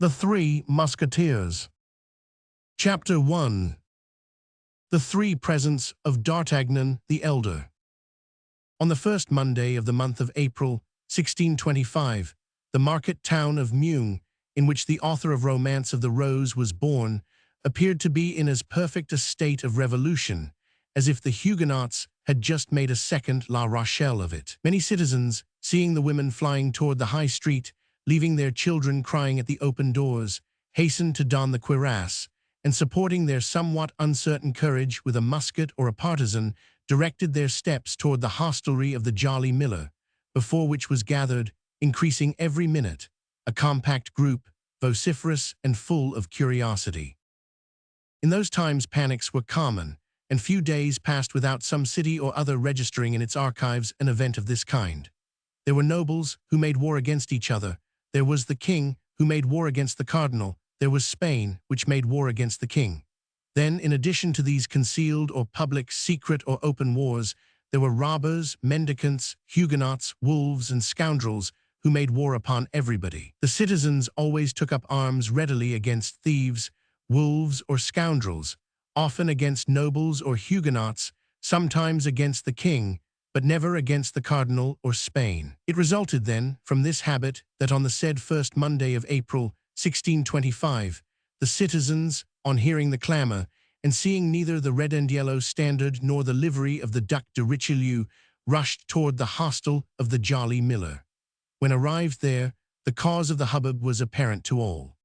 The Three Musketeers. Chapter 1. The Three Presents of D'Artagnan the Elder. On the first Monday of the month of April, 1625, the market town of Meung, in which the author of Romance of the Rose was born, appeared to be in as perfect a state of revolution as if the Huguenots had just made a second La Rochelle of it. Many citizens, seeing the women flying toward the high street, leaving their children crying at the open doors, hastened to don the cuirass, and supporting their somewhat uncertain courage with a musket or a partisan, directed their steps toward the hostelry of the Jolly Miller, before which was gathered, increasing every minute, a compact group, vociferous and full of curiosity. In those times panics were common, and few days passed without some city or other registering in its archives an event of this kind. There were nobles who made war against each other. There was the king who made war against the cardinal. There was Spain, which made war against the king. Then, in addition to these concealed or public, secret or open wars, there were robbers, mendicants, Huguenots, wolves, and scoundrels who made war upon everybody. The citizens always took up arms readily against thieves, wolves, or scoundrels, often against nobles or Huguenots, sometimes against the king, but never against the cardinal or Spain. It resulted then from this habit that on the said first Monday of April, 1625, the citizens, on hearing the clamor, and seeing neither the red and yellow standard nor the livery of the Duc de Richelieu, rushed toward the hostel of the Jolly Miller. When arrived there, the cause of the hubbub was apparent to all.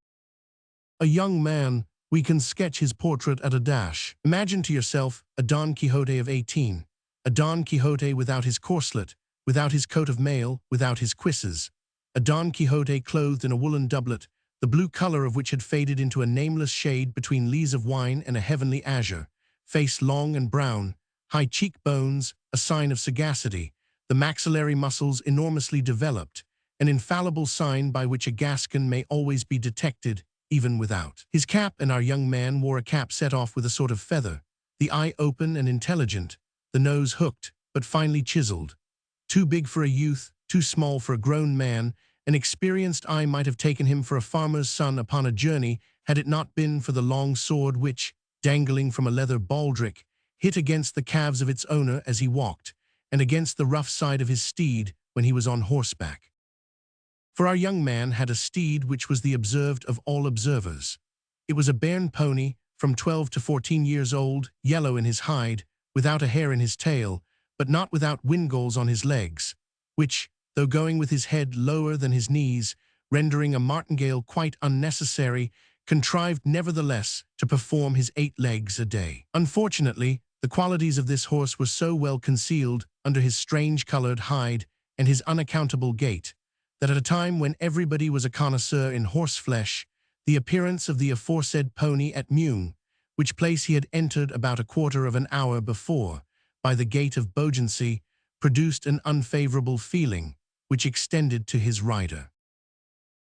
A young man, we can sketch his portrait at a dash. Imagine to yourself a Don Quixote of 18, a Don Quixote without his corselet, without his coat of mail, without his cuisses, a Don Quixote clothed in a woolen doublet, the blue color of which had faded into a nameless shade between lees of wine and a heavenly azure, face long and brown, high cheekbones, a sign of sagacity, the maxillary muscles enormously developed, an infallible sign by which a Gascon may always be detected, even without. His cap, and our young man wore a cap set off with a sort of feather, the eye open and intelligent, the nose hooked, but finely chiseled. Too big for a youth, too small for a grown man, an experienced eye might have taken him for a farmer's son upon a journey had it not been for the long sword which, dangling from a leather baldric, hit against the calves of its owner as he walked, and against the rough side of his steed when he was on horseback. For our young man had a steed which was the observed of all observers. It was a Béarn pony, from 12 to 14 years old, yellow in his hide, without a hair in his tail, but not without windgalls on his legs, which, though going with his head lower than his knees, rendering a martingale quite unnecessary, contrived nevertheless to perform his 8 legs a day. Unfortunately, the qualities of this horse were so well concealed under his strange-colored hide and his unaccountable gait, that at a time when everybody was a connoisseur in horseflesh, the appearance of the aforesaid pony at Meung, which place he had entered about a quarter of an hour before, by the gate of Beaugency, produced an unfavorable feeling, which extended to his rider.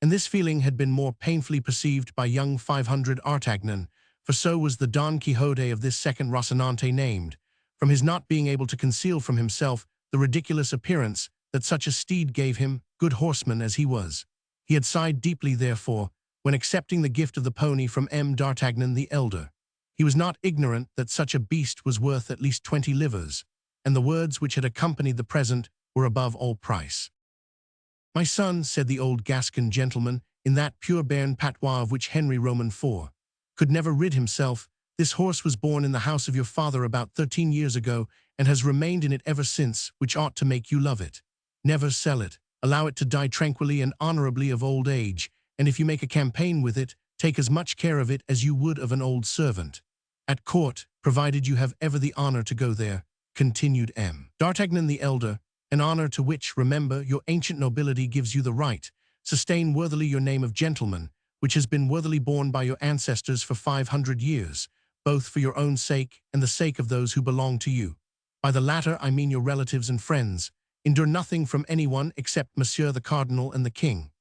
And this feeling had been more painfully perceived by young 500 Artagnan, for so was the Don Quixote of this second Rocinante named, from his not being able to conceal from himself the ridiculous appearance that such a steed gave him, good horseman as he was. He had sighed deeply, therefore, when accepting the gift of the pony from M. d'Artagnan the elder. He was not ignorant that such a beast was worth at least 20 livres, and the words which had accompanied the present were above all price. "My son," said the old Gascon gentleman, in that pure Béarn patois of which Henry Roman IV could never rid himself, "this horse was born in the house of your father about 13 years ago, and has remained in it ever since, which ought to make you love it. Never sell it. Allow it to die tranquilly and honorably of old age, and if you make a campaign with it, take as much care of it as you would of an old servant. At court, provided you have ever the honor to go there," continued M. d'Artagnan the elder, "an honor to which, remember, your ancient nobility gives you the right. Sustain worthily your name of gentleman, which has been worthily borne by your ancestors for 500 years, both for your own sake and the sake of those who belong to you. By the latter I mean your relatives and friends. Endure nothing from anyone except Monsieur the Cardinal and the King.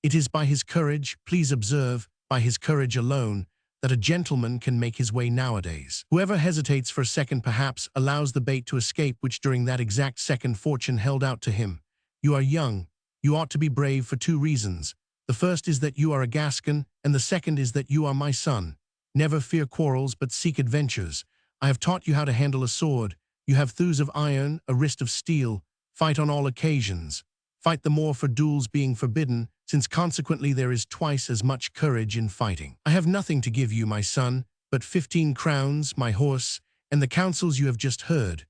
It is by his courage, please observe, by his courage alone, that a gentleman can make his way nowadays. Whoever hesitates for a second perhaps allows the bait to escape which during that exact second fortune held out to him. You are young. You ought to be brave for 2 reasons. The first is that you are a Gascon, and the second is that you are my son. Never fear quarrels, but seek adventures. I have taught you how to handle a sword. You have thews of iron, a wrist of steel. Fight on all occasions. Fight the more for duels being forbidden, since consequently there is twice as much courage in fighting. I have nothing to give you, my son, but 15 crowns, my horse, and the counsels you have just heard.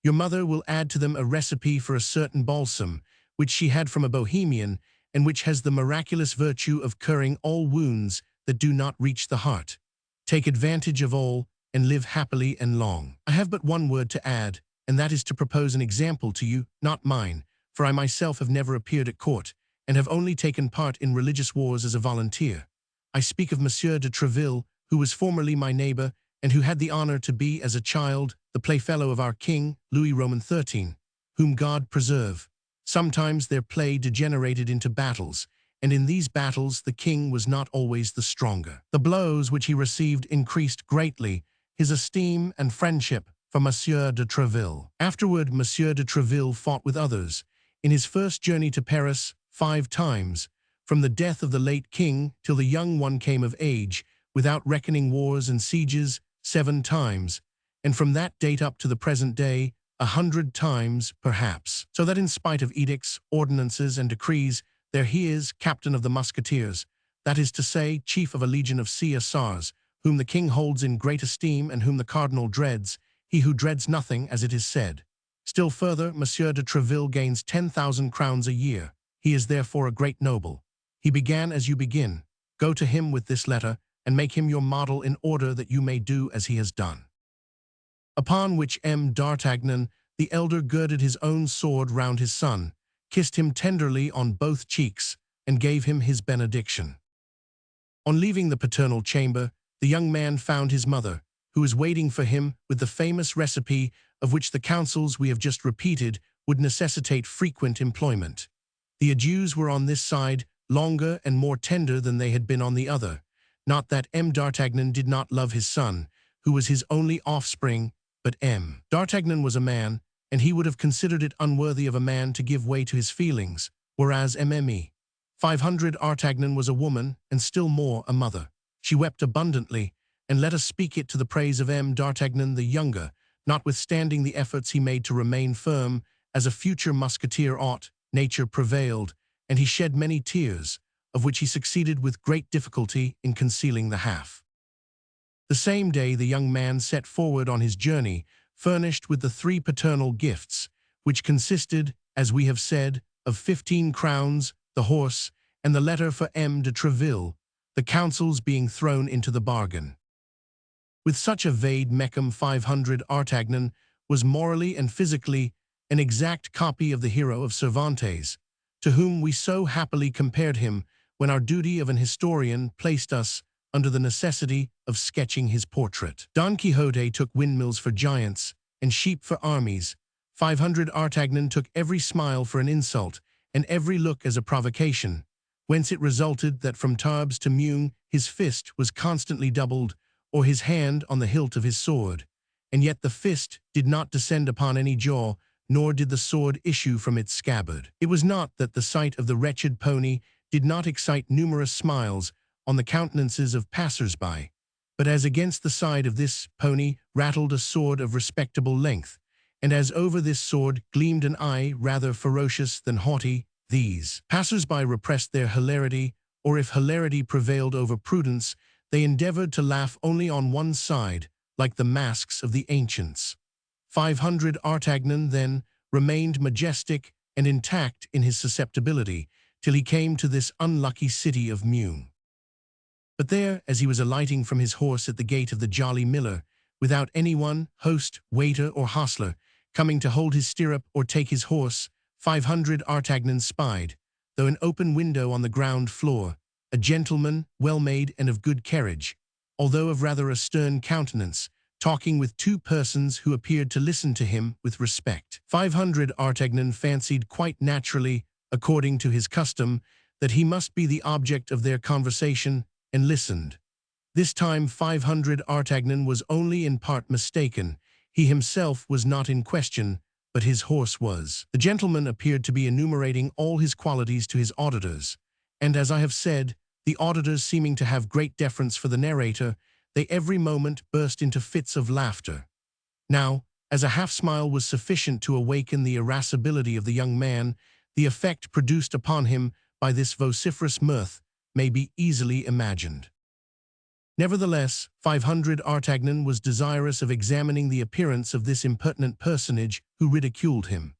Your mother will add to them a recipe for a certain balsam, which she had from a Bohemian, and which has the miraculous virtue of curing all wounds that do not reach the heart. Take advantage of all, and live happily and long. I have but one word to add, and that is to propose an example to you, not mine, for I myself have never appeared at court, and have only taken part in religious wars as a volunteer. I speak of Monsieur de Treville, who was formerly my neighbor, and who had the honor to be, as a child, the playfellow of our king, Louis Roman XIII, whom God preserve. Sometimes their play degenerated into battles, and in these battles the king was not always the stronger. The blows which he received increased greatly his esteem and friendship for Monsieur de Treville. Afterward, Monsieur de Treville fought with others, in his first journey to Paris 5 times, from the death of the late king till the young one came of age, without reckoning wars and sieges, 7 times, and from that date up to the present day, 100 times, perhaps. So that in spite of edicts, ordinances, and decrees, there he is, captain of the musketeers, that is to say, chief of a legion of cuirassiers, whom the king holds in great esteem and whom the cardinal dreads, he who dreads nothing, as it is said. Still further, Monsieur de Treville gains 10,000 crowns a year. He is therefore a great noble. He began as you begin. Go to him with this letter, and make him your model in order that you may do as he has done. Upon which M. d'Artagnan, the elder, girded his own sword round his son, kissed him tenderly on both cheeks, and gave him his benediction. On leaving the paternal chamber, the young man found his mother, who was waiting for him with the famous recipe of which the counsels we have just repeated would necessitate frequent employment. The adieus were on this side longer and more tender than they had been on the other. Not that M. d'Artagnan did not love his son, who was his only offspring, but M. d'Artagnan was a man, and he would have considered it unworthy of a man to give way to his feelings, whereas MME. 500 Artagnan was a woman, and still more a mother. She wept abundantly, and let us speak it to the praise of M. d'Artagnan the younger, notwithstanding the efforts he made to remain firm, as a future musketeer ought, nature prevailed, and he shed many tears, of which he succeeded with great difficulty in concealing the half. The same day the young man set forward on his journey, furnished with the 3 paternal gifts, which consisted, as we have said, of 15 crowns, the horse, and the letter for M. de Treville, the counsels being thrown into the bargain. With such a vade mecum 500 Artagnan was morally and physically an exact copy of the hero of Cervantes, to whom we so happily compared him when our duty of an historian placed us under the necessity of sketching his portrait. Don Quixote took windmills for giants and sheep for armies. 500 Artagnan took every smile for an insult and every look as a provocation, whence it resulted that from Tarbes to Meung his fist was constantly doubled, or his hand on the hilt of his sword, and yet the fist did not descend upon any jaw, nor did the sword issue from its scabbard. It was not that the sight of the wretched pony did not excite numerous smiles on the countenances of passers-by, but as against the side of this pony rattled a sword of respectable length, and as over this sword gleamed an eye rather ferocious than haughty, these passers-by repressed their hilarity, or if hilarity prevailed over prudence, they endeavored to laugh only on one side, like the masks of the ancients. 500 Artagnan, then, remained majestic and intact in his susceptibility, till he came to this unlucky city of Meung. But there, as he was alighting from his horse at the gate of the Jolly Miller, without anyone, host, waiter, or hostler, coming to hold his stirrup or take his horse, 500 Artagnan spied, though an open window on the ground floor, a gentleman, well-made and of good carriage, although of rather a stern countenance, talking with 2 persons who appeared to listen to him with respect. 500 Artagnan fancied quite naturally, according to his custom, that he must be the object of their conversation, and listened. This time 500 Artagnan was only in part mistaken. He himself was not in question, but his horse was. The gentleman appeared to be enumerating all his qualities to his auditors, And as I have said, the auditors seeming to have great deference for the narrator, they every moment burst into fits of laughter. Now, as a half-smile was sufficient to awaken the irascibility of the young man, the effect produced upon him by this vociferous mirth may be easily imagined. Nevertheless, 500 Artagnan was desirous of examining the appearance of this impertinent personage who ridiculed him.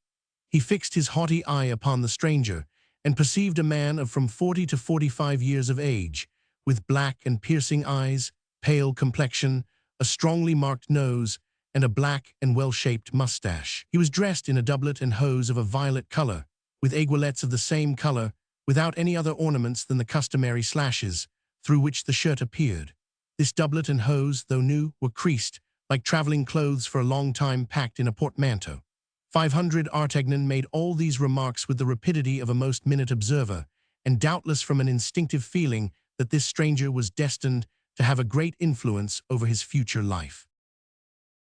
He fixed his haughty eye upon the stranger, and perceived a man of from 40 to 45 years of age, with black and piercing eyes, pale complexion, a strongly marked nose, and a black and well-shaped mustache. He was dressed in a doublet and hose of a violet color, with aiguillettes of the same color, without any other ornaments than the customary slashes, through which the shirt appeared. This doublet and hose, though new, were creased, like traveling clothes for a long time packed in a portmanteau. 500 Artagnan made all these remarks with the rapidity of a most minute observer, and doubtless from an instinctive feeling that this stranger was destined to have a great influence over his future life.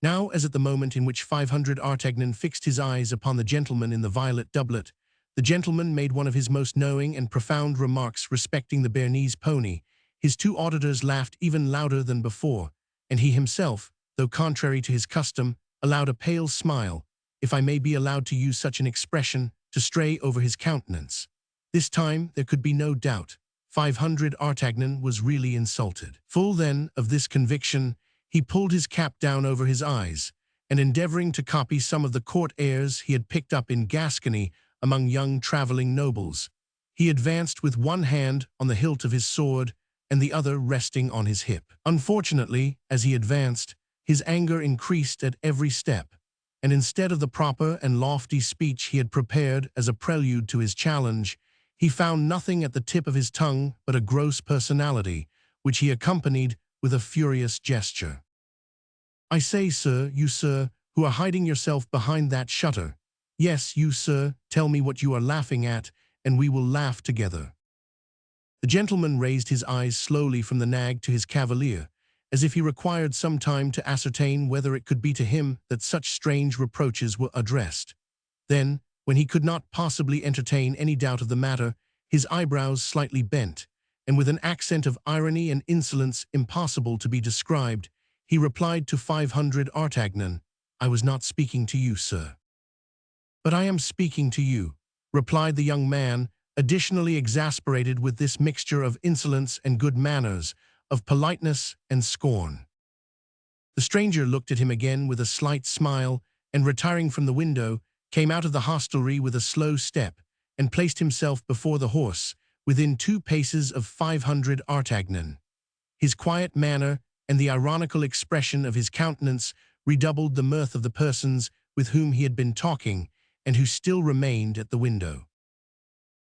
Now, as at the moment in which 500 Artagnan fixed his eyes upon the gentleman in the violet doublet, the gentleman made one of his most knowing and profound remarks respecting the Béarnese pony. His two auditors laughed even louder than before, and he himself, though contrary to his custom, allowed a pale smile, if I may be allowed to use such an expression, to stray over his countenance. This time there could be no doubt. 500 Artagnan was really insulted. Full then of this conviction, he pulled his cap down over his eyes, and endeavoring to copy some of the court airs he had picked up in Gascony among young traveling nobles, he advanced with one hand on the hilt of his sword and the other resting on his hip. Unfortunately, as he advanced, his anger increased at every step, and instead of the proper and lofty speech he had prepared as a prelude to his challenge, he found nothing at the tip of his tongue but a gross personality, which he accompanied with a furious gesture. "I say, sir, you, sir, who are hiding yourself behind that shutter. Yes, you, sir, tell me what you are laughing at, and we will laugh together." The gentleman raised his eyes slowly from the nag to his cavalier, as if he required some time to ascertain whether it could be to him that such strange reproaches were addressed. Then, when he could not possibly entertain any doubt of the matter, his eyebrows slightly bent, and with an accent of irony and insolence impossible to be described, he replied to 500 Artagnan, "I was not speaking to you, sir." "But I am speaking to you," replied the young man, additionally exasperated with this mixture of insolence and good manners, of politeness and scorn. The stranger looked at him again with a slight smile, and retiring from the window, came out of the hostelry with a slow step, and placed himself before the horse, within 2 paces of 500 Artagnan. His quiet manner and the ironical expression of his countenance redoubled the mirth of the persons with whom he had been talking, and who still remained at the window.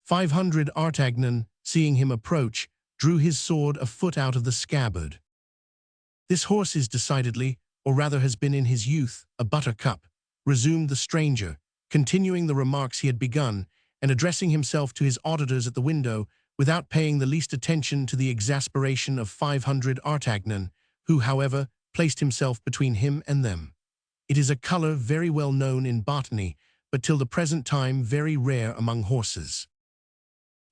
500 Artagnan, seeing him approach, drew his sword a foot out of the scabbard. "This horse is decidedly, or rather has been in his youth, a buttercup," resumed the stranger, continuing the remarks he had begun, and addressing himself to his auditors at the window, without paying the least attention to the exasperation of 500 Artagnan, who, however, placed himself between him and them. "It is a color very well known in botany, but till the present time very rare among horses.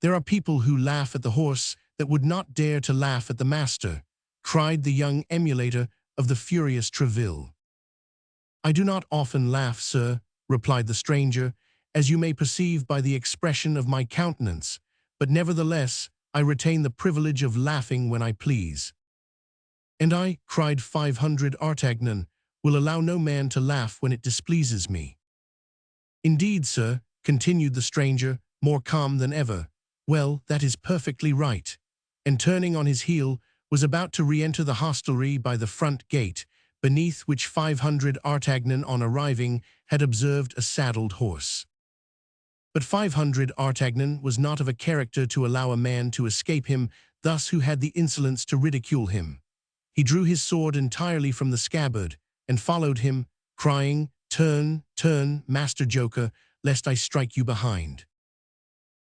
There are people who laugh at the horse that would not dare to laugh at the master," cried the young emulator of the furious Treville. "I do not often laugh, sir," replied the stranger, "as you may perceive by the expression of my countenance, but nevertheless I retain the privilege of laughing when I please." "And I," cried 500 Artagnan, "will allow no man to laugh when it displeases me." "Indeed, sir," continued the stranger, more calm than ever, "well, that is perfectly right," and turning on his heel, was about to re-enter the hostelry by the front gate, beneath which 500 Artagnan on arriving had observed a saddled horse. But 500 Artagnan was not of a character to allow a man to escape him thus who had the insolence to ridicule him. He drew his sword entirely from the scabbard, and followed him, crying, "Turn, turn, master joker, lest I strike you behind."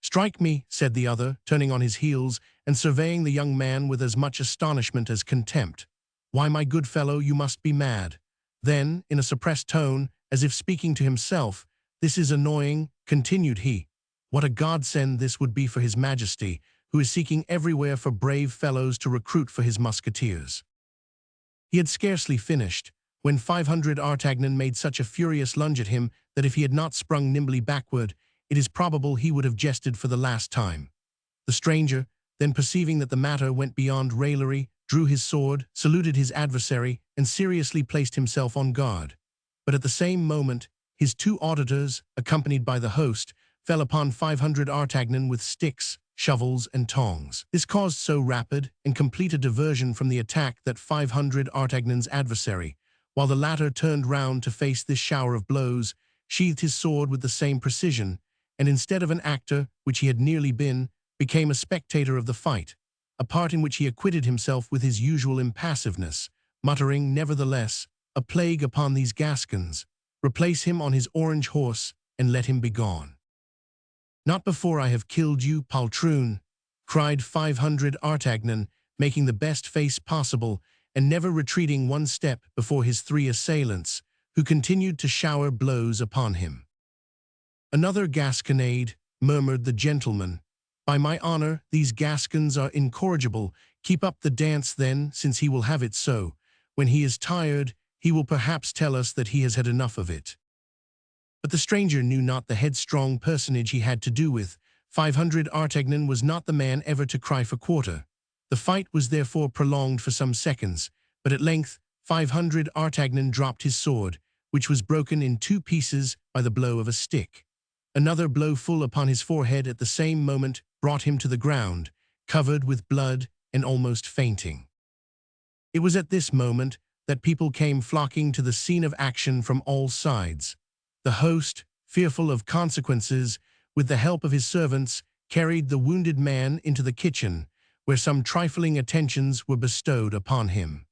"Strike me," said the other, turning on his heels, and surveying the young man with as much astonishment as contempt. "Why, my good fellow, you must be mad." Then, in a suppressed tone, as if speaking to himself, "This is annoying," continued he. "What a godsend this would be for his majesty, who is seeking everywhere for brave fellows to recruit for his musketeers." He had scarcely finished, when 500 Artagnan made such a furious lunge at him that if he had not sprung nimbly backward, it is probable he would have jested for the last time. The stranger, then perceiving that the matter went beyond raillery, drew his sword, saluted his adversary, and seriously placed himself on guard. But at the same moment, his two auditors, accompanied by the host, fell upon 500 Artagnan with sticks, shovels, and tongs. This caused so rapid and complete a diversion from the attack that 500 Artagnan's adversary, while the latter turned round to face this shower of blows, sheathed his sword with the same precision, and instead of an actor, which he had nearly been, became a spectator of the fight, a part in which he acquitted himself with his usual impassiveness, muttering, nevertheless, "A plague upon these Gascons! Replace him on his orange horse, and let him be gone." "Not before I have killed you, poltroon!" cried 500 Artagnan, making the best face possible, and never retreating one step before his three assailants, who continued to shower blows upon him. "Another Gasconade," murmured the gentleman. "By my honor, these Gascons are incorrigible. Keep up the dance, then, since he will have it so. When he is tired, he will perhaps tell us that he has had enough of it." But the stranger knew not the headstrong personage he had to do with. 500 Artagnan was not the man ever to cry for quarter. The fight was therefore prolonged for some seconds, but at length 500 Artagnan dropped his sword, which was broken in two pieces by the blow of a stick. Another blow full upon his forehead at the same moment brought him to the ground, covered with blood and almost fainting. It was at this moment that people came flocking to the scene of action from all sides. The host, fearful of consequences, with the help of his servants, carried the wounded man into the kitchen, where some trifling attentions were bestowed upon him.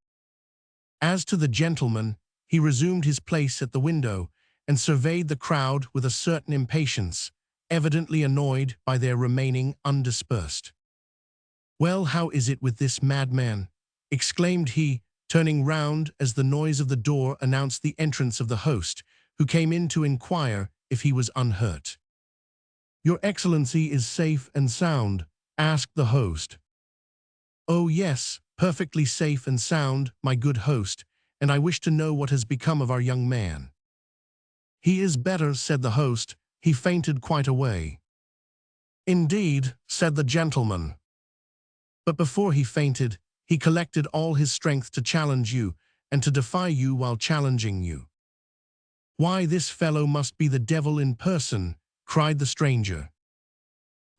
As to the gentleman, he resumed his place at the window, and surveyed the crowd with a certain impatience, evidently annoyed by their remaining undispersed. "Well, how is it with this madman?" exclaimed he, turning round as the noise of the door announced the entrance of the host, who came in to inquire if he was unhurt. "Your Excellency is safe and sound?" asked the host. "Oh yes, perfectly safe and sound, my good host, and I wish to know what has become of our young man." "He is better," said the host. "He fainted quite away." "Indeed," said the gentleman. "But before he fainted, he collected all his strength to challenge you, and to defy you while challenging you." "Why, this fellow must be the devil in person," cried the stranger.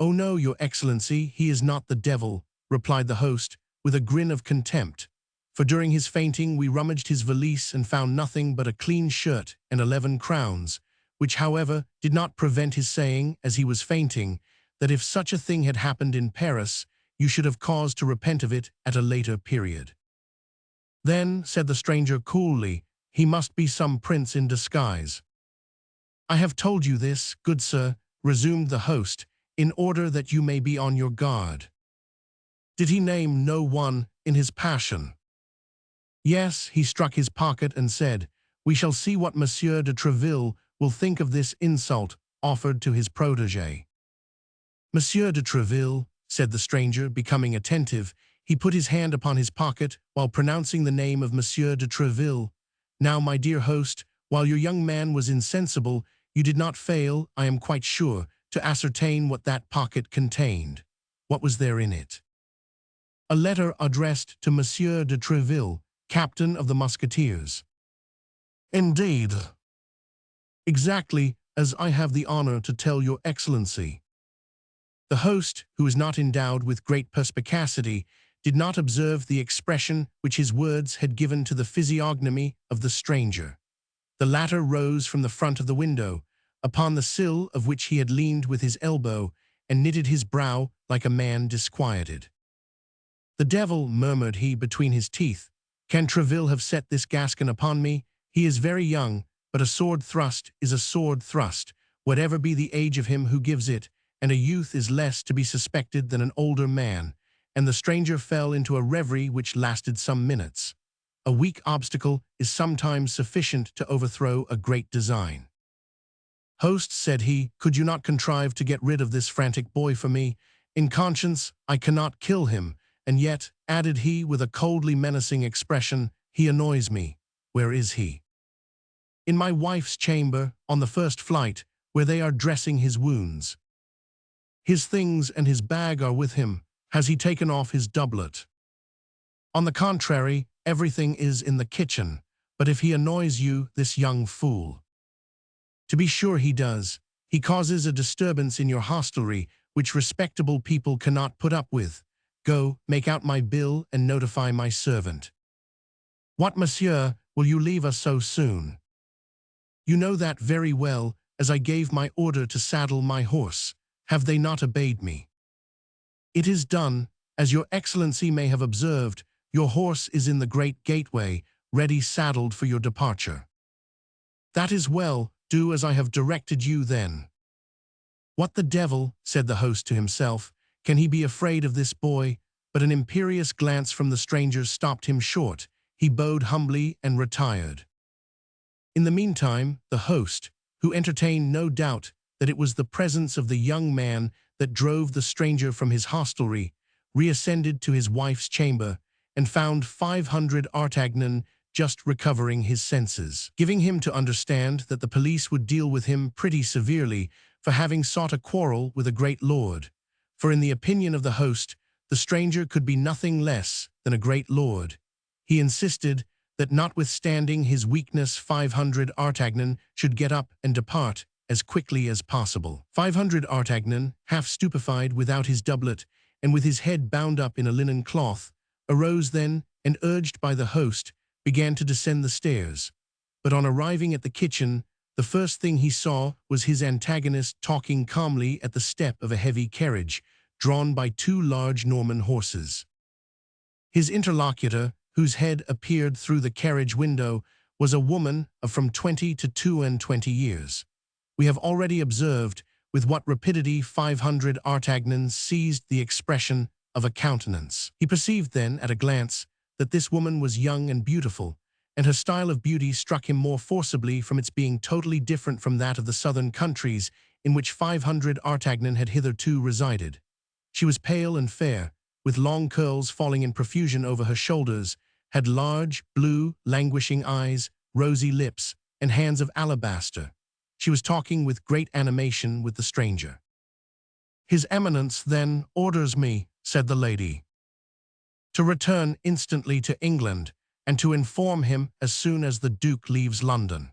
"Oh no, your Excellency, he is not the devil," replied the host, with a grin of contempt. "For during his fainting we rummaged his valise and found nothing but a clean shirt and 11 crowns, which, however, did not prevent his saying, as he was fainting, that if such a thing had happened in Paris, you should have cause to repent of it at a later period." "Then," said the stranger coolly, "he must be some prince in disguise." "I have told you this, good sir," resumed the host, "in order that you may be on your guard." "Did he name no one in his passion?" "Yes, he struck his pocket and said, 'We shall see what Monsieur de Treville will think of this insult offered to his protégé.'" "Monsieur de Treville," said the stranger, becoming attentive. He put his hand upon his pocket while pronouncing the name of Monsieur de Treville. "Now, my dear host, while your young man was insensible, you did not fail, I am quite sure, to ascertain what that pocket contained. What was there in it?" "A letter addressed to Monsieur de Treville, captain of the musketeers." "Indeed." "Exactly as I have the honor to tell your Excellency." The host, who was not endowed with great perspicacity, did not observe the expression which his words had given to the physiognomy of the stranger. The latter rose from the front of the window, upon the sill of which he had leaned with his elbow, and knitted his brow like a man disquieted. "The devil," murmured he between his teeth, "can Treville have set this Gascon upon me? He is very young, but a sword thrust is a sword thrust, whatever be the age of him who gives it, and a youth is less to be suspected than an older man," and the stranger fell into a reverie which lasted some minutes. A weak obstacle is sometimes sufficient to overthrow a great design. "Host," said he, "could you not contrive to get rid of this frantic boy for me? In conscience, I cannot kill him, and yet, added he with a coldly menacing expression, he annoys me. Where is he? In my wife's chamber, on the first flight, where they are dressing his wounds. His things and his bag are with him. Has he taken off his doublet? On the contrary, everything is in the kitchen. But if he annoys you, this young fool. To be sure he does. He causes a disturbance in your hostelry, which respectable people cannot put up with. Go, make out my bill and notify my servant. What, monsieur, will you leave us so soon? You know that very well, as I gave my order to saddle my horse. Have they not obeyed me? It is done. As your excellency may have observed, your horse is in the great gateway, ready saddled for your departure. That is well, do as I have directed you then. What the devil, said the host to himself, can he be afraid of this boy? But an imperious glance from the stranger stopped him short. He bowed humbly and retired. In the meantime, the host, who entertained no doubt that it was the presence of the young man that drove the stranger from his hostelry, reascended to his wife's chamber and found 500 Artagnan just recovering his senses, giving him to understand that the police would deal with him pretty severely for having sought a quarrel with a great lord. For in the opinion of the host, the stranger could be nothing less than a great lord. He insisted that notwithstanding his weakness 500 Artagnan should get up and depart as quickly as possible. 500 Artagnan, half stupefied without his doublet, and with his head bound up in a linen cloth, arose then, and urged by the host, began to descend the stairs. But on arriving at the kitchen, the first thing he saw was his antagonist talking calmly at the step of a heavy carriage, drawn by 2 large Norman horses. His interlocutor, whose head appeared through the carriage window, was a woman of from 20 to 22 years. We have already observed with what rapidity 500 Artagnans seized the expression of a countenance. He perceived then, at a glance, that this woman was young and beautiful, and her style of beauty struck him more forcibly from its being totally different from that of the southern countries in which 500 Artagnan had hitherto resided. She was pale and fair, with long curls falling in profusion over her shoulders, had large, blue, languishing eyes, rosy lips, and hands of alabaster. She was talking with great animation with the stranger. "His Eminence, then, orders me," said the lady, "to return instantly to England, and to inform him as soon as the Duke leaves London."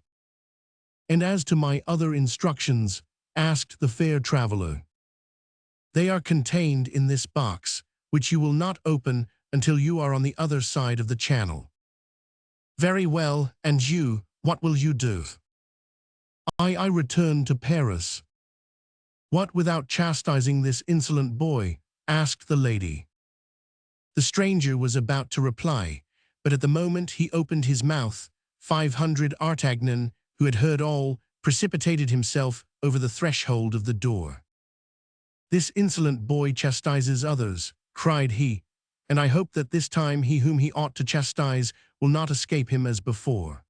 "And as to my other instructions," asked the fair traveller. "They are contained in this box, which you will not open until you are on the other side of the channel." "Very well, and you, what will you do?" I return to Paris." "What, without chastising this insolent boy?" asked the lady. The stranger was about to reply, but at the moment he opened his mouth, 500 Artagnan, who had heard all, precipitated himself over the threshold of the door. "This insolent boy chastises others," cried he, "and I hope that this time he whom he ought to chastise will not escape him as before."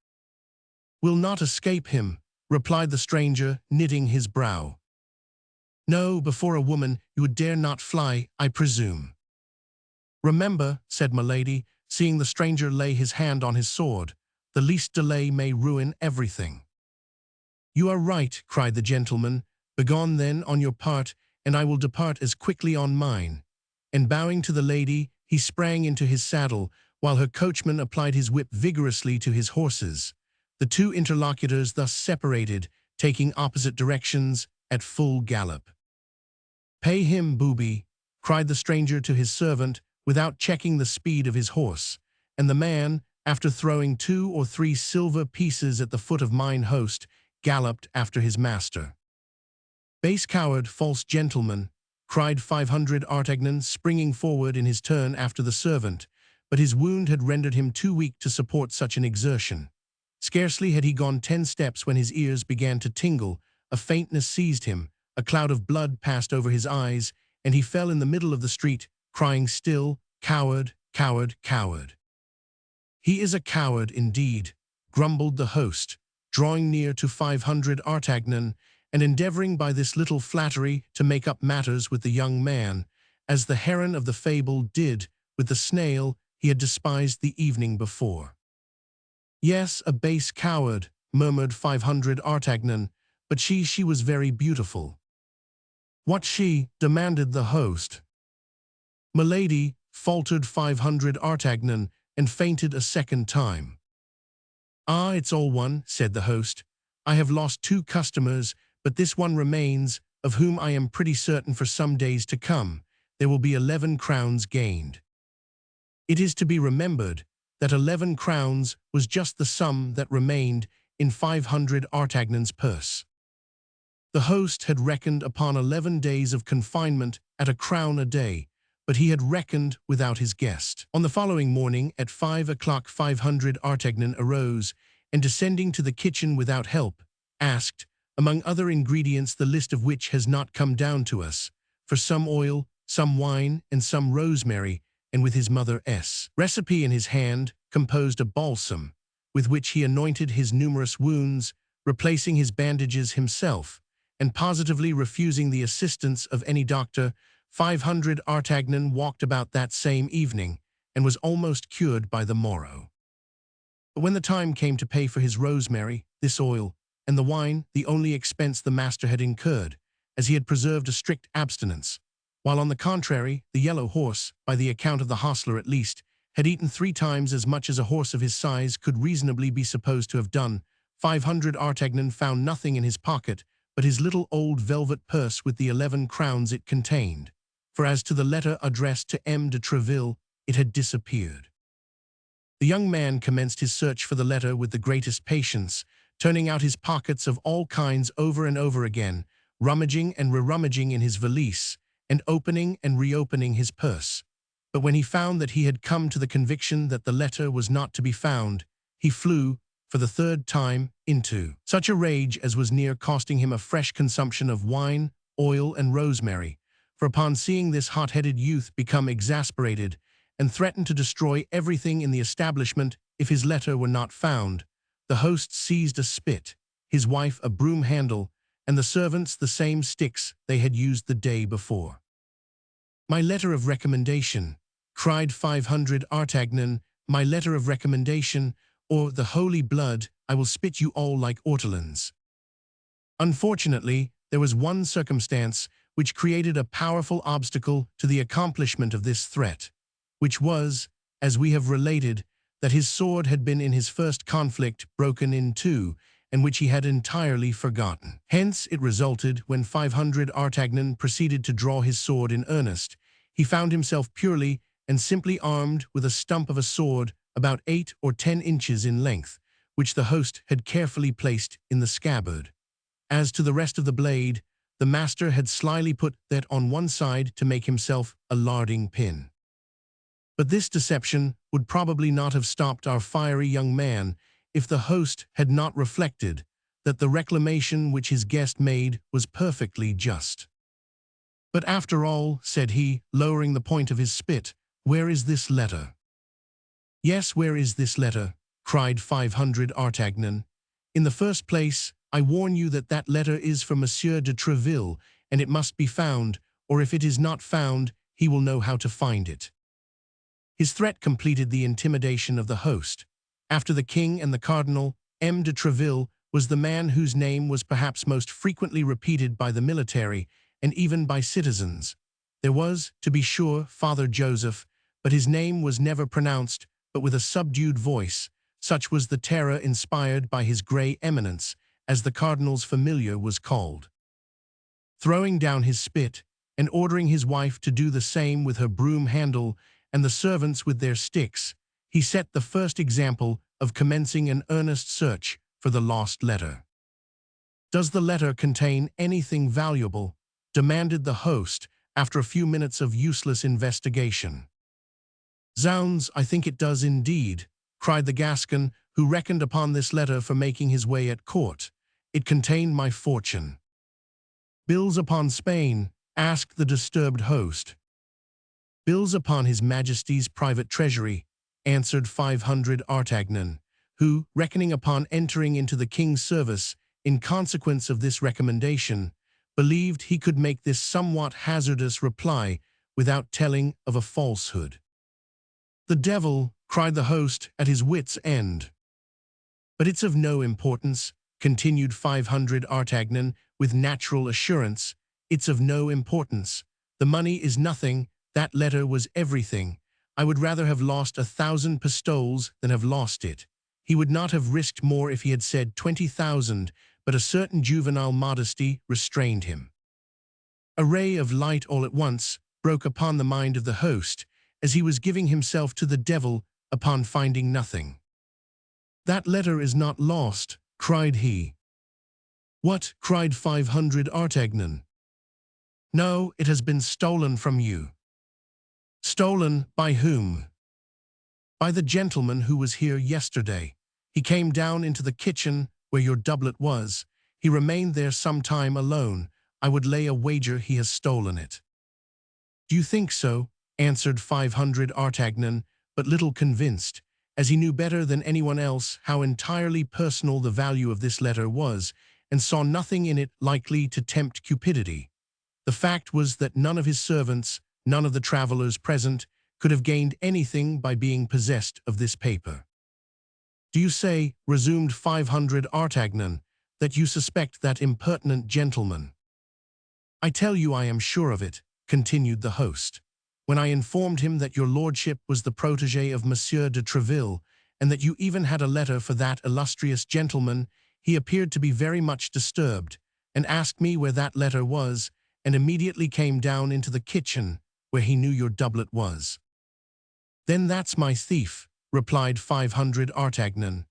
"Will not escape him," replied the stranger, knitting his brow. "No, before a woman you would dare not fly, I presume." "Remember," said Milady, seeing the stranger lay his hand on his sword, "the least delay may ruin everything." "You are right," cried the gentleman. "Begone then on your part, and I will depart as quickly on mine." And bowing to the lady, he sprang into his saddle, while her coachman applied his whip vigorously to his horses. The 2 interlocutors thus separated, taking opposite directions, at full gallop. "Pay him, booby," cried the stranger to his servant, without checking the speed of his horse, and the man, after throwing 2 or 3 silver pieces at the foot of mine host, galloped after his master. "Base coward, false gentleman," cried 500 Artagnan, springing forward in his turn after the servant, but his wound had rendered him too weak to support such an exertion. Scarcely had he gone 10 steps when his ears began to tingle, a faintness seized him, a cloud of blood passed over his eyes, and he fell in the middle of the street, crying still, "Coward, coward, coward." "He is a coward indeed," grumbled the host, drawing near to 500 Artagnan, and endeavoring by this little flattery to make up matters with the young man, as the heron of the fable did with the snail he had despised the evening before. "Yes, a base coward," murmured 500 Artagnan, "but she was very beautiful." "What she?" demanded the host. "Milady," faltered 500 Artagnan, and fainted a second time. "Ah, it's all one," said the host. "I have lost 2 customers, but this one remains, of whom I am pretty certain for some days to come there will be 11 crowns gained." It is to be remembered that 11 crowns was just the sum that remained in 500 Artagnan's purse. The host had reckoned upon 11 days of confinement at a crown a day, but he had reckoned without his guest. On the following morning at 5 o'clock 500 Artagnan arose, and descending to the kitchen without help, asked, among other ingredients the list of which has not come down to us, for some oil, some wine, and some rosemary, and with his mother's recipe in his hand, composed a balsam, with which he anointed his numerous wounds, replacing his bandages himself, and positively refusing the assistance of any doctor. 500 Artagnan walked about that same evening, and was almost cured by the morrow. But when the time came to pay for his rosemary, this oil, and the wine, the only expense the master had incurred, as he had preserved a strict abstinence, while on the contrary, the yellow horse, by the account of the hostler at least, had eaten 3 times as much as a horse of his size could reasonably be supposed to have done, 500 Artagnan found nothing in his pocket but his little old velvet purse with the 11 crowns it contained, for as to the letter addressed to M. de Treville, it had disappeared. The young man commenced his search for the letter with the greatest patience, turning out his pockets of all kinds over and over again, rummaging and re-rummaging in his valise, and opening and reopening his purse. But when he found that he had come to the conviction that the letter was not to be found, he flew, for the 3rd time, into such a rage as was near costing him a fresh consumption of wine, oil, and rosemary, for upon seeing this hot-headed youth become exasperated, and threaten to destroy everything in the establishment if his letter were not found, the host seized a spit, his wife a broom handle, and the servants the same sticks they had used the day before. "My letter of recommendation," cried 500 Artagnan, "my letter of recommendation, or the holy blood, I will spit you all like ortolans." Unfortunately, there was one circumstance which created a powerful obstacle to the accomplishment of this threat, which was, as we have related, that his sword had been in his first conflict broken in 2, and which he had entirely forgotten. Hence it resulted, when 500 Artagnan proceeded to draw his sword in earnest, he found himself purely and simply armed with a stump of a sword about 8 or 10 inches in length, which the host had carefully placed in the scabbard. As to the rest of the blade, the master had slyly put that on one side to make himself a larding pin. But this deception would probably not have stopped our fiery young man if the host had not reflected that the reclamation which his guest made was perfectly just. "But after all," said he, lowering the point of his spit, "where is this letter?" "Yes, where is this letter?" cried 500 Artagnan. "In the first place, I warn you that that letter is for Monsieur de Treville, and it must be found, or if it is not found, he will know how to find it." His threat completed the intimidation of the host. After the king and the cardinal, M. de Treville was the man whose name was perhaps most frequently repeated by the military and even by citizens. There was, to be sure, Father Joseph, but his name was never pronounced but with a subdued voice. Such was the terror inspired by his grey eminence, as the cardinal's familiar was called. Throwing down his spit, and ordering his wife to do the same with her broom handle, and the servants with their sticks, he set the first example of commencing an earnest search for the lost letter. "Does the letter contain anything valuable?" demanded the host after a few minutes of useless investigation. "Zounds, I think it does indeed," cried the Gascon, who reckoned upon this letter for making his way at court. "It contained my fortune." "Bills upon Spain?" asked the disturbed host. "Bills upon His Majesty's private treasury," answered 500 Artagnan, who, reckoning upon entering into the king's service in consequence of this recommendation, believed he could make this somewhat hazardous reply without telling of a falsehood. "The devil," cried the host at his wit's end. "But it's of no importance," continued 500 Artagnan with natural assurance. "It's of no importance. The money is nothing. That letter was everything. I would rather have lost 1,000 pistoles than have lost it." He would not have risked more if he had said 20,000, but a certain juvenile modesty restrained him. A ray of light all at once broke upon the mind of the host, as he was giving himself to the devil upon finding nothing. "That letter is not lost," cried he. "What?" cried 500 Artagnan. "No, it has been stolen from you." "Stolen by whom?" "By the gentleman who was here yesterday. He came down into the kitchen where your doublet was. He remained there some time alone. I would lay a wager he has stolen it." "Do you think so?" answered 500 Artagnan, but little convinced, as he knew better than anyone else how entirely personal the value of this letter was, and saw nothing in it likely to tempt cupidity. The fact was that none of his servants, none of the travelers present, could have gained anything by being possessed of this paper. "Do you say," resumed 500 Artagnan, "that you suspect that impertinent gentleman?" "I tell you I am sure of it," continued the host. "When I informed him that your lordship was the protégé of Monsieur de Tréville, and that you even had a letter for that illustrious gentleman, he appeared to be very much disturbed, and asked me where that letter was, and immediately came down into the kitchen, where he knew your doublet was." "Then that's my thief," replied 500 Artagnan.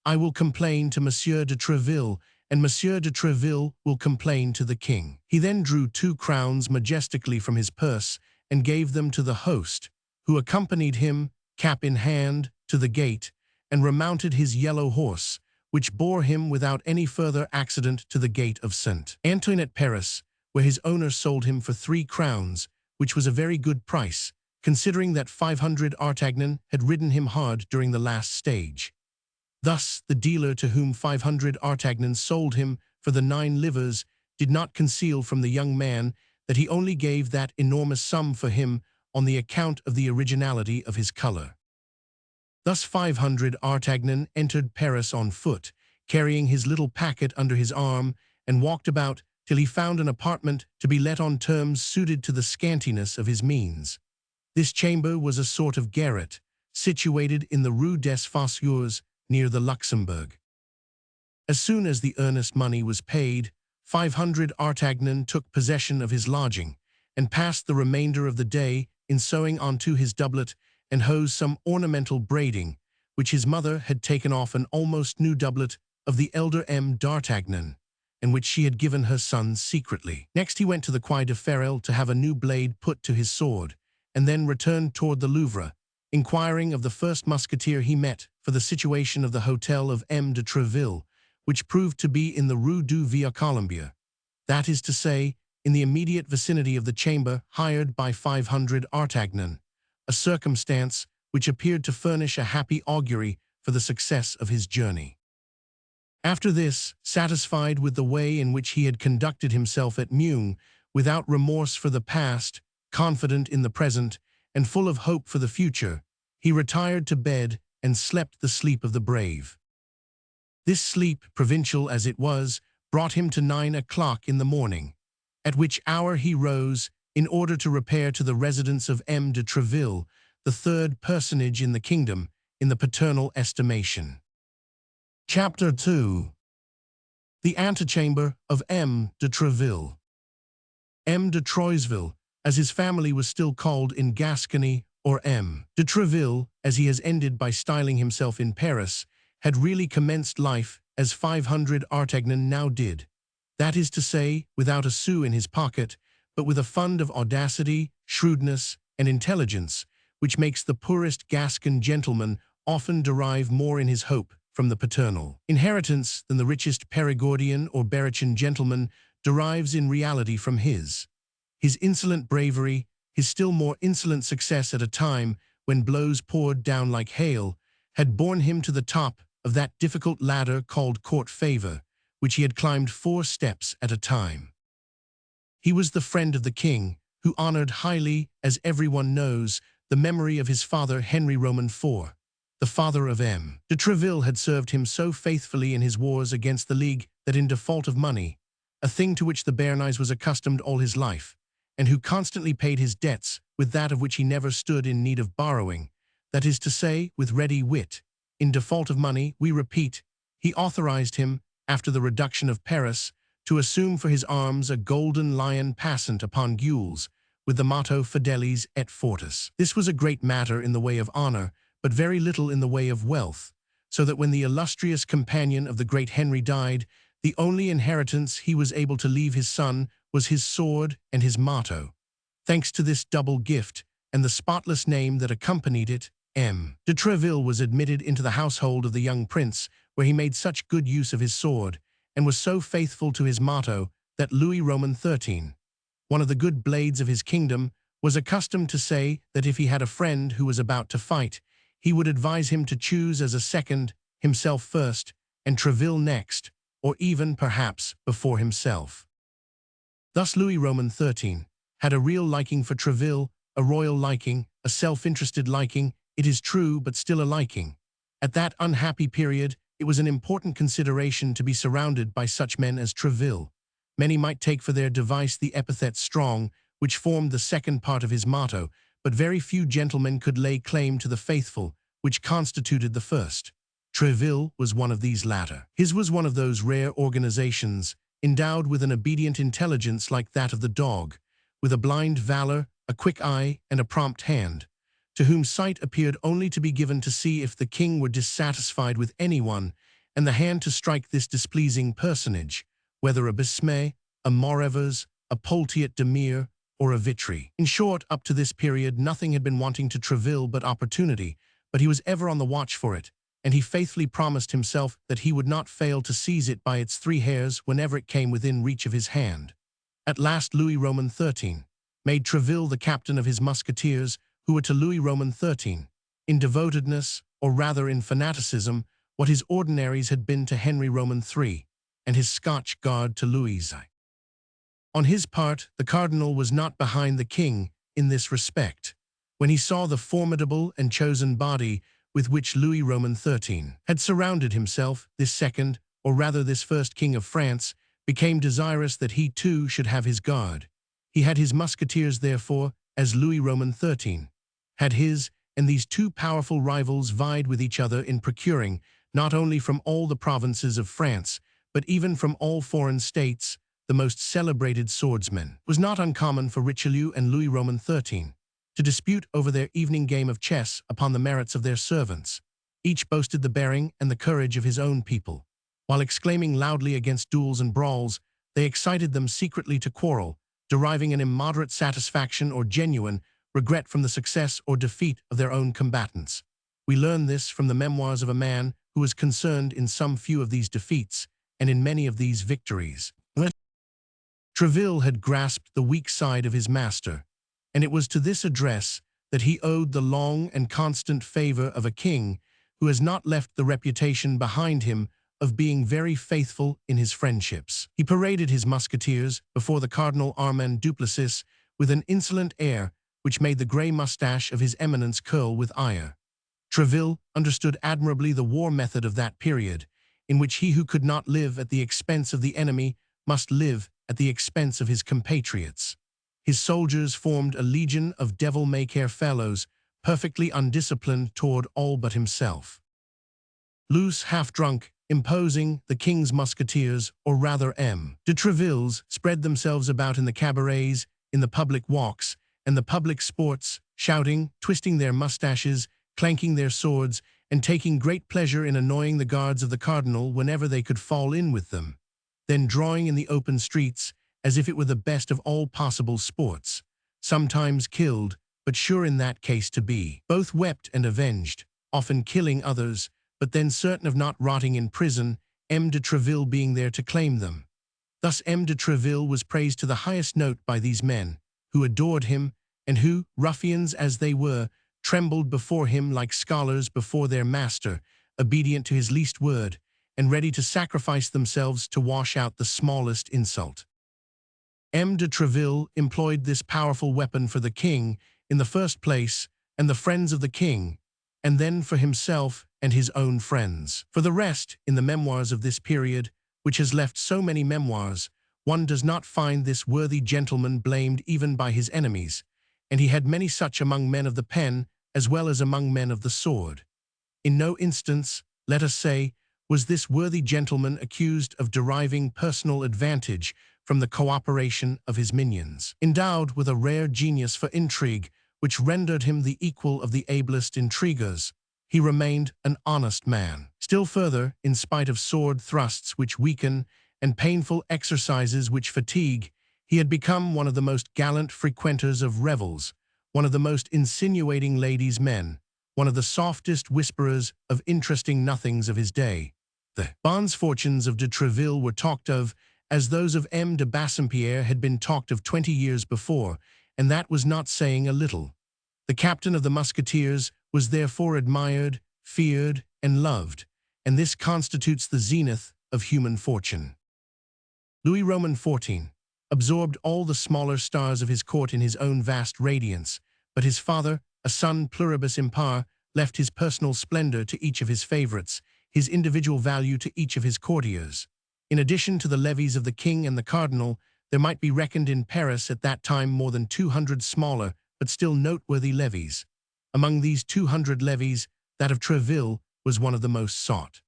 "I will complain to Monsieur de Tréville, and Monsieur de Tréville will complain to the king." He then drew 2 crowns majestically from his purse and gave them to the host, who accompanied him, cap in hand, to the gate, and remounted his yellow horse, which bore him without any further accident to the gate of St. Antoine at Paris, where his owner sold him for 3 crowns, which was a very good price, considering that 500 Artagnan had ridden him hard during the last stage. Thus, the dealer to whom 500 Artagnan sold him for the 9 livres did not conceal from the young man that he only gave that enormous sum for him on the account of the originality of his color. Thus 500 Artagnan entered Paris on foot, carrying his little packet under his arm, and walked about till he found an apartment to be let on terms suited to the scantiness of his means. This chamber was a sort of garret, situated in the Rue des Fossoyeurs, near the Luxembourg. As soon as the earnest money was paid, 500 Artagnan took possession of his lodging, and passed the remainder of the day in sewing onto his doublet and hose some ornamental braiding, which his mother had taken off an almost new doublet of the elder M. d'Artagnan, and which she had given her son secretly. Next he went to the Quai de Ferrel to have a new blade put to his sword, and then returned toward the Louvre, inquiring of the first musketeer he met for the situation of the hotel of M. de Tréville, which proved to be in the Rue du Vieux Colombier, that is to say, in the immediate vicinity of the chamber hired by 500 Artagnan, a circumstance which appeared to furnish a happy augury for the success of his journey. After this, satisfied with the way in which he had conducted himself at Meung, without remorse for the past, confident in the present, and full of hope for the future, he retired to bed and slept the sleep of the brave. This sleep, provincial as it was, brought him to 9 o'clock in the morning, at which hour he rose in order to repair to the residence of M. de Tréville, the 3rd personage in the kingdom, in the paternal estimation. Chapter 2. The antechamber of M. de Tréville. M. de Troisville, as his family was still called in Gascony, or M. de Tréville, as he has ended by styling himself in Paris, had really commenced life as 500 Artagnan now did, that is to say, without a sou in his pocket, but with a fund of audacity, shrewdness, and intelligence, which makes the poorest Gascon gentleman often derive more in his hope from the paternal inheritance than the richest Perigordian or Berrichan gentleman derives in reality from his. His insolent bravery, his still more insolent success at a time when blows poured down like hail, had borne him to the top of that difficult ladder called court favor, which he had climbed 4 steps at a time. He was the friend of the king, who honored highly, as everyone knows, the memory of his father Henry Roman IV, the father of M. de Treville had served him so faithfully in his wars against the League that in default of money, a thing to which the Béarnais was accustomed all his life, and who constantly paid his debts with that of which he never stood in need of borrowing, that is to say, with ready wit. In default of money, we repeat, he authorized him, after the reduction of Paris, to assume for his arms a golden lion passant upon gules, with the motto Fidelis et Fortis. This was a great matter in the way of honor, but very little in the way of wealth, so that when the illustrious companion of the great Henry died, the only inheritance he was able to leave his son was his sword and his motto. Thanks to this double gift, and the spotless name that accompanied it, M. de Treville was admitted into the household of the young prince, where he made such good use of his sword, and was so faithful to his motto, that Louis Roman XIII, one of the good blades of his kingdom, was accustomed to say that if he had a friend who was about to fight, he would advise him to choose as a second, himself first, and Treville next, or even, perhaps, before himself. Thus Louis Roman XIII had a real liking for Treville, a royal liking, a self-interested liking, it is true, but still a liking. At that unhappy period, it was an important consideration to be surrounded by such men as Treville. Many might take for their device the epithet strong, which formed the second part of his motto, but very few gentlemen could lay claim to the faithful, which constituted the first. Treville was one of these latter. His was one of those rare organizations, endowed with an obedient intelligence like that of the dog, with a blind valor, a quick eye, and a prompt hand, to whom sight appeared only to be given to see if the king were dissatisfied with anyone, and the hand to strike this displeasing personage, whether a Besme, a Morevers, a Poltiot de Mere, or a Vitry. In short, up to this period nothing had been wanting to Treville but opportunity, but he was ever on the watch for it, and he faithfully promised himself that he would not fail to seize it by its 3 hairs whenever it came within reach of his hand. At last Louis Roman XIII made Treville the captain of his musketeers, who were to Louis Roman XIII, in devotedness, or rather in fanaticism, what his ordinaries had been to Henry Roman III, and his Scotch guard to Louis. On his part, the cardinal was not behind the king in this respect. When he saw the formidable and chosen body with which Louis Roman XIII had surrounded himself, this second, or rather this first king of France, became desirous that he too should have his guard. He had his musketeers, therefore, as Louis Roman XIII had his, and these two powerful rivals vied with each other in procuring, not only from all the provinces of France, but even from all foreign states, the most celebrated swordsmen. It was not uncommon for Richelieu and Louis Roman XIII to dispute over their evening game of chess upon the merits of their servants. Each boasted the bearing and the courage of his own people. While exclaiming loudly against duels and brawls, they excited them secretly to quarrel, deriving an immoderate satisfaction or genuine regret from the success or defeat of their own combatants. We learn this from the memoirs of a man who was concerned in some few of these defeats and in many of these victories. Treville had grasped the weak side of his master, and it was to this address that he owed the long and constant favor of a king who has not left the reputation behind him of being very faithful in his friendships. He paraded his musketeers before the Cardinal Armand Duplessis with an insolent air which made the grey moustache of his eminence curl with ire. Treville understood admirably the war method of that period, in which he who could not live at the expense of the enemy must live at the expense of his compatriots. His soldiers formed a legion of devil-may-care fellows, perfectly undisciplined toward all but himself. Loose, half-drunk, imposing, the king's musketeers, or rather M. de Treville's, spread themselves about in the cabarets, in the public walks, and the public sports, shouting, twisting their mustaches, clanking their swords, and taking great pleasure in annoying the guards of the cardinal whenever they could fall in with them, then drawing in the open streets, as if it were the best of all possible sports, sometimes killed, but sure in that case to be both wept and avenged, often killing others, but then certain of not rotting in prison, M. de Treville being there to claim them. Thus M. de Treville was praised to the highest note by these men, who adored him, and who, ruffians as they were, trembled before him like scholars before their master, obedient to his least word, and ready to sacrifice themselves to wash out the smallest insult. M. de Treville employed this powerful weapon for the king in the first place and the friends of the king, and then for himself and his own friends. For the rest, in the memoirs of this period, which has left so many memoirs, one does not find this worthy gentleman blamed even by his enemies, and he had many such among men of the pen as well as among men of the sword. In no instance, let us say, was this worthy gentleman accused of deriving personal advantage from the cooperation of his minions. Endowed with a rare genius for intrigue, which rendered him the equal of the ablest intriguers, he remained an honest man. Still further, in spite of sword thrusts which weaken and painful exercises which fatigue, he had become one of the most gallant frequenters of revels, one of the most insinuating ladies' men, one of the softest whisperers of interesting nothings of his day. The bonds fortunes of de Treville were talked of as those of M. de Bassompierre had been talked of 20 years before, and that was not saying a little. The captain of the musketeers was therefore admired, feared, and loved, and this constitutes the zenith of human fortune. Louis Roman XIV absorbed all the smaller stars of his court in his own vast radiance, but his father, a son pluribus impar, left his personal splendor to each of his favorites, his individual value to each of his courtiers. In addition to the levies of the king and the cardinal, there might be reckoned in Paris at that time more than 200 smaller but still noteworthy levies. Among these 200 levies, that of Treville was one of the most sought.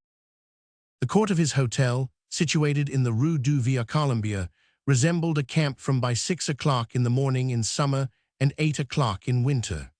The court of his hotel, situated in the Rue du Via Columbia, resembled a camp from by 6 o'clock in the morning in summer and 8 o'clock in winter.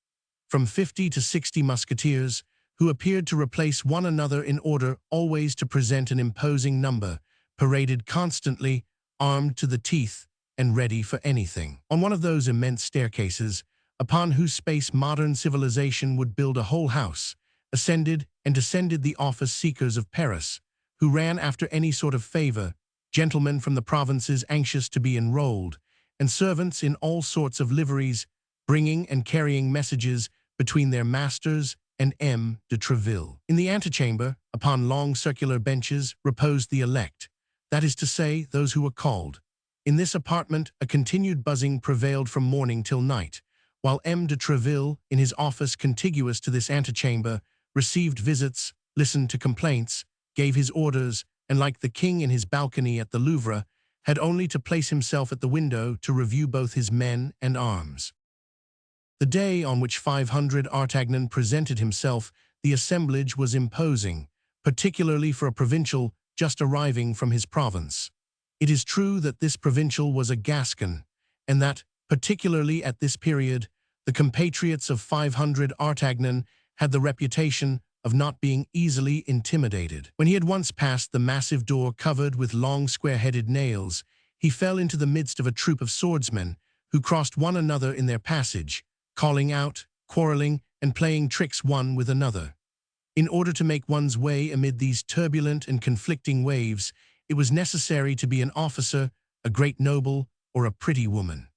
From 50 to 60 musketeers, who appeared to replace one another in order always to present an imposing number, paraded constantly, armed to the teeth and ready for anything. On one of those immense staircases, upon whose space modern civilization would build a whole house, ascended and descended the office-seekers of Paris, who ran after any sort of favor, gentlemen from the provinces anxious to be enrolled, and servants in all sorts of liveries, bringing and carrying messages between their masters and M. de Treville. In the antechamber, upon long circular benches, reposed the elect, that is to say, those who were called. In this apartment, a continued buzzing prevailed from morning till night, while M. de Treville, in his office contiguous to this antechamber, received visits, listened to complaints, gave his orders, and like the king in his balcony at the Louvre, had only to place himself at the window to review both his men and arms. The day on which 500 Artagnan presented himself, the assemblage was imposing, particularly for a provincial just arriving from his province. It is true that this provincial was a Gascon, and that, particularly at this period, the compatriots of 500 Artagnan had the reputation of not being easily intimidated. When he had once passed the massive door covered with long square-headed nails, he fell into the midst of a troop of swordsmen who crossed one another in their passage, calling out, quarreling, and playing tricks one with another. In order to make one's way amid these turbulent and conflicting waves, it was necessary to be an officer, a great noble, or a pretty woman.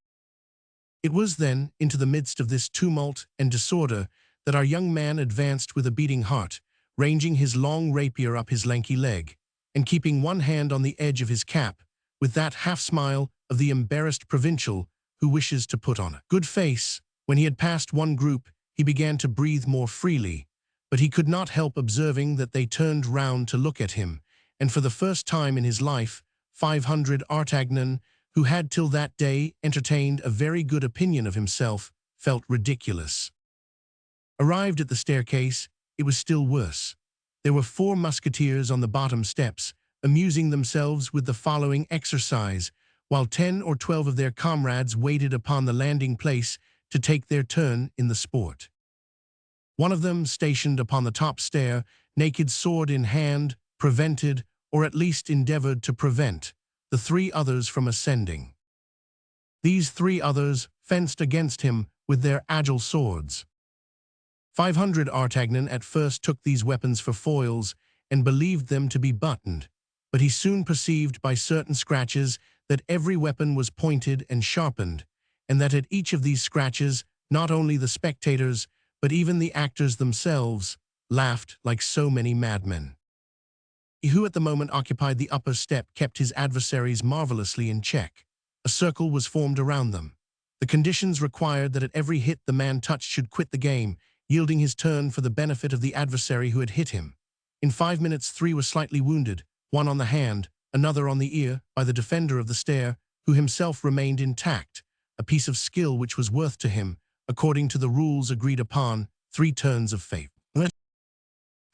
It was then, into the midst of this tumult and disorder, that our young man advanced with a beating heart, ranging his long rapier up his lanky leg, and keeping one hand on the edge of his cap, with that half-smile of the embarrassed provincial who wishes to put on a good face. When he had passed one group, he began to breathe more freely, but he could not help observing that they turned round to look at him, and for the first time in his life, 500 Artagnan, who had till that day entertained a very good opinion of himself, felt ridiculous. Arrived at the staircase, it was still worse. There were 4 musketeers on the bottom steps, amusing themselves with the following exercise, while 10 or 12 of their comrades waited upon the landing place to take their turn in the sport. One of them, stationed upon the top stair, naked sword in hand, prevented, or at least endeavored to prevent, the 3 others from ascending. These 3 others fenced against him with their agile swords. 500 Artagnan at first took these weapons for foils and believed them to be buttoned, but he soon perceived by certain scratches that every weapon was pointed and sharpened, and that at each of these scratches, not only the spectators, but even the actors themselves, laughed like so many madmen. He who at the moment occupied the upper step kept his adversaries marvelously in check. A circle was formed around them. The conditions required that at every hit the man touched should quit the game, yielding his turn for the benefit of the adversary who had hit him. In 5 minutes 3 were slightly wounded, one on the hand, another on the ear, by the defender of the stair, who himself remained intact, a piece of skill which was worth to him, according to the rules agreed upon, 3 turns of fate.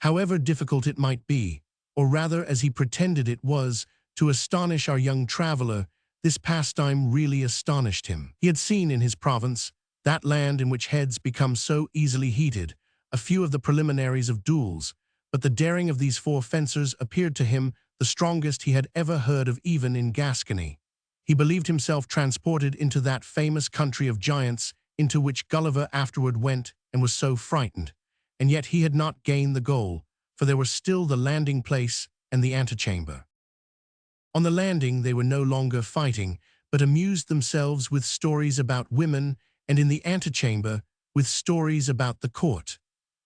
However difficult it might be, or rather as he pretended it was, to astonish our young traveler, this pastime really astonished him. He had seen in his province, that land in which heads become so easily heated, a few of the preliminaries of duels, but the daring of these 4 fencers appeared to him the strongest he had ever heard of even in Gascony. He believed himself transported into that famous country of giants into which Gulliver afterward went and was so frightened, and yet he had not gained the goal, for there was still the landing place and the antechamber. On the landing they were no longer fighting, but amused themselves with stories about women, and in the antechamber with stories about the court.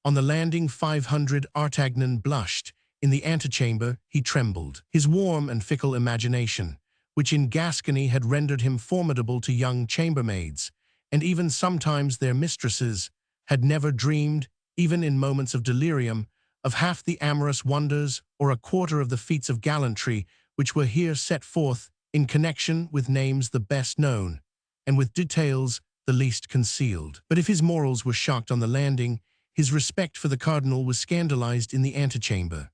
On the landing 500 Artagnan blushed, in the antechamber he trembled. His warm and fickle imagination, which in Gascony had rendered him formidable to young chambermaids, and even sometimes their mistresses, had never dreamed, even in moments of delirium, of half the amorous wonders or a quarter of the feats of gallantry which were here set forth in connection with names the best known, and with details the least concealed. But if his morals were shocked on the landing, his respect for the cardinal was scandalized in the antechamber.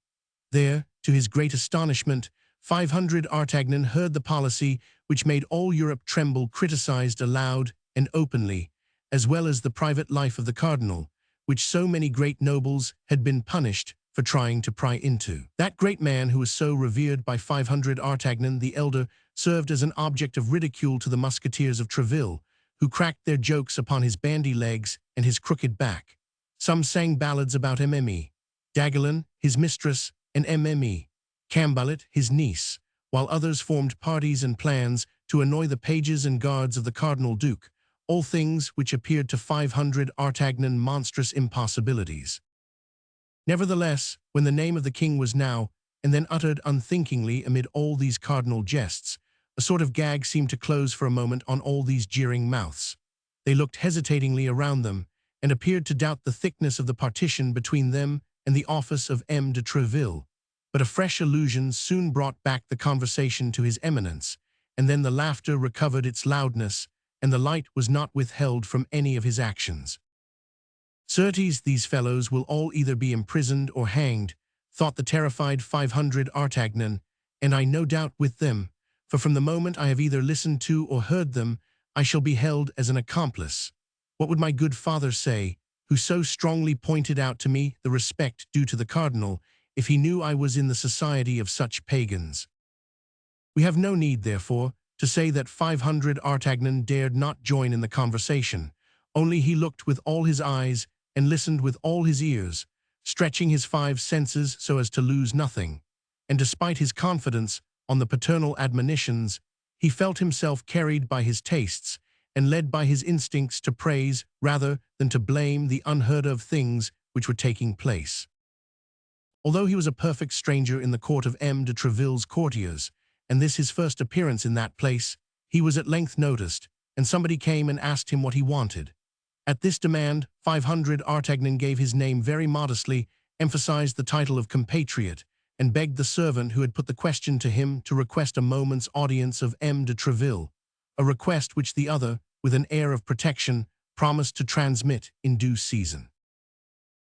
There, to his great astonishment, 500 Artagnan heard the policy which made all Europe tremble criticized aloud and openly, as well as the private life of the cardinal, which so many great nobles had been punished for trying to pry into. That great man who was so revered by 500 Artagnan the elder served as an object of ridicule to the musketeers of Treville, who cracked their jokes upon his bandy legs and his crooked back. Some sang ballads about Mme. d'Aiguillon, his mistress, and Mme. Cambalet, his niece, while others formed parties and plans to annoy the pages and guards of the Cardinal Duke, all things which appeared to 500 Artagnan monstrous impossibilities. Nevertheless, when the name of the king was now and then uttered unthinkingly amid all these cardinal jests, a sort of gag seemed to close for a moment on all these jeering mouths. They looked hesitatingly around them, and appeared to doubt the thickness of the partition between them and the office of M. de Treville. But a fresh allusion soon brought back the conversation to his eminence, and then the laughter recovered its loudness, and the light was not withheld from any of his actions. Certes, these fellows will all either be imprisoned or hanged, thought the terrified 500 Artagnan, and I no doubt with them, for from the moment I have either listened to or heard them, I shall be held as an accomplice. What would my good father say, who so strongly pointed out to me the respect due to the cardinal, if he knew I was in the society of such pagans? We have no need, therefore, to say that 500 Artagnan dared not join in the conversation, only he looked with all his eyes and listened with all his ears, stretching his 5 senses so as to lose nothing, and despite his confidence on the paternal admonitions, he felt himself carried by his tastes and led by his instincts to praise rather than to blame the unheard-of things which were taking place. Although he was a perfect stranger in the court of M. de Treville's courtiers, and this his first appearance in that place, he was at length noticed, and somebody came and asked him what he wanted. At this demand, 500 Artagnan gave his name very modestly, emphasized the title of compatriot, and begged the servant who had put the question to him to request a moment's audience of M. de Treville, a request which the other, with an air of protection, promised to transmit in due season.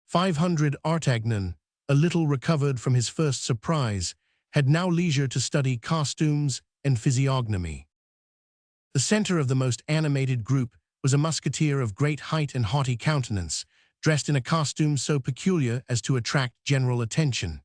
500 Artagnan, a little recovered from his first surprise, had now leisure to study costumes and physiognomy. The center of the most animated group was a musketeer of great height and haughty countenance, dressed in a costume so peculiar as to attract general attention.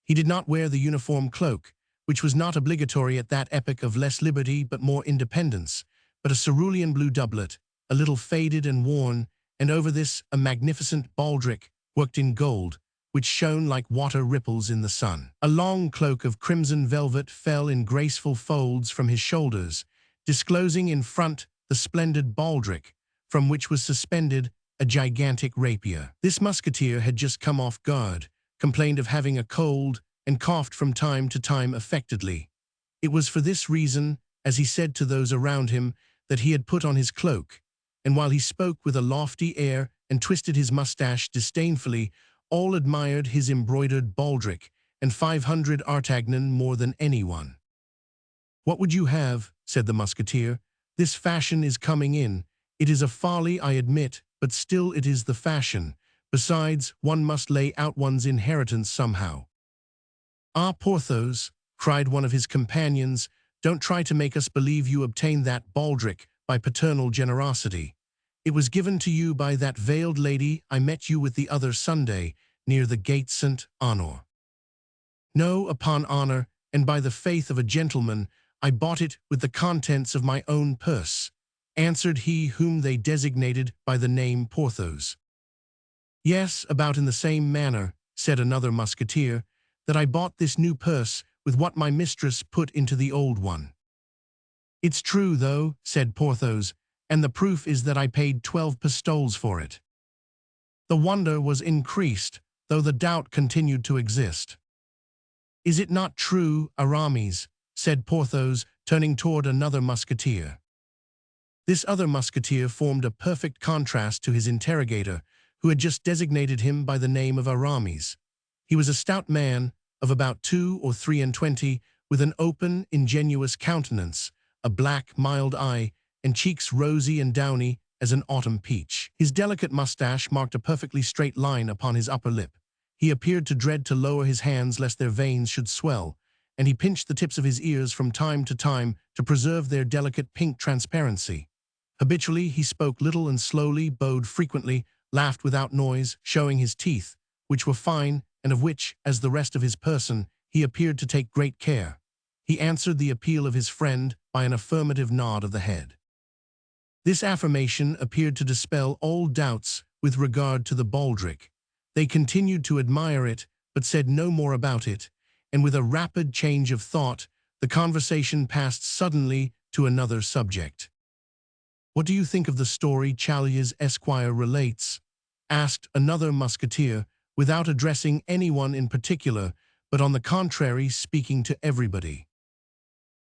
He did not wear the uniform cloak, which was not obligatory at that epoch of less liberty but more independence, but a cerulean blue doublet, a little faded and worn, and over this a magnificent baldric worked in gold, which shone like water ripples in the sun. A long cloak of crimson velvet fell in graceful folds from his shoulders, disclosing in front the splendid baldric, from which was suspended a gigantic rapier. This musketeer had just come off guard, complained of having a cold, and coughed from time to time affectedly. It was for this reason, as he said to those around him that he had put on his cloak, and while he spoke with a lofty air and twisted his mustache disdainfully, all admired his embroidered baldric and 500 artagnan more than anyone. "What would you have?" said the musketeer. "This fashion is coming in. It is a folly, I admit, but still it is the fashion. Besides, one must lay out one's inheritance somehow." "Ah, Porthos," cried one of his companions, "don't try to make us believe you obtained that baldric by paternal generosity. It was given to you by that veiled lady I met you with the other Sunday near the Gate Saint Honor." "No, upon honor, and by the faith of a gentleman, I bought it with the contents of my own purse," answered he whom they designated by the name Porthos. "Yes, about in the same manner," said another musketeer, "that I bought this new purse with what my mistress put into the old one." "It's true, though," said Porthos, "and the proof is that I paid 12 pistoles for it." The wonder was increased, though the doubt continued to exist. "Is it not true, Aramis?" said Porthos, turning toward another musketeer. This other musketeer formed a perfect contrast to his interrogator, who had just designated him by the name of Aramis. He was a stout man, of about 2 or 23, with an open, ingenuous countenance, a black, mild eye, and cheeks rosy and downy as an autumn peach. His delicate mustache marked a perfectly straight line upon his upper lip. He appeared to dread to lower his hands lest their veins should swell, and he pinched the tips of his ears from time to preserve their delicate pink transparency. Habitually, he spoke little and slowly, bowed frequently, laughed without noise, showing his teeth, which were fine, and of which, as the rest of his person, he appeared to take great care. He answered the appeal of his friend by an affirmative nod of the head. This affirmation appeared to dispel all doubts with regard to the baldric. They continued to admire it, but said no more about it, and with a rapid change of thought, the conversation passed suddenly to another subject. "What do you think of the story Chaliers Esquire relates?" asked another musketeer, without addressing anyone in particular, but on the contrary speaking to everybody.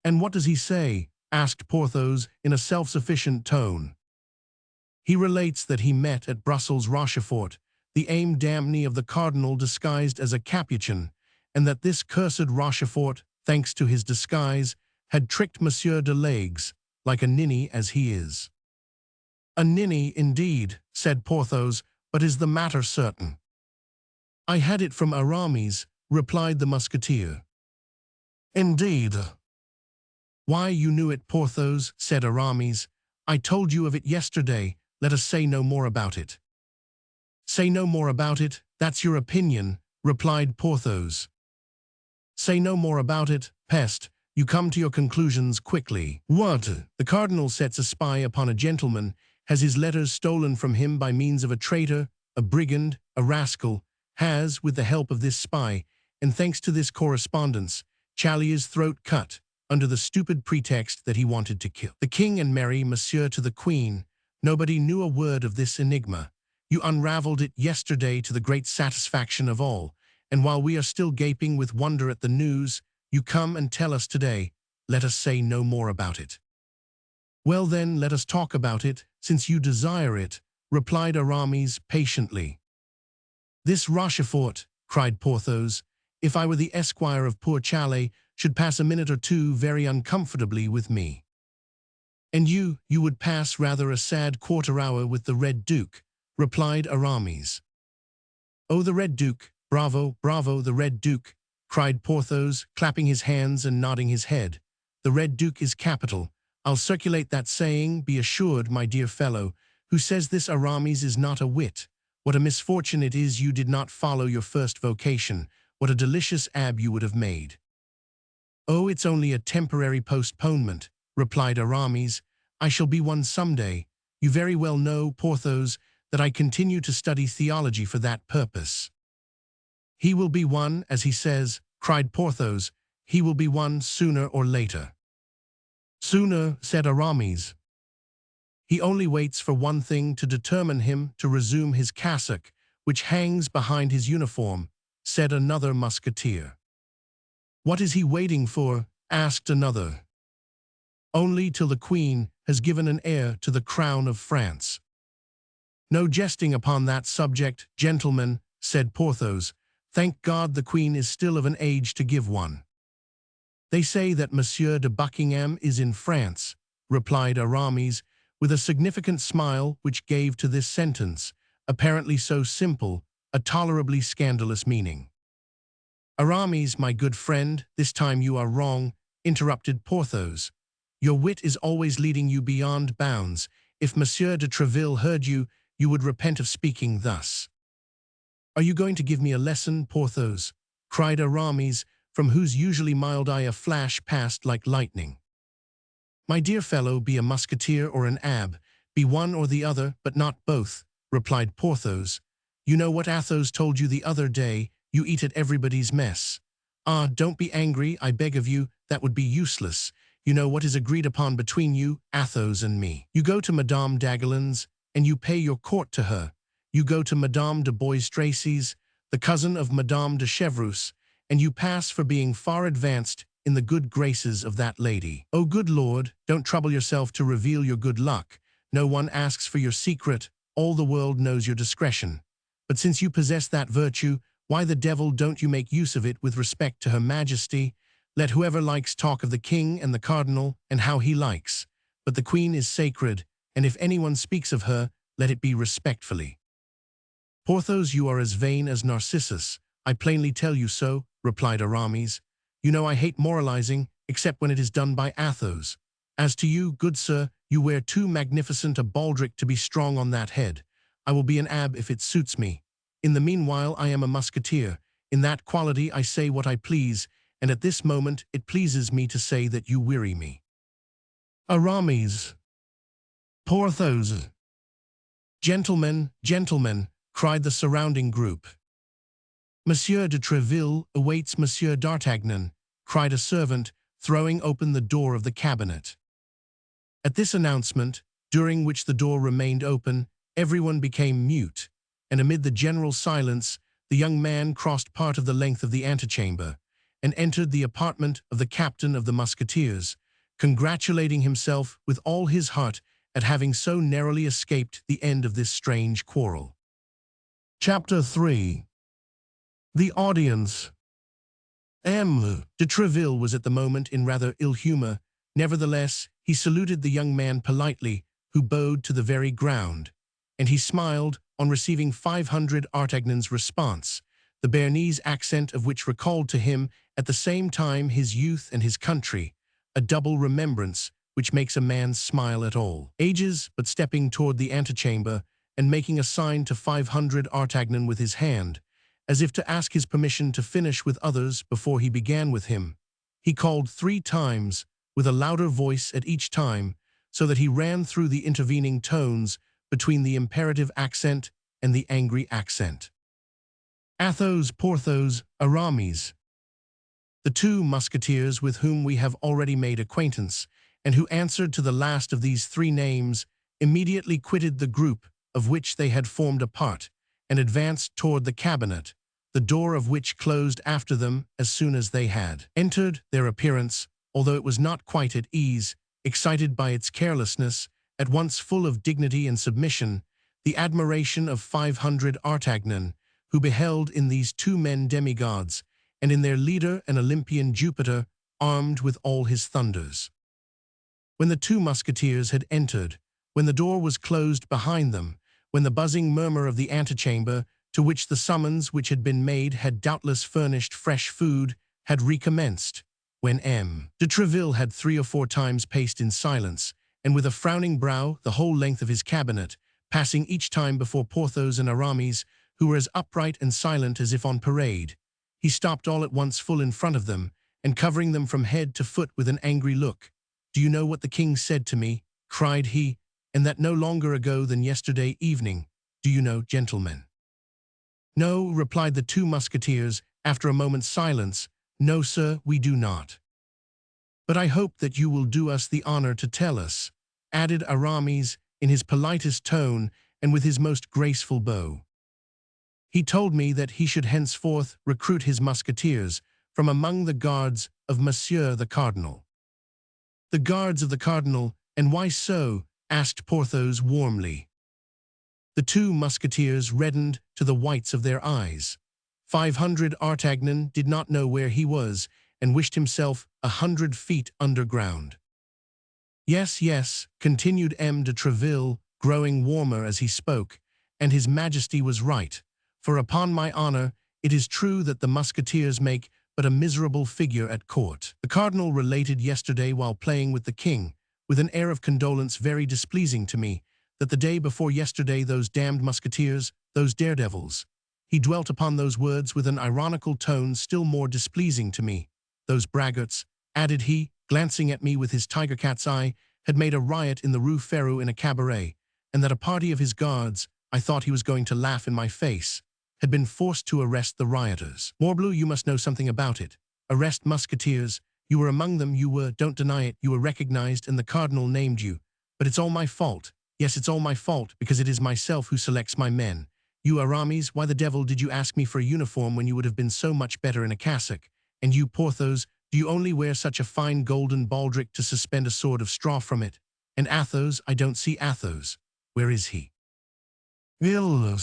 "And what does he say?" asked Porthos in a self-sufficient tone. "He relates that he met at Brussels Rochefort, the ame damnée of the cardinal disguised as a Capuchin, and that this cursed Rochefort, thanks to his disguise, had tricked Monsieur de Legs, like a ninny as he is." "A ninny, indeed," said Porthos, "but is the matter certain?" "I had it from Aramis," replied the musketeer. "Indeed." "Why, you knew it, Porthos," said Aramis. "I told you of it yesterday. Let us say no more about it." "Say no more about it, that's your opinion," replied Porthos. "Say no more about it, peste, you come to your conclusions quickly. What? The cardinal sets a spy upon a gentleman, has his letters stolen from him by means of a traitor, a brigand, a rascal, has, with the help of this spy, and thanks to this correspondence, Chaliers' throat cut, under the stupid pretext that he wanted to kill the king and marry Monsieur to the queen. Nobody knew a word of this enigma. You unraveled it yesterday to the great satisfaction of all, and while we are still gaping with wonder at the news, you come and tell us today. Let us say no more about it." "Well then, let us talk about it, since you desire it," replied Aramis patiently. "This Rochefort," cried Porthos, "if I were the esquire of poor Chalais, should pass a minute or two very uncomfortably with me." "And you would pass rather a sad quarter-hour with the Red Duke," replied Aramis. "Oh, the Red Duke! Bravo, bravo, the Red Duke!" cried Porthos, clapping his hands and nodding his head. "The Red Duke is capital. I'll circulate that saying, be assured, my dear fellow. Who says this Aramis is not a wit? What a misfortune it is you did not follow your first vocation. What a delicious ab you would have made." "Oh, it's only a temporary postponement," replied Aramis. "I shall be one some day. You very well know, Porthos, that I continue to study theology for that purpose." "He will be one, as he says," cried Porthos. "He will be one sooner or later." "Sooner," said Aramis. "He only waits for one thing to determine him to resume his cassock, which hangs behind his uniform," said another musketeer. "What is he waiting for?" asked another. only till the Queen has given an heir to the crown of France." "No jesting upon that subject, gentlemen," said Porthos. "Thank God the Queen is still of an age to give one." "They say that Monsieur de Buckingham is in France," replied Aramis, with a significant smile which gave to this sentence, apparently so simple, a tolerably scandalous meaning. "Aramis, my good friend, this time you are wrong," interrupted Porthos. "Your wit is always leading you beyond bounds. If Monsieur de Tréville heard you, you would repent of speaking thus." "Are you going to give me a lesson, Porthos?" cried Aramis, from whose usually mild eye a flash passed like lightning. "My dear fellow, be a musketeer or an abbe, be one or the other, but not both," replied Porthos. "You know what Athos told you the other day, you eat at everybody's mess. Ah, don't be angry, I beg of you, that would be useless. You know what is agreed upon between you, Athos and me. You go to Madame d'Aguilin's, and you pay your court to her. You go to Madame de Bois-Tracy's, the cousin of Madame de Chevreuse, and you pass for being far advanced in the good graces of that lady. Oh, good Lord, don't trouble yourself to reveal your good luck. No one asks for your secret, all the world knows your discretion. But since you possess that virtue, why the devil don't you make use of it with respect to Her Majesty? Let whoever likes talk of the king and the cardinal and how he likes. But the Queen is sacred, and if anyone speaks of her, let it be respectfully." "Porthos, you are as vain as Narcissus. I plainly tell you so," replied Aramis. "You know I hate moralizing, except when it is done by Athos. As to you, good sir, you wear too magnificent a baldric to be strong on that head. I will be an abbe if it suits me. In the meanwhile I am a musketeer. In that quality I say what I please, and at this moment it pleases me to say that you weary me." "Aramis! Porthos! Gentlemen, gentlemen!" cried the surrounding group. "Monsieur de Tréville awaits Monsieur d'Artagnan," cried a servant, throwing open the door of the cabinet. At this announcement, during which the door remained open, everyone became mute, and amid the general silence, the young man crossed part of the length of the antechamber, and entered the apartment of the captain of the musketeers, congratulating himself with all his heart at having so narrowly escaped the end of this strange quarrel. Chapter 3. The audience. M. de Tréville was at the moment in rather ill humor. Nevertheless, he saluted the young man politely, who bowed to the very ground, and he smiled on receiving 500 Artagnan's response, the Béarnese accent of which recalled to him at the same time his youth and his country, a double remembrance which makes a man smile at all ages. But stepping toward the antechamber and making a sign to 500 Artagnan with his hand, as if to ask his permission to finish with others before he began with him, he called 3 times, with a louder voice at each time, so that he ran through the intervening tones between the imperative accent and the angry accent. "Athos, Porthos, Aramis." The 2 musketeers with whom we have already made acquaintance, and who answered to the last of these 3 names, immediately quitted the group of which they had formed a part, and advanced toward the cabinet, the door of which closed after them as soon as they had entered. Their appearance, although it was not quite at ease, excited by its carelessness, at once full of dignity and submission, the admiration of 500 Artagnan, who beheld in these 2 men demigods, and in their leader an Olympian Jupiter, armed with all his thunders. When the 2 musketeers had entered, when the door was closed behind them, when the buzzing murmur of the antechamber, to which the summons which had been made had doubtless furnished fresh food, had recommenced, when M. de Tréville had 3 or 4 times paced in silence, and with a frowning brow the whole length of his cabinet, passing each time before Porthos and Aramis, who were as upright and silent as if on parade, he stopped all at once full in front of them, and covering them from head to foot with an angry look. "Do you know what the king said to me?" cried he, "and that no longer ago than yesterday evening? Do you know, gentlemen?" "No," replied the 2 musketeers, after a moment's silence. "No, sir, we do not." "But I hope that you will do us the honor to tell us," added Aramis in his politest tone and with his most graceful bow. "He told me that he should henceforth recruit his musketeers from among the guards of Monsieur the Cardinal." "The guards of the cardinal, and why so?" asked Porthos warmly. The two musketeers reddened to the whites of their eyes. 500 Artagnan did not know where he was, and wished himself 100 feet underground. "Yes, yes," continued M. de Treville, growing warmer as he spoke, "and his Majesty was right, for upon my honor it is true that the musketeers make but a miserable figure at court. The cardinal related yesterday while playing with the king, with an air of condolence very displeasing to me, that the day before yesterday those damned musketeers, those daredevils, he dwelt upon those words with an ironical tone still more displeasing to me, those braggarts, added he, glancing at me with his tiger-cat's eye, had made a riot in the Rue Ferou in a cabaret, and that a party of his guards, I thought he was going to laugh in my face, had been forced to arrest the rioters. Morbleu, you must know something about it. Arrest musketeers, you were among them, you were, don't deny it, you were recognized and the cardinal named you. But it's all my fault. Yes, it's all my fault, because it is myself who selects my men. You Aramis, why the devil did you ask me for a uniform when you would have been so much better in a cassock? And you, Porthos, do you only wear such a fine golden baldric to suspend a sword of straw from it? And Athos, I don't see Athos. Where is he? Ill.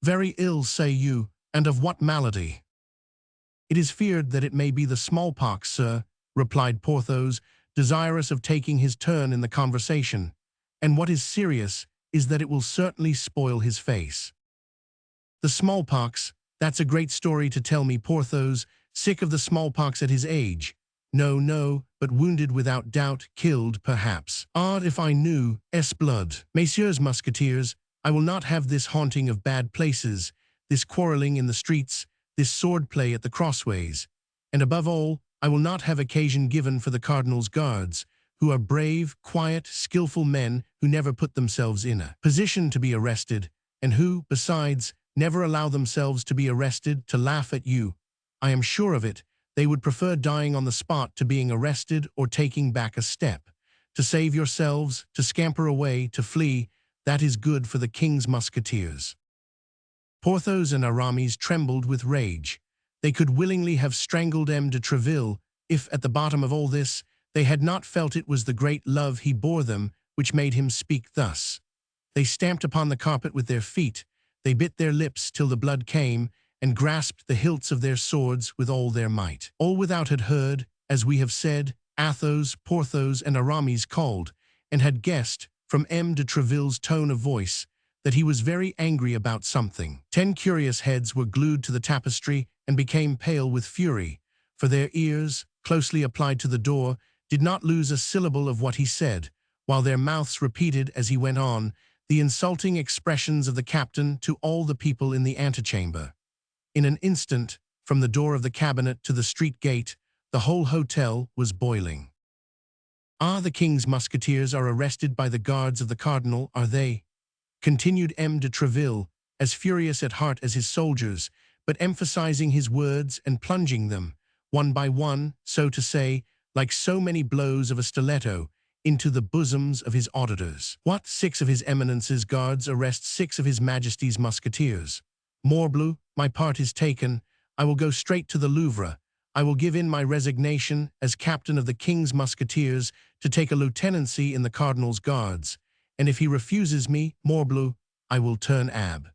Very ill, say you, and of what malady? It is feared that it may be the smallpox, sir, replied Porthos, desirous of taking his turn in the conversation. And what is serious is that it will certainly spoil his face. The smallpox, that's a great story to tell me, Porthos, sick of the smallpox at his age. No, no, but wounded without doubt, killed perhaps. Ah, if I knew, blood. Messieurs musketeers, I will not have this haunting of bad places, this quarreling in the streets, this sword-play at the crossways. And above all, I will not have occasion given for the cardinal's guards, who are brave, quiet, skillful men who never put themselves in a position to be arrested, and who, besides, never allow themselves to be arrested to laugh at you. I am sure of it, they would prefer dying on the spot to being arrested or taking back a step. To save yourselves, to scamper away, to flee, that is good for the king's musketeers." Porthos and Aramis trembled with rage. They could willingly have strangled M. de Treville if, at the bottom of all this, they had not felt it was the great love he bore them which made him speak thus. They stamped upon the carpet with their feet, they bit their lips till the blood came, and grasped the hilts of their swords with all their might. All without had heard, as we have said, Athos, Porthos, and Aramis called, and had guessed, from M. de Treville's tone of voice, that he was very angry about something. 10 curious heads were glued to the tapestry and became pale with fury, for their ears, closely applied to the door, did not lose a syllable of what he said, while their mouths repeated as he went on the insulting expressions of the captain to all the people in the antechamber. In an instant, from the door of the cabinet to the street gate, the whole hotel was boiling. "Ah, the king's musketeers are arrested by the guards of the cardinal, are they?" continued M. de Treville, as furious at heart as his soldiers, but emphasizing his words and plunging them, one by one, so to say, like so many blows of a stiletto, into the bosoms of his auditors. "What, 6 of his Eminence's guards arrest 6 of his Majesty's musketeers? Morbleu, my part is taken. I will go straight to the Louvre. I will give in my resignation as captain of the king's musketeers to take a lieutenancy in the cardinal's guards, and if he refuses me, morbleu, I will turn ab."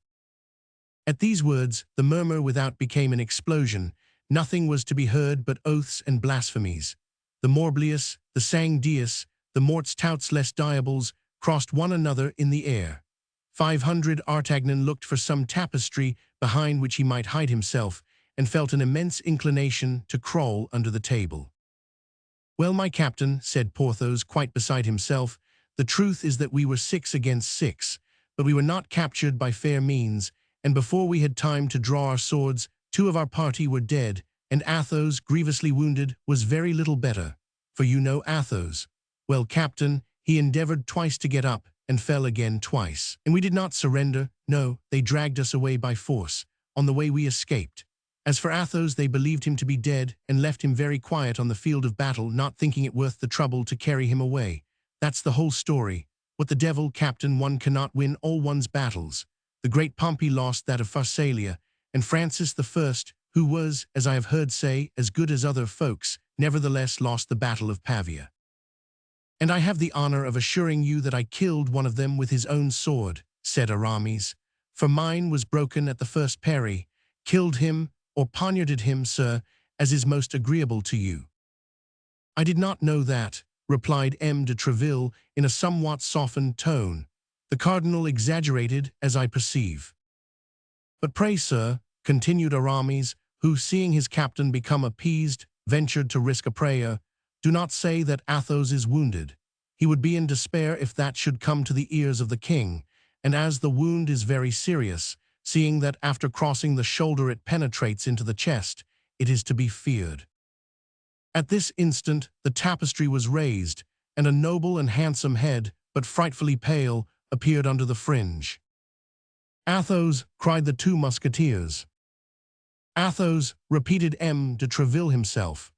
At these words, the murmur without became an explosion. Nothing was to be heard but oaths and blasphemies. The morblius, the sang dies, the morts touts les diables crossed one another in the air. 500 Artagnan looked for some tapestry behind which he might hide himself, and felt an immense inclination to crawl under the table. "Well, my captain," said Porthos, quite beside himself, "the truth is that we were 6 against 6, but we were not captured by fair means, and before we had time to draw our swords, 2 of our party were dead, and Athos, grievously wounded, was very little better. For you know Athos. Well, captain, he endeavored twice to get up, and fell again twice. And we did not surrender, no, they dragged us away by force. On the way we escaped. As for Athos, they believed him to be dead, and left him very quiet on the field of battle, not thinking it worth the trouble to carry him away. That's the whole story. What the devil, captain, one cannot win all one's battles. The great Pompey lost that of Pharsalia, and Francis I, who was, as I have heard say, as good as other folks, nevertheless lost the battle of Pavia. And I have the honor of assuring you that I killed one of them with his own sword, said Aramis, for mine was broken at the first parry. Killed him, or poniarded him, sir, as is most agreeable to you. I did not know that, replied M. de Treville in a somewhat softened tone. The cardinal exaggerated, as I perceive. But pray, sir, continued Aramis, who, seeing his captain become appeased, ventured to risk a prayer, do not say that Athos is wounded. He would be in despair if that should come to the ears of the king, and as the wound is very serious, seeing that after crossing the shoulder it penetrates into the chest, it is to be feared. At this instant the tapestry was raised, and a noble and handsome head, but frightfully pale, appeared under the fringe. Athos, cried the two musketeers. Athos, repeated M. de Treville himself.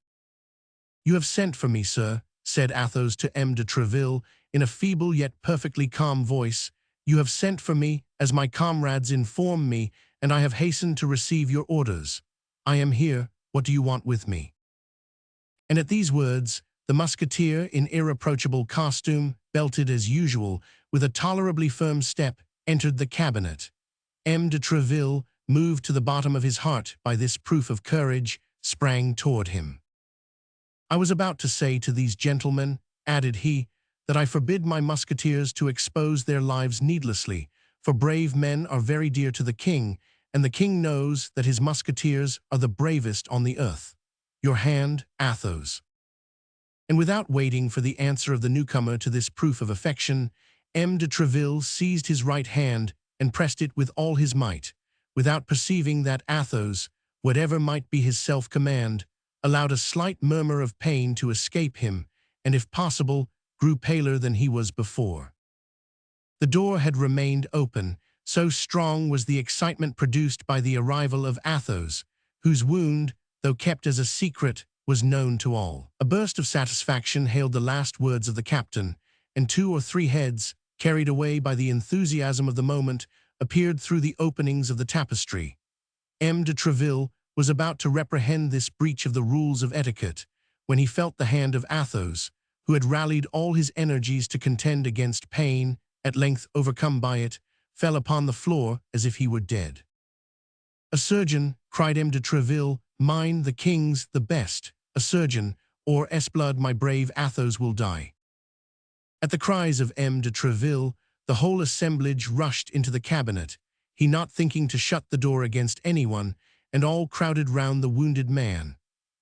You have sent for me, sir, said Athos to M. de Treville, in a feeble yet perfectly calm voice. You have sent for me, as my comrades inform me, and I have hastened to receive your orders. I am here. What do you want with me? And at these words, the musketeer, in irreproachable costume, belted as usual, with a tolerably firm step, entered the cabinet. M. de Treville, moved to the bottom of his heart by this proof of courage, sprang toward him. I was about to say to these gentlemen, added he, that I forbid my musketeers to expose their lives needlessly, for brave men are very dear to the king, and the king knows that his musketeers are the bravest on the earth. Your hand, Athos. And without waiting for the answer of the newcomer to this proof of affection, M. de Treville seized his right hand and pressed it with all his might, without perceiving that Athos, whatever might be his self-command, allowed a slight murmur of pain to escape him, and if possible, grew paler than he was before. The door had remained open, so strong was the excitement produced by the arrival of Athos, whose wound, though kept as a secret, was known to all. A burst of satisfaction hailed the last words of the captain, and 2 or 3 heads, carried away by the enthusiasm of the moment, appeared through the openings of the tapestry. M. de Treville was about to reprehend this breach of the rules of etiquette, when he felt the hand of Athos, who had rallied all his energies to contend against pain, at length overcome by it, fell upon the floor as if he were dead. A surgeon, cried M. de Treville, mine, the king's, the best, a surgeon, or Esblood, my brave Athos will die. At the cries of M. de Treville, the whole assemblage rushed into the cabinet, he not thinking to shut the door against anyone, and all crowded round the wounded man.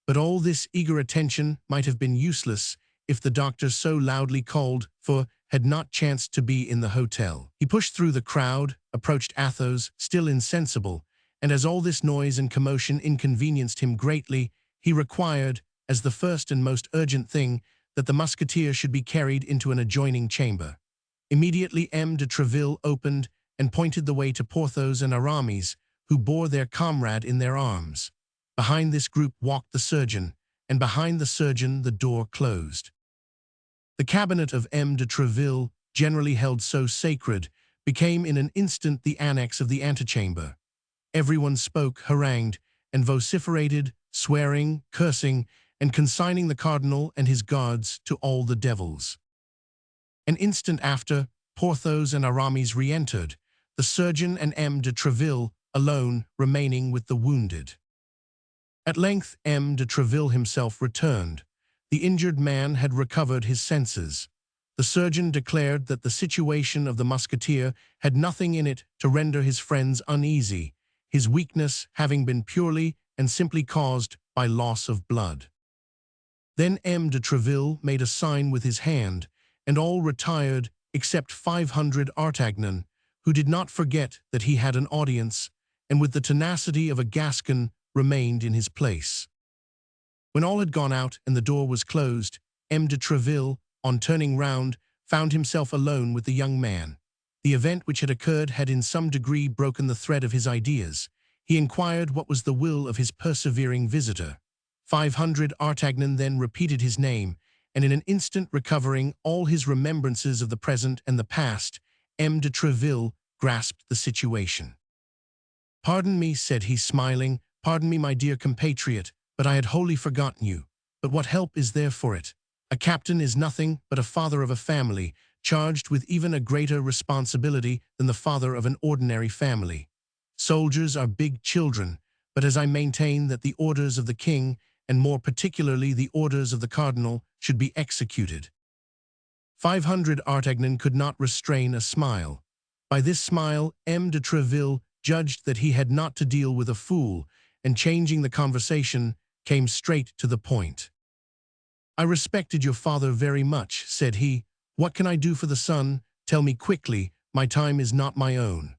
But all this eager attention might have been useless if the doctor so loudly called for had not chanced to be in the hotel. He pushed through the crowd, approached Athos, still insensible, and as all this noise and commotion inconvenienced him greatly, he required, as the first and most urgent thing, that the musketeer should be carried into an adjoining chamber. Immediately M. de Treville opened and pointed the way to Porthos and Aramis, who bore their comrade in their arms. Behind this group walked the surgeon, and behind the surgeon the door closed. The cabinet of M. de Treville, generally held so sacred, became in an instant the annex of the antechamber. Everyone spoke, harangued, and vociferated, swearing, cursing, and consigning the cardinal and his guards to all the devils. An instant after, Porthos and Aramis re-entered, the surgeon and M. de Treville alone remaining with the wounded. At length M. de Treville himself returned. The injured man had recovered his senses. The surgeon declared that the situation of the musketeer had nothing in it to render his friends uneasy, his weakness having been purely and simply caused by loss of blood. Then M. de Treville made a sign with his hand, and all retired except 500 Artagnan, who did not forget that he had an audience, and with the tenacity of a Gascon remained in his place. When all had gone out and the door was closed, M. de Treville, on turning round, found himself alone with the young man. The event which had occurred had in some degree broken the thread of his ideas. He inquired what was the will of his persevering visitor. 500 Artagnan then repeated his name, and in an instant recovering all his remembrances of the present and the past, M. de Treville grasped the situation. "Pardon me," said he, smiling, "pardon me, my dear compatriot, but I had wholly forgotten you. but what help is there for it? A captain is nothing but a father of a family, charged with even a greater responsibility than the father of an ordinary family. Soldiers are big children, but as I maintain that the orders of the king, and more particularly the orders of the cardinal, should be executed. 500 Artagnan could not restrain a smile. By this smile, M. de Treville judged that he had not to deal with a fool, and changing the conversation, came straight to the point. "I respected your father very much," said he. "What can I do for the son? Tell me quickly, my time is not my own."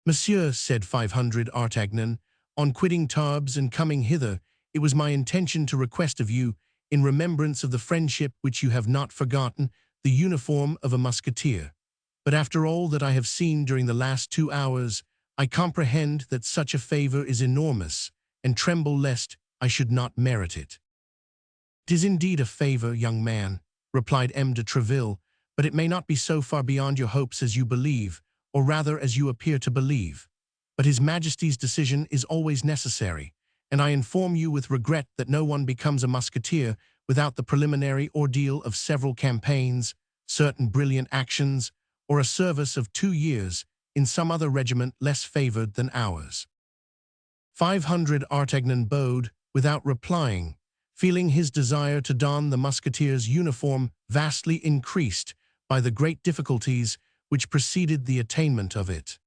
"Monsieur," said 500 Artagnan, "on quitting Tarbes and coming hither, it was my intention to request of you, in remembrance of the friendship which you have not forgotten, the uniform of a musketeer. But after all that I have seen during the last 2 hours, I comprehend that such a favor is enormous, and tremble lest I should not merit it." "It is indeed a favor, young man," replied M. de Treville, "but it may not be so far beyond your hopes as you believe, or rather as you appear to believe. But His Majesty's decision is always necessary, and I inform you with regret that no one becomes a musketeer without the preliminary ordeal of several campaigns, certain brilliant actions, or a service of 2 years in some other regiment less favored than ours." 500 Artagnan bowed without replying, feeling his desire to don the musketeer's uniform vastly increased by the great difficulties which preceded the attainment of it.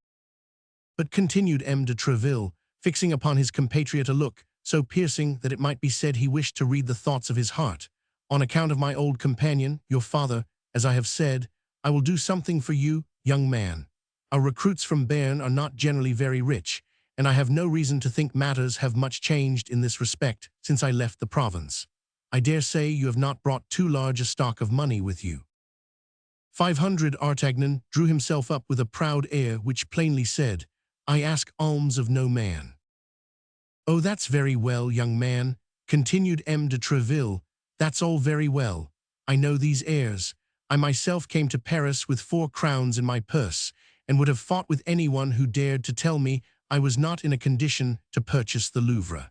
"But," continued M. de Treville, fixing upon his compatriot a look so piercing that it might be said he wished to read the thoughts of his heart, "on account of my old companion, your father, as I have said, I will do something for you, young man. Our recruits from Béarn are not generally very rich, and I have no reason to think matters have much changed in this respect since I left the province. I dare say you have not brought too large a stock of money with you." 500 Artagnan drew himself up with a proud air which plainly said, "I ask alms of no man." "Oh, that's very well, young man," continued M. de Treville. "That's all very well. I know these airs. I myself came to Paris with 4 crowns in my purse, and would have fought with anyone who dared to tell me I was not in a condition to purchase the Louvre."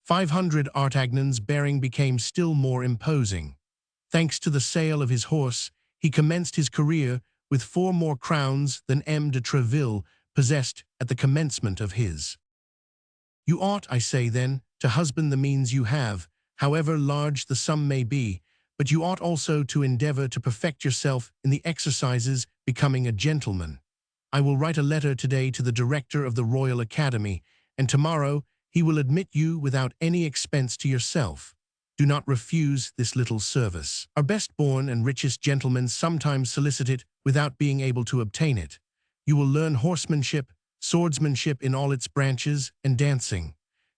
500 Artagnan's bearing became still more imposing. Thanks to the sale of his horse, he commenced his career with 4 more crowns than M. de Treville possessed at the commencement of his. "You ought, I say then, to husband the means you have, however large the sum may be, but you ought also to endeavor to perfect yourself in the exercises becoming a gentleman. I will write a letter today to the director of the Royal Academy, and tomorrow he will admit you without any expense to yourself. Do not refuse this little service. Our best-born and richest gentlemen sometimes solicit it without being able to obtain it. You will learn horsemanship, swordsmanship in all its branches, and dancing.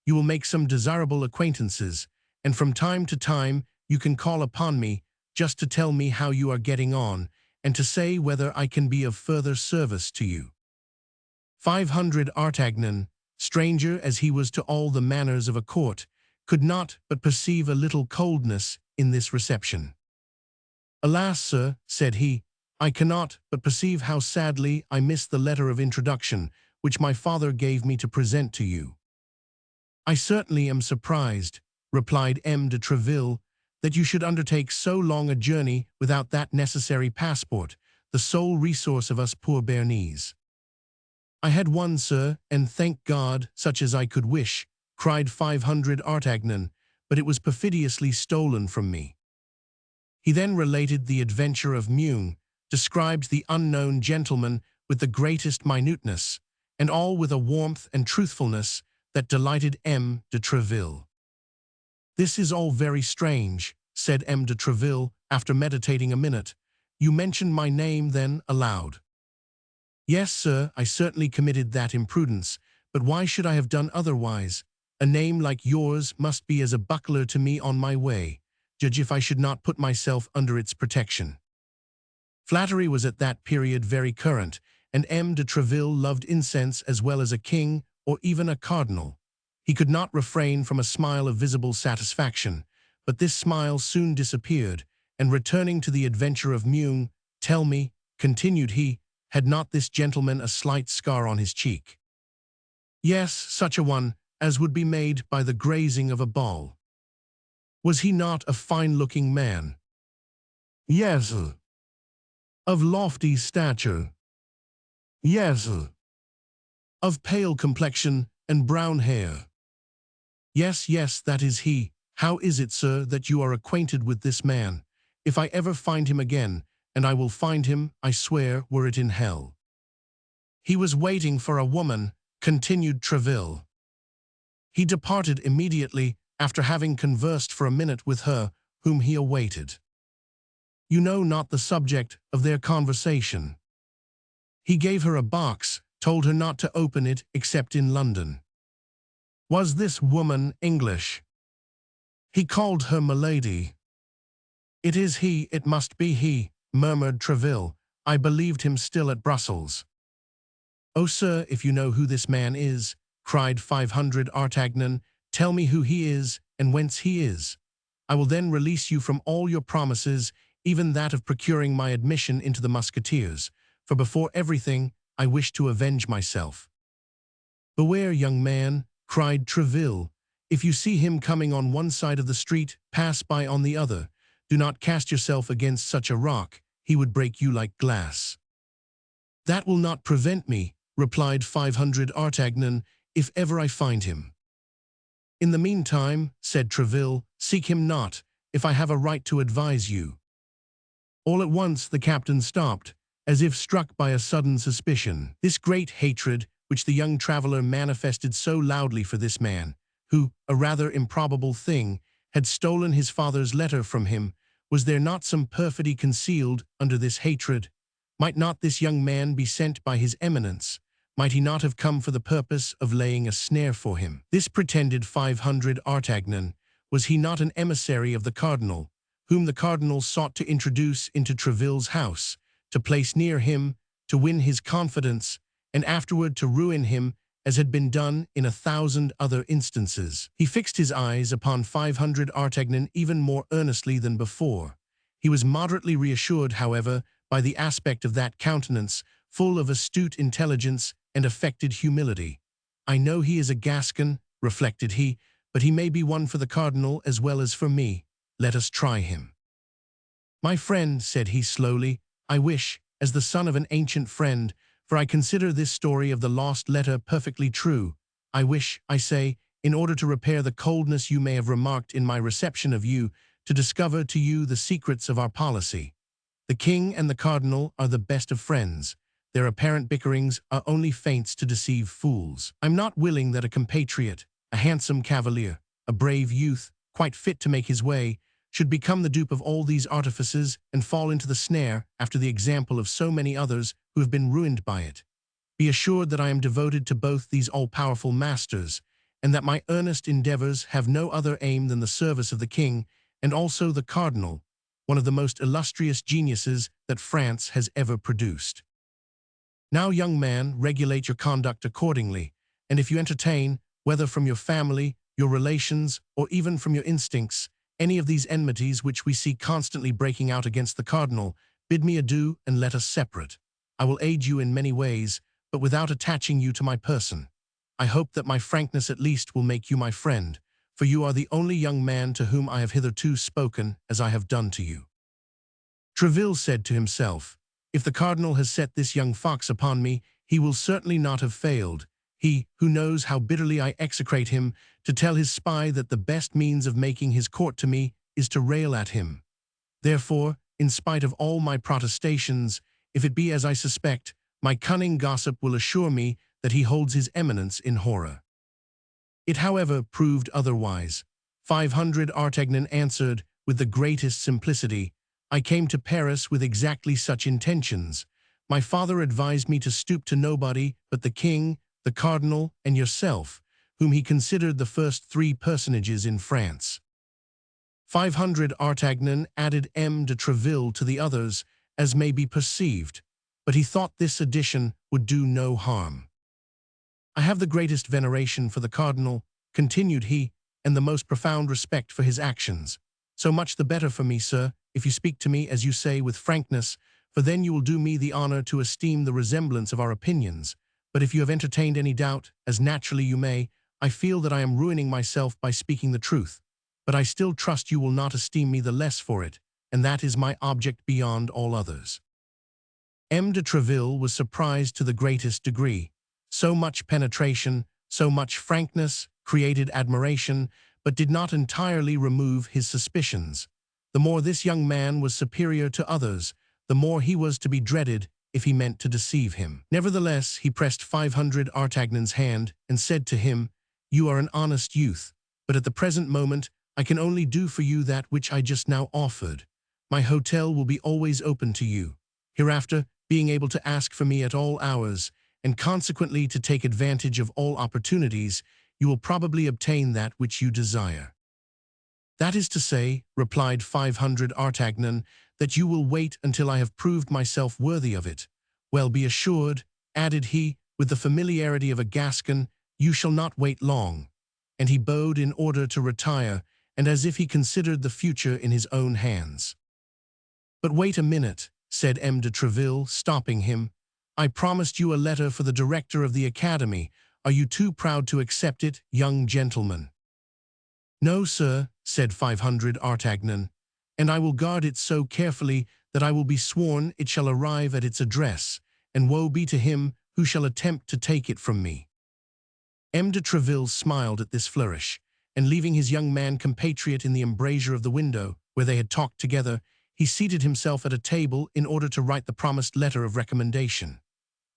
You will make some desirable acquaintances, and from time to time you can call upon me just to tell me how you are getting on, and to say whether I can be of further service to you." 500 Artagnan, stranger as he was to all the manners of a court, could not but perceive a little coldness in this reception. "Alas, sir," said he, "I cannot but perceive how sadly I miss the letter of introduction which my father gave me to present to you." "I certainly am surprised," replied M. de Treville, "that you should undertake so long a journey without that necessary passport, the sole resource of us poor Béarnese." "I had one, sir, and thank God, such as I could wish," cried 500 Artagnan, "but it was perfidiously stolen from me." He then related the adventure of Meung, described the unknown gentleman with the greatest minuteness, and all with a warmth and truthfulness that delighted M. de Treville. "This is all very strange," said M. de Treville, after meditating a minute. "You mentioned my name, then, aloud." "Yes, sir, I certainly committed that imprudence, but why should I have done otherwise? A name like yours must be as a buckler to me on my way. Judge if I should not put myself under its protection." Flattery was at that period very current, and M. de Treville loved incense as well as a king or even a cardinal. He could not refrain from a smile of visible satisfaction, but this smile soon disappeared, and returning to the adventure of Meung, "Tell me," continued he, "had not this gentleman a slight scar on his cheek?" "Yes, such a one as would be made by the grazing of a ball." Was he not a fine-looking man? Yes. Of lofty stature? Yes. Of pale complexion and brown hair? Yes, yes, that is he. How is it, sir, that you are acquainted with this man? If I ever find him again, and I will find him, I swear, were it in hell. He was waiting for a woman, continued Treville. He departed immediately after having conversed for a minute with her whom he awaited. You know not the subject of their conversation. He gave her a box, told her not to open it except in London. Was this woman English? He called her milady. It is he, it must be he, murmured Treville. I believed him still at Brussels. Oh, sir, if you know who this man is, cried 500 Artagnan, tell me who he is and whence he is. I will then release you from all your promises, even that of procuring my admission into the Musketeers, for before everything I wish to avenge myself. Beware, young man, cried Treville. If you see him coming on one side of the street, pass by on the other. Do not cast yourself against such a rock, he would break you like glass. That will not prevent me, replied 500 Artagnan, if ever I find him. In the meantime, said Treville, seek him not, if I have a right to advise you. All at once the captain stopped, as if struck by a sudden suspicion. This great hatred, which the young traveller manifested so loudly for this man, who, a rather improbable thing, had stolen his father's letter from him, was there not some perfidy concealed under this hatred? Might not this young man be sent by his eminence? Might he not have come for the purpose of laying a snare for him? This pretended 500 Artagnan, was he not an emissary of the cardinal, whom the cardinal sought to introduce into Treville's house, to place near him, to win his confidence, and afterward to ruin him, as had been done in 1,000 other instances? He fixed his eyes upon 500 Artagnan even more earnestly than before. He was moderately reassured, however, by the aspect of that countenance, full of astute intelligence and affected humility. I know he is a Gascon, reflected he, but he may be one for the cardinal as well as for me. Let us try him. My friend, said he slowly, I wish, as the son of an ancient friend, for I consider this story of the lost letter perfectly true, I wish, I say, in order to repair the coldness you may have remarked in my reception of you, to discover to you the secrets of our policy. The king and the cardinal are the best of friends. Their apparent bickerings are only feints to deceive fools. I'm not willing that a compatriot, a handsome cavalier, a brave youth, quite fit to make his way, should become the dupe of all these artifices and fall into the snare after the example of so many others who have been ruined by it. Be assured that I am devoted to both these all-powerful masters, and that my earnest endeavors have no other aim than the service of the king and also the cardinal, one of the most illustrious geniuses that France has ever produced. Now, young man, regulate your conduct accordingly, and if you entertain, whether from your family, your relations, or even from your instincts, any of these enmities which we see constantly breaking out against the cardinal, bid me adieu and let us separate. I will aid you in many ways, but without attaching you to my person. I hope that my frankness at least will make you my friend, for you are the only young man to whom I have hitherto spoken as I have done to you. Treville said to himself, if the cardinal has set this young fox upon me, he will certainly not have failed. He, who knows how bitterly I execrate him, to tell his spy that the best means of making his court to me is to rail at him. Therefore, in spite of all my protestations, if it be as I suspect, my cunning gossip will assure me that he holds his eminence in horror. It, however, proved otherwise. 500 Artagnan answered, with the greatest simplicity, I came to Paris with exactly such intentions. My father advised me to stoop to nobody but the king, the cardinal, and yourself, whom he considered the first three personages in France. 500 Artagnan added M. de Treville to the others, as may be perceived, but he thought this addition would do no harm. I have the greatest veneration for the cardinal, continued he, and the most profound respect for his actions. So much the better for me, sir, if you speak to me, as you say, with frankness, for then you will do me the honor to esteem the resemblance of our opinions. But if you have entertained any doubt, as naturally you may, I feel that I am ruining myself by speaking the truth. But but I still trust you will not esteem me the less for it, and that is my object beyond all others." M. de Treville was surprised to the greatest degree. So much penetration, so much frankness, created admiration, but did not entirely remove his suspicions. The more this young man was superior to others, the more he was to be dreaded if he meant to deceive him. Nevertheless, he pressed 500 Artagnan's hand and said to him, "You are an honest youth, but at the present moment I can only do for you that which I just now offered. My hotel will be always open to you. Hereafter, being able to ask for me at all hours, and consequently to take advantage of all opportunities, you will probably obtain that which you desire." "That is to say," replied 500 Artagnan, "that you will wait until I have proved myself worthy of it. Well, be assured," added he, with the familiarity of a Gascon, "you shall not wait long." And he bowed in order to retire, and as if he considered the future in his own hands. "But wait a minute," said M. de Treville, stopping him. "I promised you a letter for the director of the Academy. Are you too proud to accept it, young gentleman?" "No, sir," said 500 Artagnan, "and I will guard it so carefully that I will be sworn it shall arrive at its address, and woe be to him who shall attempt to take it from me." M. de Treville smiled at this flourish, and leaving his young man compatriot in the embrasure of the window, where they had talked together, he seated himself at a table in order to write the promised letter of recommendation.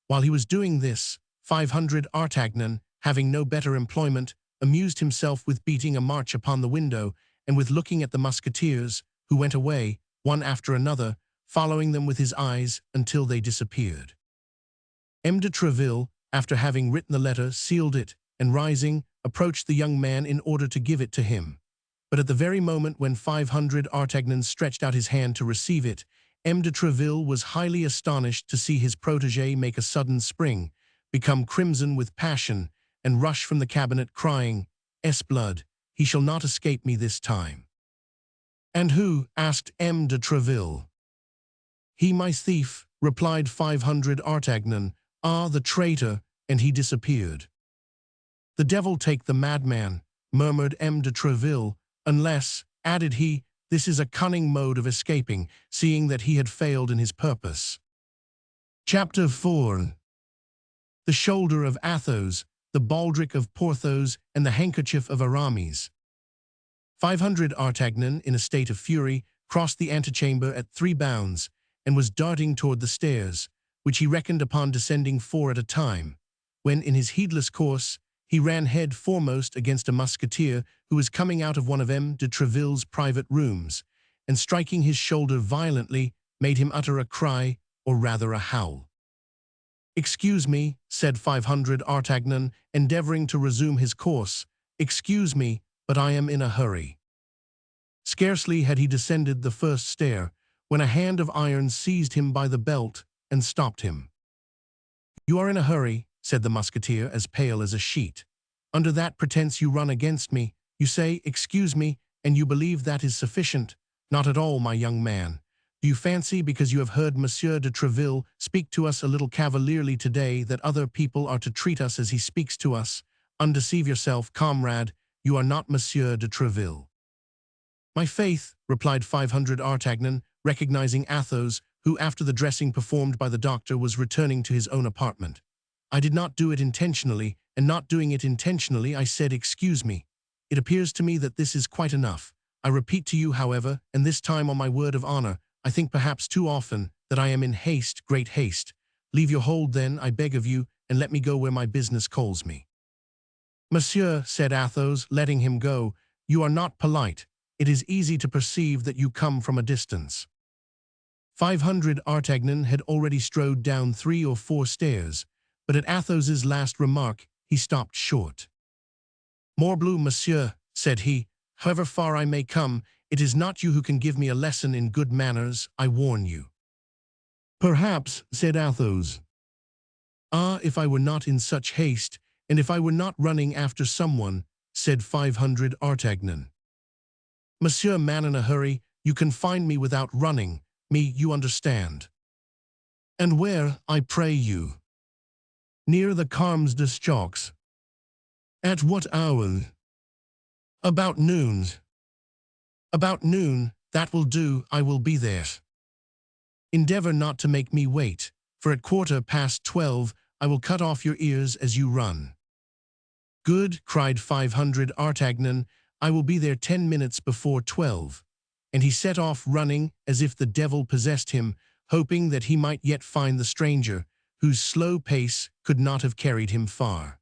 While he was doing this, 500 Artagnan, having no better employment, amused himself with beating a march upon the window and with looking at the musketeers, who went away, one after another, following them with his eyes until they disappeared. M. de Treville, after having written the letter, sealed it, and rising, approached the young man in order to give it to him. But at the very moment when 500 Artagnan stretched out his hand to receive it, M. de Treville was highly astonished to see his protégé make a sudden spring, become crimson with passion, and rush from the cabinet crying, "S'blood, he shall not escape me this time." "And who?" asked M. de Treville. "He, my thief," replied 500 Artagnan. "Ah, the traitor," and he disappeared. "The devil take the madman," murmured M. de Treville, "unless," added he, "this is a cunning mode of escaping, seeing that he had failed in his purpose." Chapter 4. The shoulder of Athos, the baldric of Porthos, and the handkerchief of Aramis. 500 Artagnan, in a state of fury, crossed the antechamber at 3 bounds, and was darting toward the stairs, which he reckoned upon descending 4 at a time, when, in his heedless course, he ran head foremost against a musketeer who was coming out of one of M. de Treville's private rooms, and striking his shoulder violently, made him utter a cry, or rather a howl. "Excuse me," said 500 Artagnan, endeavoring to resume his course. "Excuse me, but I am in a hurry." Scarcely had he descended the first stair, when a hand of iron seized him by the belt and stopped him. "You are in a hurry," said the musketeer, as pale as a sheet. "Under that pretense you run against me. You say, 'Excuse me,' and you believe that is sufficient. Not at all, my young man. Do you fancy, because you have heard Monsieur de Treville speak to us a little cavalierly today, that other people are to treat us as he speaks to us? Undeceive yourself, comrade. You are not Monsieur de Treville." "My faith," replied 500 Artagnan, recognizing Athos, who, after the dressing performed by the doctor, was returning to his own apartment. "I did not do it intentionally, and not doing it intentionally, I said, 'Excuse me.' It appears to me that this is quite enough. I repeat to you, however, and this time on my word of honor, I think perhaps too often, that I am in haste, great haste. Leave your hold then, I beg of you, and let me go where my business calls me." "Monsieur," said Athos, letting him go, "you are not polite. It is easy to perceive that you come from a distance." 500 Artagnan had already strode down 3 or 4 stairs, but at Athos's last remark he stopped short. "Morbleu, monsieur," said he, "however far I may come, it is not you who can give me a lesson in good manners, I warn you." "Perhaps," said Athos. "Ah, if I were not in such haste, and if I were not running after someone," said 500 Artagnan. "Monsieur, man in a hurry, you can find me without running, me, you understand." "And where, I pray you?" "Near the Carmes des. At what hour?" "About noon." About noon, that will do, I will be there. Endeavor not to make me wait, for at 12:15 I will cut off your ears as you run. Good, cried 500 Artagnan, I will be there 10 minutes before 12. And he set off running as if the devil possessed him, hoping that he might yet find the stranger, whose slow pace could not have carried him far.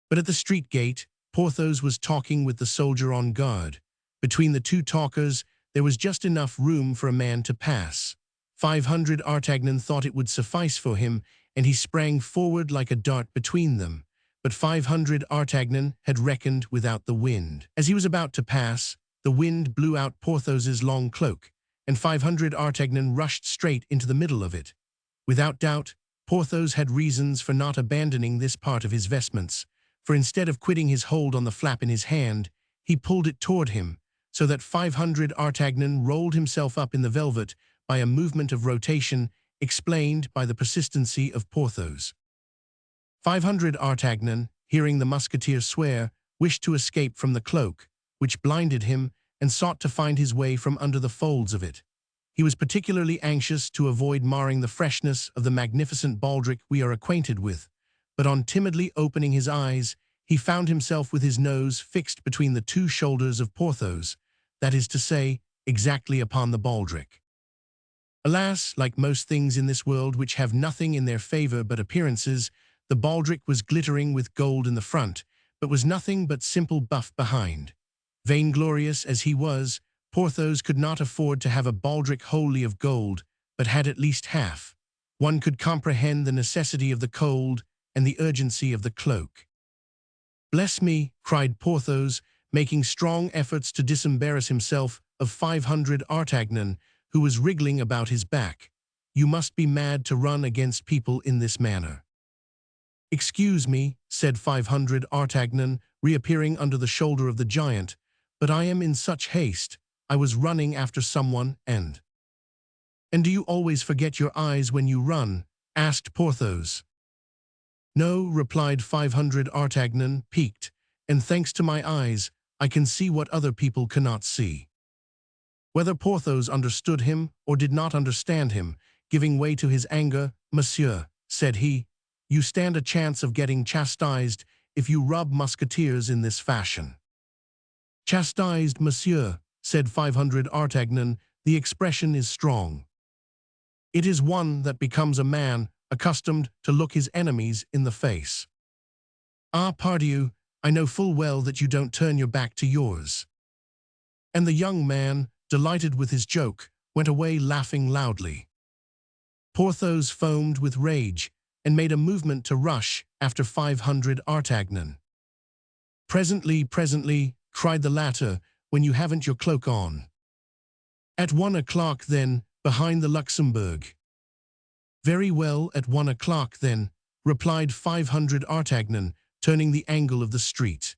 But at the street gate, Porthos was talking with the soldier on guard. Between the two talkers, there was just enough room for a man to pass. 500 Artagnan thought it would suffice for him, and he sprang forward like a dart between them. But 500 Artagnan had reckoned without the wind. As he was about to pass, the wind blew out Porthos's long cloak, and 500 Artagnan rushed straight into the middle of it. Without doubt, Porthos had reasons for not abandoning this part of his vestments, for instead of quitting his hold on the flap in his hand, he pulled it toward him, so that 500 Artagnan rolled himself up in the velvet by a movement of rotation explained by the persistency of Porthos. 500 Artagnan, hearing the musketeer swear, wished to escape from the cloak, which blinded him, and sought to find his way from under the folds of it. He was particularly anxious to avoid marring the freshness of the magnificent baldric we are acquainted with, but on timidly opening his eyes, he found himself with his nose fixed between the two shoulders of Porthos, that is to say, exactly upon the baldric. Alas, like most things in this world which have nothing in their favor but appearances, the baldric was glittering with gold in the front, but was nothing but simple buff behind. Vainglorious as he was, Porthos could not afford to have a baldric wholly of gold, but had at least half. One could comprehend the necessity of the cold and the urgency of the cloak. "Bless me," cried Porthos, making strong efforts to disembarrass himself of 500 Artagnan, who was wriggling about his back. "You must be mad to run against people in this manner." "Excuse me," said 500 Artagnan, reappearing under the shoulder of the giant, "but I am in such haste. I was running after someone and—" "And do you always forget your eyes when you run?" asked Porthos. "No," replied 500 Artagnan, piqued, "and thanks to my eyes, I can see what other people cannot see." Whether Porthos understood him or did not understand him, giving way to his anger, "Monsieur," said he, "you stand a chance of getting chastised if you rub musketeers in this fashion." "Chastised, monsieur," said 500 Artagnan, "the expression is strong. It is one that becomes a man accustomed to look his enemies in the face. Ah, pardieu, I know full well that you don't turn your back to yours." And the young man, delighted with his joke, went away laughing loudly. Porthos foamed with rage, and made a movement to rush after 500 Artagnan. Presently," cried the latter, "when you haven't your cloak on." "At 1 o'clock, then, behind the Luxembourg." "Very well, at 1 o'clock, then," replied 500 Artagnan, turning the angle of the street.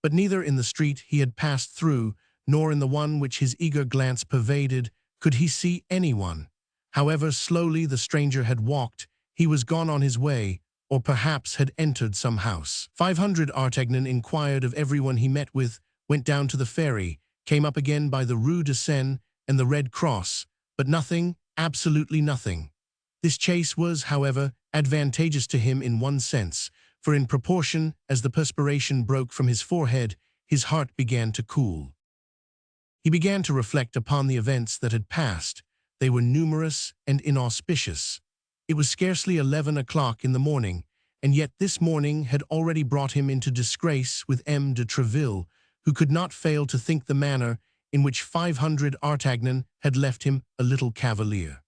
But neither in the street he had passed through, nor in the one which his eager glance pervaded, could he see anyone. However slowly the stranger had walked, he was gone on his way, or perhaps had entered some house. 500 Artagnan inquired of everyone he met with, went down to the ferry, came up again by the Rue de Seine and the Red Cross, but nothing, absolutely nothing. This chase was, however, advantageous to him in one sense, for in proportion as the perspiration broke from his forehead, his heart began to cool. He began to reflect upon the events that had passed. They were numerous and inauspicious. It was scarcely 11 o'clock in the morning, and yet this morning had already brought him into disgrace with M. de Treville, who could not fail to think the manner in which 500 Artagnan had left him a little cavalier.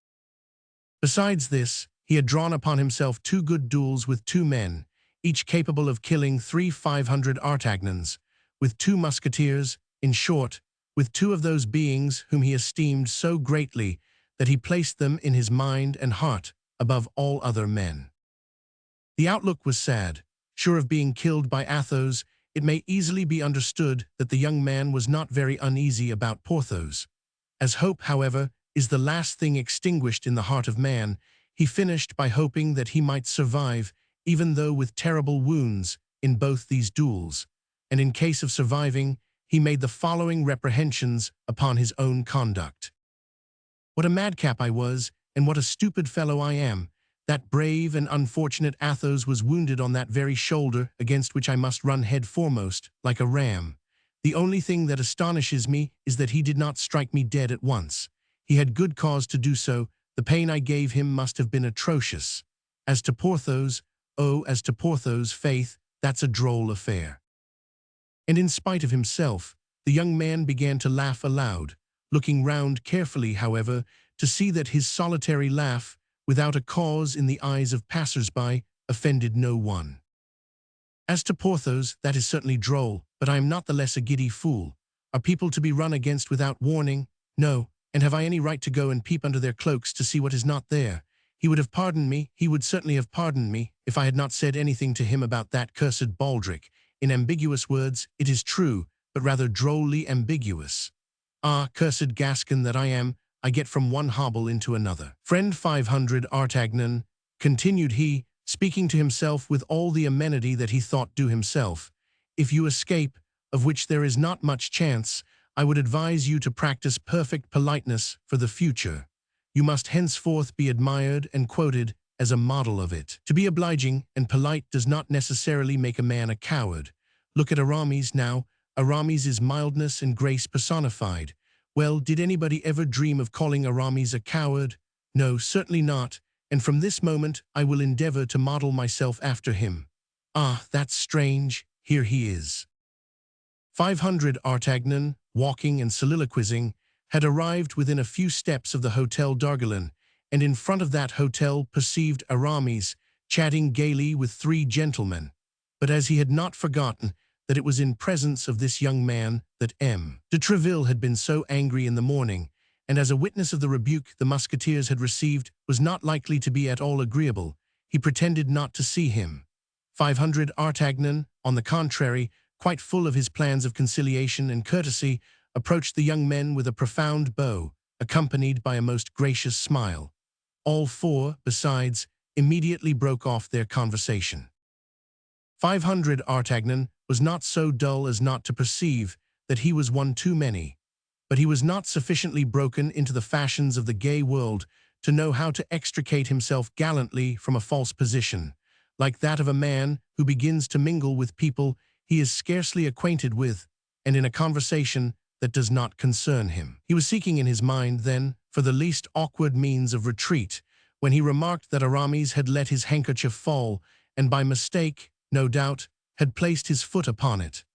Besides this, he had drawn upon himself 2 good duels with 2 men, each capable of killing 3 500 Artagnans, with 2 musketeers, in short, with 2 of those beings whom he esteemed so greatly that he placed them in his mind and heart above all other men. The outlook was sad. Sure of being killed by Athos, it may easily be understood that the young man was not very uneasy about Porthos. As hope, however, is the last thing extinguished in the heart of man, he finished by hoping that he might survive, even though with terrible wounds, in both these duels, and in case of surviving, he made the following reprehensions upon his own conduct. What a madcap I was, and what a stupid fellow I am! That brave and unfortunate Athos was wounded on that very shoulder against which I must run head foremost, like a ram. The only thing that astonishes me is that he did not strike me dead at once. He had good cause to do so. The pain I gave him must have been atrocious. As to Porthos, faith, that's a droll affair." And in spite of himself, the young man began to laugh aloud, looking round carefully, however, to see that his solitary laugh, without a cause in the eyes of passers-by, offended no one. "As to Porthos, that is certainly droll, but I am not the less a giddy fool. Are people to be run against without warning? No, and have I any right to go and peep under their cloaks to see what is not there? He would have pardoned me, he would certainly have pardoned me, if I had not said anything to him about that cursed baldric. In ambiguous words, it is true, but rather drolly ambiguous. Ah, cursed Gascon that I am, I get from one hobble into another. Friend 500 Artagnan," continued he, speaking to himself with all the amenity that he thought due himself, "if you escape, of which there is not much chance, I would advise you to practice perfect politeness for the future. You must henceforth be admired and quoted as a model of it. To be obliging and polite does not necessarily make a man a coward. Look at Aramis now. Aramis is mildness and grace personified. Well, did anybody ever dream of calling Aramis a coward? No, certainly not, and from this moment I will endeavor to model myself after him. Ah, that's strange, here he is." 500 Artagnan, walking and soliloquizing, had arrived within a few steps of the Hôtel d'Argelon, and in front of that hotel perceived Aramis, chatting gaily with 3 gentlemen. But as he had not forgotten that it was in presence of this young man that M. de Tréville had been so angry in the morning, and as a witness of the rebuke the Musketeers had received was not likely to be at all agreeable, he pretended not to see him. 500 Artagnan, on the contrary, quite full of his plans of conciliation and courtesy, approached the young men with a profound bow, accompanied by a most gracious smile. All 4, besides, immediately broke off their conversation. 500 Artagnan was not so dull as not to perceive that he was one too many, but he was not sufficiently broken into the fashions of the gay world to know how to extricate himself gallantly from a false position, like that of a man who begins to mingle with people he is scarcely acquainted with, and in a conversation that does not concern him. He was seeking in his mind, then, for the least awkward means of retreat, when he remarked that Aramis had let his handkerchief fall, and by mistake, no doubt, had placed his foot upon it.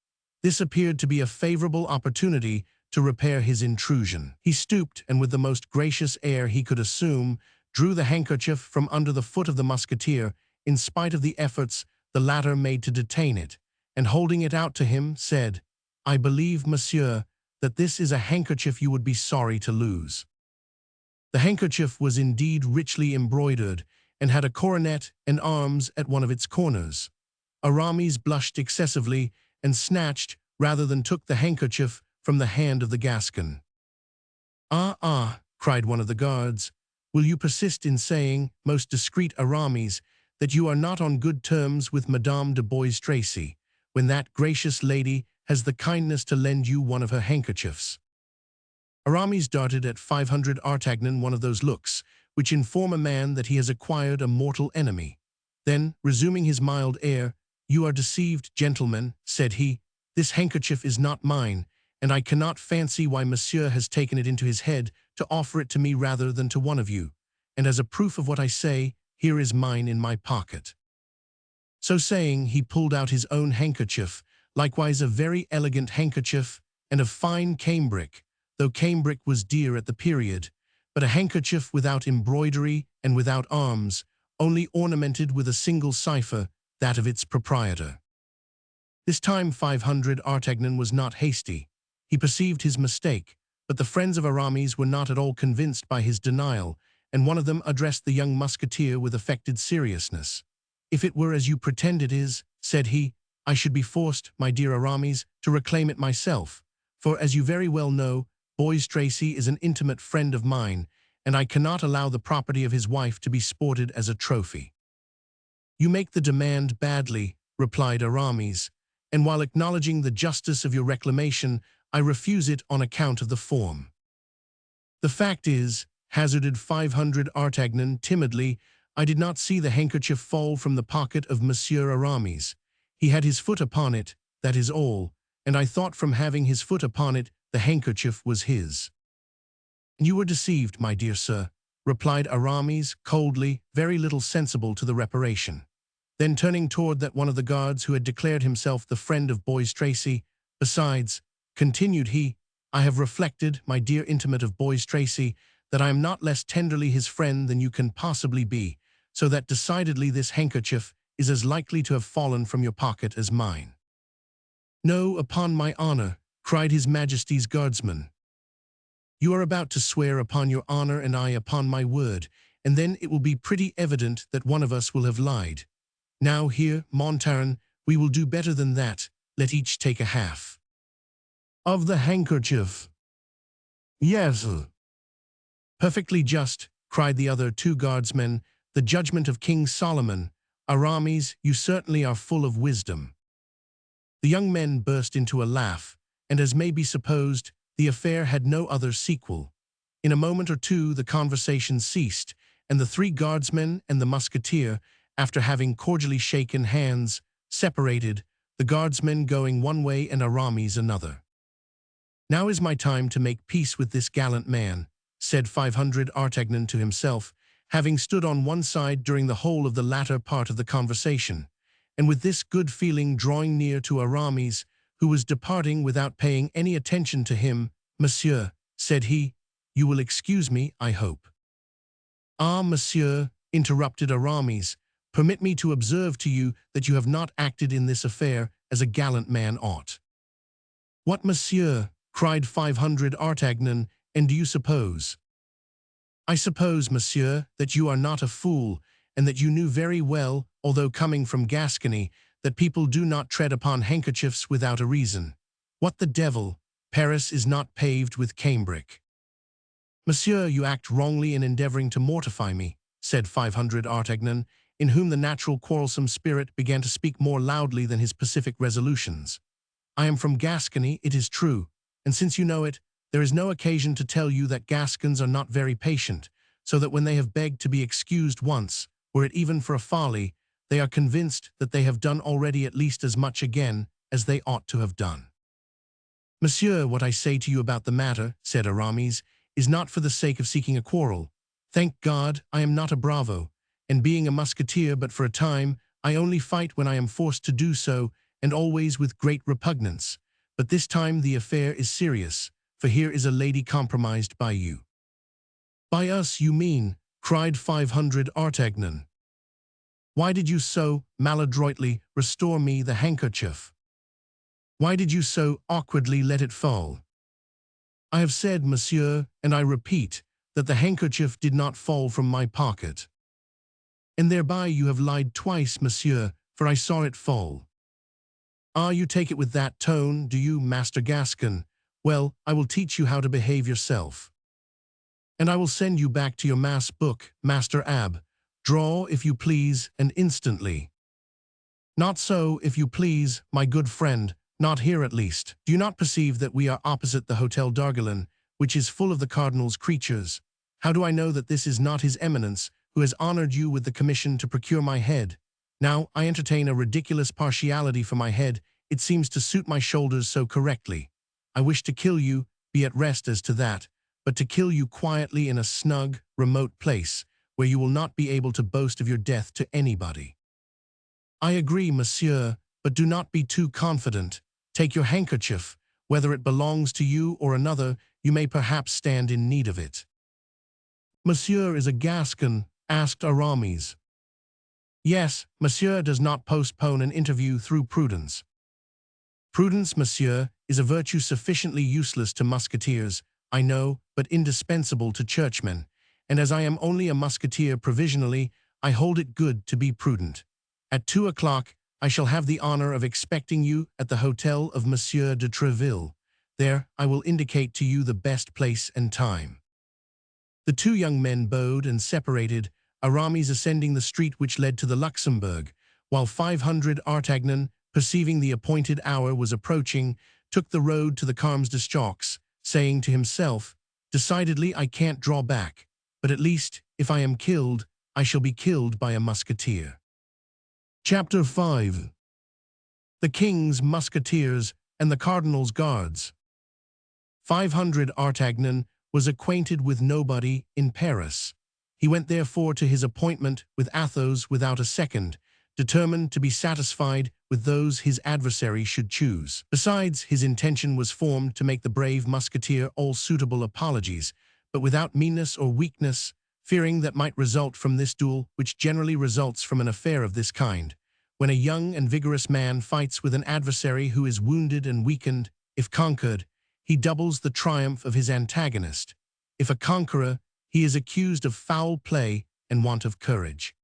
This appeared to be a favorable opportunity to repair his intrusion. He stooped, and with the most gracious air he could assume, drew the handkerchief from under the foot of the musketeer, in spite of the efforts the latter made to detain it, and holding it out to him, said, "I believe, monsieur, that this is a handkerchief you would be sorry to lose." The handkerchief was indeed richly embroidered, and had a coronet and arms at one of its corners. Aramis blushed excessively, and snatched, rather than took the handkerchief from the hand of the Gascon. "Ah," cried one of the guards, "will you persist in saying, most discreet Aramis, that you are not on good terms with Madame de Bois-Tracy, when that gracious lady has the kindness to lend you one of her handkerchiefs?" Aramis darted at 500 Artagnan one of those looks which inform a man that he has acquired a mortal enemy. Then, resuming his mild air, "You are deceived, gentlemen," said he. "This handkerchief is not mine, and I cannot fancy why monsieur has taken it into his head to offer it to me rather than to one of you. And as a proof of what I say, here is mine in my pocket." So saying, he pulled out his own handkerchief, likewise a very elegant handkerchief, and of fine cambric, though cambric was dear at the period, but a handkerchief without embroidery and without arms, only ornamented with a single cipher, that of its proprietor. This time 500 Artagnan was not hasty. He perceived his mistake, but the friends of Aramis were not at all convinced by his denial, and one of them addressed the young musketeer with affected seriousness. "If it were as you pretend it is," said he, "I should be forced, my dear Aramis, to reclaim it myself, for, as you very well know, Bois-Tracy is an intimate friend of mine, and I cannot allow the property of his wife to be sported as a trophy." "You make the demand badly," replied Aramis, and while acknowledging the justice of your reclamation, I refuse it on account of the form." "The fact is," hazarded 500 Artagnan timidly, "I did not see the handkerchief fall from the pocket of Monsieur Aramis. He had his foot upon it, that is all, and I thought from having his foot upon it, the handkerchief was his." "You were deceived, my dear sir," replied Aramis coldly, very little sensible to the reparation. Then turning toward that one of the guards who had declared himself the friend of Bois Tracy, "Besides," continued he, "I have reflected, my dear intimate of Bois Tracy, that I am not less tenderly his friend than you can possibly be, so that decidedly this handkerchief is as likely to have fallen from your pocket as mine." "No, upon my honor," cried His Majesty's guardsman. "You are about to swear upon your honor and I upon my word, and then it will be pretty evident that one of us will have lied. Now here, Montaran, we will do better than that, let each take a half." "Of the handkerchief?" "Yes." "Perfectly just," cried the other two guardsmen, "the judgment of King Solomon. Aramis, you certainly are full of wisdom." The young men burst into a laugh, and as may be supposed, the affair had no other sequel. In a moment or two the conversation ceased, and the three guardsmen and the musketeer, after having cordially shaken hands, separated, the guardsmen going one way and Aramis another. "Now is my time to make peace with this gallant man," said 500 Artagnan to himself, having stood on one side during the whole of the latter part of the conversation, and with this good feeling drawing near to Aramis, who was departing without paying any attention to him. "Monsieur," said he, "you will excuse me, I hope." "Ah, monsieur," interrupted Aramis, "permit me to observe to you that you have not acted in this affair as a gallant man ought." "What, monsieur?" cried 500 Artagnan, "and do you suppose?" "I suppose, monsieur, that you are not a fool, and that you knew very well, although coming from Gascony, that people do not tread upon handkerchiefs without a reason. What the devil? Paris is not paved with cambric." "Monsieur, you act wrongly in endeavoring to mortify me," said 500 Artagnan, in whom the natural quarrelsome spirit began to speak more loudly than his pacific resolutions. "I am from Gascony, it is true, and since you know it, there is no occasion to tell you that Gascons are not very patient, so that when they have begged to be excused once, were it even for a folly, they are convinced that they have done already at least as much again as they ought to have done." "Monsieur, what I say to you about the matter," said Aramis, "is not for the sake of seeking a quarrel. Thank God, I am not a bravo, and being a musketeer but for a time, I only fight when I am forced to do so, and always with great repugnance. But this time the affair is serious, for here is a lady compromised by you." "By us, you mean?" cried 500 Artagnan. "Why did you so maladroitly restore me the handkerchief? Why did you so awkwardly let it fall?" "I have said, monsieur, and I repeat, that the handkerchief did not fall from my pocket." "And thereby you have lied twice, monsieur, for I saw it fall." "Ah, you take it with that tone, do you, Master Gascon? Well, I will teach you how to behave yourself. And I will send you back to your mass book, Master Abb. Draw, if you please, and instantly." "Not so, if you please, my good friend, not here at least. Do you not perceive that we are opposite the Hôtel d'Argelon, which is full of the cardinal's creatures? How do I know that this is not his eminence, who has honored you with the commission to procure my head? Now, I entertain a ridiculous partiality for my head, it seems to suit my shoulders so correctly. I wish to kill you, be at rest as to that, but to kill you quietly in a snug, remote place, where you will not be able to boast of your death to anybody." "I agree, monsieur, but do not be too confident. Take your handkerchief. Whether it belongs to you or another, you may perhaps stand in need of it." "Monsieur is a Gascon?" asked Aramis. "Yes, monsieur does not postpone an interview through prudence." "Prudence, monsieur, is a virtue sufficiently useless to musketeers, I know, but indispensable to churchmen, and as I am only a musketeer provisionally, I hold it good to be prudent. At 2 o'clock, I shall have the honor of expecting you at the Hôtel of Monsieur de Treville. There, I will indicate to you the best place and time." The two young men bowed and separated, Aramis ascending the street which led to the Luxembourg, while 500 Artagnan perceiving the appointed hour was approaching, took the road to the Carmes d'Eschaux, saying to himself, "Decidedly I can't draw back, but at least, if I am killed, I shall be killed by a musketeer." Chapter 5. The King's Musketeers and the Cardinal's Guards. 500 Artagnan was acquainted with nobody in Paris. He went therefore to his appointment with Athos without a second, determined to be satisfied with those his adversary should choose. Besides, his intention was formed to make the brave musketeer all suitable apologies, but without meanness or weakness, fearing that might result from this duel, which generally results from an affair of this kind. When a young and vigorous man fights with an adversary who is wounded and weakened, if conquered, he doubles the triumph of his antagonist. If a conqueror, he is accused of foul play and want of courage.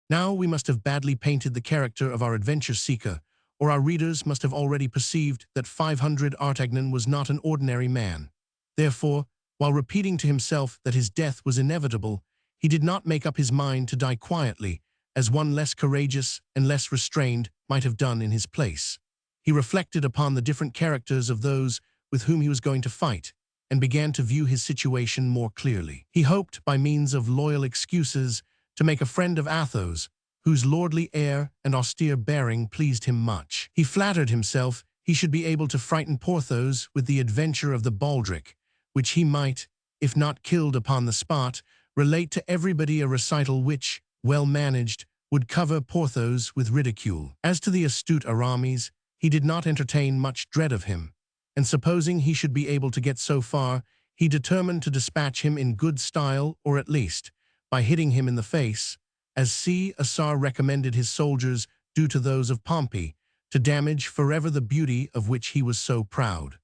Now we must have badly painted the character of our adventure-seeker, or our readers must have already perceived that 500 Artagnan was not an ordinary man. Therefore, while repeating to himself that his death was inevitable, he did not make up his mind to die quietly, as one less courageous and less restrained might have done in his place. He reflected upon the different characters of those with whom he was going to fight, and began to view his situation more clearly. He hoped, by means of loyal excuses, to make a friend of Athos, whose lordly air and austere bearing pleased him much. He flattered himself he should be able to frighten Porthos with the adventure of the baldric, which he might, if not killed upon the spot, relate to everybody, a recital which, well managed, would cover Porthos with ridicule. As to the astute Aramis, he did not entertain much dread of him, and supposing he should be able to get so far, he determined to dispatch him in good style, or at least, by hitting him in the face, as Caesar recommended his soldiers do to those of Pompey, to damage forever the beauty of which he was so proud.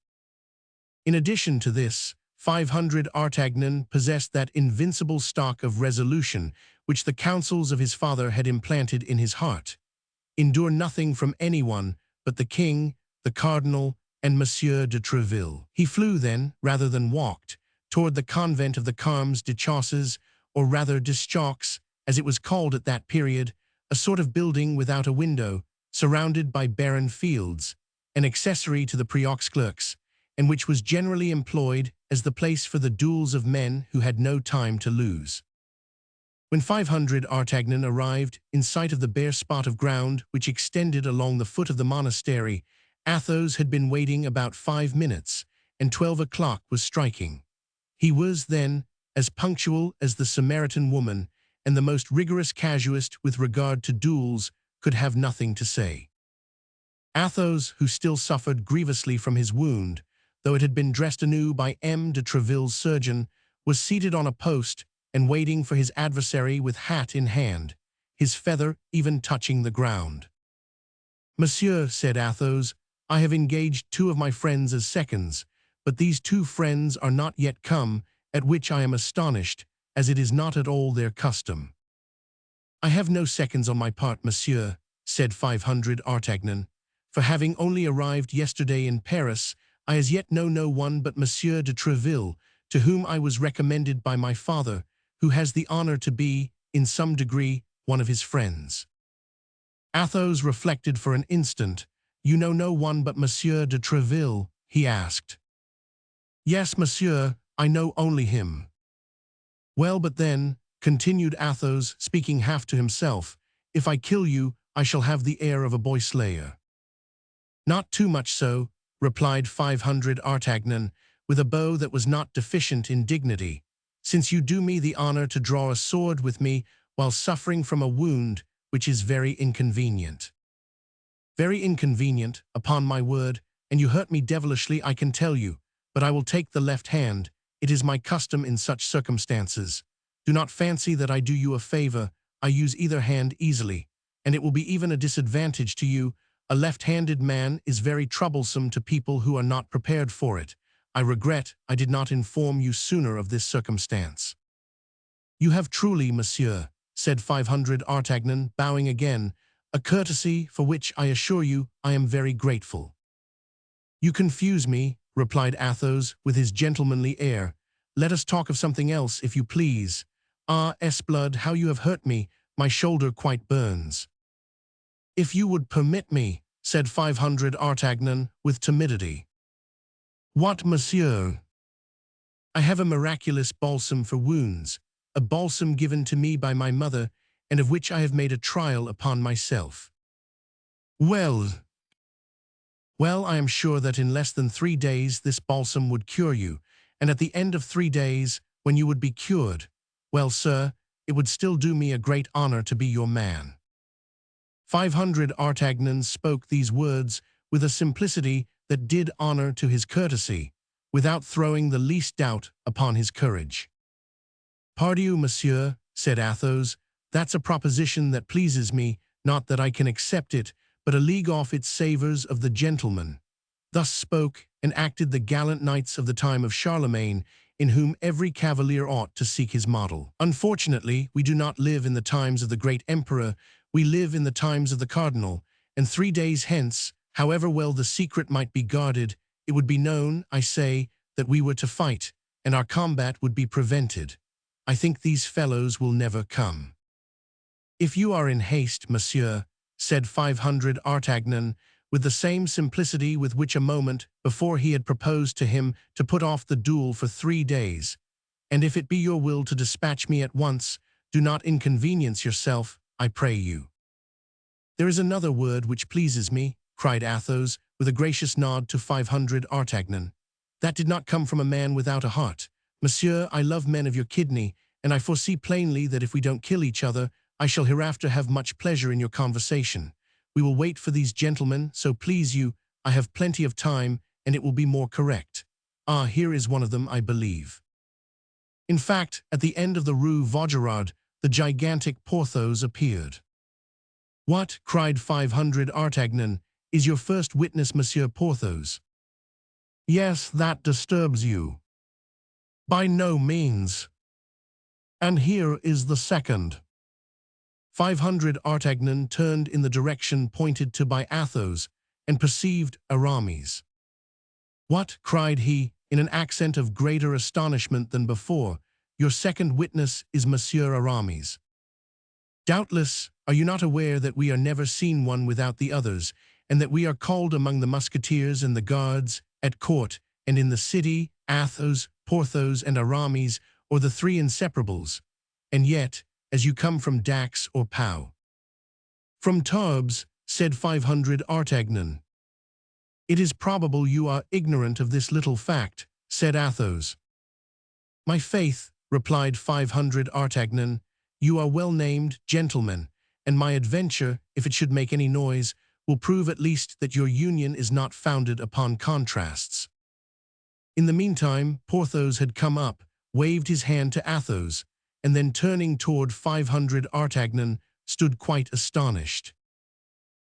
In addition to this, 500 Artagnan possessed that invincible stock of resolution which the counsels of his father had implanted in his heart. Endure nothing from anyone but the king, the cardinal, and Monsieur de Treville. He flew then, rather than walked, toward the convent of the Carmes d'Eschaux, or rather d'Eschaux, as it was called at that period, a sort of building without a window, surrounded by barren fields, an accessory to the Preux, and which was generally employed as the place for the duels of men who had no time to lose. When 500 Artagnan arrived in sight of the bare spot of ground which extended along the foot of the monastery, Athos had been waiting about 5 minutes, and 12 o'clock was striking. He was, then, as punctual as the Samaritan woman, and the most rigorous casuist with regard to duels could have nothing to say. Athos, who still suffered grievously from his wound, though it had been dressed anew by M. de Treville's surgeon, was seated on a post and waiting for his adversary with hat in hand, his feather even touching the ground. "Monsieur," said Athos, "I have engaged 2 of my friends as seconds, but these 2 friends are not yet come, at which I am astonished, as it is not at all their custom." "I have no seconds on my part, monsieur," said 500 Artagnan, "for having only arrived yesterday in Paris, I as yet know no one but Monsieur de Treville, to whom I was recommended by my father, who has the honor to be, in some degree, one of his friends." Athos reflected for an instant. "You know no one but Monsieur de Treville?" he asked. "Yes, monsieur, I know only him." "Well, but then," continued Athos, speaking half to himself, "if I kill you, I shall have the air of a boy-slayer." "Not too much so," replied 500 Artagnan, with a bow that was not deficient in dignity, "since you do me the honor to draw a sword with me while suffering from a wound which is very inconvenient." "Very inconvenient, upon my word, and you hurt me devilishly, I can tell you, but I will take the left hand. It is my custom in such circumstances. Do not fancy that I do you a favor. I use either hand easily, and it will be even a disadvantage to you. A left-handed man is very troublesome to people who are not prepared for it. I regret I did not inform you sooner of this circumstance." "You have truly, monsieur," said 500 Artagnan, bowing again, "a courtesy for which I assure you I am very grateful." "You confuse me," replied Athos with his gentlemanly air. "Let us talk of something else, if you please. Ah, Esblood, how you have hurt me, my shoulder quite burns." "If you would permit me," said 500 Artagnan with timidity. What, monsieur? I have a miraculous balsam for wounds, a balsam given to me by my mother, and of which I have made a trial upon myself. Well, I am sure that in less than 3 days this balsam would cure you, and at the end of 3 days, when you would be cured, well, sir, it would still do me a great honor to be your man. 500 Artagnan spoke these words with a simplicity that did honor to his courtesy, without throwing the least doubt upon his courage. Pardieu, monsieur, said Athos, that's a proposition that pleases me, not that I can accept it, but a league off it savours of the gentleman. Thus spoke and acted the gallant knights of the time of Charlemagne, in whom every cavalier ought to seek his model. Unfortunately, we do not live in the times of the great emperor, we live in the times of the cardinal, and 3 days hence, however well the secret might be guarded, it would be known, I say, that we were to fight, and our combat would be prevented. I think these fellows will never come. If you are in haste, monsieur, said 500 Artagnan, with the same simplicity with which a moment before he had proposed to him to put off the duel for 3 days, and if it be your will to dispatch me at once, do not inconvenience yourself, I pray you. There is another word which pleases me, cried Athos, with a gracious nod to 500 Artagnan. That did not come from a man without a heart. Monsieur, I love men of your kidney, and I foresee plainly that if we don't kill each other, I shall hereafter have much pleasure in your conversation. We will wait for these gentlemen, so please you, I have plenty of time, and it will be more correct. Ah, here is one of them, I believe. In fact, at the end of the Rue Vaugirard, the gigantic Porthos appeared. What, cried 500 Artagnan, is your first witness, Monsieur Porthos? Yes, that disturbs you. By no means. And here is the second. 500 Artagnan turned in the direction pointed to by Athos, and perceived Aramis. What, cried he, in an accent of greater astonishment than before, your second witness is Monsieur Aramis. Doubtless, are you not aware that we are never seen one without the others, and that we are called among the musketeers and the guards, at court, and in the city, Athos, Porthos, and Aramis, or the three inseparables, and yet, as you come from Dax or Pau. From Tarbes, said 500 Artagnan. It is probable you are ignorant of this little fact, said Athos. My faith, replied 500 Artagnan, you are well named, gentlemen, and my adventure, if it should make any noise, will prove at least that your union is not founded upon contrasts. In the meantime, Porthos had come up, waved his hand to Athos, and then turning toward 500 Artagnan, stood quite astonished.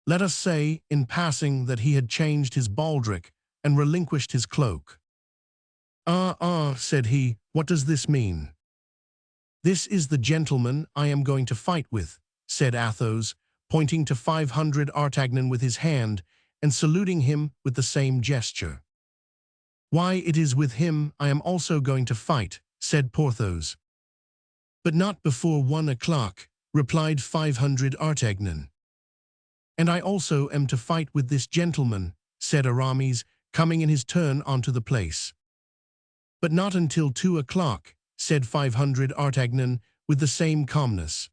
Let us say, in passing, that he had changed his baldric and relinquished his cloak. Said he, what does this mean? This is the gentleman I am going to fight with, said Athos, pointing to 500 Artagnan with his hand and saluting him with the same gesture. Why, it is with him I am also going to fight, said Porthos. But not before 1 o'clock, replied 500 Artagnan. And I also am to fight with this gentleman, said Aramis, coming in his turn onto the place. But not until 2 o'clock, said 500 Artagnan, with the same calmness.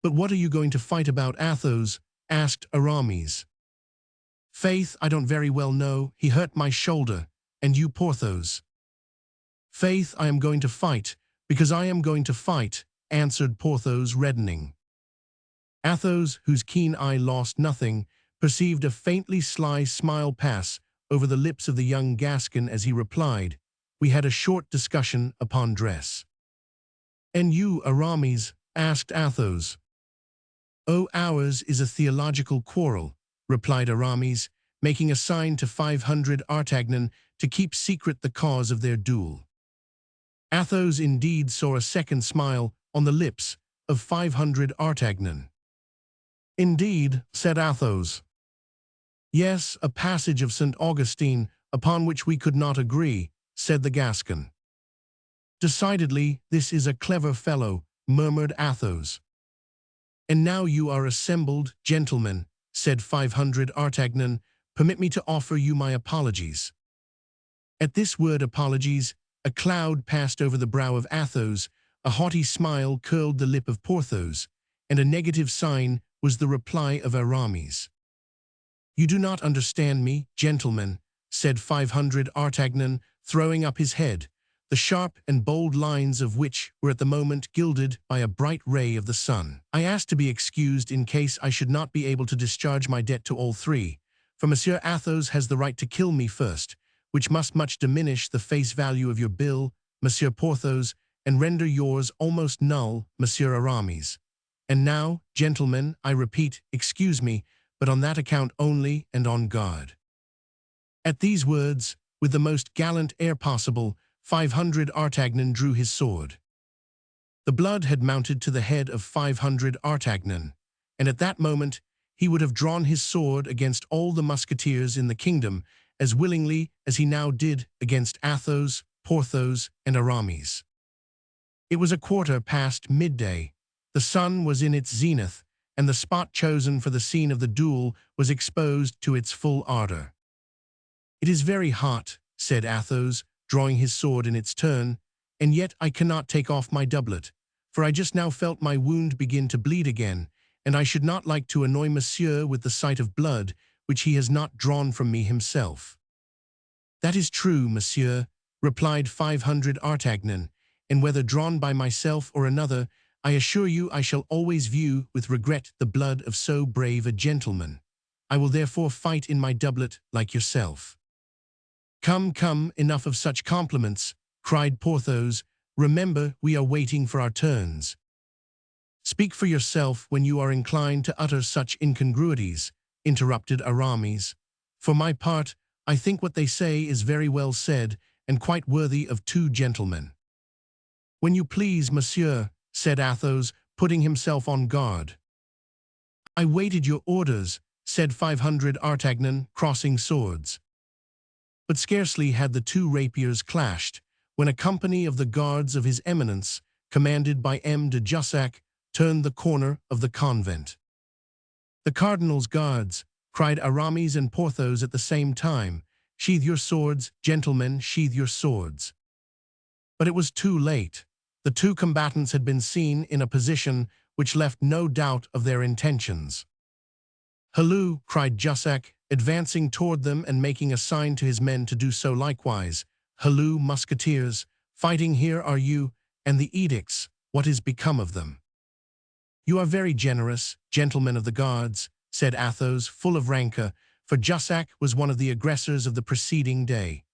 But what are you going to fight about, Athos? Asked Aramis. Faith, I don't very well know, he hurt my shoulder, and you, Porthos. Faith, I am going to fight, because I am going to fight, answered Porthos, reddening. Athos, whose keen eye lost nothing, perceived a faintly sly smile pass over the lips of the young Gascon as he replied, we had a short discussion upon dress. And you, Aramis? Asked Athos. Oh, ours is a theological quarrel, replied Aramis, making a sign to 500 Artagnan to keep secret the cause of their duel. Athos indeed saw a second smile on the lips of 500 Artagnan. Indeed, said Athos. Yes, a passage of St. Augustine, upon which we could not agree, said the Gascon. Decidedly, this is a clever fellow, murmured Athos. And now you are assembled, gentlemen, said 500 Artagnan, permit me to offer you my apologies. At this word apologies, a cloud passed over the brow of Athos, a haughty smile curled the lip of Porthos, and a negative sign was the reply of Aramis. You do not understand me, gentlemen, said 500 Artagnan, throwing up his head, the sharp and bold lines of which were at the moment gilded by a bright ray of the sun. I asked to be excused in case I should not be able to discharge my debt to all three, for Monsieur Athos has the right to kill me first, which must much diminish the face value of your bill, Monsieur Porthos, and render yours almost null, Monsieur Aramis. And now, gentlemen, I repeat, excuse me, but on that account only and on guard. At these words, with the most gallant air possible, 500 Artagnan drew his sword. The blood had mounted to the head of 500 Artagnan, and at that moment he would have drawn his sword against all the musketeers in the kingdom as willingly as he now did against Athos, Porthos, and Aramis. It was midday. The sun was in its zenith, and the spot chosen for the scene of the duel was exposed to its full ardor. It is very hot, said Athos, drawing his sword in its turn, and yet I cannot take off my doublet, for I just now felt my wound begin to bleed again, and I should not like to annoy Monsieur with the sight of blood, which he has not drawn from me himself. That is true, Monsieur, replied 500 Artagnan, and whether drawn by myself or another, I assure you I shall always view with regret the blood of so brave a gentleman. I will therefore fight in my doublet like yourself. Come, come, enough of such compliments, cried Porthos. Remember, we are waiting for our turns. Speak for yourself when you are inclined to utter such incongruities, interrupted Aramis. For my part, I think what they say is very well said and quite worthy of two gentlemen. When you please, monsieur, said Athos, putting himself on guard. I waited your orders, said 500 Artagnan, crossing swords. But scarcely had the two rapiers clashed, when a company of the guards of his eminence, commanded by M. de Jussac, turned the corner of the convent. The cardinal's guards, cried Aramis and Porthos at the same time. Sheathe your swords, gentlemen, sheathe your swords. But it was too late. The two combatants had been seen in a position which left no doubt of their intentions. Halloo, cried Jussac, advancing toward them and making a sign to his men to do so likewise. Halloo, musketeers, fighting here are you, and the edicts, what is become of them? You are very generous, gentlemen of the guards, said Athos, full of rancor, for Jussac was one of the aggressors of the preceding day.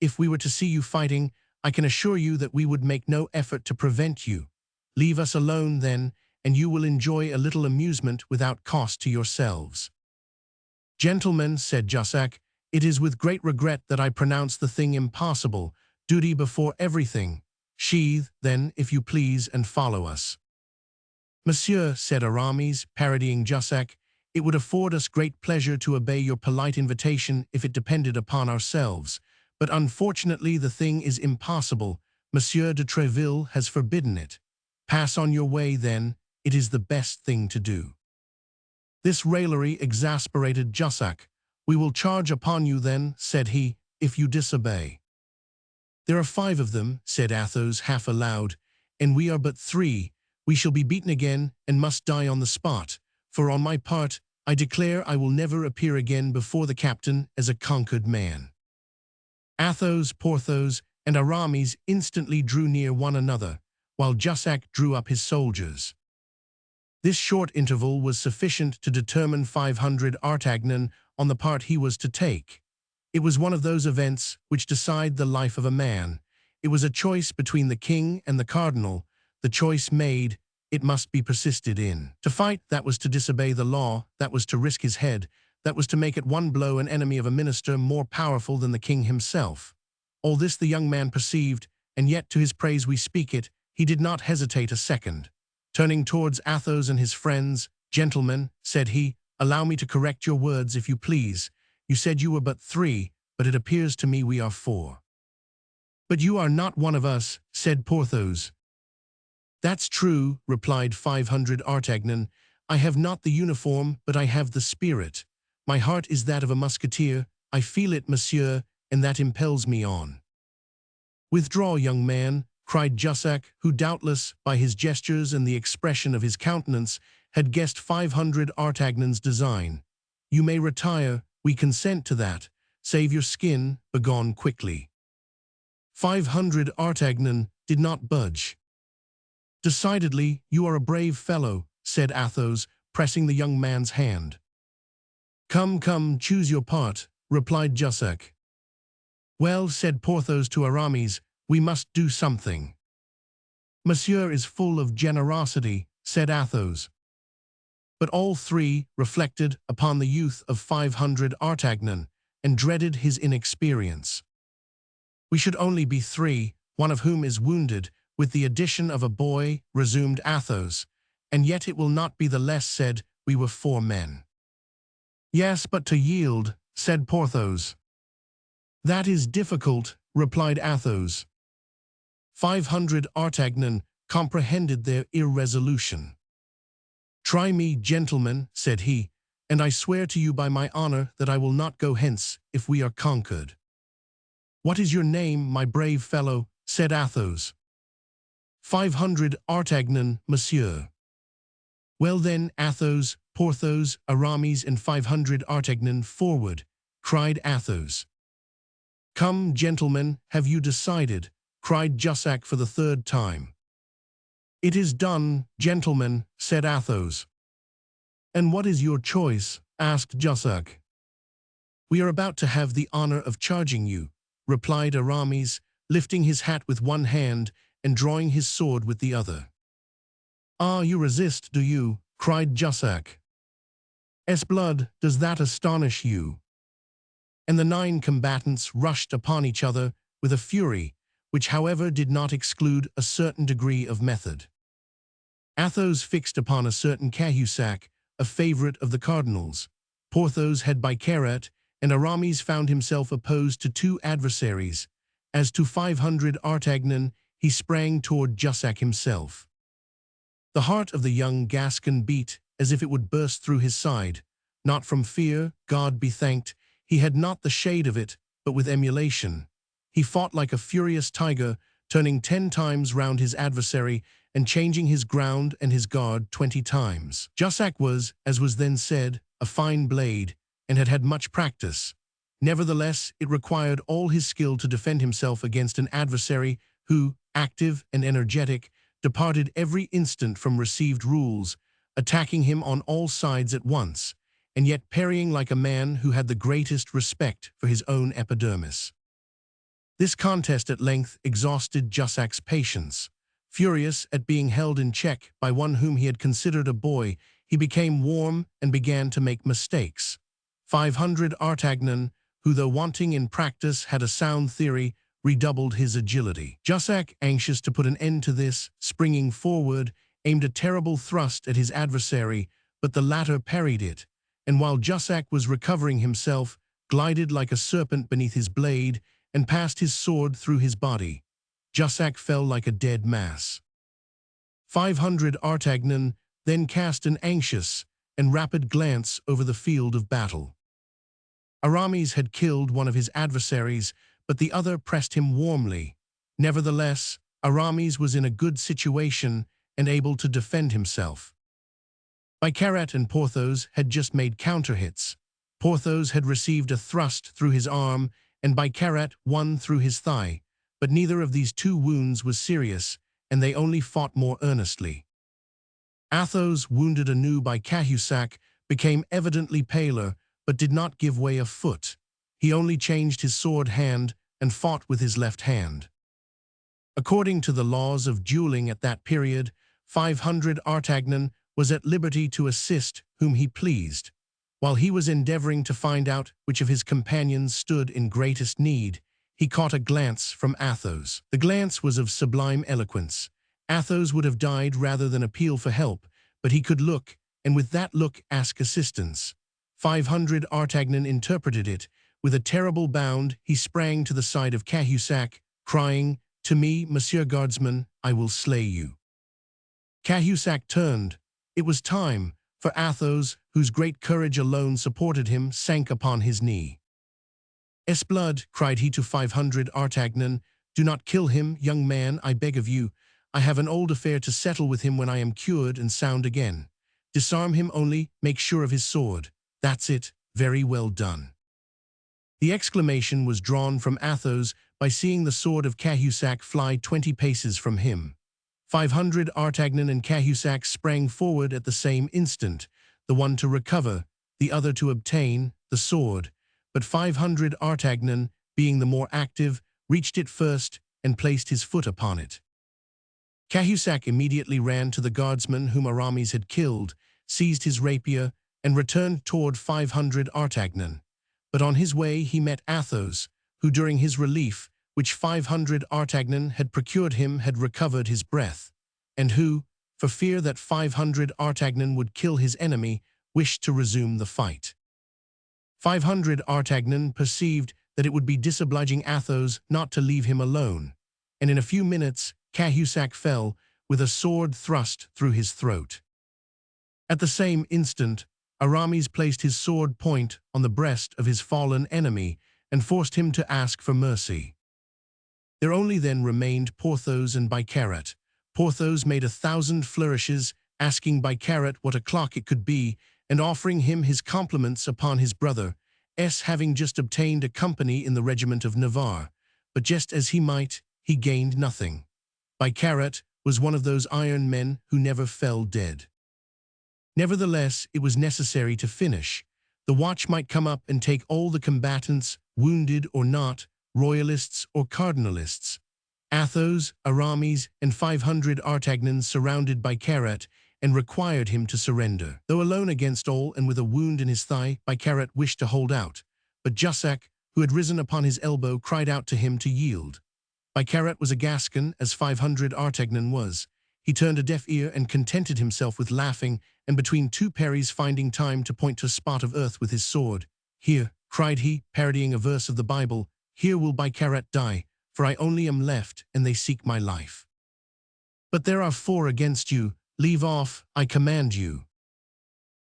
If we were to see you fighting, I can assure you that we would make no effort to prevent you. Leave us alone, then, and you will enjoy a little amusement without cost to yourselves. Gentlemen, said Jussac, it is with great regret that I pronounce the thing impossible, duty before everything. Sheathe, then, if you please, and follow us. Monsieur, said Aramis, parodying Jussac, it would afford us great pleasure to obey your polite invitation if it depended upon ourselves, but unfortunately the thing is impossible. Monsieur de Tréville has forbidden it. Pass on your way, then, it is the best thing to do. This raillery exasperated Jussac. We will charge upon you, then, said he, if you disobey. There are 5 of them, said Athos half aloud, and we are but 3. We shall be beaten again and must die on the spot, for on my part, I declare I will never appear again before the captain as a conquered man. Athos, Porthos, and Aramis instantly drew near one another, while Jussac drew up his soldiers. This short interval was sufficient to determine 500 Artagnan on the part he was to take. It was one of those events which decide the life of a man. It was a choice between the king and the cardinal. The choice made, it must be persisted in. To fight, that was to disobey the law, that was to risk his head, that was to make at one blow an enemy of a minister more powerful than the king himself. All this the young man perceived, and yet to his praise we speak it, he did not hesitate a second. Turning towards Athos and his friends, gentlemen, said he, allow me to correct your words if you please. You said you were but 3, but it appears to me we are 4. But you are not one of us, said Porthos. That's true, replied 500 Artagnan. I have not the uniform, but I have the spirit. My heart is that of a musketeer. I feel it, monsieur, and that impels me on." "Withdraw, young man," cried Jussac, who doubtless, by his gestures and the expression of his countenance, had guessed 500 Artagnan's design. "You may retire, we consent to that. Save your skin, begone quickly." 500 Artagnan did not budge. "Decidedly, you are a brave fellow," said Athos, pressing the young man's hand. "Come, come, choose your part," replied Jussac. "Well," said Porthos to Aramis, "we must do something." "Monsieur is full of generosity," said Athos. But all three reflected upon the youth of 500 Artagnan and dreaded his inexperience. "We should only be three, one of whom is wounded, with the addition of a boy," resumed Athos, "and yet it will not be the less said we were 4 men." "Yes, but to yield," said Porthos. "That is difficult," replied Athos. 500 Artagnan comprehended their irresolution. "Try me, gentlemen," said he, "and I swear to you by my honor that I will not go hence if we are conquered." "What is your name, my brave fellow?" said Athos. 500 Artagnan, monsieur." "Well then, Athos, Porthos, Aramis, and 500 Artagnan, forward," cried Athos. "Come, gentlemen, have you decided?" cried Jussac for the 3rd time. "It is done, gentlemen," said Athos. "And what is your choice?" asked Jussac. "We are about to have the honor of charging you," replied Aramis, lifting his hat with one hand and drawing his sword with the other. "Ah, you resist, do you?" cried Jussac. "S'blood, does that astonish you?" And the 9 combatants rushed upon each other with a fury, which however did not exclude a certain degree of method. Athos fixed upon a certain Cahusac, a favorite of the cardinal's. Porthos had Bicarat, and Aramis found himself opposed to 2 adversaries. As to 500 Artagnan, he sprang toward Jussac himself. The heart of the young Gascon beat as if it would burst through his side. Not from fear, God be thanked, he had not the shade of it, but with emulation. He fought like a furious tiger, turning 10 times round his adversary and changing his ground and his guard 20 times. Jussac was, as was then said, a fine blade, and had had much practice. Nevertheless, it required all his skill to defend himself against an adversary who, active and energetic, departed every instant from received rules, attacking him on all sides at once, and yet parrying like a man who had the greatest respect for his own epidermis. This contest at length exhausted Jussac's patience. Furious at being held in check by one whom he had considered a boy, he became warm and began to make mistakes. 500 Artagnan, who though wanting in practice had a sound theory, redoubled his agility. Jussac, anxious to put an end to this, springing forward, aimed a terrible thrust at his adversary, but the latter parried it, and while Jussac was recovering himself, glided like a serpent beneath his blade and passed his sword through his body. Jussac fell like a dead mass. 500 Artagnan then cast an anxious and rapid glance over the field of battle. Aramis had killed one of his adversaries, but the other pressed him warmly. Nevertheless, Aramis was in a good situation and able to defend himself. Bicarat and Porthos had just made counter-hits. Porthos had received a thrust through his arm, and Bicarat one through his thigh, but neither of these 2 wounds was serious, and they only fought more earnestly. Athos, wounded anew by Cahusac, became evidently paler, but did not give way a foot. He only changed his sword hand and fought with his left hand. According to the laws of dueling at that period, 500 Artagnan was at liberty to assist whom he pleased. While he was endeavoring to find out which of his companions stood in greatest need, he caught a glance from Athos. The glance was of sublime eloquence. Athos would have died rather than appeal for help, but he could look, and with that look ask assistance. 500 Artagnan interpreted it. With a terrible bound, he sprang to the side of Cahusac, crying, "To me, Monsieur Guardsman, I will slay you." Cahusac turned. It was time, for Athos, whose great courage alone supported him, sank upon his knee. "Esblood," cried he to 500 Artagnan, "do not kill him, young man, I beg of you. I have an old affair to settle with him when I am cured and sound again. Disarm him only, make sure of his sword. That's it, very well done." The exclamation was drawn from Athos by seeing the sword of Cahusac fly 20 paces from him. 500 Artagnan and Cahusac sprang forward at the same instant, the one to recover, the other to obtain, the sword. But 500 Artagnan, being the more active, reached it first and placed his foot upon it. Cahusac immediately ran to the guardsman whom Aramis had killed, seized his rapier, and returned toward 500 Artagnan. But on his way he met Athos, who during his relief, which 500 Artagnan had procured him, had recovered his breath, and who, for fear that 500 Artagnan would kill his enemy, wished to resume the fight. 500 Artagnan perceived that it would be disobliging Athos not to leave him alone, and in a few minutes Cahusac fell, with a sword thrust through his throat. At the same instant, Aramis placed his sword point on the breast of his fallen enemy and forced him to ask for mercy. There only then remained Porthos and Bicarat. Porthos made 1,000 flourishes, asking Bicarat what o'clock it could be, and offering him his compliments upon his brother, having just obtained a company in the regiment of Navarre. But just as he might, he gained nothing. Bicarat was one of those iron men who never fell dead. Nevertheless, it was necessary to finish. The watch might come up and take all the combatants, wounded or not, royalists or cardinalists. Athos, Aramis, and 500 Artagnans surrounded Bicarat and required him to surrender. Though alone against all and with a wound in his thigh, Bicarat wished to hold out, but Jussac, who had risen upon his elbow, cried out to him to yield. Bicarat was a Gascon, as 500 Artagnan was. He turned a deaf ear and contented himself with laughing, and between two parries finding time to point to a spot of earth with his sword. "Here," cried he, parodying a verse of the Bible, "here will Bicarat die, for I only am left, and they seek my life. But there are 4 against you. Leave off, I command you."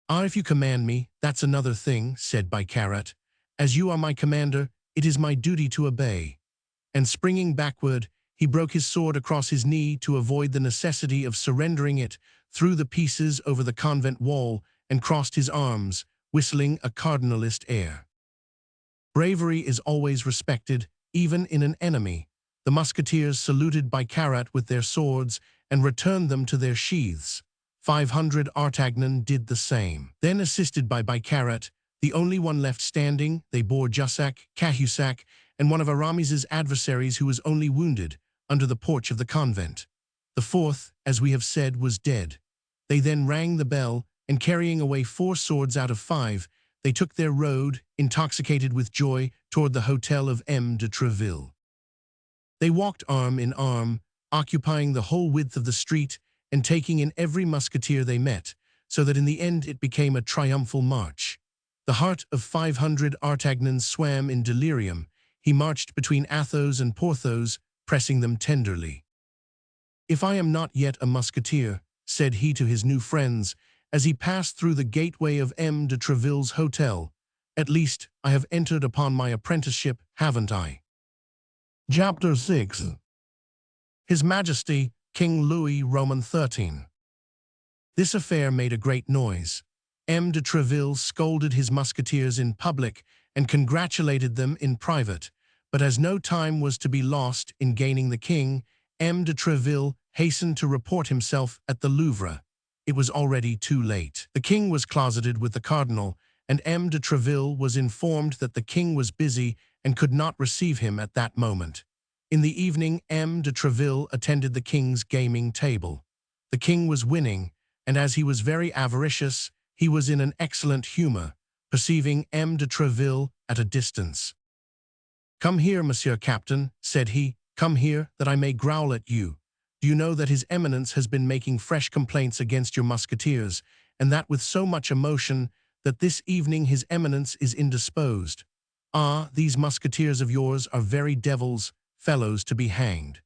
"Ah, if you command me, that's another thing," said Bicarat. "As you are my commander, it is my duty to obey." And springing backward, he broke his sword across his knee to avoid the necessity of surrendering it, threw the pieces over the convent wall, and crossed his arms, whistling a cardinalist air. Bravery is always respected, even in an enemy. The musketeers saluted Bicarat with their swords and returned them to their sheaths. 500 Artagnan did the same. Then, assisted by Bicarat, the only one left standing, they bore Jussac, Cahusac, and one of Aramis's adversaries who was only wounded, under the porch of the convent. The 4th, as we have said, was dead. They then rang the bell, and carrying away 4 swords out of 5, they took their road, intoxicated with joy, toward the hotel of M. de Treville. They walked arm in arm, occupying the whole width of the street and taking in every musketeer they met, so that in the end it became a triumphal march. The heart of 500 Artagnans swam in delirium. He marched between Athos and Porthos, pressing them tenderly. "If I am not yet a musketeer," said he to his new friends, as he passed through the gateway of M. de Treville's hotel, "at least I have entered upon my apprenticeship, haven't I?" Chapter 6. His Majesty, King Louis Roman XIII. This affair made a great noise. M. de Treville scolded his musketeers in public and congratulated them in private, but as no time was to be lost in gaining the king, M. de Treville hastened to report himself at the Louvre. It was already too late. The king was closeted with the cardinal, and M. de Treville was informed that the king was busy and could not receive him at that moment. In the evening, M. de Treville attended the king's gaming table. The king was winning, and as he was very avaricious, he was in an excellent humor, perceiving M. de Treville at a distance. "Come here, Monsieur Captain," said he, "come here, that I may growl at you. Do you know that His Eminence has been making fresh complaints against your musketeers, and that with so much emotion that this evening His Eminence is indisposed? Ah, these musketeers of yours are very devils, fellows to be hanged."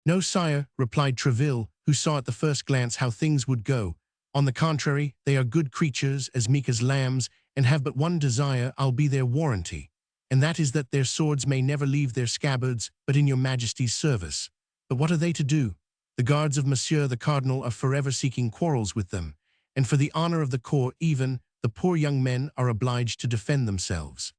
"No, sire," replied Treville, who saw at the first glance how things would go. On the contrary, they are good creatures, as meek as lambs, and have but one desire. I'll be their warranty, and that is that their swords may never leave their scabbards, but in your Majesty's service. But what are they to do? The guards of Monsieur the Cardinal are forever seeking quarrels with them, and for the honor of the court even, the poor young men are obliged to defend themselves.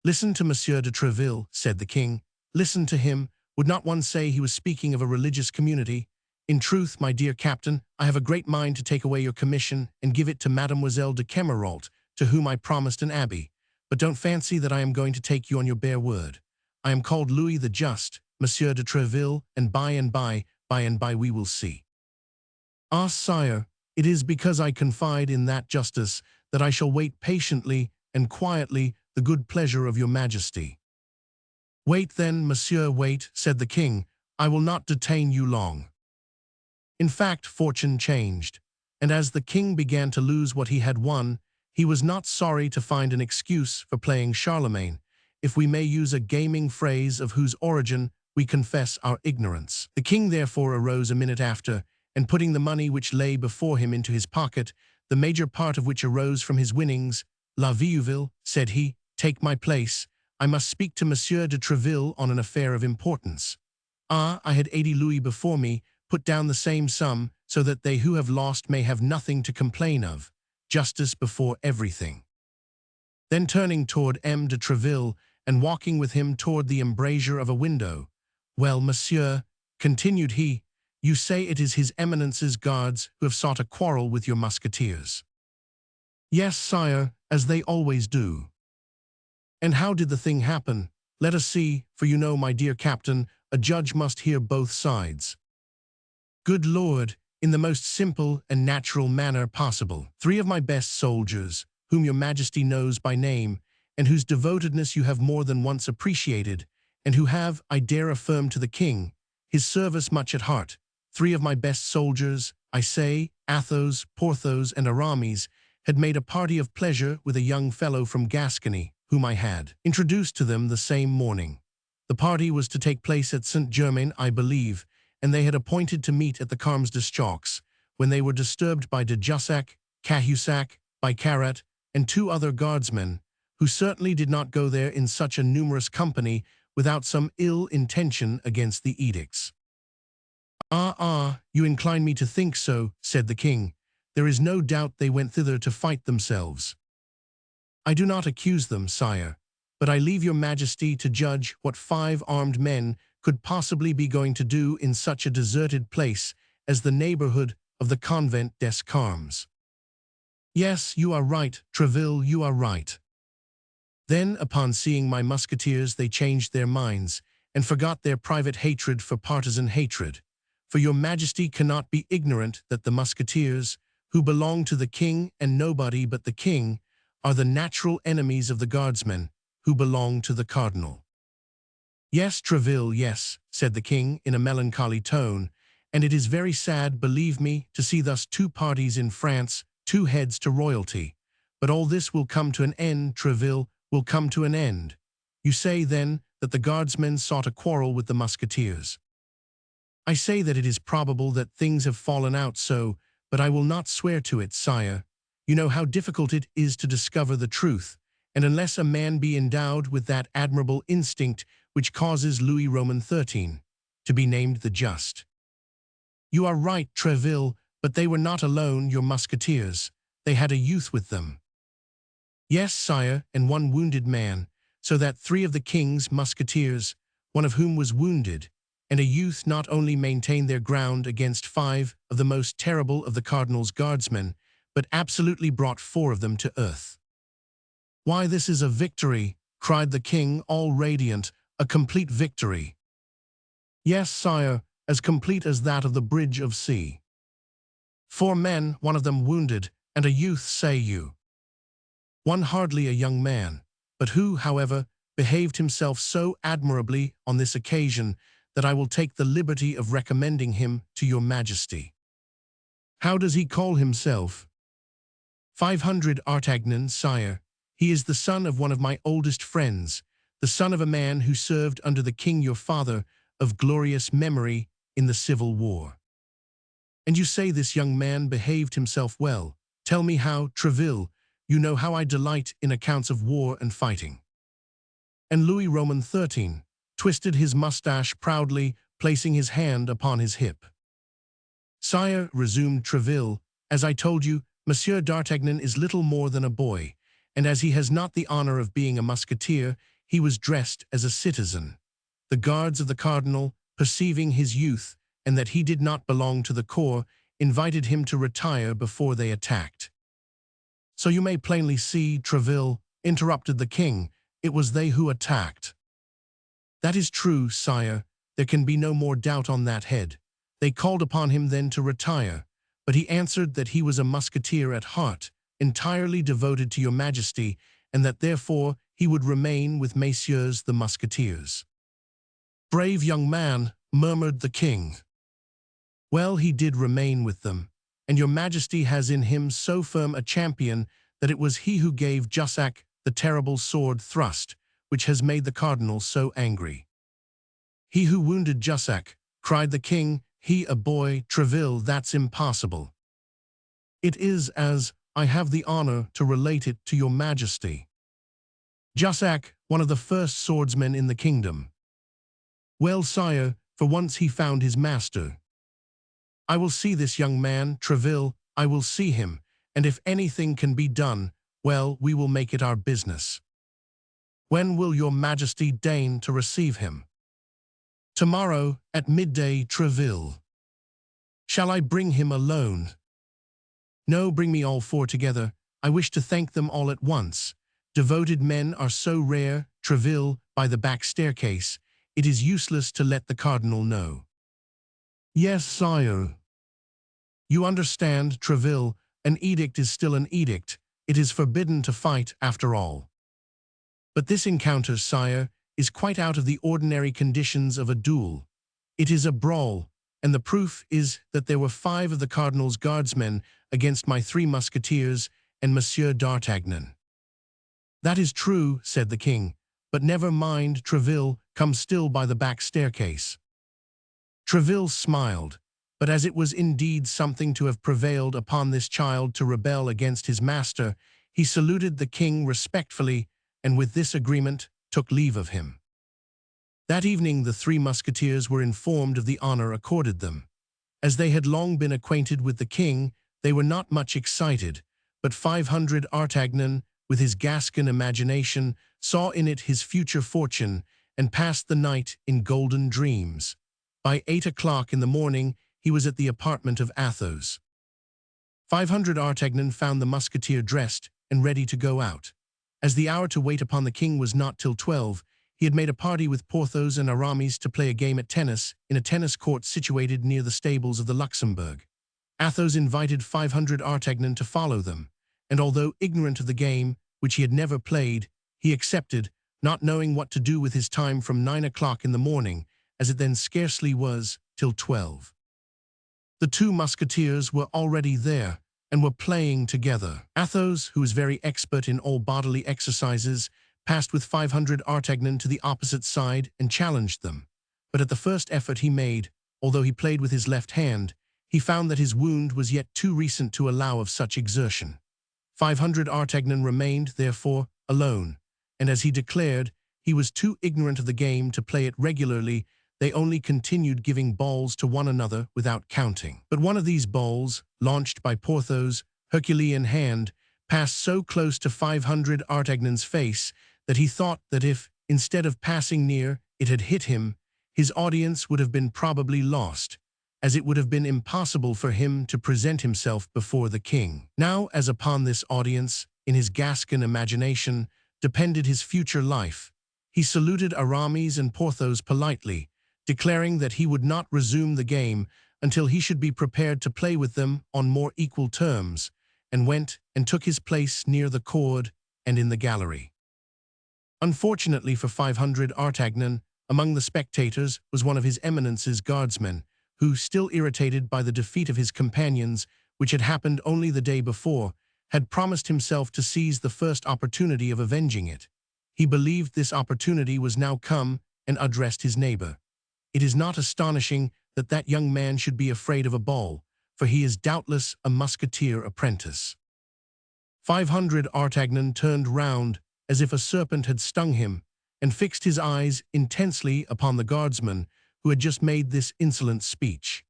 Listen to Monsieur de Treville, said the king. Listen to him. Would not one say he was speaking of a religious community? In truth, my dear captain, I have a great mind to take away your commission and give it to Mademoiselle de Kemmeralt, to whom I promised an abbey. But don't fancy that I am going to take you on your bare word. I am called Louis the Just, Monsieur de Treville, and by and by we will see. Ah, sire, it is because I confide in that justice that I shall wait patiently and quietly the good pleasure of your Majesty. Wait then, monsieur, wait, said the king. I will not detain you long. In fact, fortune changed, and as the king began to lose what he had won, he was not sorry to find an excuse for playing Charlemagne, if we may use a gaming phrase of whose origin we confess our ignorance. The king therefore arose a minute after, and putting the money which lay before him into his pocket, the major part of which arose from his winnings, La Vieuville, said he, take my place. I must speak to Monsieur de Treville on an affair of importance. Ah, I had 80 louis before me. Put down the same sum, so that they who have lost may have nothing to complain of. Justice before everything. Then turning toward M. de Treville, and walking with him toward the embrasure of a window, well, monsieur, continued he, you say it is his Eminence's guards who have sought a quarrel with your musketeers. Yes, sire, as they always do. And how did the thing happen? Let us see, for you know, my dear captain, a judge must hear both sides. Good Lord, in the most simple and natural manner possible. 3 of my best soldiers, whom your Majesty knows by name, and whose devotedness you have more than once appreciated, and who have, I dare affirm to the king, his service much at heart. 3 of my best soldiers, I say, Athos, Porthos, and Aramis, had made a party of pleasure with a young fellow from Gascony, whom I had introduced to them the same morning. The party was to take place at Saint-Germain, I believe, and they had appointed to meet at the Carmes d'Eschaux, when they were disturbed by de Jussac, Cahusac, by Carat, and 2 other guardsmen, who certainly did not go there in such a numerous company without some ill intention against the edicts. Ah, you incline me to think so, said the king. There is no doubt they went thither to fight themselves. I do not accuse them, sire, but I leave your Majesty to judge what 5 armed men could possibly be going to do in such a deserted place as the neighborhood of the Convent des Carmes. Yes, you are right, Treville, you are right. Then, upon seeing my musketeers, they changed their minds, and forgot their private hatred for partisan hatred. For your Majesty cannot be ignorant that the musketeers, who belong to the king and nobody but the king, are the natural enemies of the guardsmen, who belong to the cardinal. Yes, Treville, yes, said the king in a melancholy tone, and it is very sad, believe me, to see thus 2 parties in France, 2 heads to royalty. But all this will come to an end, Treville, will come to an end. You say, then, that the guardsmen sought a quarrel with the musketeers. I say that it is probable that things have fallen out so, but I will not swear to it, sire. You know how difficult it is to discover the truth, and unless a man be endowed with that admirable instinct which causes Louis Roman XIII to be named the Just. You are right, Treville, but they were not alone, your musketeers. They had a youth with them. Yes, sire, and 1 wounded man, so that 3 of the king's musketeers, 1 of whom was wounded, and a youth not only maintained their ground against 5 of the most terrible of the cardinal's guardsmen, but absolutely brought 4 of them to earth. Why, this is a victory, cried the king, all radiant, a complete victory. Yes, sire, as complete as that of the Bridge of C. 4 men, 1 of them wounded, and a youth, say you. 1 hardly a young man, but who, however, behaved himself so admirably on this occasion that I will take the liberty of recommending him to your Majesty. How does he call himself? 500 Artagnan, sire. He is the son of one of my oldest friends, the son of a man who served under the king your father, of glorious memory, in the Civil War. And you say this young man behaved himself well. Tell me how, Treville, you know how I delight in accounts of war and fighting. And Louis Roman XIII twisted his mustache proudly, placing his hand upon his hip. Sire, resumed Treville, as I told you, Monsieur d'Artagnan is little more than a boy, and as he has not the honor of being a musketeer, he was dressed as a citizen. The guards of the cardinal, perceiving his youth and that he did not belong to the corps, invited him to retire before they attacked. So you may plainly see, Treville, interrupted the king, it was they who attacked. That is true, sire, there can be no more doubt on that head. They called upon him then to retire, but he answered that he was a musketeer at heart, entirely devoted to your majesty, and that therefore he would remain with messieurs the musketeers. Brave young man, murmured the king. Well, he did remain with them, and your majesty has in him so firm a champion that it was he who gave Jussac the terrible sword thrust, which has made the cardinal so angry. He who wounded Jussac, cried the king, he a boy, Treville, that's impossible. It is as I have the honor to relate it to your majesty. Jussac, one of the first swordsmen in the kingdom. Well, sire, for once he found his master. I will see this young man, Treville, I will see him, and if anything can be done, well, we will make it our business. When will your majesty deign to receive him? Tomorrow, at midday, Treville. Shall I bring him alone? No, bring me all four together. I wish to thank them all at once. Devoted men are so rare, Treville, by the back staircase. It is useless to let the cardinal know. Yes, sire. You understand, Treville, an edict is still an edict. It is forbidden to fight, after all. But this encounter, sire, is quite out of the ordinary conditions of a duel. It is a brawl, and the proof is that there were 5 of the cardinal's guardsmen against my 3 musketeers and Monsieur d'Artagnan. That is true, said the king, but never mind, Treville, come still by the back staircase. Treville smiled, but as it was indeed something to have prevailed upon this child to rebel against his master, he saluted the king respectfully, and with this agreement took leave of him. That evening the 3 musketeers were informed of the honor accorded them. As they had long been acquainted with the king, they were not much excited, but 500 Artagnan, with his Gascon imagination, saw in it his future fortune, and passed the night in golden dreams. By 8 o'clock in the morning, he was at the apartment of Athos. 500 Artagnan found the musketeer dressed and ready to go out. As the hour to wait upon the king was not till 12, he had made a party with Porthos and Aramis to play a game at tennis in a tennis court situated near the stables of the Luxembourg. Athos invited 500 Artagnan to follow them, and although ignorant of the game, which he had never played, he accepted, not knowing what to do with his time from 9 o'clock in the morning, as it then scarcely was, till 12. The 2 musketeers were already there, and were playing together. Athos, who was very expert in all bodily exercises, passed with 500 Artagnan to the opposite side and challenged them. But at the first effort he made, although he played with his left hand, he found that his wound was yet too recent to allow of such exertion. 500 Artagnan remained, therefore, alone, and as he declared, he was too ignorant of the game to play it regularly. They only continued giving balls to one another without counting. But one of these balls, launched by Porthos, Herculean hand, passed so close to 500 Artagnan's face that he thought that if, instead of passing near, it had hit him, his audience would have been probably lost, as it would have been impossible for him to present himself before the king. Now, as upon this audience, in his Gascon imagination, depended his future life, he saluted Aramis and Porthos politely, declaring that he would not resume the game until he should be prepared to play with them on more equal terms, and went and took his place near the cord and in the gallery. Unfortunately for 500 Artagnan, among the spectators was one of His Eminence's guardsmen, who, still irritated by the defeat of his companions, which had happened only the day before, had promised himself to seize the first opportunity of avenging it. He believed this opportunity was now come, and addressed his neighbor. It is not astonishing that that young man should be afraid of a ball, for he is doubtless a musketeer apprentice." 500 Artagnan turned round as if a serpent had stung him, and fixed his eyes intensely upon the guardsman who had just made this insolent speech.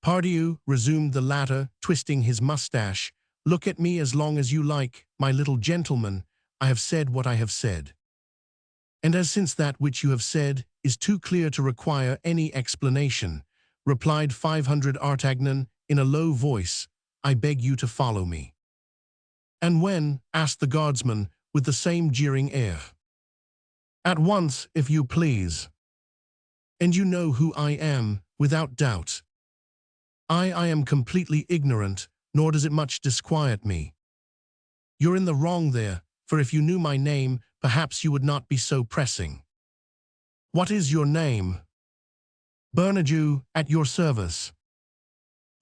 "Pardieu," resumed the latter, twisting his mustache, "look at me as long as you like, my little gentleman. I have said what I have said. And as since that which you have said is too clear to require any explanation," replied 500 Artagnan in a low voice, "I beg you to follow me." "And when?" asked the guardsman with the same jeering air. "At once, if you please. And you know who I am, without doubt." I am completely ignorant, nor does it much disquiet me." "You're in the wrong there, for if you knew my name, perhaps you would not be so pressing." "What is your name?" "Bernajoux, at your service."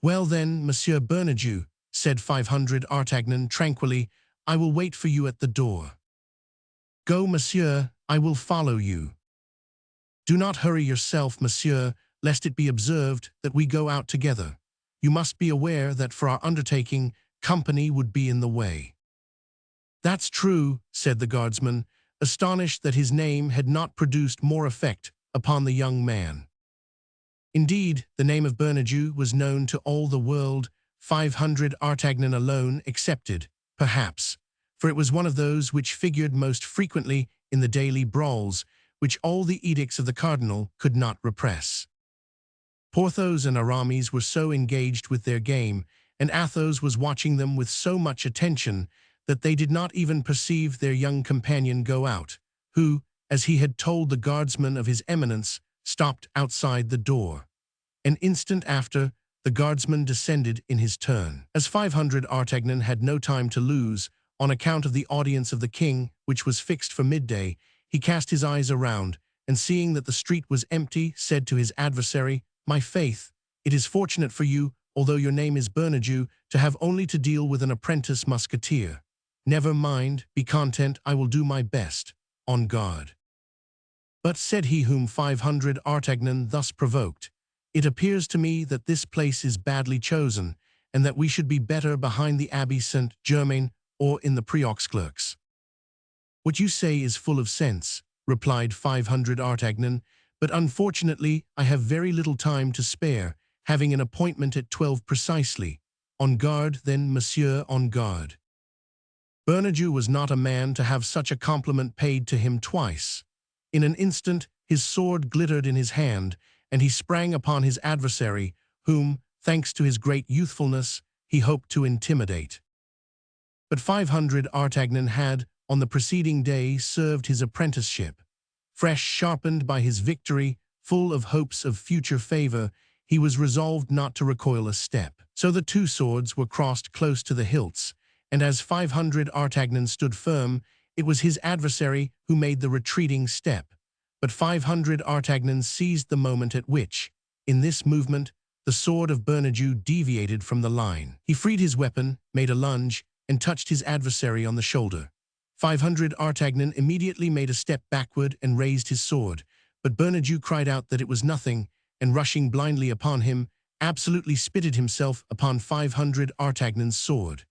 "Well then, Monsieur Bernajoux," said 500 Artagnan tranquilly, "I will wait for you at the door." "Go, monsieur, I will follow you." "Do not hurry yourself, monsieur, lest it be observed that we go out together. You must be aware that for our undertaking, company would be in the way." "That's true," said the guardsman, astonished that his name had not produced more effect upon the young man. Indeed, the name of Bernajoux was known to all the world, 500 Artagnan alone excepted, perhaps, for it was one of those which figured most frequently in the daily brawls, which all the edicts of the cardinal could not repress. Porthos and Aramis were so engaged with their game, and Athos was watching them with so much attention, that they did not even perceive their young companion go out, who, as he had told the guardsman of his eminence, stopped outside the door. An instant after, the guardsman descended in his turn. As 500 Artagnan had no time to lose, on account of the audience of the king, which was fixed for midday, he cast his eyes around, and seeing that the street was empty, said to his adversary, "My faith, it is fortunate for you, although your name is Bernajoux, to have only to deal with an apprentice musketeer. Never mind, be content, I will do my best. On guard." "But," said he whom 500 Artagnan thus provoked, "it appears to me that this place is badly chosen, and that we should be better behind the Abbey Saint-Germain or in the Preux-Clercs." "What you say is full of sense," replied 500 Artagnan, "but unfortunately I have very little time to spare, having an appointment at 12 precisely. On guard, then, monsieur, on guard." Bernajoux was not a man to have such a compliment paid to him twice. In an instant his sword glittered in his hand, and he sprang upon his adversary, whom, thanks to his great youthfulness, he hoped to intimidate. But 500 Artagnan had, on the preceding day, served his apprenticeship. Fresh, sharpened by his victory, full of hopes of future favor, he was resolved not to recoil a step. So the two swords were crossed close to the hilts, and as 500 Artagnan stood firm, it was his adversary who made the retreating step. But 500 Artagnan seized the moment at which, in this movement, the sword of Bernajoux deviated from the line. He freed his weapon, made a lunge, and touched his adversary on the shoulder. 500 Artagnan immediately made a step backward and raised his sword, but Bernajoux cried out that it was nothing, and rushing blindly upon him, absolutely spitted himself upon 500 Artagnan's sword.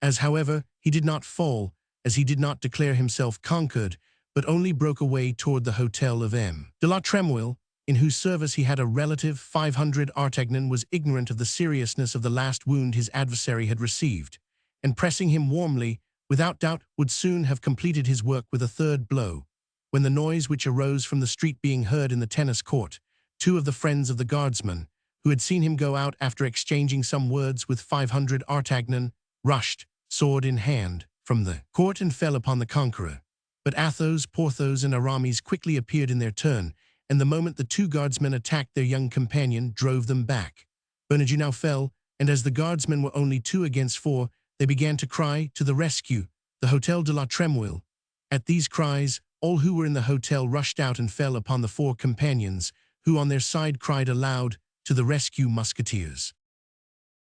As, however, he did not fall, as he did not declare himself conquered, but only broke away toward the hotel of M. de la Trémouille, in whose service he had a relative. 500 Artagnan was ignorant of the seriousness of the last wound his adversary had received, and pressing him warmly, without doubt would soon have completed his work with a third blow, when the noise which arose from the street being heard in the tennis court, two of the friends of the guardsman, who had seen him go out after exchanging some words with 500 Artagnan, rushed, sword in hand, from the court and fell upon the conqueror. But Athos, Porthos, and Aramis quickly appeared in their turn, and the moment the two guardsmen attacked their young companion, drove them back. Bernajoux now fell, and as the guardsmen were only 2 against 4, they began to cry, "To the rescue, the Hôtel de la Trémouille." At these cries, all who were in the hotel rushed out and fell upon the 4 companions, who on their side cried aloud, "To the rescue, musketeers."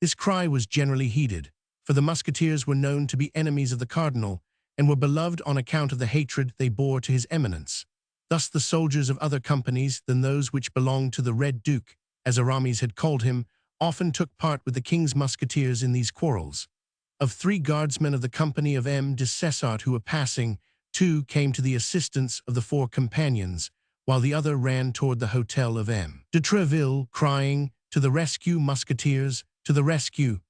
This cry was generally heeded, for the musketeers were known to be enemies of the cardinal, and were beloved on account of the hatred they bore to his eminence. Thus the soldiers of other companies than those which belonged to the Red Duke, as Aramis had called him, often took part with the king's musketeers in these quarrels. Of 3 guardsmen of the company of M. de Cessart who were passing, 2 came to the assistance of the 4 companions, while the other ran toward the hotel of M. de Treville, crying, "To the rescue, musketeers, to the rescue!"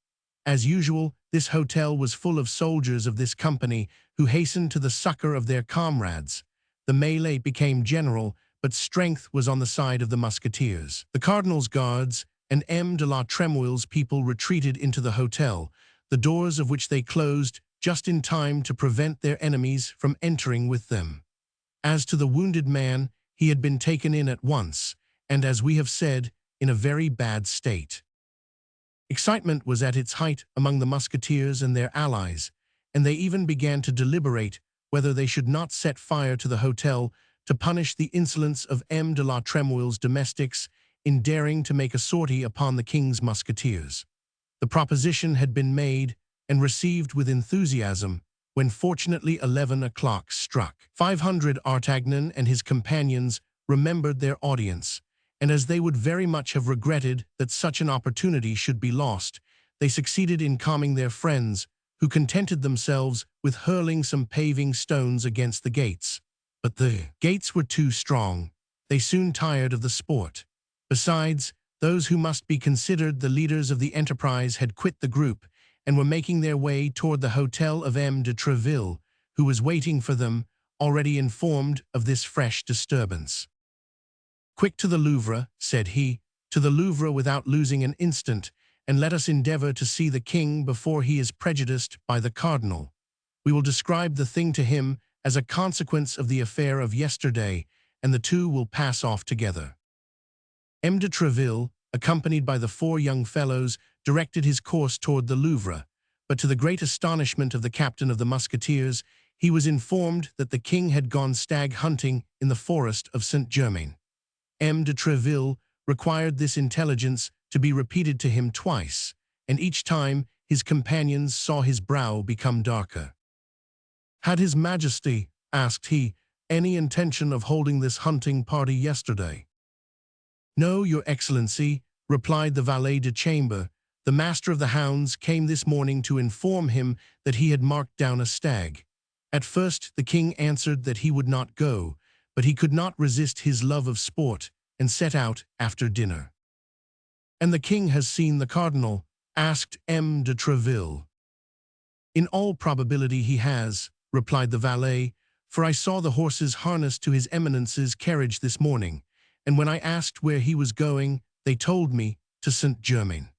As usual, this hotel was full of soldiers of this company who hastened to the succor of their comrades. The melee became general, but strength was on the side of the musketeers. The cardinal's guards and M. de la Trémouille's people retreated into the hotel, the doors of which they closed just in time to prevent their enemies from entering with them. As to the wounded man, he had been taken in at once, and as we have said, in a very bad state. Excitement was at its height among the musketeers and their allies, and they even began to deliberate whether they should not set fire to the hotel to punish the insolence of M. de la Trémouille's domestics in daring to make a sortie upon the king's musketeers. The proposition had been made and received with enthusiasm when fortunately 11 o'clock struck. 500 Artagnan and his companions remembered their audience, and as they would very much have regretted that such an opportunity should be lost, they succeeded in calming their friends, who contented themselves with hurling some paving stones against the gates. But the gates were too strong. They soon tired of the sport. Besides, those who must be considered the leaders of the enterprise had quit the group and were making their way toward the hotel of M. de Treville, who was waiting for them, already informed of this fresh disturbance. "Quick to the Louvre," said he, "to the Louvre without losing an instant, and let us endeavor to see the king before he is prejudiced by the cardinal. We will describe the thing to him as a consequence of the affair of yesterday, and the 2 will pass off together." M. de Treville, accompanied by the 4 young fellows, directed his course toward the Louvre, but to the great astonishment of the captain of the musketeers, he was informed that the king had gone stag hunting in the forest of Saint-Germain. M. de Treville required this intelligence to be repeated to him twice, and each time his companions saw his brow become darker. "Had His Majesty," asked he, "any intention of holding this hunting party yesterday?" "No, Your Excellency," replied the valet de chambre. "The master of the hounds came this morning to inform him that he had marked down a stag. At first the king answered that he would not go, but he could not resist his love of sport and set out after dinner." "And the king has seen the cardinal?" asked M. de Treville. "In all probability he has," replied the valet, "for I saw the horses harnessed to His Eminence's carriage this morning, and when I asked where he was going, they told me to Saint-Germain."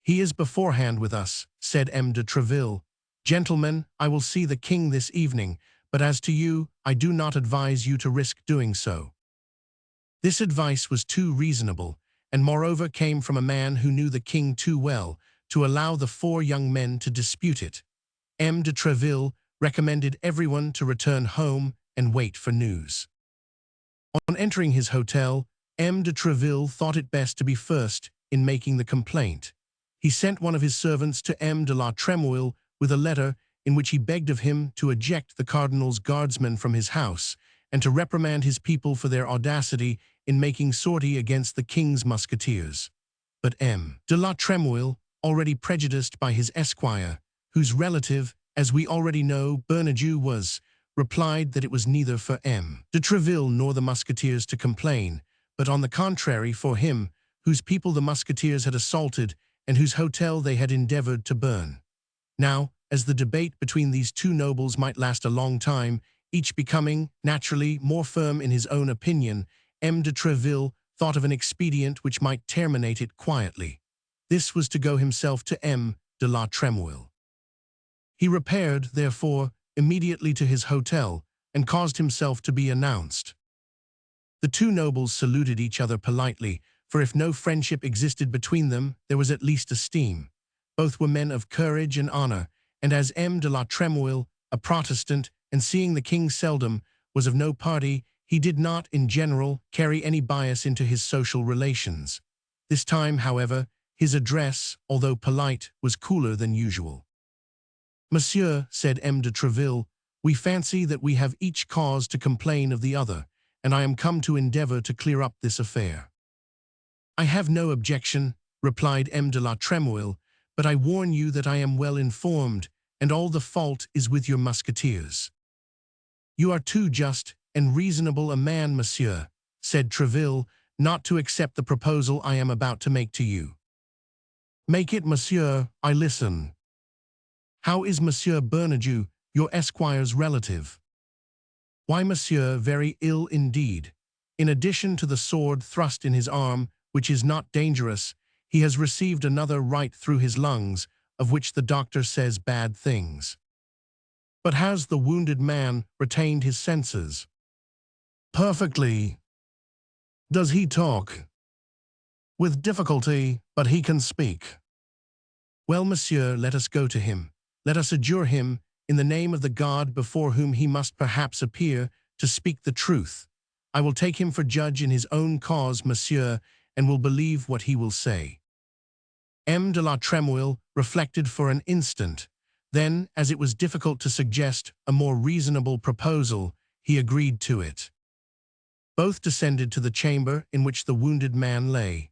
"He is beforehand with us," said M. de Treville. "Gentlemen, I will see the king this evening, but as to you, I do not advise you to risk doing so." This advice was too reasonable, and moreover came from a man who knew the king too well to allow the 4 young men to dispute it. M. de Treville recommended everyone to return home and wait for news. On entering his hotel, M. de Treville thought it best to be first in making the complaint. He sent one of his servants to M. de la Trémouille with a letter in which he begged of him to eject the cardinal's guardsmen from his house and to reprimand his people for their audacity in making sortie against the king's musketeers. But M. de la Trémouille, already prejudiced by his esquire, whose relative, as we already know, Bernajoux was, replied that it was neither for M. de Treville nor the musketeers to complain, but on the contrary for him, whose people the musketeers had assaulted and whose hotel they had endeavored to burn. Now, as the debate between these 2 nobles might last a long time, each becoming, naturally, more firm in his own opinion, M. de Treville thought of an expedient which might terminate it quietly. This was to go himself to M. de la Trémouille. He repaired, therefore, immediately to his hotel and caused himself to be announced. The 2 nobles saluted each other politely, for if no friendship existed between them, there was at least esteem. Both were men of courage and honor, and as M. de la Trémouille, a Protestant, and seeing the king seldom, was of no party, he did not, in general, carry any bias into his social relations. This time, however, his address, although polite, was cooler than usual. "Monsieur," said M. de Treville, "we fancy that we have each cause to complain of the other, and I am come to endeavor to clear up this affair." "I have no objection," replied M. de la Tremouille, but I warn you that I am well informed, and all the fault is with your musketeers. You are too just and reasonable a man, monsieur, said Tréville, not to accept the proposal I am about to make to you. Make it, monsieur, I listen. How is Monsieur Bernajoux, your esquire's relative? Why, monsieur, very ill indeed. In addition to the sword thrust in his arm, which is not dangerous, he has received another right through his lungs, of which the doctor says bad things. But has the wounded man retained his senses? Perfectly. Does he talk? With difficulty, but he can speak. Well, monsieur, let us go to him. Let us adjure him, in the name of the God before whom he must perhaps appear, to speak the truth. I will take him for judge in his own cause, monsieur, and will believe what he will say. M. de la Tremouille reflected for an instant. Then, as it was difficult to suggest a more reasonable proposal, he agreed to it. Both descended to the chamber in which the wounded man lay.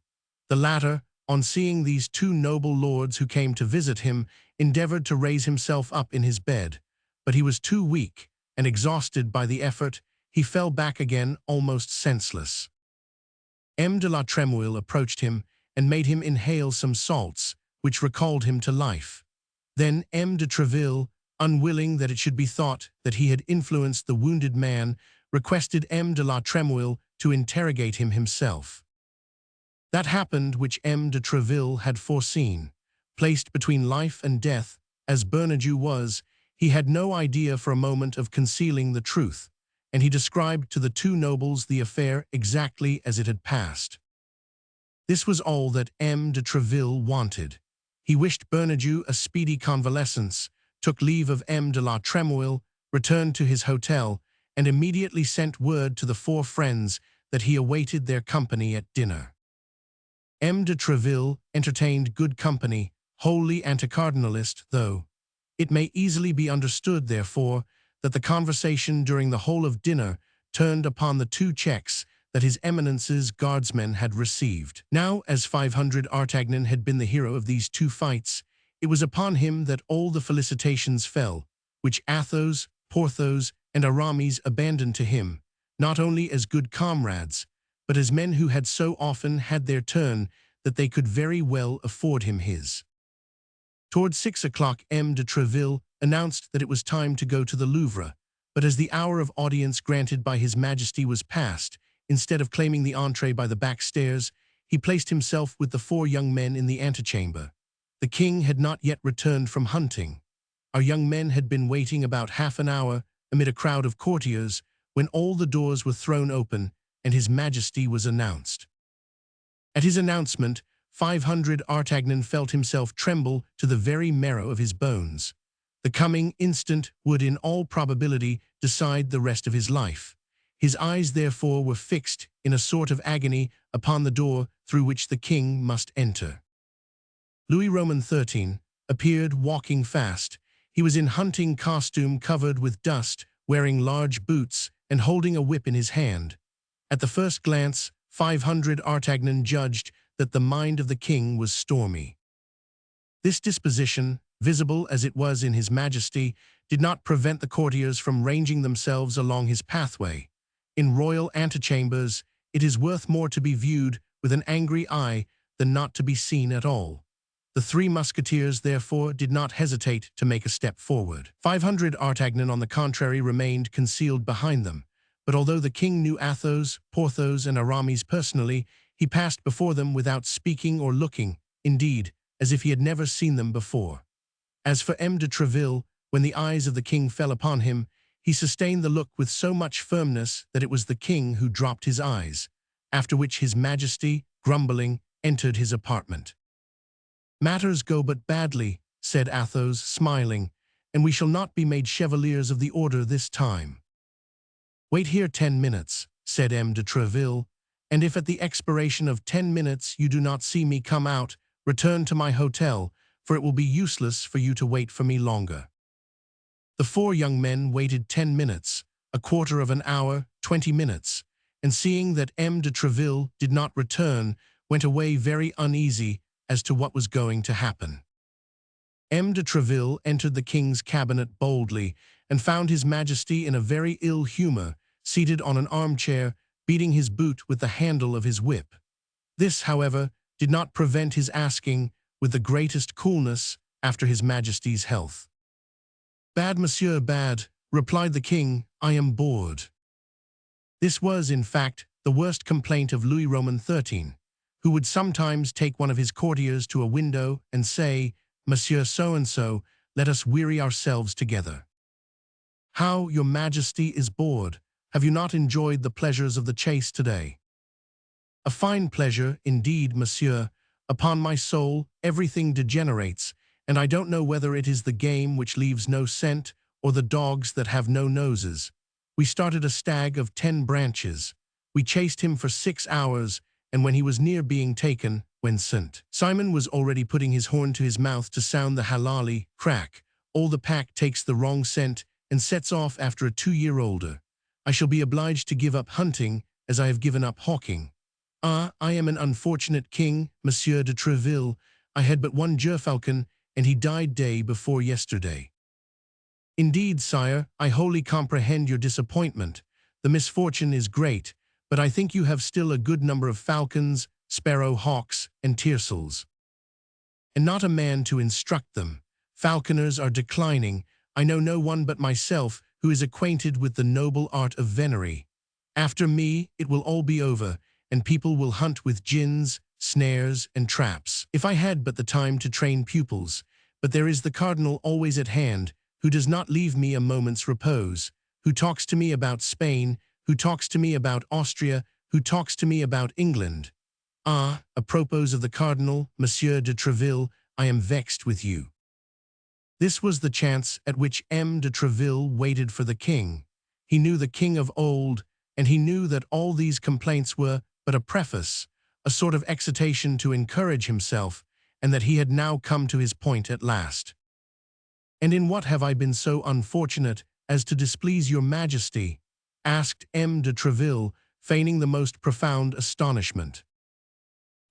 The latter, on seeing these two noble lords who came to visit him, endeavored to raise himself up in his bed, but he was too weak, and exhausted by the effort, he fell back again almost senseless. M. de la Tremouille approached him and made him inhale some salts, which recalled him to life. Then M. de Tréville, unwilling that it should be thought that he had influenced the wounded man, requested M. de la Tremouille to interrogate him himself. That happened which M. de Tréville had foreseen. Placed between life and death, as Bernajoux was, he had no idea for a moment of concealing the truth, and he described to the two nobles the affair exactly as it had passed. This was all that M. de Tréville wanted. He wished Bernajoux a speedy convalescence, took leave of M. de la Tremouille, returned to his hotel, and immediately sent word to the four friends that he awaited their company at dinner. M. de Tréville entertained good company, wholly anti-cardinalist, though. It may easily be understood, therefore, that the conversation during the whole of dinner turned upon the two checks that His Eminence's guardsmen had received. Now, as 500 Artagnan had been the hero of these two fights, it was upon him that all the felicitations fell, which Athos, Porthos, and Aramis abandoned to him, not only as good comrades, but as men who had so often had their turn that they could very well afford him his. Towards 6 o'clock M. de Tréville announced that it was time to go to the Louvre, but as the hour of audience granted by His Majesty was past, instead of claiming the entree by the back stairs, he placed himself with the four young men in the antechamber. The king had not yet returned from hunting. Our young men had been waiting about half an hour amid a crowd of courtiers when all the doors were thrown open and His Majesty was announced. At his announcement, 500 Artagnan felt himself tremble to the very marrow of his bones. The coming instant would in all probability decide the rest of his life. His eyes therefore were fixed in a sort of agony upon the door through which the king must enter. Louis Roman XIII appeared walking fast. He was in hunting costume covered with dust, wearing large boots, and holding a whip in his hand. At the first glance, 500 Artagnan judged that the mind of the king was stormy. This disposition, visible as it was in His Majesty, did not prevent the courtiers from ranging themselves along his pathway. In royal antechambers, it is worth more to be viewed with an angry eye than not to be seen at all. The three musketeers, therefore, did not hesitate to make a step forward. 500 Artagnan, on the contrary, remained concealed behind them. But although the king knew Athos, Porthos, and Aramis personally, he passed before them without speaking or looking, indeed, as if he had never seen them before. As for M. de Tréville, when the eyes of the king fell upon him, he sustained the look with so much firmness that it was the king who dropped his eyes, after which His Majesty, grumbling, entered his apartment. "Matters go but badly," said Athos, smiling, "and we shall not be made chevaliers of the order this time." "Wait here 10 minutes," said M. de Tréville, "and if at the expiration of 10 minutes you do not see me come out, return to my hotel, for it will be useless for you to wait for me longer." The four young men waited 10 minutes, a quarter of an hour, 20 minutes, and seeing that M. de Tréville did not return, went away very uneasy, as to what was going to happen. M. de Treville entered the king's cabinet boldly and found his majesty in a very ill humor, seated on an armchair, beating his boot with the handle of his whip. This, however, did not prevent his asking, with the greatest coolness, after his majesty's health. "Bad, monsieur, bad," replied the king, "I am bored." This was, in fact, the worst complaint of Louis Roman XIII, who would sometimes take one of his courtiers to a window and say, "Monsieur so-and-so, let us weary ourselves together." "How, your majesty is bored? Have you not enjoyed the pleasures of the chase today?" "A fine pleasure, indeed, monsieur. Upon my soul, everything degenerates, and I don't know whether it is the game which leaves no scent or the dogs that have no noses. We started a stag of 10 branches. We chased him for 6 hours, and when he was near being taken, when St. Simon was already putting his horn to his mouth to sound the halali, crack, all the pack takes the wrong scent and sets off after a 2-year-older. I shall be obliged to give up hunting, as I have given up hawking. Ah, I am an unfortunate king, Monsieur de Treville. I had but one gerfalcon, and he died day before yesterday." "Indeed, sire, I wholly comprehend your disappointment. The misfortune is great, but I think you have still a good number of falcons, sparrow-hawks, and tiercels. And not a man to instruct them. Falconers are declining. I know no one but myself who is acquainted with the noble art of venery. After me, it will all be over, and people will hunt with gins, snares, and traps. If I had but the time to train pupils, but there is the cardinal always at hand, who does not leave me a moment's repose, who talks to me about Spain, who talks to me about Austria, who talks to me about England. Ah, apropos of the cardinal, Monsieur de Treville, I am vexed with you." This was the chance at which M. de Treville waited for the king. He knew the king of old, and he knew that all these complaints were but a preface, a sort of excitation to encourage himself, and that he had now come to his point at last. "And in what have I been so unfortunate as to displease your majesty?" asked M. de Treville, feigning the most profound astonishment.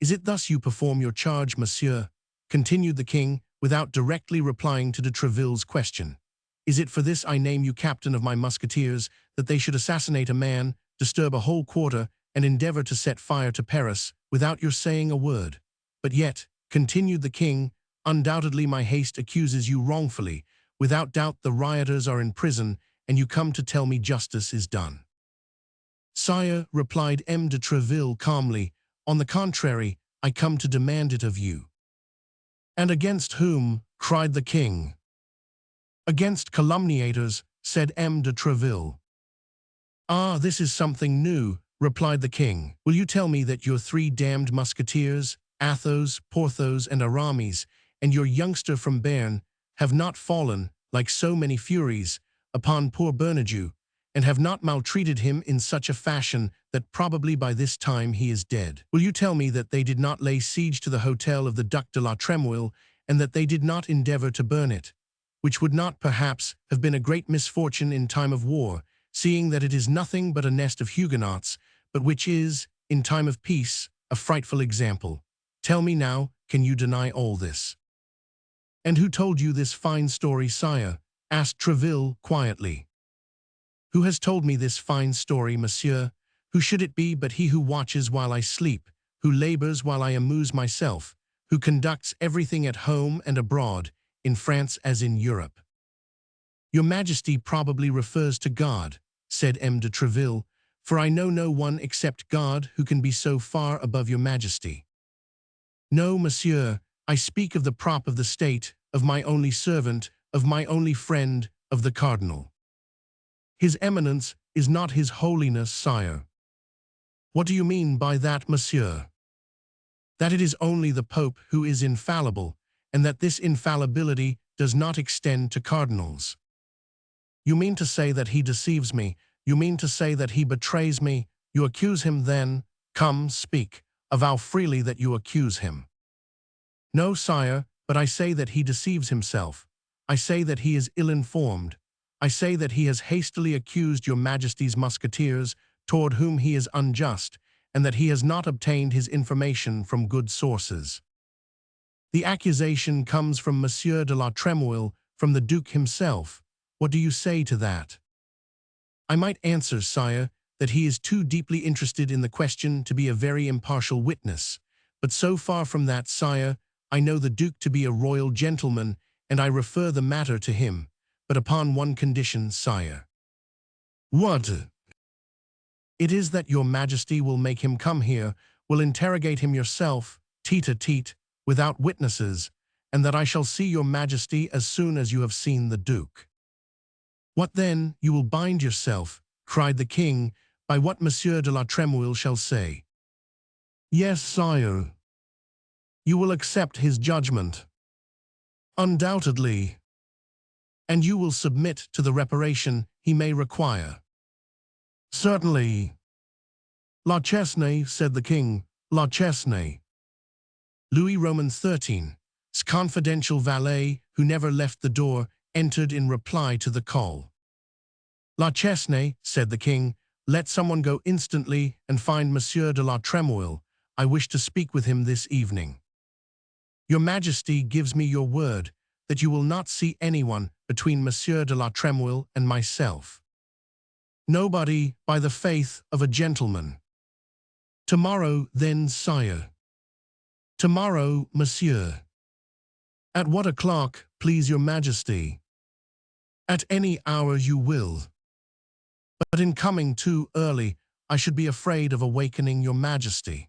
"Is it thus you perform your charge, monsieur?" continued the king, without directly replying to de Treville's question. "Is it for this I name you captain of my musketeers, that they should assassinate a man, disturb a whole quarter, and endeavor to set fire to Paris, without your saying a word? But yet," continued the king, "undoubtedly my haste accuses you wrongfully. Without doubt the rioters are in prison, and you come to tell me justice is done." "Sire," replied M. de Treville calmly, "on the contrary, I come to demand it of you." "And against whom?" cried the king. "Against calumniators," said M. de Treville. "Ah, this is something new," replied the king. "Will you tell me that your 3 damned musketeers, Athos, Porthos, and Aramis, and your youngster from Béarn, have not fallen, like so many furies, upon poor Bernajoux, and have not maltreated him in such a fashion that probably by this time he is dead? Will you tell me that they did not lay siege to the hotel of the Duc de la Trémouille, and that they did not endeavor to burn it, which would not, perhaps, have been a great misfortune in time of war, seeing that it is nothing but a nest of Huguenots, but which is, in time of peace, a frightful example? Tell me now, can you deny all this?" "And who told you this fine story, sire?" asked Treville quietly. "Who has told me this fine story, monsieur? Who should it be but he who watches while I sleep, who labors while I amuse myself, who conducts everything at home and abroad, in France as in Europe?" "Your majesty probably refers to God," said M. de Treville, "for I know no one except God who can be so far above your majesty." "No, monsieur, I speak of the prop of the state, of my only servant, of my only friend, of the cardinal." "His eminence is not his holiness, sire." "What do you mean by that, monsieur?" "That it is only the Pope who is infallible, and that this infallibility does not extend to cardinals." "You mean to say that he deceives me? You mean to say that he betrays me? You accuse him then? Come, speak. Avow freely that you accuse him." "No, sire, but I say that he deceives himself. I say that he is ill-informed. I say that he has hastily accused your majesty's musketeers, toward whom he is unjust, and that he has not obtained his information from good sources." The accusation comes from Monsieur de la Trémouille, from the Duke himself. What do you say to that? I might answer, sire, that he is too deeply interested in the question to be a very impartial witness. But so far from that, sire, I know the Duke to be a royal gentleman, and I refer the matter to him, but upon one condition, sire. What? It is that your Majesty will make him come here, will interrogate him yourself, tete-a-tete, without witnesses, and that I shall see your Majesty as soon as you have seen the Duke. What then, you will bind yourself, cried the king, by what Monsieur de la Trémouille shall say. Yes, sire. You will accept his judgment. Undoubtedly. And you will submit to the reparation he may require. Certainly. La Chesnay, said the king, La Chesnay. Louis Roman XIII's confidential valet, who never left the door, entered in reply to the call. La Chesnay, said the king, let someone go instantly and find Monsieur de la Trémouille. I wish to speak with him this evening. Your Majesty gives me your word that you will not see anyone between Monsieur de la Trémouille and myself. Nobody, by the faith of a gentleman. Tomorrow, then, sire. Tomorrow, monsieur. At what o'clock, please your Majesty? At any hour you will. But in coming too early, I should be afraid of awakening your Majesty.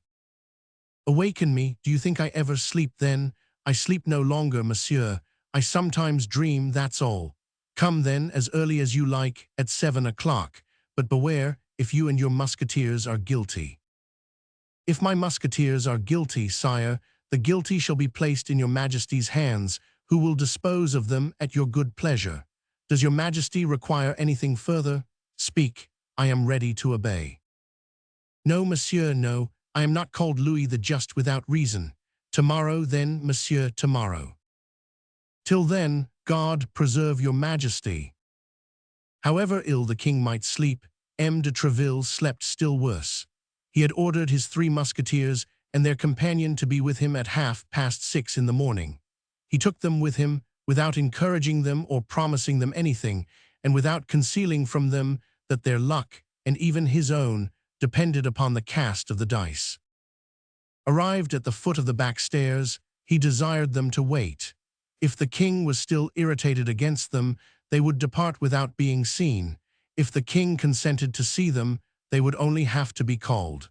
Awaken me, do you think I ever sleep then? I sleep no longer, monsieur. I sometimes dream, that's all. Come then, as early as you like, at 7 o'clock. But beware, if you and your musketeers are guilty. If my musketeers are guilty, sire, the guilty shall be placed in your Majesty's hands, who will dispose of them at your good pleasure. Does your Majesty require anything further? Speak, I am ready to obey. No, monsieur, no, I am not called Louis the Just without reason. Tomorrow, then, monsieur, tomorrow. Till then, God preserve your Majesty. However ill the king might sleep, M. de Treville slept still worse. He had ordered his 3 musketeers and their companion to be with him at 6:30 in the morning. He took them with him, without encouraging them or promising them anything, and without concealing from them that their luck, and even his own, depended upon the cast of the dice. Arrived at the foot of the back stairs, he desired them to wait. If the king was still irritated against them, they would depart without being seen. If the king consented to see them, they would only have to be called.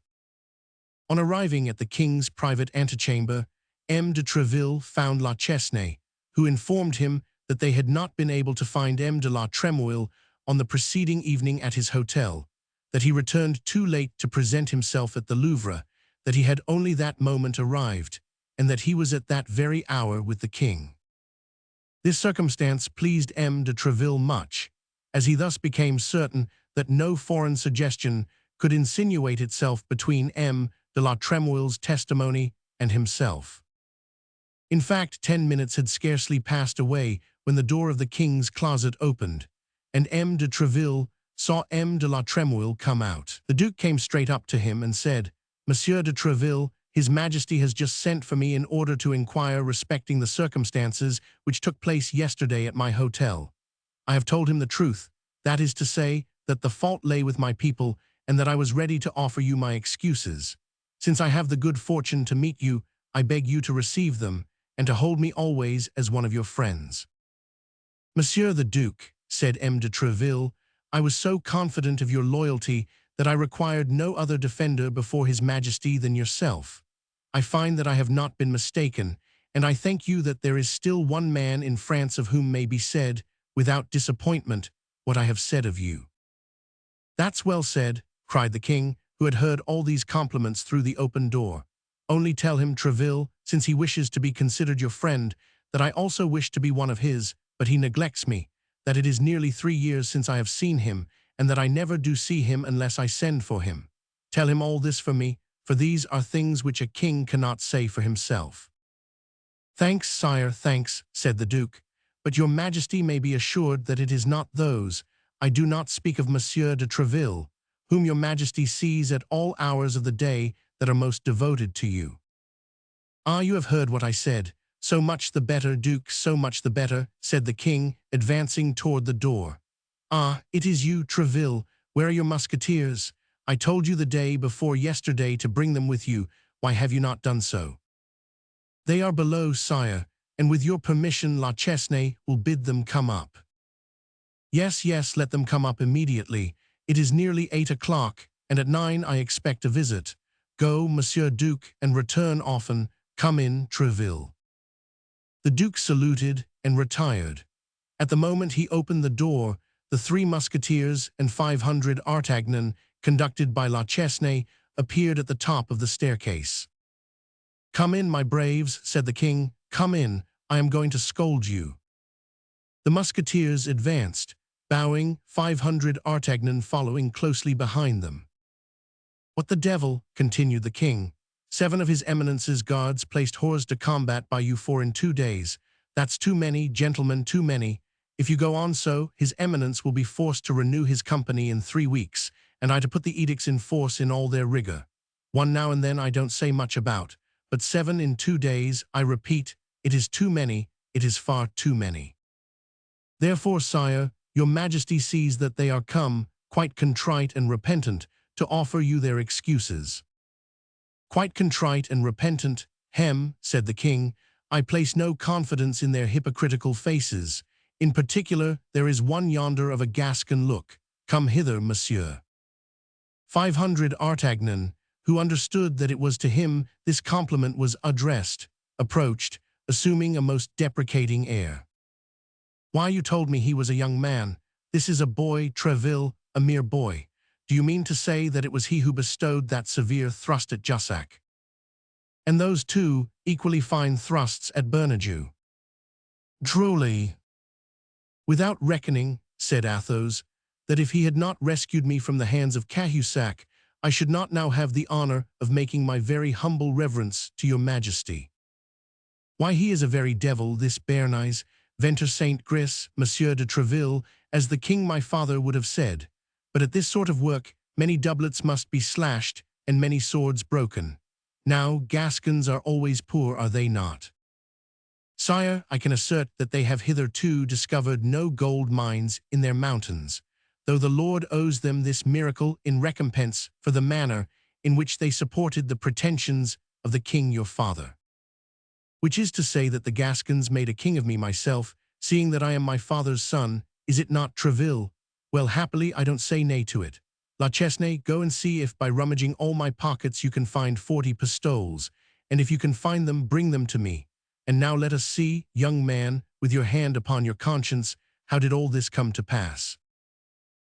On arriving at the king's private antechamber, M. de Treville found La Chesnay, who informed him that they had not been able to find M. de la Trémouille on the preceding evening at his hotel, that he returned too late to present himself at the Louvre, that he had only that moment arrived, and that he was at that very hour with the king. This circumstance pleased M. de Treville much, as he thus became certain that no foreign suggestion could insinuate itself between M. de la Trémouille's testimony and himself. In fact, 10 minutes had scarcely passed away when the door of the king's closet opened, and M. de Treville saw M. de la Trémouille come out. The Duke came straight up to him and said, Monsieur de Treville, His Majesty has just sent for me in order to inquire respecting the circumstances which took place yesterday at my hotel. I have told him the truth, that is to say, that the fault lay with my people, and that I was ready to offer you my excuses. Since I have the good fortune to meet you, I beg you to receive them, and to hold me always as one of your friends. Monsieur the Duke, said M. de Treville, I was so confident of your loyalty that I required no other defender before His Majesty than yourself. I find that I have not been mistaken, and I thank you that there is still one man in France of whom may be said, without disappointment, what I have said of you. That's well said, cried the king, who had heard all these compliments through the open door. Only tell him, Treville, since he wishes to be considered your friend, that I also wish to be one of his, but he neglects me, that it is nearly 3 years since I have seen him, and that I never do see him unless I send for him. Tell him all this for me, for these are things which a king cannot say for himself. Thanks, sire, thanks, said the Duke, but your Majesty may be assured that it is not those. I do not speak of Monsieur de Treville, whom your Majesty sees at all hours of the day that are most devoted to you. Ah, you have heard what I said, "So much the better, Duke, so much the better," said the king, advancing toward the door. "Ah, it is you, Tréville. Where are your musketeers? I told you the day before yesterday to bring them with you. Why have you not done so?" "They are below, sire, and with your permission La Chesnay will bid them come up." "Yes, yes, let them come up immediately. It is nearly 8 o'clock, and at 9 I expect a visit. Go, Monsieur Duke, and return often. Come in, Tréville." The Duke saluted and retired. At the moment he opened the door, the 3 musketeers and 500 Artagnan, conducted by La Chesnay, appeared at the top of the staircase. "Come in, my braves," said the king. "Come in. I am going to scold you." The musketeers advanced, bowing, 500 Artagnan following closely behind them. "What the devil," continued the king. 7 of his Eminence's guards placed hors de combat by you 4 in 2 days. That's too many, gentlemen, too many. If you go on so, his Eminence will be forced to renew his company in 3 weeks, and I to put the edicts in force in all their rigor. 1 now and then I don't say much about, but 7 in 2 days, I repeat, it is too many, it is far too many. Therefore, sire, your Majesty sees that they are come, quite contrite and repentant, to offer you their excuses." "Quite contrite and repentant, said the king. "I place no confidence in their hypocritical faces. In particular, there is one yonder of a Gascon look. Come hither, monsieur." 500 Artagnan, who understood that it was to him this compliment was addressed, approached, assuming a most deprecating air. "Why, you told me he was a young man. This is a boy, Tréville, a mere boy. Do you mean to say that it was he who bestowed that severe thrust at Jussac? And those 2 equally fine thrusts at Bernajoux?" "Truly." "Without reckoning," said Athos, "that if he had not rescued me from the hands of Cahusac, I should not now have the honor of making my very humble reverence to your Majesty. Why, he is a very devil, this Béarnais, Ventre Saint Gris, Monsieur de Tréville, as the king my father would have said. But at this sort of work, many doublets must be slashed, and many swords broken. Now, Gascons are always poor, are they not? Sire, I can assert that they have hitherto discovered no gold mines in their mountains, though the Lord owes them this miracle in recompense for the manner in which they supported the pretensions of the king your father. Which is to say that the Gascons made a king of me myself, seeing that I am my father's son. Is it not, Tréville? Well, happily, I don't say nay to it. La Chesnay, go and see if by rummaging all my pockets you can find 40 pistoles, and if you can find them, bring them to me. And now let us see, young man, with your hand upon your conscience, how did all this come to pass?"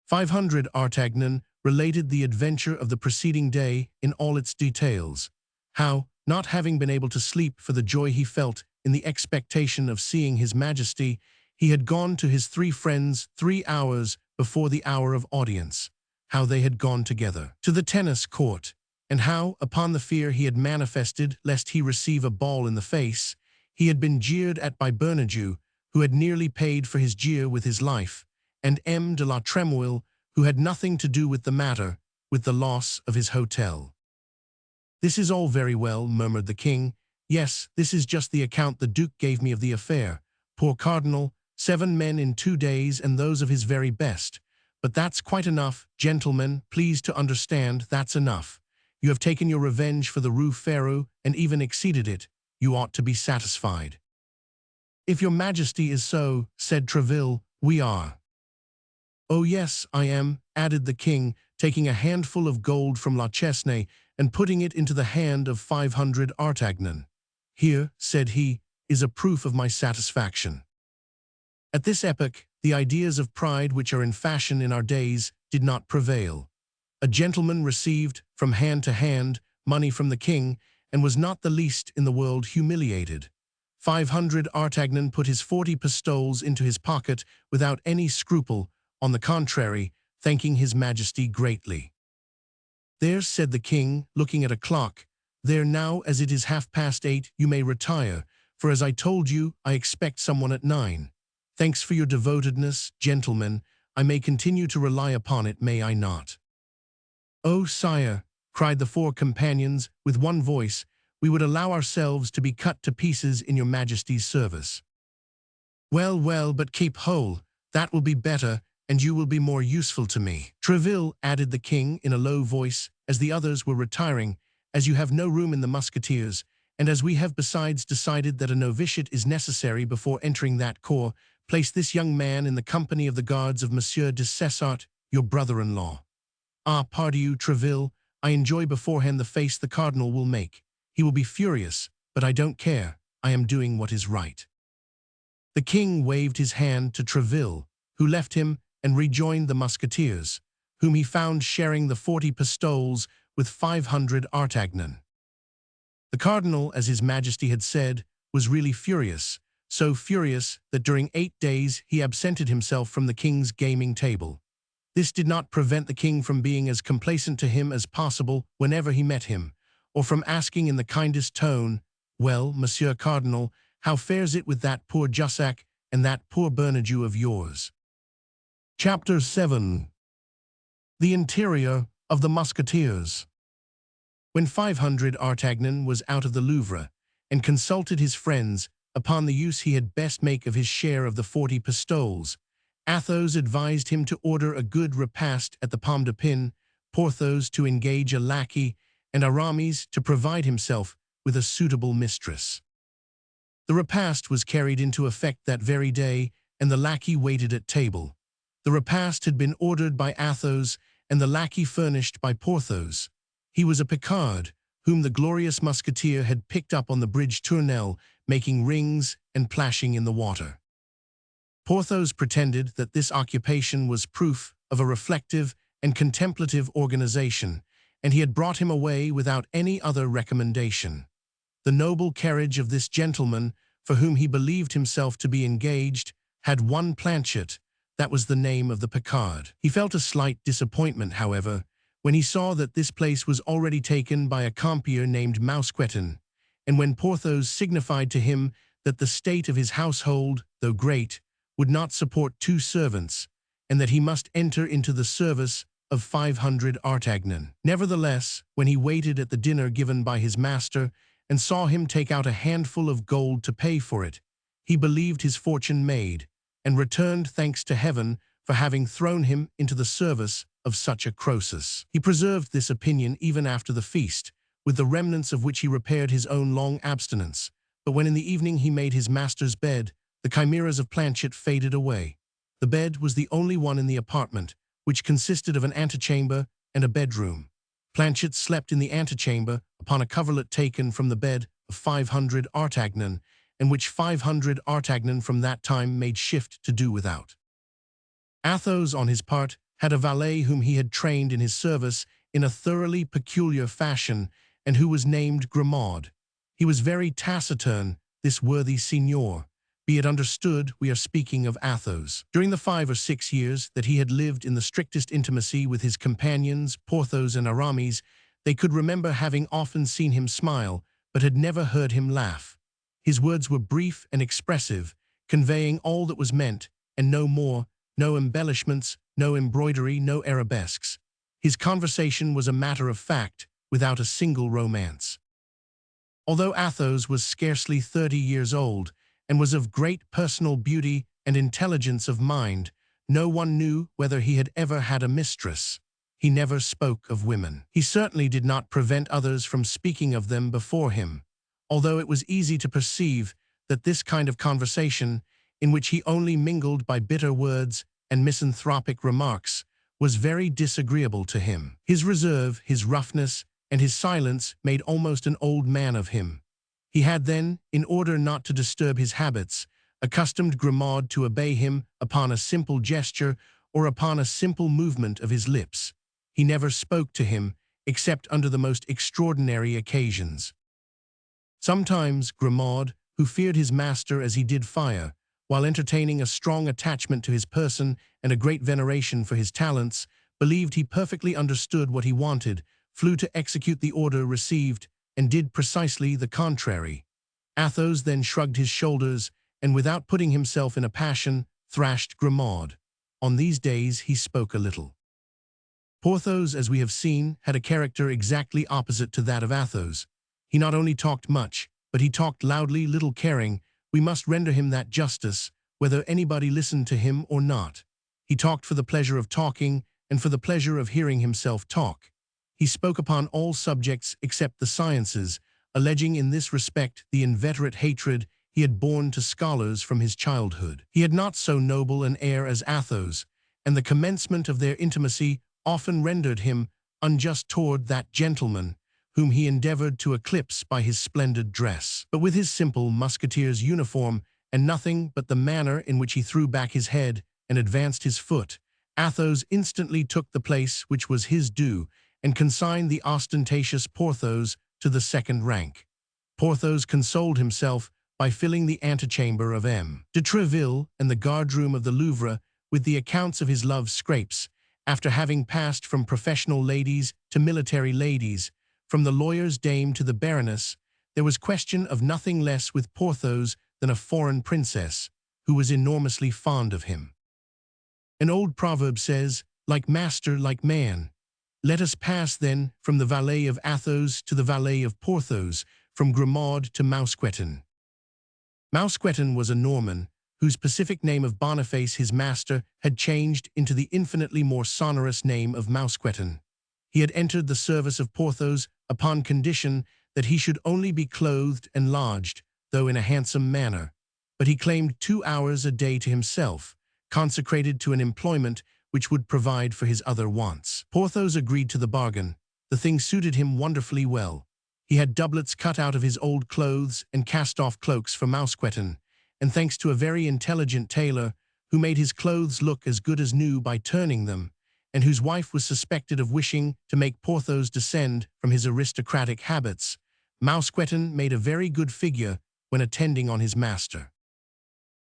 500 Artagnan related the adventure of the preceding day in all its details, how, not having been able to sleep for the joy he felt in the expectation of seeing his Majesty, he had gone to his 3 friends 3 hours before the hour of audience, how they had gone together to the tennis court, and how, upon the fear he had manifested lest he receive a ball in the face, he had been jeered at by Bernajoux, who had nearly paid for his jeer with his life, and M. de la Trémouille, who had nothing to do with the matter, with the loss of his hotel. "This is all very well," murmured the king. "Yes, this is just the account the Duke gave me of the affair. Poor Cardinal, 7 men in 2 days, and those of his very best. But that's quite enough, gentlemen, please to understand, that's enough. You have taken your revenge for the Rue Férou, and even exceeded it. You ought to be satisfied." "If your Majesty is so," said Tréville, "we are." "Oh yes, I am," added the king, taking a handful of gold from La Chesnay and putting it into the hand of 500 Artagnan. "Here," said he, "is a proof of my satisfaction." At this epoch, the ideas of pride which are in fashion in our days did not prevail. A gentleman received, from hand to hand, money from the king, and was not the least in the world humiliated. 500 Artagnan put his 40 pistoles into his pocket without any scruple, on the contrary, thanking his Majesty greatly. "There," said the king, looking at a clock, "there now, as it is 8:30, you may retire, for as I told you, I expect someone at 9. Thanks for your devotedness, gentlemen. I may continue to rely upon it, may I not?" "Oh, sire," cried the 4 companions with one voice, we would allow ourselves to be cut to pieces in your Majesty's service." "Well, well, but keep whole. That will be better, and you will be more useful to me." "Treville," added the king in a low voice, as the others were retiring, "as you have no room in the musketeers, and as we have besides decided that a novitiate is necessary before entering that corps, place this young man in the company of the guards of Monsieur de Cessart, your brother-in-law." "Ah, pardieu, Treville, I enjoy beforehand the face the cardinal will make. He will be furious, but I don't care. I am doing what is right." The king waved his hand to Treville, who left him and rejoined the musketeers, whom he found sharing the 40 pistoles with 500 artagnan. The cardinal, as his majesty had said, was really furious, so furious that during 8 days he absented himself from the king's gaming table. This did not prevent the king from being as complaisant to him as possible whenever he met him, or from asking in the kindest tone, "Well, Monsieur Cardinal, how fares it with that poor Jussac and that poor Bernajoux of yours?" Chapter 7. The interior of the musketeers. When 500 artagnan was out of the Louvre, and consulted his friends upon the use he had best make of his share of the 40 pistoles, Athos advised him to order a good repast at the Pomme de Pin, Porthos to engage a lackey, and Aramis to provide himself with a suitable mistress. The repast was carried into effect that very day, and the lackey waited at table. The repast had been ordered by Athos, and the lackey furnished by Porthos. He was a Picard, whom the glorious musketeer had picked up on the bridge Tournelle, making rings and plashing in the water. Porthos pretended that this occupation was proof of a reflective and contemplative organization, and he had brought him away without any other recommendation. The noble carriage of this gentleman, for whom he believed himself to be engaged, had one planchet. That was the name of the Picard. He felt a slight disappointment, however, when he saw that this place was already taken by a compeer named Mousqueton, and when Porthos signified to him that the state of his household, though great, would not support 2 servants, and that he must enter into the service of 500 artagnan. Nevertheless, when he waited at the dinner given by his master, and saw him take out a handful of gold to pay for it, he believed his fortune made, and returned thanks to heaven for having thrown him into the service of such a Croesus. He preserved this opinion even after the feast, with the remnants of which he repaired his own long abstinence, but when in the evening he made his master's bed, the chimeras of Planchet faded away. The bed was the only one in the apartment, which consisted of an antechamber and a bedroom. Planchet slept in the antechamber upon a coverlet taken from the bed of 500 artagnan, and which 500 artagnan from that time made shift to do without. Athos, on his part, had a valet whom he had trained in his service in a thoroughly peculiar fashion, and who was named Grimaud. He was very taciturn, this worthy signor. Be it understood, we are speaking of Athos. During the 5 or 6 years that he had lived in the strictest intimacy with his companions, Porthos and Aramis, they could remember having often seen him smile, but had never heard him laugh. His words were brief and expressive, conveying all that was meant, and no more, no embellishments, no embroidery, no arabesques. His conversation was a matter of fact, without a single romance. Although Athos was scarcely 30 years old, and was of great personal beauty and intelligence of mind, no one knew whether he had ever had a mistress. He never spoke of women. He certainly did not prevent others from speaking of them before him, although it was easy to perceive that this kind of conversation, in which he only mingled by bitter words and misanthropic remarks, was very disagreeable to him. His reserve, his roughness, and his silence made almost an old man of him. He had then, in order not to disturb his habits, accustomed Grimaud to obey him upon a simple gesture or upon a simple movement of his lips. He never spoke to him, except under the most extraordinary occasions. Sometimes Grimaud, who feared his master as he did fire, while entertaining a strong attachment to his person and a great veneration for his talents, believed he perfectly understood what he wanted, flew to execute the order received, and did precisely the contrary. Athos then shrugged his shoulders, and without putting himself in a passion, thrashed Grimaud. On these days he spoke a little. Porthos, as we have seen, had a character exactly opposite to that of Athos. He not only talked much, but he talked loudly, little caring. We must render him that justice, whether anybody listened to him or not. He talked for the pleasure of talking, and for the pleasure of hearing himself talk. He spoke upon all subjects except the sciences, alleging in this respect the inveterate hatred he had borne to scholars from his childhood. He had not so noble an air as Athos, and the commencement of their intimacy often rendered him unjust toward that gentleman, whom he endeavored to eclipse by his splendid dress. But with his simple musketeer's uniform, and nothing but the manner in which he threw back his head and advanced his foot, Athos instantly took the place which was his due, and consigned the ostentatious Porthos to the second rank. Porthos consoled himself by filling the antechamber of M. de Treville and the guardroom of the Louvre with the accounts of his love scrapes, after having passed from professional ladies to military ladies, from the lawyer's dame to the baroness. There was question of nothing less with Porthos than a foreign princess, who was enormously fond of him. An old proverb says, "Like master, like man." Let us pass, then, from the valet of Athos to the valet of Porthos, from Grimaud to Mousqueton. Mousqueton was a Norman, whose pacific name of Boniface, his master, had changed into the infinitely more sonorous name of Mousqueton. He had entered the service of Porthos upon condition that he should only be clothed and lodged, though in a handsome manner, but he claimed 2 hours a day to himself, consecrated to an employment which would provide for his other wants. Porthos agreed to the bargain. The thing suited him wonderfully well. He had doublets cut out of his old clothes and cast-off cloaks for Mousqueton, and thanks to a very intelligent tailor, who made his clothes look as good as new by turning them, and whose wife was suspected of wishing to make Porthos descend from his aristocratic habits, Mousqueton made a very good figure when attending on his master.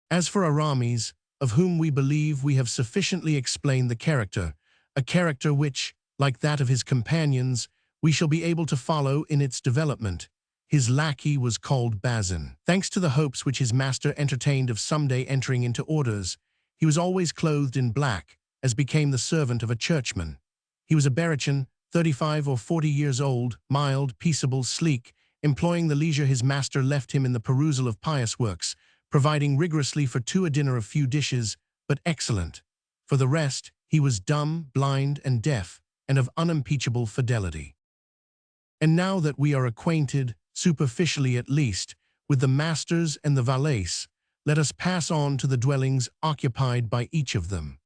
As for Aramis, of whom we believe we have sufficiently explained the character, a character which, like that of his companions, we shall be able to follow in its development, his lackey was called Bazin. Thanks to the hopes which his master entertained of someday entering into orders, he was always clothed in black, as became the servant of a churchman. He was a Berrichan, 35 or 40 years old, mild, peaceable, sleek, employing the leisure his master left him in the perusal of pious works, providing rigorously for 2 a dinner of few dishes, but excellent. For the rest, he was dumb, blind, and deaf, and of unimpeachable fidelity. And now that we are acquainted, superficially at least, with the masters and the valets, let us pass on to the dwellings occupied by each of them.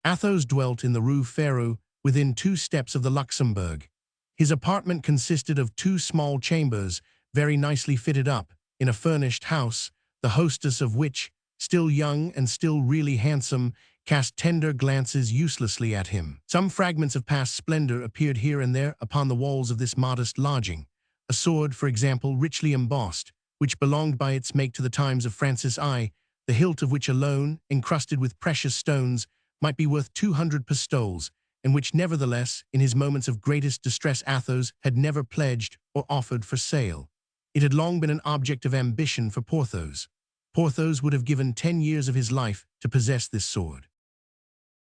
Athos dwelt in the Rue Férou, within 2 steps of the Luxembourg. His apartment consisted of 2 small chambers, very nicely fitted up, in a furnished house, the hostess of which, still young and still really handsome, cast tender glances uselessly at him. Some fragments of past splendor appeared here and there upon the walls of this modest lodging. A sword, for example, richly embossed, which belonged by its make to the times of Francis I, the hilt of which alone, encrusted with precious stones, might be worth 200 pistoles, and which nevertheless, in his moments of greatest distress, Athos had never pledged or offered for sale. It had long been an object of ambition for Porthos. Porthos would have given 10 years of his life to possess this sword.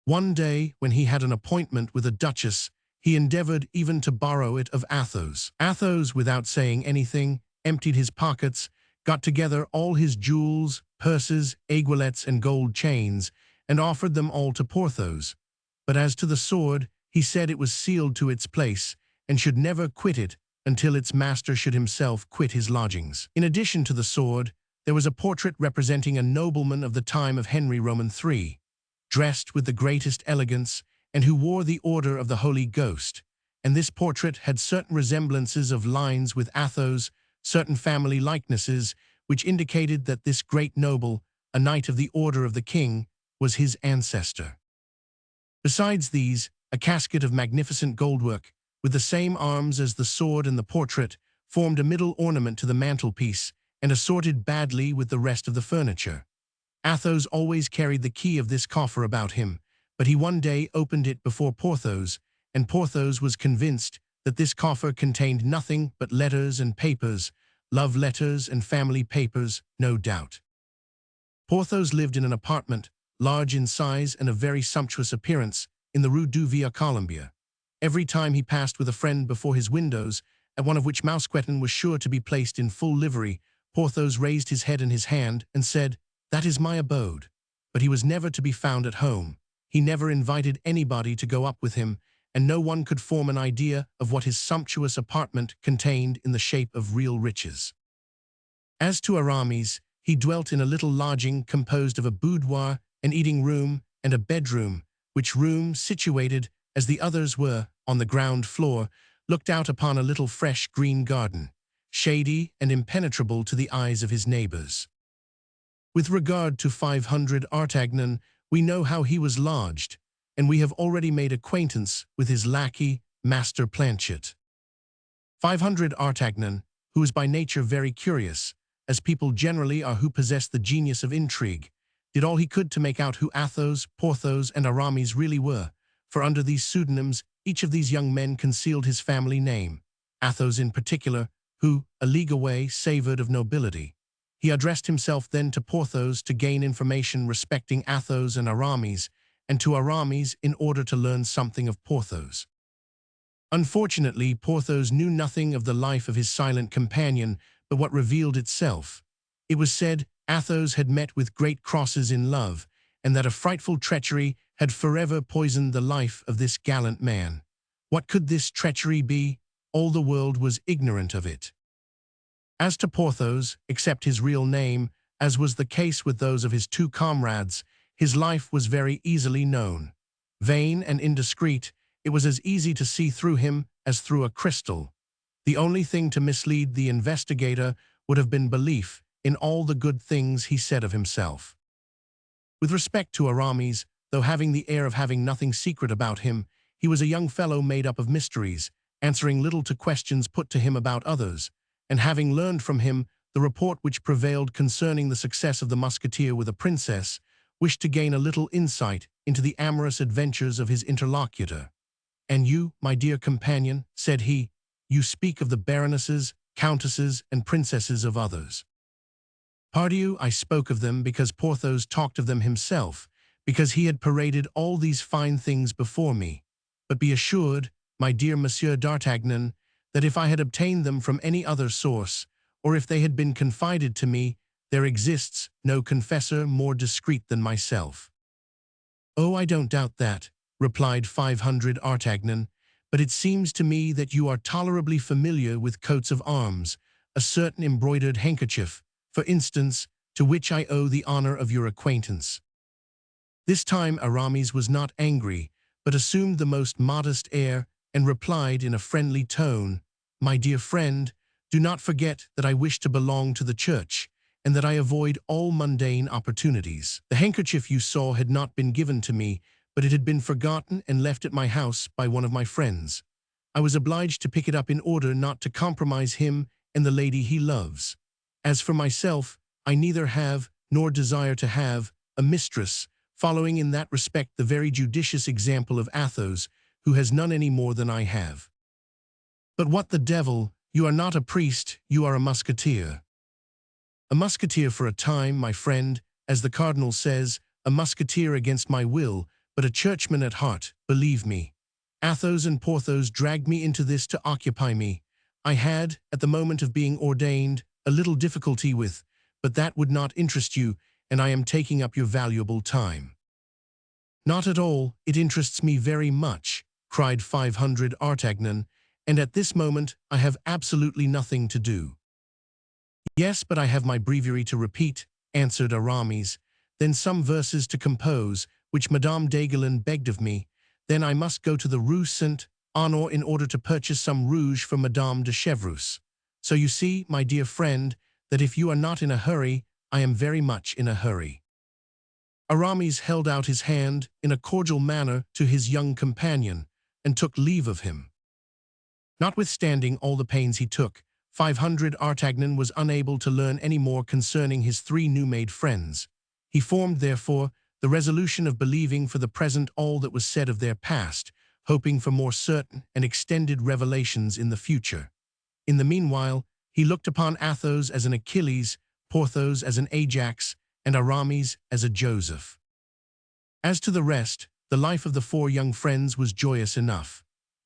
One day, when he had an appointment with a duchess, he endeavored even to borrow it of Athos. Athos, without saying anything, emptied his pockets, got together all his jewels, purses, aiguillettes, and gold chains, and offered them all to Porthos. But as to the sword, he said it was sealed to its place, and should never quit it until its master should himself quit his lodgings. In addition to the sword, there was a portrait representing a nobleman of the time of Henry Roman III, dressed with the greatest elegance, and who wore the Order of the Holy Ghost, and this portrait had certain resemblances of lines with Athos, certain family likenesses, which indicated that this great noble, a knight of the Order of the King, was his ancestor. Besides these, a casket of magnificent goldwork, with the same arms as the sword and the portrait, formed a middle ornament to the mantelpiece, and assorted badly with the rest of the furniture. Athos always carried the key of this coffer about him, but he one day opened it before Porthos, and Porthos was convinced that this coffer contained nothing but letters and papers, love letters and family papers, no doubt. Porthos lived in an apartment, large in size and of very sumptuous appearance, in the Rue du Vieux Colombia. Every time he passed with a friend before his windows, at one of which Mousqueton was sure to be placed in full livery, Porthos raised his head in his hand and said, "That is my abode." But he was never to be found at home. He never invited anybody to go up with him, and no one could form an idea of what his sumptuous apartment contained in the shape of real riches. As to Aramis, he dwelt in a little lodging composed of a boudoir, an eating room, and a bedroom, which room, situated, as the others were, on the ground floor, looked out upon a little fresh green garden, shady and impenetrable to the eyes of his neighbors. With regard to 500 Artagnan, we know how he was lodged, and we have already made acquaintance with his lackey, Master Planchet. 500 Artagnan, who was by nature very curious, as people generally are who possess the genius of intrigue, did all he could to make out who Athos, Porthos, and Aramis really were, for under these pseudonyms each of these young men concealed his family name, Athos in particular, who, a league away, savored of nobility. He addressed himself then to Porthos to gain information respecting Athos and Aramis, and to Aramis in order to learn something of Porthos. Unfortunately, Porthos knew nothing of the life of his silent companion but what revealed itself. It was said Athos had met with great crosses in love, and that a frightful treachery had forever poisoned the life of this gallant man. What could this treachery be? All the world was ignorant of it. As to Porthos, except his real name, as was the case with those of his two comrades, his life was very easily known. Vain and indiscreet, it was as easy to see through him as through a crystal. The only thing to mislead the investigator would have been belief in all the good things he said of himself. With respect to Aramis, though having the air of having nothing secret about him, he was a young fellow made up of mysteries, answering little to questions put to him about others, and having learned from him the report which prevailed concerning the success of the musketeer with a princess, wished to gain a little insight into the amorous adventures of his interlocutor. "And you, my dear companion," said he, "you speak of the baronesses, countesses, and princesses of others." "Pardieu, I spoke of them because Porthos talked of them himself, because he had paraded all these fine things before me. But be assured, my dear Monsieur d'Artagnan, that if I had obtained them from any other source, or if they had been confided to me, there exists no confessor more discreet than myself." "Oh, I don't doubt that," replied 500 Artagnan, "but it seems to me that you are tolerably familiar with coats of arms, a certain embroidered handkerchief, for instance, to which I owe the honor of your acquaintance." This time Aramis was not angry, but assumed the most modest air, and replied in a friendly tone, "My dear friend, do not forget that I wish to belong to the church, and that I avoid all mundane opportunities. The handkerchief you saw had not been given to me, but it had been forgotten and left at my house by one of my friends. I was obliged to pick it up in order not to compromise him and the lady he loves. As for myself, I neither have, nor desire to have, a mistress, following in that respect the very judicious example of Athos, who has none any more than I have." "But what the devil, you are not a priest, you are a musketeer." "A musketeer for a time, my friend, as the cardinal says, a musketeer against my will, but a churchman at heart, believe me. Athos and Porthos dragged me into this to occupy me. I had, at the moment of being ordained, a little difficulty with, but that would not interest you, and I am taking up your valuable time." "Not at all, it interests me very much," cried 500 Artagnan, "and at this moment I have absolutely nothing to do." "Yes, but I have my breviary to repeat," answered Aramis, "then some verses to compose, which Madame d'Aiguillon begged of me. Then I must go to the Rue Saint-Honore in order to purchase some rouge for Madame de Chevreuse. So you see, my dear friend, that if you are not in a hurry, I am very much in a hurry." Aramis held out his hand in a cordial manner to his young companion, and took leave of him. Notwithstanding all the pains he took, 500 Artagnan was unable to learn any more concerning his three new-made friends. He formed, therefore, the resolution of believing for the present all that was said of their past, hoping for more certain and extended revelations in the future. In the meanwhile, he looked upon Athos as an Achilles, Porthos as an Ajax, and Aramis as a Joseph. As to the rest, the life of the four young friends was joyous enough.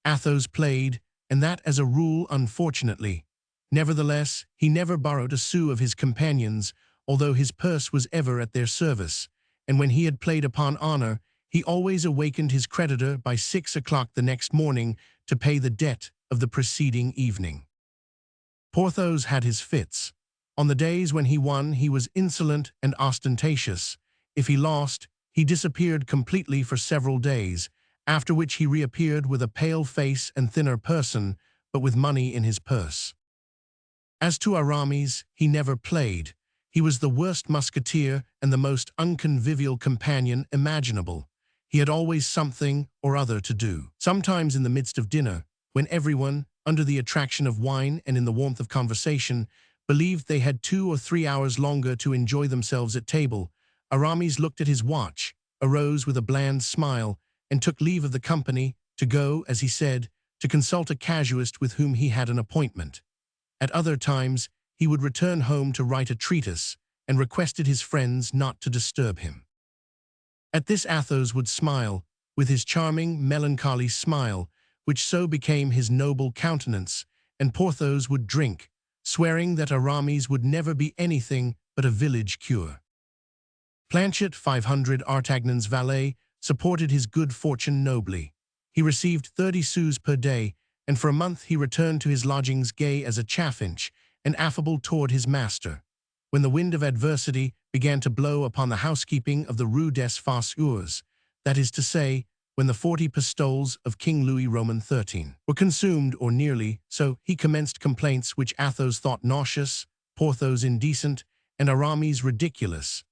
Athos played, and that as a rule, unfortunately. Nevertheless, he never borrowed a sou of his companions, although his purse was ever at their service, and when he had played upon honor, he always awakened his creditor by 6 o'clock the next morning to pay the debt of the preceding evening. Porthos had his fits. On the days when he won, he was insolent and ostentatious. If he lost, he disappeared completely for several days, after which he reappeared with a pale face and thinner person, but with money in his purse. As to Aramis, he never played. He was the worst musketeer and the most unconvivial companion imaginable. He had always something or other to do. Sometimes in the midst of dinner, when everyone, under the attraction of wine and in the warmth of conversation, believed they had 2 or 3 hours longer to enjoy themselves at table, Aramis looked at his watch, arose with a bland smile, and took leave of the company to go, as he said, to consult a casuist with whom he had an appointment. At other times, he would return home to write a treatise, and requested his friends not to disturb him. At this Athos would smile, with his charming, melancholy smile, which so became his noble countenance, and Porthos would drink, swearing that Aramis would never be anything but a village cure. Planchet, 500 Artagnan's valet, supported his good fortune nobly. He received 30 sous per day, and for a month he returned to his lodgings gay as a chaffinch and affable toward his master. When the wind of adversity began to blow upon the housekeeping of the Rue des Fosses, that is to say, when the 40 pistoles of King Louis Roman XIII were consumed, or nearly so, he commenced complaints which Athos thought nauseous, Porthos indecent, and Aramis ridiculous.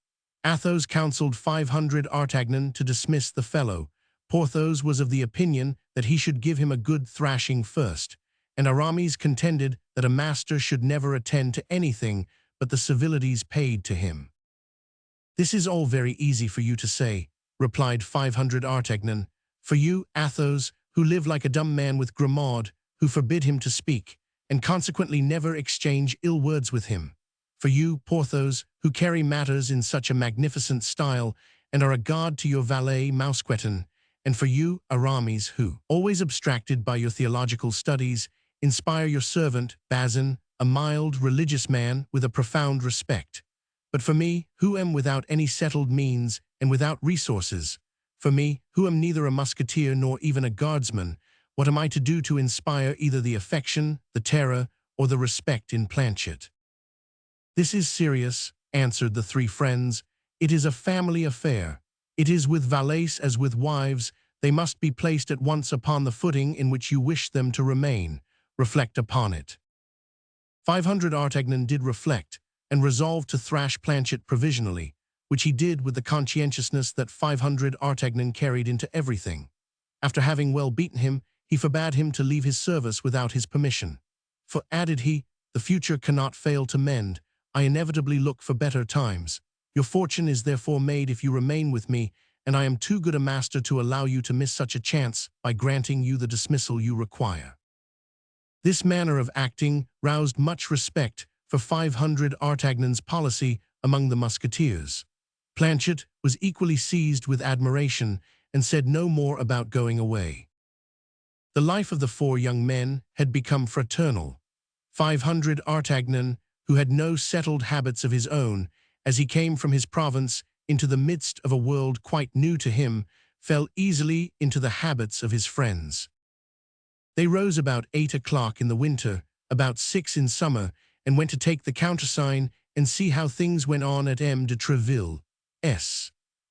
Athos counseled 500 Artagnan to dismiss the fellow. Porthos was of the opinion that he should give him a good thrashing first, and Aramis contended that a master should never attend to anything but the civilities paid to him. "This is all very easy for you to say," replied 500 Artagnan. "For you, Athos, who live like a dumb man with Grimaud, who forbid him to speak, and consequently never exchange ill words with him. For you, Porthos, who carry matters in such a magnificent style, and are a god to your valet Mousqueton, and for you, Aramis, who, always abstracted by your theological studies, inspire your servant, Bazin, a mild, religious man, with a profound respect. But for me, who am without any settled means and without resources, for me, who am neither a musketeer nor even a guardsman, what am I to do to inspire either the affection, the terror, or the respect in Planchet?" "This is serious," answered the three friends. "It is a family affair. It is with valets as with wives. They must be placed at once upon the footing in which you wish them to remain. Reflect upon it." 500 Artagnan did reflect, and resolved to thrash Planchet provisionally, which he did with the conscientiousness that 500 Artagnan carried into everything. After having well beaten him, he forbade him to leave his service without his permission. "For," added he, "the future cannot fail to mend. I inevitably look for better times. Your fortune is therefore made if you remain with me, and I am too good a master to allow you to miss such a chance by granting you the dismissal you require." This manner of acting roused much respect for 500 Artagnan's policy among the musketeers. Planchet was equally seized with admiration and said no more about going away. The life of the four young men had become fraternal. 500 Artagnan, who had no settled habits of his own, as he came from his province into the midst of a world quite new to him, fell easily into the habits of his friends. They rose about 8 o'clock in the winter, about 6 in summer, and went to take the countersign and see how things went on at M. de Treville's.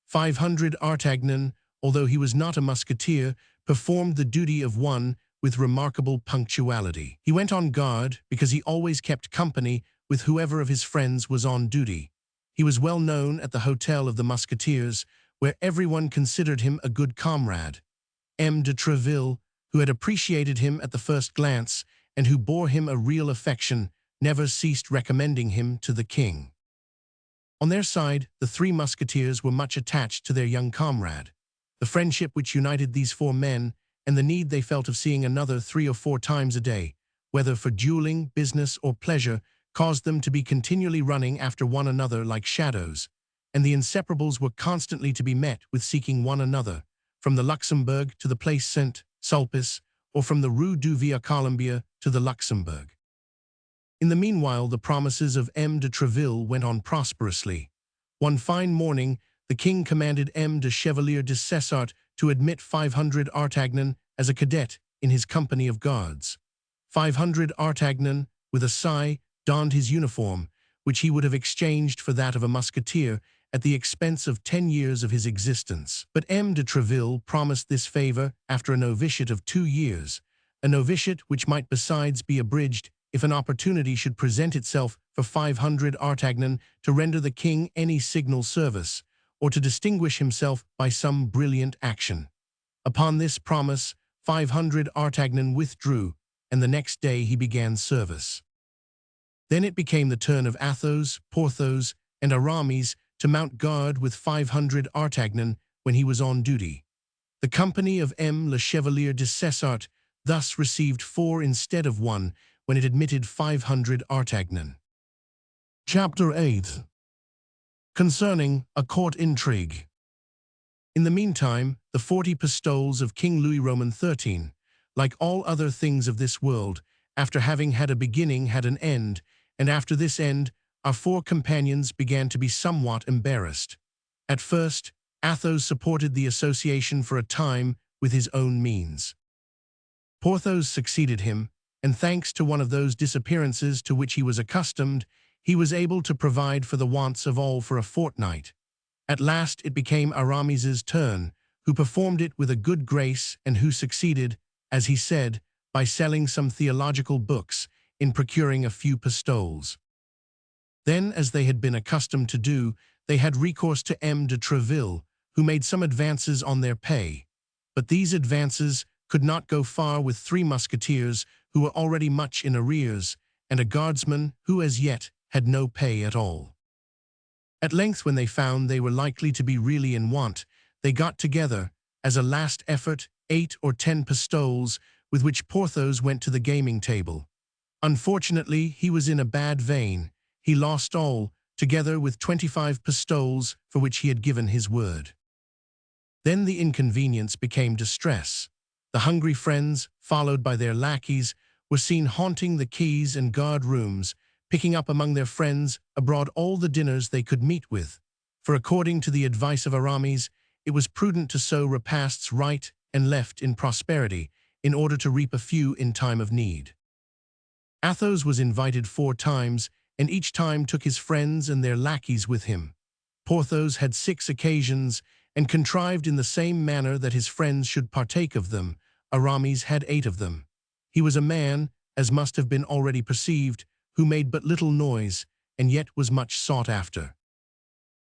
500 Artagnan, although he was not a musketeer, performed the duty of one with remarkable punctuality. He went on guard because he always kept company with whoever of his friends was on duty. He was well known at the Hotel of the Musketeers, where everyone considered him a good comrade. M. de Treville, who had appreciated him at the first glance, and who bore him a real affection, never ceased recommending him to the king. On their side, the three musketeers were much attached to their young comrade. The friendship which united these four men, and the need they felt of seeing another 3 or 4 times a day, whether for dueling, business, or pleasure, caused them to be continually running after one another like shadows, and the inseparables were constantly to be met with seeking one another, from the Luxembourg to the Place Saint-Sulpice, or from the Rue du Via Columbia to the Luxembourg. In the meanwhile, the promises of M. de Treville went on prosperously. One fine morning, the king commanded M. de Chevalier de Cessart to admit 500 Artagnan as a cadet in his company of guards. 500 Artagnan, with a sigh, donned his uniform, which he would have exchanged for that of a musketeer at the expense of 10 years of his existence. But M. de Treville promised this favor after a novitiate of 2 years, a novitiate which might besides be abridged if an opportunity should present itself for 500 Artagnan to render the king any signal service, or to distinguish himself by some brilliant action. Upon this promise, 500 Artagnan withdrew, and the next day he began service. Then it became the turn of Athos, Porthos, and Aramis to mount guard with 500 Artagnan when he was on duty. The company of M. le Chevalier de Cessart thus received 4 instead of 1 when it admitted 500 Artagnan. Chapter 8. Concerning a court intrigue. In the meantime, the 40 pistoles of King Louis Roman XIII, like all other things of this world, after having had a beginning had an end, and after this end, our 4 companions began to be somewhat embarrassed. At first, Athos supported the association for a time with his own means. Porthos succeeded him, and thanks to one of those disappearances to which he was accustomed, he was able to provide for the wants of all for a fortnight. At last it became Aramis's turn, who performed it with a good grace and who succeeded, as he said, by selling some theological books, in procuring a few pistoles. Then, as they had been accustomed to do, they had recourse to M. de Treville, who made some advances on their pay. But these advances could not go far with 3 musketeers who were already much in arrears, and a guardsman who as yet had no pay at all. At length, when they found they were likely to be really in want, they got together, as a last effort, 8 or 10 pistoles, with which Porthos went to the gaming table. Unfortunately, he was in a bad vein. He lost all, together with 25 pistoles for which he had given his word. Then the inconvenience became distress. The hungry friends, followed by their lackeys, were seen haunting the quays and guard rooms, picking up among their friends abroad all the dinners they could meet with, for according to the advice of Aramis, it was prudent to sow repasts right and left in prosperity, in order to reap a few in time of need. Athos was invited 4 times, and each time took his friends and their lackeys with him. Porthos had 6 occasions, and contrived in the same manner that his friends should partake of them. Aramis had 8 of them. He was a man, as must have been already perceived, who made but little noise, and yet was much sought after.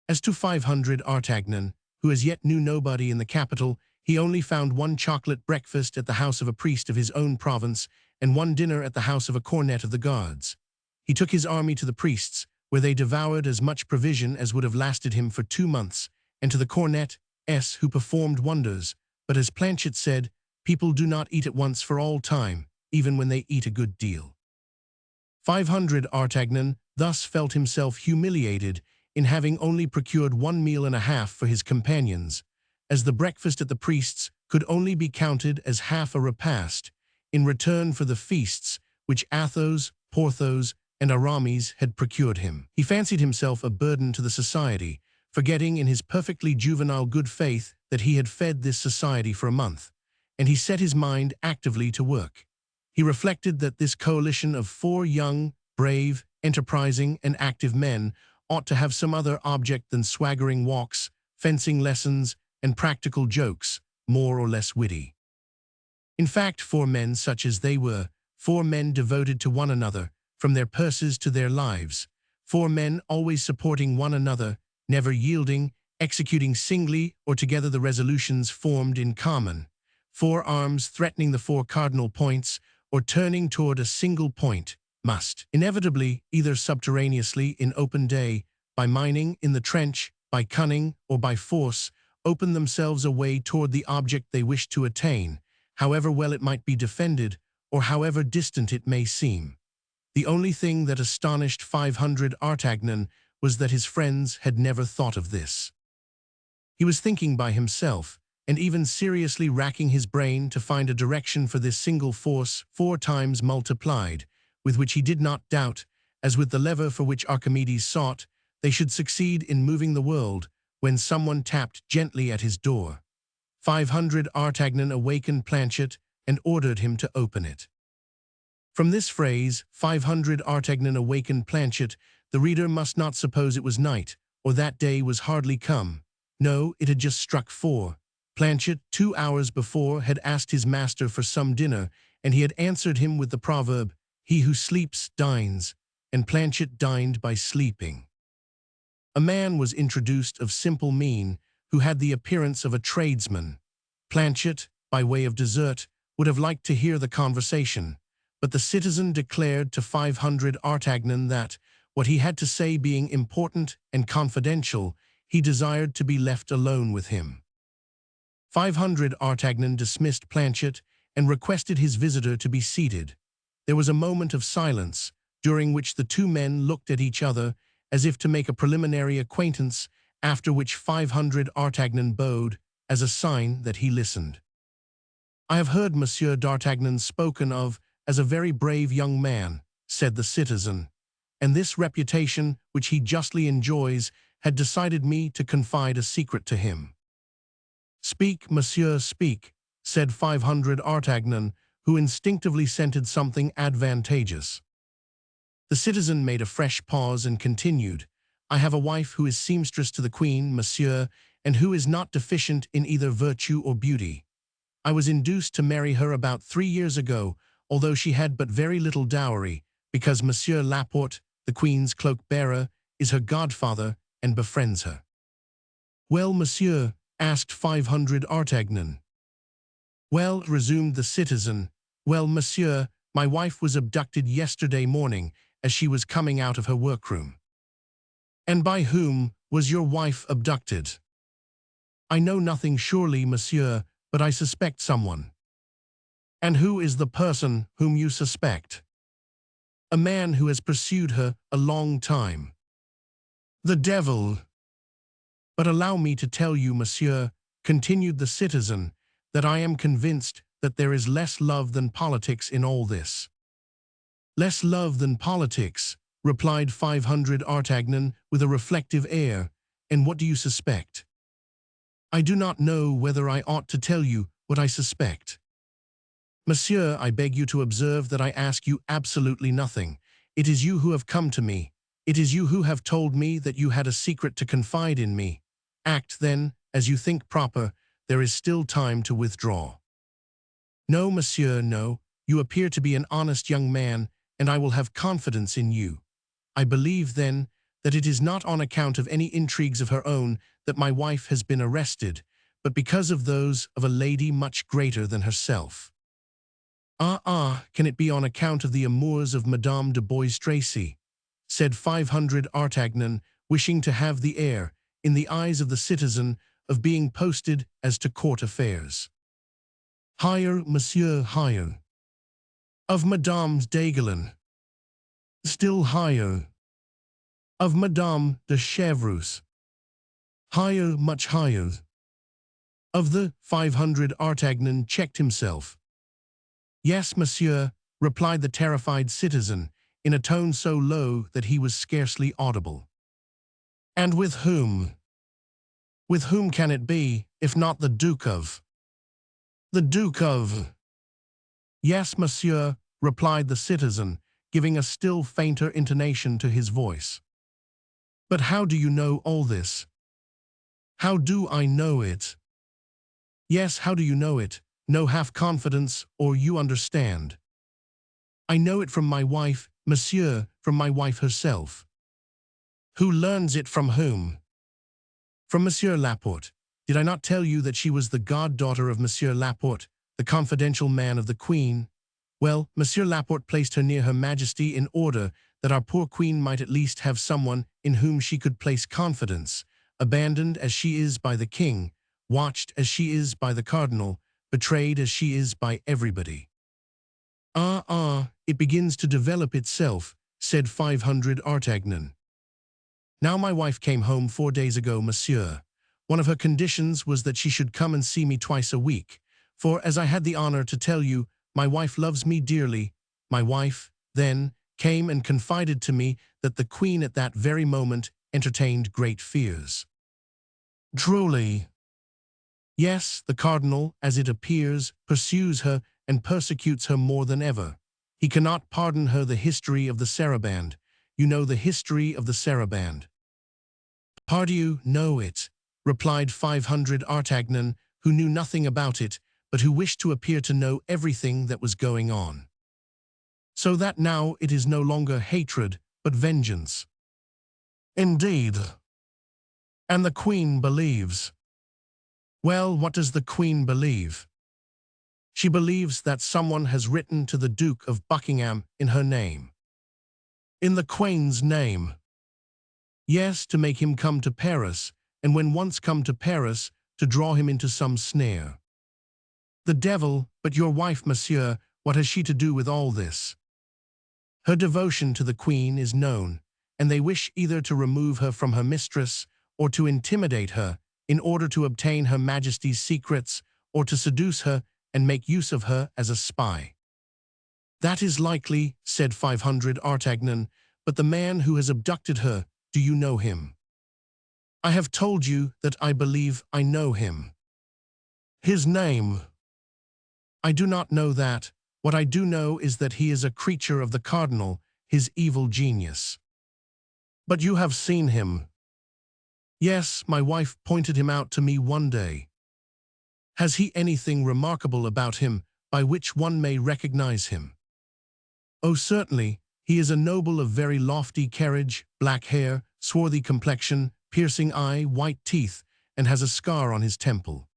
As to 500 Artagnan, who as yet knew nobody in the capital, he only found 1 chocolate breakfast at the house of a priest of his own province, and 1 dinner at the house of a cornet of the guards. He took his army to the priests, where they devoured as much provision as would have lasted him for 2 months, and to the cornet, who performed wonders, but as Planchet said, people do not eat at once for all time, even when they eat a good deal. 500 Artagnan thus felt himself humiliated in having only procured 1 meal and a half for his companions, as the breakfast at the priest's could only be counted as half a repast, in return for the feasts which Athos, Porthos, and Aramis had procured him. He fancied himself a burden to the society, forgetting in his perfectly juvenile good faith that he had fed this society for a month, and he set his mind actively to work. He reflected that this coalition of 4 young, brave, enterprising, and active men ought to have some other object than swaggering walks, fencing lessons, and practical jokes, more or less witty. In fact, 4 men such as they were, 4 men devoted to one another, from their purses to their lives, 4 men always supporting one another, never yielding, executing singly or together the resolutions formed in common, 4 arms threatening the 4 cardinal points, or turning toward a single point, must inevitably, either subterraneously in open day, by mining in the trench, by cunning, or by force, open themselves a way toward the object they wish to attain, however well it might be defended, or however distant it may seem. The only thing that astonished 500 Artagnan was that his friends had never thought of this. He was thinking by himself, and even seriously racking his brain to find a direction for this single force 4 times multiplied, with which he did not doubt, as with the lever for which Archimedes sought, they should succeed in moving the world, when someone tapped gently at his door. 500 Artagnan awakened Planchet and ordered him to open it. From this phrase, 500 Artagnan awakened Planchet, the reader must not suppose it was night, or that day was hardly come. No, it had just struck 4. Planchet, 2 hours before, had asked his master for some dinner, and he had answered him with the proverb, "He who sleeps dines," and Planchet dined by sleeping. A man was introduced of simple mien, who had the appearance of a tradesman. Planchet, by way of dessert, would have liked to hear the conversation, but the citizen declared to 500 Artagnan that, what he had to say being important and confidential, he desired to be left alone with him. 500 Artagnan dismissed Planchet and requested his visitor to be seated. There was a moment of silence, during which the two men looked at each other as if to make a preliminary acquaintance, after which 500 Artagnan bowed, as a sign that he listened. "I have heard Monsieur d'Artagnan spoken of as a very brave young man," said the citizen, "and this reputation, which he justly enjoys, had decided me to confide a secret to him." "Speak, monsieur, speak," said 500 Artagnan, who instinctively scented something advantageous. The citizen made a fresh pause and continued, "I have a wife who is seamstress to the Queen, monsieur, and who is not deficient in either virtue or beauty. I was induced to marry her about 3 years ago, although she had but very little dowry, because Monsieur Laporte, the Queen's cloak-bearer, is her godfather and befriends her." "Well, monsieur?" asked 500 Artagnan. "Well," resumed the citizen, "well, monsieur, my wife was abducted yesterday morning as she was coming out of her workroom." "And by whom was your wife abducted?" "I know nothing surely, monsieur, but I suspect someone." "And who is the person whom you suspect?" "A man who has pursued her a long time." "The devil!" "But allow me to tell you, monsieur," continued the citizen, "that I am convinced that there is less love than politics in all this." "Less love than politics," replied 500 Artagnan with a reflective air, "and what do you suspect?" "I do not know whether I ought to tell you what I suspect." "Monsieur, I beg you to observe that I ask you absolutely nothing. It is you who have come to me. It is you who have told me that you had a secret to confide in me. Act, then, as you think proper. There is still time to withdraw." "No, monsieur, no. You appear to be an honest young man, and I will have confidence in you. I believe, then, that it is not on account of any intrigues of her own that my wife has been arrested, but because of those of a lady much greater than herself." Can it be on account of the amours of Madame de Bois-Tracy?" said 500 Artagnan, wishing to have the air, in the eyes of the citizen, of being posted as to court affairs. "Higher, monsieur, higher." "Of Madame d'Aiguillon?" "Still higher." "Of Madame de Chevreuse?" "Higher, much higher." "Of the 500 Artagnan checked himself. "Yes, monsieur," replied the terrified citizen, in a tone so low that he was scarcely audible. "And with whom?" "With whom can it be, if not the Duke of—" "The Duke of—" "Yes, monsieur," replied the citizen, giving a still fainter intonation to his voice. "But how do you know all this?" "How do I know it?" "Yes, how do you know it? No half-confidence, or you understand." "I know it from my wife, monsieur, from my wife herself." "Who learns it from whom?" "From Monsieur Laporte. Did I not tell you that she was the goddaughter of Monsieur Laporte, the confidential man of the Queen? Well, Monsieur Laporte placed her near Her Majesty in order that our poor Queen might at least have someone in whom she could place confidence, abandoned as she is by the King, watched as she is by the Cardinal, betrayed as she is by everybody." It begins to develop itself," said 500 Artagnan. "Now my wife came home 4 days ago, monsieur. One of her conditions was that she should come and see me twice a week, for, as I had the honor to tell you, my wife loves me dearly. My wife, then, came and confided to me that the Queen at that very moment entertained great fears. Truly. Yes, the Cardinal, as it appears, pursues her and persecutes her more than ever. He cannot pardon her the history of the saraband. You know the history of the saraband. Pardieu, know it, replied 500 Artagnan, who knew nothing about it, but who wished to appear to know everything that was going on. So that now it is no longer hatred, but vengeance. Indeed. And the Queen believes. Well, what does the Queen believe? She believes that someone has written to the Duke of Buckingham in her name. In the Queen's name. Yes, to make him come to Paris, and when once come to Paris, to draw him into some snare. The devil, but your wife, monsieur, what has she to do with all this? Her devotion to the Queen is known, and they wish either to remove her from her mistress, or to intimidate her, in order to obtain her Majesty's secrets, or to seduce her and make use of her as a spy. That is likely, said 500 Artagnan, but the man who has abducted her, do you know him? I have told you that I believe I know him. His name? I do not know that. What I do know is that he is a creature of the Cardinal, his evil genius. But you have seen him. Yes, my wife pointed him out to me one day. Has he anything remarkable about him by which one may recognize him? Oh, certainly, he is a noble of very lofty carriage, black hair, swarthy complexion, piercing eye, white teeth, and has a scar on his temple.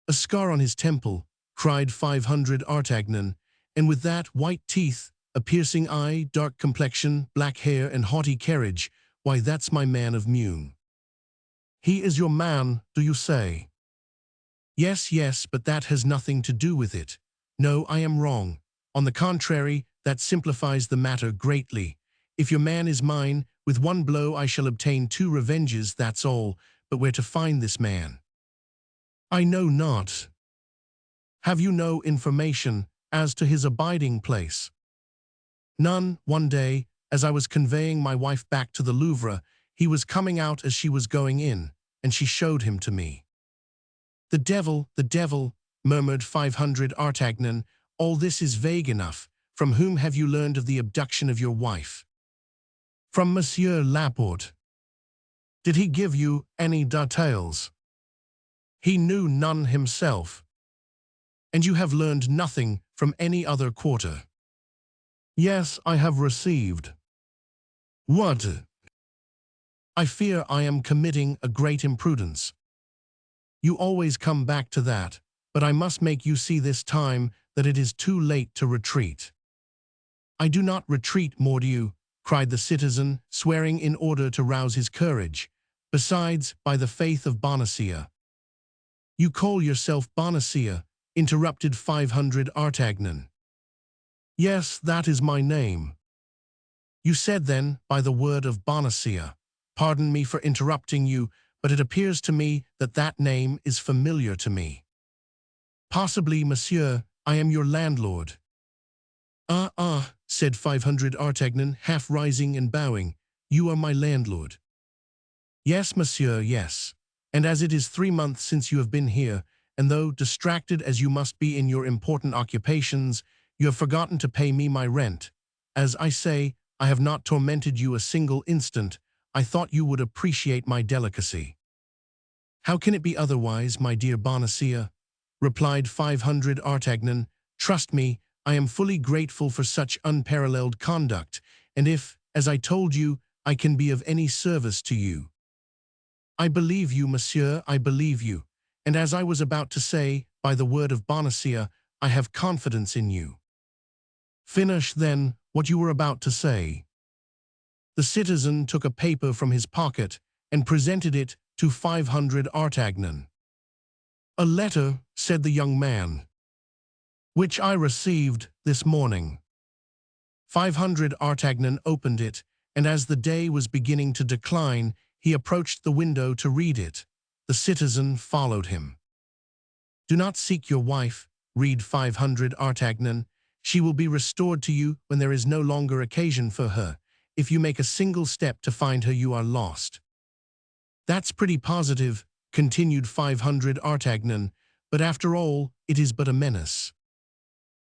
A scar on his temple, cried 500 Artagnan, and with that, white teeth, a piercing eye, dark complexion, black hair, and haughty carriage, why, that's my man of Meun. He is your man, do you say? Yes, yes, but that has nothing to do with it. No, I am wrong. On the contrary, that simplifies the matter greatly. If your man is mine, with one blow I shall obtain 2 revenges, that's all. But where to find this man? I know not. Have you no information as to his abiding place? None. One day, as I was conveying my wife back to the Louvre, he was coming out as she was going in, and she showed him to me. The devil, murmured 500 Artagnan, all this is vague enough. From whom have you learned of the abduction of your wife? From Monsieur Laporte. Did he give you any details? He knew none himself. And you have learned nothing from any other quarter? Yes, I have received. What? I fear I am committing a great imprudence. You always come back to that, but I must make you see this time that it is too late to retreat. I do not retreat, mordieu, cried the citizen, swearing in order to rouse his courage. Besides, by the faith of Bonacieux. You call yourself Bonacieux, interrupted 500 Artagnan. Yes, that is my name. You said then, by the word of Bonacieux. Pardon me for interrupting you, but it appears to me that that name is familiar to me. Possibly, monsieur, I am your landlord. Said 500 Artagnan, half rising and bowing. You are my landlord. Yes, monsieur, yes. And as it is 3 months since you have been here, and though distracted as you must be in your important occupations, you have forgotten to pay me my rent. As I say, I have not tormented you a single instant. I thought you would appreciate my delicacy. How can it be otherwise, my dear Bonacieux? Replied 500 Artagnan. Trust me, I am fully grateful for such unparalleled conduct, and if, as I told you, I can be of any service to you. I believe you, monsieur, I believe you, and as I was about to say, by the word of Bonacieux, I have confidence in you. Finish, then, what you were about to say. The citizen took a paper from his pocket and presented it to 500 Artagnan. A letter, said the young man, which I received this morning. 500 Artagnan opened it, and as the day was beginning to decline, he approached the window to read it. The The citizen followed him. Do not seek your wife, read 500 Artagnan. She will be restored to you when there is no longer occasion for her. If you make a single step to find her, you are lost. That's pretty positive, continued 500 Artagnan, but after all, it is but a menace.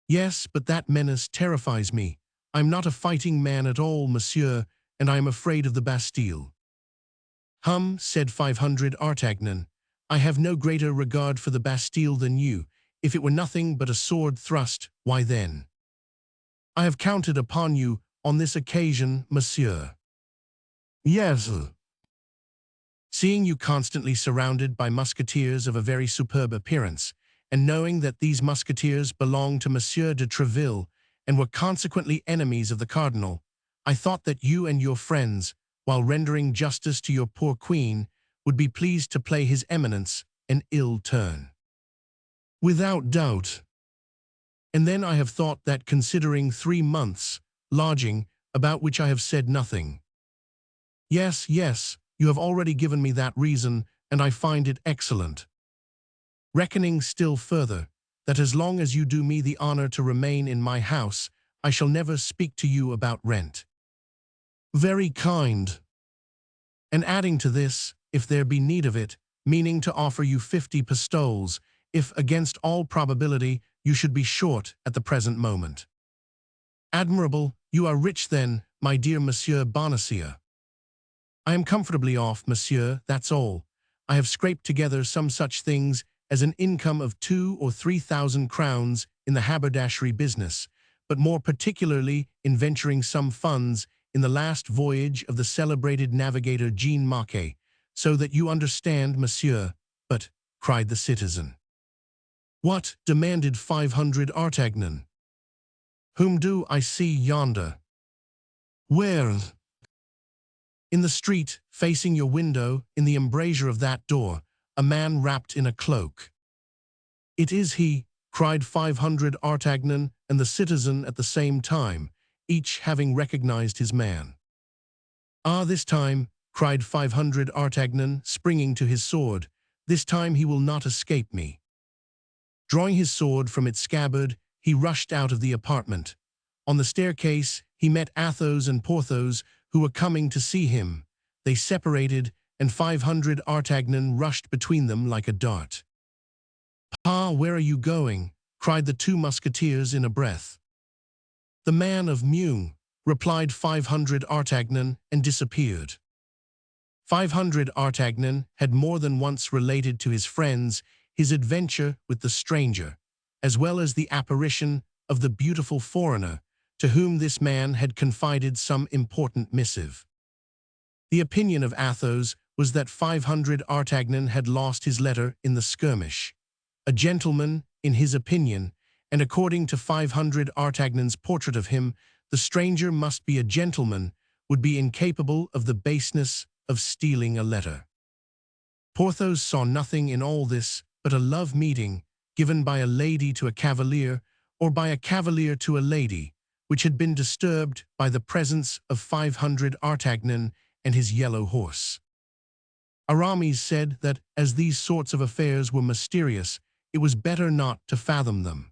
Yes, but that menace terrifies me. I'm not a fighting man at all, monsieur, and I am afraid of the Bastille. Said 500 Artagnan. I have no greater regard for the Bastille than you. If it were nothing but a sword thrust, why then? I have counted upon you on this occasion, monsieur. Yes. Seeing you constantly surrounded by musketeers of a very superb appearance, and knowing that these musketeers belonged to Monsieur de Treville and were consequently enemies of the cardinal, I thought that you and your friends, while rendering justice to your poor queen, would be pleased to play his eminence an ill turn. Without doubt. And then I have thought that considering 3 months' lodging, about which I have said nothing. Yes, you have already given me that reason, and I find it excellent. Reckoning still further, that as long as you do me the honor to remain in my house, I shall never speak to you about rent. Very kind. And adding to this, if there be need of it, meaning to offer you 50 pistoles, if, against all probability, you should be short at the present moment. Admirable, you are rich then, my dear Monsieur Bonacieux. I am comfortably off, monsieur, that's all. I have scraped together some such things as an income of 2,000 or 3,000 crowns in the haberdashery business, but more particularly in venturing some funds in the last voyage of the celebrated navigator Jean Marquet, so that you understand, monsieur. But, cried the citizen. What? Demanded 500 Artagnan. Whom do I see yonder? Where? In the street, facing your window, in the embrasure of that door, a man wrapped in a cloak. It is he, cried 500 Artagnan and the citizen at the same time, each having recognized his man. Ah, this time, cried 500 Artagnan, springing to his sword, this time he will not escape me. Drawing his sword from its scabbard, he rushed out of the apartment. On the staircase, he met Athos and Porthos, who were coming to see him. They separated, and 500 Artagnan rushed between them like a dart. Where are you going? Cried the 2 musketeers in a breath. The man of Meung, replied 500 Artagnan, and disappeared. 500 Artagnan had more than once related to his friends his adventure with the stranger, as well as the apparition of the beautiful foreigner, to whom this man had confided some important missive. The opinion of Athos was that 500 Artagnan had lost his letter in the skirmish. A gentleman, in his opinion, and according to 500 Artagnan's portrait of him, the stranger must be a gentleman, would be incapable of the baseness of stealing a letter. Porthos saw nothing in all this but a love meeting given by a lady to a cavalier, or by a cavalier to a lady, which had been disturbed by the presence of 500 Artagnan and his yellow horse. Aramis said that, as these sorts of affairs were mysterious, it was better not to fathom them.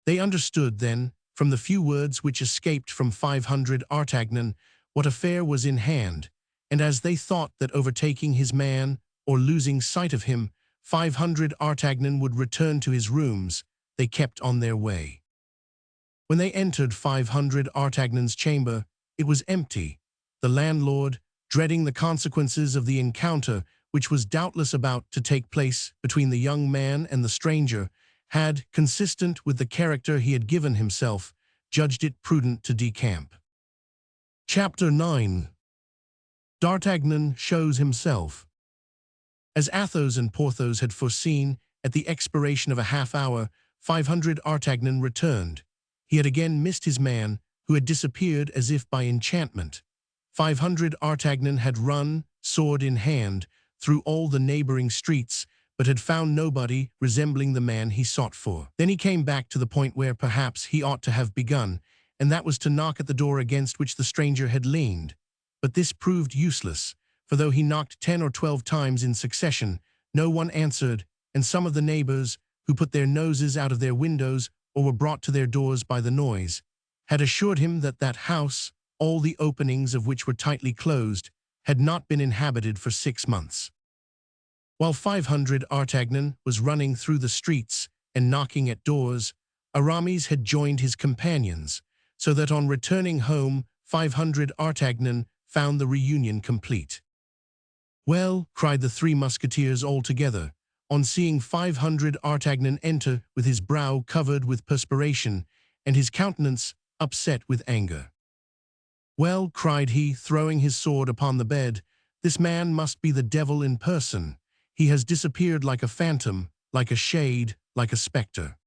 They understood, then, from the few words which escaped from 500 Artagnan, what affair was in hand, and as they thought that overtaking his man, or losing sight of him, 500 Artagnan would return to his rooms, they kept on their way. When they entered 500 Artagnan's chamber, it was empty. The landlord, dreading the consequences of the encounter which was doubtless about to take place between the young man and the stranger, had, consistent with the character he had given himself, judged it prudent to decamp. Chapter 9. D'Artagnan shows himself. As Athos and Porthos had foreseen, at the expiration of a half-hour, 500 Artagnan returned. He had again missed his man, who had disappeared as if by enchantment. 500 Artagnan had run, sword in hand, through all the neighboring streets, but had found nobody resembling the man he sought for. Then he came back to the point where perhaps he ought to have begun, and that was to knock at the door against which the stranger had leaned. But this proved useless, for though he knocked 10 or 12 times in succession, no one answered, and some of the neighbors, who put their noses out of their windows or were brought to their doors by the noise, had assured him that that house, all the openings of which were tightly closed, had not been inhabited for 6 months. While 500 Artagnan was running through the streets and knocking at doors, Aramis had joined his companions, so that on returning home 500 Artagnan found the reunion complete. "Well," cried the 3 musketeers all together, on seeing 500 Artagnan enter with his brow covered with perspiration and his countenance upset with anger. "Well," cried he, throwing his sword upon the bed, "this man must be the devil in person. He has disappeared like a phantom, like a shade, like a spectre."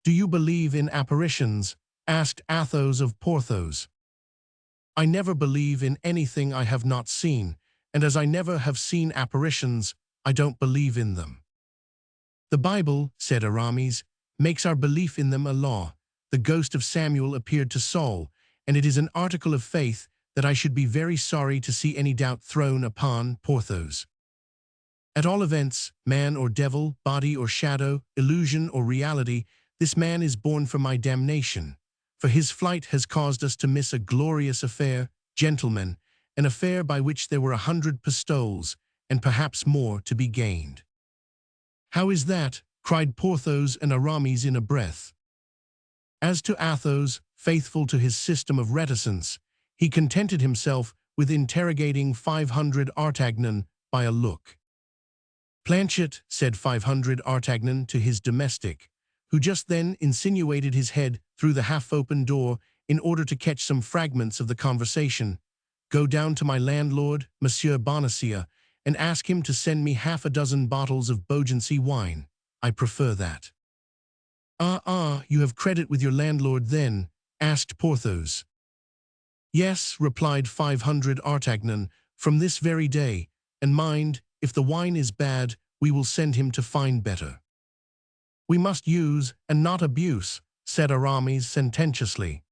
"Do you believe in apparitions?" asked Athos of Porthos. "I never believe in anything I have not seen, and as I never have seen apparitions, I don't believe in them." "The Bible," said Aramis, "makes our belief in them a law. The ghost of Samuel appeared to Saul, and it is an article of faith that I should be very sorry to see any doubt thrown upon Porthos. At all events, man or devil, body or shadow, illusion or reality, this man is born for my damnation, for his flight has caused us to miss a glorious affair, gentlemen, an affair by which there were 100 pistoles, and perhaps more to be gained." "How is that?" cried Porthos and Aramis in a breath. As to Athos, faithful to his system of reticence, he contented himself with interrogating 500 Artagnan by a look. "Planchet," said 500 Artagnan to his domestic, who just then insinuated his head through the half-open door in order to catch some fragments of the conversation, "go down to my landlord, Monsieur Bonacieux, and ask him to send me 6 bottles of Beaugency wine. I prefer that." You have credit with your landlord then?" asked Porthos. "Yes," replied 500 Artagnan, "from this very day, and mind, if the wine is bad, we will send him to find better." "We must use, and not abuse," said Aramis sententiously.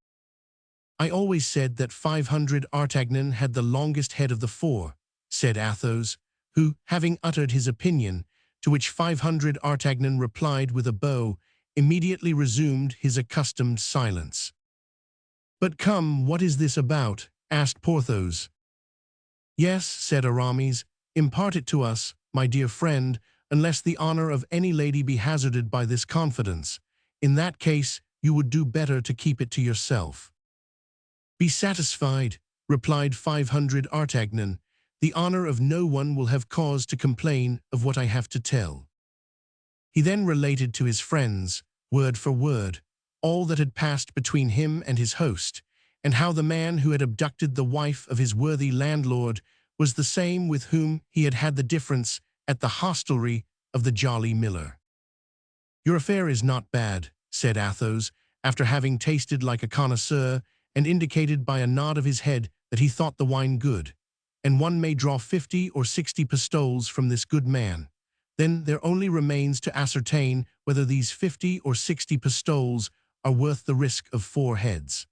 "I always said that 500 Artagnan had the longest head of the 4, said Athos, who, having uttered his opinion, to which 500 Artagnan replied with a bow, immediately resumed his accustomed silence. "But come, what is this about?" asked Porthos. "Yes," said Aramis, "impart it to us, my dear friend, unless the honor of any lady be hazarded by this confidence. In that case, you would do better to keep it to yourself." "Be satisfied," replied 500 Artagnan. "The honor of no one will have cause to complain of what I have to tell." He then related to his friends, word for word, all that had passed between him and his host, and how the man who had abducted the wife of his worthy landlord was the same with whom he had had the difference at the hostelry of the Jolly Miller. "Your affair is not bad," said Athos, after having tasted like a connoisseur and indicated by a nod of his head that he thought the wine good, "and one may draw 50 or 60 pistoles from this good man. Then there only remains to ascertain whether these 50 or 60 pistoles are worth the risk of 4 heads.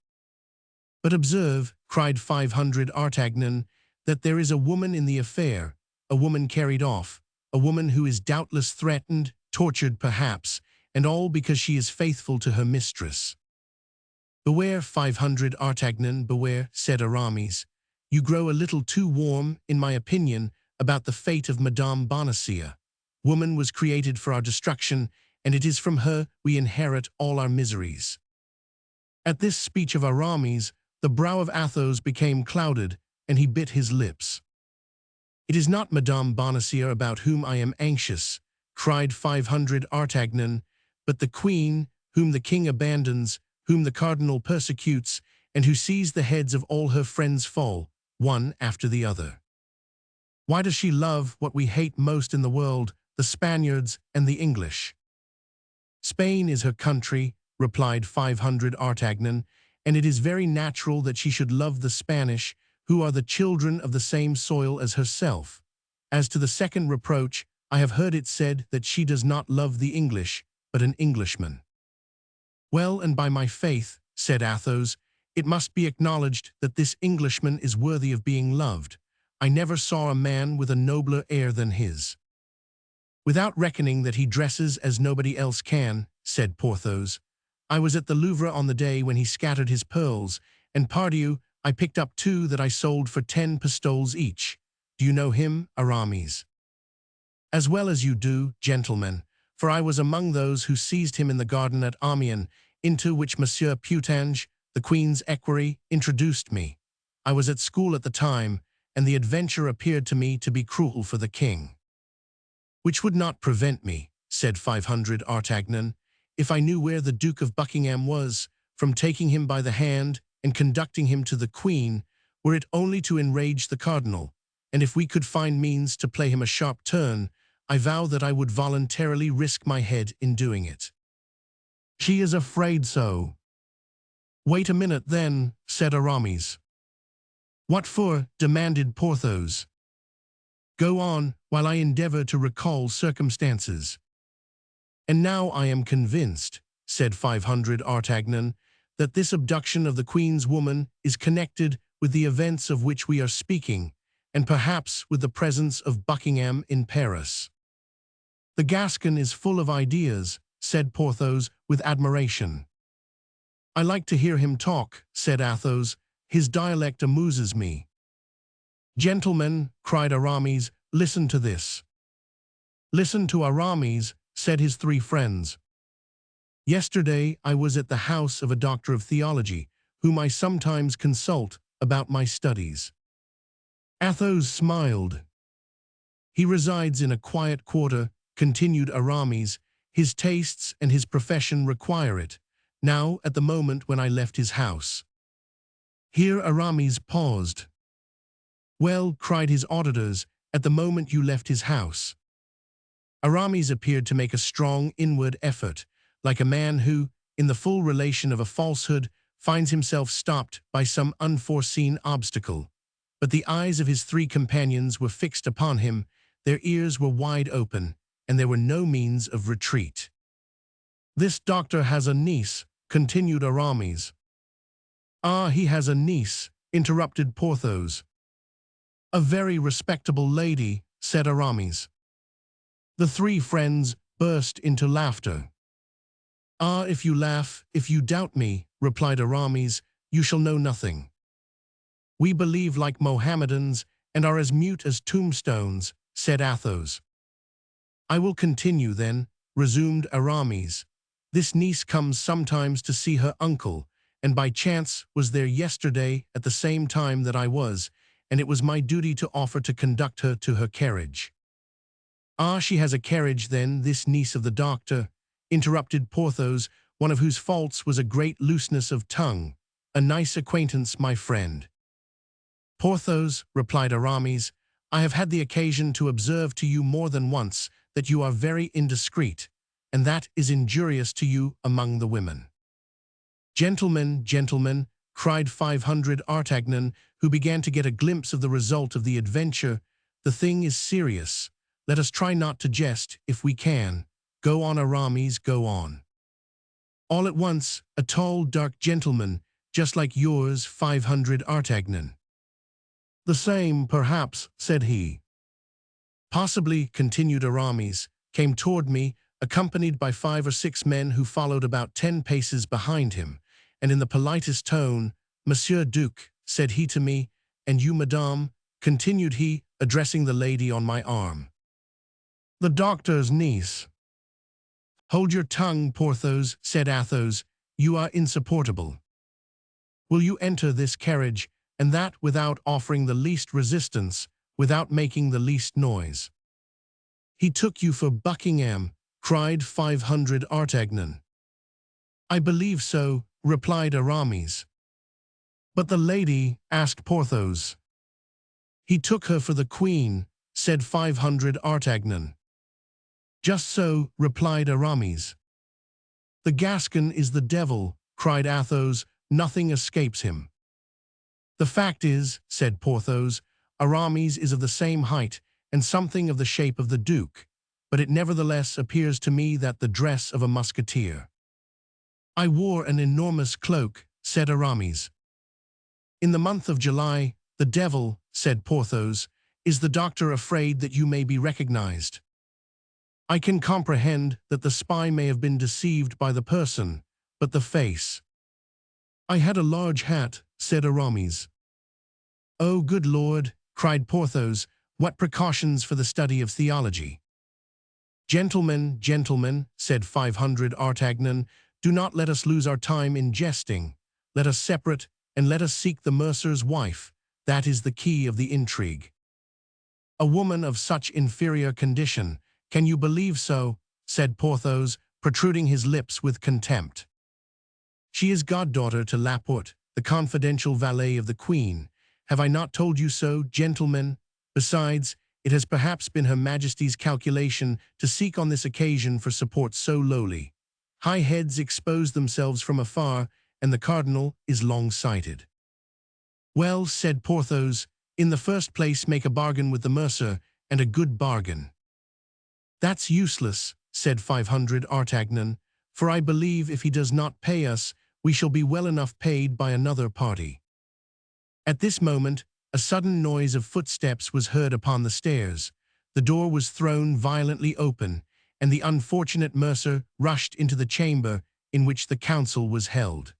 "But observe," cried 500 Artagnan, "that there is a woman in the affair, a woman carried off, a woman who is doubtless threatened, tortured perhaps, and all because she is faithful to her mistress." "Beware, 500 Artagnan, beware," said Aramis. "You grow a little too warm, in my opinion, about the fate of Madame Bonacieux. Woman was created for our destruction, and it is from her we inherit all our miseries." At this speech of Aramis, the brow of Athos became clouded, and he bit his lips. "It is not Madame Bonacieux about whom I am anxious," cried 500 Artagnan, "but the queen, whom the king abandons, whom the cardinal persecutes, and who sees the heads of all her friends fall, one after the other. Why does she love what we hate most in the world, the Spaniards and the English?" "Spain is her country," replied 500 Artagnan, "and it is very natural that she should love the Spanish, who are the children of the same soil as herself. As to the second reproach, I have heard it said that she does not love the English, but an Englishman." "Well, and by my faith," said Athos, "it must be acknowledged that this Englishman is worthy of being loved. I never saw a man with a nobler air than his. Without reckoning that he dresses as nobody else can, said Porthos. I was at the Louvre on the day when he scattered his pearls, and pardieu, I picked up 2 that I sold for 10 pistoles each. Do you know him, Aramis? As well as you do, gentlemen, for I was among those who seized him in the garden at Amiens, into which Monsieur Putange, the Queen's equerry, introduced me. I was at school at the time, and the adventure appeared to me to be cruel for the king. Which would not prevent me, said 500 Artagnan, if I knew where the Duke of Buckingham was, from taking him by the hand and conducting him to the Queen, were it only to enrage the cardinal, and if we could find means to play him a sharp turn, I vow that I would voluntarily risk my head in doing it. She is afraid so. Wait a minute then, said Aramis. What for? Demanded Porthos. Go on, while I endeavor to recall circumstances. And now I am convinced, said 500 Artagnan, that this abduction of the Queen's woman is connected with the events of which we are speaking, and perhaps with the presence of Buckingham in Paris. The Gascon is full of ideas, said Porthos with admiration. I like to hear him talk, said Athos. His dialect amuses me. Gentlemen, cried Aramis, listen to this. Listen to Aramis, said his 3 friends. Yesterday I was at the house of a doctor of theology, whom I sometimes consult about my studies. Athos smiled. He resides in a quiet quarter, continued Aramis. His tastes and his profession require it, now at the moment when I left his house. Here Aramis paused. Well, cried his auditors, at the moment you left his house. Aramis appeared to make a strong inward effort, like a man who, in the full relation of a falsehood, finds himself stopped by some unforeseen obstacle. But the eyes of his 3 companions were fixed upon him, their ears were wide open, and there were no means of retreat. This doctor has a niece, continued Aramis. Ah, he has a niece, interrupted Porthos. A very respectable lady, said Aramis. The 3 friends burst into laughter. Ah, if you laugh, if you doubt me, replied Aramis, you shall know nothing. We believe like Mohammedans and are as mute as tombstones, said Athos. I will continue then, resumed Aramis. This niece comes sometimes to see her uncle, and by chance was there yesterday at the same time that I was, and it was my duty to offer to conduct her to her carriage. Ah, she has a carriage then, this niece of the doctor, interrupted Porthos, one of whose faults was a great looseness of tongue. A nice acquaintance, my friend. Porthos, replied Aramis, I have had the occasion to observe to you more than once that you are very indiscreet, and that is injurious to you among the women. Gentlemen, gentlemen, cried 500 Artagnan, who began to get a glimpse of the result of the adventure, the thing is serious. Let us try not to jest, if we can. Go on, Aramis, go on. All at once, a tall, dark gentleman, just like yours, 500 Artagnan. The same, perhaps, said he. Possibly, continued Aramis, came toward me, accompanied by 5 or 6 men who followed about 10 paces behind him, and in the politest tone, Monsieur Duke, said he to me, and you, madame, continued he, addressing the lady on my arm. The doctor's niece. Hold your tongue, Porthos, said Athos, you are insupportable. Will you enter this carriage, and that without offering the least resistance, without making the least noise? He took you for Buckingham, cried 500 Artagnan. I believe so, replied Aramis. But the lady, asked Porthos. He took her for the Queen, said 500 Artagnan. Just so, replied Aramis. The Gascon is the devil, cried Athos, nothing escapes him. The fact is, said Porthos, Aramis is of the same height and something of the shape of the Duke, but it nevertheless appears to me that the dress of a musketeer. I wore an enormous cloak, said Aramis. In the month of July, the devil, said Porthos. "Is the doctor afraid that you may be recognized?" "I can comprehend that the spy may have been deceived by the person, but the face—" "I had a large hat," said Aramis. "Oh, good Lord," cried Porthos, "what precautions for the study of theology!" "Gentlemen, gentlemen," said 500 Artagnan, "do not let us lose our time in jesting. Let us separate, and let us seek the mercer's wife. That is the key of the intrigue." "A woman of such inferior condition, can you believe so?" said Porthos, protruding his lips with contempt. "She is goddaughter to Laporte, the confidential valet of the Queen. Have I not told you so, gentlemen? Besides, it has perhaps been Her Majesty's calculation to seek on this occasion for support so lowly. High heads expose themselves from afar, and the cardinal is long-sighted." "Well," said Porthos, "in the first place make a bargain with the mercer, and a good bargain." "That's useless," said 500 Artagnan, "for I believe if he does not pay us, we shall be well enough paid by another party." At this moment, a sudden noise of footsteps was heard upon the stairs. The door was thrown violently open, and the unfortunate mercer rushed into the chamber in which the council was held.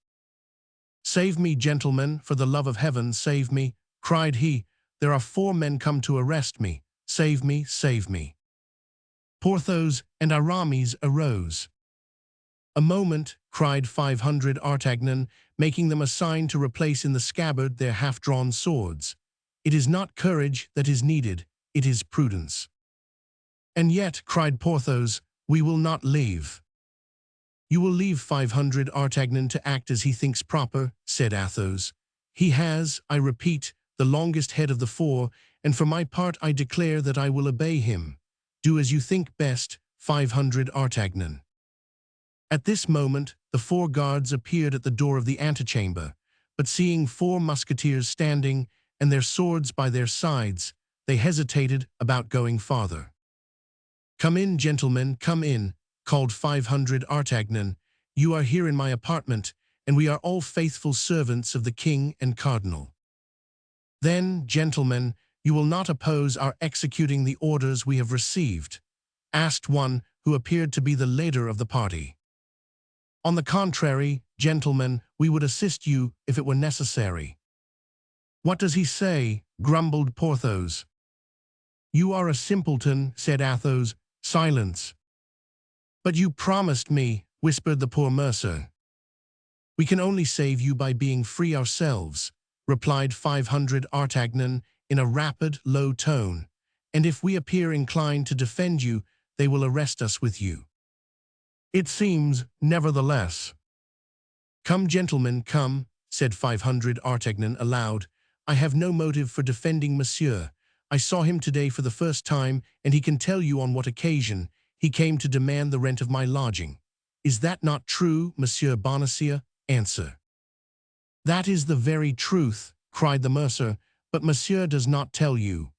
"Save me, gentlemen, for the love of heaven, save me," cried he. "There are 4 men come to arrest me. Save me, save me." Porthos and Aramis arose. "A moment," cried 500 Artagnan, making them a sign to replace in the scabbard their half-drawn swords. "It is not courage that is needed, it is prudence." "And yet," cried Porthos, "we will not leave." "You will leave 500 Artagnan to act as he thinks proper," said Athos. "He has, I repeat, the longest head of the 4, and for my part I declare that I will obey him. Do as you think best, 500 Artagnan." At this moment, the 4 guards appeared at the door of the antechamber, but seeing 4 musketeers standing, and their swords by their sides, they hesitated about going farther. "Come in, gentlemen, come in," called 500 Artagnan. "You are here in my apartment, and we are all faithful servants of the king and cardinal." "Then, gentlemen, you will not oppose our executing the orders we have received?" asked one who appeared to be the leader of the party. "On the contrary, gentlemen, we would assist you if it were necessary." "What does he say?" grumbled Porthos. "You are a simpleton," said Athos. "Silence." "But you promised me," whispered the poor mercer. "We can only save you by being free ourselves," replied 500 Artagnan in a rapid, low tone. "And if we appear inclined to defend you, they will arrest us with you." "It seems, nevertheless." "Come, gentlemen, come," said 500 Artagnan aloud. "I have no motive for defending Monsieur. I saw him today for the first time, and he can tell you on what occasion. He came to demand the rent of my lodging. Is that not true, Monsieur Bonacieux? Answer." "That is the very truth," cried the mercer, "but Monsieur does not tell you."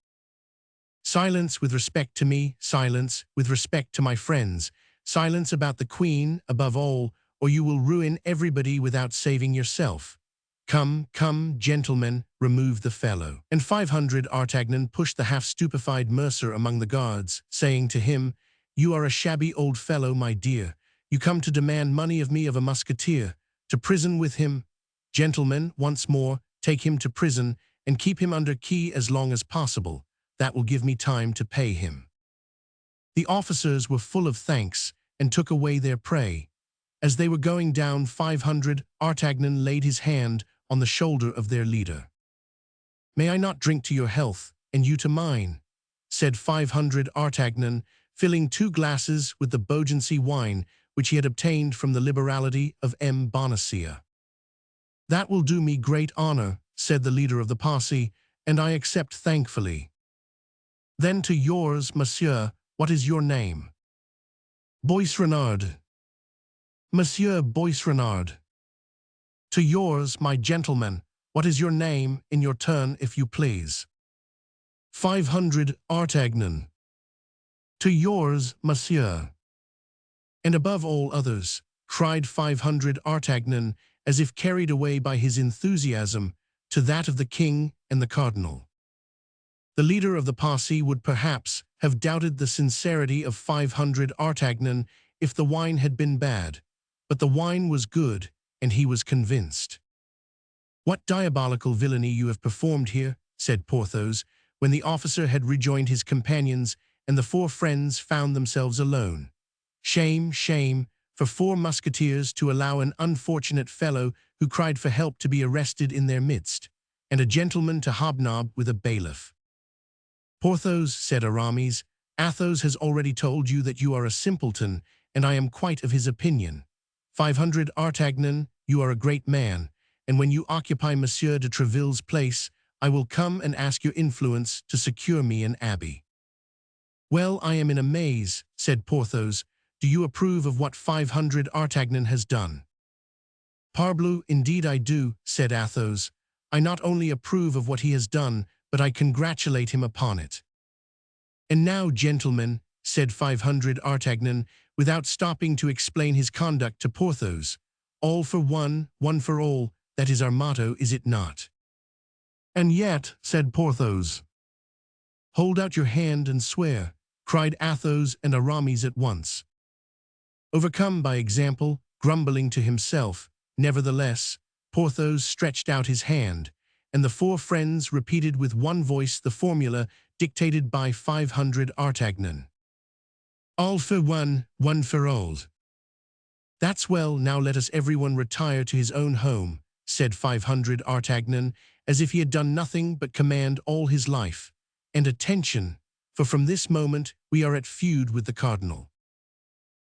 "Silence with respect to me, silence with respect to my friends. Silence about the Queen, above all, or you will ruin everybody without saving yourself. Come, come, gentlemen, remove the fellow." And 500 Artagnan pushed the half-stupefied mercer among the guards, saying to him, "You are a shabby old fellow, my dear. You come to demand money of me of a musketeer, to prison with him. Gentlemen, once more, take him to prison, and keep him under key as long as possible. That will give me time to pay him." The officers were full of thanks, and took away their prey. As they were going down, 500 Artagnan laid his hand on the shoulder of their leader. "May I not drink to your health, and you to mine?" said 500 Artagnan, filling 2 glasses with the Beaugency wine which he had obtained from the liberality of M. Bonacieux. "That will do me great honor," said the leader of the posse, "and I accept thankfully." "Then to yours, monsieur, what is your name?" "Boisrenard." "Monsieur Boisrenard." "To yours, my gentleman, what is your name, in your turn, if you please?" 500 Artagnan. "To yours, monsieur." "And above all others," cried 500 Artagnan, as if carried away by his enthusiasm, "to that of the king and the cardinal." The leader of the posse would perhaps have doubted the sincerity of 500 Artagnan if the wine had been bad, but the wine was good, and he was convinced. "What diabolical villainy you have performed here," said Porthos, when the officer had rejoined his companions and the four friends found themselves alone. "Shame, shame, for four musketeers to allow an unfortunate fellow who cried for help to be arrested in their midst, and a gentleman to hobnob with a bailiff." "Porthos," said Aramis, "Athos has already told you that you are a simpleton, and I am quite of his opinion. 500 Artagnan, you are a great man, and when you occupy Monsieur de Tréville's place, I will come and ask your influence to secure me an abbey." "Well, I am in a maze," said Porthos. "Do you approve of what 500 Artagnan has done?" "Parbleu, indeed I do," said Athos. "I not only approve of what he has done, but I congratulate him upon it." "And now, gentlemen," said 500 Artagnan, without stopping to explain his conduct to Porthos, "all for one, one for all, that is our motto, is it not?" "And yet," said Porthos. "Hold out your hand and swear," cried Athos and Aramis at once. Overcome by example, grumbling to himself, nevertheless, Porthos stretched out his hand, and the four friends repeated with one voice the formula dictated by 500 Artagnan. "All for one, one for all." "That's well, now let us everyone retire to his own home," said 500 Artagnan, as if he had done nothing but command all his life. "And attention, for from this moment we are at feud with the cardinal."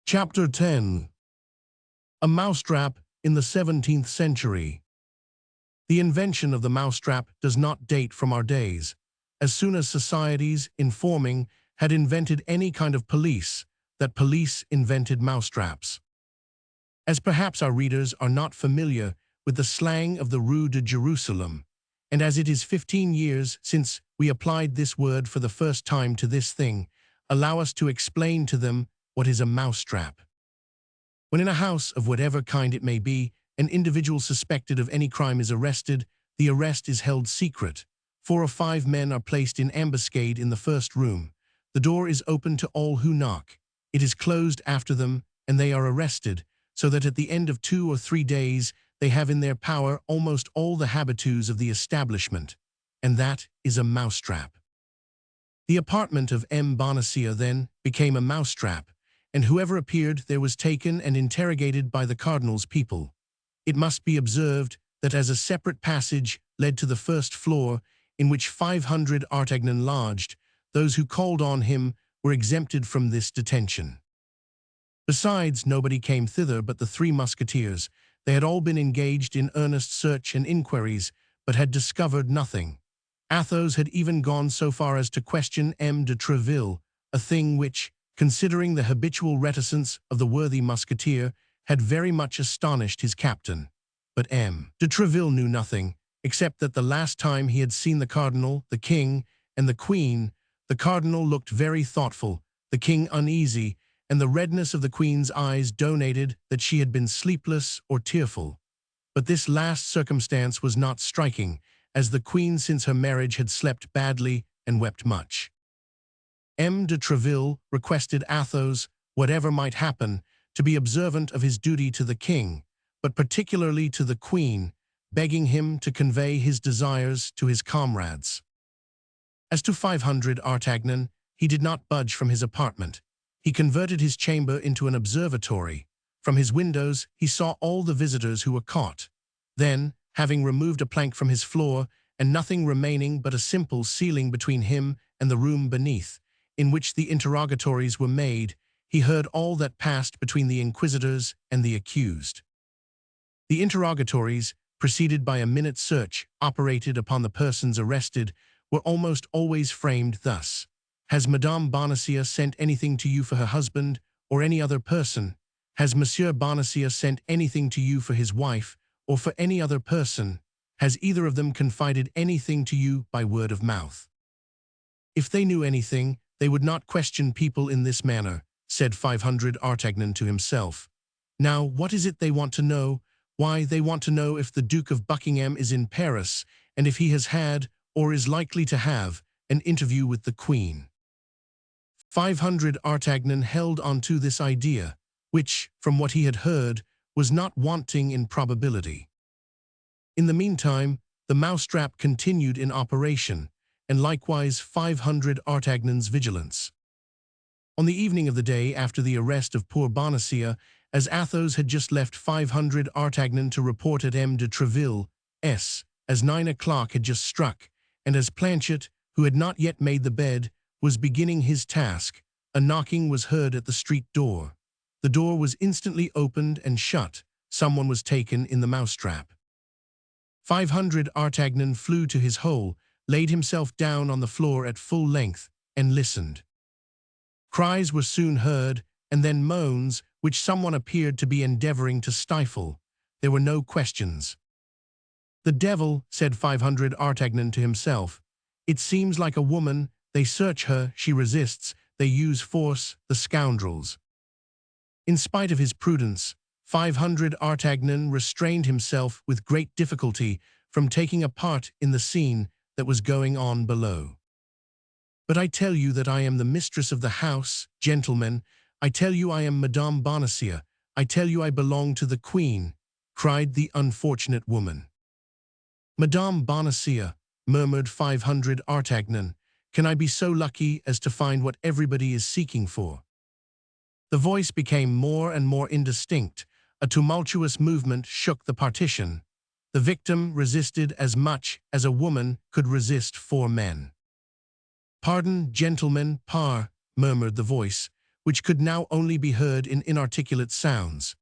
Chapter 10. A mousetrap in the 17th century. The invention of the mousetrap does not date from our days. As soon as societies, informing, had invented any kind of police, that police invented mousetraps. As perhaps our readers are not familiar with the slang of the Rue de Jerusalem, and as it is 15 years since we applied this word for the first time to this thing, allow us to explain to them what is a mousetrap. When in a house of whatever kind it may be, an individual suspected of any crime is arrested, the arrest is held secret. 4 or 5 men are placed in ambuscade in the first room. The door is open to all who knock. It is closed after them, and they are arrested, so that at the end of 2 or 3 days they have in their power almost all the habitués of the establishment, and that is a mousetrap. The apartment of M. Bonacieux then became a mousetrap, and whoever appeared there was taken and interrogated by the cardinal's people. It must be observed that as a separate passage led to the first floor, in which 500 Artagnan lodged, those who called on him were exempted from this detention. Besides, nobody came thither but the 3 musketeers. They had all been engaged in earnest search and inquiries, but had discovered nothing. Athos had even gone so far as to question M. de Tréville, a thing which, considering the habitual reticence of the worthy musketeer, had very much astonished his captain. But M. de Tréville knew nothing, except that the last time he had seen the cardinal, the king, and the queen, the cardinal looked very thoughtful, the king uneasy, and the redness of the queen's eyes donated that she had been sleepless or tearful. But this last circumstance was not striking, as the queen since her marriage had slept badly and wept much. M. de Tréville requested Athos, whatever might happen, to be observant of his duty to the king, but particularly to the queen, begging him to convey his desires to his comrades. As to 500 Artagnan, he did not budge from his apartment. He converted his chamber into an observatory. From his windows he saw all the visitors who were caught. Then, having removed a plank from his floor, and nothing remaining but a simple ceiling between him and the room beneath, in which the interrogatories were made, he heard all that passed between the inquisitors and the accused. The interrogatories, preceded by a minute search operated upon the persons arrested, were almost always framed thus: "Has Madame Bonacieux sent anything to you for her husband, or any other person? Has Monsieur Bonacieux sent anything to you for his wife, or for any other person? Has either of them confided anything to you by word of mouth?" If they knew anything, they would not question people in this manner, said 500 Artagnan to himself. Now, what is it they want to know? Why, they want to know if the Duke of Buckingham is in Paris, and if he has had, or is likely to have, an interview with the Queen. 500 Artagnan held onto this idea, which, from what he had heard, was not wanting in probability. In the meantime, the mousetrap continued in operation, and likewise 500 Artagnan's vigilance. On the evening of the day after the arrest of poor Bonacieux, as Athos had just left 500 Artagnan to report at M. de Treville's, as 9 o'clock had just struck, and as Planchet, who had not yet made the bed, was beginning his task, a knocking was heard at the street door. The door was instantly opened and shut. Someone was taken in the mousetrap. 500 Artagnan flew to his hole, laid himself down on the floor at full length, and listened. Cries were soon heard, and then moans, which someone appeared to be endeavoring to stifle. There were no questions. "The devil," said 500 Artagnan to himself. "It seems like a woman. They search her, she resists. They use force, the scoundrels." In spite of his prudence, 500 Artagnan restrained himself with great difficulty from taking a part in the scene that was going on below. "But I tell you that I am the mistress of the house, gentlemen. I tell you I am Madame Bonacieux. I tell you I belong to the Queen," cried the unfortunate woman. "Madame Bonacieux," murmured 500 Artagnan, "can I be so lucky as to find what everybody is seeking for?" The voice became more and more indistinct. A tumultuous movement shook the partition. The victim resisted as much as a woman could resist 4 men. "Pardon, gentlemen, murmured the voice, which could now only be heard in inarticulate sounds.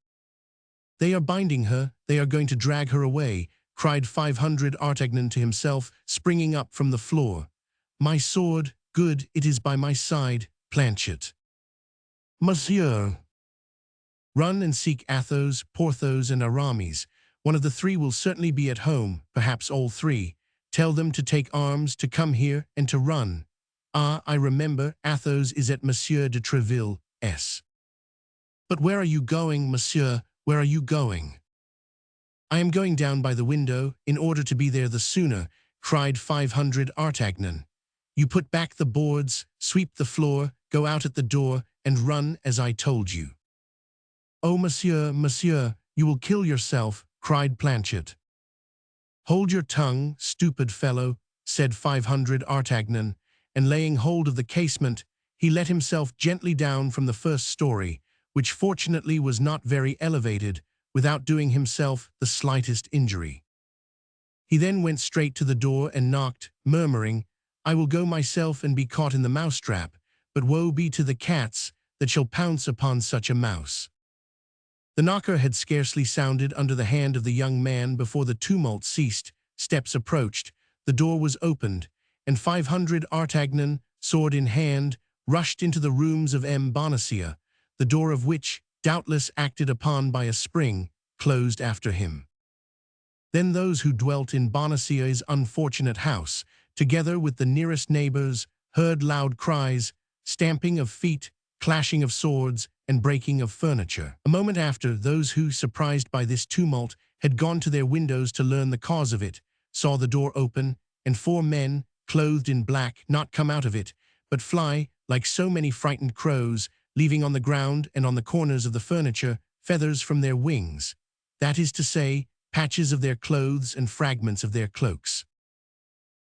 "They are binding her, they are going to drag her away," cried 500 Artagnan to himself, springing up from the floor. "My sword, good, it is by my side, Planchet." "Monsieur." "Run and seek Athos, Porthos, and Aramis. One of the 3 will certainly be at home, perhaps all 3. Tell them to take arms, to come here, and to run. Ah, I remember, Athos is at Monsieur de Treville's. But where are you going, monsieur? Where are you going?" "I am going down by the window, in order to be there the sooner," cried 500 Artagnan. "You put back the boards, sweep the floor, go out at the door, and run as I told you." "Oh, monsieur, you will kill yourself," cried Planchet. "Hold your tongue, stupid fellow," said 500 Artagnan, and laying hold of the casement, he let himself gently down from the first story, which fortunately was not very elevated, without doing himself the slightest injury. He then went straight to the door and knocked, murmuring, "I will go myself and be caught in the mousetrap, but woe be to the cats that shall pounce upon such a mouse." The knocker had scarcely sounded under the hand of the young man before the tumult ceased, steps approached, the door was opened, and 500 Artagnan, sword in hand, rushed into the rooms of M. Bonacieux, the door of which, doubtless acted upon by a spring, closed after him. Then those who dwelt in Bonacieux's unfortunate house, together with the nearest neighbors, heard loud cries, stamping of feet, clashing of swords, and breaking of furniture. A moment after, those who, surprised by this tumult, had gone to their windows to learn the cause of it, saw the door open, and 4 men, clothed in black, not come out of it, but fly, like so many frightened crows, leaving on the ground and on the corners of the furniture feathers from their wings, that is to say, patches of their clothes and fragments of their cloaks.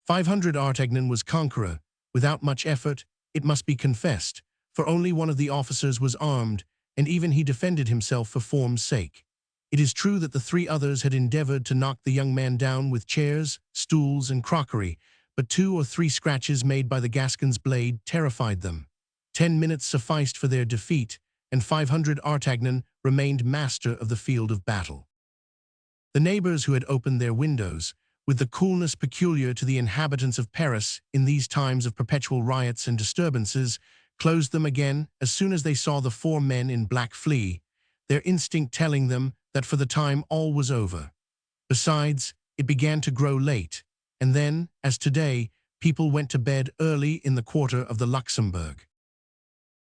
500 Artagnan was conqueror, without much effort, it must be confessed, for only one of the officers was armed, and even he defended himself for form's sake. It is true that the 3 others had endeavored to knock the young man down with chairs, stools, and crockery, but 2 or 3 scratches made by the Gascon's blade terrified them. 10 minutes sufficed for their defeat, and 500 Artagnan remained master of the field of battle. The neighbors who had opened their windows, with the coolness peculiar to the inhabitants of Paris in these times of perpetual riots and disturbances, closed them again as soon as they saw the 4 men in black flee, their instinct telling them that for the time all was over. Besides, it began to grow late, and then, as today, people went to bed early in the quarter of the Luxembourg.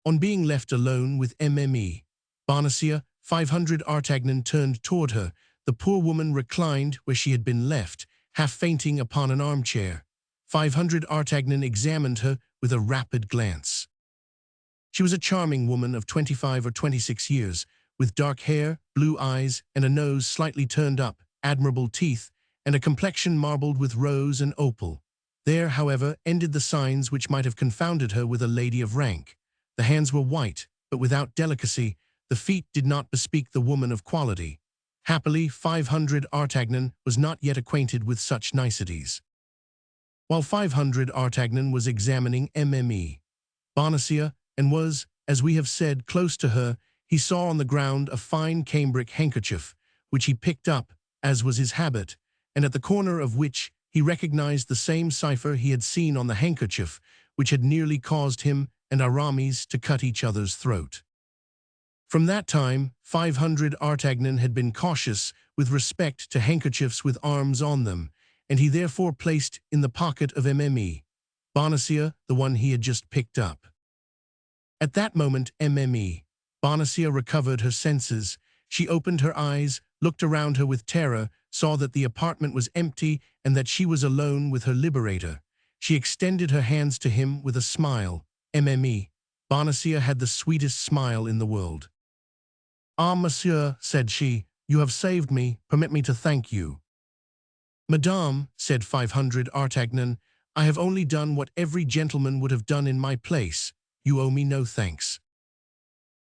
On being left alone with Mme. Bonacieux, 500 Artagnan turned toward her. The poor woman reclined where she had been left, half fainting upon an armchair. 500 Artagnan examined her with a rapid glance. She was a charming woman of 25 or 26 years, with dark hair, blue eyes, and a nose slightly turned up, admirable teeth, and a complexion marbled with rose and opal. There, however, ended the signs which might have confounded her with a lady of rank. The hands were white, but without delicacy. The feet did not bespeak the woman of quality. Happily, 500 Artagnan was not yet acquainted with such niceties. While 500 Artagnan was examining Mme. Bonacieux, and was, as we have said, close to her, he saw on the ground a fine cambric handkerchief, which he picked up, as was his habit, and at the corner of which he recognized the same cipher he had seen on the handkerchief, which had nearly caused him and Aramis to cut each other's throat. From that time, 500 Artagnan had been cautious with respect to handkerchiefs with arms on them, and he therefore placed in the pocket of Mme. Bonacieux the one he had just picked up. At that moment, Mme. Bonacieux recovered her senses. She opened her eyes, looked around her with terror, saw that the apartment was empty and that she was alone with her liberator. She extended her hands to him with a smile. Mme. Bonacieux had the sweetest smile in the world. "Ah, monsieur," said she, "you have saved me. Permit me to thank you." "Madame," said 500 Artagnan, "I have only done what every gentleman would have done in my place. You owe me no thanks."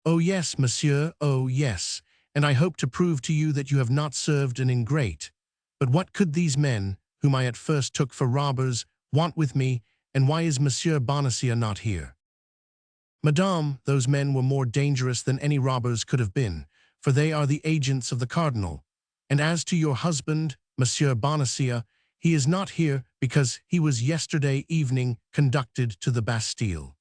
"Oh yes, monsieur, oh yes, and I hope to prove to you that you have not served an ingrate. But what could these men, whom I at first took for robbers, want with me, and why is Monsieur Bonacieux not here?" "Madame, those men were more dangerous than any robbers could have been, for they are the agents of the cardinal. And as to your husband, Monsieur Bonacieux, he is not here because he was yesterday evening conducted to the Bastille."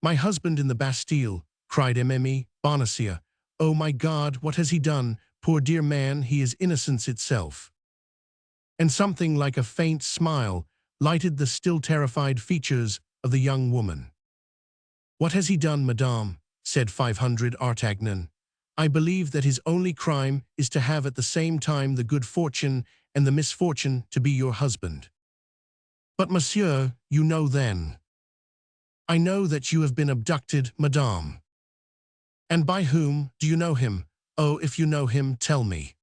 "My husband in the Bastille," cried Mme. Bonacieux. "Oh my God, what has he done? Poor dear man, he is innocence itself." And something like a faint smile lighted the still terrified features of the young woman. "What has he done, madame?" said 500 Artagnan. "I believe that his only crime is to have at the same time the good fortune and the misfortune to be your husband." "But monsieur, you know then." "I know that you have been abducted, madame." "And by whom? Do you know him? Oh, if you know him, tell me."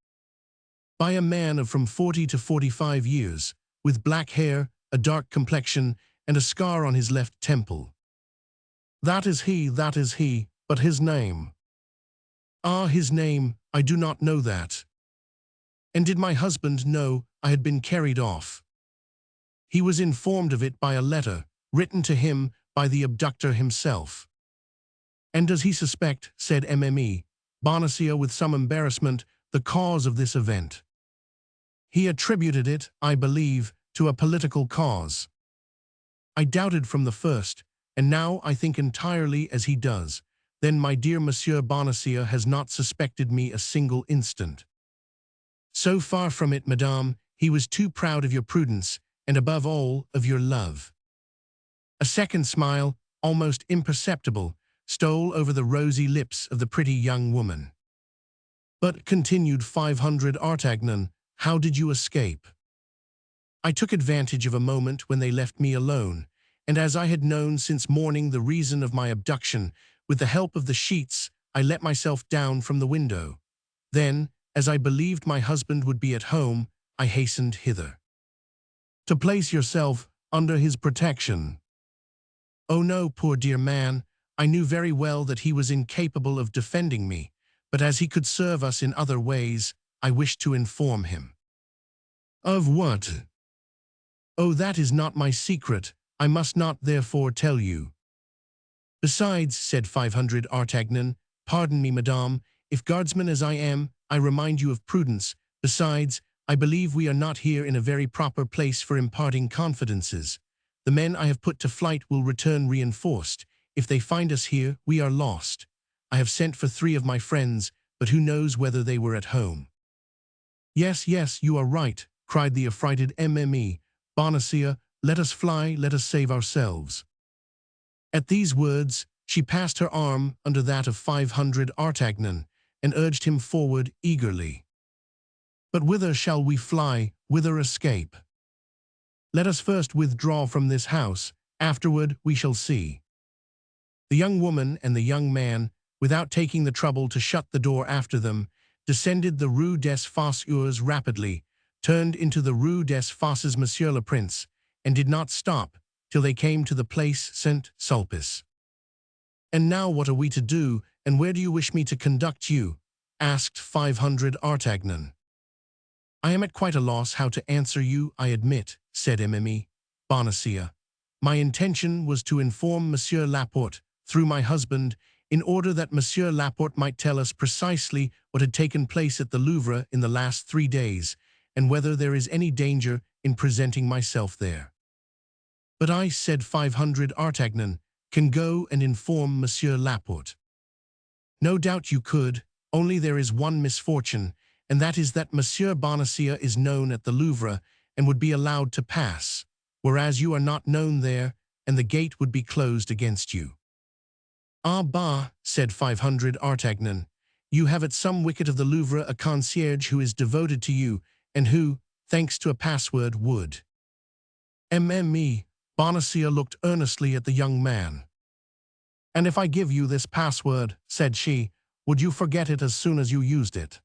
"By a man of from 40 to 45 years, with black hair, a dark complexion, and a scar on his left temple." That is he, but his name?" "Ah, his name, I do not know that." "And did my husband know I had been carried off?" "He was informed of it by a letter, written to him by the abductor himself." "And does he suspect," said Mme. Bonacieux with some embarrassment, "the cause of this event?" "He attributed it, I believe, to a political cause." "I doubted from the first, and now I think entirely as he does. Then my dear Monsieur Bonacieux has not suspected me a single instant." "So far from it, madame, he was too proud of your prudence, and above all, of your love." A second smile, almost imperceptible, stole over the rosy lips of the pretty young woman. "But," continued 500 Artagnan, "how did you escape?" "I took advantage of a moment when they left me alone, and as I had known since morning the reason of my abduction, with the help of the sheets, I let myself down from the window. Then, as I believed my husband would be at home, I hastened hither." "To place yourself under his protection?" "Oh no, poor dear man. I knew very well that he was incapable of defending me, but as he could serve us in other ways, I wished to inform him." "Of what?" "Oh, that is not my secret. I must not therefore tell you." "Besides," said 500 Artagnan, "pardon me, madame, if guardsman as I am, I remind you of prudence. Besides, I believe we are not here in a very proper place for imparting confidences. The men I have put to flight will return reinforced. If they find us here, we are lost. I have sent for 3 of my friends, but who knows whether they were at home." "Yes, yes, you are right," cried the affrighted Mme. Bonacieux. "Let us fly, let us save ourselves." At these words, she passed her arm under that of 500 Artagnan, and urged him forward eagerly. "But whither shall we fly, whither escape?" Let us first withdraw from this house, afterward we shall see. The young woman and the young man, without taking the trouble to shut the door after them, descended the Rue des Fosses rapidly, turned into the Rue des Fosses Monsieur le Prince, and did not stop till they came to the place Saint-Sulpice. "And now what are we to do, and where do you wish me to conduct you?" asked 500 Artagnan. "I am at quite a loss how to answer you, I admit," said Bonacieux. "My intention was to inform Monsieur Laporte, through my husband, in order that Monsieur Laporte might tell us precisely what had taken place at the Louvre in the last 3 days, and whether there is any danger in presenting myself there." "But I," said 500 Artagnan, "can go and inform Monsieur Laporte." "No doubt you could, only there is one misfortune, and that is that Monsieur Bonacieux is known at the Louvre and would be allowed to pass, whereas you are not known there, and the gate would be closed against you." "Ah bah," said 500 Artagnan, "you have at some wicket of the Louvre a concierge who is devoted to you, and who, thanks to a password, would—" Bonacieux looked earnestly at the young man. "And if I give you this password," said she, "would you forget it as soon as you used it?"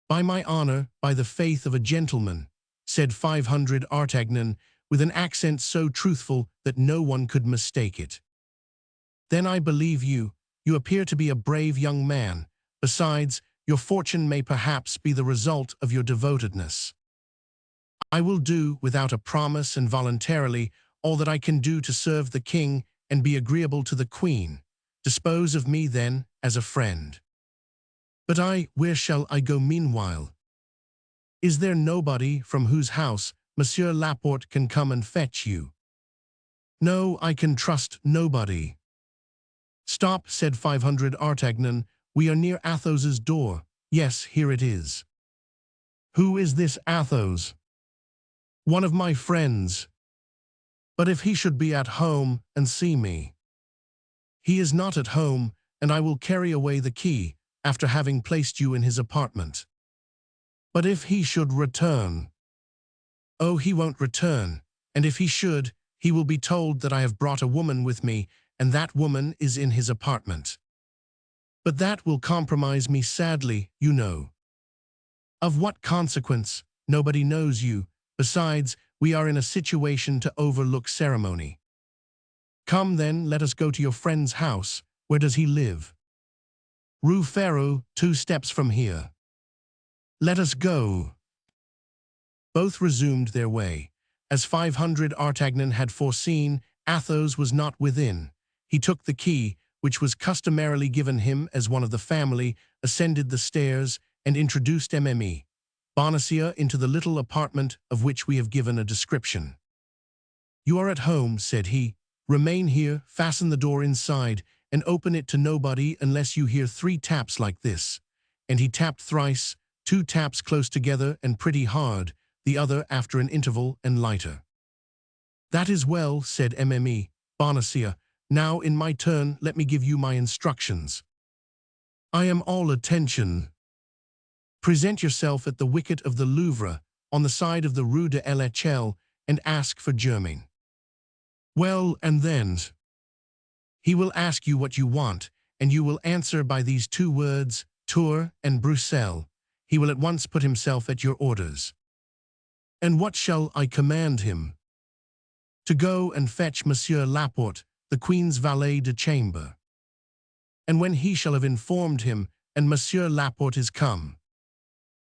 "By my honor, by the faith of a gentleman," said 500 Artagnan, with an accent so truthful that no one could mistake it. "Then I believe you. You appear to be a brave young man. Besides, your fortune may perhaps be the result of your devotedness. I will do, without a promise and voluntarily, all that I can do to serve the king and be agreeable to the queen. Dispose of me, then, as a friend." "But where shall I go meanwhile? Is there nobody from whose house Monsieur Laporte can come and fetch you?" "No, I can trust nobody." "Stop," said 500 Artagnan, "we are near Athos's door. Yes, here it is." "Who is this Athos?" "One of my friends." "But if he should be at home and see me?" "He is not at home, and I will carry away the key, after having placed you in his apartment." "But if he should return?" "Oh, he won't return, and if he should, he will be told that I have brought a woman with me, and that woman is in his apartment." "But that will compromise me sadly, you know." "Of what consequence? Nobody knows you. Besides, we are in a situation to overlook ceremony." "Come then, let us go to your friend's house. Where does he live?" "Rue Férou, 2 steps from here." "Let us go." Both resumed their way. As 500 Artagnan had foreseen, Athos was not within. He took the key, which was customarily given him as one of the family, ascended the stairs, and introduced Bonacieux into the little apartment of which we have given a description. "You are at home," said he. "Remain here, fasten the door inside, and open it to nobody unless you hear 3 taps like this." And he tapped thrice, 2 taps close together and pretty hard, the other after an interval and lighter. "That is well," said Bonacieux. "Now, in my turn, let me give you my instructions." "I am all attention." "Present yourself at the wicket of the Louvre, on the side of the Rue de l'Echelle, and ask for Germain." "Well, and then?" "He will ask you what you want, and you will answer by these 2 words, Tours and Bruxelles. He will at once put himself at your orders." "And what shall I command him?" "To go and fetch Monsieur Laporte, the Queen's valet de chambre." "And when he shall have informed him, and Monsieur Laporte is come?"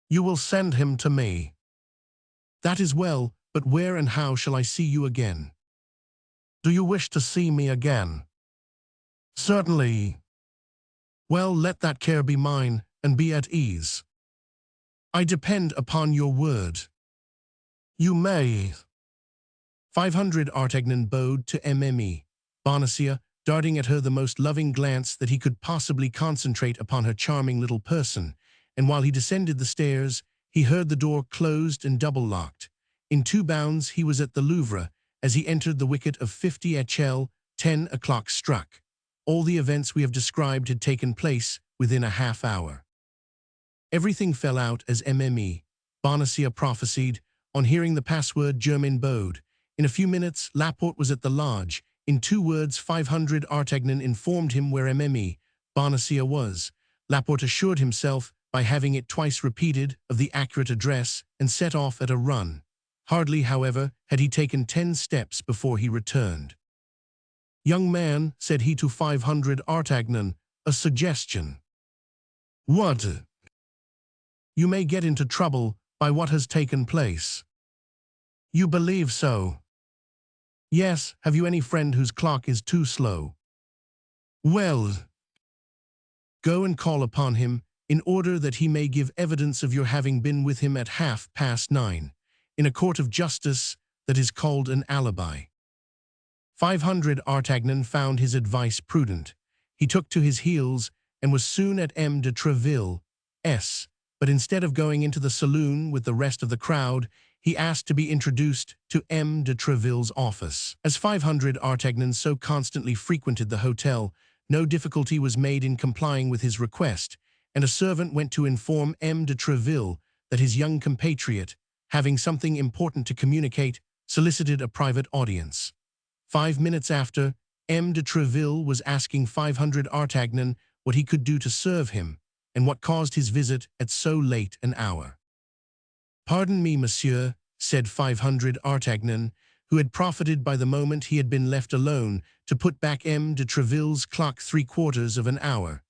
"You will send him to me." "That is well, but where and how shall I see you again?" "Do you wish to see me again?" "Certainly." "Well, let that care be mine, and be at ease." "I depend upon your word." "You may." 500 Artagnan bowed to Bonacieux, darting at her the most loving glance that he could possibly concentrate upon her charming little person, and while he descended the stairs, he heard the door closed and double-locked. In 2 bounds he was at the Louvre. As he entered the wicket of 50 Echelle, 10 o'clock struck. All the events we have described had taken place within a half hour. Everything fell out as Bonacieux prophesied. On hearing the password, Germain bowed. In a few minutes, Laporte was at the lodge. In 2 words, 500 Artagnan informed him where Mme. Bonacieux was. Laporte assured himself, by having it twice repeated, of the accurate address, and set off at a run. Hardly, however, had he taken 10 steps before he returned. "Young man," said he to 500 Artagnan, "a suggestion." "What?" "You may get into trouble by what has taken place." "You believe so?" "Yes. Have you any friend whose clock is too slow?" "Well, go and call upon him, in order that he may give evidence of your having been with him at 9:30, in a court of justice that is called an alibi." 500 Artagnan found his advice prudent. He took to his heels and was soon at M. de Treville's, but instead of going into the saloon with the rest of the crowd, he asked to be introduced to M. de Treville's office. As 500 Artagnan so constantly frequented the hotel, no difficulty was made in complying with his request, and a servant went to inform M. de Treville that his young compatriot, having something important to communicate, solicited a private audience. 5 minutes after, M. de Treville was asking 500 Artagnan what he could do to serve him, and what caused his visit at so late an hour. "Pardon me, monsieur," said 500 Artagnan, who had profited by the moment he had been left alone to put back M. de Treville's clock 3/4 of an hour.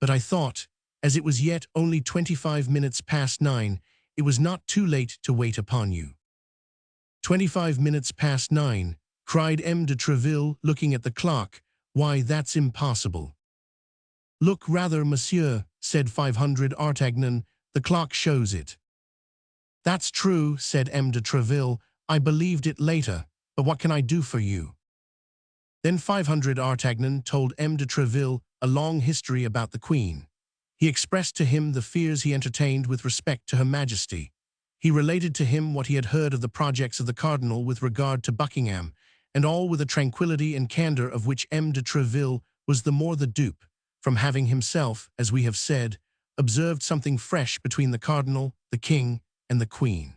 "But I thought, as it was yet only 25 minutes past 9, it was not too late to wait upon you." 25 minutes past 9, cried M. de Treville, looking at the clock. "Why, that's impossible." "Look rather, monsieur," said 500 Artagnan, "the clock shows it." "That's true," said M. de Treville. "I believed it later, but what can I do for you?" Then 500 Artagnan told M. de Treville a long history about the Queen. He expressed to him the fears he entertained with respect to Her Majesty. He related to him what he had heard of the projects of the cardinal with regard to Buckingham, and all with a tranquillity and candor of which M. de Treville was the more the dupe, from having himself, as we have said, observed something fresh between the cardinal, the king, and the Queen.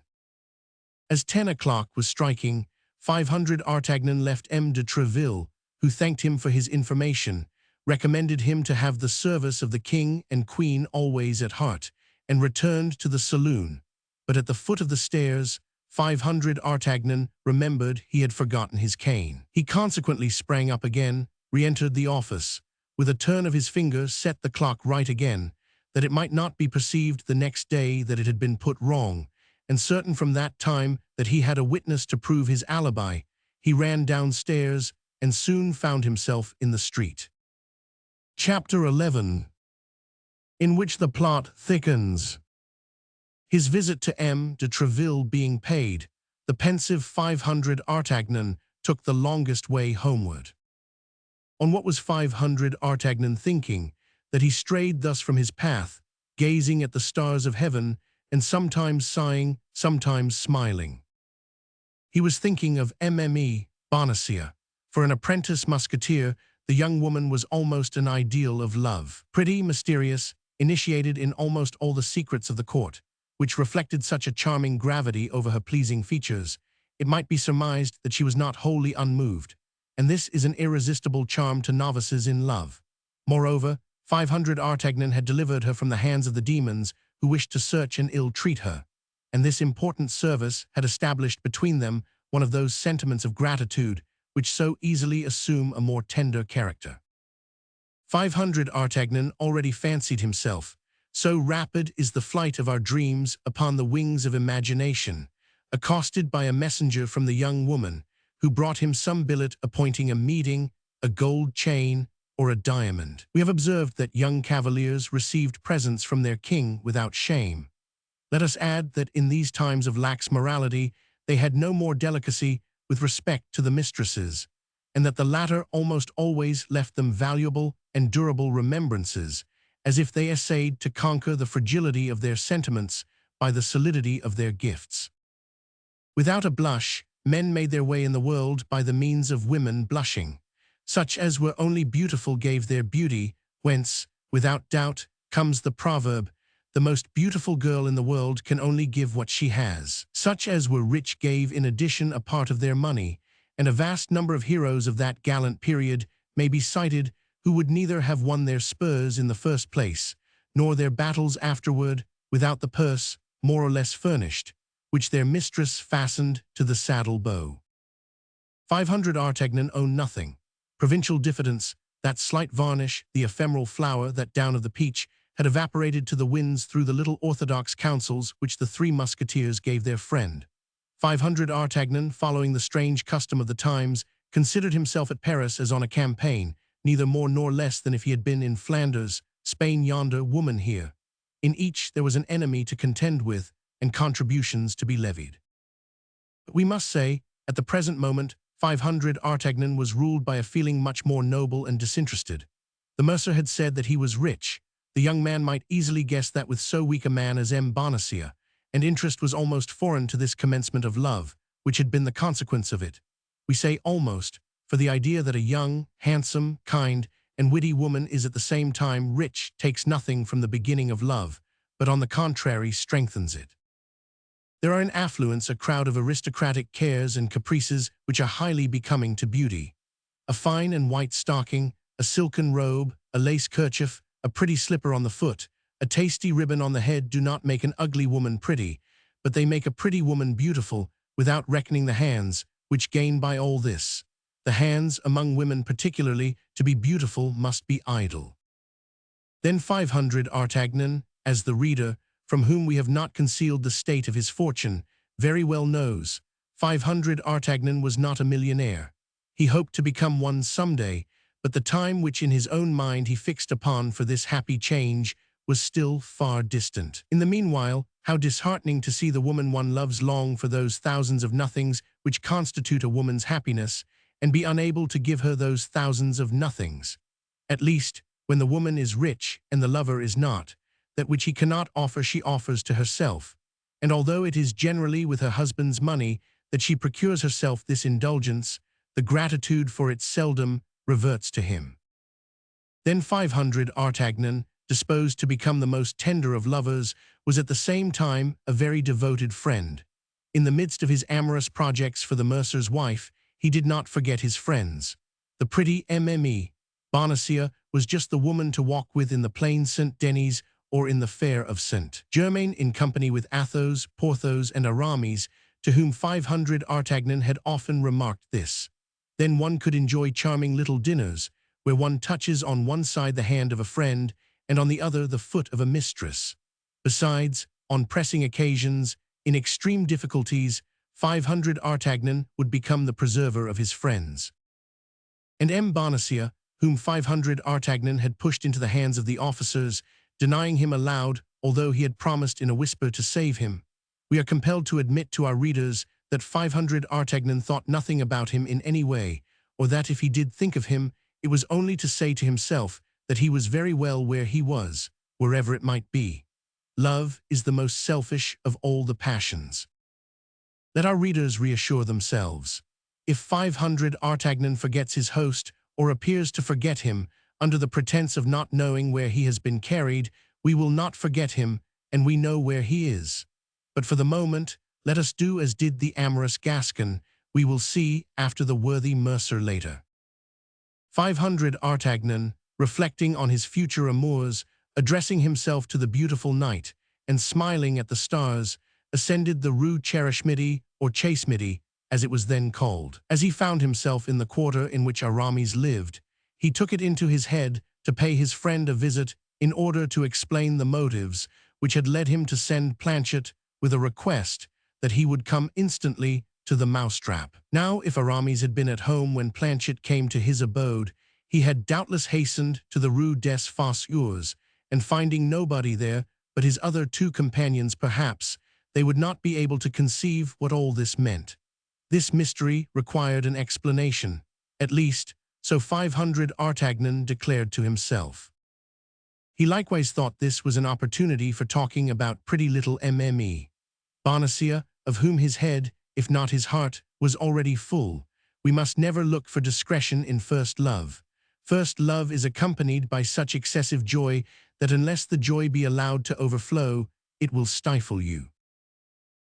As 10 o'clock was striking, 500 Artagnan left M. de Treville, who thanked him for his information, recommended him to have the service of the king and queen always at heart, and returned to the saloon. But at the foot of the stairs, 500 Artagnan remembered he had forgotten his cane. He consequently sprang up again, re-entered the office, with a turn of his finger set the clock right again, that it might not be perceived the next day that it had been put wrong, and certain from that time that he had a witness to prove his alibi, he ran downstairs and soon found himself in the street. Chapter 11, in which the plot thickens. His visit to M. de Treville being paid, the pensive 500 Artagnan took the longest way homeward. On what was 500 Artagnan thinking, that he strayed thus from his path, gazing at the stars of heaven, and sometimes sighing, sometimes smiling? He was thinking of Mme. Bonacieux. For an apprentice musketeer, the young woman was almost an ideal of love. Pretty, mysterious, initiated in almost all the secrets of the court, which reflected such a charming gravity over her pleasing features, it might be surmised that she was not wholly unmoved, and this is an irresistible charm to novices in love. Moreover, 500 Artagnan had delivered her from the hands of the demons who wished to search and ill-treat her, and this important service had established between them one of those sentiments of gratitude which so easily assume a more tender character. 500 Artagnan already fancied himself, so rapid is the flight of our dreams upon the wings of imagination, accosted by a messenger from the young woman, who brought him some billet appointing a meeting, a gold chain, or a diamond. We have observed that young cavaliers received presents from their king without shame. Let us add that in these times of lax morality, they had no more delicacy with respect to the mistresses, and that the latter almost always left them valuable and durable remembrances, as if they essayed to conquer the fragility of their sentiments by the solidity of their gifts. Without a blush, men made their way in the world by the means of women blushing. Such as were only beautiful gave their beauty, whence, without doubt, comes the proverb, the most beautiful girl in the world can only give what she has. Such as were rich gave in addition a part of their money, and a vast number of heroes of that gallant period may be cited who would neither have won their spurs in the first place, nor their battles afterward, without the purse, more or less furnished, which their mistress fastened to the saddle bow. 500 Artagnan owned nothing. Provincial diffidence, that slight varnish, the ephemeral flower, that down of the peach, had evaporated to the winds through the little orthodox counsels which the three musketeers gave their friend. 500 Artagnan, following the strange custom of the times, considered himself at Paris as on a campaign, neither more nor less than if he had been in Flanders, Spain yonder, woman here. In each there was an enemy to contend with, and contributions to be levied. But we must say, at the present moment, 500 Artagnan was ruled by a feeling much more noble and disinterested. The mercer had said that he was rich. The young man might easily guess that with so weak a man as M. Bonacieux, and interest was almost foreign to this commencement of love, which had been the consequence of it. We say almost, for the idea that a young, handsome, kind, and witty woman is at the same time rich takes nothing from the beginning of love, but on the contrary strengthens it. There are in affluence a crowd of aristocratic cares and caprices which are highly becoming to beauty. A fine and white stocking, a silken robe, a lace kerchief, a pretty slipper on the foot, a tasty ribbon on the head do not make an ugly woman pretty, but they make a pretty woman beautiful, without reckoning the hands, which gain by all this. The hands, among women particularly, to be beautiful must be idle. Then 500 Artagnan, as the reader, from whom we have not concealed the state of his fortune, very well knows, 500 Artagnan was not a millionaire. He hoped to become one some day, but the time which in his own mind he fixed upon for this happy change was still far distant. In the meanwhile, how disheartening to see the woman one loves long for those thousands of nothings which constitute a woman's happiness, and be unable to give her those thousands of nothings. At least, when the woman is rich and the lover is not, that which he cannot offer she offers to herself, and although it is generally with her husband's money that she procures herself this indulgence, the gratitude for it seldom reverts to him. Then 500 Artagnan, disposed to become the most tender of lovers, was at the same time a very devoted friend. In the midst of his amorous projects for the mercer's wife, he did not forget his friends. The pretty Mme. Bonacieux was just the woman to walk with in the plain Saint-Denis or in the fair of Saint-Germain in company with Athos, Porthos, and Aramis, to whom 500 Artagnan had often remarked this. Then one could enjoy charming little dinners, where one touches on one side the hand of a friend, and on the other the foot of a mistress. Besides, on pressing occasions, in extreme difficulties, 500 Artagnan would become the preserver of his friends. And M. Bonacieux, whom 500 Artagnan had pushed into the hands of the officers, denying him aloud, although he had promised in a whisper to save him. We are compelled to admit to our readers that 500 Artagnan thought nothing about him in any way, or that if he did think of him, it was only to say to himself that he was very well where he was, wherever it might be. Love is the most selfish of all the passions. Let our readers reassure themselves. If 500 Artagnan forgets his host, or appears to forget him, under the pretense of not knowing where he has been carried, we will not forget him, and we know where he is. But for the moment, let us do as did the amorous Gascon. We will see after the worthy mercer later. 500 Artagnan, reflecting on his future amours, addressing himself to the beautiful night, and smiling at the stars, ascended the Rue Cherche-Midi, or Chase-Midi, as it was then called. As he found himself in the quarter in which Aramis lived, he took it into his head to pay his friend a visit in order to explain the motives which had led him to send Planchet with a request that he would come instantly to the Mousetrap. Now, if Aramis had been at home when Planchet came to his abode, he had doubtless hastened to the Rue des Fossoyeurs, and finding nobody there but his other two companions perhaps, they would not be able to conceive what all this meant. This mystery required an explanation, at least, so 500 Artagnan declared to himself. He likewise thought this was an opportunity for talking about pretty little Mme. Bonacieux, of whom his head, if not his heart, was already full. We must never look for discretion in first love. First love is accompanied by such excessive joy that unless the joy be allowed to overflow, it will stifle you.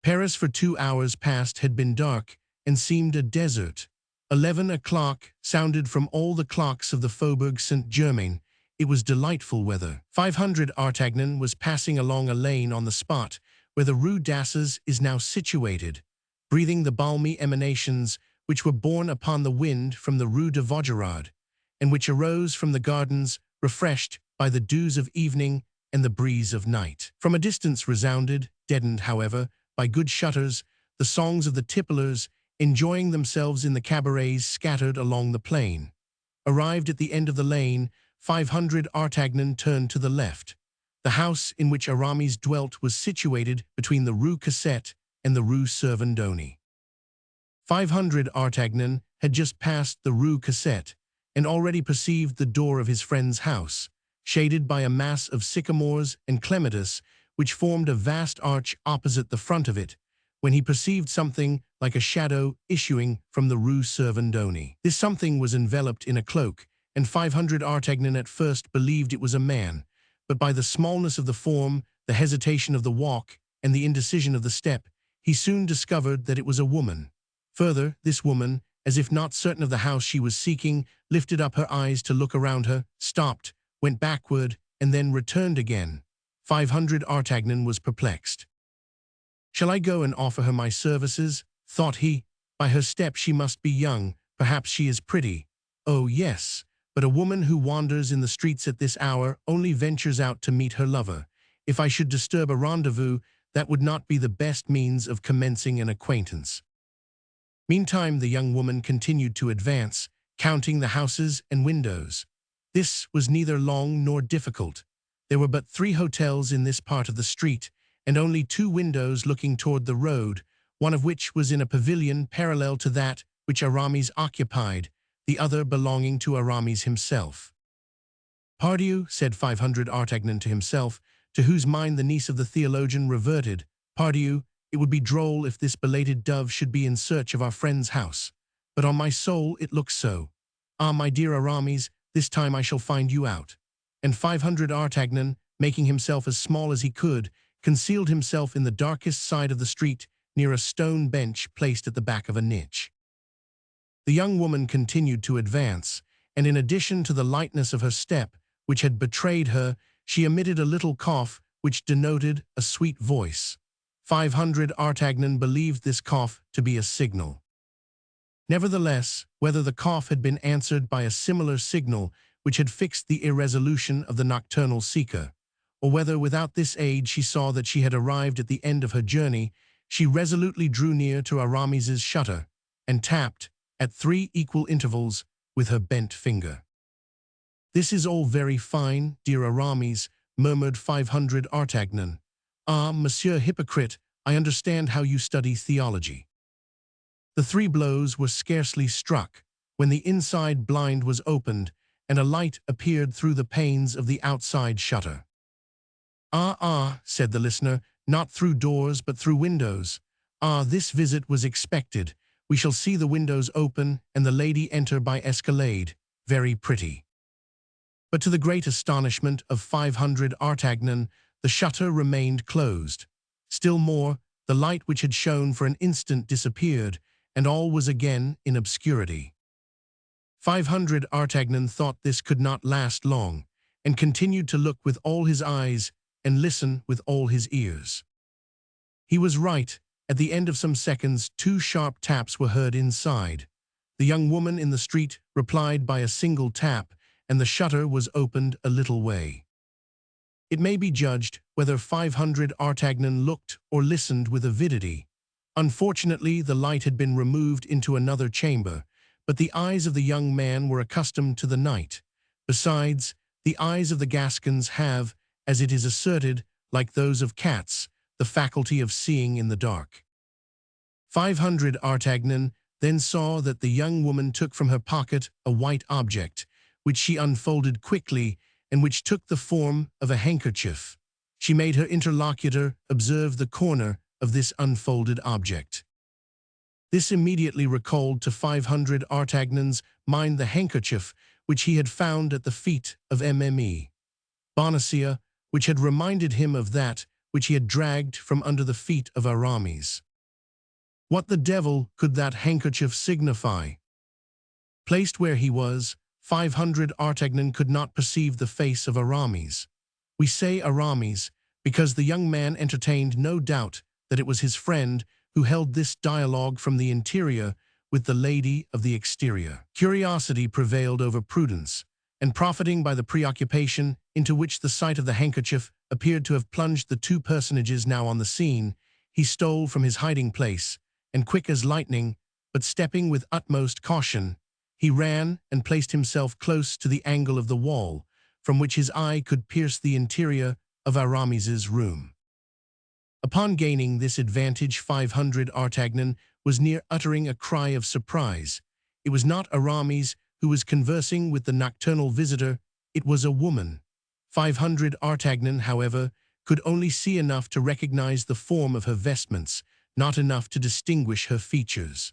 Paris for 2 hours past had been dark and seemed a desert. 11 o'clock sounded from all the clocks of the Faubourg Saint-Germain. It was delightful weather. 500 Artagnan was passing along a lane on the spot where the Rue d'Assas is now situated, breathing the balmy emanations which were borne upon the wind from the Rue de Vaugirard, and which arose from the gardens, refreshed by the dews of evening and the breeze of night. From a distance resounded, deadened, however, by good shutters, the songs of the tipplers, enjoying themselves in the cabarets scattered along the plain. Arrived at the end of the lane, 500 Artagnan turned to the left. The house in which Aramis dwelt was situated between the Rue Cassette and the Rue Servandoni. 500 Artagnan had just passed the Rue Cassette and already perceived the door of his friend's house, shaded by a mass of sycamores and clematis which formed a vast arch opposite the front of it, when he perceived something like a shadow issuing from the Rue Servandoni. This something was enveloped in a cloak, and 500 Artagnan at first believed it was a man, but by the smallness of the form, the hesitation of the walk, and the indecision of the step, he soon discovered that it was a woman. Further, this woman, as if not certain of the house she was seeking, lifted up her eyes to look around her, stopped, went backward, and then returned again. 500 Artagnan was perplexed. "Shall I go and offer her my services?" thought he. "By her step she must be young, perhaps she is pretty. Oh, yes, but a woman who wanders in the streets at this hour only ventures out to meet her lover. If I should disturb a rendezvous, that would not be the best means of commencing an acquaintance." Meantime the young woman continued to advance, counting the houses and windows. This was neither long nor difficult. There were but 3 hotels in this part of the street, and only 2 windows looking toward the road, one of which was in a pavilion parallel to that which Aramis occupied, the other belonging to Aramis himself. "Pardieu," said 500 Artagnan to himself, to whose mind the niece of the theologian reverted, "Pardieu, it would be droll if this belated dove should be in search of our friend's house. But on my soul it looks so. Ah, my dear Aramis, this time I shall find you out." And 500 Artagnan, making himself as small as he could, concealed himself in the darkest side of the street, near a stone bench placed at the back of a niche. The young woman continued to advance, and in addition to the lightness of her step, which had betrayed her, she emitted a little cough which denoted a sweet voice. 500 Artagnan believed this cough to be a signal. Nevertheless, whether the cough had been answered by a similar signal which had fixed the irresolution of the nocturnal seeker, or whether without this aid she saw that she had arrived at the end of her journey, she resolutely drew near to Aramis's shutter, and tapped, at 3 equal intervals, with her bent finger. "This is all very fine, dear Aramis," murmured 500 Artagnan. "Ah, Monsieur Hypocrite, I understand how you study theology." The 3 blows were scarcely struck, when the inside blind was opened, and a light appeared through the panes of the outside shutter. "Ah," said the listener, "not through doors, but through windows. Ah, this visit was expected. We shall see the windows open, and the lady enter by escalade. Very pretty." But to the great astonishment of 500 Artagnan, the shutter remained closed. Still more, the light which had shone for an instant disappeared, and all was again in obscurity. 500 Artagnan thought this could not last long, and continued to look with all his eyes and listen with all his ears. He was right. At the end of some seconds, 2 sharp taps were heard inside. The young woman in the street replied by a single tap, and the shutter was opened a little way. It may be judged whether 500 Artagnan looked or listened with avidity. Unfortunately, the light had been removed into another chamber, but the eyes of the young man were accustomed to the night. Besides, the eyes of the Gascons have, as it is asserted, like those of cats, the faculty of seeing in the dark. 500 Artagnan then saw that the young woman took from her pocket a white object, which she unfolded quickly, and which took the form of a handkerchief. She made her interlocutor observe the corner of this unfolded object. This immediately recalled to 500 Artagnan's mind the handkerchief which he had found at the feet of Mme. Bonacieux, which had reminded him of that which he had dragged from under the feet of Aramis. What the devil could that handkerchief signify? Placed where he was, 500 Artagnan could not perceive the face of Aramis. We say Aramis because the young man entertained no doubt that it was his friend who held this dialogue from the interior with the lady of the exterior. Curiosity prevailed over prudence, and profiting by the preoccupation into which the sight of the handkerchief appeared to have plunged the two personages now on the scene, he stole from his hiding place, and quick as lightning, but stepping with utmost caution, he ran and placed himself close to the angle of the wall, from which his eye could pierce the interior of Aramis's room. Upon gaining this advantage, 500 Artagnan was near uttering a cry of surprise. It was not Aramis who was conversing with the nocturnal visitor, it was a woman. 500 Artagnan, however, could only see enough to recognize the form of her vestments, not enough to distinguish her features.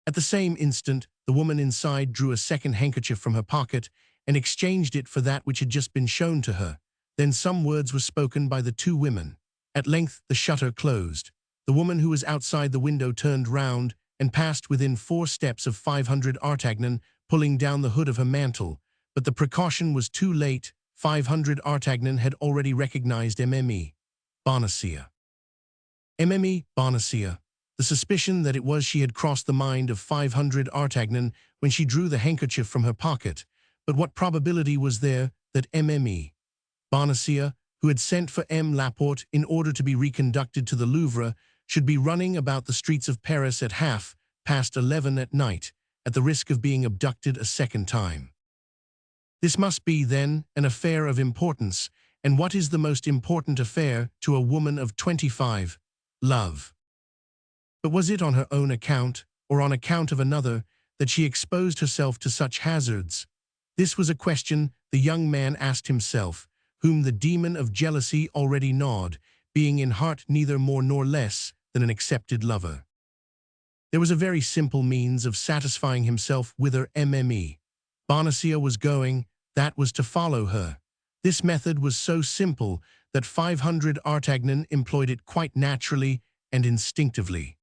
At the same instant, the woman inside drew a second handkerchief from her pocket and exchanged it for that which had just been shown to her. Then some words were spoken by the two women. At length the shutter closed. The woman who was outside the window turned round and passed within 4 steps of 500 Artagnan, pulling down the hood of her mantle. But the precaution was too late. 500 Artagnan had already recognized Mme. Bonacieux. Mme. Bonacieux. The suspicion that it was she had crossed the mind of 500 Artagnan when she drew the handkerchief from her pocket. But what probability was there that Mme. Bonacieux, who had sent for M. Laporte in order to be reconducted to the Louvre, should be running about the streets of Paris at 11:30 at night, at the risk of being abducted a second time? This must be, then, an affair of importance, and what is the most important affair to a woman of 25? Love. But was it on her own account, or on account of another, that she exposed herself to such hazards? This was a question the young man asked himself, whom the demon of jealousy already gnawed, being in heart neither more nor less than an accepted lover. There was a very simple means of satisfying himself whither Mme. Bonacieux was going, that was to follow her. This method was so simple that 500 Artagnan employed it quite naturally and instinctively.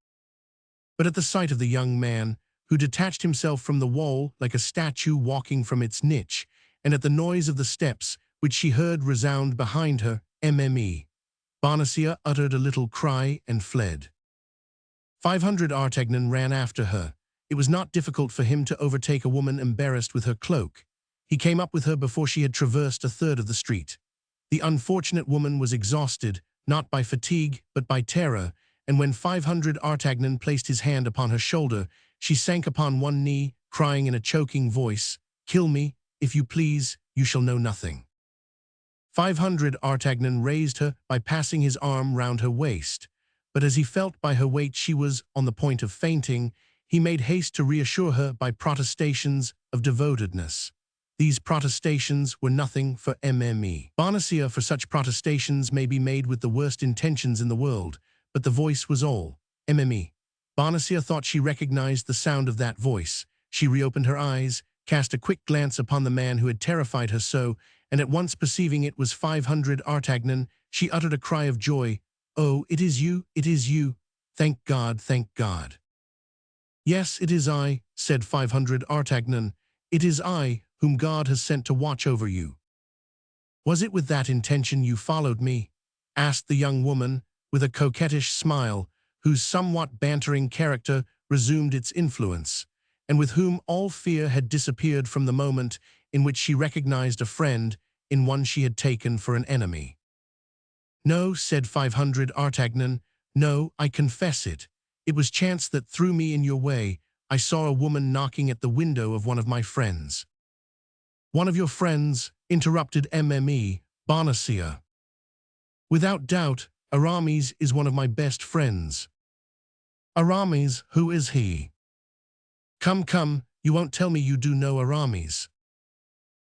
But at the sight of the young man, who detached himself from the wall like a statue walking from its niche, and at the noise of the steps which she heard resound behind her, Mme. Bonacieux uttered a little cry and fled. 500 Artagnan ran after her. It was not difficult for him to overtake a woman embarrassed with her cloak. He came up with her before she had traversed a third of the street. The unfortunate woman was exhausted, not by fatigue, but by terror, and when 500 Artagnan placed his hand upon her shoulder, she sank upon one knee, crying in a choking voice, "Kill me, if you please, you shall know nothing." 500 Artagnan raised her by passing his arm round her waist, but as he felt by her weight she was on the point of fainting, he made haste to reassure her by protestations of devotedness. These protestations were nothing for Mme. Bonacieux, for such protestations may be made with the worst intentions in the world, but the voice was all. Mme. Bonacieux thought she recognized the sound of that voice. She reopened her eyes, cast a quick glance upon the man who had terrified her so, and at once perceiving it was 500 Artagnan, she uttered a cry of joy. "Oh, it is you, it is you! Thank God, thank God!" "Yes, it is I," said 500 Artagnan. "It is I, whom God has sent to watch over you." "Was it with that intention you followed me?" asked the young woman, with a coquettish smile, whose somewhat bantering character resumed its influence, and with whom all fear had disappeared from the moment in which she recognized a friend in one she had taken for an enemy. "No," said 500 Artagnan, "no, I confess it. It was chance that threw me in your way. I saw a woman knocking at the window of one of my friends." "One of your friends?" interrupted Mme. Bonacieux. "Without doubt, Aramis is one of my best friends." "Aramis, who is he?" "Come, come, you won't tell me you do know Aramis."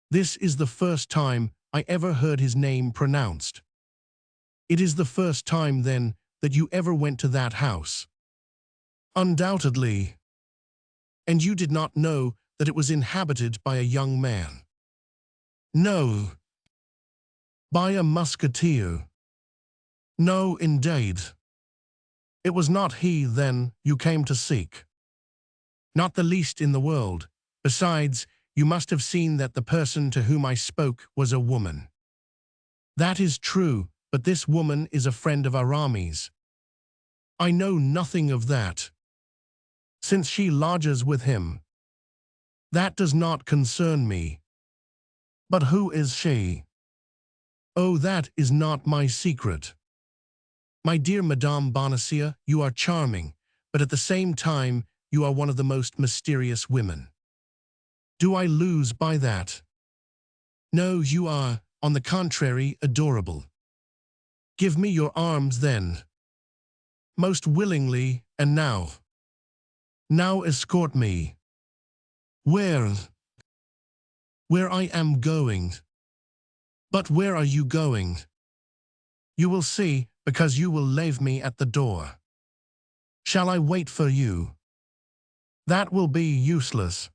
"This is the first time I ever heard his name pronounced." "It is the first time, then, that you ever went to that house?" "Undoubtedly." "And you did not know that it was inhabited by a young man. No. By a musketeer. No, indeed. It was not he, then, you came to seek. Not the least in the world. Besides, you must have seen that the person to whom I spoke was a woman. That is true, but this woman is a friend of Aramis. I know nothing of that, since she lodges with him. That does not concern me. But who is she? Oh, that is not my secret. My dear Madame Bonacieux, you are charming, but at the same time, you are one of the most mysterious women. Do I lose by that? No, you are, on the contrary, adorable. Give me your arms, then. Most willingly, and now. Now escort me. Where? Where I am going. But where are you going? You will see, because you will leave me at the door. Shall I wait for you? That will be useless.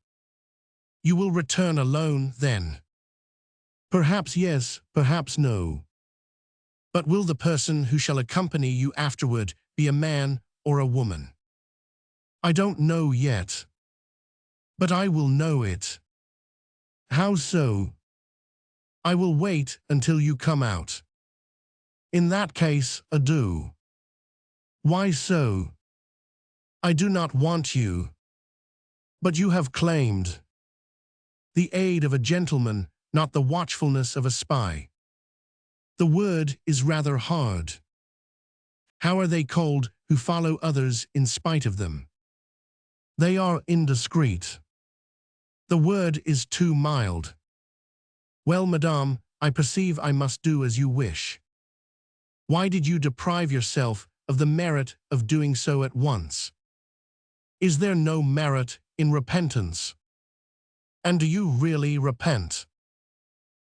You will return alone, then. Perhaps yes, perhaps no. But will the person who shall accompany you afterward be a man or a woman? I don't know yet. But I will know it. How so? I will wait until you come out. In that case, adieu. Why so? I do not want you. But you have claimed the aid of a gentleman, not the watchfulness of a spy. The word is rather hard. How are they called who follow others in spite of them? They are indiscreet. The word is too mild. Well, madame, I perceive I must do as you wish. Why did you deprive yourself of the merit of doing so at once? Is there no merit in repentance? And do you really repent?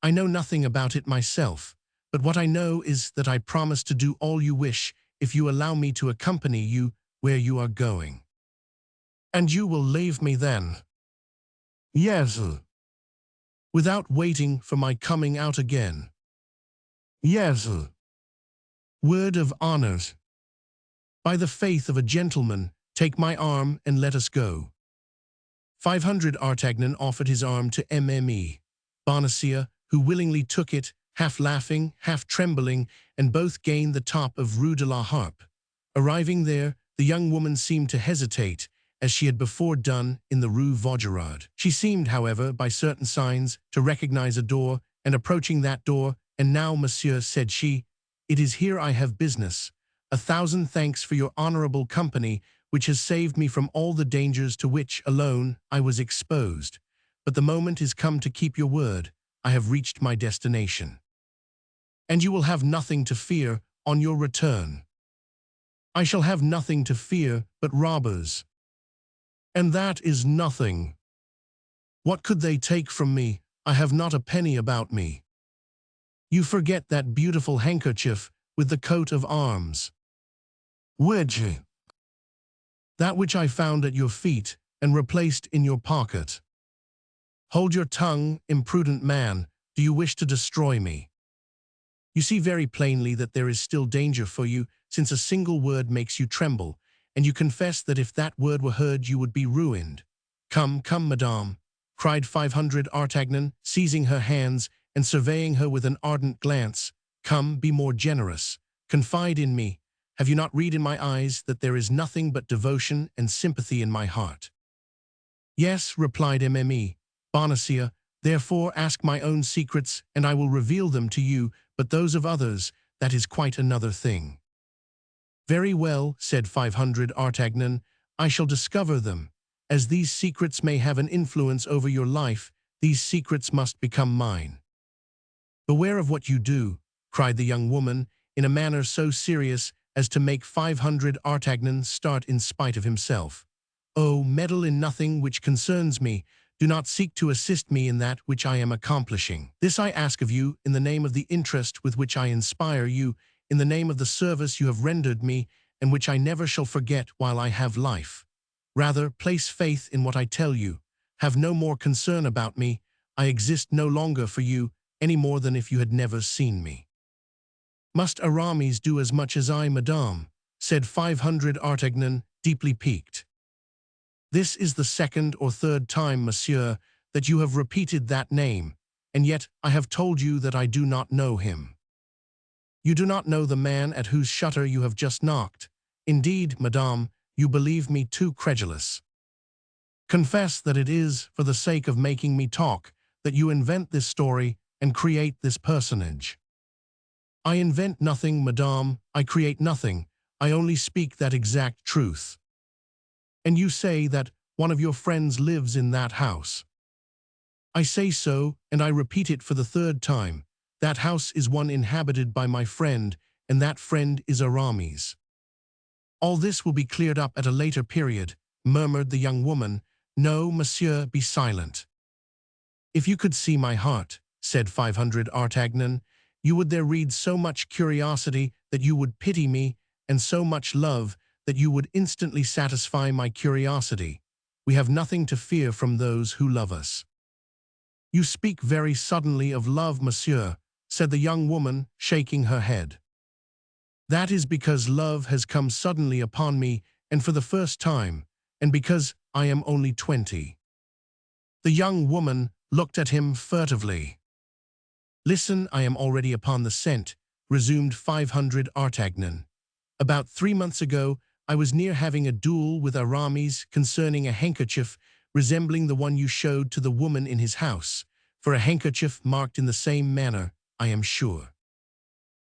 I know nothing about it myself, but what I know is that I promise to do all you wish if you allow me to accompany you where you are going. And you will leave me then? Yes. Without waiting for my coming out again? Yes. Word of honor. By the faith of a gentleman, take my arm and let us go. 500 Artagnan offered his arm to Mme. Bonacieux, who willingly took it, half laughing, half trembling, and both gained the top of Rue de la Harpe. Arriving there, the young woman seemed to hesitate, as she had before done in the Rue Vaugirard. She seemed, however, by certain signs, to recognize a door, and approaching that door, "And now, monsieur," said she, "it is here I have business. 1,000 thanks for your honorable company, which has saved me from all the dangers to which, alone, I was exposed. But the moment is come to keep your word. I have reached my destination. And you will have nothing to fear on your return." "I shall have nothing to fear but robbers." "And that is nothing. What could they take from me? I have not a penny about me." "You forget that beautiful handkerchief with the coat of arms." "Which?" "That which I found at your feet and replaced in your pocket." "Hold your tongue, imprudent man. Do you wish to destroy me? You see very plainly that there is still danger for you, since a single word makes you tremble, and you confess that if that word were heard you would be ruined." "Come, come, madame," cried 500 Artagnan, seizing her hands and surveying her with an ardent glance. "Come, be more generous. Confide in me. Have you not read in my eyes that there is nothing but devotion and sympathy in my heart?" "Yes," replied Mme. Bonacieux, "therefore ask my own secrets, and I will reveal them to you, but those of others, that is quite another thing." "Very well," said 500 Artagnan, "I shall discover them. As these secrets may have an influence over your life, these secrets must become mine." "Beware of what you do," cried the young woman, in a manner so serious as to make 500 Artagnan start in spite of himself. "Oh, meddle in nothing which concerns me. Do not seek to assist me in that which I am accomplishing. This I ask of you in the name of the interest with which I inspire you, in the name of the service you have rendered me, and which I never shall forget while I have life. Rather, place faith in what I tell you. have no more concern about me. I exist no longer for you, any more than if you had never seen me." "Must Aramis do as much as I, madame?" said 500 Artagnan, deeply piqued. "This is the second or third time, monsieur, that you have repeated that name, and yet I have told you that I do not know him." "You do not know the man at whose shutter you have just knocked. Indeed, madame, you believe me too credulous. Confess that it is for the sake of making me talk that you invent this story and create this personage." "I invent nothing, madame, I create nothing, I only speak that exact truth." "And you say that one of your friends lives in that house." "I say so, and I repeat it for the third time. That house is one inhabited by my friend, and that friend is Aramis." "All this will be cleared up at a later period," murmured the young woman. "No, monsieur, be silent." "If you could see my heart," said 500 Artagnan, "you would there read so much curiosity that you would pity me, and so much love that you would instantly satisfy my curiosity. We have nothing to fear from those who love us." "You speak very suddenly of love, monsieur," said the young woman, shaking her head. "That is because love has come suddenly upon me, and for the first time, and because I am only 20. The young woman looked at him furtively. "Listen, I am already upon the scent," resumed 500 Artagnan. "About 3 months ago, I was near having a duel with Aramis concerning a handkerchief resembling the one you showed to the woman in his house, for a handkerchief marked in the same manner, I am sure."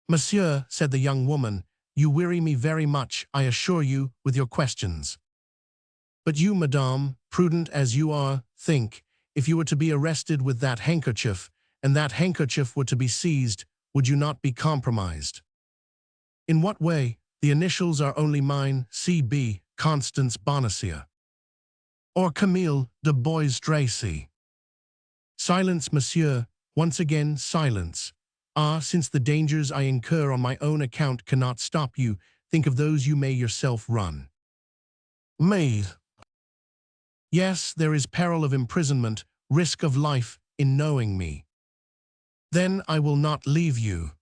"Monsieur," said the young woman, "you weary me very much, I assure you, with your questions. But you, madame, prudent as you are, think, if you were to be arrested with that handkerchief, and that handkerchief were to be seized, would you not be compromised?" "In what way? The initials are only mine, C.B., Constance Bonacieux. Or Camille de Bois-Tracy." "Silence, monsieur, once again silence. Ah, since the dangers I incur on my own account cannot stop you, think of those you may yourself run." "Me?" "Yes, there is peril of imprisonment, risk of life, in knowing me." "Then I will not leave you."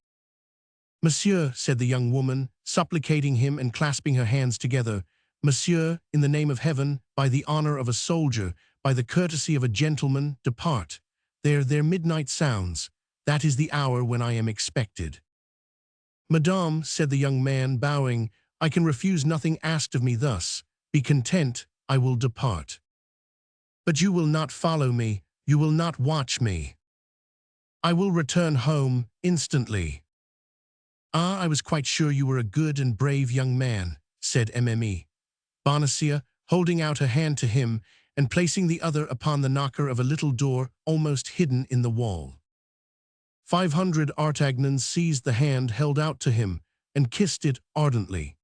"Monsieur," said the young woman, supplicating him and clasping her hands together, "Monsieur, in the name of heaven, by the honor of a soldier, by the courtesy of a gentleman, depart. Their midnight sounds. That is the hour when I am expected." "Madame," said the young man, bowing, "I can refuse nothing asked of me thus. Be content, I will depart." "But you will not follow me, you will not watch me." "I will return home instantly." "Ah, I was quite sure you were a good and brave young man," said Mme. Bonacieux, holding out her hand to him and placing the other upon the knocker of a little door almost hidden in the wall. 500 Artagnans seized the hand held out to him and kissed it ardently.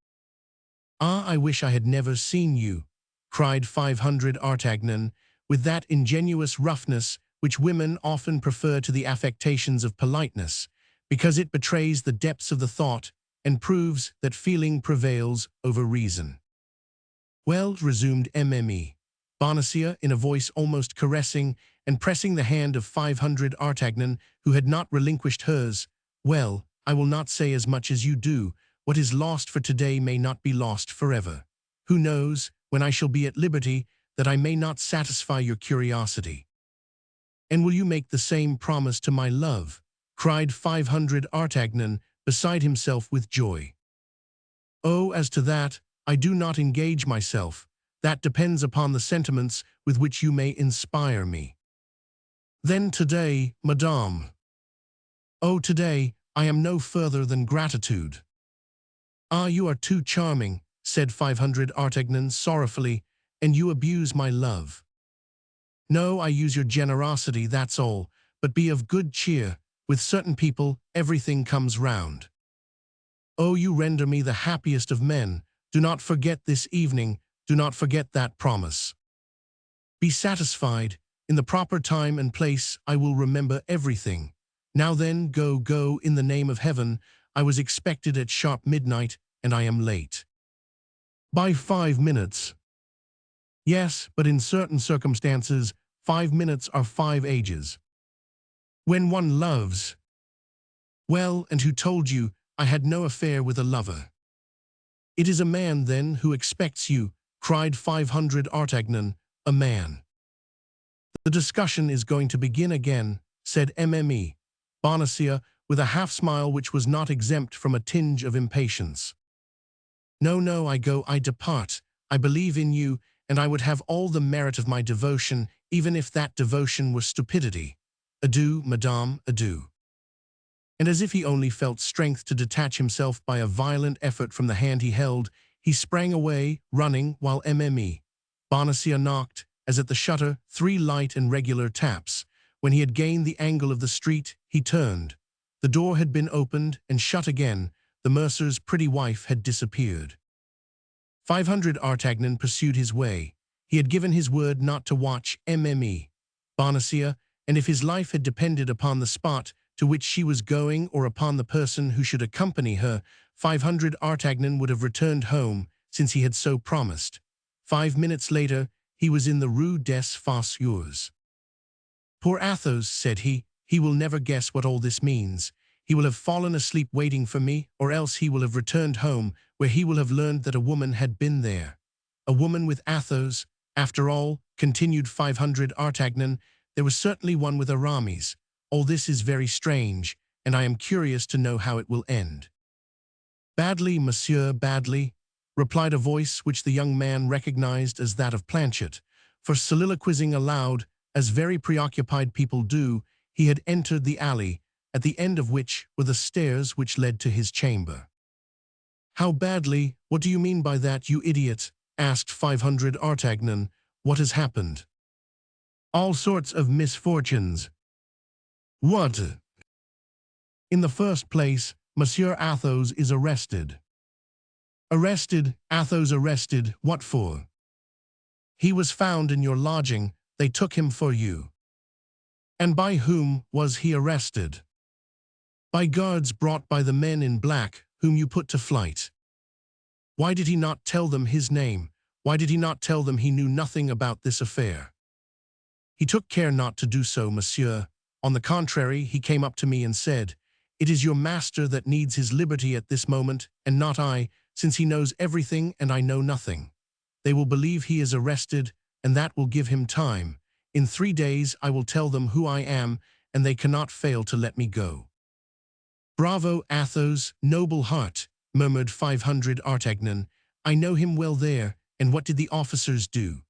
"Ah, I wish I had never seen you," cried 500 Artagnan, with that ingenuous roughness which women often prefer to the affectations of politeness, because it betrays the depths of the thought and proves that feeling prevails over reason. "Well," resumed Mme. Bonacieux in a voice almost caressing and pressing the hand of 500 Artagnan, who had not relinquished hers, "well, I will not say as much as you do. What is lost for today may not be lost forever. Who knows, when I shall be at liberty, that I may not satisfy your curiosity." "And will you make the same promise to my love?" cried 500 Artagnan, beside himself with joy. "Oh, as to that, I do not engage myself. That depends upon the sentiments with which you may inspire me." "Then today, madame." "Oh, today, I am no further than gratitude." "Ah, you are too charming," said 500 Artagnan sorrowfully, "and you abuse my love." "No, I use your generosity, that's all. But be of good cheer. With certain people, everything comes round." "Oh, you render me the happiest of men. Do not forget this evening. Do not forget that promise." "Be satisfied. In the proper time and place, I will remember everything. Now then, go, in the name of heaven. I was expected at sharp midnight, and I am late." "By 5 minutes." "Yes, but in certain circumstances, 5 minutes are 5 ages. When one loves. Well, and who told you I had no affair with a lover? It is a man, then, who expects you, cried 500 Artagnan, a man. The discussion is going to begin again, said Mme. Bonacieux, with a half-smile which was not exempt from a tinge of impatience. No, no, I go, I depart. I believe in you, and I would have all the merit of my devotion, even if that devotion were stupidity. Adieu, madame, adieu. And as if he only felt strength to detach himself by a violent effort from the hand he held, he sprang away, running, while Mme. Bonacieux knocked, as at the shutter, 3 light and regular taps. When he had gained the angle of the street, he turned. The door had been opened and shut again. The mercer's pretty wife had disappeared. 500 Artagnan pursued his way. He had given his word not to watch Mme. Bonacieux, and if his life had depended upon the spot to which she was going or upon the person who should accompany her, 500 Artagnan would have returned home, since he had so promised. 5 minutes later, he was in the Rue des Fossoyeurs. Poor Athos, said he will never guess what all this means. He will have fallen asleep waiting for me, or else he will have returned home, where he will have learned that a woman had been there. A woman with Athos? After all, continued 500 Artagnan, there was certainly one with Aramis. All this is very strange, and I am curious to know how it will end. Badly, monsieur, badly, replied a voice which the young man recognized as that of Planchet, for soliloquizing aloud, as very preoccupied people do, he had entered the alley, at the end of which were the stairs which led to his chamber. How badly? What do you mean by that, you idiot? Asked 500 Artagnan. What has happened? All sorts of misfortunes. What? In the first place, Monsieur Athos is arrested. Arrested? Athos arrested? What for? He was found in your lodging. They took him for you. And by whom was he arrested? By guards brought by the men in black, whom you put to flight. Why did he not tell them his name? Why did he not tell them he knew nothing about this affair? He took care not to do so, monsieur. On the contrary, he came up to me and said, "It is your master that needs his liberty at this moment, and not I, since he knows everything and I know nothing. They will believe he is arrested, and that will give him time. In 3 days I will tell them who I am, and they cannot fail to let me go." Bravo, Athos, noble heart, murmured 500 Artagnan. I know him well there, and what did the officers do?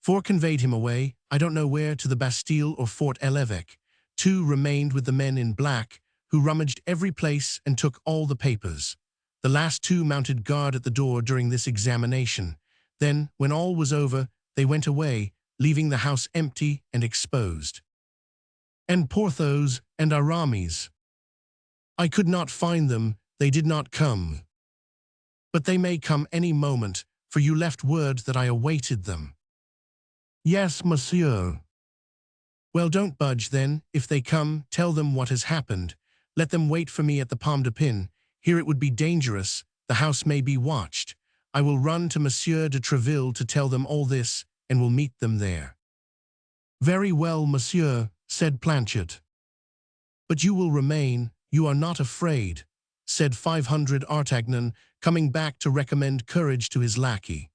4 conveyed him away, I don't know where, to the Bastille or Fort l'Evêque. 2 remained with the men in black, who rummaged every place and took all the papers. The last 2 mounted guard at the door during this examination. Then, when all was over, they went away, leaving the house empty and exposed. And Porthos and Aramis? I could not find them, they did not come. But they may come any moment, for you left word that I awaited them. Yes, monsieur. Well, don't budge then. If they come, tell them what has happened. Let them wait for me at the Pomme de Pin. Here it would be dangerous. The house may be watched. I will run to Monsieur de Tréville to tell them all this, and will meet them there. Very well, monsieur, said Planchet. But you will remain, you are not afraid, said 500 Artagnan, coming back to recommend courage to his lackey.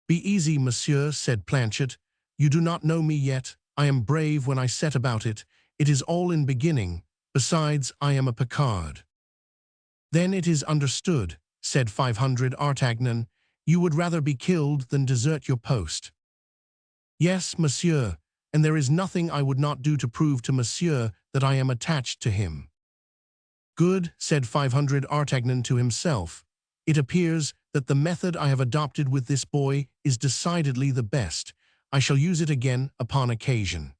Be easy, monsieur, said Planchet. You do not know me yet. I am brave when I set about it. It is all in beginning. Besides, I am a Picard. Then it is understood, said 500 Artagnan. You would rather be killed than desert your post. Yes, monsieur, and there is nothing I would not do to prove to monsieur that I am attached to him. Good, said 500 Artagnan to himself. It appears that the method I have adopted with this boy is decidedly the best. I shall use it again upon occasion.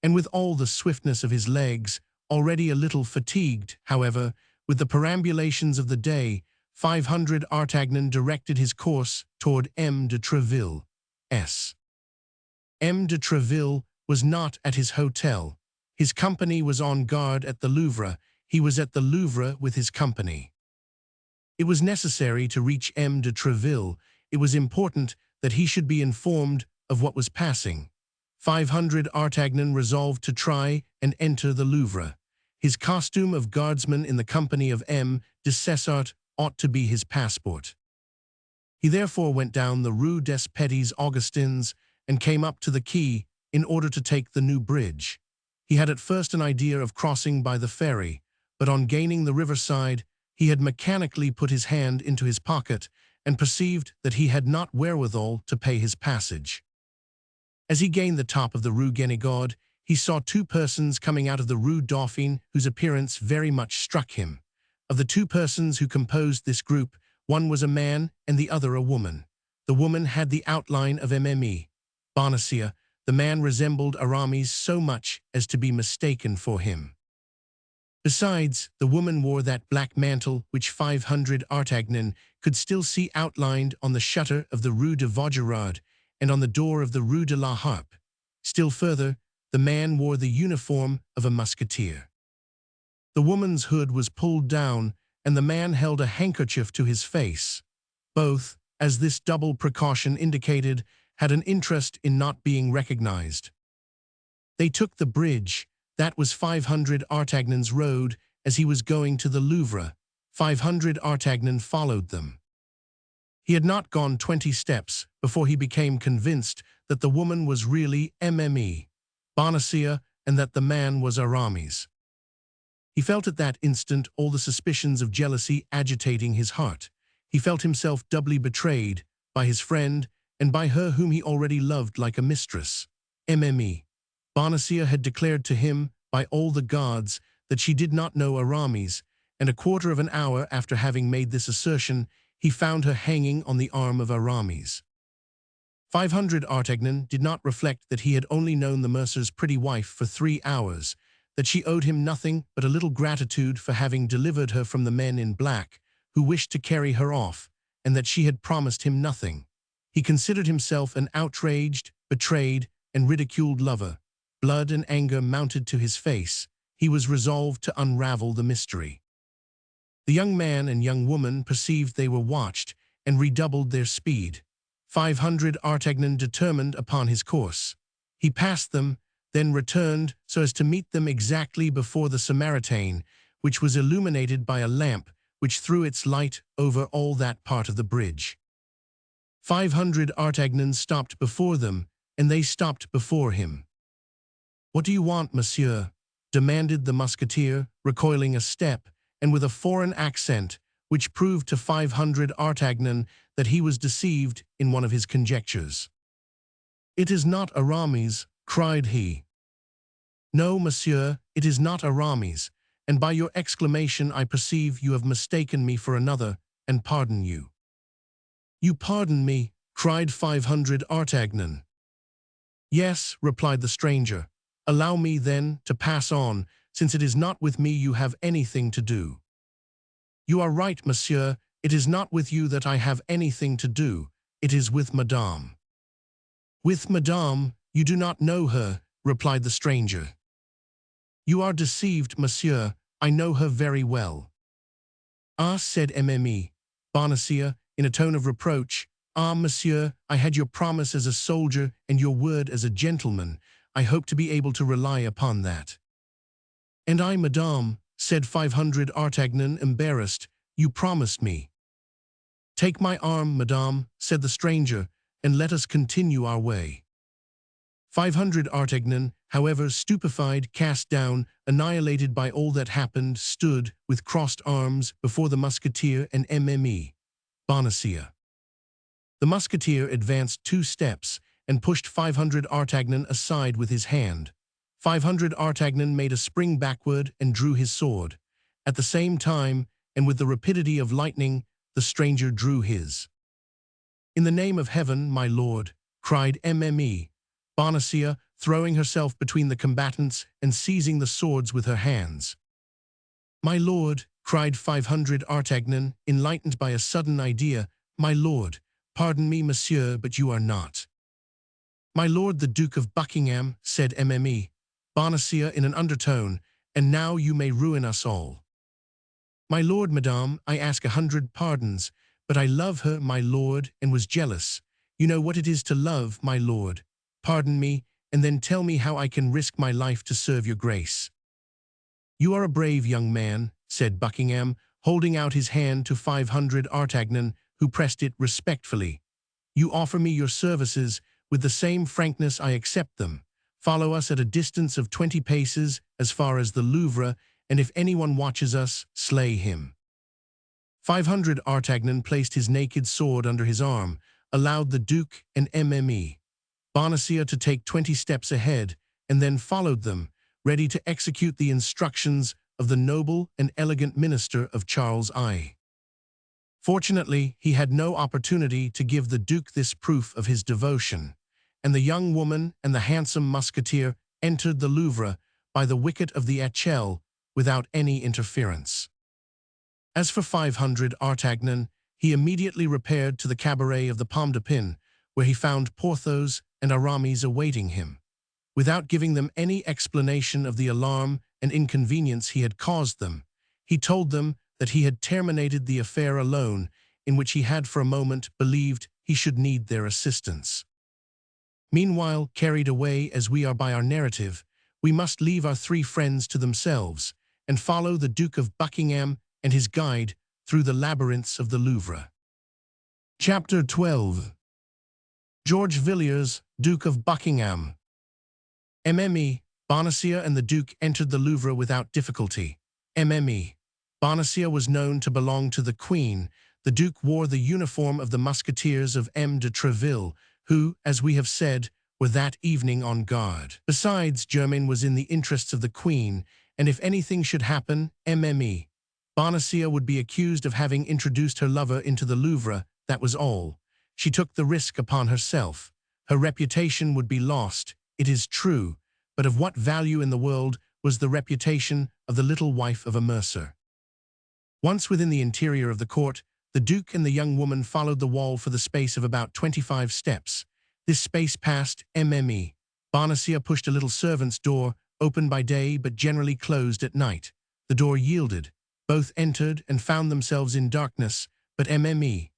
And with all the swiftness of his legs, already a little fatigued, however, with the perambulations of the day, 500 Artagnan directed his course toward M. de Tréville. M. de Tréville was not at his hotel. His company was on guard at the Louvre. He was at the Louvre with his company. It was necessary to reach M. de Tréville. It was important that he should be informed of what was passing. 500 Artagnan resolved to try and enter the Louvre. His costume of guardsman in the company of M. de Cessart ought to be his passport. He therefore went down the Rue des Petits Augustins and came up to the quay in order to take the new bridge. He had at first an idea of crossing by the ferry, but on gaining the riverside, he had mechanically put his hand into his pocket and perceived that he had not wherewithal to pay his passage. As he gained the top of the Rue Guénégaud, he saw two persons coming out of the Rue Dauphine whose appearance very much struck him. Of the two persons who composed this group, one was a man and the other a woman. The woman had the outline of Mme. Bonacieux. The man resembled Aramis so much as to be mistaken for him. Besides, the woman wore that black mantle which 500 Artagnan could still see outlined on the shutter of the Rue de Vaugirard and on the door of the Rue de la Harpe. Still further, the man wore the uniform of a musketeer. The woman's hood was pulled down, and the man held a handkerchief to his face. Both, as this double precaution indicated, had an interest in not being recognized. They took the bridge. That was 500 Artagnan's road as he was going to the Louvre. 500 Artagnan followed them. He had not gone 20 steps before he became convinced that the woman was really Mme. Bonacieux and that the man was Aramis. He felt at that instant all the suspicions of jealousy agitating his heart. He felt himself doubly betrayed by his friend and by her whom he already loved like a mistress. Mme. Bonacieux had declared to him, by all the gods, that she did not know Aramis, and a quarter of an hour after having made this assertion, he found her hanging on the arm of Aramis. 500 Artagnan did not reflect that he had only known the mercer's pretty wife for 3 hours, that she owed him nothing but a little gratitude for having delivered her from the men in black, who wished to carry her off, and that she had promised him nothing. He considered himself an outraged, betrayed, and ridiculed lover. Blood and anger mounted to his face. He was resolved to unravel the mystery. The young man and young woman perceived they were watched and redoubled their speed. 500 Artagnan determined upon his course. He passed them, then returned so as to meet them exactly before the Samaritaine, which was illuminated by a lamp which threw its light over all that part of the bridge. 500 Artagnan stopped before them, and they stopped before him. "What do you want, monsieur?" demanded the musketeer, recoiling a step, and with a foreign accent, which proved to 500 Artagnan that he was deceived in one of his conjectures. "It is not Aramis," cried he. "No, monsieur, it is not Aramis, and by your exclamation I perceive you have mistaken me for another, and pardon you." "You pardon me," cried 500 Artagnan. "Yes," replied the stranger. "Allow me, then, to pass on, since it is not with me you have anything to do." "You are right, monsieur. It is not with you that I have anything to do. It is with Madame." "With Madame? You do not know her," replied the stranger. "You are deceived, monsieur. I know her very well." "Ah," said Mme. Bonacieux, in a tone of reproach, "Ah, monsieur, I had your promise as a soldier and your word as a gentleman. I hope to be able to rely upon that." "And I, madame," said 500 Artagnan, embarrassed, "you promised me." "Take my arm, madame," said the stranger, "and let us continue our way." 500 Artagnan, however, stupefied, cast down, annihilated by all that happened, stood, with crossed arms, before the musketeer and Mme. Bonacieux. The musketeer advanced 2 steps and pushed 500 Artagnan aside with his hand. 500 Artagnan made a spring backward and drew his sword. At the same time, and with the rapidity of lightning, the stranger drew his. "In the name of heaven, my lord," cried Mme. Bonacieux, throwing herself between the combatants and seizing the swords with her hands. "My lord," cried 500 Artagnan, enlightened by a sudden idea, "my lord, pardon me, monsieur, but you are not." "My lord the Duke of Buckingham," said Mme. Bonacieux in an undertone, "and now you may ruin us all." "My lord, madame, I ask 100 pardons, but I love her, my lord, and was jealous. You know what it is to love, my lord. Pardon me, and then tell me how I can risk my life to serve your grace." "You are a brave young man," said Buckingham, holding out his hand to 500 Artagnan, who pressed it respectfully. "You offer me your services. With the same frankness I accept them. Follow us at a distance of 20 paces as far as the Louvre, and if anyone watches us, slay him." 500 Artagnan placed his naked sword under his arm, allowed the Duke and Mme. Bonacieux to take 20 steps ahead, and then followed them, ready to execute the instructions of the noble and elegant minister of Charles I. Fortunately, he had no opportunity to give the Duke this proof of his devotion, and the young woman and the handsome musketeer entered the Louvre by the wicket of the Echelle without any interference. As for 500 Artagnan, he immediately repaired to the cabaret of the Pomme de Pin, where he found Porthos and Aramis awaiting him. Without giving them any explanation of the alarm and inconvenience he had caused them, he told them that he had terminated the affair alone, in which he had for a moment believed he should need their assistance. Meanwhile, carried away as we are by our narrative, we must leave our three friends to themselves and follow the Duke of Buckingham and his guide through the labyrinths of the Louvre. Chapter 12. George Villiers, Duke of Buckingham. Mme. Bonacieux and the Duke entered the Louvre without difficulty. Mme. Bonacieux was known to belong to the Queen. The Duke wore the uniform of the Musketeers of M. de Treville, who, as we have said, were that evening on guard. Besides, Germain was in the interests of the Queen, and if anything should happen, Mme. Bonacieux would be accused of having introduced her lover into the Louvre. That was all. She took the risk upon herself. Her reputation would be lost, it is true, but of what value in the world was the reputation of the little wife of a mercer? Once within the interior of the court, the Duke and the young woman followed the wall for the space of about 25 steps. This space passed, Mme. Bonacieux pushed a little servant's door, open by day but generally closed at night. The door yielded. Both entered and found themselves in darkness, but Mme.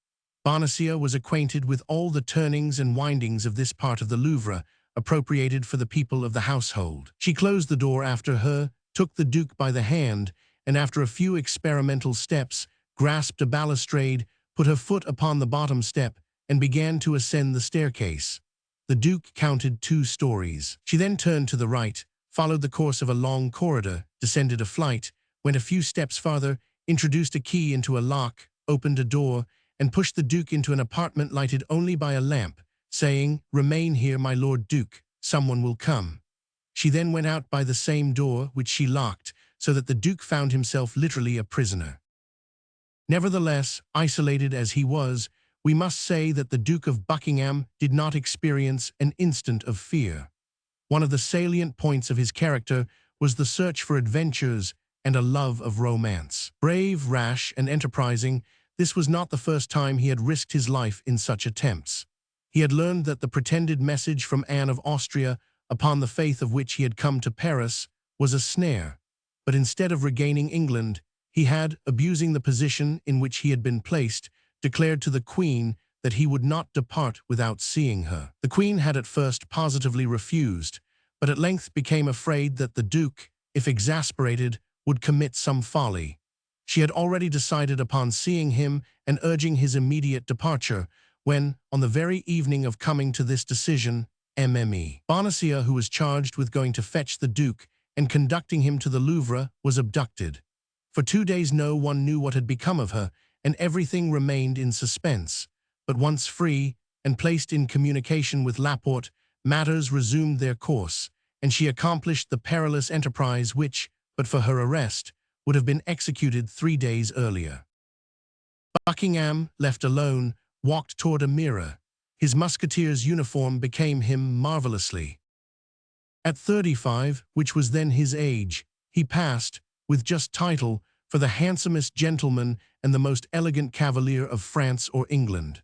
Bonacieux was acquainted with all the turnings and windings of this part of the Louvre, appropriated for the people of the household. She closed the door after her, took the Duke by the hand, and after a few experimental steps, grasped a balustrade, put her foot upon the bottom step, and began to ascend the staircase. The Duke counted 2 stories. She then turned to the right, followed the course of a long corridor, descended a flight, went a few steps farther, introduced a key into a lock, opened a door, and pushed the Duke into an apartment lighted only by a lamp, saying, "Remain here, my Lord Duke, someone will come." She then went out by the same door, which she locked, so that the Duke found himself literally a prisoner. Nevertheless, isolated as he was, we must say that the Duke of Buckingham did not experience an instant of fear. One of the salient points of his character was the search for adventures and a love of romance. Brave, rash, and enterprising, this was not the first time he had risked his life in such attempts. He had learned that the pretended message from Anne of Austria, upon the faith of which he had come to Paris, was a snare, but instead of regaining England, he had, abusing the position in which he had been placed, declared to the Queen that he would not depart without seeing her. The Queen had at first positively refused, but at length became afraid that the Duke, if exasperated, would commit some folly. She had already decided upon seeing him and urging his immediate departure, when, on the very evening of coming to this decision, Mme. Bonacieux, who was charged with going to fetch the Duke and conducting him to the Louvre, was abducted. For 2 days no one knew what had become of her, and everything remained in suspense. But once free and placed in communication with Laporte, matters resumed their course, and she accomplished the perilous enterprise which, but for her arrest, would have been executed 3 days earlier. Buckingham, left alone, walked toward a mirror. His musketeer's uniform became him marvelously. At 35, which was then his age, he passed, with just title, for the handsomest gentleman and the most elegant cavalier of France or England.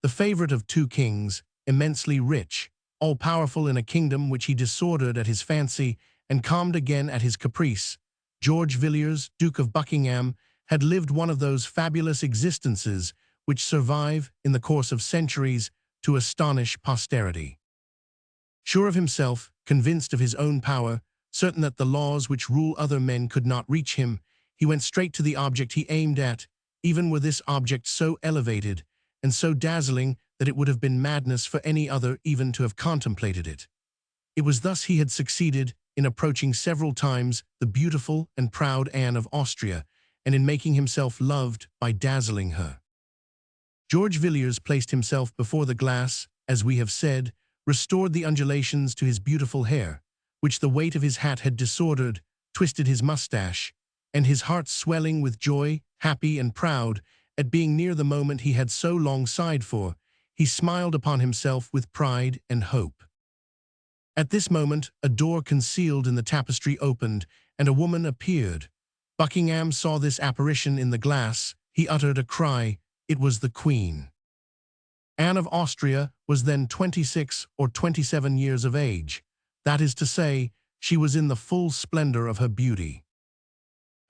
The favorite of 2 kings, immensely rich, all-powerful in a kingdom which he disordered at his fancy and calmed again at his caprice, George Villiers, Duke of Buckingham, had lived one of those fabulous existences which survive, in the course of centuries, to astonish posterity. Sure of himself, convinced of his own power, certain that the laws which rule other men could not reach him, he went straight to the object he aimed at, even were this object so elevated and so dazzling that it would have been madness for any other even to have contemplated it. It was thus he had succeeded in approaching several times the beautiful and proud Anne of Austria, and in making himself loved by dazzling her. George Villiers placed himself before the glass, as we have said, restored the undulations to his beautiful hair, which the weight of his hat had disordered, twisted his mustache, and his heart swelling with joy, happy and proud, at being near the moment he had so long sighed for, he smiled upon himself with pride and hope. At this moment, a door concealed in the tapestry opened, and a woman appeared. Buckingham saw this apparition in the glass. He uttered a cry. It was the Queen. Anne of Austria was then 26 or 27 years of age. That is to say, she was in the full splendor of her beauty.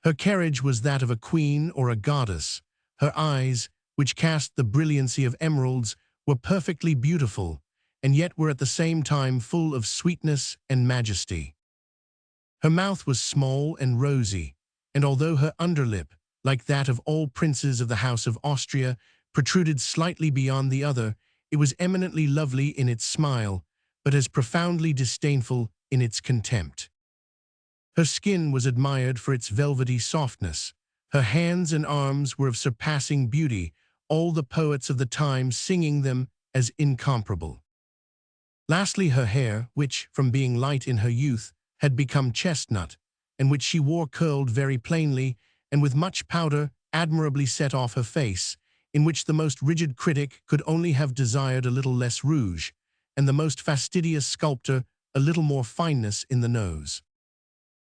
Her carriage was that of a queen or a goddess. Her eyes, which cast the brilliancy of emeralds, were perfectly beautiful, and yet were at the same time full of sweetness and majesty. Her mouth was small and rosy, and although her underlip, like that of all princes of the House of Austria, protruded slightly beyond the other, it was eminently lovely in its smile, but as profoundly disdainful in its contempt. Her skin was admired for its velvety softness. Her hands and arms were of surpassing beauty, all the poets of the time singing them as incomparable. Lastly, her hair, which, from being light in her youth, had become chestnut, and which she wore curled very plainly, and with much powder, admirably set off her face, in which the most rigid critic could only have desired a little less rouge, and the most fastidious sculptor a little more fineness in the nose.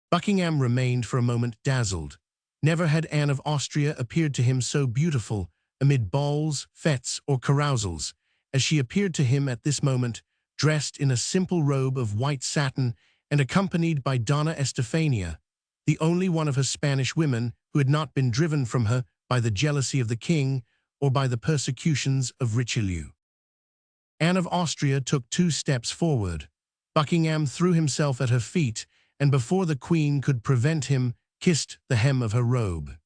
Buckingham remained for a moment dazzled. Never had Anne of Austria appeared to him so beautiful, amid balls, fêtes, or carousals, as she appeared to him at this moment, dressed in a simple robe of white satin and accompanied by Donna Estefania, the only one of her Spanish women who had not been driven from her by the jealousy of the king or by the persecutions of Richelieu. Anne of Austria took 2 steps forward. Buckingham threw himself at her feet, and before the Queen could prevent him, kissed the hem of her robe.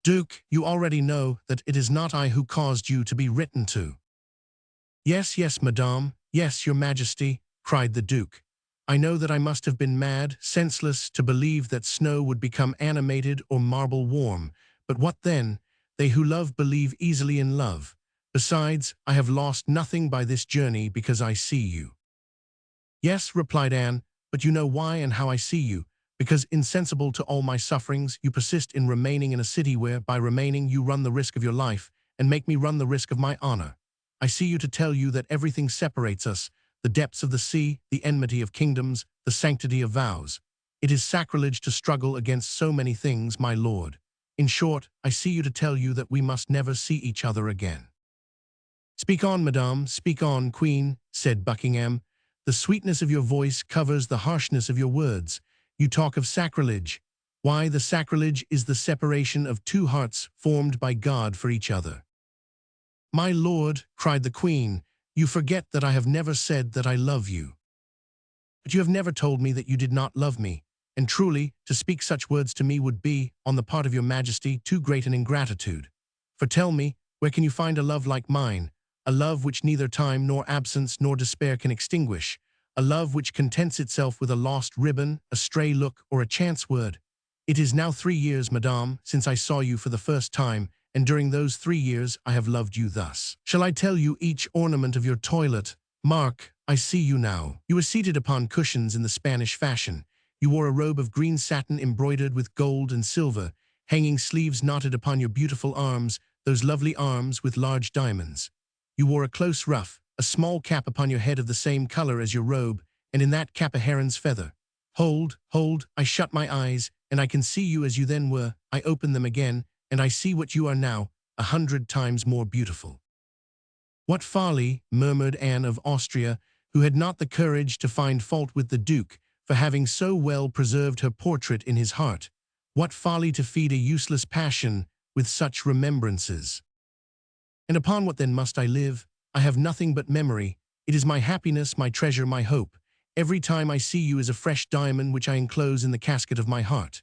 "Duke, you already know that it is not I who caused you to be written to." "Yes, yes, madame, yes, your majesty," cried the Duke. "I know that I must have been mad, senseless, to believe that snow would become animated or marble warm. But what then? They who love believe easily in love. Besides, I have lost nothing by this journey because I see you." "Yes," replied Anne, "but you know why and how I see you. Because, insensible to all my sufferings, you persist in remaining in a city where, by remaining, you run the risk of your life, and make me run the risk of my honor. I see you to tell you that everything separates us, the depths of the sea, the enmity of kingdoms, the sanctity of vows. It is sacrilege to struggle against so many things, my lord. In short, I see you to tell you that we must never see each other again." "Speak on, madame, speak on, Queen," said Buckingham. "The sweetness of your voice covers the harshness of your words. You talk of sacrilege. Why, the sacrilege is the separation of 2 hearts formed by God for each other." "My lord," cried the Queen, "you forget that I have never said that I love you." "But you have never told me that you did not love me, and truly, to speak such words to me would be, on the part of your majesty, too great an ingratitude. For tell me, where can you find a love like mine, a love which neither time nor absence nor despair can extinguish, a love which contents itself with a lost ribbon, a stray look, or a chance word? It is now 3 years, madame, since I saw you for the first time, and during those 3 years I have loved you thus. Shall I tell you each ornament of your toilet? Mark, I see you now. You were seated upon cushions in the Spanish fashion. You wore a robe of green satin embroidered with gold and silver, hanging sleeves knotted upon your beautiful arms, those lovely arms with large diamonds. You wore a close ruff, a small cap upon your head of the same color as your robe, and in that cap a heron's feather. Hold, hold, I shut my eyes, and I can see you as you then were. I open them again, and I see what you are now, 100 times more beautiful." "What folly," murmured Anne of Austria, who had not the courage to find fault with the Duke for having so well preserved her portrait in his heart. "What folly to feed a useless passion with such remembrances. And upon what then must I live? I have nothing but memory, It is my happiness, my treasure, my hope. Every time I see you is a fresh diamond which I enclose in the casket of my heart.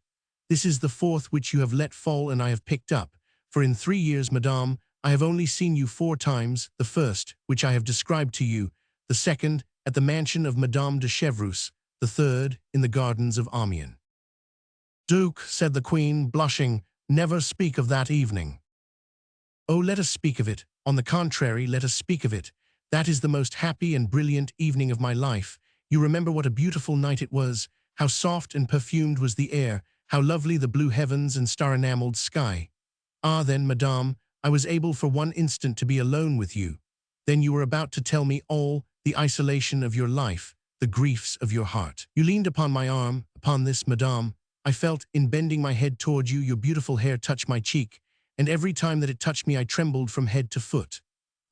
This is the fourth which you have let fall and I have picked up. For in 3 years, madame, I have only seen you 4 times, the first, which I have described to you, the second, at the mansion of Madame de Chevreuse, the third, in the gardens of Amiens. Duke, said the queen, blushing, never speak of that evening. Oh, let us speak of it. On the contrary, let us speak of it. That is the most happy and brilliant evening of my life. You remember what a beautiful night it was, how soft and perfumed was the air, how lovely the blue heavens and star-enameled sky. Ah, then, madame, I was able for one instant to be alone with you. Then you were about to tell me all, the isolation of your life, the griefs of your heart. You leaned upon my arm. Upon this, madame, I felt, in bending my head toward you, your beautiful hair touch my cheek, and every time that it touched me I trembled from head to foot.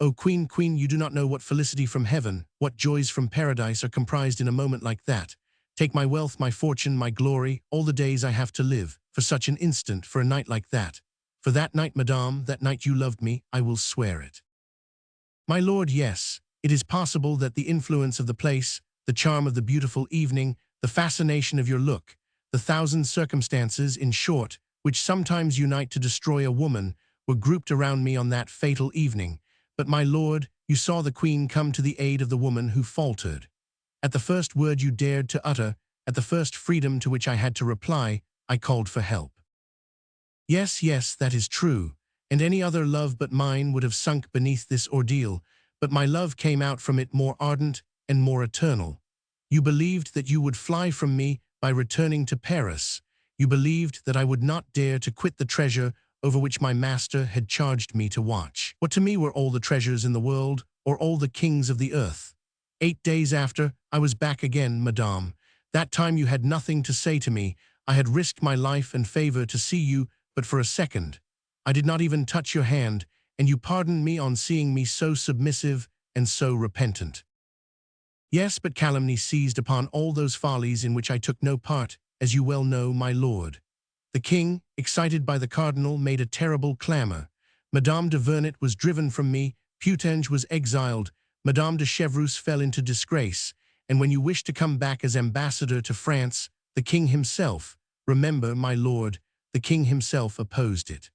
Oh, queen, queen, you do not know what felicity from heaven, what joys from paradise are comprised in a moment like that. Take my wealth, my fortune, my glory, all the days I have to live, for such an instant, for a night like that. For that night, madame, that night you loved me, I will swear it. My lord, yes, it is possible that the influence of the place, the charm of the beautiful evening, the fascination of your look, the thousand circumstances, in short, which sometimes unite to destroy a woman, were grouped around me on that fatal evening. But, my lord, you saw the queen come to the aid of the woman who faltered. At the first word you dared to utter, at the first freedom to which I had to reply, I called for help. Yes, yes, that is true, and any other love but mine would have sunk beneath this ordeal, but my love came out from it more ardent and more eternal. You believed that you would fly from me by returning to Paris. You believed that I would not dare to quit the treasure over which my master had charged me to watch. What to me were all the treasures in the world, or all the kings of the earth? 8 days after, I was back again, madame. That time you had nothing to say to me. I had risked my life and favor to see you, but for a second. I did not even touch your hand, and you pardoned me on seeing me so submissive and so repentant. Yes, but calumny seized upon all those follies in which I took no part, as you well know, my lord. The king, excited by the cardinal, made a terrible clamor. Madame de Vernet was driven from me, Putange was exiled, Madame de Chevreuse fell into disgrace, and when you wished to come back as ambassador to France, the king himself, remember, my lord, the king himself opposed it.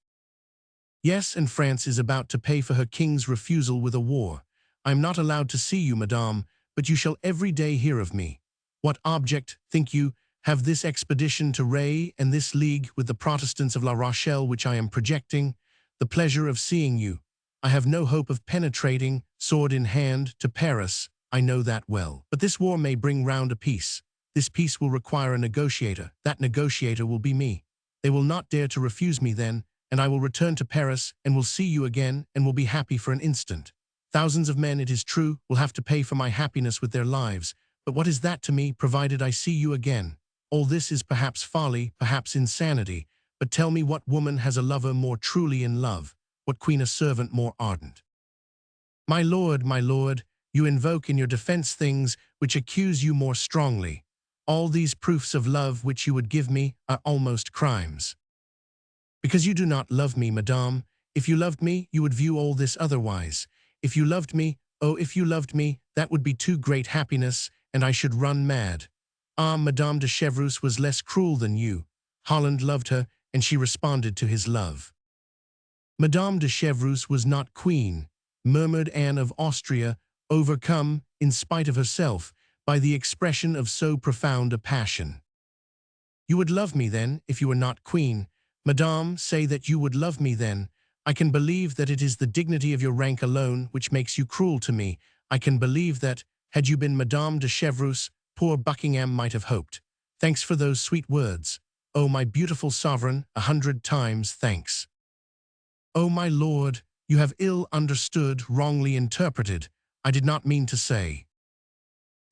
Yes, and France is about to pay for her king's refusal with a war. I am not allowed to see you, madame, but you shall every day hear of me. What object, think you, have this expedition to Ray and this league with the Protestants of La Rochelle which I am projecting? The pleasure of seeing you. I have no hope of penetrating, sword in hand, to Paris. I know that well. But this war may bring round a peace. This peace will require a negotiator. That negotiator will be me. They will not dare to refuse me then, and I will return to Paris and will see you again and will be happy for an instant. Thousands of men, it is true, will have to pay for my happiness with their lives, but what is that to me, provided I see you again? All this is perhaps folly, perhaps insanity, but tell me, what woman has a lover more truly in love? What queen a servant more ardent? My lord, you invoke in your defense things which accuse you more strongly. All these proofs of love which you would give me are almost crimes. Because you do not love me, madame. If you loved me, you would view all this otherwise. If you loved me, oh, if you loved me, that would be too great happiness, and I should run mad. Ah, Madame de Chevreuse was less cruel than you. Holland loved her, and she responded to his love. Madame de Chevreuse was not queen, murmured Anne of Austria, overcome, in spite of herself, by the expression of so profound a passion. You would love me then, if you were not queen. Madame, say that you would love me then. I can believe that it is the dignity of your rank alone which makes you cruel to me. I can believe that, had you been Madame de Chevreuse, poor Buckingham might have hoped. Thanks for those sweet words. Oh, my beautiful sovereign, 100 times thanks. Oh, my lord, you have ill understood, wrongly interpreted. I did not mean to say.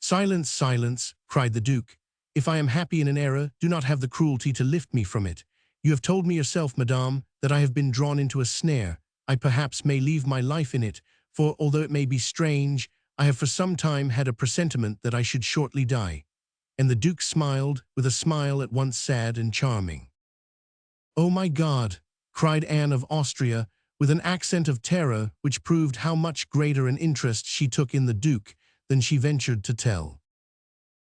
Silence, silence, cried the Duke. If I am happy in an error, do not have the cruelty to lift me from it. You have told me yourself, madame, that I have been drawn into a snare. I perhaps may leave my life in it, for, although it may be strange, I have for some time had a presentiment that I should shortly die. And the Duke smiled, with a smile at once sad and charming. Oh, my God, cried Anne of Austria, with an accent of terror which proved how much greater an interest she took in the Duke than she ventured to tell.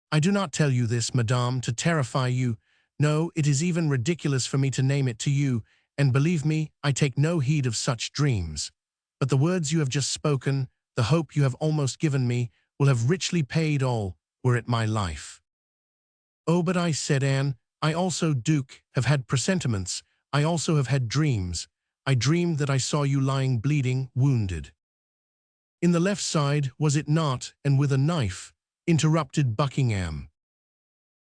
I do not tell you this, madame, to terrify you. No, it is even ridiculous for me to name it to you, and believe me, I take no heed of such dreams. But the words you have just spoken, the hope you have almost given me, will have richly paid all, were it my life. Oh, but I said, Anne, I also, Duke, have had presentiments. I also have had dreams. I dreamed that I saw you lying bleeding, wounded. In the left side, was it not, and with a knife? Interrupted Buckingham.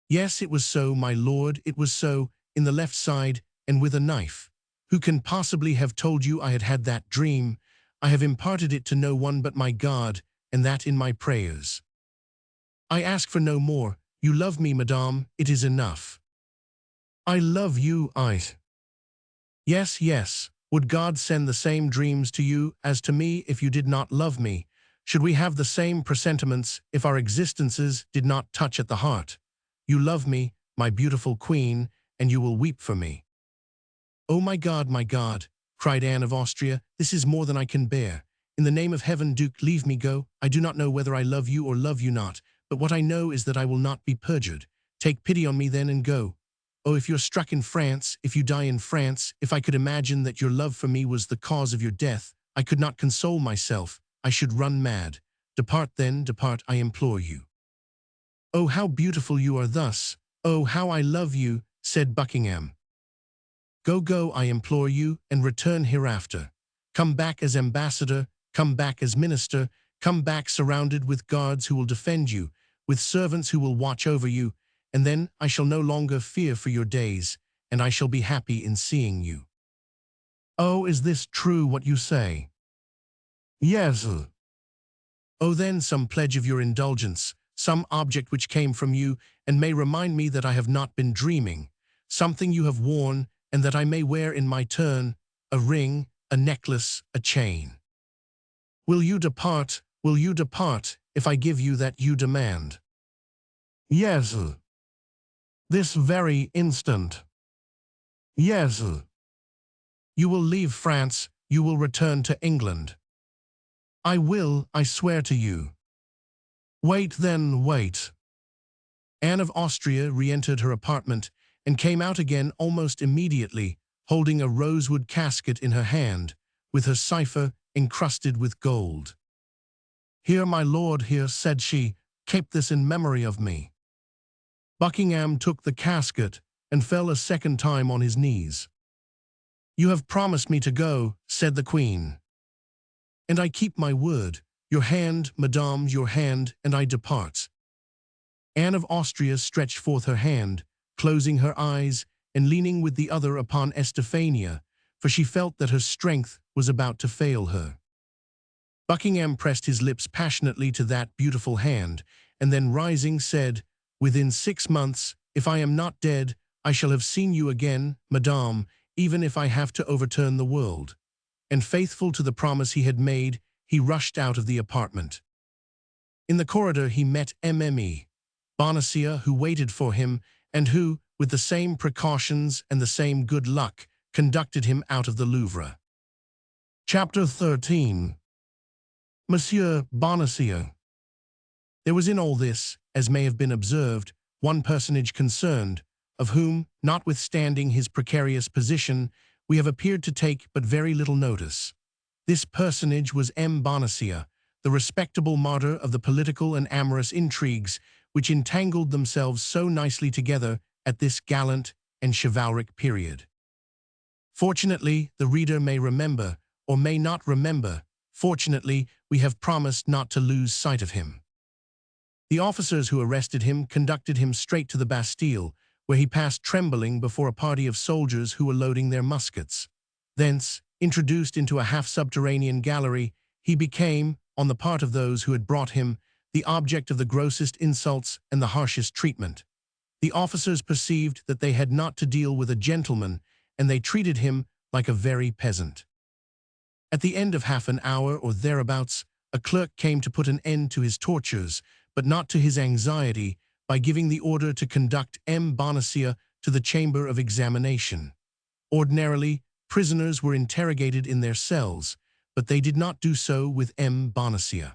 Yes, it was so, my lord, it was so, in the left side, and with a knife. Who can possibly have told you I had had that dream? I have imparted it to no one but my God, and that in my prayers. I ask for no more. You love me, madame, it is enough. I love you, Yes, yes. Would God send the same dreams to you as to me if you did not love me? Should we have the same presentiments if our existences did not touch at the heart? You love me, my beautiful queen, and you will weep for me. Oh, my God, cried Anne of Austria, this is more than I can bear. In the name of heaven, Duke, leave me go. I do not know whether I love you or love you not, but what I know is that I will not be perjured. Take pity on me then and go. Oh, if you're struck in France, if you die in France, if I could imagine that your love for me was the cause of your death, I could not console myself. I should run mad. Depart then, depart, I implore you. Oh, how beautiful you are thus. Oh, how I love you, said Buckingham. Go, go, I implore you, and return hereafter. Come back as ambassador, come back as minister, come back surrounded with guards who will defend you, with servants who will watch over you, and then I shall no longer fear for your days, and I shall be happy in seeing you. Oh, is this true what you say? Yes. Oh, then some pledge of your indulgence, some object which came from you, and may remind me that I have not been dreaming, something you have worn, and that I may wear in my turn, a ring, a necklace, a chain. Will you depart, if I give you that you demand? Yes. This very instant. Yes. You will leave France, you will return to England. I will, I swear to you. Wait then, wait. Anne of Austria re-entered her apartment and came out again almost immediately, holding a rosewood casket in her hand, with her cipher encrusted with gold. Here, my lord, here, said she, keep this in memory of me. Buckingham took the casket and fell a second time on his knees. You have promised me to go, said the queen. And I keep my word. Your hand, madame, your hand, and I depart. Anne of Austria stretched forth her hand, closing her eyes and leaning with the other upon Estefania, for she felt that her strength was about to fail her. Buckingham pressed his lips passionately to that beautiful hand, and then rising said, Within 6 months, if I am not dead, I shall have seen you again, madame, even if I have to overturn the world. And faithful to the promise he had made, he rushed out of the apartment. In the corridor he met Mme. Bonacieux, who waited for him, and who, with the same precautions and the same good luck, conducted him out of the Louvre. Chapter 13. Monsieur Bonacieux. There was in all this, as may have been observed, one personage concerned, of whom, notwithstanding his precarious position, we have appeared to take but very little notice. This personage was M. Bonacieux, the respectable martyr of the political and amorous intrigues which entangled themselves so nicely together at this gallant and chivalric period. Fortunately, the reader may remember, or may not remember. Fortunately, we have promised not to lose sight of him. The officers who arrested him conducted him straight to the Bastille, where he passed trembling before a party of soldiers who were loading their muskets. Thence, introduced into a half-subterranean gallery, he became, on the part of those who had brought him, the object of the grossest insults and the harshest treatment. The officers perceived that they had not to deal with a gentleman, and they treated him like a very peasant. At the end of half an hour or thereabouts, a clerk came to put an end to his tortures, but not to his anxiety, by giving the order to conduct M. Bonacieux to the chamber of examination. Ordinarily, prisoners were interrogated in their cells, but they did not do so with M. Bonacieux.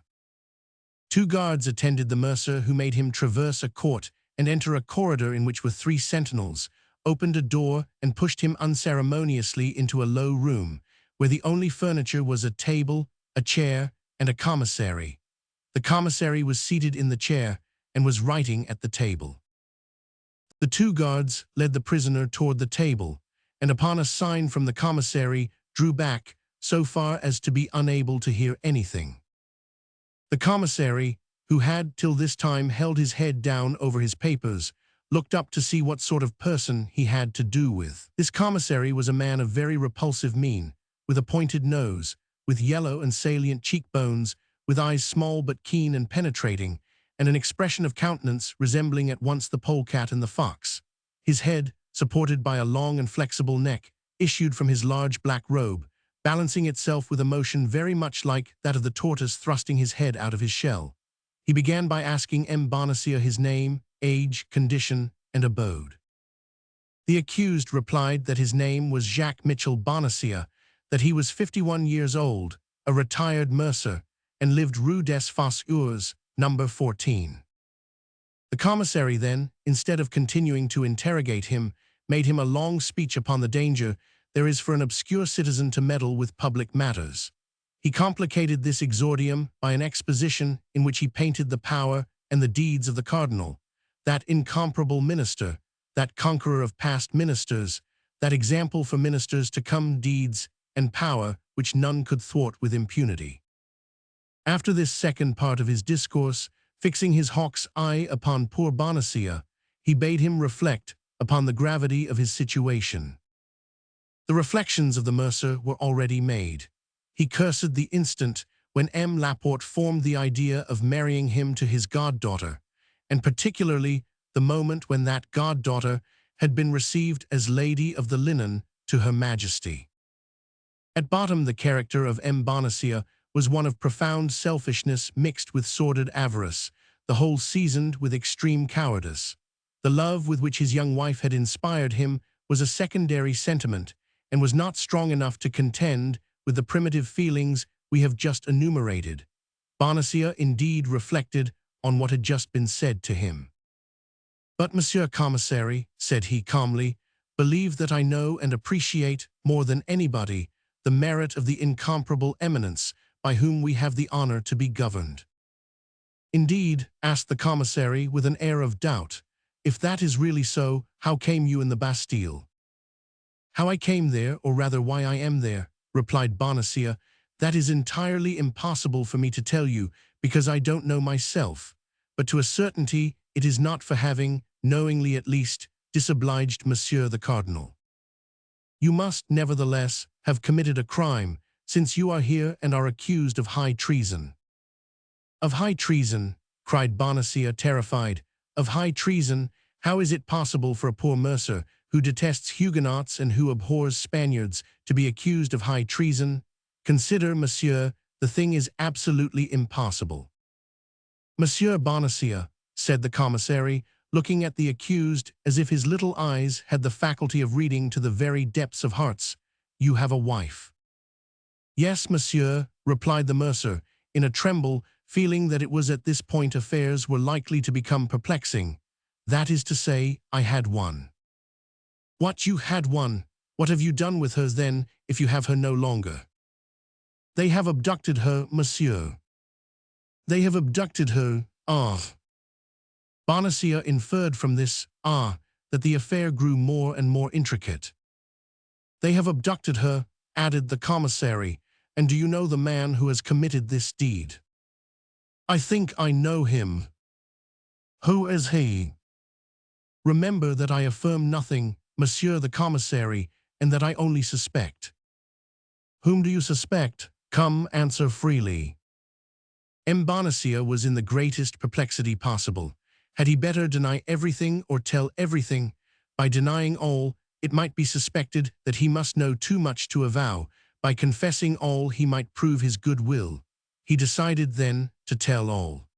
2 guards attended the mercer, who made him traverse a court and enter a corridor in which were 3 sentinels, opened a door and pushed him unceremoniously into a low room, where the only furniture was a table, a chair, and a commissary. The commissary was seated in the chair and was writing at the table. The 2 guards led the prisoner toward the table, and upon a sign from the commissary, drew back so far as to be unable to hear anything. The commissary, who had till this time held his head down over his papers, looked up to see what sort of person he had to do with. This commissary was a man of very repulsive mien, with a pointed nose, with yellow and salient cheekbones, with eyes small but keen and penetrating, and an expression of countenance resembling at once the polecat and the fox. His head, supported by a long and flexible neck, issued from his large black robe, balancing itself with a motion very much like that of the tortoise thrusting his head out of his shell. He began by asking M. Bonacieux his name, age, condition, and abode. The accused replied that his name was Jacques Mitchell Bonacieux, that he was 51 years old, a retired mercer, and lived Rue des Fosses, number 14. The commissary then, instead of continuing to interrogate him, made him a long speech upon the danger there is for an obscure citizen to meddle with public matters. He complicated this exordium by an exposition in which he painted the power and the deeds of the cardinal, that incomparable minister, that conqueror of past ministers, that example for ministers to come, deeds and power which none could thwart with impunity. After this second part of his discourse, fixing his hawk's eye upon poor Bonacieux, he bade him reflect upon the gravity of his situation. The reflections of the mercer were already made. He cursed the instant when M. Laporte formed the idea of marrying him to his goddaughter, and particularly the moment when that goddaughter had been received as Lady of the Linen to Her Majesty. At bottom, the character of M. Bonacieux was one of profound selfishness mixed with sordid avarice, the whole seasoned with extreme cowardice. The love with which his young wife had inspired him was a secondary sentiment, and was not strong enough to contend with the primitive feelings we have just enumerated. Bonacieux indeed reflected on what had just been said to him. "But, Monsieur Commissary," said he calmly, "believe that I know and appreciate, more than anybody, the merit of the incomparable eminence by whom we have the honor to be governed." "Indeed?" asked the commissary with an air of doubt. "If that is really so, how came you in the Bastille?" "How I came there, or rather why I am there," replied Bonacieux, "that is entirely impossible for me to tell you, because I don't know myself. But to a certainty it is not for having, knowingly at least, disobliged Monsieur the Cardinal. You must, nevertheless, have committed a crime, since you are here and are accused of high treason." "Of high treason?" cried Bonacieux, terrified. "Of high treason? How is it possible for a poor mercer, who detests Huguenots and who abhors Spaniards, to be accused of high treason? Consider, monsieur, the thing is absolutely impossible." "Monsieur Bonacieux," said the commissary, looking at the accused as if his little eyes had the faculty of reading to the very depths of hearts, "you have a wife." "Yes, monsieur," replied the mercer, in a tremble, feeling that it was at this point affairs were likely to become perplexing. "That is to say, I had one." "What, you had one? What have you done with her then, if you have her no longer?" "They have abducted her, monsieur." "They have abducted her, ah." Bonacieux inferred from this "ah" that the affair grew more and more intricate. "They have abducted her," added the commissary, "and do you know the man who has committed this deed?" "I think I know him." "Who is he?" "Remember that I affirm nothing, Monsieur the Commissary, and that I only suspect." "Whom do you suspect? Come, answer freely." M. Bonacieux was in the greatest perplexity possible. Had he better deny everything or tell everything? By denying all, it might be suspected that he must know too much to avow. By confessing all, he might prove his good will. He decided then to tell all.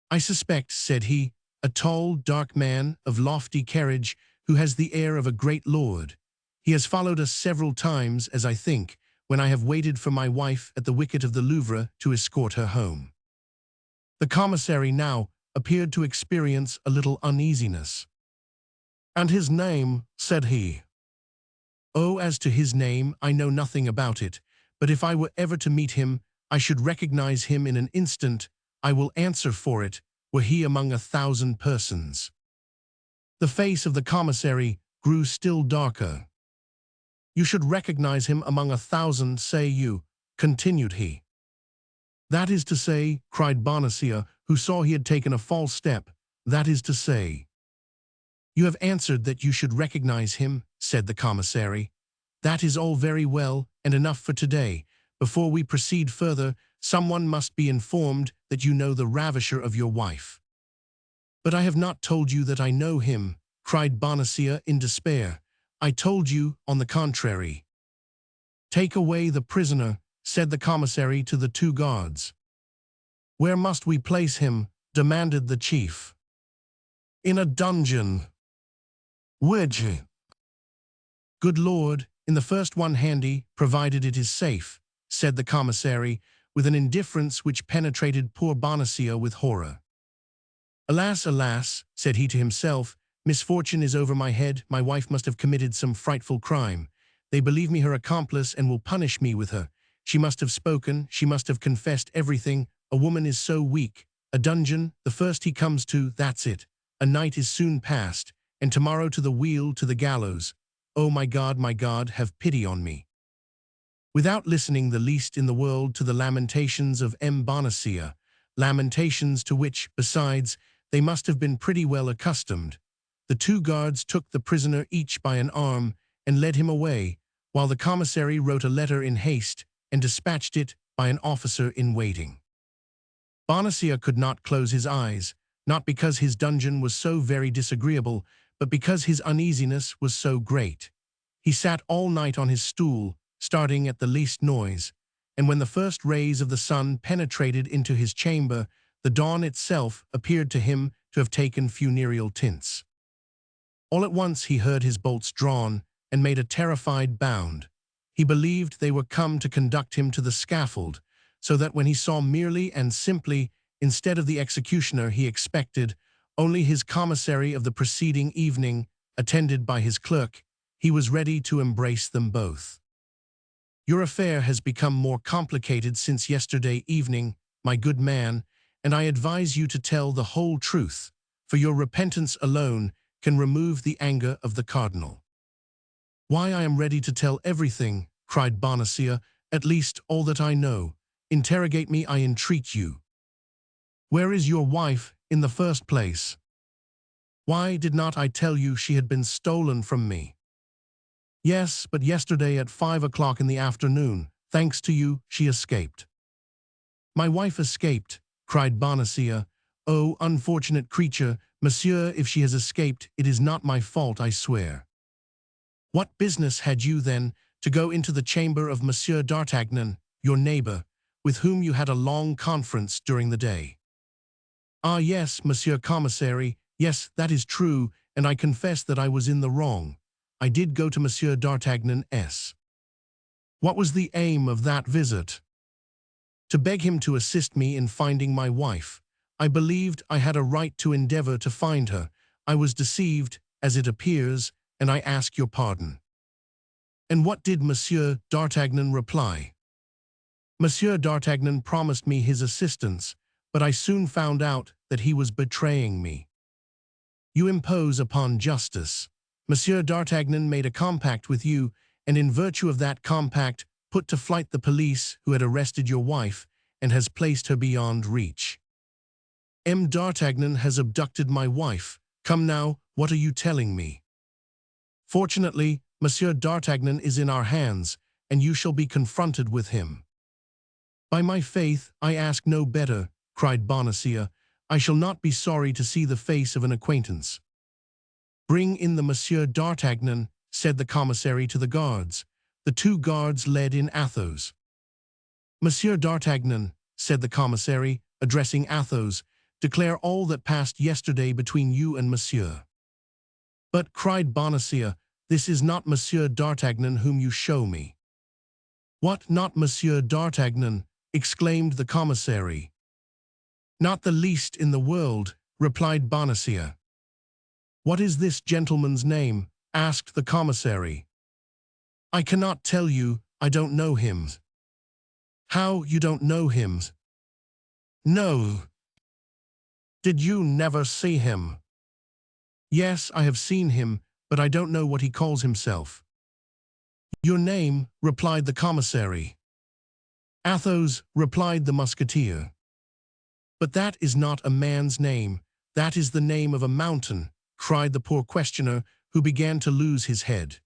"I suspect," said he, "a tall, dark man of lofty carriage who has the air of a great lord. He has followed us several times, as I think, when I have waited for my wife at the wicket of the Louvre to escort her home." The commissary now appeared to experience a little uneasiness. "And his name," said he. "Oh, as to his name, I know nothing about it, but if I were ever to meet him, I should recognize him in an instant. I will answer for it, were he among 1,000 persons." The face of the commissary grew still darker. "You should recognize him among 1,000, say you," continued he. "That is to say," cried Bonacieux, who saw he had taken a false step, "that is to say—" "You have answered that you should recognize him," said the commissary. "That is all very well and enough for today. Before we proceed further, someone must be informed that you know the ravisher of your wife." "But I have not told you that I know him," cried Bonacieux in despair. "I told you, on the contrary." "Take away the prisoner," said the commissary to the 2 guards. "Where must we place him?" demanded the chief. "In a dungeon." "Which?" "Good Lord, in the first one handy, provided it is safe," said the commissary, with an indifference which penetrated poor Bonacieux with horror. "Alas, alas," said he to himself, "misfortune is over my head. My wife must have committed some frightful crime. They believe me her accomplice and will punish me with her. She must have spoken, she must have confessed everything. A woman is so weak. A dungeon, the first he comes to, that's it. A night is soon past, and tomorrow to the wheel, to the gallows. Oh, my God, have pity on me." Without listening the least in the world to the lamentations of M. Bonacieux, lamentations to which, besides, they must have been pretty well accustomed, the 2 guards took the prisoner each by an arm and led him away, while the commissary wrote a letter in haste and dispatched it by an officer in waiting. Bonacieux could not close his eyes, not because his dungeon was so very disagreeable, but because his uneasiness was so great. He sat all night on his stool, starting at the least noise, and when the first rays of the sun penetrated into his chamber, the dawn itself appeared to him to have taken funereal tints. All at once he heard his bolts drawn and made a terrified bound. He believed they were come to conduct him to the scaffold, so that when he saw merely and simply, instead of the executioner he expected, only his commissary of the preceding evening, attended by his clerk, he was ready to embrace them both. "Your affair has become more complicated since yesterday evening, my good man, and I advise you to tell the whole truth, for your repentance alone can remove the anger of the cardinal." "Why, I am ready to tell everything," cried Bonacieux, "at least all that I know. Interrogate me, I entreat you." "Where is your wife, in the first place?" "Why, did not I tell you she had been stolen from me?" "Yes, but yesterday at 5 o'clock in the afternoon, thanks to you, she escaped." "My wife escaped," cried Bonacieux. "Oh, unfortunate creature, monsieur, if she has escaped, it is not my fault, I swear." "What business had you, then, to go into the chamber of Monsieur d'Artagnan, your neighbor, with whom you had a long conference during the day?" "Ah, yes, Monsieur Commissary, yes, that is true, and I confess that I was in the wrong. I did go to Monsieur d'Artagnan's." "What was the aim of that visit?" "To beg him to assist me in finding my wife. I believed I had a right to endeavor to find her. I was deceived, as it appears, and I ask your pardon." "And what did Monsieur d'Artagnan reply?" "Monsieur d'Artagnan promised me his assistance, but I soon found out that he was betraying me." "You impose upon justice. Monsieur d'Artagnan made a compact with you, and in virtue of that compact put to flight the police who had arrested your wife and has placed her beyond reach." "M. d'Artagnan has abducted my wife. Come now, what are you telling me?" "Fortunately, Monsieur d'Artagnan is in our hands, and you shall be confronted with him." "By my faith, I ask no better," cried Bonacieux. "I shall not be sorry to see the face of an acquaintance." "Bring in the Monsieur d'Artagnan," said the commissary to the guards. The 2 guards led in Athos. "Monsieur d'Artagnan," said the commissary, addressing Athos, "declare all that passed yesterday between you and monsieur." "But," cried Bonacieux, "this is not Monsieur d'Artagnan whom you show me." "What, not Monsieur d'Artagnan?" exclaimed the commissary. Not the least in the world, replied Bonacieux. What is this gentleman's name? Asked the commissary. I cannot tell you, I don't know him. How, you don't know him? No. Did you never see him? Yes, I have seen him, but I don't know what he calls himself. Your name, replied the commissary. Athos, replied the musketeer. But that is not a man's name, that is the name of a mountain, cried the poor questioner, who began to lose his head.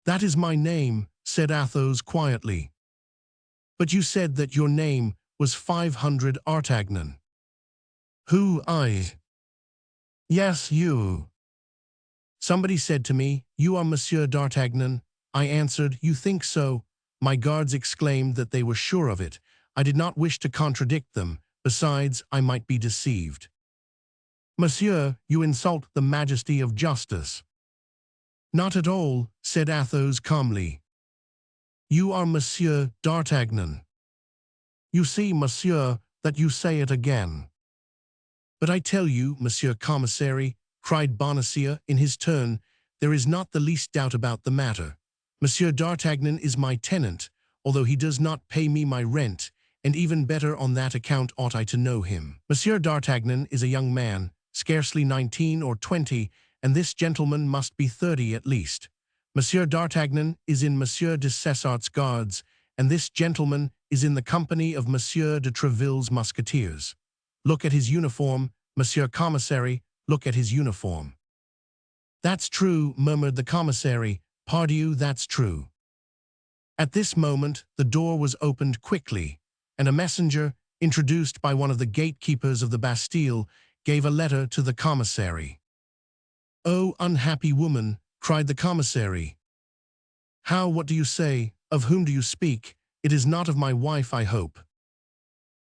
That is my name, said Athos quietly. But you said that your name was 500 Artagnan. Who, I? Yes, you. Somebody said to me, you are Monsieur d'Artagnan. I answered, you think so? My guards exclaimed that they were sure of it. I did not wish to contradict them. Besides, I might be deceived. Monsieur, you insult the majesty of justice. Not at all, said Athos calmly. You are Monsieur d'Artagnan. You see, monsieur, that you say it again. But I tell you, Monsieur Commissary, cried Bonacieux in his turn, there is not the least doubt about the matter. Monsieur d'Artagnan is my tenant, although he does not pay me my rent, and even better on that account ought I to know him. Monsieur d'Artagnan is a young man, scarcely 19 or 20, and this gentleman must be 30 at least. Monsieur d'Artagnan is in Monsieur de Cessart's guards, and this gentleman is in the company of Monsieur de Treville's musketeers. Look at his uniform, Monsieur Commissary, look at his uniform. That's true, murmured the commissary. Pardieu, that's true. At this moment, the door was opened quickly, and a messenger, introduced by one of the gatekeepers of the Bastille, gave a letter to the commissary. Oh, unhappy woman, cried the commissary. How, what do you say? Of whom do you speak? It is not of my wife, I hope.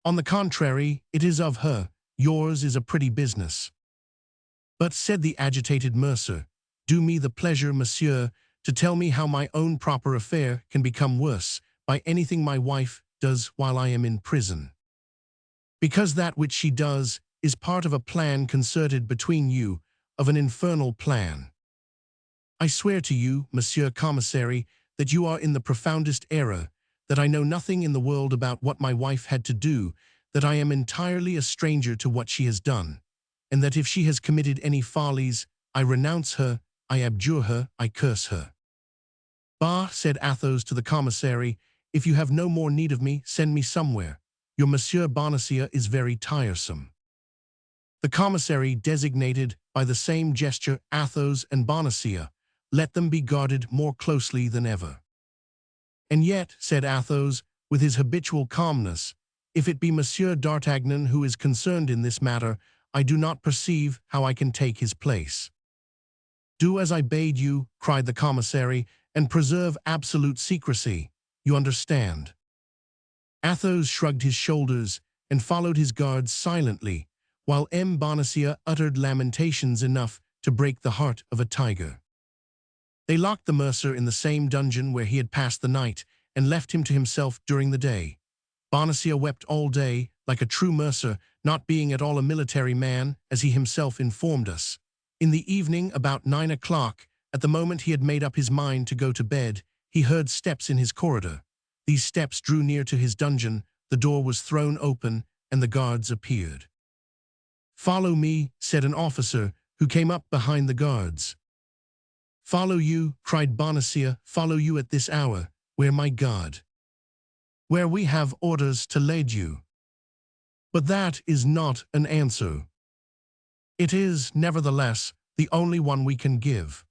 On the contrary, it is of her. Yours is a pretty business. But, said the agitated mercer, do me the pleasure, monsieur, to tell me how my own proper affair can become worse by anything my wife does while I am in prison. Because that which she does is part of a plan concerted between you, of an infernal plan. I swear to you, Monsieur Commissary, that you are in the profoundest error, that I know nothing in the world about what my wife had to do, that I am entirely a stranger to what she has done, and that if she has committed any follies, I renounce her, I abjure her, I curse her. Bah, said Athos to the commissary, if you have no more need of me, send me somewhere. Your Monsieur Bonacieux is very tiresome. The commissary designated, by the same gesture, Athos and Bonacieux. Let them be guarded more closely than ever. And yet, said Athos, with his habitual calmness, if it be Monsieur d'Artagnan who is concerned in this matter, I do not perceive how I can take his place. Do as I bade you, cried the commissary, and preserve absolute secrecy. You understand. Athos shrugged his shoulders and followed his guards silently, while M. Bonacieux uttered lamentations enough to break the heart of a tiger. They locked the mercer in the same dungeon where he had passed the night, and left him to himself during the day. Bonacieux wept all day, like a true mercer, not being at all a military man, as he himself informed us. In the evening, about 9 o'clock, at the moment he had made up his mind to go to bed, he heard steps in his corridor. These steps drew near to his dungeon, the door was thrown open, and the guards appeared. Follow me, said an officer, who came up behind the guards. Follow you, cried Bonacieux, follow you at this hour, where, my God? Where we have orders to lead you. But that is not an answer. It is, nevertheless, the only one we can give.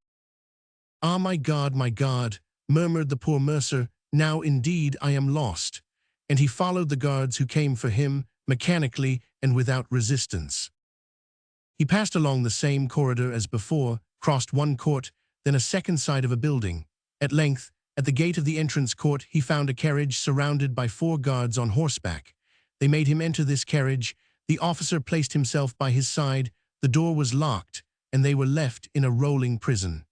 Ah, my God, murmured the poor mercer, now indeed I am lost. And he followed the guards who came for him, mechanically and without resistance. He passed along the same corridor as before, crossed one court, then a second side of a building. At length, at the gate of the entrance court, he found a carriage surrounded by 4 guards on horseback. They made him enter this carriage. The officer placed himself by his side. The door was locked, and they were left in a rolling prison.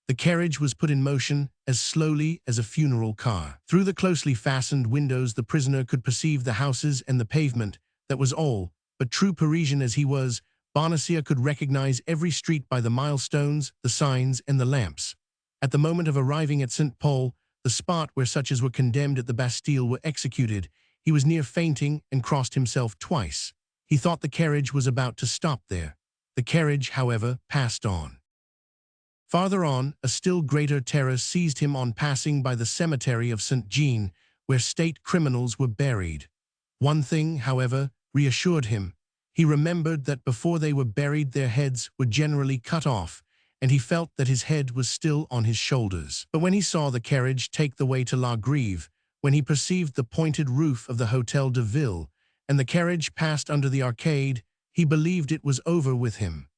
The carriage was put in motion as slowly as a funeral car. Through the closely fastened windows the prisoner could perceive the houses and the pavement. That was all. but true Parisian as he was, Bonacieux could recognize every street by the milestones, the signs, and the lamps. At the moment of arriving at St. Paul, the spot where such as were condemned at the Bastille were executed, he was near fainting and crossed himself twice. He thought the carriage was about to stop there. The carriage, however, passed on. Farther on, a still greater terror seized him on passing by the cemetery of St. Jean, where state criminals were buried. One thing, however, reassured him. He remembered that before they were buried their heads were generally cut off, and he felt that his head was still on his shoulders. But when he saw the carriage take the way to La Grève, when he perceived the pointed roof of the Hôtel de Ville, and the carriage passed under the arcade, he believed it was over with him.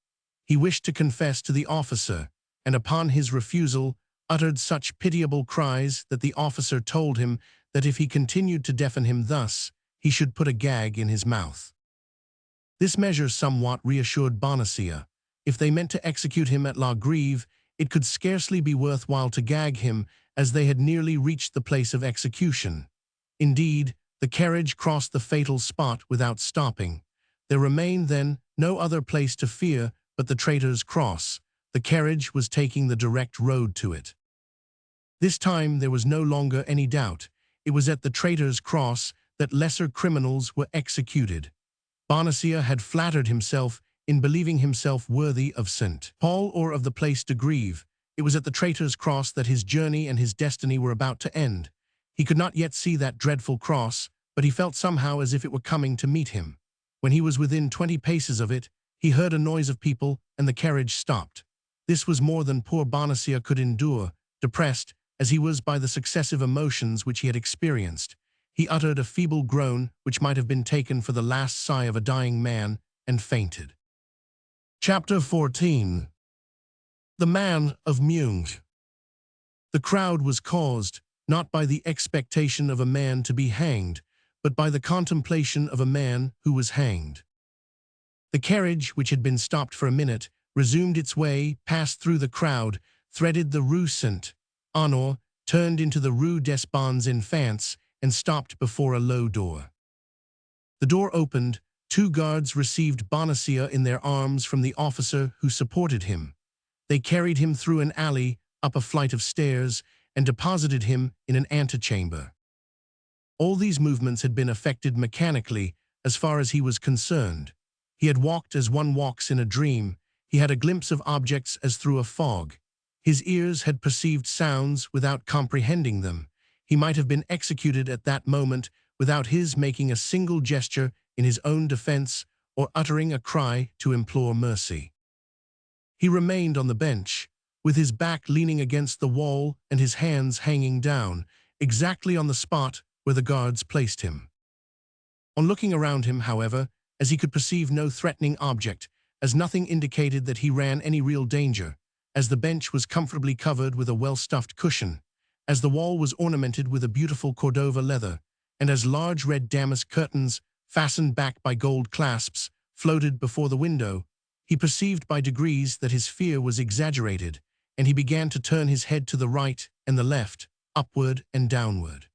He wished to confess to the officer, and upon his refusal, uttered such pitiable cries that the officer told him that if he continued to deafen him thus, he should put a gag in his mouth. This measure somewhat reassured Bonacieux. If they meant to execute him at La Grève, it could scarcely be worth while to gag him, as they had nearly reached the place of execution. Indeed, the carriage crossed the fatal spot without stopping. There remained, then, no other place to fear but the Traitor's Cross. The carriage was taking the direct road to it. This time there was no longer any doubt. It was at the Traitor's Cross that lesser criminals were executed. Bonacieux had flattered himself in believing himself worthy of St. Paul or of the Place de Grève. It was at the Traitor's Cross that his journey and his destiny were about to end. He could not yet see that dreadful cross, but he felt somehow as if it were coming to meet him. When he was within 20 paces of it, he heard a noise of people, and the carriage stopped. This was more than poor Bonacieux could endure. Depressed, as he was by the successive emotions which he had experienced, he uttered a feeble groan which might have been taken for the last sigh of a dying man, and fainted. Chapter 14. The Man of Meung. The crowd was caused, not by the expectation of a man to be hanged, but by the contemplation of a man who was hanged. The carriage, which had been stopped for a minute, resumed its way, passed through the crowd, threaded the Rue Saint-Honore, turned into the Rue des Bons Enfants, and stopped before a low door. The door opened. 2 guards received Bonacieux in their arms from the officer who supported him. They carried him through an alley, up a flight of stairs, and deposited him in an antechamber. All these movements had been effected mechanically, as far as he was concerned. He had walked as one walks in a dream. He had a glimpse of objects as through a fog. His ears had perceived sounds without comprehending them. He might have been executed at that moment without his making a single gesture in his own defense or uttering a cry to implore mercy. He remained on the bench, with his back leaning against the wall and his hands hanging down, exactly on the spot where the guards placed him. On looking around him, however, as he could perceive no threatening object, as nothing indicated that he ran any real danger, as the bench was comfortably covered with a well-stuffed cushion, as the wall was ornamented with a beautiful Cordova leather, and as large red damask curtains, fastened back by gold clasps, floated before the window, he perceived by degrees that his fear was exaggerated, and he began to turn his head to the right and the left, upward and downward.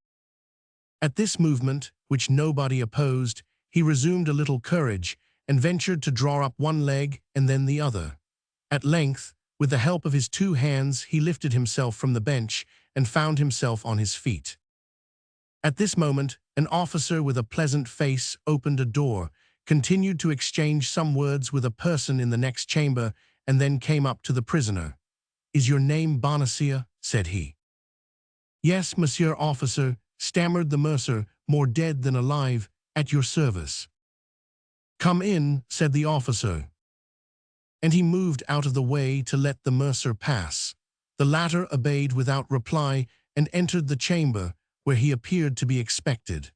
At this movement, which nobody opposed, he resumed a little courage, and ventured to draw up one leg and then the other. At length, with the help of his 2 hands, he lifted himself from the bench and found himself on his feet. At this moment, an officer with a pleasant face opened a door, continued to exchange some words with a person in the next chamber, and then came up to the prisoner. "Is your name Bonacieux?" said he. "Yes, monsieur officer," stammered the mercer, "more dead than alive, at your service." "Come in," said the officer. And he moved out of the way to let the mercer pass. The latter obeyed without reply and entered the chamber, where he appeared to be expected.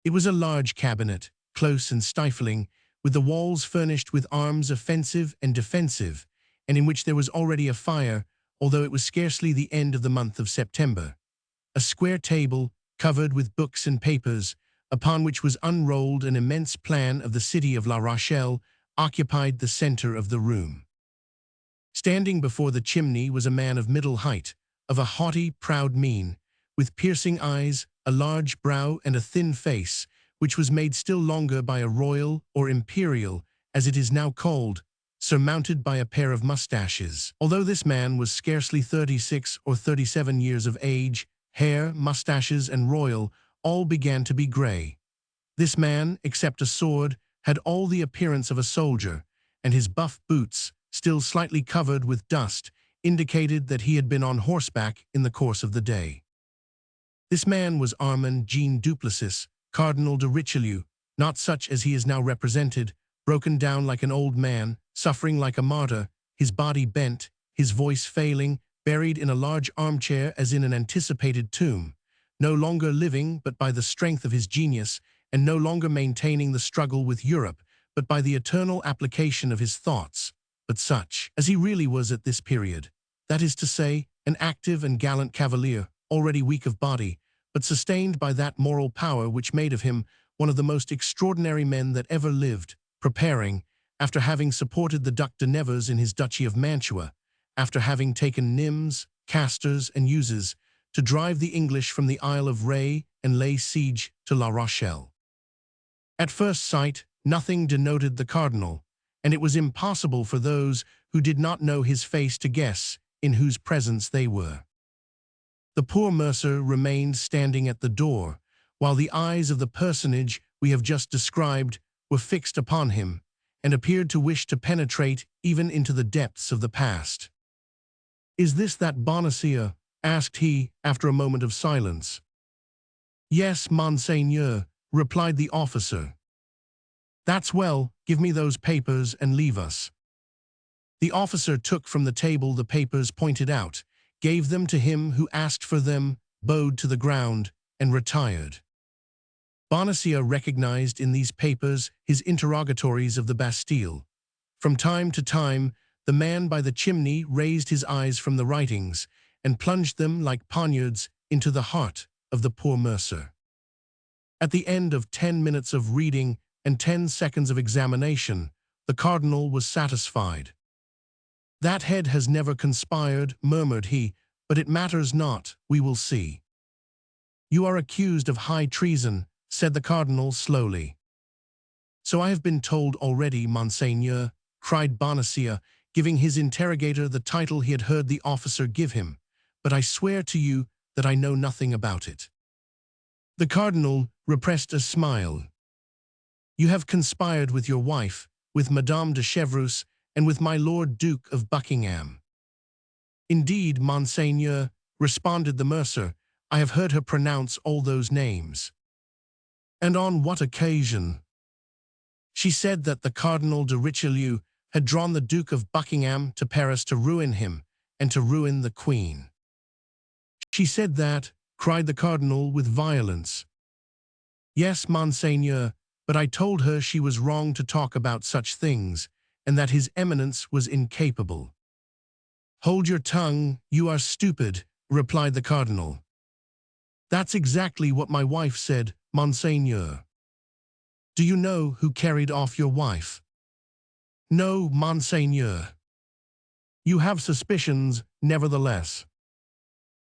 It was a large cabinet, close and stifling, with the walls furnished with arms offensive and defensive, and in which there was already a fire, although it was scarcely the end of the month of September. A square table, covered with books and papers, upon which was unrolled an immense plan of the city of La Rochelle, occupied the center of the room. Standing before the chimney was a man of middle height, of a haughty, proud mien, with piercing eyes, a large brow, and a thin face, which was made still longer by a royal or imperial, as it is now called, surmounted by a pair of mustaches. Although this man was scarcely 36 or 37 years of age, hair, mustaches, and royal all began to be grey. This man, except a sword, had all the appearance of a soldier, and his buff boots, still slightly covered with dust, indicated that he had been on horseback in the course of the day. This man was Armand Jean Duplessis, Cardinal de Richelieu, not such as he is now represented, broken down like an old man, suffering like a martyr, his body bent, his voice failing, buried in a large armchair as in an anticipated tomb, no longer living but by the strength of his genius, and no longer maintaining the struggle with Europe, but by the eternal application of his thoughts, but such as he really was at this period, that is to say, an active and gallant cavalier, already weak of body, but sustained by that moral power which made of him one of the most extraordinary men that ever lived, preparing, after having supported the Duc de Nevers in his Duchy of Mantua, after having taken Nimes, Castors, and Uzes, to drive the English from the Isle of Ré and lay siege to La Rochelle. At first sight, nothing denoted the cardinal, and it was impossible for those who did not know his face to guess in whose presence they were. The poor mercer remained standing at the door, while the eyes of the personage we have just described were fixed upon him, and appeared to wish to penetrate even into the depths of the past. "Is this that Bonacieux?" asked he, after a moment of silence. "Yes, Monseigneur," replied the officer. "That's well, give me those papers and leave us." The officer took from the table the papers pointed out, gave them to him who asked for them, bowed to the ground, and retired. Bonacieux recognized in these papers his interrogatories of the Bastille. From time to time, the man by the chimney raised his eyes from the writings and plunged them like poniards into the heart of the poor mercer. At the end of 10 minutes of reading and 10 seconds of examination, the cardinal was satisfied. "That head has never conspired," murmured he, "but it matters not, we will see." "You are accused of high treason," said the cardinal slowly. "So I have been told already, Monseigneur," cried Bonacieux, giving his interrogator the title he had heard the officer give him, "but I swear to you that I know nothing about it." The cardinal repressed a smile. "You have conspired with your wife, with Madame de Chevreuse, and with my Lord Duke of Buckingham." "Indeed, Monseigneur," responded the mercer, "I have heard her pronounce all those names." "And on what occasion?" "She said that the Cardinal de Richelieu had drawn the Duke of Buckingham to Paris to ruin him and to ruin the Queen." "She said that?" cried the cardinal with violence. "Yes, Monseigneur, but I told her she was wrong to talk about such things, and that His Eminence was incapable." "Hold your tongue, you are stupid," replied the cardinal. "That's exactly what my wife said, Monseigneur." "Do you know who carried off your wife?" "No, Monseigneur." "You have suspicions, nevertheless."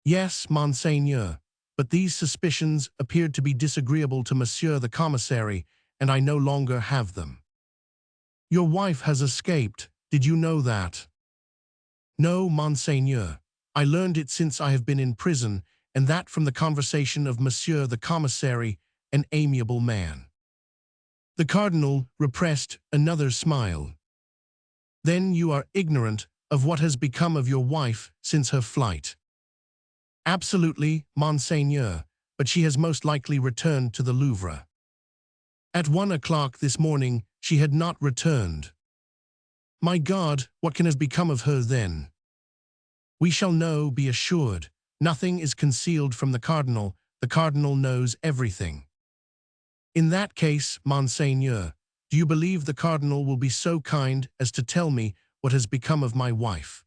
"Yes, Monseigneur, but these suspicions appeared to be disagreeable to Monsieur the Commissary, and I no longer have them." "Your wife has escaped, did you know that?" "No, Monseigneur. I learned it since I have been in prison, and that from the conversation of Monsieur the Commissary, an amiable man." The cardinal repressed another smile. "Then you are ignorant of what has become of your wife since her flight?" "Absolutely, Monseigneur, but she has most likely returned to the Louvre." "At 1 o'clock this morning she had not returned." "My God, what can have become of her then?" "We shall know, be assured. Nothing is concealed from the cardinal. The cardinal knows everything." "In that case, Monseigneur, do you believe the cardinal will be so kind as to tell me what has become of my wife?"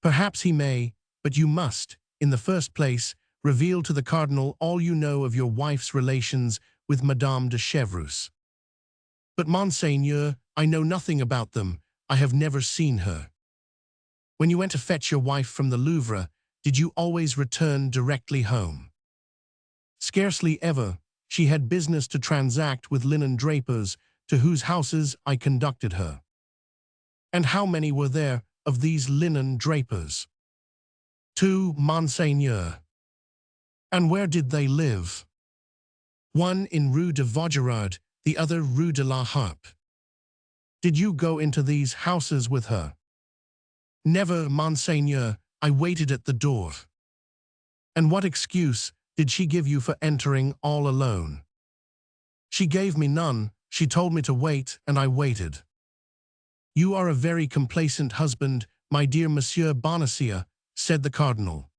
"Perhaps he may, but you must, in the first place, reveal to the cardinal all you know of your wife's relations with Madame de Chevreuse." "But, Monseigneur, I know nothing about them. I have never seen her." "When you went to fetch your wife from the Louvre, did you always return directly home?" "Scarcely ever. she had business to transact with linen drapers, to whose houses I conducted her. And how many were there of these linen drapers? 2, Monseigneur. And where did they live? One in Rue de Vaugirard, the other Rue de la Harpe. Did you go into these houses with her? Never, Monseigneur, I waited at the door. And what excuse did she give you for entering all alone? She gave me none, she told me to wait, and I waited. You are a very complacent husband, my dear Monsieur Bonacieux, said the cardinal.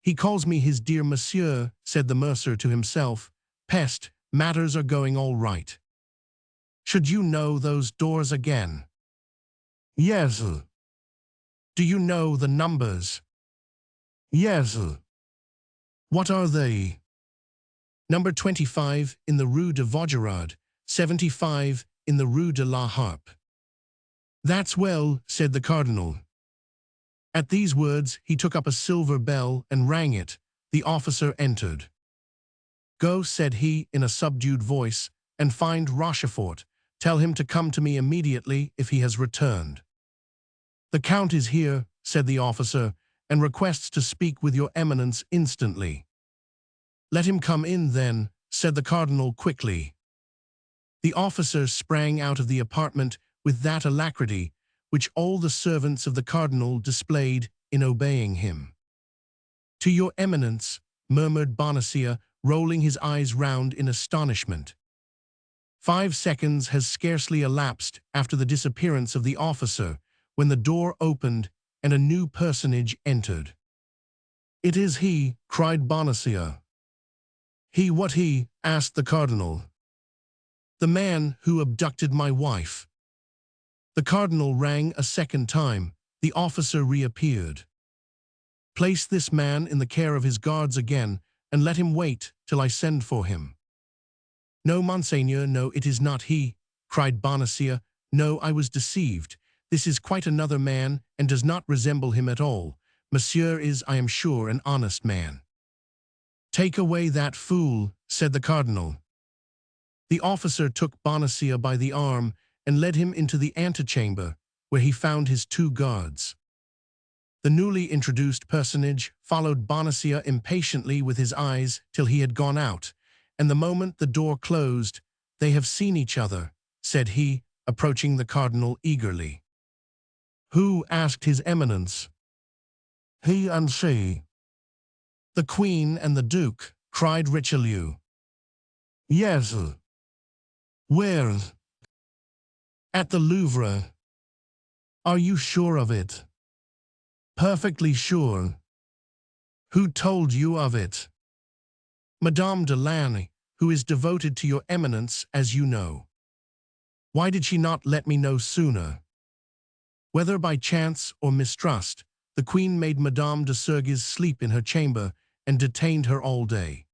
He calls me his dear monsieur, said the mercer to himself. Peste, matters are going all right. Should you know those doors again? Yes. Do you know the numbers? Yes. What are they? Number 25 in the Rue de Vaugirard, 75 in the Rue de la Harpe. That's well, said the cardinal. At these words he took up a silver bell and rang it. The officer entered. Go, said he in a subdued voice, and find Rochefort. Tell him to come to me immediately if he has returned. The Count is here, said the officer, and requests to speak with your Eminence instantly. Let him come in then, said the cardinal quickly. The officer sprang out of the apartment with that alacrity which all the servants of the cardinal displayed in obeying him. To your Eminence, murmured Bonacieux, rolling his eyes round in astonishment. 5 seconds has scarcely elapsed after the disappearance of the officer, when the door opened and a new personage entered. It is he, cried Bonacieux. He what he? Asked the cardinal. The man who abducted my wife. The cardinal rang a second time. The officer reappeared. Place this man in the care of his guards again, and let him wait till I send for him. No, Monseigneur, no, it is not he, cried Bonacieux. No, I was deceived. This is quite another man, and does not resemble him at all. Monsieur is, I am sure, an honest man. Take away that fool, said the cardinal. The officer took Bonacieux by the arm and led him into the antechamber, where he found his 2 guards. The newly introduced personage followed Bonacieux impatiently with his eyes till he had gone out, and the moment the door closed, they have seen each other, said he, approaching the cardinal eagerly. Who? Asked his Eminence. He and she. The Queen and the Duke, cried Richelieu. Yes. Where? At the Louvre. Are you sure of it? Perfectly sure. Who told you of it? Madame de Lannes, who is devoted to your Eminence, as you know. Why did she not let me know sooner? Whether by chance or mistrust, the Queen made Madame de Surgis sleep in her chamber and detained her all day.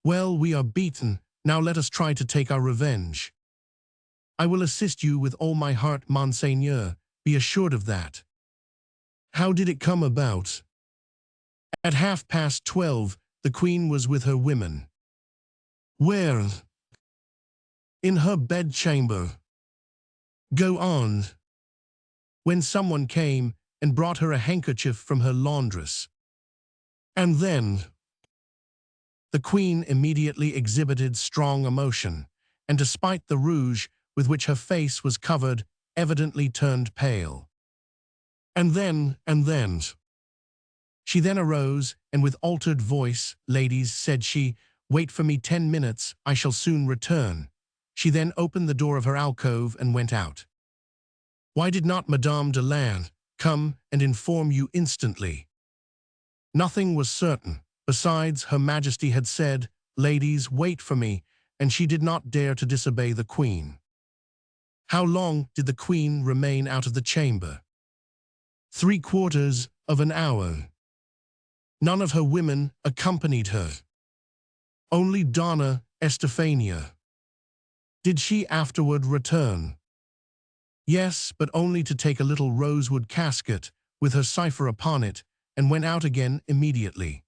Well, we are beaten, now let us try to take our revenge. I will assist you with all my heart, Monseigneur, be assured of that. How did it come about? At 12:30, the Queen was with her women. Where? In her bedchamber. Go on. When someone came and brought her a handkerchief from her laundress. And then? The Queen immediately exhibited strong emotion, and despite the rouge with which her face was covered, evidently turned pale. And then. She then arose, and with altered voice, ladies, said she, wait for me 10 minutes, I shall soon return. She then opened the door of her alcove and went out. Why did not Madame de Lannes come and inform you instantly? Nothing was certain. Besides, Her Majesty had said, ladies, wait for me, and she did not dare to disobey the Queen. How long did the Queen remain out of the chamber? 3/4 of an hour. None of her women accompanied her. Only Donna Estefania. Did she afterward return? Yes, but only to take a little rosewood casket with her cipher upon it, and went out again immediately.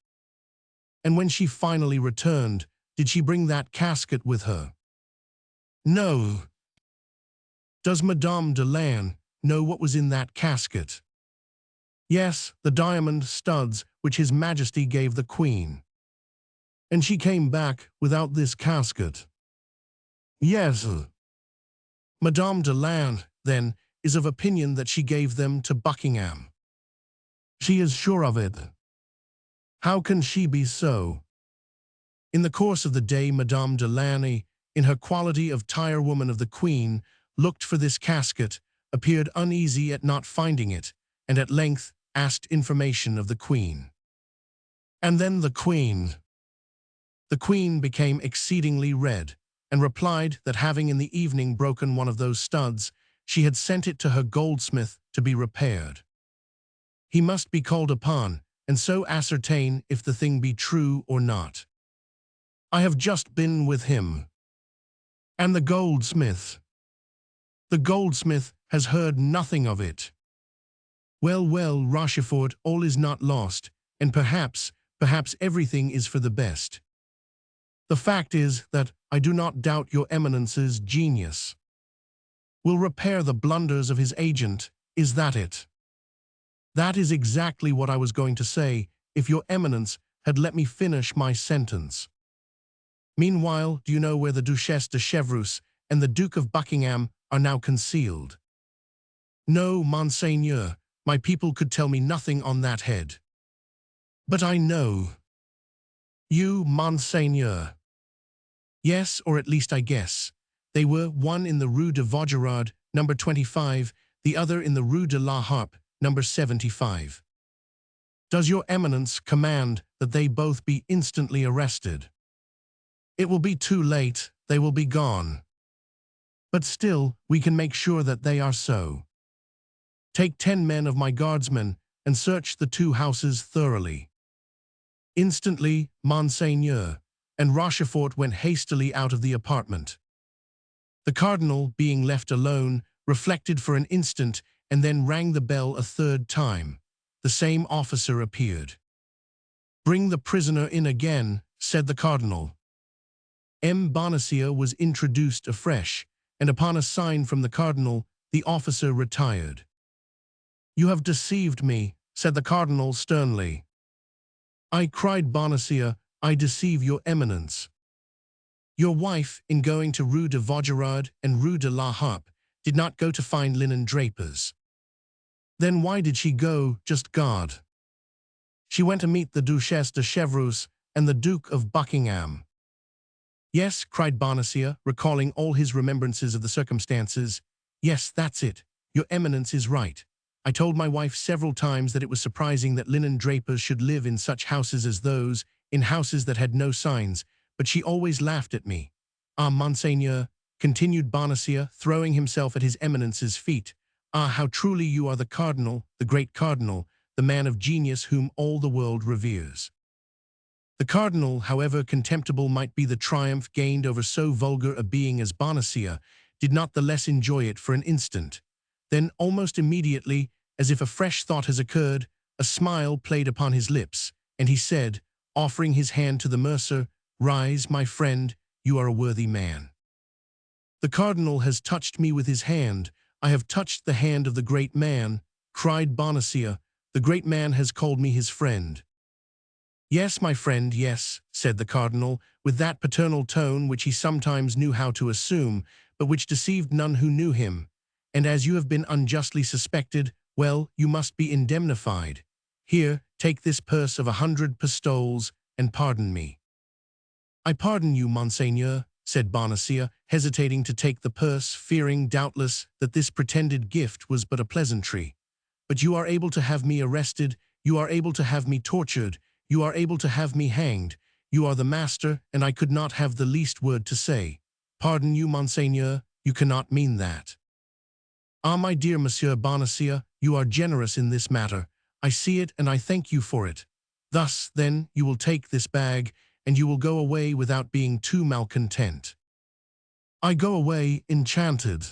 And when she finally returned, Did she bring that casket with her? No. Does Madame de Lanne know what was in that casket? Yes, the diamond studs which His Majesty gave the Queen. And she came back without this casket? Yes. Madame de Lanne, then, is of opinion that she gave them to Buckingham. She is sure of it. How can she be so? In the course of the day, Madame de Lanne, in her quality of tirewoman of the Queen, looked for this casket, appeared uneasy at not finding it, and at length asked information of the Queen. And then the Queen became exceedingly red, and replied that having in the evening broken one of those studs, she had sent it to her goldsmith to be repaired. He must be called upon, and so ascertain if the thing be true or not. I have just been with him. And the goldsmith? The goldsmith has heard nothing of it. Well, Rochefort, all is not lost, and perhaps everything is for the best. The fact is that I do not doubt your Eminence's genius will repair the blunders of his agent. Is that it? That is exactly what I was going to say, if your Eminence had let me finish my sentence. Meanwhile, do you know where the Duchesse de Chevreuse and the Duke of Buckingham are now concealed? No, Monseigneur, my people could tell me nothing on that head. But I know. You, Monseigneur. Yes, or at least I guess. They were, one in the Rue de Vaugirard, number 25, the other in the Rue de la Harpe, number 75. Does your Eminence command that they both be instantly arrested? It will be too late, they will be gone. But still, we can make sure that they are so. Take 10 men of my guardsmen and search the 2 houses thoroughly. Instantly, Monseigneur, and Rochefort went hastily out of the apartment. The cardinal, being left alone, reflected for an instant and then rang the bell a 3rd time. The same officer appeared. Bring the prisoner in again, said the cardinal. M. Bonacieux was introduced afresh, and upon a sign from the cardinal, the officer retired. You have deceived me, said the cardinal sternly. I, cried Bonacieux, I deceive your Eminence. Your wife, in going to Rue de Vaugirard and Rue de la Harpe, did not go to find linen drapers. Then why did she go, just God? She went to meet the Duchesse de Chevreuse and the Duke of Buckingham. Yes, cried Bonacieux, recalling all his remembrances of the circumstances. Yes, that's it. Your Eminence is right. I told my wife several times that it was surprising that linen drapers should live in such houses as those, in houses that had no signs, but she always laughed at me. Ah, Monseigneur, continued Bonacieux, throwing himself at his Eminence's feet. Ah, how truly you are the cardinal, the great cardinal, the man of genius whom all the world reveres. The cardinal, however contemptible might be the triumph gained over so vulgar a being as Bonacieux, did not the less enjoy it for an instant. Then, almost immediately, as if a fresh thought has occurred, a smile played upon his lips, and he said, offering his hand to the mercer, Rise, my friend, you are a worthy man. The cardinal has touched me with his hand. I have touched the hand of the great man, cried Bonacieux. The great man has called me his friend. Yes, my friend, yes, said the cardinal, with that paternal tone which he sometimes knew how to assume, but which deceived none who knew him. And as you have been unjustly suspected, well, you must be indemnified. Here, take this purse of 100 pistoles, and pardon me. I pardon you, Monseigneur, said Bonacieux, hesitating to take the purse, fearing, doubtless, that this pretended gift was but a pleasantry. But you are able to have me arrested, you are able to have me tortured, you are able to have me hanged. You are the master, and I could not have the least word to say. Pardon you, Monseigneur, you cannot mean that. Ah, my dear Monsieur Bonacieux, you are generous in this matter. I see it, and I thank you for it. Thus, then, you will take this bag, and you will go away without being too malcontent. I go away enchanted.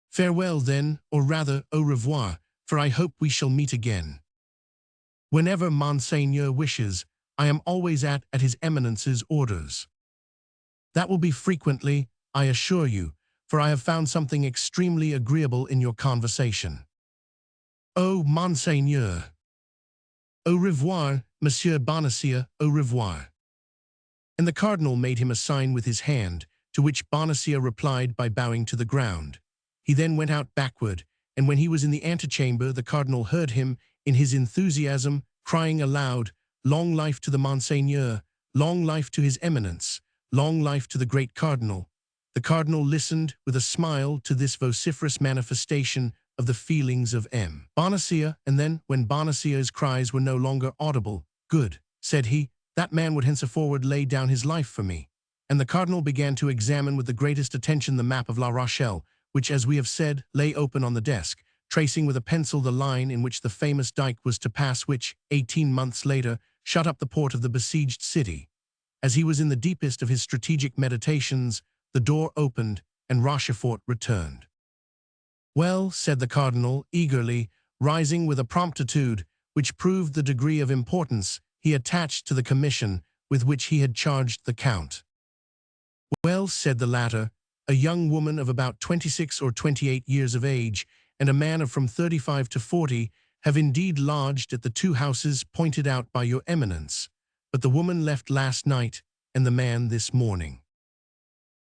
Farewell, then, or rather, au revoir, for I hope we shall meet again. Whenever Monseigneur wishes, I am always at His Eminence's orders. That will be frequently, I assure you, for I have found something extremely agreeable in your conversation. Oh, Monseigneur! Au revoir, Monsieur Bonacieux, au revoir. And the cardinal made him a sign with his hand, to which Bonacieux replied by bowing to the ground. He then went out backward, and when he was in the antechamber, the cardinal heard him, in his enthusiasm, crying aloud, "Long life to the Monseigneur! Long life to his Eminence! Long life to the great cardinal!" The cardinal listened with a smile to this vociferous manifestation of the feelings of M. Bonacieux, and then, when Bonacieux's cries were no longer audible, "Good," said he, "that man would henceforward lay down his life for me." And the cardinal began to examine with the greatest attention the map of La Rochelle, which, as we have said, lay open on the desk, tracing with a pencil the line in which the famous dike was to pass which, 18 months later, shut up the port of the besieged city. As he was in the deepest of his strategic meditations, the door opened, and Rochefort returned. "Well," said the cardinal, eagerly, rising with a promptitude which proved the degree of importance he attached to the commission with which he had charged the count. "Well," said the latter, "a young woman of about 26 or 28 years of age, and a man of from 35 to 40, have indeed lodged at the two houses pointed out by your Eminence, but the woman left last night, and the man this morning."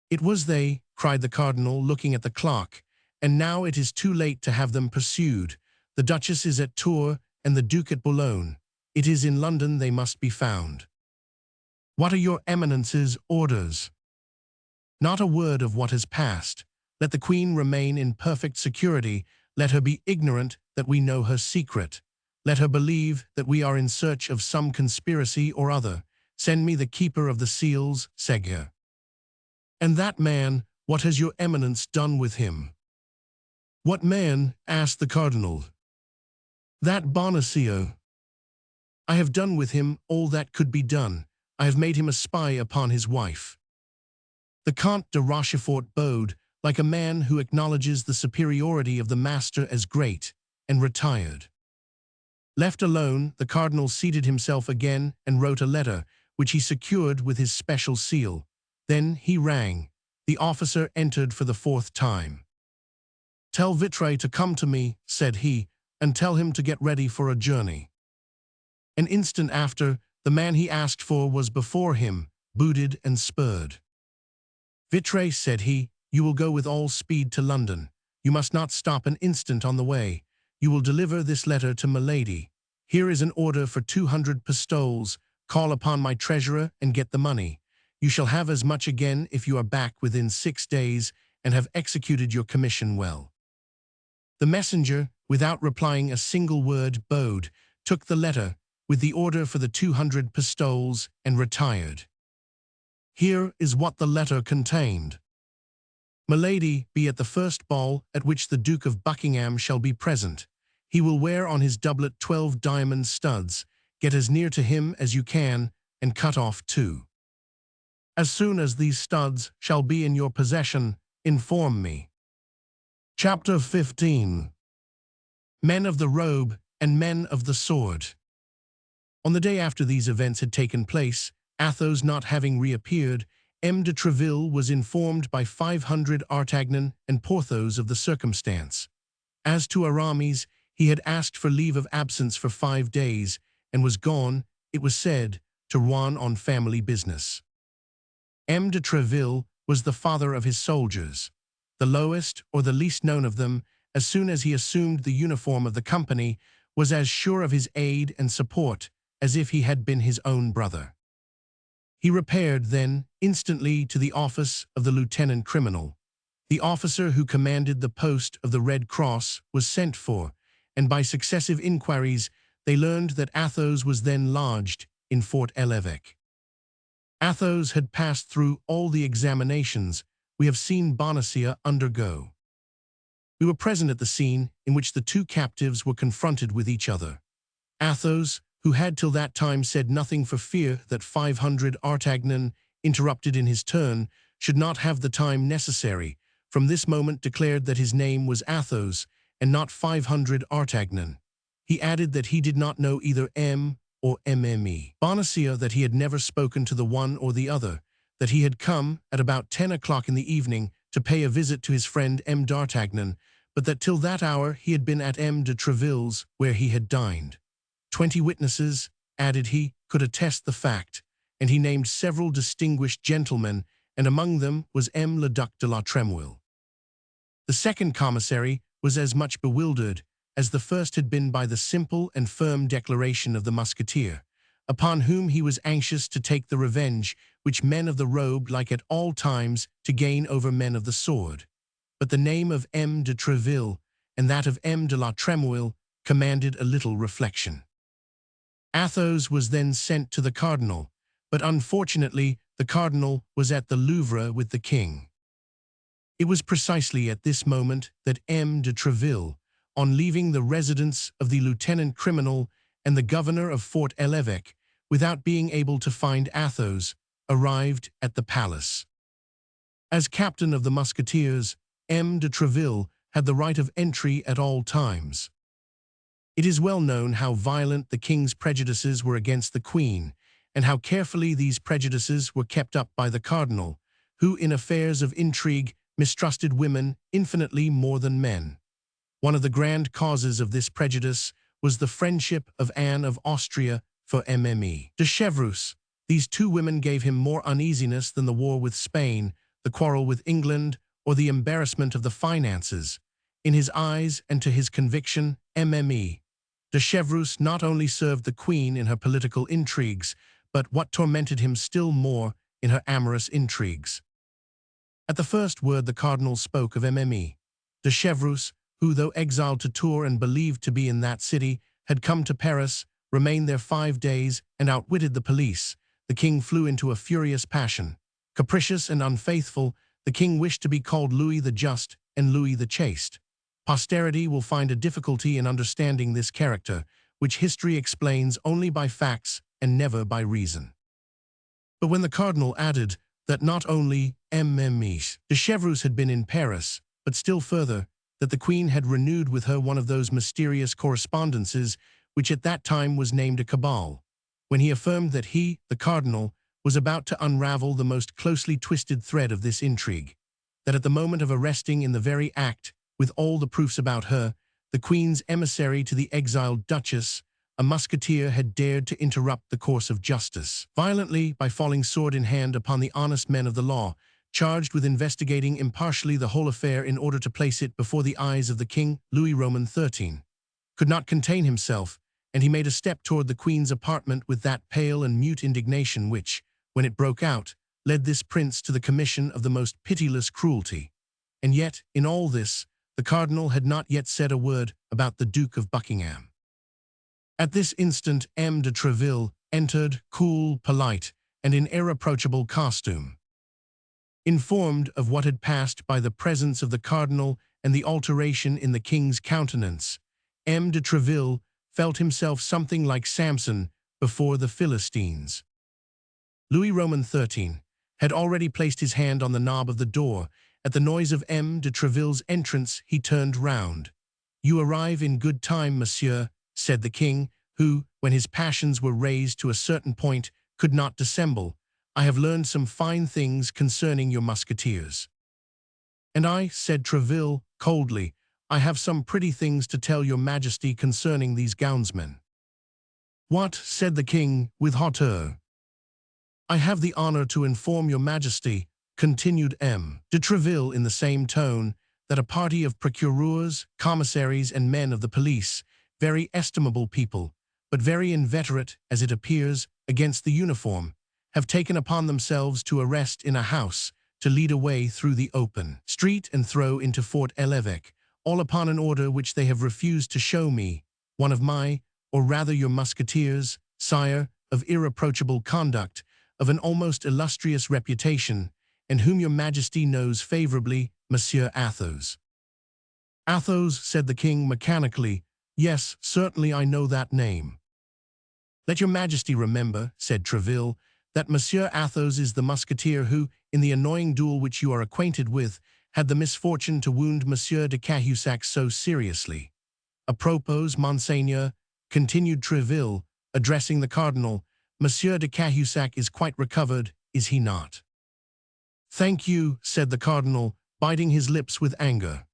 "It was they," cried the cardinal, looking at the clock, "and now it is too late to have them pursued. The Duchess is at Tours, and the Duke at Boulogne. It is in London they must be found." "What are your Eminence's orders?" "Not a word of what has passed. Let the Queen remain in perfect security. Let her be ignorant that we know her secret. Let her believe that we are in search of some conspiracy or other. Send me the keeper of the seals, Seguier." "And that man, what has your Eminence done with him?" "What man?" asked the cardinal. "That Bonacieux. I have done with him all that could be done. I have made him a spy upon his wife." The Comte de Rochefort bowed, like a man who acknowledges the superiority of the master as great, and retired. Left alone, the cardinal seated himself again and wrote a letter, which he secured with his special seal. Then he rang. The officer entered for the 4th time. "Tell Vitré to come to me," said he, "and tell him to get ready for a journey." An instant after, the man he asked for was before him, booted and spurred. "Vitré," said he, "you will go with all speed to London. You must not stop an instant on the way. You will deliver this letter to Milady. Here is an order for 200 pistoles. Call upon my treasurer and get the money. You shall have as much again if you are back within 6 days and have executed your commission well." The messenger, without replying a single word, bowed, took the letter, with the order for the 200 pistoles, and retired. Here is what the letter contained. "Milady, be at the first ball at which the Duke of Buckingham shall be present. He will wear on his doublet 12 diamond studs. Get as near to him as you can, and cut off 2. As soon as these studs shall be in your possession, inform me." Chapter 15. Men of the Robe and Men of the Sword. On the day after these events had taken place, Athos not having reappeared, M. de Tréville was informed by 500 Artagnan and Porthos of the circumstance. As to Aramis, he had asked for leave of absence for 5 days, and was gone, it was said, to Rouen on family business. M. de Tréville was the father of his soldiers. The lowest or the least known of them, as soon as he assumed the uniform of the company, was as sure of his aid and support as if he had been his own brother. He repaired, then, instantly to the office of the lieutenant criminal. The officer who commanded the post of the Red Cross was sent for, and by successive inquiries they learned that Athos was then lodged in Fort l'Évêque. Athos had passed through all the examinations we have seen Bonacieux undergo. We were present at the scene in which the two captives were confronted with each other. Athos, who had till that time said nothing for fear that 500 Artagnan, interrupted in his turn, should not have the time necessary, from this moment declared that his name was Athos, and not 500 Artagnan. He added that he did not know either M or MME. Bonacieux that he had never spoken to the one or the other, that he had come at about 10 o'clock in the evening to pay a visit to his friend M. d'Artagnan, but that till that hour he had been at M. de Treville's, where he had dined. 20 witnesses, added he, could attest the fact, and he named several distinguished gentlemen, and among them was M. le Duc de la Trémouille. The second commissary was as much bewildered as the first had been by the simple and firm declaration of the musketeer, upon whom he was anxious to take the revenge which men of the robe like at all times to gain over men of the sword. But the name of M. de Treville and that of M. de la Trémouille commanded a little reflection. Athos was then sent to the cardinal, but unfortunately the cardinal was at the Louvre with the king. It was precisely at this moment that M. de Treville, on leaving the residence of the lieutenant criminal and the governor of Fort l'Évêque, without being able to find Athos, arrived at the palace. As captain of the musketeers, M. de Treville had the right of entry at all times. It is well known how violent the king's prejudices were against the queen, and how carefully these prejudices were kept up by the cardinal, who in affairs of intrigue mistrusted women infinitely more than men. One of the grand causes of this prejudice was the friendship of Anne of Austria for Mme. de Chevreuse. These two women gave him more uneasiness than the war with Spain, the quarrel with England, or the embarrassment of the finances. In his eyes and to his conviction, Mme. de Chevreuse not only served the queen in her political intrigues, but what tormented him still more, in her amorous intrigues. At the first word the cardinal spoke of Mme. de Chevreuse, who, though exiled to Tours and believed to be in that city, had come to Paris, remained there 5 days, and outwitted the police, the king flew into a furious passion. Capricious and unfaithful, the king wished to be called Louis the Just and Louis the Chaste. Posterity will find a difficulty in understanding this character, which history explains only by facts and never by reason. But when the cardinal added that not only Mme. de Chevreuse had been in Paris, but still further, that the queen had renewed with her one of those mysterious correspondences which at that time was named a cabal, when he affirmed that he, the cardinal, was about to unravel the most closely twisted thread of this intrigue, that at the moment of arresting in the very act, with all the proofs about her, the queen's emissary to the exiled duchess, a musketeer had dared to interrupt the course of justice violently by falling sword in hand upon the honest men of the law, charged with investigating impartially the whole affair in order to place it before the eyes of the king. Louis Roman XIII could not contain himself, and he made a step toward the queen's apartment with that pale and mute indignation which, when it broke out, led this prince to the commission of the most pitiless cruelty. And yet, in all this, the cardinal had not yet said a word about the Duke of Buckingham. At this instant M. de Treville entered, cool, polite, and in irreproachable costume. Informed of what had passed by the presence of the cardinal and the alteration in the king's countenance, M. de Treville felt himself something like Samson before the Philistines. Louis Roman XIII had already placed his hand on the knob of the door. At the noise of M. de Treville's entrance, he turned round. "You arrive in good time, monsieur," said the king, who, when his passions were raised to a certain point, could not dissemble. "I have learned some fine things concerning your musketeers." "And I," said Treville, coldly, "I have some pretty things to tell your majesty concerning these gownsmen." "What?" said the king, with hauteur. "I have the honor to inform your majesty," continued M. de Treville in the same tone, "that a party of procureurs, commissaries, and men of the police, very estimable people, but very inveterate, as it appears, against the uniform, have taken upon themselves to arrest in a house, to lead away through the open street and throw into Fort l'Évêque, all upon an order which they have refused to show me, one of my, or rather your musketeers, sire, of irreproachable conduct, of an almost illustrious reputation, and whom your majesty knows favorably, Monsieur Athos." "Athos," said the king mechanically. "Yes, certainly I know that name." "Let your majesty remember," said Treville, "that Monsieur Athos is the musketeer who, in the annoying duel which you are acquainted with, had the misfortune to wound Monsieur de Cahusac so seriously. A propos, Monseigneur," continued Treville, addressing the cardinal, "Monsieur de Cahusac is quite recovered, is he not?" "Thank you," said the cardinal, biting his lips with anger.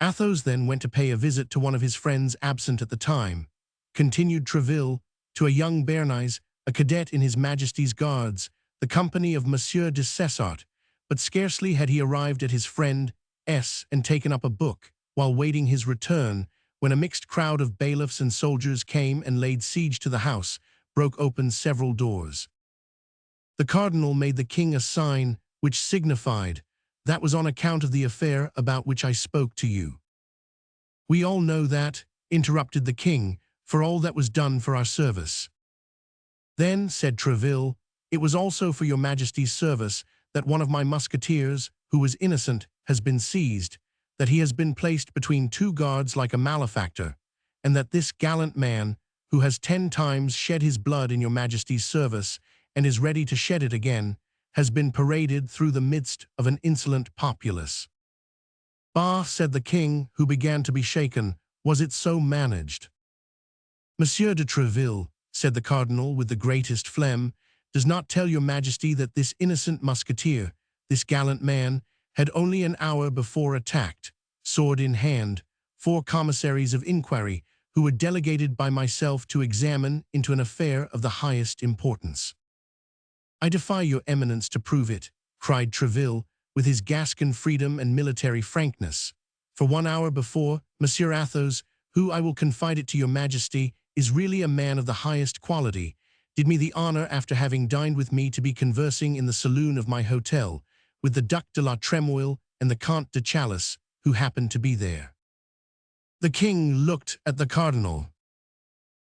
Athos then went to pay a visit to one of his friends absent at the time, continued Tréville, to a young Béarnais, a cadet in His Majesty's Guards, the company of Monsieur de Cessart, but scarcely had he arrived at his friend S. and taken up a book, while waiting his return, when a mixed crowd of bailiffs and soldiers came and laid siege to the house, broke open several doors. The cardinal made the king a sign which signified, "That was on account of the affair about which I spoke to you." "We all know that," interrupted the king, "for all that was done for our service." "Then," said Tréville, "it was also for your Majesty's service that one of my musketeers, who was innocent, has been seized, that he has been placed between two guards like a malefactor, and that this gallant man, who has 10 times shed his blood in your Majesty's service, and is ready to shed it again, has been paraded through the midst of an insolent populace." "Bah," said the king, who began to be shaken, "was it so managed?" "Monsieur de Tréville," said the cardinal with the greatest phlegm, "does not tell your Majesty that this innocent musketeer, this gallant man, had only an hour before attacked, sword in hand, 4 commissaries of inquiry, who were delegated by myself to examine into an affair of the highest importance." "I defy your eminence to prove it," cried Tréville, with his Gascon freedom and military frankness. "For 1 hour before, Monsieur Athos, who, I will confide it to your Majesty, is really a man of the highest quality, did me the honor, after having dined with me, to be conversing in the saloon of my hotel, with the Duc de la Trémouille and the Comte de Chalice, who happened to be there." The king looked at the cardinal.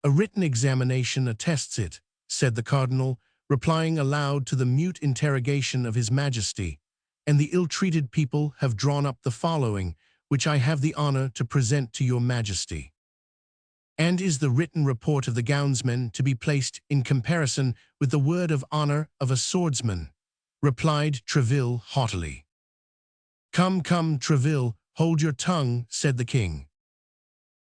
"A written examination attests it," said the cardinal, replying aloud to the mute interrogation of His Majesty, "and the ill-treated people have drawn up the following, which I have the honor to present to your Majesty." "And is the written report of the gownsmen to be placed in comparison with the word of honor of a swordsman?" replied Tréville haughtily. "Come, come, Tréville, hold your tongue," said the king.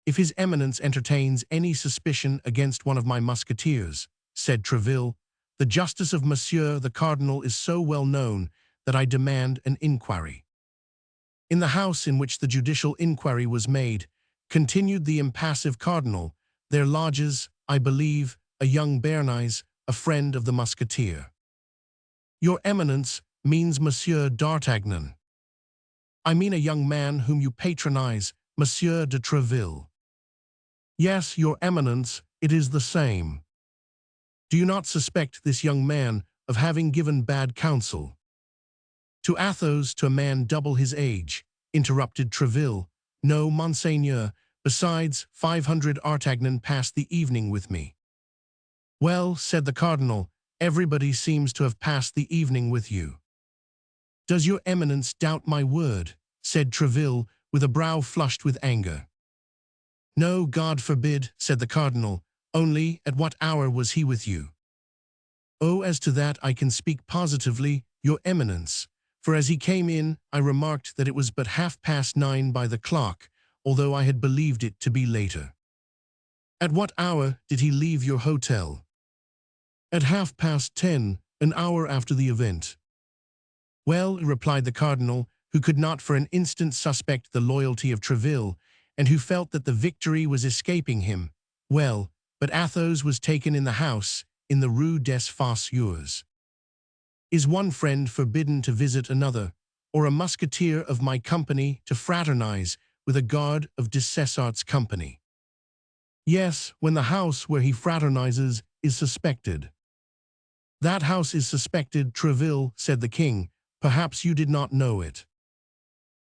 "If his eminence entertains any suspicion against one of my musketeers," said Tréville, "the justice of Monsieur the Cardinal is so well known that I demand an inquiry." "In the house in which the judicial inquiry was made," continued the impassive cardinal, "there lodges, I believe, a young Béarnais, a friend of the musketeer." "Your eminence means Monsieur d'Artagnan." "I mean a young man whom you patronize, Monsieur de Tréville." "Yes, your eminence, it is the same." "Do you not suspect this young man of having given bad counsel?" "To Athos, to a man double his age," interrupted Tréville. "No, Monseigneur, besides, 500 Artagnan passed the evening with me." "Well," said the cardinal, "everybody seems to have passed the evening with you." "Does your eminence doubt my word?" said Tréville, with a brow flushed with anger. "No, God forbid," said the cardinal, "only, at what hour was he with you?" "Oh, as to that I can speak positively, your eminence, for as he came in, I remarked that it was but 9:30 by the clock, although I had believed it to be later." "At what hour did he leave your hotel?" "At 10:30, an hour after the event." "Well," replied the cardinal, who could not for an instant suspect the loyalty of Tréville, and who felt that the victory was escaping him, "well, but Athos was taken in the house, in the Rue des Fossoyeurs. Is one friend forbidden to visit another, or a musketeer of my company to fraternize with a guard of de Cessart's company?" "Yes, when the house where he fraternizes is suspected." "That house is suspected, Tréville," said the king. "Perhaps you did not know it."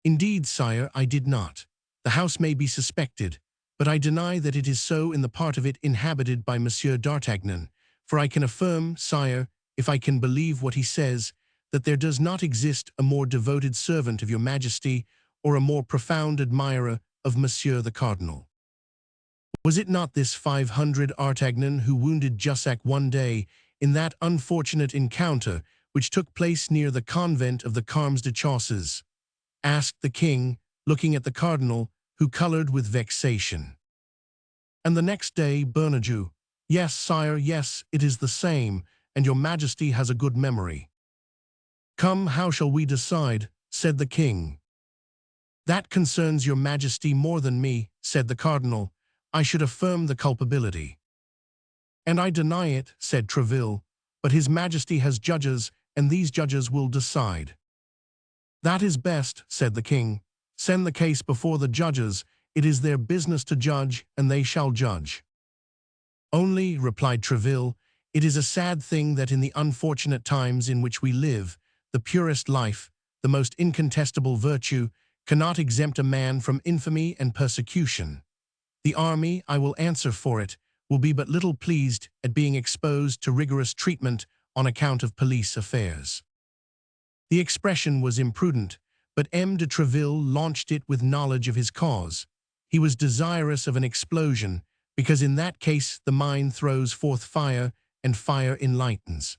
"Indeed, sire, I did not. The house may be suspected, but I deny that it is so in the part of it inhabited by Monsieur d'Artagnan, for I can affirm, sire, if I can believe what he says, that there does not exist a more devoted servant of your Majesty or a more profound admirer of Monsieur the Cardinal. Was it not this 500 Artagnan who wounded Jussac one day in that unfortunate encounter which took place near the convent of the Carmes de Chausses?" asked the king, looking at the cardinal, who colored with vexation. "And the next day, Bernajoux. Yes, sire, yes, it is the same, and your Majesty has a good memory." "Come, how shall we decide?" said the king. "That concerns your majesty more than me," said the cardinal. "I should affirm the culpability." "And I deny it," said Tréville, "but his majesty has judges, and these judges will decide." "That is best," said the king. "Send the case before the judges. It is their business to judge, and they shall judge." "Only," replied Tréville, "it is a sad thing that in the unfortunate times in which we live, the purest life, the most incontestable virtue, cannot exempt a man from infamy and persecution. The army, I will answer for it, will be but little pleased at being exposed to rigorous treatment on account of police affairs." The expression was imprudent, but M. de Tréville launched it with knowledge of his cause. He was desirous of an explosion, because in that case the mind throws forth fire, and fire enlightens.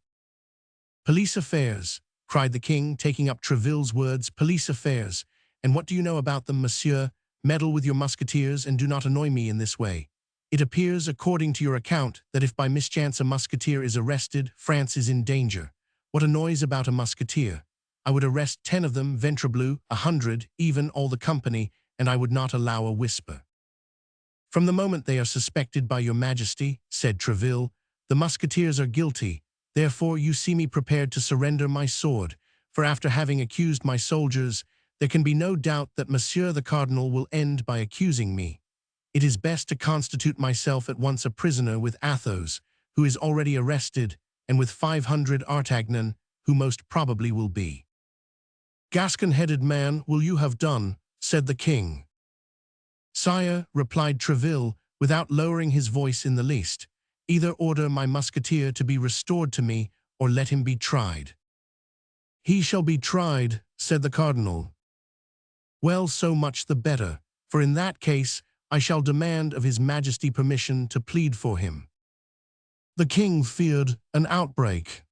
"Police affairs," cried the king, taking up Tréville's words, "police affairs. And what do you know about them, monsieur? Meddle with your musketeers, and do not annoy me in this way. It appears, according to your account, that if by mischance a musketeer is arrested, France is in danger. What a noise about a musketeer! I would arrest 10 of them, ventrebleu, 100, even all the company, and I would not allow a whisper." "From the moment they are suspected by your majesty," said Tréville, "the musketeers are guilty. Therefore you see me prepared to surrender my sword, for after having accused my soldiers, there can be no doubt that Monsieur the Cardinal will end by accusing me. It is best to constitute myself at once a prisoner with Athos, who is already arrested, and with 500 Artagnan, who most probably will be." "Gascon-headed man, will you have done?" said the king. "Sire," replied Tréville, without lowering his voice in the least, "either order my musketeer to be restored to me, or let him be tried." "He shall be tried," said the cardinal. "Well, so much the better, for in that case I shall demand of his majesty permission to plead for him." The king feared an outbreak.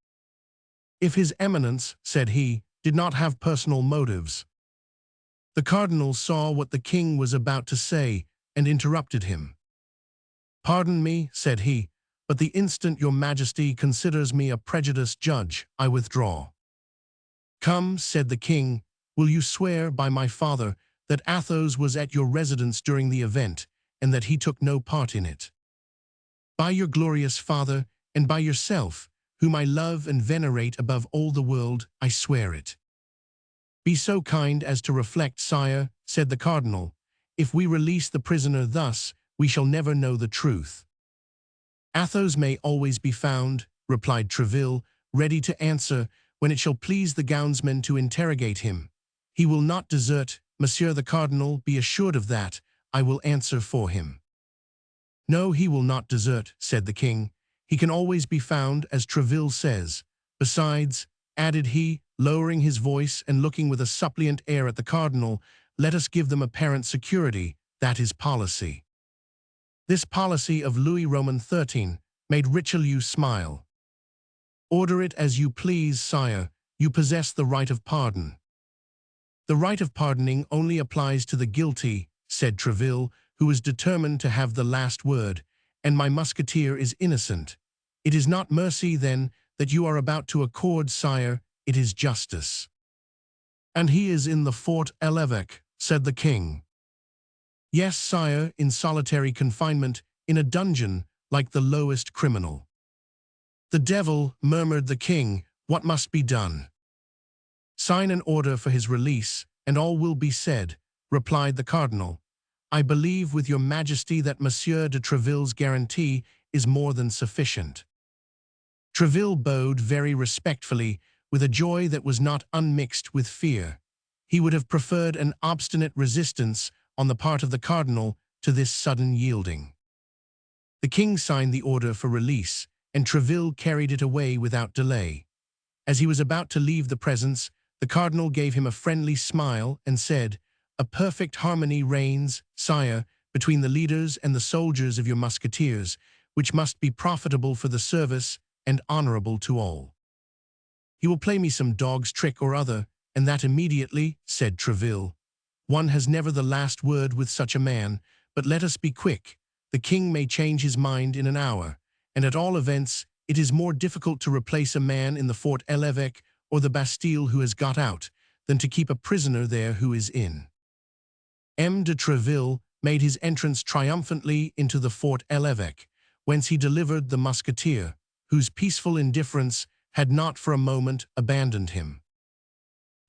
"If his eminence," said he, "did not have personal motives—" The cardinal saw what the king was about to say, and interrupted him. "Pardon me," said he, "but the instant your majesty considers me a prejudiced judge, I withdraw." "Come," said the king, "will you swear by my father that Athos was at your residence during the event, and that he took no part in it?" "By your glorious father, and by yourself, whom I love and venerate above all the world, I swear it." "Be so kind as to reflect, sire," said the cardinal. "If we release the prisoner thus, we shall never know the truth." "Athos may always be found," replied Tréville, ready to answer, "when it shall please the gownsmen to interrogate him. He will not desert, Monsieur the Cardinal, be assured of that. I will answer for him." "No, he will not desert," said the king. "He can always be found, as Tréville says. Besides," added he, lowering his voice and looking with a suppliant air at the cardinal, "let us give them apparent security. That is policy." This policy of Louis Roman XIII made Richelieu smile. "Order it as you please, sire. You possess the right of pardon." "The right of pardoning only applies to the guilty," said Tréville, who was determined to have the last word, "and my musketeer is innocent. It is not mercy, then, that you are about to accord, sire, it is justice." "And he is in the Fort l'Évêque," said the king. "Yes, sire, in solitary confinement, in a dungeon, like the lowest criminal." "The devil," murmured the king, "what must be done?" "Sign an order for his release, and all will be said," replied the cardinal. "I believe with your majesty that Monsieur de Tréville's guarantee is more than sufficient." Tréville bowed very respectfully, with a joy that was not unmixed with fear. He would have preferred an obstinate resistance on the part of the cardinal to this sudden yielding. The king signed the order for release, and Tréville carried it away without delay. As he was about to leave the presence, the cardinal gave him a friendly smile and said, "A perfect harmony reigns, sire, between the leaders and the soldiers of your musketeers, which must be profitable for the service and honorable to all." "He will play me some dog's trick or other, and that immediately," said Tréville. "One has never the last word with such a man, but let us be quick. The king may change his mind in an hour, and at all events, it is more difficult to replace a man in the Fort l'Évêque or the Bastille who has got out, than to keep a prisoner there who is in. M. de Treville made his entrance triumphantly into the Fort l'Évêque, whence he delivered the musketeer, whose peaceful indifference had not for a moment abandoned him.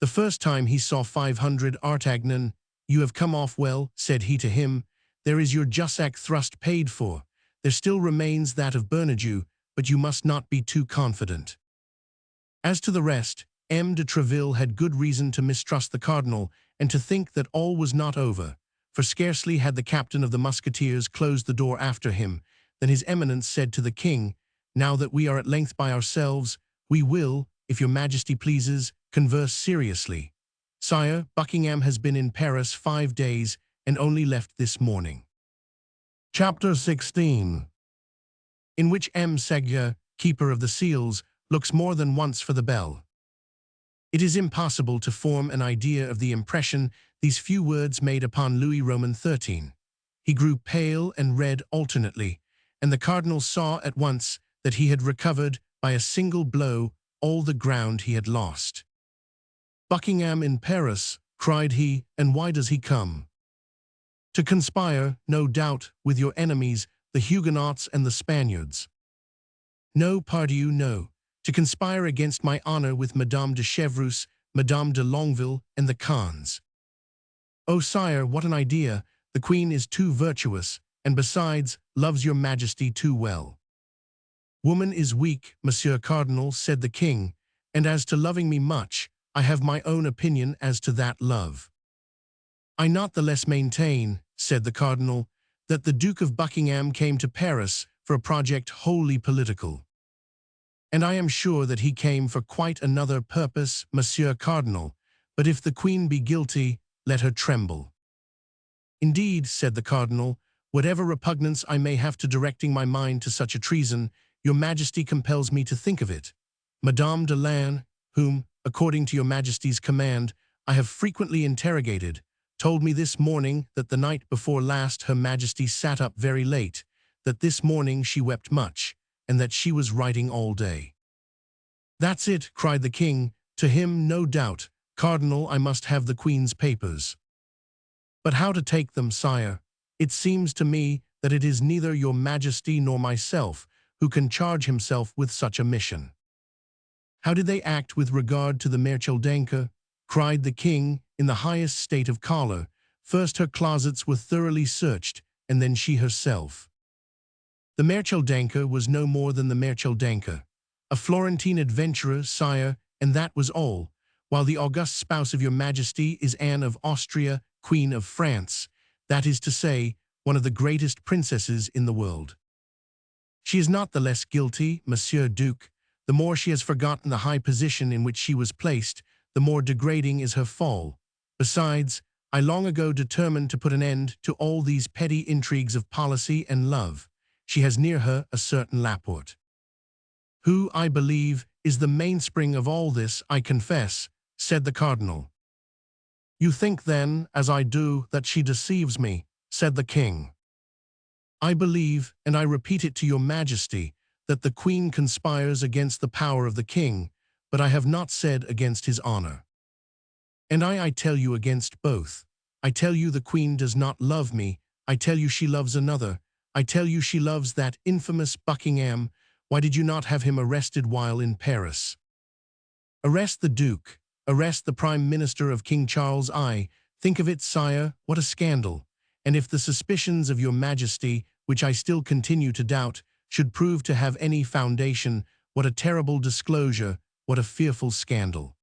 The first time he saw 500 Artagnan, "You have come off well," said he to him. "There is your Jussac thrust paid for. There still remains that of Bernajoux, but you must not be too confident." As to the rest, M. de Treville had good reason to mistrust the cardinal and to think that all was not over, for scarcely had the captain of the musketeers closed the door after him than his eminence said to the king, "Now that we are at length by ourselves, we will, if your majesty pleases, converse seriously. Sire, Buckingham has been in Paris 5 days and only left this morning." Chapter 16, in which M. Seguier, keeper of the seals, looks more than once for the bell. It is impossible to form an idea of the impression these few words made upon Louis Roman XIII. He grew pale and red alternately, and the cardinal saw at once that he had recovered, by a single blow, all the ground he had lost. "Buckingham in Paris," cried he, "and why does he come?" "To conspire, no doubt, with your enemies, the Huguenots and the Spaniards." "No, pardieu, no. To conspire against my honor with Madame de Chevreuse, Madame de Longueville, and the Cons." "Oh, sire, what an idea! The queen is too virtuous, and besides, loves your majesty too well." "Woman is weak, Monsieur Cardinal," said the king, "and as to loving me much, I have my own opinion as to that love." "I not the less maintain," said the cardinal, "that the Duke of Buckingham came to Paris for a project wholly political. And I am sure that he came for quite another purpose, Monsieur Cardinal, but if the queen be guilty, let her tremble." "Indeed," said the cardinal, "whatever repugnance I may have to directing my mind to such a treason, your majesty compels me to think of it. Madame de Lannes, whom, according to your majesty's command, I have frequently interrogated, told me this morning that the night before last her majesty sat up very late, that this morning she wept much, and that she was writing all day." "That's it," cried the king. "To him, no doubt, Cardinal, I must have the queen's papers." "But how to take them, sire? It seems to me that it is neither your majesty nor myself who can charge himself with such a mission." "How did they act with regard to the Mercheldenke?" cried the king, in the highest state of choler. "First her closets were thoroughly searched, and then she herself." "The Mercheldenke was no more than the Mercheldenke, a Florentine adventurer, sire, and that was all, while the august spouse of your majesty is Anne of Austria, Queen of France, that is to say, one of the greatest princesses in the world. She is not the less guilty, Monsieur Duke. The more she has forgotten the high position in which she was placed, the more degrading is her fall. Besides, I long ago determined to put an end to all these petty intrigues of policy and love. She has near her a certain Laporte, who, I believe, is the mainspring of all this, I confess," said the cardinal. "You think then, as I do, that she deceives me," said the king. "I believe, and I repeat it to your majesty, that the queen conspires against the power of the king, but I have not said against his honor. And I tell you against both. I tell you the queen does not love me. I tell you she loves another. I tell you she loves that infamous Buckingham. Why did you not have him arrested while in Paris?" "Arrest the duke. Arrest the prime minister of King Charles I. Think of it, sire, what a scandal. And if the suspicions of your majesty, which I still continue to doubt, should prove to have any foundation, what a terrible disclosure, what a fearful scandal.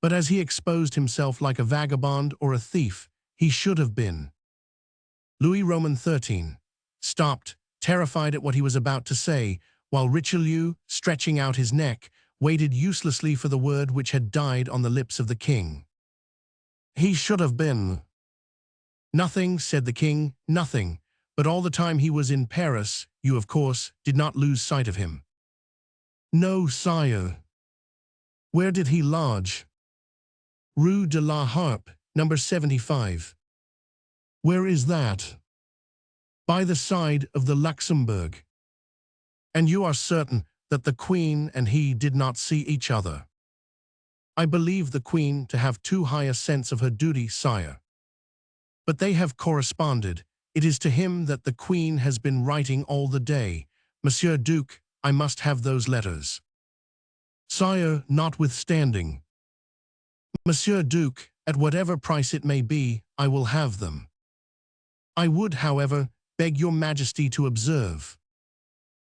But as he exposed himself like a vagabond or a thief, he should have been." Louis Roman XIII stopped, terrified at what he was about to say, while Richelieu, stretching out his neck, waited uselessly for the word which had died on the lips of the king. "He should have been." "Nothing," said the king, "nothing. But all the time he was in Paris, you, of course, did not lose sight of him." "No, sire." "Where did he lodge?" "Rue de la Harpe, number 75. "Where is that?" "By the side of the Luxembourg." "And you are certain that the queen and he did not see each other?" I believe the Queen to have too high a sense of her duty, sire. But they have corresponded. It is to him that the Queen has been writing all the day. Monsieur Duke, I must have those letters. Sire, notwithstanding. Monsieur Duke, at whatever price it may be, I will have them. I would, however, beg your Majesty to observe.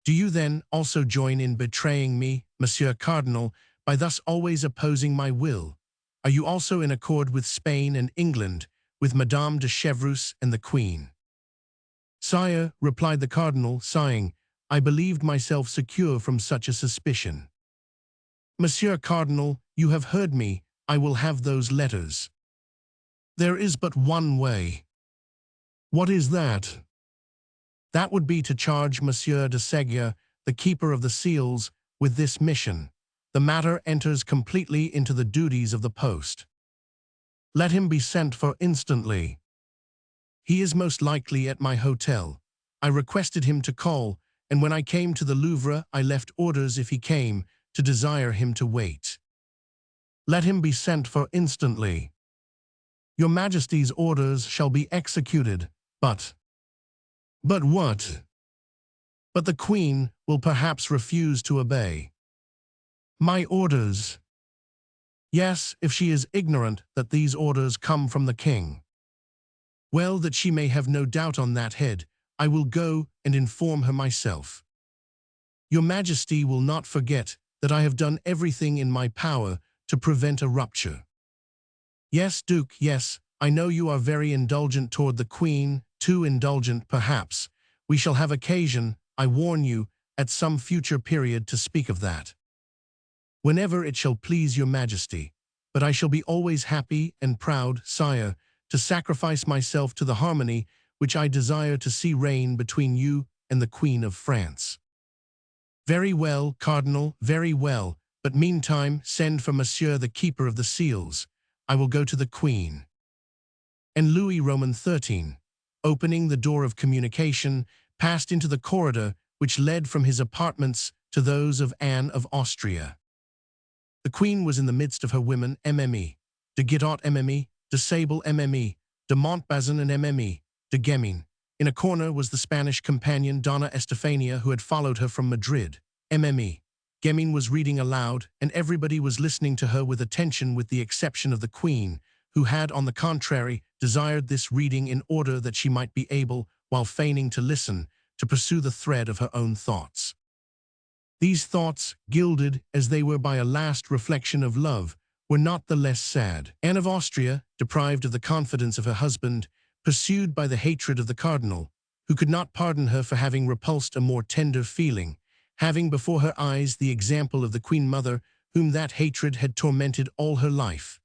Do you then also join in betraying me, Monsieur Cardinal, by thus always opposing my will? Are you also in accord with Spain and England, with Madame de Chevreuse and the Queen? Sire, replied the Cardinal, sighing, I believed myself secure from such a suspicion. Monsieur Cardinal, you have heard me, I will have those letters. There is but one way. What is that? That would be to charge Monsieur de Séguier, the keeper of the seals, with this mission. The matter enters completely into the duties of the post. Let him be sent for instantly. He is most likely at my hotel. I requested him to call, and when I came to the Louvre, I left orders if he came, to desire him to wait. Let him be sent for instantly. Your Majesty's orders shall be executed, but what? But the Queen will perhaps refuse to obey. My orders. Yes, if she is ignorant that these orders come from the King. Well, that she may have no doubt on that head, I will go and inform her myself. Your Majesty will not forget that I have done everything in my power to prevent a rupture. Yes, Duke, yes, I know you are very indulgent toward the Queen, too indulgent perhaps. We shall have occasion, I warn you, at some future period to speak of that. Whenever it shall please your Majesty, but I shall be always happy and proud, sire, to sacrifice myself to the harmony which I desire to see reign between you and the Queen of France. Very well, Cardinal, very well, but meantime send for Monsieur the Keeper of the Seals. I will go to the Queen. And Louis Roman XIII, opening the door of communication, passed into the corridor which led from his apartments to those of Anne of Austria. The Queen was in the midst of her women, Mme. de Guitot Mme, de Sable Mme, de Montbazon and Mme. de Guemin. In a corner was the Spanish companion Donna Estefania, who had followed her from Madrid. Mme. Guemin was reading aloud, and everybody was listening to her with attention with the exception of the Queen, who had, on the contrary, desired this reading in order that she might be able, while feigning to listen, to pursue the thread of her own thoughts. These thoughts, gilded as they were by a last reflection of love, were not the less sad. Anne of Austria, deprived of the confidence of her husband, pursued by the hatred of the cardinal, who could not pardon her for having repulsed a more tender feeling, having before her eyes the example of the Queen Mother, whom that hatred had tormented all her life,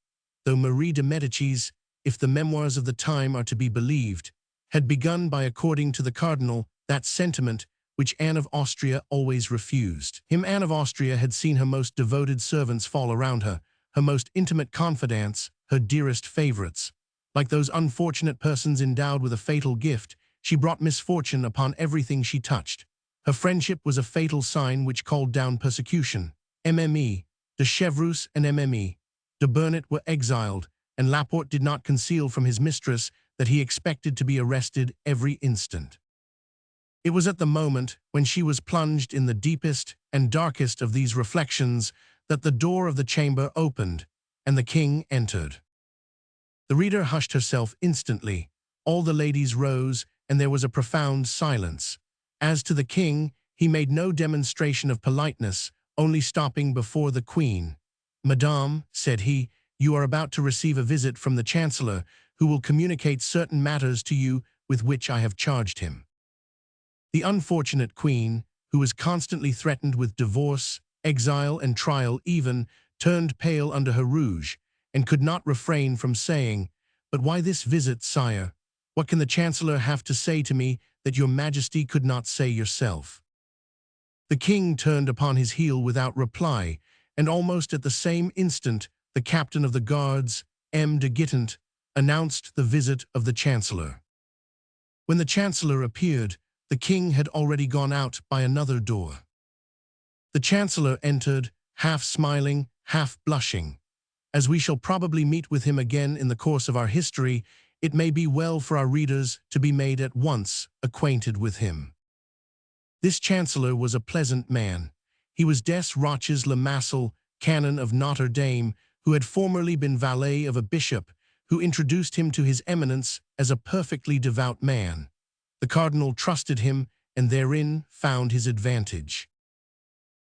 though Marie de Medicis, if the memoirs of the time are to be believed, had begun by according to the cardinal that sentiment which Anne of Austria always refused. Anne of Austria had seen her most devoted servants fall around her, her most intimate confidants, her dearest favorites. Like those unfortunate persons endowed with a fatal gift, she brought misfortune upon everything she touched. Her friendship was a fatal sign which called down persecution. Mme. de Chevreuse and Mme. de Bernat were exiled, and Laporte did not conceal from his mistress that he expected to be arrested every instant. It was at the moment when she was plunged in the deepest and darkest of these reflections that the door of the chamber opened, and the king entered. The reader hushed herself instantly. All the ladies rose, and there was a profound silence. As to the king, he made no demonstration of politeness, only stopping before the queen. "Madame," said he, "you are about to receive a visit from the chancellor, who will communicate certain matters to you with which I have charged him." The unfortunate queen, who was constantly threatened with divorce, exile, and trial even, turned pale under her rouge, and could not refrain from saying, "But why this visit, sire? What can the chancellor have to say to me that your majesty could not say yourself?" The king turned upon his heel without reply, and almost at the same instant the captain of the guards, M. de Guitant, announced the visit of the chancellor. When the chancellor appeared, the king had already gone out by another door. The chancellor entered, half smiling, half blushing. As we shall probably meet with him again in the course of our history, it may be well for our readers to be made at once acquainted with him. This chancellor was a pleasant man. He was Des Roches le Massel, canon of Notre Dame, who had formerly been valet of a bishop, who introduced him to his eminence as a perfectly devout man. The cardinal trusted him, and therein found his advantage.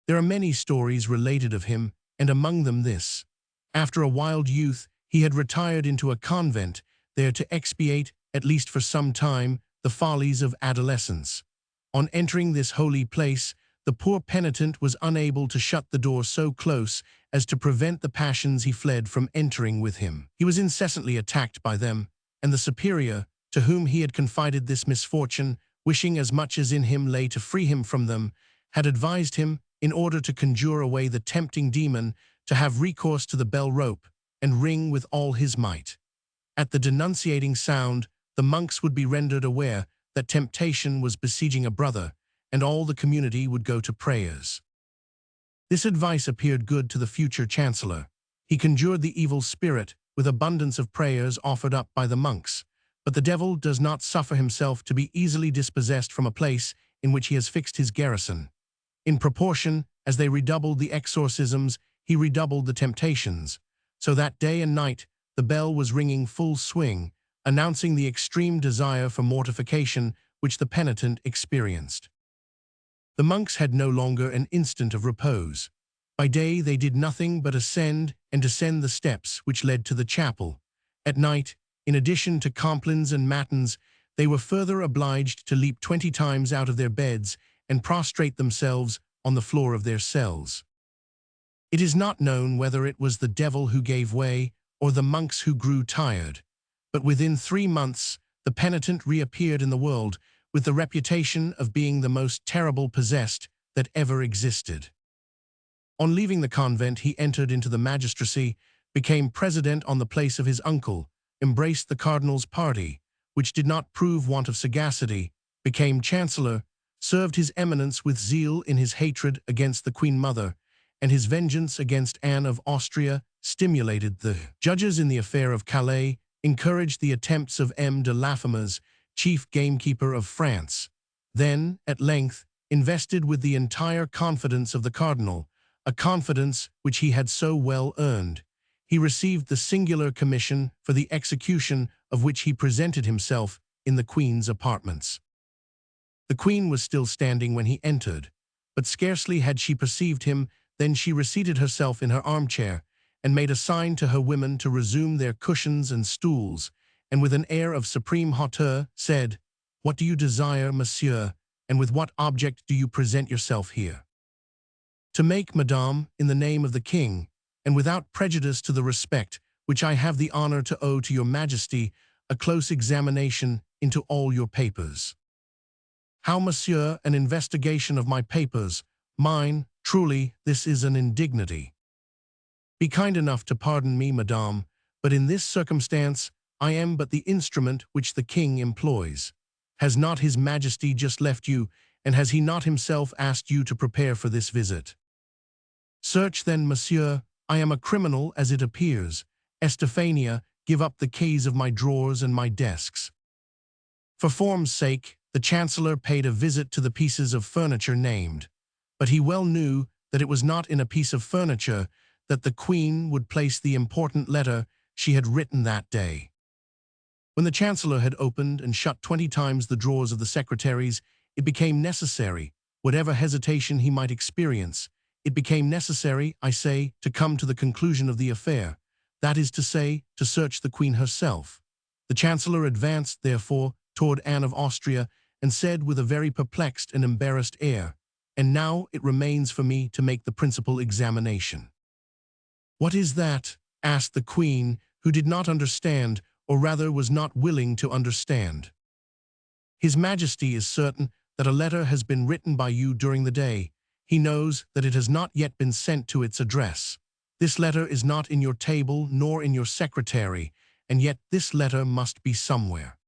There are many stories related of him, and among them this. After a wild youth, he had retired into a convent, there to expiate, at least for some time, the follies of adolescence. On entering this holy place, the poor penitent was unable to shut the door so close as to prevent the passions he fled from entering with him. He was incessantly attacked by them, and the superior, to whom he had confided this misfortune, wishing as much as in him lay to free him from them, had advised him, in order to conjure away the tempting demon, to have recourse to the bell rope, and ring with all his might. At the denunciating sound, the monks would be rendered aware that temptation was besieging a brother, and all the community would go to prayers. This advice appeared good to the future chancellor. He conjured the evil spirit with abundance of prayers offered up by the monks, but the devil does not suffer himself to be easily dispossessed from a place in which he has fixed his garrison. In proportion as they redoubled the exorcisms, he redoubled the temptations, so that day and night the bell was ringing full swing, announcing the extreme desire for mortification which the penitent experienced. The monks had no longer an instant of repose. By day they did nothing but ascend and descend the steps which led to the chapel. At night, in addition to complines and matins, they were further obliged to leap 20 times out of their beds and prostrate themselves on the floor of their cells. It is not known whether it was the devil who gave way or the monks who grew tired, but within 3 months the penitent reappeared in the world with the reputation of being the most terrible possessed that ever existed. On leaving the convent, he entered into the magistracy, became president on the place of his uncle, embraced the cardinal's party, which did not prove want of sagacity, became chancellor, served his eminence with zeal in his hatred against the Queen Mother, and his vengeance against Anne of Austria stimulated the judges in the affair of Calais, encouraged the attempts of M. de Laffemas, chief gamekeeper of France. Then, at length, invested with the entire confidence of the cardinal, a confidence which he had so well earned, he received the singular commission for the execution of which he presented himself in the Queen's apartments. The Queen was still standing when he entered, but scarcely had she perceived him than she reseated herself in her armchair and made a sign to her women to resume their cushions and stools, and with an air of supreme hauteur said, "What do you desire, monsieur, and with what object do you present yourself here?" "To make, madame, in the name of the king, and without prejudice to the respect which I have the honor to owe to your majesty, a close examination into all your papers." "How, monsieur, an investigation of my papers? Mine, truly, this is an indignity." "Be kind enough to pardon me, madame, but in this circumstance I am but the instrument which the king employs. Has not his majesty just left you, and has he not himself asked you to prepare for this visit? Search then, monsieur. I am a criminal as it appears. Estefania, give up the keys of my drawers and my desks." For form's sake, the chancellor paid a visit to the pieces of furniture named, but he well knew that it was not in a piece of furniture that the Queen would place the important letter she had written that day. When the chancellor had opened and shut 20 times the drawers of the secretaries, it became necessary, whatever hesitation he might experience, it became necessary, I say, to come to the conclusion of the affair, that is to say, to search the Queen herself. The chancellor advanced, therefore, toward Anne of Austria and said with a very perplexed and embarrassed air, "And now it remains for me to make the principal examination." "What is that?" asked the Queen, who did not understand, or rather was not willing to understand. "His Majesty is certain that a letter has been written by you during the day. He knows that it has not yet been sent to its address. This letter is not in your table nor in your secretary, and yet this letter must be somewhere."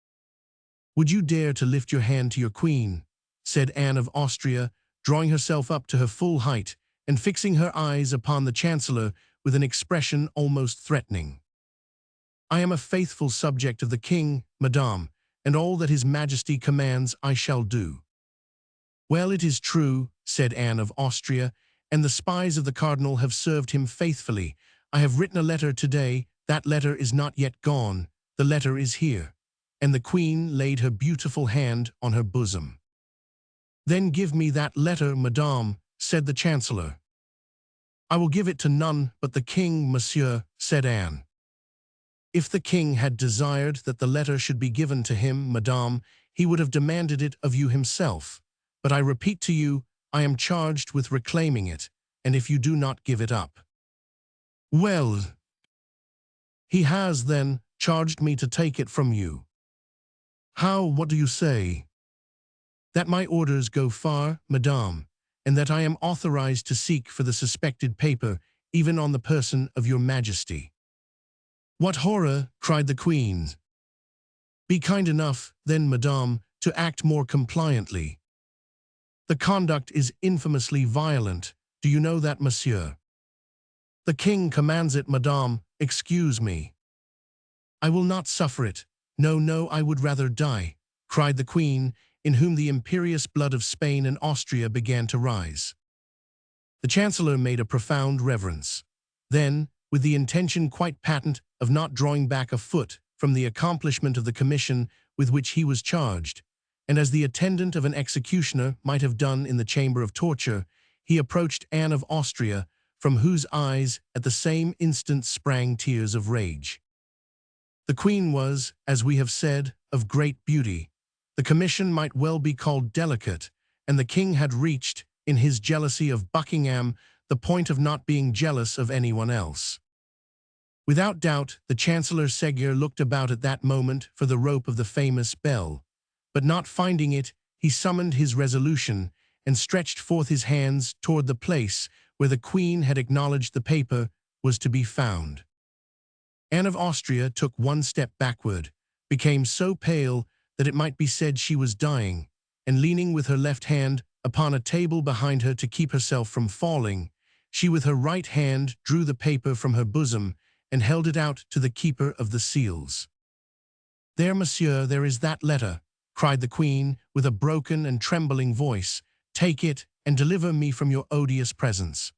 "Would you dare to lift your hand to your Queen?" said Anne of Austria, drawing herself up to her full height and fixing her eyes upon the chancellor with an expression almost threatening. "I am a faithful subject of the king, madame, and all that his majesty commands I shall do." "Well, it is true," said Anne of Austria, "and the spies of the cardinal have served him faithfully. I have written a letter today. That letter is not yet gone. The letter is here." And the queen laid her beautiful hand on her bosom. "Then give me that letter, madame," said the chancellor. "I will give it to none but the king, monsieur," said Anne. "If the king had desired that the letter should be given to him, madame, he would have demanded it of you himself. But I repeat to you, I am charged with reclaiming it, and if you do not give it up—" "Well, he has, then, charged me to take it from you." "How? What do you say?" "That my orders go far, madame, and that I am authorized to seek for the suspected paper, even on the person of your majesty." "What horror!" cried the queen. "Be kind enough, then, madame, to act more compliantly. The conduct is infamously violent. Do you know that, monsieur?" "The king commands it, madame. Excuse me." "I will not suffer it. No, no, I would rather die," cried the queen, in whom the imperious blood of Spain and Austria began to rise. The chancellor made a profound reverence. Then, with the intention quite patent of not drawing back a foot from the accomplishment of the commission with which he was charged, and as the attendant of an executioner might have done in the chamber of torture, he approached Anne of Austria, from whose eyes at the same instant sprang tears of rage. The queen was, as we have said, of great beauty. The commission might well be called delicate, and the king had reached, in his jealousy of Buckingham, the point of not being jealous of anyone else. Without doubt, the Chancellor Seguier looked about at that moment for the rope of the famous bell, but not finding it, he summoned his resolution and stretched forth his hands toward the place where the queen had acknowledged the paper was to be found. Anne of Austria took one step backward, became so pale that it might be said she was dying, and leaning with her left hand upon a table behind her to keep herself from falling, she with her right hand drew the paper from her bosom and held it out to the keeper of the seals. "There, monsieur, there is that letter," cried the queen with a broken and trembling voice. "Take it and deliver me from your odious presence."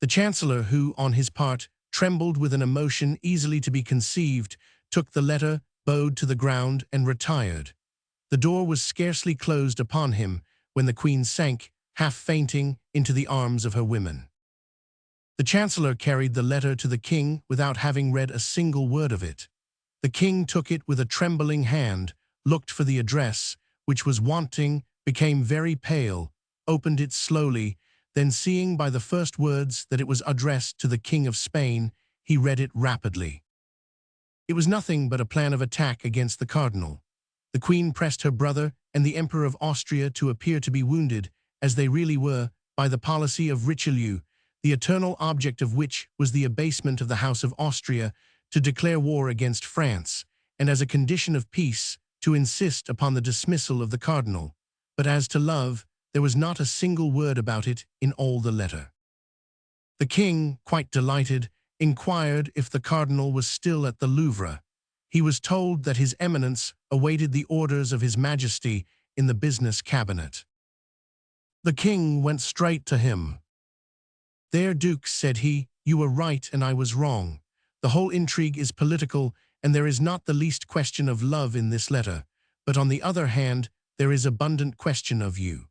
The chancellor, who, on his part, trembled with an emotion easily to be conceived, took the letter, bowed to the ground, and retired. The door was scarcely closed upon him when the queen sank, half fainting, into the arms of her women. The chancellor carried the letter to the king without having read a single word of it. The king took it with a trembling hand, looked for the address, which was wanting, became very pale, opened it slowly, then seeing by the first words that it was addressed to the King of Spain, he read it rapidly. It was nothing but a plan of attack against the cardinal. The queen pressed her brother and the Emperor of Austria to appear to be wounded, as they really were, by the policy of Richelieu, the eternal object of which was the abasement of the House of Austria, to declare war against France, and as a condition of peace, to insist upon the dismissal of the cardinal. But as to love, there was not a single word about it in all the letter. The king, quite delighted, inquired if the cardinal was still at the Louvre. He was told that His Eminence awaited the orders of His Majesty in the business cabinet. The king went straight to him. "There, Duke," said he, "you were right and I was wrong. The whole intrigue is political, and there is not the least question of love in this letter, but on the other hand, there is abundant question of you."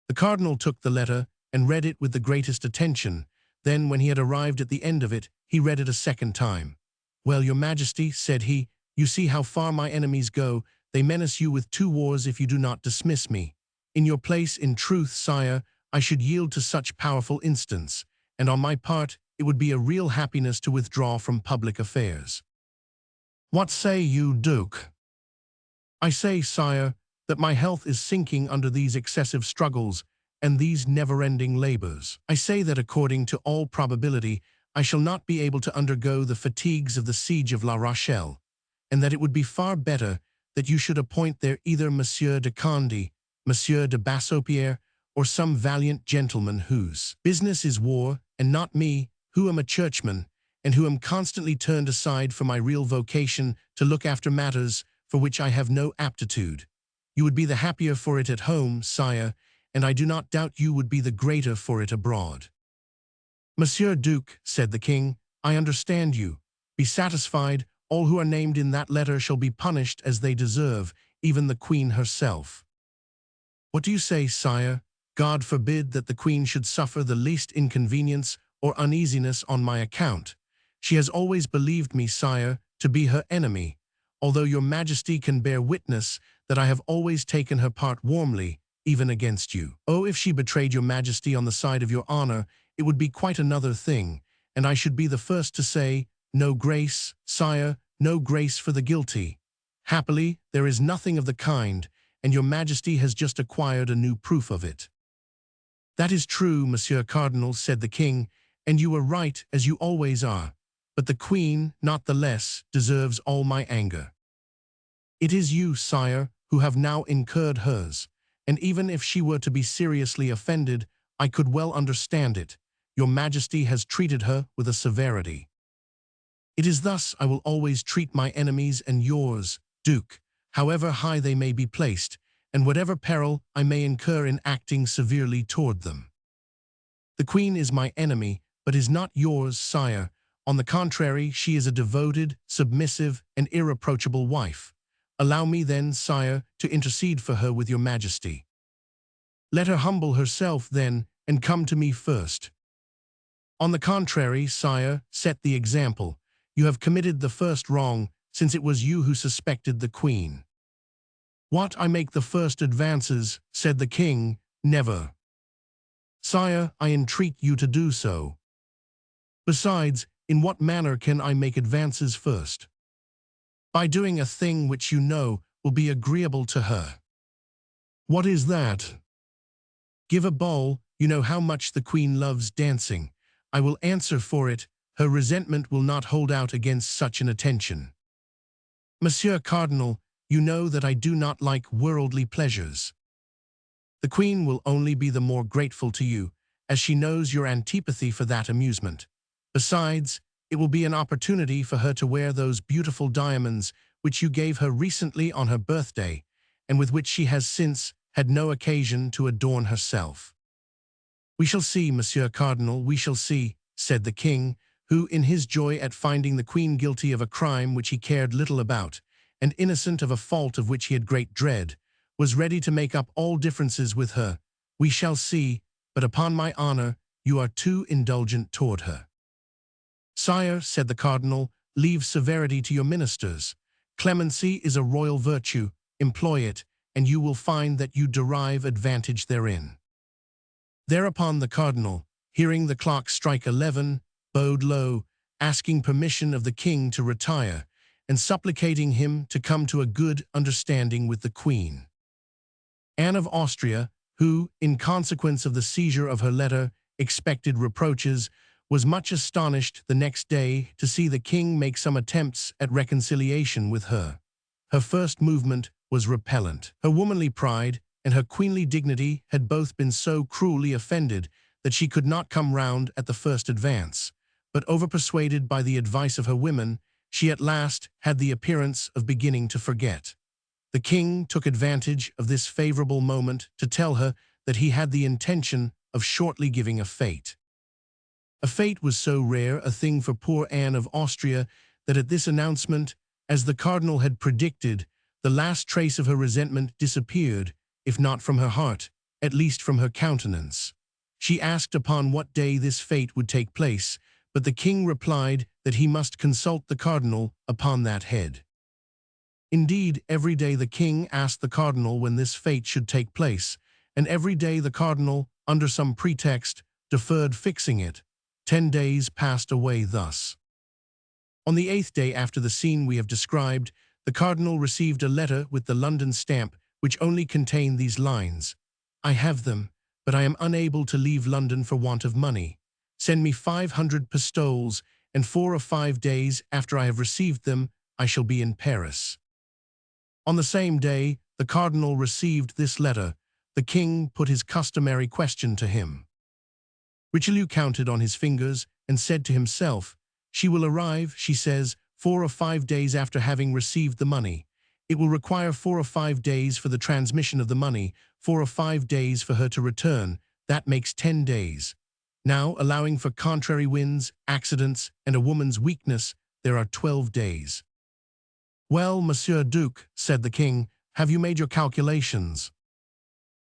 The cardinal took the letter and read it with the greatest attention. Then, when he had arrived at the end of it, he read it a second time. "Well, your Majesty," said he, "you see how far my enemies go. They menace you with 2 wars if you do not dismiss me. In your place, in truth, sire, I should yield to such powerful instance, and on my part, it would be a real happiness to withdraw from public affairs. What say you, Duke?" "I say, sire, that my health is sinking under these excessive struggles and these never-ending labors. I say that according to all probability, I shall not be able to undergo the fatigues of the siege of La Rochelle, and that it would be far better that you should appoint there either Monsieur de Condé, Monsieur de Bassompierre, or some valiant gentleman whose business is war, and not me, who am a churchman, and who am constantly turned aside from my real vocation to look after matters for which I have no aptitude. You would be the happier for it at home, sire, and I do not doubt you would be the greater for it abroad." "Monsieur Duke," said the king, "I understand you. Be satisfied, all who are named in that letter shall be punished as they deserve, even the queen herself." "What do you say, sire? God forbid that the queen should suffer the least inconvenience or uneasiness on my account. She has always believed me, sire, to be her enemy, although your majesty can bear witness that I have always taken her part warmly, even against you. Oh, if she betrayed your majesty on the side of your honor, it would be quite another thing, and I should be the first to say, 'No grace, sire, no grace for the guilty.' Happily, there is nothing of the kind, and your majesty has just acquired a new proof of it." "That is true, Monsieur Cardinal," said the king, "and you are right, as you always are. But the queen, not the less, deserves all my anger. It is you, sire, who have now incurred hers, and even if she were to be seriously offended, I could well understand it. Your majesty has treated her with a severity. It is thus I will always treat my enemies and yours, Duke, however high they may be placed, and whatever peril I may incur in acting severely toward them. The queen is my enemy, but is not yours, sire. On the contrary, she is a devoted, submissive, and irreproachable wife. Allow me then, sire, to intercede for her with your majesty. Let her humble herself, then, and come to me first. On the contrary, sire, set the example. You have committed the first wrong, since it was you who suspected the queen." "What, I make the first advances," said the king, "never. Sire, I entreat you to do so. Besides, in what manner can I make advances first? By doing a thing which you know will be agreeable to her." "What is that?" "Give a ball. You know how much the queen loves dancing. I will answer for it, her resentment will not hold out against such an attention. Monsieur Cardinal, you know that I do not like worldly pleasures. The queen will only be the more grateful to you, as she knows your antipathy for that amusement. Besides, it will be an opportunity for her to wear those beautiful diamonds which you gave her recently on her birthday, and with which she has since had no occasion to adorn herself." "We shall see, Monsieur Cardinal, we shall see," said the king, who, in his joy at finding the queen guilty of a crime which he cared little about, and innocent of a fault of which he had great dread, was ready to make up all differences with her. "We shall see, but upon my honor, you are too indulgent toward her." "Sire," said the cardinal, "leave severity to your ministers. Clemency is a royal virtue, employ it, and you will find that you derive advantage therein." Thereupon the cardinal, hearing the clock strike 11, bowed low, asking permission of the king to retire, and supplicating him to come to a good understanding with the queen. Anne of Austria, who, in consequence of the seizure of her letter, expected reproaches, was much astonished the next day to see the king make some attempts at reconciliation with her. Her first movement was repellent. Her womanly pride and her queenly dignity had both been so cruelly offended that she could not come round at the first advance, but overpersuaded by the advice of her women, she at last had the appearance of beginning to forget. The king took advantage of this favorable moment to tell her that he had the intention of shortly giving a fete. A fete was so rare a thing for poor Anne of Austria that at this announcement, as the cardinal had predicted, the last trace of her resentment disappeared, if not from her heart, at least from her countenance. She asked upon what day this fete would take place, but the king replied that he must consult the cardinal upon that head. Indeed, every day the king asked the cardinal when this fete should take place, and every day the cardinal, under some pretext, deferred fixing it. 10 days passed away thus. On the 8th day after the scene we have described, the cardinal received a letter with the London stamp which only contained these lines: "I have them, but I am unable to leave London for want of money. Send me 500 pistoles, and 4 or 5 days after I have received them, I shall be in Paris." On the same day, the cardinal received this letter. The king put his customary question to him. Richelieu counted on his fingers and said to himself, "She will arrive," she says, 4 or 5 days after having received the money. It will require 4 or 5 days for the transmission of the money, 4 or 5 days for her to return. That makes 10 days. Now, allowing for contrary winds, accidents, and a woman's weakness, there are 12 days. "Well, Monsieur Duke," said the king, "have you made your calculations?"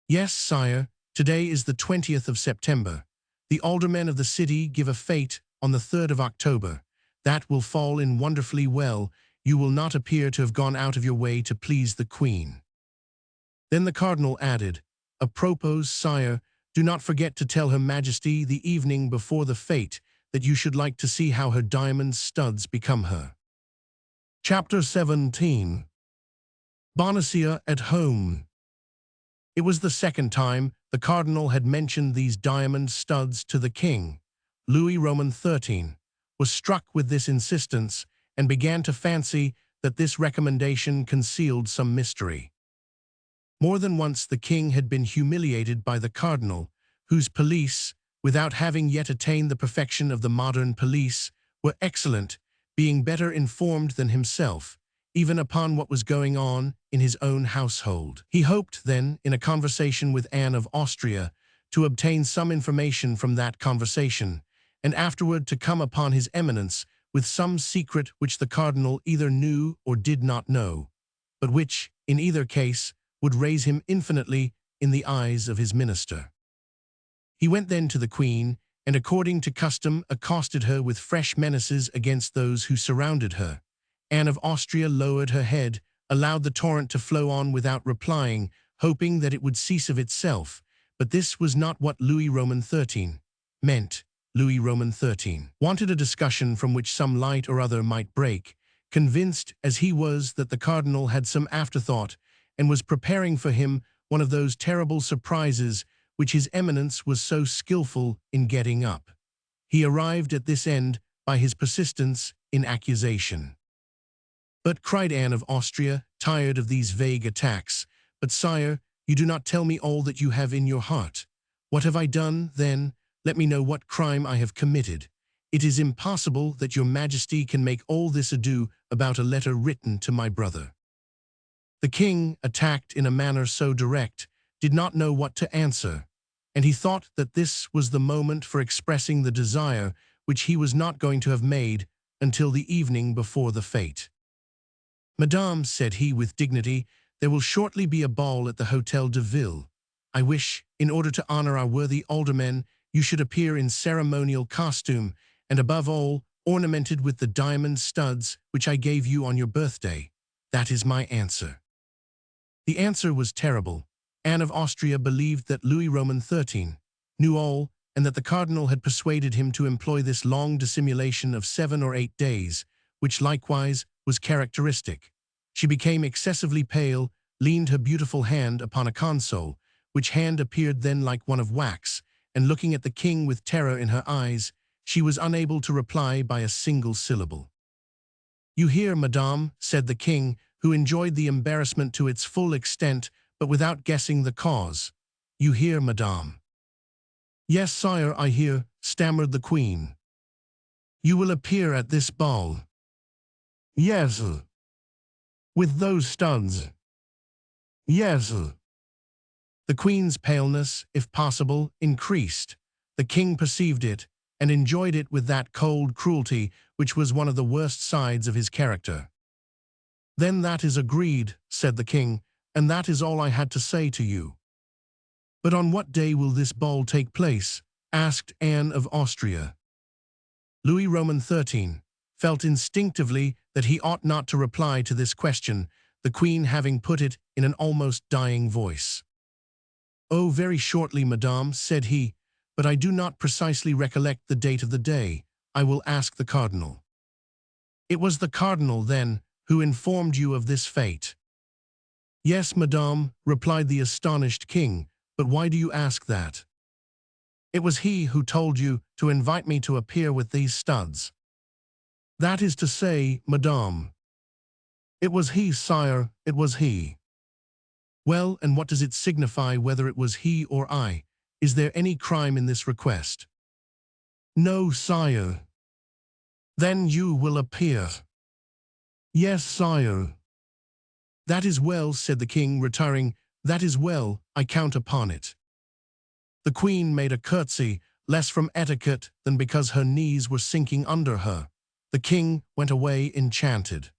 "Yes, sire. Today is the 20th of September. The aldermen of the city give a fete on the 3rd of October. That will fall in wonderfully well. You will not appear to have gone out of your way to please the queen." Then the cardinal added, "Apropos, sire, do not forget to tell Her Majesty the evening before the fete that you should like to see how her diamond studs become her." Chapter 17. Bonacieux at home. It was the second time the cardinal had mentioned these diamond studs to the king. Louis Roman XIII was struck with this insistence and began to fancy that this recommendation concealed some mystery. More than once the king had been humiliated by the cardinal, whose police, without having yet attained the perfection of the modern police, were excellent, being better informed than himself, even upon what was going on in his own household. He hoped, then, in a conversation with Anne of Austria, to obtain some information from that conversation, and afterward to come upon his eminence with some secret which the cardinal either knew or did not know, but which, in either case, would raise him infinitely in the eyes of his minister. He went then to the queen, and according to custom accosted her with fresh menaces against those who surrounded her. Anne of Austria lowered her head, allowed the torrent to flow on without replying, hoping that it would cease of itself, but this was not what Louis Roman XIII meant. Louis Roman XIII wanted a discussion from which some light or other might break, convinced as he was that the cardinal had some afterthought and was preparing for him one of those terrible surprises which his eminence was so skillful in getting up. He arrived at this end by his persistence in accusation. "But," cried Anne of Austria, tired of these vague attacks, "but, sire, you do not tell me all that you have in your heart. What have I done, then? Let me know what crime I have committed. It is impossible that your Majesty can make all this ado about a letter written to my brother." The king, attacked in a manner so direct, did not know what to answer, and he thought that this was the moment for expressing the desire which he was not going to have made until the evening before the fete. "Madame," said he with dignity, "there will shortly be a ball at the Hôtel de Ville. I wish, in order to honor our worthy aldermen, you should appear in ceremonial costume, and above all, ornamented with the diamond studs which I gave you on your birthday. That is my answer." The answer was terrible. Anne of Austria believed that Louis Roman XIII knew all, and that the cardinal had persuaded him to employ this long dissimulation of 7 or 8 days, which likewise was characteristic. She became excessively pale, leaned her beautiful hand upon a console, which hand appeared then like one of wax, and looking at the king with terror in her eyes, she was unable to reply by a single syllable. "You hear, madame," said the king, who enjoyed the embarrassment to its full extent, but without guessing the cause. "You hear, madame." "Yes, sire, I hear," stammered the queen. "You will appear at this ball?" "Yes." "With those studs?" "Yes." The queen's paleness, if possible, increased. The king perceived it, and enjoyed it with that cold cruelty which was one of the worst sides of his character. "Then that is agreed," said the king, "and that is all I had to say to you." "But on what day will this ball take place?" asked Anne of Austria. Louis Roman XIII felt instinctively that he ought not to reply to this question, the queen having put it in an almost dying voice. "Oh, very shortly, madame," said he, "but I do not precisely recollect the date of the day. I will ask the cardinal." "It was the cardinal, then, who informed you of this fate?" "Yes, madame," replied the astonished king, "but why do you ask that?" "It was he who told you to invite me to appear with these studs." "That is to say, madame." "It was he, sire, it was he." "Well, and what does it signify whether it was he or I? Is there any crime in this request?" No, sire. Then you will appear. Yes, sire. That is well, said the king, retiring. That is well, I count upon it. The queen made a curtsy, less from etiquette than because her knees were sinking under her. The king went away enchanted.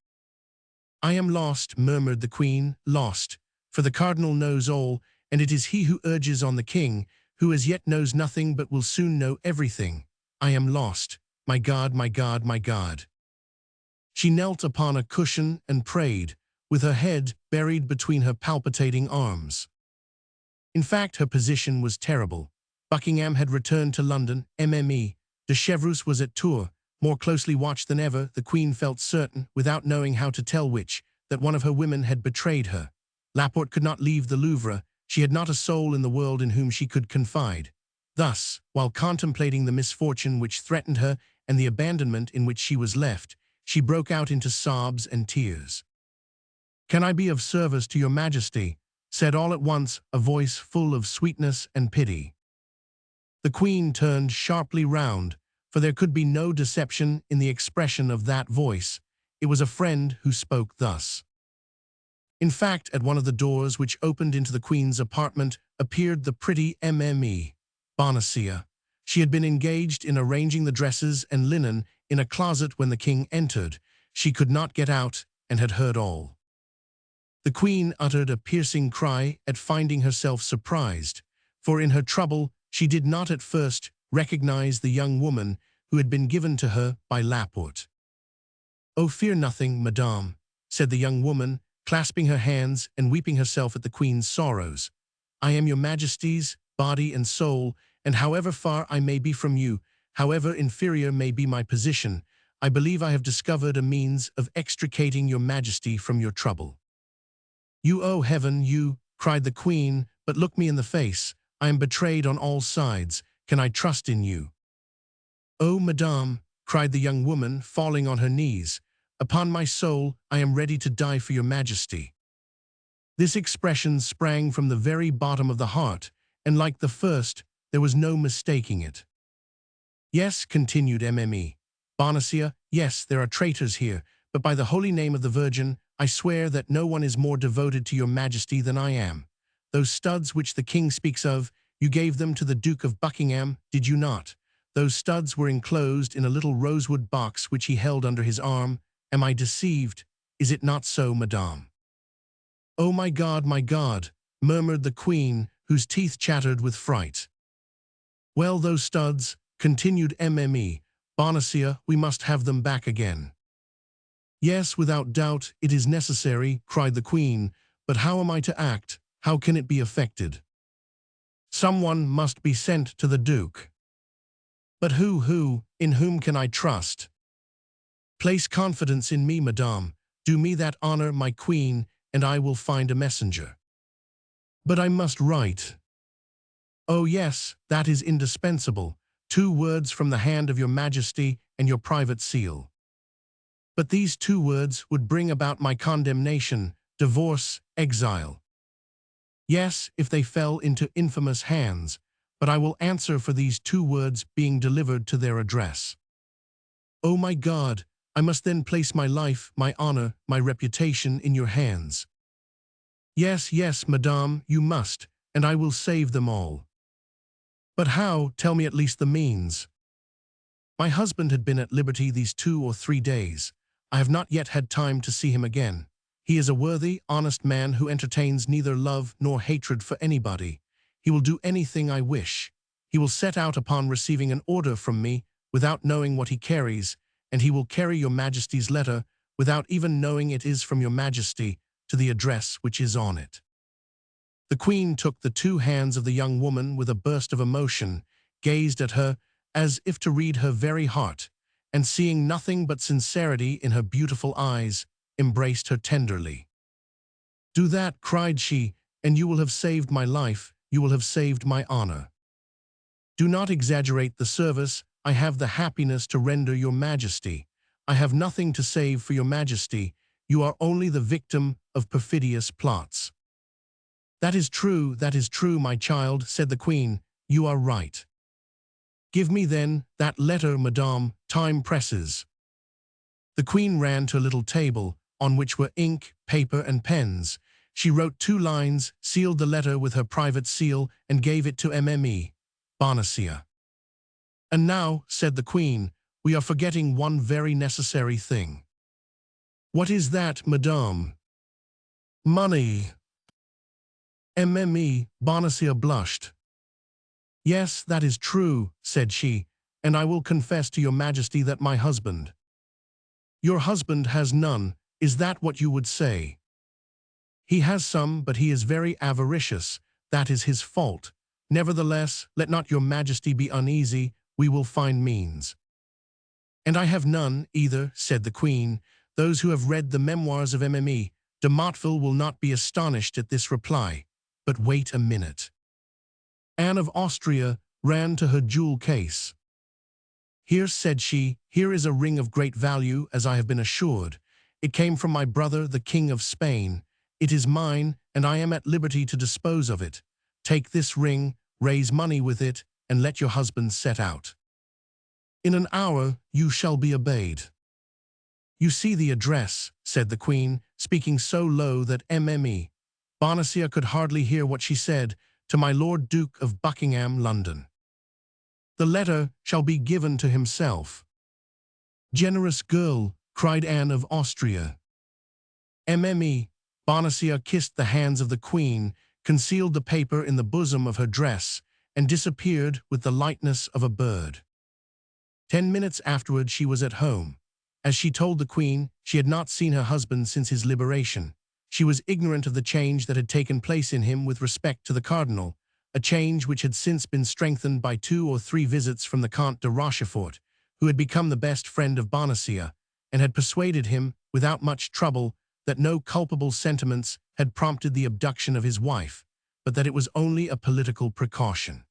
I am lost, murmured the queen, lost, for the cardinal knows all, and it is he who urges on the king, who as yet knows nothing but will soon know everything. I am lost, my God, my God, my God. She knelt upon a cushion and prayed, with her head buried between her palpitating arms. In fact, her position was terrible. Buckingham had returned to London, MME. De Chevreuse was at Tours, more closely watched than ever. The queen felt certain, without knowing how to tell which, that one of her women had betrayed her. Laporte could not leave the Louvre. She had not a soul in the world in whom she could confide. Thus, while contemplating the misfortune which threatened her and the abandonment in which she was left, she broke out into sobs and tears. "Can I be of service to your Majesty?" said all at once a voice full of sweetness and pity. The queen turned sharply round, for there could be no deception in the expression of that voice. It was a friend who spoke thus. In fact, at one of the doors which opened into the queen's apartment appeared the pretty Mme. Bonacieux. She had been engaged in arranging the dresses and linen in a closet when the king entered. She could not get out and had heard all. The queen uttered a piercing cry at finding herself surprised, for in her trouble she did not at first recognize the young woman who had been given to her by Laporte. "Oh, fear nothing, madame," said the young woman, clasping her hands and weeping herself at the queen's sorrows. "I am your Majesty's, body and soul, and however far I may be from you, however inferior may be my position, I believe I have discovered a means of extricating your Majesty from your trouble." "You, oh heaven, you," cried the queen, "but look me in the face. I am betrayed on all sides. Can I trust in you?" "Oh, madame," cried the young woman, falling on her knees, "upon my soul, I am ready to die for your Majesty." This expression sprang from the very bottom of the heart, and like the first, there was no mistaking it. "Yes," continued Mme. Bonacieux, "yes, there are traitors here, but by the holy name of the Virgin, I swear that no one is more devoted to your Majesty than I am. Those studs which the king speaks of, you gave them to the Duke of Buckingham, did you not? Those studs were enclosed in a little rosewood box which he held under his arm. Am I deceived? Is it not so, madame?" "Oh, my God," murmured the queen, whose teeth chattered with fright. "Well, those studs," continued Mme. Bonacieux, "we must have them back again." "Yes, without doubt, it is necessary," cried the queen, "but how am I to act? How can it be effected?" "Someone must be sent to the Duke." "But who, in whom can I trust?" "Place confidence in me, madame. Do me that honor, my queen, and I will find a messenger." "But I must write." "Oh yes, that is indispensable. 2 words from the hand of your Majesty and your private seal." "But these 2 words would bring about my condemnation, divorce, exile." "Yes, if they fell into infamous hands, but I will answer for these 2 words being delivered to their address." "Oh my God, I must then place my life, my honor, my reputation in your hands." "Yes, yes, madame, you must, and I will save them all." "But how? Tell me at least the means." "My husband had been at liberty these 2 or 3 days. I have not yet had time to see him again. He is a worthy, honest man who entertains neither love nor hatred for anybody. He will do anything I wish. He will set out upon receiving an order from me without knowing what he carries, and he will carry your Majesty's letter without even knowing it is from your Majesty to the address which is on it." The queen took the 2 hands of the young woman with a burst of emotion, gazed at her as if to read her very heart, and seeing nothing but sincerity in her beautiful eyes, embraced her tenderly. "Do that," cried she, "and you will have saved my life, you will have saved my honor. Do not exaggerate the service I have the happiness to render your Majesty. I have nothing to save for your Majesty. You are only the victim of perfidious plots." That is true, my child," said the queen. "You are right. Give me then that letter, madame, time presses. The queen ran to a little table, on which were ink, paper, and pens. She wrote 2 lines, sealed the letter with her private seal, and gave it to Mme. Bonacieux. And now, said the queen, we are forgetting one very necessary thing. What is that, madame? Money. Mme. Bonacieux blushed. Yes, that is true, said she, and I will confess to your majesty that my husband. Your husband has none, is that what you would say? He has some, but he is very avaricious, that is his fault. Nevertheless, let not your majesty be uneasy, we will find means. And I have none, either, said the queen. Those who have read the memoirs of Mme. de Motteville will not be astonished at this reply. But wait a minute. Anne of Austria ran to her jewel case. Here, said she, here is a ring of great value, as I have been assured. It came from my brother, the King of Spain. It is mine, and I am at liberty to dispose of it. Take this ring, raise money with it, and let your husband set out. In an hour you shall be obeyed. You see the address, said the queen, speaking so low that Mme. Bonacieux could hardly hear what she said, to my Lord Duke of Buckingham, London. The letter shall be given to himself. Generous girl, cried Anne of Austria. Mme. Bonacieux kissed the hands of the queen, concealed the paper in the bosom of her dress, and disappeared with the lightness of a bird. 10 minutes afterward she was at home. As she told the queen, she had not seen her husband since his liberation. She was ignorant of the change that had taken place in him with respect to the cardinal, a change which had since been strengthened by 2 or 3 visits from the Comte de Rochefort, who had become the best friend of Bonacieux, and had persuaded him, without much trouble, that no culpable sentiments had prompted the abduction of his wife, but that it was only a political precaution.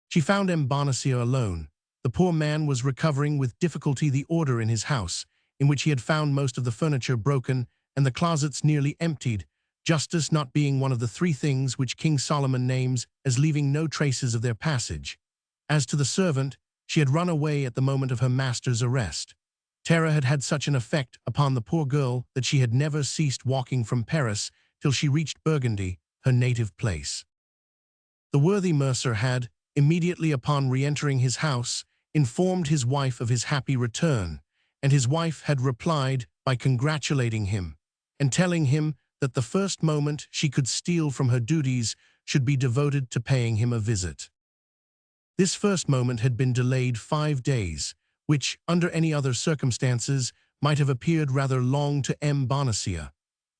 She found M. Bonacieux alone. The poor man was recovering with difficulty the order in his house, in which he had found most of the furniture broken and the closets nearly emptied, justice not being one of the 3 things which King Solomon names as leaving no traces of their passage. As to the servant, she had run away at the moment of her master's arrest. Terror had had such an effect upon the poor girl that she had never ceased walking from Paris till she reached Burgundy, her native place. The worthy mercer had, immediately upon re-entering his house, informed his wife of his happy return, and his wife had replied by congratulating him, and telling him that the first moment she could steal from her duties should be devoted to paying him a visit. This first moment had been delayed 5 days, which, under any other circumstances, might have appeared rather long to M. Bonacieux.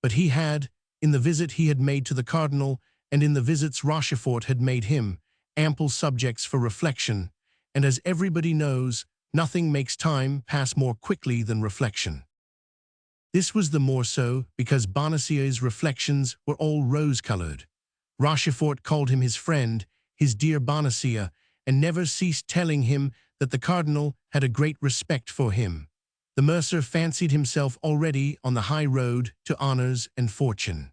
But he had, in the visit he had made to the cardinal, and in the visits Rochefort had made him, ample subjects for reflection, and as everybody knows, nothing makes time pass more quickly than reflection. This was the more so because Bonacieux's reflections were all rose-colored. Rochefort called him his friend, his dear Bonacieux, and never ceased telling him that the cardinal had a great respect for him. The mercer fancied himself already on the high road to honors and fortune.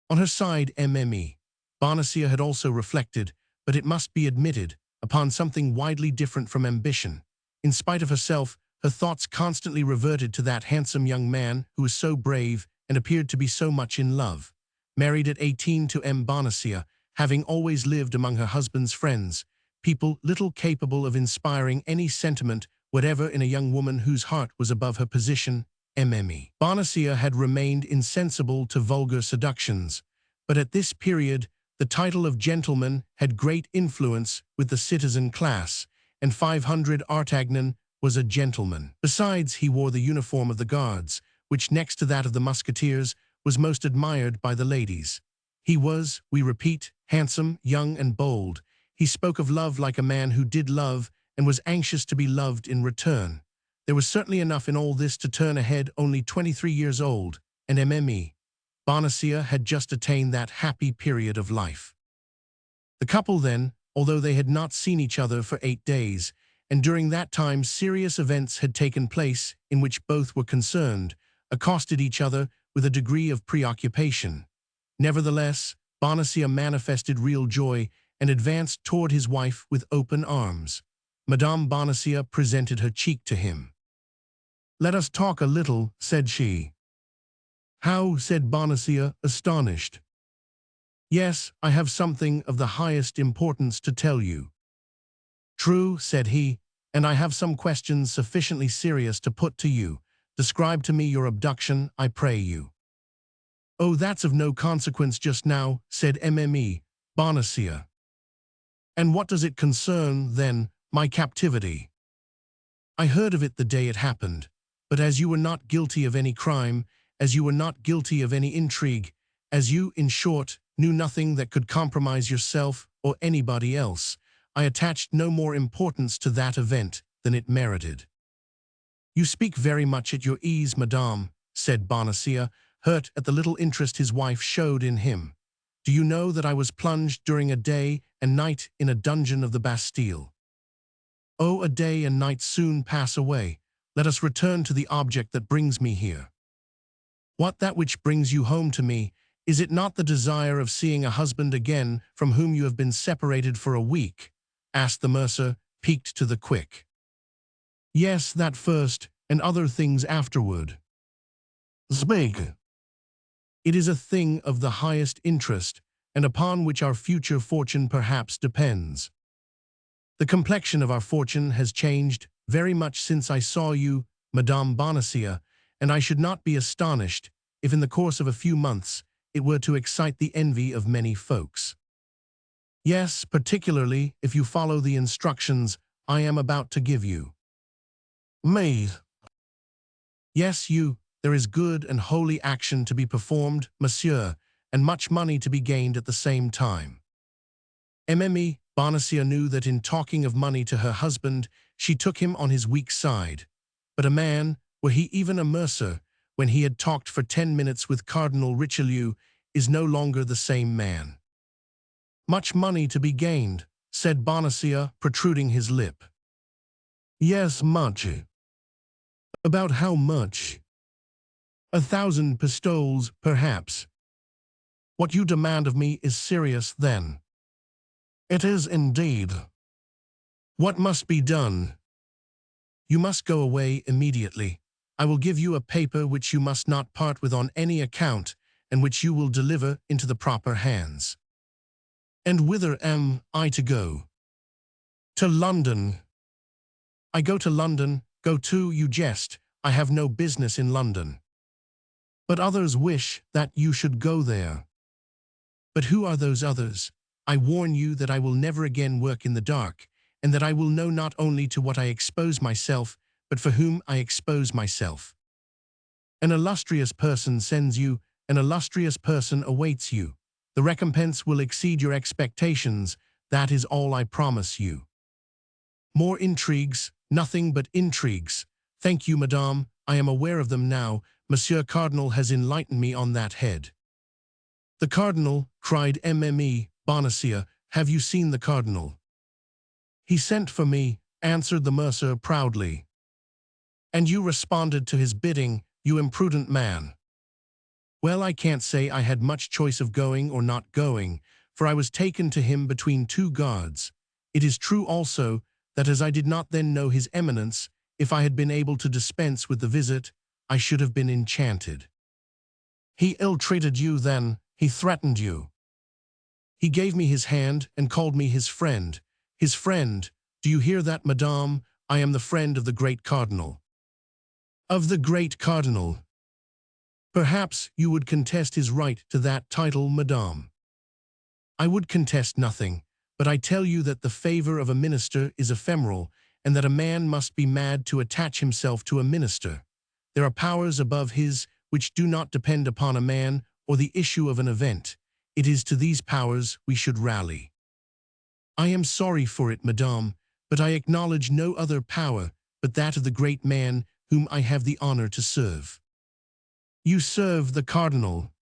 On her side, Mme. Bonacieux had also reflected, but it must be admitted, upon something widely different from ambition. In spite of herself, her thoughts constantly reverted to that handsome young man who was so brave and appeared to be so much in love. Married at 18 to M. Bonacieux, having always lived among her husband's friends, people little capable of inspiring any sentiment whatever in a young woman whose heart was above her position, Mme. Bonacieux had remained insensible to vulgar seductions, but at this period the title of gentleman had great influence with the citizen class, and 500 Artagnan was a gentleman. Besides, he wore the uniform of the guards, which next to that of the musketeers was most admired by the ladies. He was, we repeat, handsome, young, and bold. He spoke of love like a man who did love and was anxious to be loved in return. There was certainly enough in all this to turn a head only 23 years old, and Mme. Bonacieux had just attained that happy period of life. The couple then, although they had not seen each other for 8 days, and during that time serious events had taken place in which both were concerned, accosted each other with a degree of preoccupation. Nevertheless, Bonacieux manifested real joy, and advanced toward his wife with open arms. Madame Bonacieux presented her cheek to him. "Let us talk a little," said she. "How?" said Bonacieux, astonished. "Yes, I have something of the highest importance to tell you." "True," said he, "and I have some questions sufficiently serious to put to you. Describe to me your abduction, I pray you." "Oh, that's of no consequence just now," said Bonacieux. "And what does it concern, then, my captivity?" "I heard of it the day it happened, but as you were not guilty of any crime, as you were not guilty of any intrigue, as you, in short, knew nothing that could compromise yourself or anybody else, I attached no more importance to that event than it merited." "You speak very much at your ease, madame," said Bonacieux, hurt at the little interest his wife showed in him. "Do you know that I was plunged during a day and night in a dungeon of the Bastille?" "Oh, a day and night soon pass away. Let us return to the object that brings me here." "What that which brings you home to me? Is it not the desire of seeing a husband again from whom you have been separated for a week?" asked the mercer, piqued to the quick. "Yes, that first, and other things afterward." "Speak." "It is a thing of the highest interest, and upon which our future fortune perhaps depends. The complexion of our fortune has changed very much since I saw you, Madame Bonacieux, and I should not be astonished if in the course of a few months it were to excite the envy of many folks. Yes, particularly if you follow the instructions I am about to give you." "Me?" "Yes, you. There is good and holy action to be performed, monsieur, and much money to be gained at the same time." Bonacieux knew that in talking of money to her husband, she took him on his weak side. But a man, were he even a mercer, when he had talked for 10 minutes with Cardinal Richelieu, is no longer the same man. "Much money to be gained," said Bonacieux, protruding his lip. "Yes, much." "About how much?" "1,000 pistoles, perhaps." "What you demand of me is serious, then." "It is indeed." "What must be done?" "You must go away immediately. I will give you a paper which you must not part with on any account, and which you will deliver into the proper hands." "And whither am I to go?" "To London." "I go to London, go to, you jest, I have no business in London." "But others wish that you should go there." "But who are those others? I warn you that I will never again work in the dark, and that I will know not only to what I expose myself, but for whom I expose myself. An illustrious person sends you, an illustrious person awaits you. The recompense will exceed your expectations, that is all I promise you." "More intrigues, nothing but intrigues. Thank you, madame, I am aware of them now. Monsieur Cardinal has enlightened me on that head." "The Cardinal," cried Bonacieux, "have you seen the Cardinal?" "He sent for me," answered the mercer proudly. "And you responded to his bidding, you imprudent man." "Well, I can't say I had much choice of going or not going, for I was taken to him between two guards. It is true also that as I did not then know his eminence, if I had been able to dispense with the visit, I should have been enchanted." "He ill-treated you, then? He threatened you?" "He gave me his hand and called me his friend. His friend! Do you hear that, madame? I am the friend of the great cardinal." "Of the great cardinal?" "Perhaps you would contest his right to that title, madame." "I would contest nothing, but I tell you that the favor of a minister is ephemeral, and that a man must be mad to attach himself to a minister. There are powers above his which do not depend upon a man or the issue of an event. It is to these powers we should rally." "I am sorry for it, madame, but I acknowledge no other power but that of the great man whom I have the honor to serve." "You serve the cardinal?"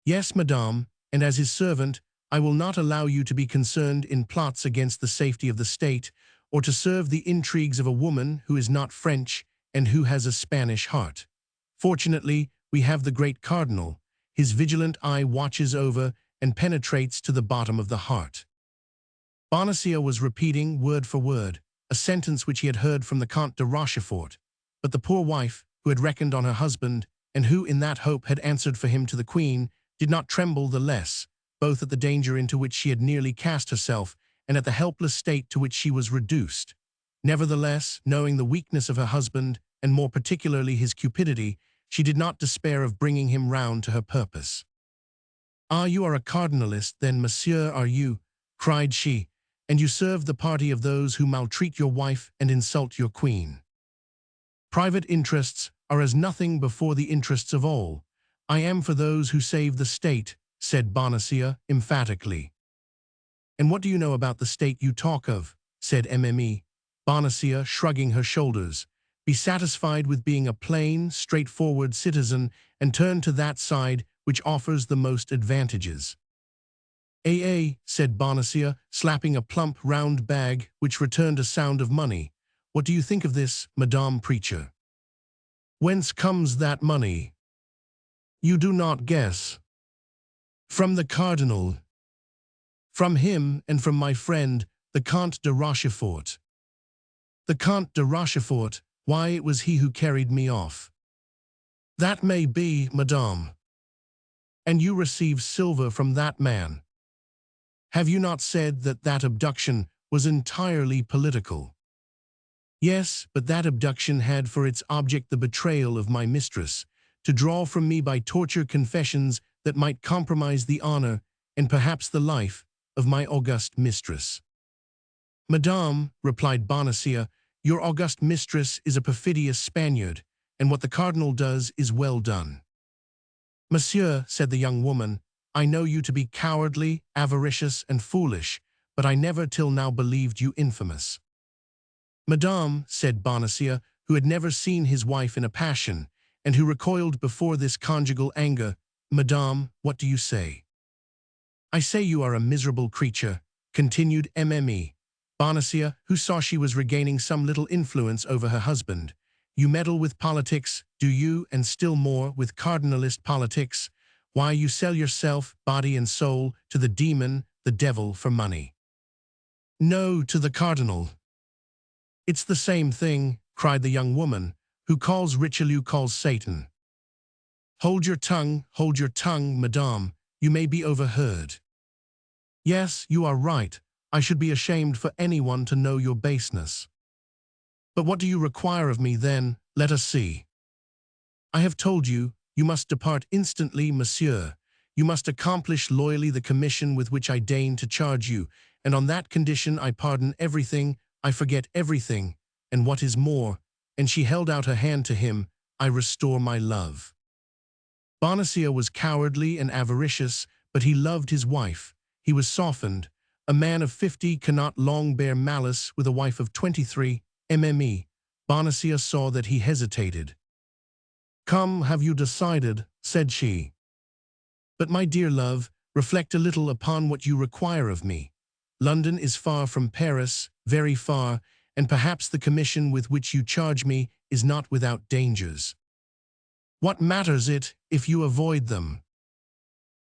"Yes, madame, and as his servant, I will not allow you to be concerned in plots against the safety of the state, or to serve the intrigues of a woman who is not French and who has a Spanish heart. Fortunately, we have the great cardinal. His vigilant eye watches over and penetrates to the bottom of the heart. Bonacieux was repeating, word for word, a sentence which he had heard from the Comte de Rochefort, but the poor wife, who had reckoned on her husband, and who in that hope had answered for him to the Queen, did not tremble the less, both at the danger into which she had nearly cast herself, and at the helpless state to which she was reduced. Nevertheless, knowing the weakness of her husband, and more particularly his cupidity, she did not despair of bringing him round to her purpose. "Ah, you are a cardinalist, then, monsieur, are you?" cried she, "and you serve the party of those who maltreat your wife and insult your queen. Private interests are as nothing before the interests of all. I am for those who save the state," said Bonacieux emphatically. "And what do you know about the state you talk of?" said Mme. Bonacieux, shrugging her shoulders. "Be satisfied with being a plain, straightforward citizen, and turn to that side which offers the most advantages." Said Bonacieux, slapping a plump, round bag which returned a sound of money. "What do you think of this, Madame Preacher? Whence comes that money?" "You do not guess." "From the cardinal." "From him and from my friend, the Comte de Rochefort." "The Comte de Rochefort? Why, it was he who carried me off." "That may be, madame." "And you received silver from that man. Have you not said that that abduction was entirely political?" "Yes, but that abduction had for its object the betrayal of my mistress, to draw from me by torture confessions that might compromise the honor, and perhaps the life, of my august mistress." "Madame," replied Bonacieux, "your august mistress is a perfidious Spaniard, and what the cardinal does is well done." "Monsieur," said the young woman, "I know you to be cowardly, avaricious, and foolish, but I never till now believed you infamous." "Madame," said Bonacieux, who had never seen his wife in a passion, and who recoiled before this conjugal anger, "Madame, what do you say?" "I say you are a miserable creature," continued Mme. Bonacieux, who saw she was regaining some little influence over her husband. "You meddle with politics, do you, and still more with cardinalist politics? Why, you sell yourself, body and soul, to the demon, the devil, for money." "No, to the cardinal." "It's the same thing," cried the young woman, "who calls Richelieu calls Satan." Hold your tongue, madame, you may be overheard." "Yes, you are right. I should be ashamed for anyone to know your baseness." "But what do you require of me, then? Let us see." "I have told you, you must depart instantly, monsieur. You must accomplish loyally the commission with which I deign to charge you, and on that condition I pardon everything, I forget everything, and what is more," and she held out her hand to him, "I restore my love." Bonacieux was cowardly and avaricious, but he loved his wife. He was softened. A man of 50 cannot long bear malice with a wife of 23. Mme. Bonacieux saw that he hesitated. "Come, have you decided?" said she. "But my dear love, reflect a little upon what you require of me. London is far from Paris, very far, and perhaps the commission with which you charge me is not without dangers. What matters it, if you avoid them?"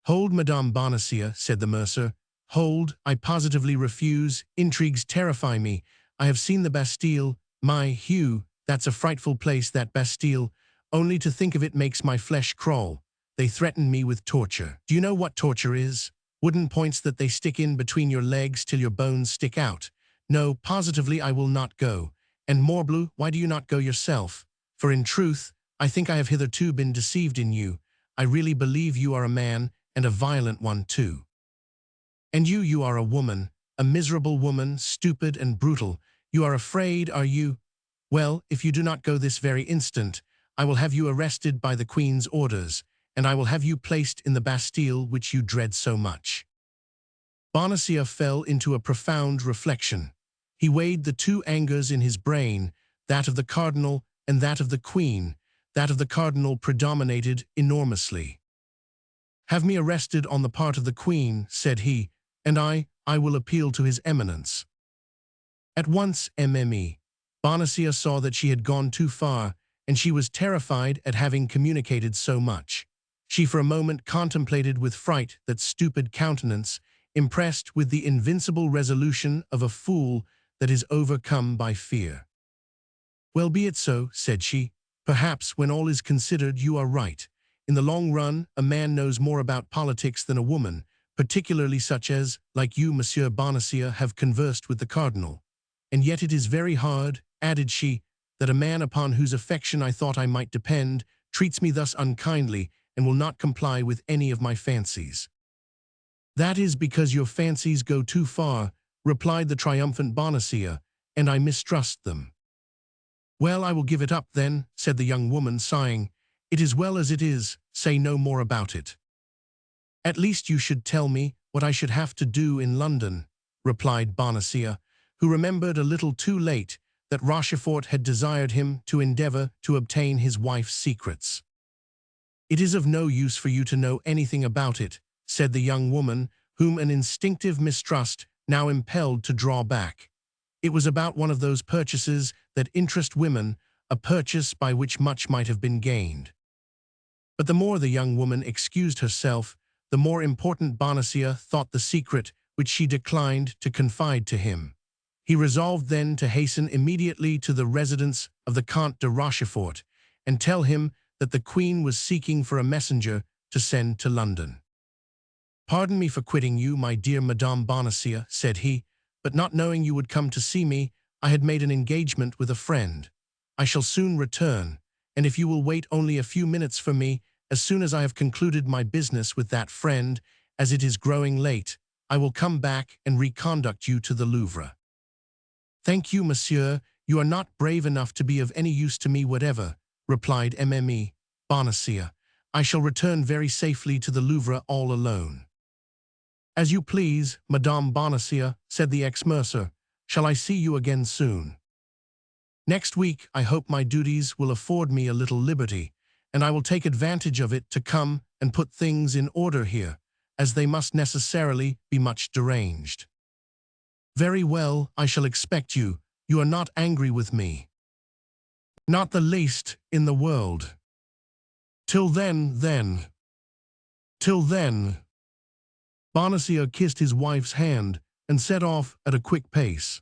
"Hold, Madame Bonacieux," said the mercer. "Hold, I positively refuse. Intrigues terrify me. I have seen the Bastille. My Hugh, that's a frightful place, that Bastille. Only to think of it makes my flesh crawl. They threaten me with torture. Do you know what torture is? Wooden points that they stick in between your legs till your bones stick out. No, positively I will not go. And morbleu, why do you not go yourself? For in truth, I think I have hitherto been deceived in you. I really believe you are a man, and a violent one too. And you are a woman, a miserable woman, stupid and brutal. You are afraid, are you? Well, if you do not go this very instant, I will have you arrested by the Queen's orders, and I will have you placed in the Bastille which you dread so much." Bonacieux fell into a profound reflection. He weighed the two angers in his brain, that of the cardinal and that of the Queen. That of the cardinal predominated enormously. "Have me arrested on the part of the Queen," said he, "and I will appeal to his eminence." At once, Mme. Bonacieux saw that she had gone too far, and she was terrified at having communicated so much. She for a moment contemplated with fright that stupid countenance, impressed with the invincible resolution of a fool that is overcome by fear. "Well, be it so," said she. "Perhaps, when all is considered, you are right. In the long run, a man knows more about politics than a woman, particularly such as, like you, Monsieur Bonacieux, have conversed with the cardinal. And yet it is very hard," added she, "that a man upon whose affection I thought I might depend treats me thus unkindly and will not comply with any of my fancies." "That is because your fancies go too far," replied the triumphant Bonacieux, "and I mistrust them." "Well, I will give it up then," said the young woman, sighing. "It is well as it is, say no more about it." "At least you should tell me what I should have to do in London," replied Bonacieux, who remembered a little too late that Rochefort had desired him to endeavor to obtain his wife's secrets. "It is of no use for you to know anything about it," said the young woman, whom an instinctive mistrust now impelled to draw back. It was about one of those purchases that interest women, a purchase by which much might have been gained. But the more the young woman excused herself, the more important Bonacieux thought the secret which she declined to confide to him. He resolved then to hasten immediately to the residence of the Comte de Rochefort and tell him that the Queen was seeking for a messenger to send to London. "Pardon me for quitting you, my dear Madame Bonacieux," said he, "but not knowing you would come to see me, I had made an engagement with a friend. I shall soon return, and if you will wait only a few minutes for me, as soon as I have concluded my business with that friend, as it is growing late, I will come back and reconduct you to the Louvre." "Thank you, monsieur, you are not brave enough to be of any use to me whatever," replied Mme. Bonacieux. "I shall return very safely to the Louvre all alone." "As you please, Madame Bonacieux," said the ex-mercer. "Shall I see you again soon?" "Next week I hope my duties will afford me a little liberty, and I will take advantage of it to come and put things in order here, as they must necessarily be much deranged." "Very well, I shall expect you. You are not angry with me?" "Not the least in the world." Till then. Till then." Bonacieux kissed his wife's hand and set off at a quick pace.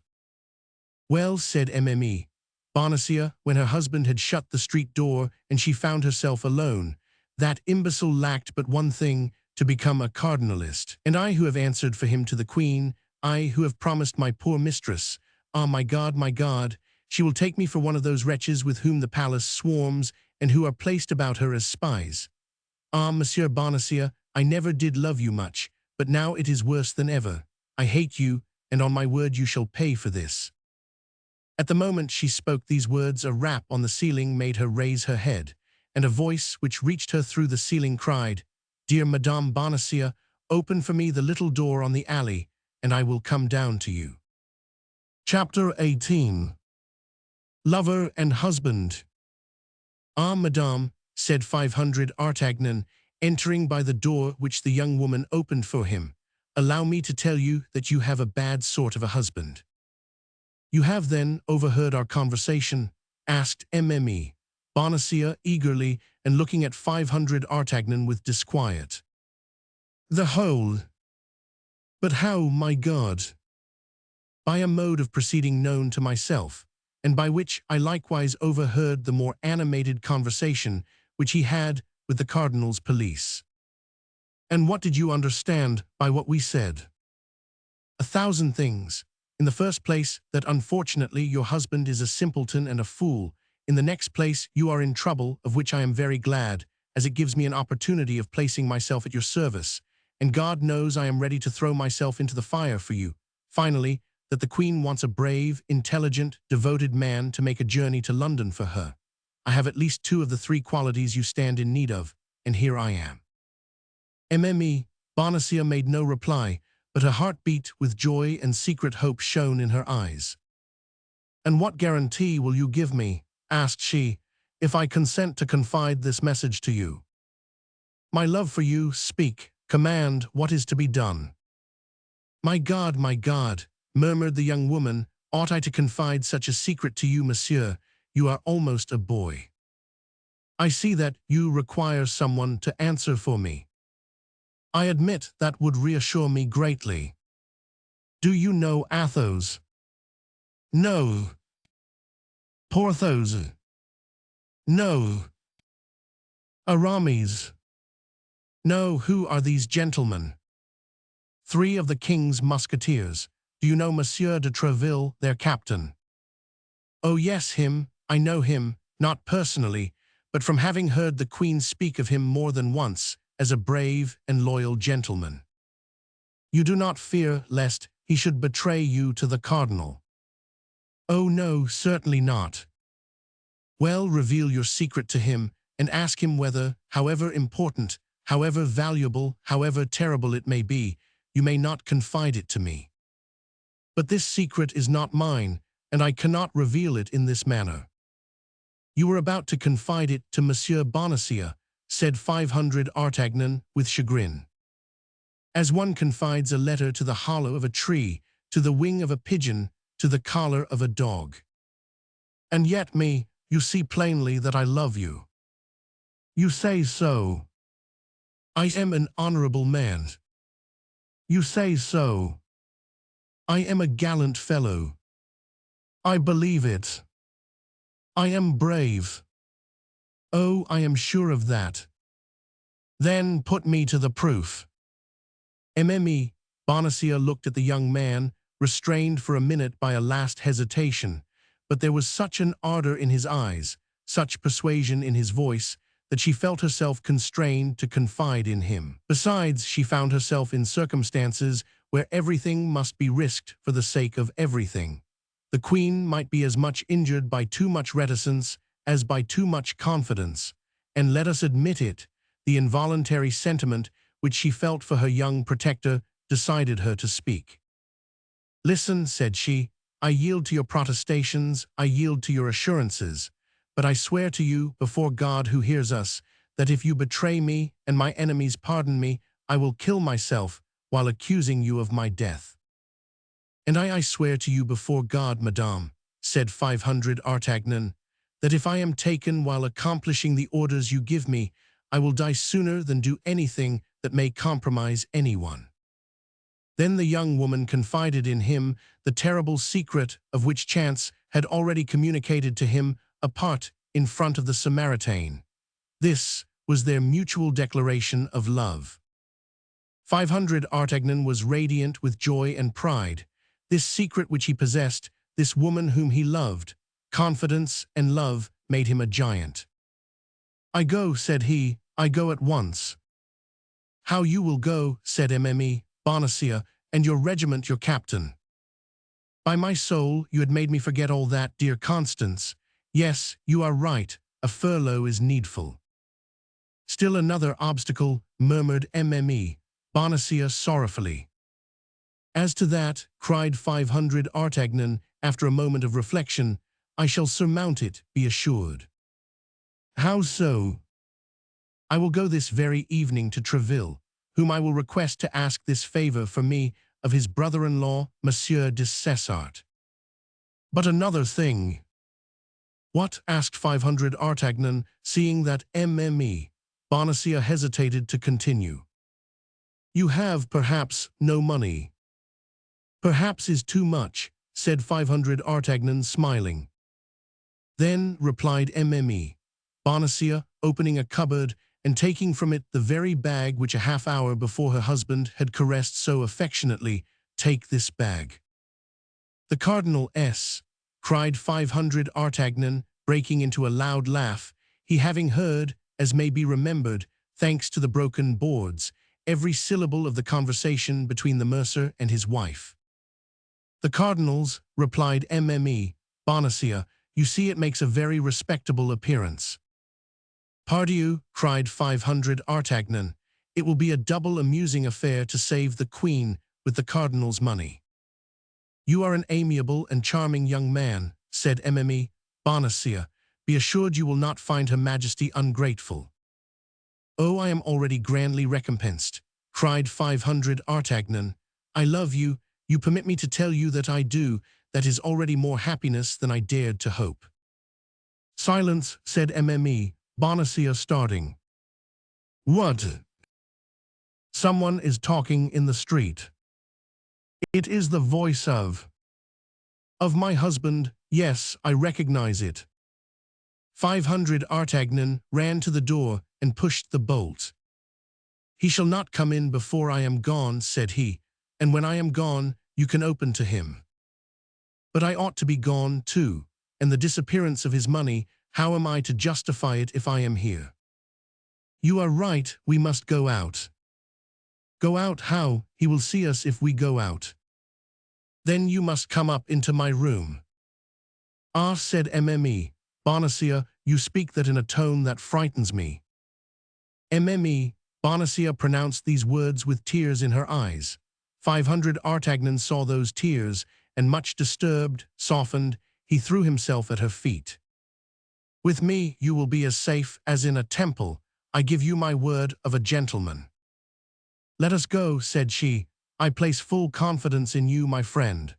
"Well," said Mme. Bonacieux, when her husband had shut the street door and she found herself alone, "that imbecile lacked but one thing, to become a cardinalist. And I who have answered for him to the Queen, I who have promised my poor mistress, ah, my God, she will take me for one of those wretches with whom the palace swarms and who are placed about her as spies. Ah, Monsieur Bonacieux, I never did love you much, but now it is worse than ever. I hate you, and on my word you shall pay for this." At the moment she spoke these words, a rap on the ceiling made her raise her head, and a voice which reached her through the ceiling cried, "Dear Madame Bonacieux, open for me the little door on the alley, and I will come down to you." Chapter 18. Lover and Husband. "Ah, Madame," said 500 Artagnan, entering by the door which the young woman opened for him, "allow me to tell you that you have a bad sort of a husband." "You have, then, overheard our conversation?" asked Mme. Bonacieux eagerly and looking at 500 Artagnan with disquiet. "The whole." "But how, my God?" "By a mode of proceeding known to myself, and by which I likewise overheard the more animated conversation which he had with the cardinal's police." "And what did you understand by what we said?" "A thousand things. In the first place, that unfortunately your husband is a simpleton and a fool. In the next place, you are in trouble, of which I am very glad, as it gives me an opportunity of placing myself at your service, and God knows I am ready to throw myself into the fire for you. Finally, that the Queen wants a brave, intelligent, devoted man to make a journey to London for her. I have at least 2 of the 3 qualities you stand in need of, and here I am." Mme. Bonacieux made no reply, but her heart beat with joy and secret hope shone in her eyes. "And what guarantee will you give me," asked she, "if I consent to confide this message to you?" "My love for you, speak, command what is to be done." My God," murmured the young woman, "ought I to confide such a secret to you, monsieur? You are almost a boy." "I see that you require someone to answer for me." I admit that would reassure me greatly. Do you know Athos? No. Porthos? No. Aramis? No. Who are these gentlemen? 3 of the king's musketeers. Do you know Monsieur de Treville, their captain? Oh yes, him. I know him, not personally, but from having heard the Queen speak of him more than once as a brave and loyal gentleman. You do not fear lest he should betray you to the cardinal? Oh no, certainly not. Well, reveal your secret to him and ask him whether, however important, however valuable, however terrible it may be, you may not confide it to me. But this secret is not mine, and I cannot reveal it in this manner. You were about to confide it to Monsieur Bonacieux, said 500 Artagnan with chagrin. As one confides a letter to the hollow of a tree, to the wing of a pigeon, to the collar of a dog. And yet you see plainly that I love you. You say so. I am an honorable man. You say so. I am a gallant fellow. I believe it. I am brave. Oh, I am sure of that. Then put me to the proof. Mme. Bonacieux looked at the young man, restrained for a minute by a last hesitation, but there was such an ardor in his eyes, such persuasion in his voice, that she felt herself constrained to confide in him. Besides, she found herself in circumstances where everything must be risked for the sake of everything. The Queen might be as much injured by too much reticence as by too much confidence, and let us admit it, the involuntary sentiment which she felt for her young protector decided her to speak. Listen, said she, I yield to your protestations, I yield to your assurances, but I swear to you, before God who hears us, that if you betray me and my enemies pardon me, I will kill myself while accusing you of my death. And I swear to you before God, madame, said 500 Artagnan, that if I am taken while accomplishing the orders you give me, I will die sooner than do anything that may compromise anyone. Then the young woman confided in him the terrible secret of which chance had already communicated to him apart in front of the Samaritan. This was their mutual declaration of love. 500 Artagnan was radiant with joy and pride. This secret which he possessed, this woman whom he loved, confidence and love made him a giant. I go, said he, I go at once. How you will go, said Mme. Bonacieux, and your regiment your captain. By my soul, you had made me forget all that, dear Constance. Yes, you are right, a furlough is needful. Still another obstacle, murmured Mme. Bonacieux sorrowfully. As to that, cried 500 Artagnan, after a moment of reflection, I shall surmount it, be assured. How so? I will go this very evening to Treville, whom I will request to ask this favor for me of his brother-in-law, Monsieur de Cessart. But another thing. What? Asked 500 Artagnan, seeing that Mme. Bonacieux hesitated to continue. You have, perhaps, no money. Perhaps is too much, said 500 Artagnan, smiling. Then, replied Mme. Bonacieux, opening a cupboard and taking from it the very bag which a half-hour before her husband had caressed so affectionately, take this bag. The Cardinal S. cried 500 Artagnan, breaking into a loud laugh, he having heard, as may be remembered, thanks to the broken boards, every syllable of the conversation between the mercer and his wife. The Cardinal's, replied Mme. Bonacieux, you see it makes a very respectable appearance. Pardieu, cried 500 Artagnan, it will be a double amusing affair to save the Queen with the Cardinal's money. You are an amiable and charming young man, said Mme. Bonacieux, be assured you will not find Her Majesty ungrateful. Oh, I am already grandly recompensed, cried 500 Artagnan. I love you, you permit me to tell you that I do, that is already more happiness than I dared to hope. Silence, said Mme. Bonacieux, starting. What? Someone is talking in the street. It is the voice of my husband. Yes, I recognize it. 500 Artagnan ran to the door and pushed the bolt. He shall not come in before I am gone, said he, and when I am gone, you can open to him. But I ought to be gone too, and the disappearance of his money, how am I to justify it if I am here? You are right, we must go out. Go out how? He will see us if we go out. Then you must come up into my room. Ah, said Mme. Bonacieux, you speak that in a tone that frightens me. Mme. Bonacieux pronounced these words with tears in her eyes. 500 Artagnan saw those tears, and much disturbed, softened, he threw himself at her feet. With me you will be as safe as in a temple, I give you my word of a gentleman. Let us go, said she, I place full confidence in you, my friend.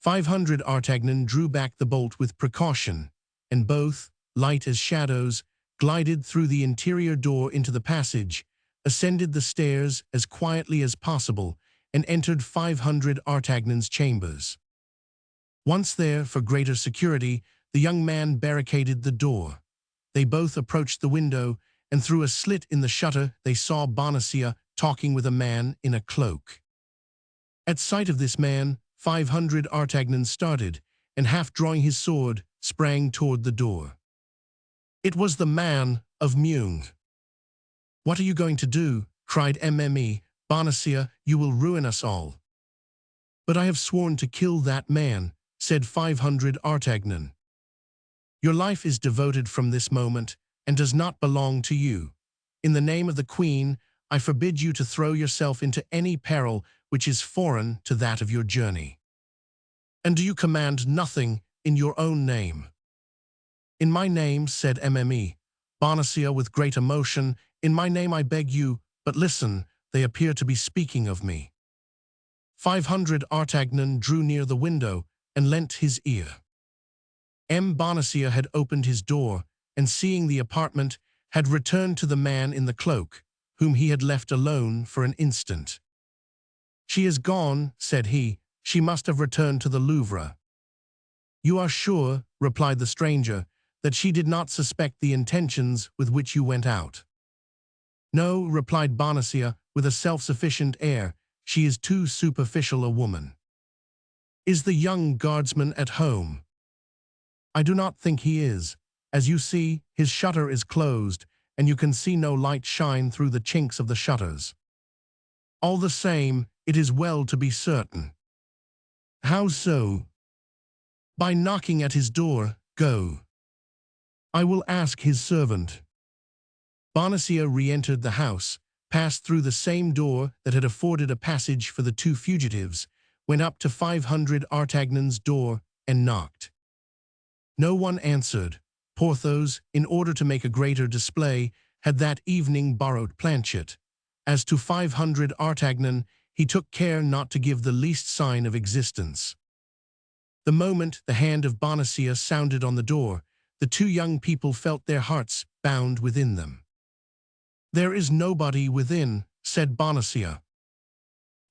500 Artagnan drew back the bolt with precaution, and both, light as shadows, glided through the interior door into the passage, ascended the stairs as quietly as possible, and entered 500 Artagnan's chambers. Once there, for greater security, the young man barricaded the door. They both approached the window, and through a slit in the shutter they saw Bonacieux talking with a man in a cloak. At sight of this man, 500 Artagnan started, and half drawing his sword, sprang toward the door. It was the man of Meung. What are you going to do? Cried Mme. Bonacieux, you will ruin us all. But I have sworn to kill that man, said 500 Artagnan. Your life is devoted from this moment, and does not belong to you. In the name of the Queen, I forbid you to throw yourself into any peril which is foreign to that of your journey. And do you command nothing in your own name? In my name, said Mme. Bonacieux with great emotion, in my name I beg you, but listen, they appear to be speaking of me. 500 Artagnan drew near the window and lent his ear. Bonacieux had opened his door, and seeing the apartment, had returned to the man in the cloak, whom he had left alone for an instant. She is gone, said he. She must have returned to the Louvre. You are sure, replied the stranger, that she did not suspect the intentions with which you went out? No, replied Bonacieux with a self-sufficient air, she is too superficial a woman. Is the young guardsman at home? I do not think he is. As you see, his shutter is closed, and you can see no light shine through the chinks of the shutters. All the same, it is well to be certain. How so? By knocking at his door. Go. I will ask his servant. Bonacieux re-entered the house, passed through the same door that had afforded a passage for the two fugitives, went up to 500 Artagnan's door, and knocked. No one answered. Porthos, in order to make a greater display, had that evening borrowed Planchet. As to 500 Artagnan, he took care not to give the least sign of existence. The moment the hand of Bonacieux sounded on the door, the two young people felt their hearts bound within them. There is nobody within, said Bonacieux.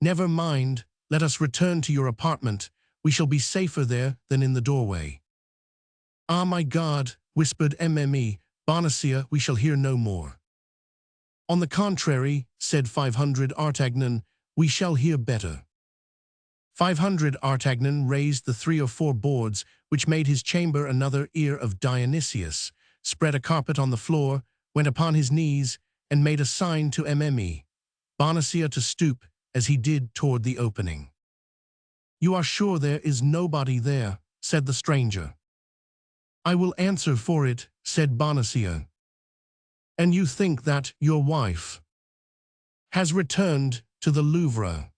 Never mind, let us return to your apartment. We shall be safer there than in the doorway. Ah, my God, whispered Mme. Bonacieux, we shall hear no more. On the contrary, said 500 Artagnan, we shall hear better. 500 Artagnan raised the 3 or 4 boards which made his chamber another ear of Dionysius, spread a carpet on the floor, went upon his knees, and made a sign to Mme. Bonacieux to stoop, as he did toward the opening. You are sure there is nobody there, said the stranger. I will answer for it, said Bonacieux. And you think that your wife has returned to the Louvre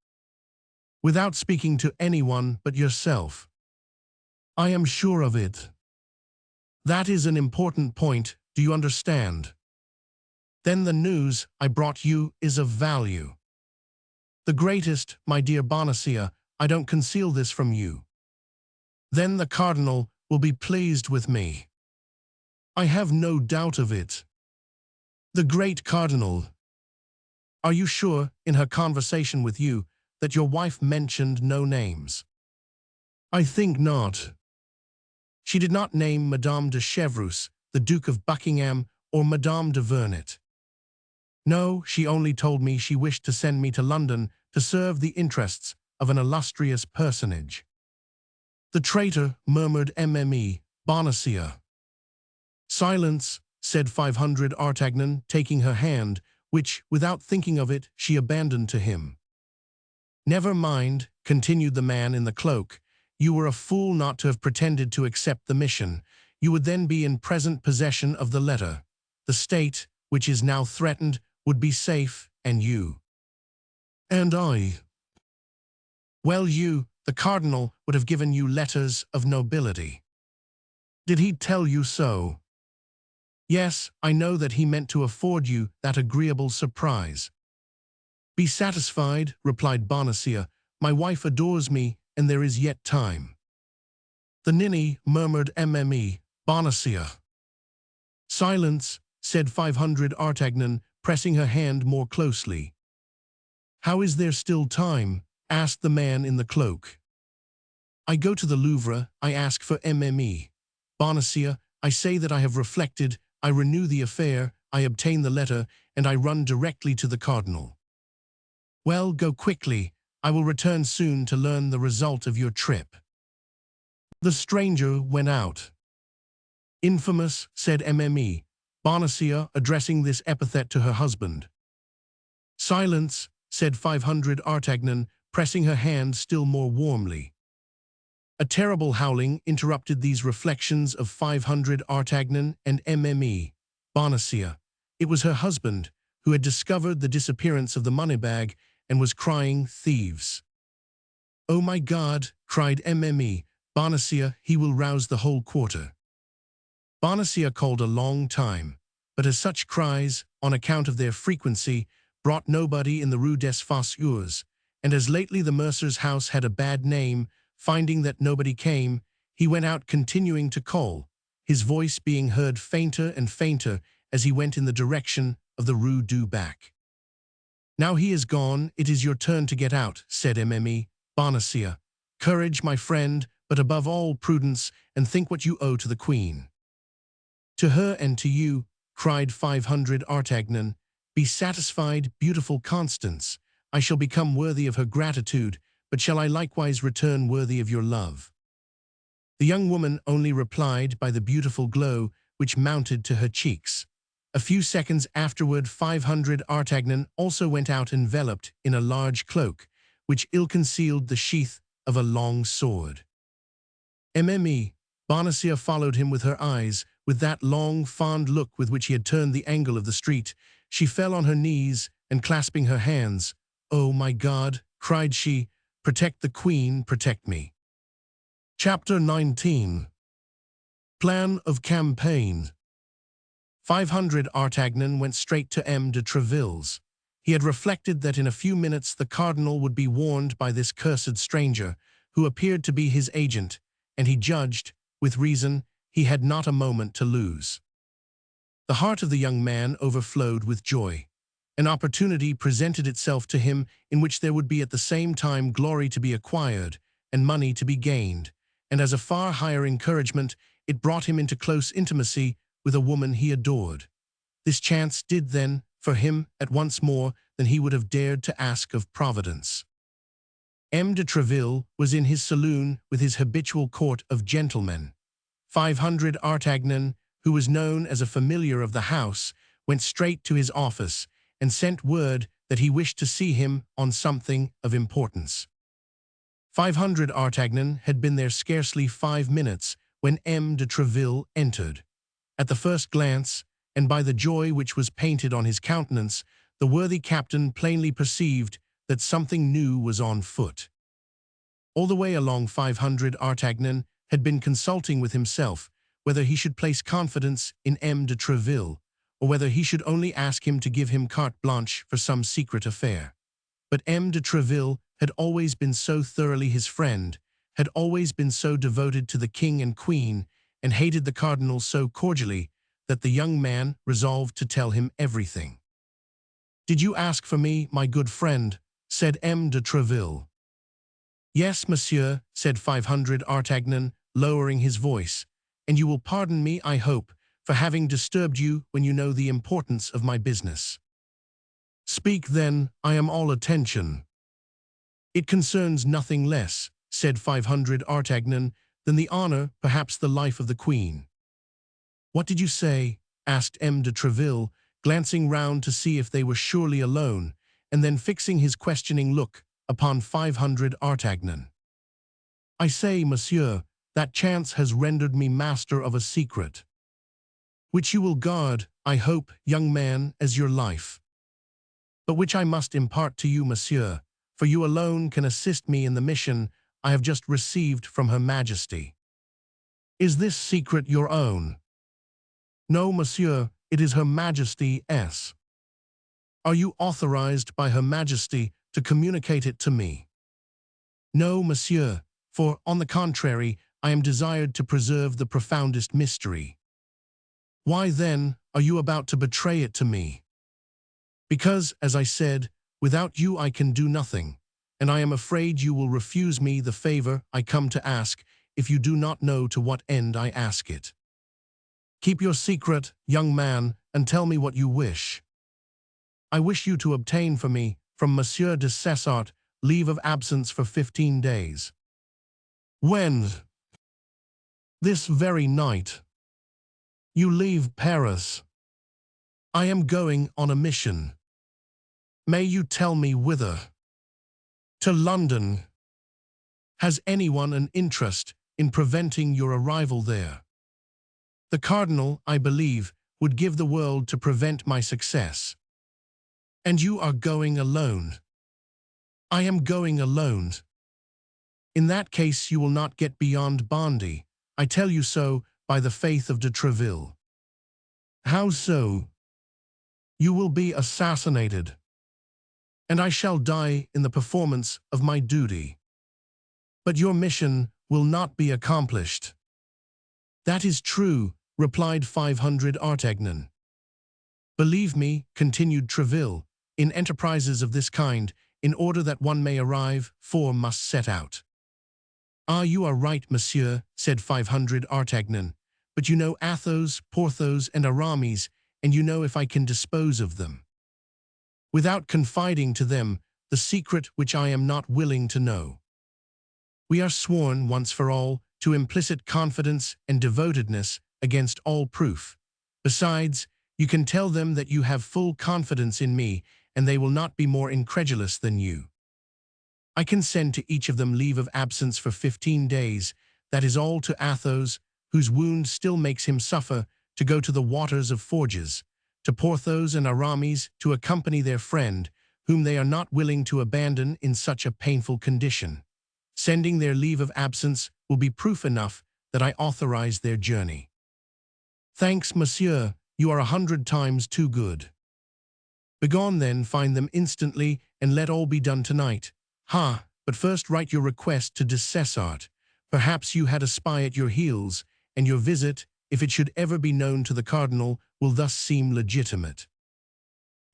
without speaking to anyone but yourself? I am sure of it. That is an important point, do you understand? Then the news I brought you is of value. The greatest, my dear Bonacieux, I don't conceal this from you. Then the cardinal will be pleased with me. I have no doubt of it. The great cardinal. Are you sure, in her conversation with you, that your wife mentioned no names? I think not. She did not name Madame de Chevreuse, the Duke of Buckingham, or Madame de Vernet. No, she only told me she wished to send me to London to serve the interests of an illustrious personage. The traitor, murmured Mme. Bonacieux. Silence, said 500 Artagnan, taking her hand, which, without thinking of it, she abandoned to him. Never mind, continued the man in the cloak. You were a fool not to have pretended to accept the mission. You would then be in present possession of the letter. The state, which is now threatened, would be safe, and you. And I. Well, you, the cardinal, would have given you letters of nobility. Did he tell you so? Yes, I know that he meant to afford you that agreeable surprise. Be satisfied, replied Bonacieux. My wife adores me, and there is yet time. The ninny, murmured Mme. Bonacieux. Silence, said 500 Artagnan, pressing her hand more closely. How is there still time? Asked the man in the cloak. I go to the Louvre, I ask for Mme. Bonacieux, I say that I have reflected, I renew the affair, I obtain the letter, and I run directly to the cardinal. Well, go quickly, I will return soon to learn the result of your trip. The stranger went out. Infamous, said Mme. Bonacieux, addressing this epithet to her husband. Silence, said 500 Artagnan, pressing her hand still more warmly. A terrible howling interrupted these reflections of 500 Artagnan and Mme. Bonacieux. It was her husband, who had discovered the disappearance of the money-bag and was crying, thieves. Oh my God, cried Mme. Bonacieux, he will rouse the whole quarter. Bonacieux called a long time, but as such cries, on account of their frequency, brought nobody in the Rue des Fossoyeurs, and as lately the mercer's house had a bad name, finding that nobody came, he went out continuing to call, his voice being heard fainter and fainter as he went in the direction of the Rue du Bac. Now he is gone, it is your turn to get out, said Mme. Bonacieux. Courage, my friend, but above all prudence, and think what you owe to the Queen. To her and to you, cried 500 Artagnan, be satisfied, beautiful Constance. I shall become worthy of her gratitude, but shall I likewise return worthy of your love? The young woman only replied by the beautiful glow which mounted to her cheeks. A few seconds afterward 500 Artagnan also went out enveloped in a large cloak, which ill-concealed the sheath of a long sword. Mme. Bonacieux followed him with her eyes, with that long, fond look with which he had turned the angle of the street. She fell on her knees, and clasping her hands, "Oh, my God," cried she, "protect the Queen, protect me." Chapter 19. Plan of Campaign. 500 Artagnan went straight to M. de Treville's. He had reflected that in a few minutes the cardinal would be warned by this cursed stranger, who appeared to be his agent, and he judged, with reason, he had not a moment to lose. The heart of the young man overflowed with joy. An opportunity presented itself to him in which there would be at the same time glory to be acquired and money to be gained, and as a far higher encouragement, it brought him into close intimacy with a woman he adored. This chance did then, for him, at once more than he would have dared to ask of Providence. M. de Treville was in his saloon with his habitual court of gentlemen. 500 Artagnan, who was known as a familiar of the house, went straight to his office and sent word that he wished to see him on something of importance. 500 Artagnan had been there scarcely 5 minutes when M. de Treville entered. At the first glance, and by the joy which was painted on his countenance, the worthy captain plainly perceived that something new was on foot. All the way along 500 Artagnan had been consulting with himself whether he should place confidence in M. de Treville, or whether he should only ask him to give him carte blanche for some secret affair. But M. de Treville had always been so thoroughly his friend, had always been so devoted to the king and queen, and hated the cardinal so cordially, that the young man resolved to tell him everything. "Did you ask for me, my good friend?" said M. de Treville. "Yes, monsieur," said 500 Artagnan, lowering his voice, "and you will pardon me, I hope, for having disturbed you when you know the importance of my business." "Speak then, I am all attention." "It concerns nothing less," said 500 Artagnan, "than the honor, perhaps the life of the queen." "What did you say?" asked M. de Treville, glancing round to see if they were surely alone, and then fixing his questioning look upon 500 Artagnan. "I say, monsieur, that chance has rendered me master of a secret, which you will guard, I hope, young man, as your life, but which I must impart to you, monsieur, for you alone can assist me in the mission I have just received from Her Majesty." "Is this secret your own?" "No, monsieur, it is Her Majesty's." "Are you authorized by Her Majesty to communicate it to me?" "No, monsieur, for, on the contrary, I am desired to preserve the profoundest mystery." "Why, then, are you about to betray it to me?" "Because, as I said, without you I can do nothing, and I am afraid you will refuse me the favor I come to ask if you do not know to what end I ask it." "Keep your secret, young man, and tell me what you wish." "I wish you to obtain for me, from Monsieur de Cessart, leave of absence for 15 days. "When?" "This very night." "You leave Paris?" "I am going on a mission." "May you tell me whither?" "To London." "Has anyone an interest in preventing your arrival there?" "The cardinal, I believe, would give the world to prevent my success." "And you are going alone?" "I am going alone." "In that case you will not get beyond Bondy. I tell you so by the faith of de Treville." "How so?" "You will be assassinated." "And I shall die in the performance of my duty." "But your mission will not be accomplished." "That is true," replied 500 Artagnan. "Believe me," continued Treville, "in enterprises of this kind, in order that one may arrive, 4 must set out." "Ah, you are right, monsieur," said 500 Artagnan, "but you know Athos, Porthos, and Aramis, and you know if I can dispose of them, without confiding to them the secret which I am not willing to know. We are sworn, once for all, to implicit confidence and devotedness against all proof. Besides, you can tell them that you have full confidence in me, and they will not be more incredulous than you. I can send to each of them leave of absence for 15 days, that is all to Athos, whose wound still makes him suffer, to go to the waters of Forges, to Porthos and Aramis to accompany their friend, whom they are not willing to abandon in such a painful condition. Sending their leave of absence will be proof enough that I authorize their journey." "Thanks, monsieur, you are 100 times too good." "Begone then, find them instantly, and let all be done tonight. Ha, but first write your request to de Cessart. Perhaps you had a spy at your heels, and your visit, if it should ever be known to the cardinal, will thus seem legitimate."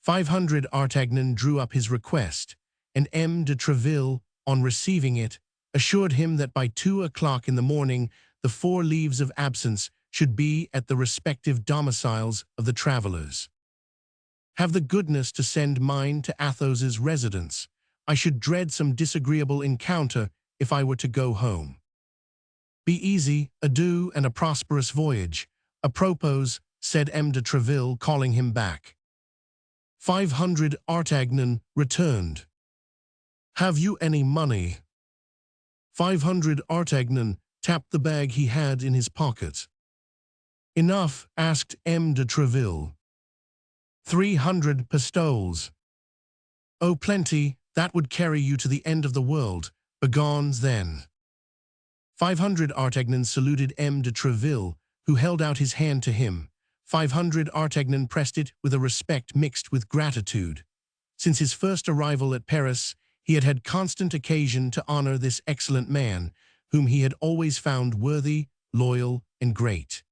500 Artagnan drew up his request, and M. de Treville, on receiving it, assured him that by 2 o'clock in the morning the 4 leaves of absence should be at the respective domiciles of the travelers. "Have the goodness to send mine to Athos's residence. I should dread some disagreeable encounter if I were to go home." "Be easy, adieu, and a prosperous voyage. A propos," said M. de Treville, calling him back. 500 Artagnan returned. "Have you any money?" 500 Artagnan tapped the bag he had in his pocket. "Enough?" asked M. de Treville. 300 pistoles. "Oh, plenty, that would carry you to the end of the world. Begone, then." 500 Artagnan saluted M. de Treville, who held out his hand to him. 500 Artagnan pressed it with a respect mixed with gratitude. Since his first arrival at Paris, he had had constant occasion to honor this excellent man, whom he had always found worthy, loyal, and great.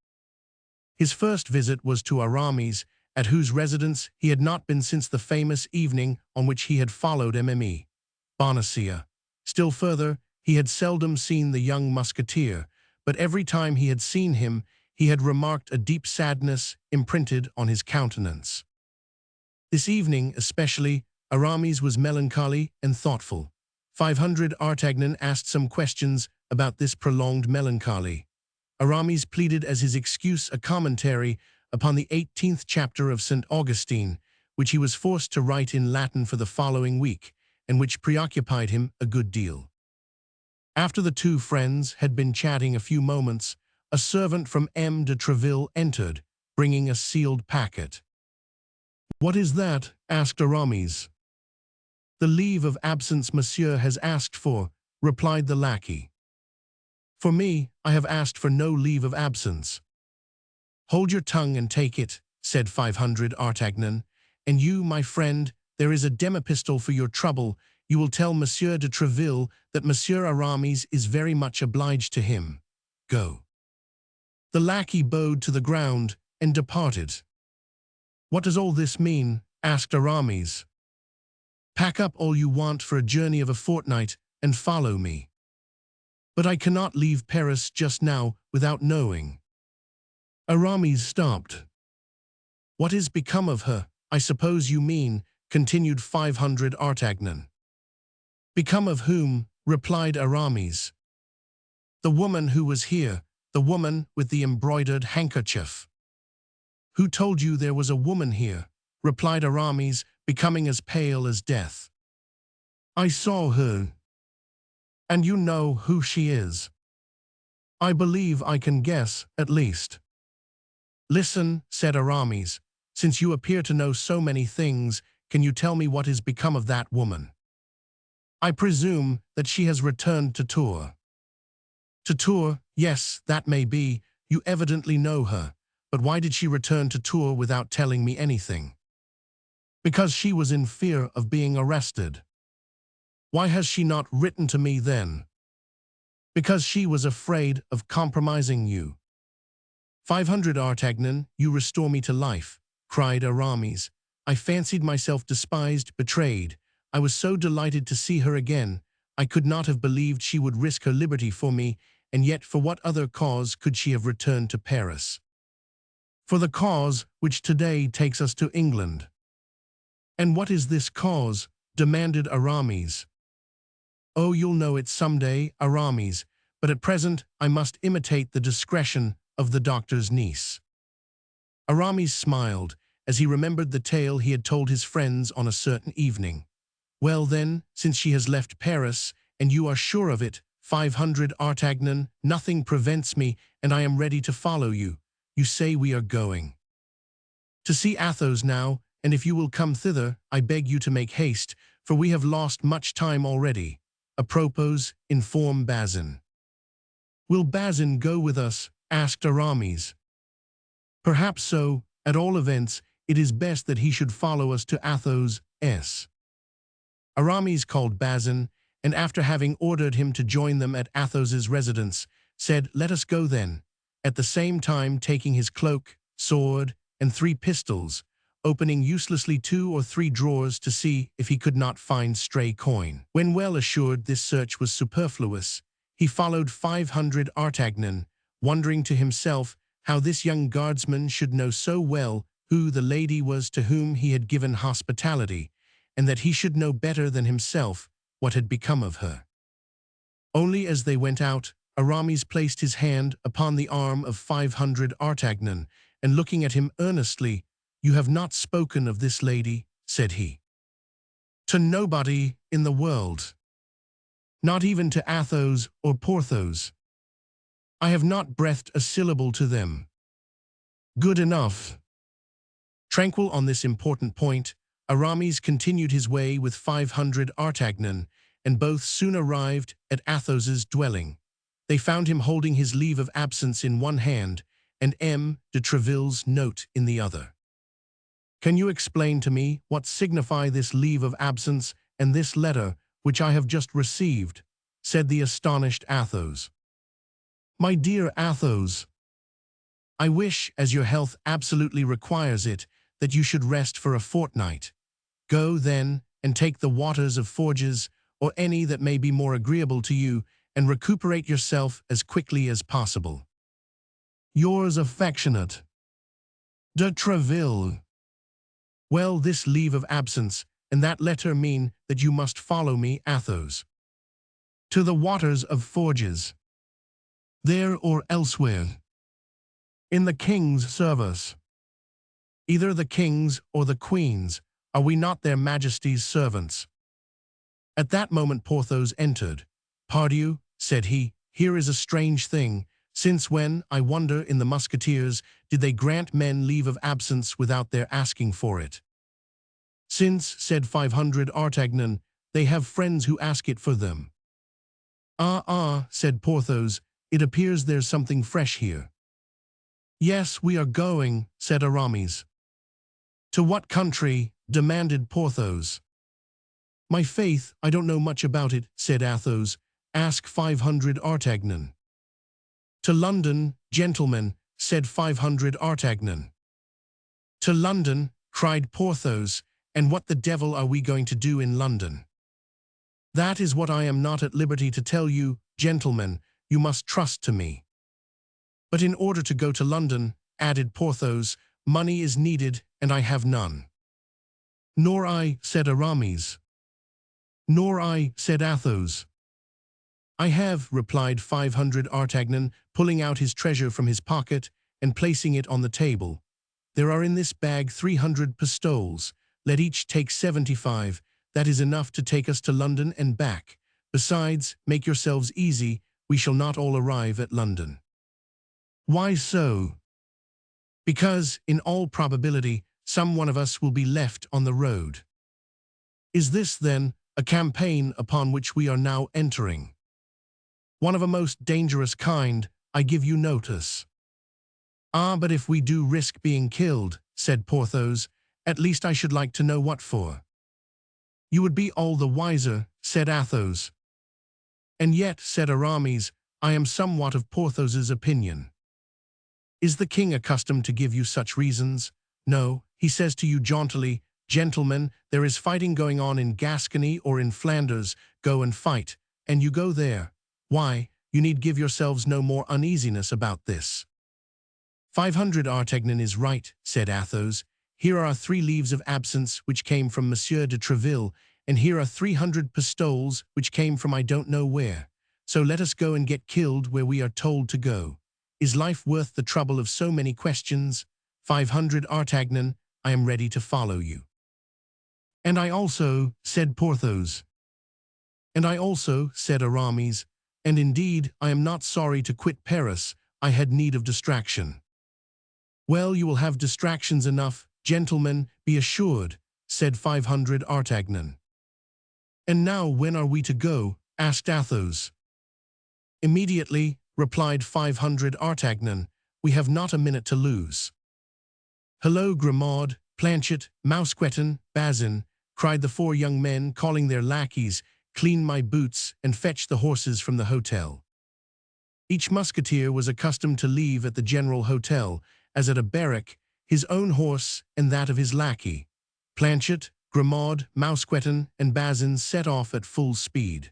His first visit was to Aramis, at whose residence he had not been since the famous evening on which he had followed Mme. Bonacieux. Still further, he had seldom seen the young musketeer, but every time he had seen him, he had remarked a deep sadness imprinted on his countenance. This evening, especially, Aramis was melancholy and thoughtful. 500 Artagnan asked some questions about this prolonged melancholy. Aramis pleaded as his excuse a commentary upon the 18th chapter of St. Augustine, which he was forced to write in Latin for the following week, and which preoccupied him a good deal. After the two friends had been chatting a few moments, a servant from M. de Treville entered, bringing a sealed packet. "What is that?" asked Aramis. "The leave of absence Monsieur has asked for," replied the lackey. "For me, I have asked for no leave of absence." "Hold your tongue and take it," said 500 Artagnan. "And you, my friend, there is a demi-pistole for your trouble. You will tell Monsieur de Treville that Monsieur Aramis is very much obliged to him. Go." The lackey bowed to the ground and departed. "What does all this mean?" asked Aramis. "Pack up all you want for a journey of a fortnight and follow me." "But I cannot leave Paris just now without knowing." Aramis stopped. "What is become of her, I suppose you mean," continued 500 Artagnan. "Become of whom?" replied Aramis. "The woman who was here, the woman with the embroidered handkerchief." "Who told you there was a woman here?" replied Aramis, becoming as pale as death. "I saw her." "And you know who she is?" "I believe I can guess, at least." "Listen," said Aramis, "since you appear to know so many things, can you tell me what is become of that woman?" "I presume that she has returned to Tours." "To Tours, yes, that may be. You evidently know her. But why did she return to Tours without telling me anything?" "Because she was in fear of being arrested." "Why has she not written to me then?" "Because she was afraid of compromising you." 500 Artagnan, you restore me to life," cried Aramis. "I fancied myself despised, betrayed. I was so delighted to see her again. I could not have believed she would risk her liberty for me, and yet for what other cause could she have returned to Paris?" "For the cause which today takes us to England." "And what is this cause?" demanded Aramis. "Oh, you'll know it someday, Aramis, but at present I must imitate the discretion of the doctor's niece." Aramis smiled as he remembered the tale he had told his friends on a certain evening. "Well then, since she has left Paris, and you are sure of it, 500 Artagnan, nothing prevents me, and I am ready to follow you. You say we are going to see Athos now, and if you will come thither, I beg you to make haste, for we have lost much time already. Apropos, inform Bazin." "Will Bazin go with us?" asked Aramis. "Perhaps so. At all events, it is best that he should follow us to Athos' s." Aramis called Bazin, and after having ordered him to join them at Athos's residence, said, "Let us go then," at the same time taking his cloak, sword, and 3 pistols, opening uselessly 2 or 3 drawers to see if he could not find stray coin. When well assured this search was superfluous, he followed 500 Artagnan, wondering to himself how this young guardsman should know so well who the lady was to whom he had given hospitality, and that he should know better than himself what had become of her. Only as they went out, Aramis placed his hand upon the arm of 500 Artagnan, and looking at him earnestly, "You have not spoken of this lady," said he. "To nobody in the world. Not even to Athos or Porthos. I have not breathed a syllable to them." "Good enough." Tranquil on this important point, Aramis continued his way with 500 Artagnan, and both soon arrived at Athos's dwelling. They found him holding his leave of absence in one hand, and M. de Treville's note in the other. "Can you explain to me what signify this leave of absence and this letter which I have just received?" said the astonished Athos. "My dear Athos, I wish, as your health absolutely requires it, that you should rest for a fortnight. Go, then, and take the waters of Forges, or any that may be more agreeable to you, and recuperate yourself as quickly as possible. Yours affectionate, de Treville. Well, this leave of absence and that letter mean that you must follow me, Athos, to the waters of Forges, there or elsewhere, in the king's service. Either the king's or the queen's, are we not their majesties' servants? At that moment Porthos entered. Pardieu, said he, here is a strange thing. Since when, I wonder, in the Musketeers, did they grant men leave of absence without their asking for it? Since, said 500 Artagnan, they have friends who ask it for them. Ah, said Porthos, it appears there's something fresh here. Yes, we are going, said Aramis. To what country? Demanded Porthos. My faith, I don't know much about it, said Athos. Ask 500 Artagnan. To London, gentlemen, said 500 Artagnan. To London, cried Porthos, and what the devil are we going to do in London? That is what I am not at liberty to tell you, gentlemen, you must trust to me. But in order to go to London, added Porthos, money is needed, and I have none. Nor I, said Aramis. Nor I, said Athos. I have, replied 500 Artagnan, pulling out his treasure from his pocket and placing it on the table. There are in this bag 300 pistoles. Let each take 75. That is enough to take us to London and back. Besides, make yourselves easy, we shall not all arrive at London. Why so? Because, in all probability, some one of us will be left on the road. Is this, then, a campaign upon which we are now entering? One of a most dangerous kind, I give you notice. Ah, but if we do risk being killed, said Porthos, at least I should like to know what for. You would be all the wiser, said Athos. And yet, said Aramis, I am somewhat of Porthos's opinion. Is the king accustomed to give you such reasons? No, he says to you jauntily, gentlemen, there is fighting going on in Gascony or in Flanders, go and fight, and you go there. Why, you need give yourselves no more uneasiness about this. 500 Artagnan is right, said Athos. Here are 3 leaves of absence which came from Monsieur de Treville, and here are 300 pistoles which came from I don't know where. So let us go and get killed where we are told to go. Is life worth the trouble of so many questions? 500 Artagnan, I am ready to follow you. And I also, said Porthos. And I also, said Aramis, and indeed I am not sorry to quit Paris, I had need of distraction. Well, you will have distractions enough, gentlemen, be assured, said 500 Artagnan. And now when are we to go? Asked Athos. Immediately, replied 500 Artagnan, we have not a minute to lose. Hello, Grimaud, Planchet, Mousqueton, Bazin, cried the 4 young men, calling their lackeys, clean my boots and fetch the horses from the hotel. Each musketeer was accustomed to leave at the general hotel, as at a barrack, his own horse and that of his lackey. Planchet, Grimaud, Mousqueton, and Bazin set off at full speed.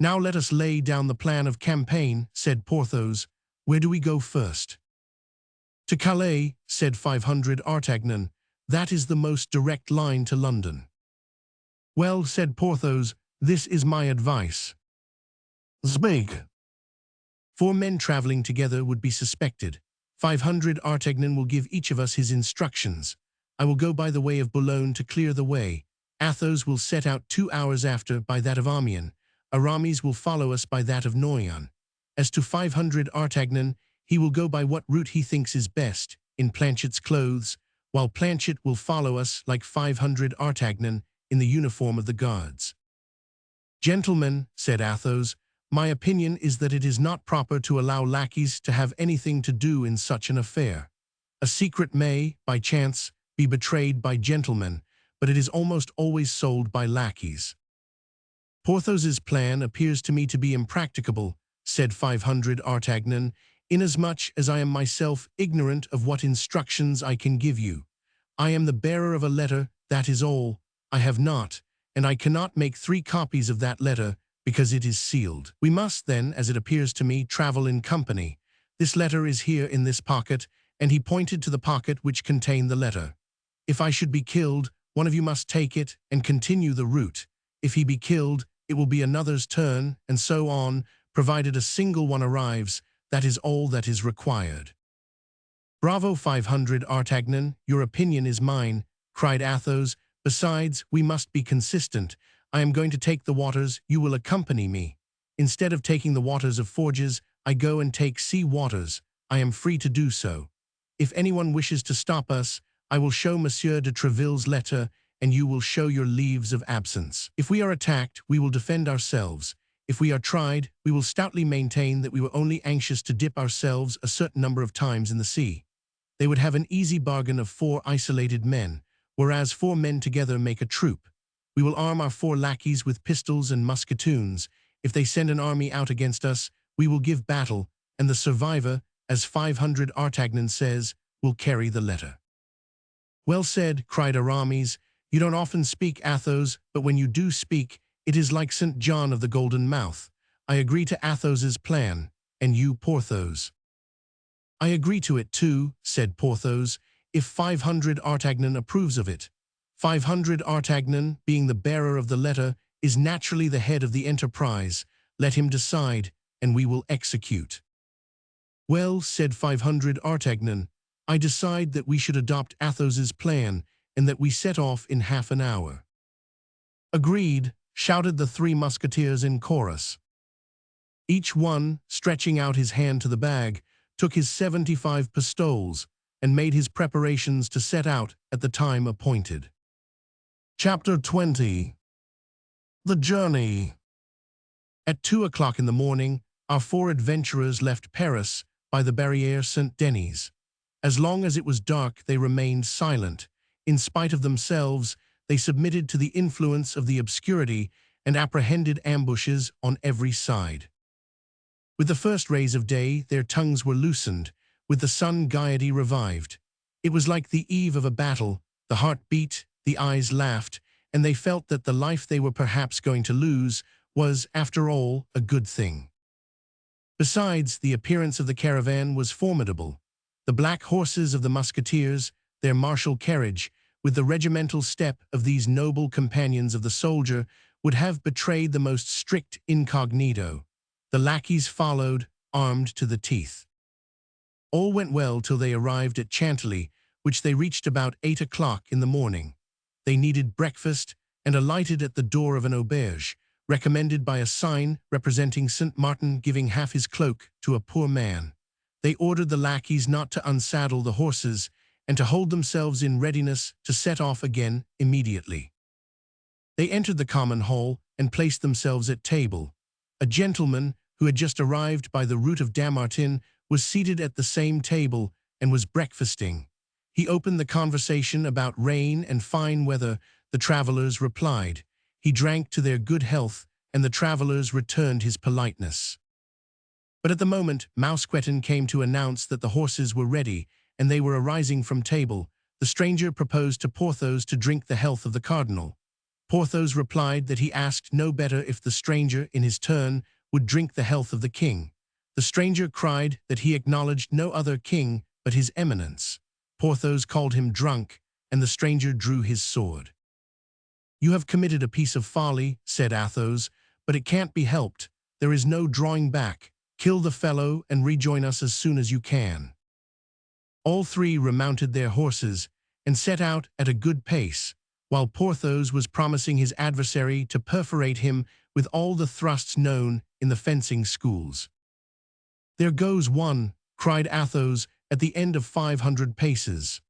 Now let us lay down the plan of campaign, said Porthos. Where do we go first? To Calais, said 500 Artagnan. That is the most direct line to London. Well, said Porthos, this is my advice. Speak. 4 men traveling together would be suspected. 500 Artagnan will give each of us his instructions. I will go by the way of Boulogne to clear the way. Athos will set out 2 hours after by that of Amiens. Aramis will follow us by that of Noyon. As to 500 Artagnan, he will go by what route he thinks is best, in Planchet's clothes, while Planchet will follow us like 500 Artagnan in the uniform of the guards. Gentlemen, said Athos, my opinion is that it is not proper to allow lackeys to have anything to do in such an affair. A secret may, by chance, be betrayed by gentlemen, but it is almost always sold by lackeys. Porthos's plan appears to me to be impracticable, said 500 Artagnan, inasmuch as I am myself ignorant of what instructions I can give you. I am the bearer of a letter, that is all. I have not, and I cannot make 3 copies of that letter, because it is sealed. We must then, as it appears to me, travel in company. This letter is here in this pocket," and he pointed to the pocket which contained the letter. "If I should be killed, one of you must take it and continue the route. If he be killed, it will be another's turn, and so on, provided a single one arrives. That is all that is required." "Bravo, 500 Artagnan, your opinion is mine," cried Athos. "Besides, we must be consistent. I am going to take the waters, you will accompany me. Instead of taking the waters of Forges, I go and take sea waters. I am free to do so. If anyone wishes to stop us, I will show Monsieur de Treville's letter, and you will show your leaves of absence. If we are attacked, we will defend ourselves. If we are tried, we will stoutly maintain that we were only anxious to dip ourselves a certain number of times in the sea. They would have an easy bargain of 4 isolated men, whereas 4 men together make a troop. We will arm our 4 lackeys with pistols and musketoons. If they send an army out against us, we will give battle, and the survivor, as 500 Artagnan says, will carry the letter." "Well said," cried Aramis. "You don't often speak, Athos, but when you do speak, it is like St. John of the Golden Mouth. I agree to Athos's plan, and you, Porthos?" "I agree to it too," said Porthos, "if 500 Artagnan approves of it. 500 Artagnan, being the bearer of the letter, is naturally the head of the enterprise. Let him decide, and we will execute." "Well," said 500 Artagnan, "I decide that we should adopt Athos's plan, and that we set off in half an hour." "Agreed," shouted the 3 musketeers in chorus. Each one, stretching out his hand to the bag, took his 75 pistoles, and made his preparations to set out at the time appointed. Chapter 20. The Journey. At 2 o'clock in the morning, our 4 adventurers left Paris by the Barrière Saint-Denis. As long as it was dark, they remained silent. In spite of themselves, they submitted to the influence of the obscurity and apprehended ambushes on every side. With the first rays of day, their tongues were loosened. With the sun, gaiety revived. It was like the eve of a battle. The heart beat, the eyes laughed, and they felt that the life they were perhaps going to lose was, after all, a good thing. Besides, the appearance of the caravan was formidable. The black horses of the musketeers, their martial carriage, with the regimental step of these noble companions of the soldier, would have betrayed the most strict incognito. The lackeys followed, armed to the teeth. All went well till they arrived at Chantilly, which they reached about 8 o'clock in the morning. They needed breakfast and alighted at the door of an auberge, recommended by a sign representing St. Martin giving half his cloak to a poor man. They ordered the lackeys not to unsaddle the horses and to hold themselves in readiness to set off again immediately. They entered the common hall and placed themselves at table. A gentleman, who had just arrived by the route of Dammartin, was seated at the same table and was breakfasting. He opened the conversation about rain and fine weather. The travelers replied. He drank to their good health, and the travelers returned his politeness. But at the moment, Mousqueton came to announce that the horses were ready, and they were arising from table. The stranger proposed to Porthos to drink the health of the cardinal. Porthos replied that he asked no better if the stranger, in his turn, would drink the health of the king. The stranger cried that he acknowledged no other king but his eminence. Porthos called him drunk, and the stranger drew his sword. "You have committed a piece of folly," said Athos, "but it can't be helped. There is no drawing back. Kill the fellow and rejoin us as soon as you can." All 3 remounted their horses and set out at a good pace, while Porthos was promising his adversary to perforate him with all the thrusts known in the fencing schools. "There goes one," cried Athos at the end of 500 paces.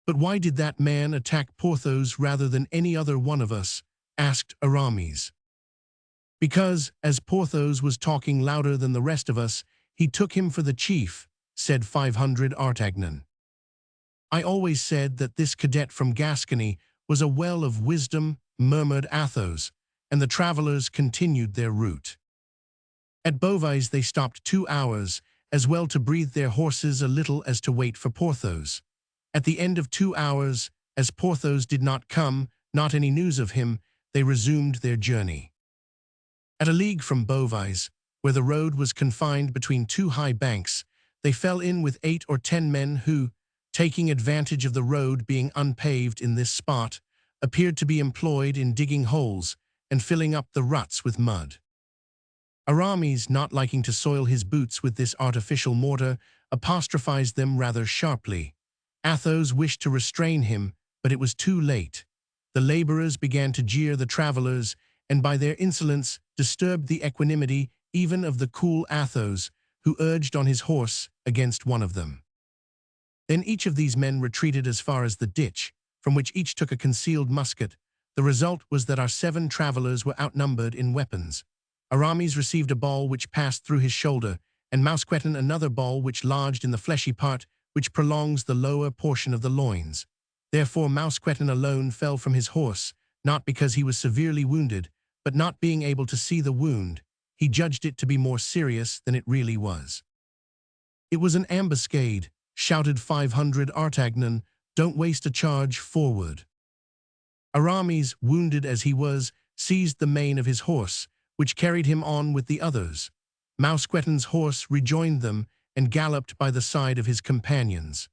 "But why did that man attack Porthos rather than any other one of us?" asked Aramis. "Because, as Porthos was talking louder than the rest of us, he took him for the chief," said 500 Artagnan. "I always said that this cadet from Gascony was a well of wisdom," murmured Athos, and the travelers continued their route. At Beauvais they stopped 2 hours, as well to breathe their horses a little as to wait for Porthos. At the end of 2 hours, as Porthos did not come, not any news of him, they resumed their journey. At a league from Beauvais, where the road was confined between two high banks, they fell in with 8 or 10 men who, taking advantage of the road being unpaved in this spot, appeared to be employed in digging holes and filling up the ruts with mud. Aramis, not liking to soil his boots with this artificial mortar, apostrophized them rather sharply. Athos wished to restrain him, but it was too late. The laborers began to jeer the travelers, and by their insolence disturbed the equanimity even of the cool Athos, who urged on his horse against one of them. Then each of these men retreated as far as the ditch, from which each took a concealed musket. The result was that our 7 travelers were outnumbered in weapons. Aramis received a ball which passed through his shoulder, and Mousqueton another ball which lodged in the fleshy part which prolongs the lower portion of the loins. Therefore Mousqueton alone fell from his horse, not because he was severely wounded, but not being able to see the wound, he judged it to be more serious than it really was. "It was an ambuscade," shouted 500 Artagnan. "Don't waste a charge, forward." Aramis, wounded as he was, seized the mane of his horse, which carried him on with the others. Mousqueton's horse rejoined them and galloped by the side of his companions.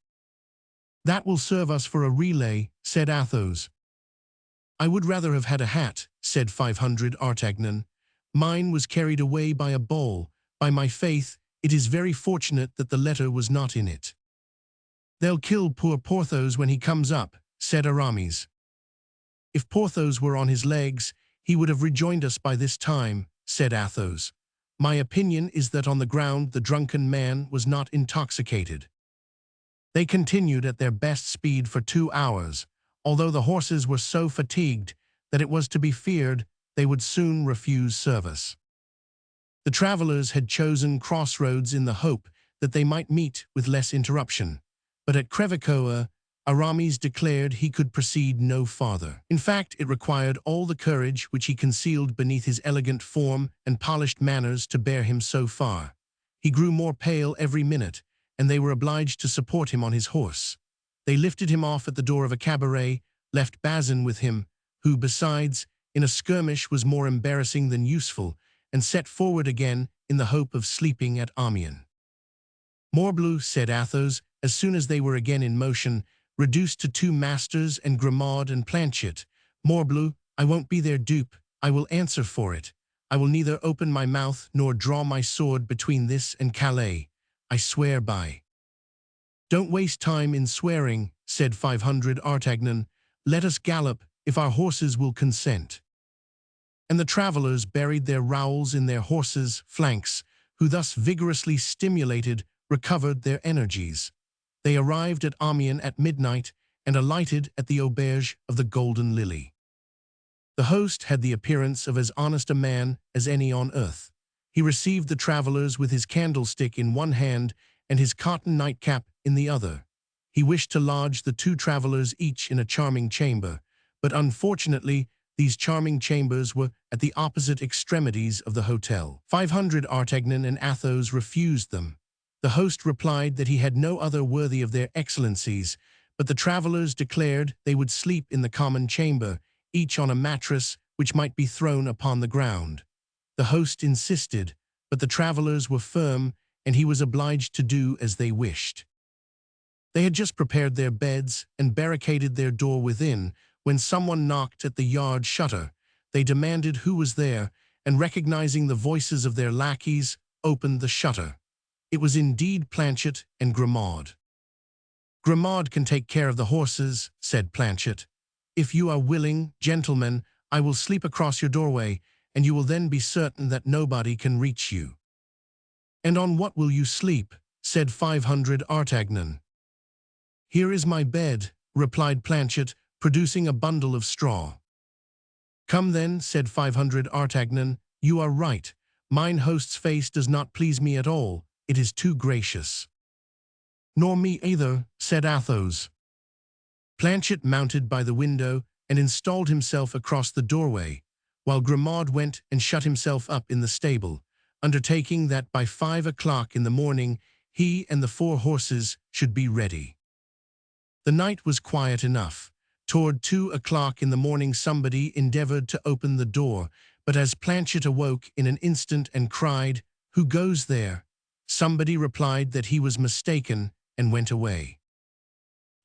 "That will serve us for a relay," said Athos. "I would rather have had a hat," said 500 Artagnan. "Mine was carried away by a ball. By my faith, it is very fortunate that the letter was not in it." "They'll kill poor Porthos when he comes up," said Aramis. "If Porthos were on his legs, he would have rejoined us by this time," said Athos. "My opinion is that on the ground the drunken man was not intoxicated." They continued at their best speed for 2 hours, although the horses were so fatigued that it was to be feared they would soon refuse service. The travelers had chosen crossroads in the hope that they might meet with less interruption, but at Crevecoeur, Aramis declared he could proceed no farther. In fact, it required all the courage which he concealed beneath his elegant form and polished manners to bear him so far. He grew more pale every minute, and they were obliged to support him on his horse. They lifted him off at the door of a cabaret, left Bazin with him, who, besides, in a skirmish was more embarrassing than useful, and set forward again in the hope of sleeping at Amiens. "Morbleu," said Athos, as soon as they were again in motion, reduced to 2 masters and Grimaud and Planchet. "Morbleu, I won't be their dupe, I will answer for it. I will neither open my mouth nor draw my sword between this and Calais. I swear by—" "Don't waste time in swearing," said 500 Artagnan. "Let us gallop, if our horses will consent." And the travelers buried their rowels in their horses' flanks, who thus vigorously stimulated, recovered their energies. They arrived at Amiens at midnight and alighted at the auberge of the Golden Lily. The host had the appearance of as honest a man as any on earth. He received the travelers with his candlestick in one hand and his cotton nightcap in the other. He wished to lodge the 2 travelers each in a charming chamber, but unfortunately these charming chambers were at the opposite extremities of the hotel. 500 Artagnan and Athos refused them. The host replied that he had no other worthy of their excellencies, but the travelers declared they would sleep in the common chamber, each on a mattress which might be thrown upon the ground. The host insisted, but the travelers were firm, and he was obliged to do as they wished. They had just prepared their beds and barricaded their door within, when someone knocked at the yard shutter. They demanded who was there, and recognizing the voices of their lackeys, opened the shutter. It was indeed Planchet and Grimaud. "Grimaud can take care of the horses," said Planchet. "If you are willing, gentlemen, I will sleep across your doorway, and you will then be certain that nobody can reach you." "And on what will you sleep?" said 500 Artagnan. "Here is my bed," replied Planchet, producing a bundle of straw. "Come then," said 500 Artagnan, "you are right. Mine host's face does not please me at all. It is too gracious." "Nor me either," said Athos. Planchet mounted by the window and installed himself across the doorway, while Grimaud went and shut himself up in the stable, undertaking that by 5 o'clock in the morning he and the 4 horses should be ready. The night was quiet enough. Toward 2 o'clock in the morning somebody endeavored to open the door, but as Planchet awoke in an instant and cried, "Who goes there?" somebody replied that he was mistaken and went away.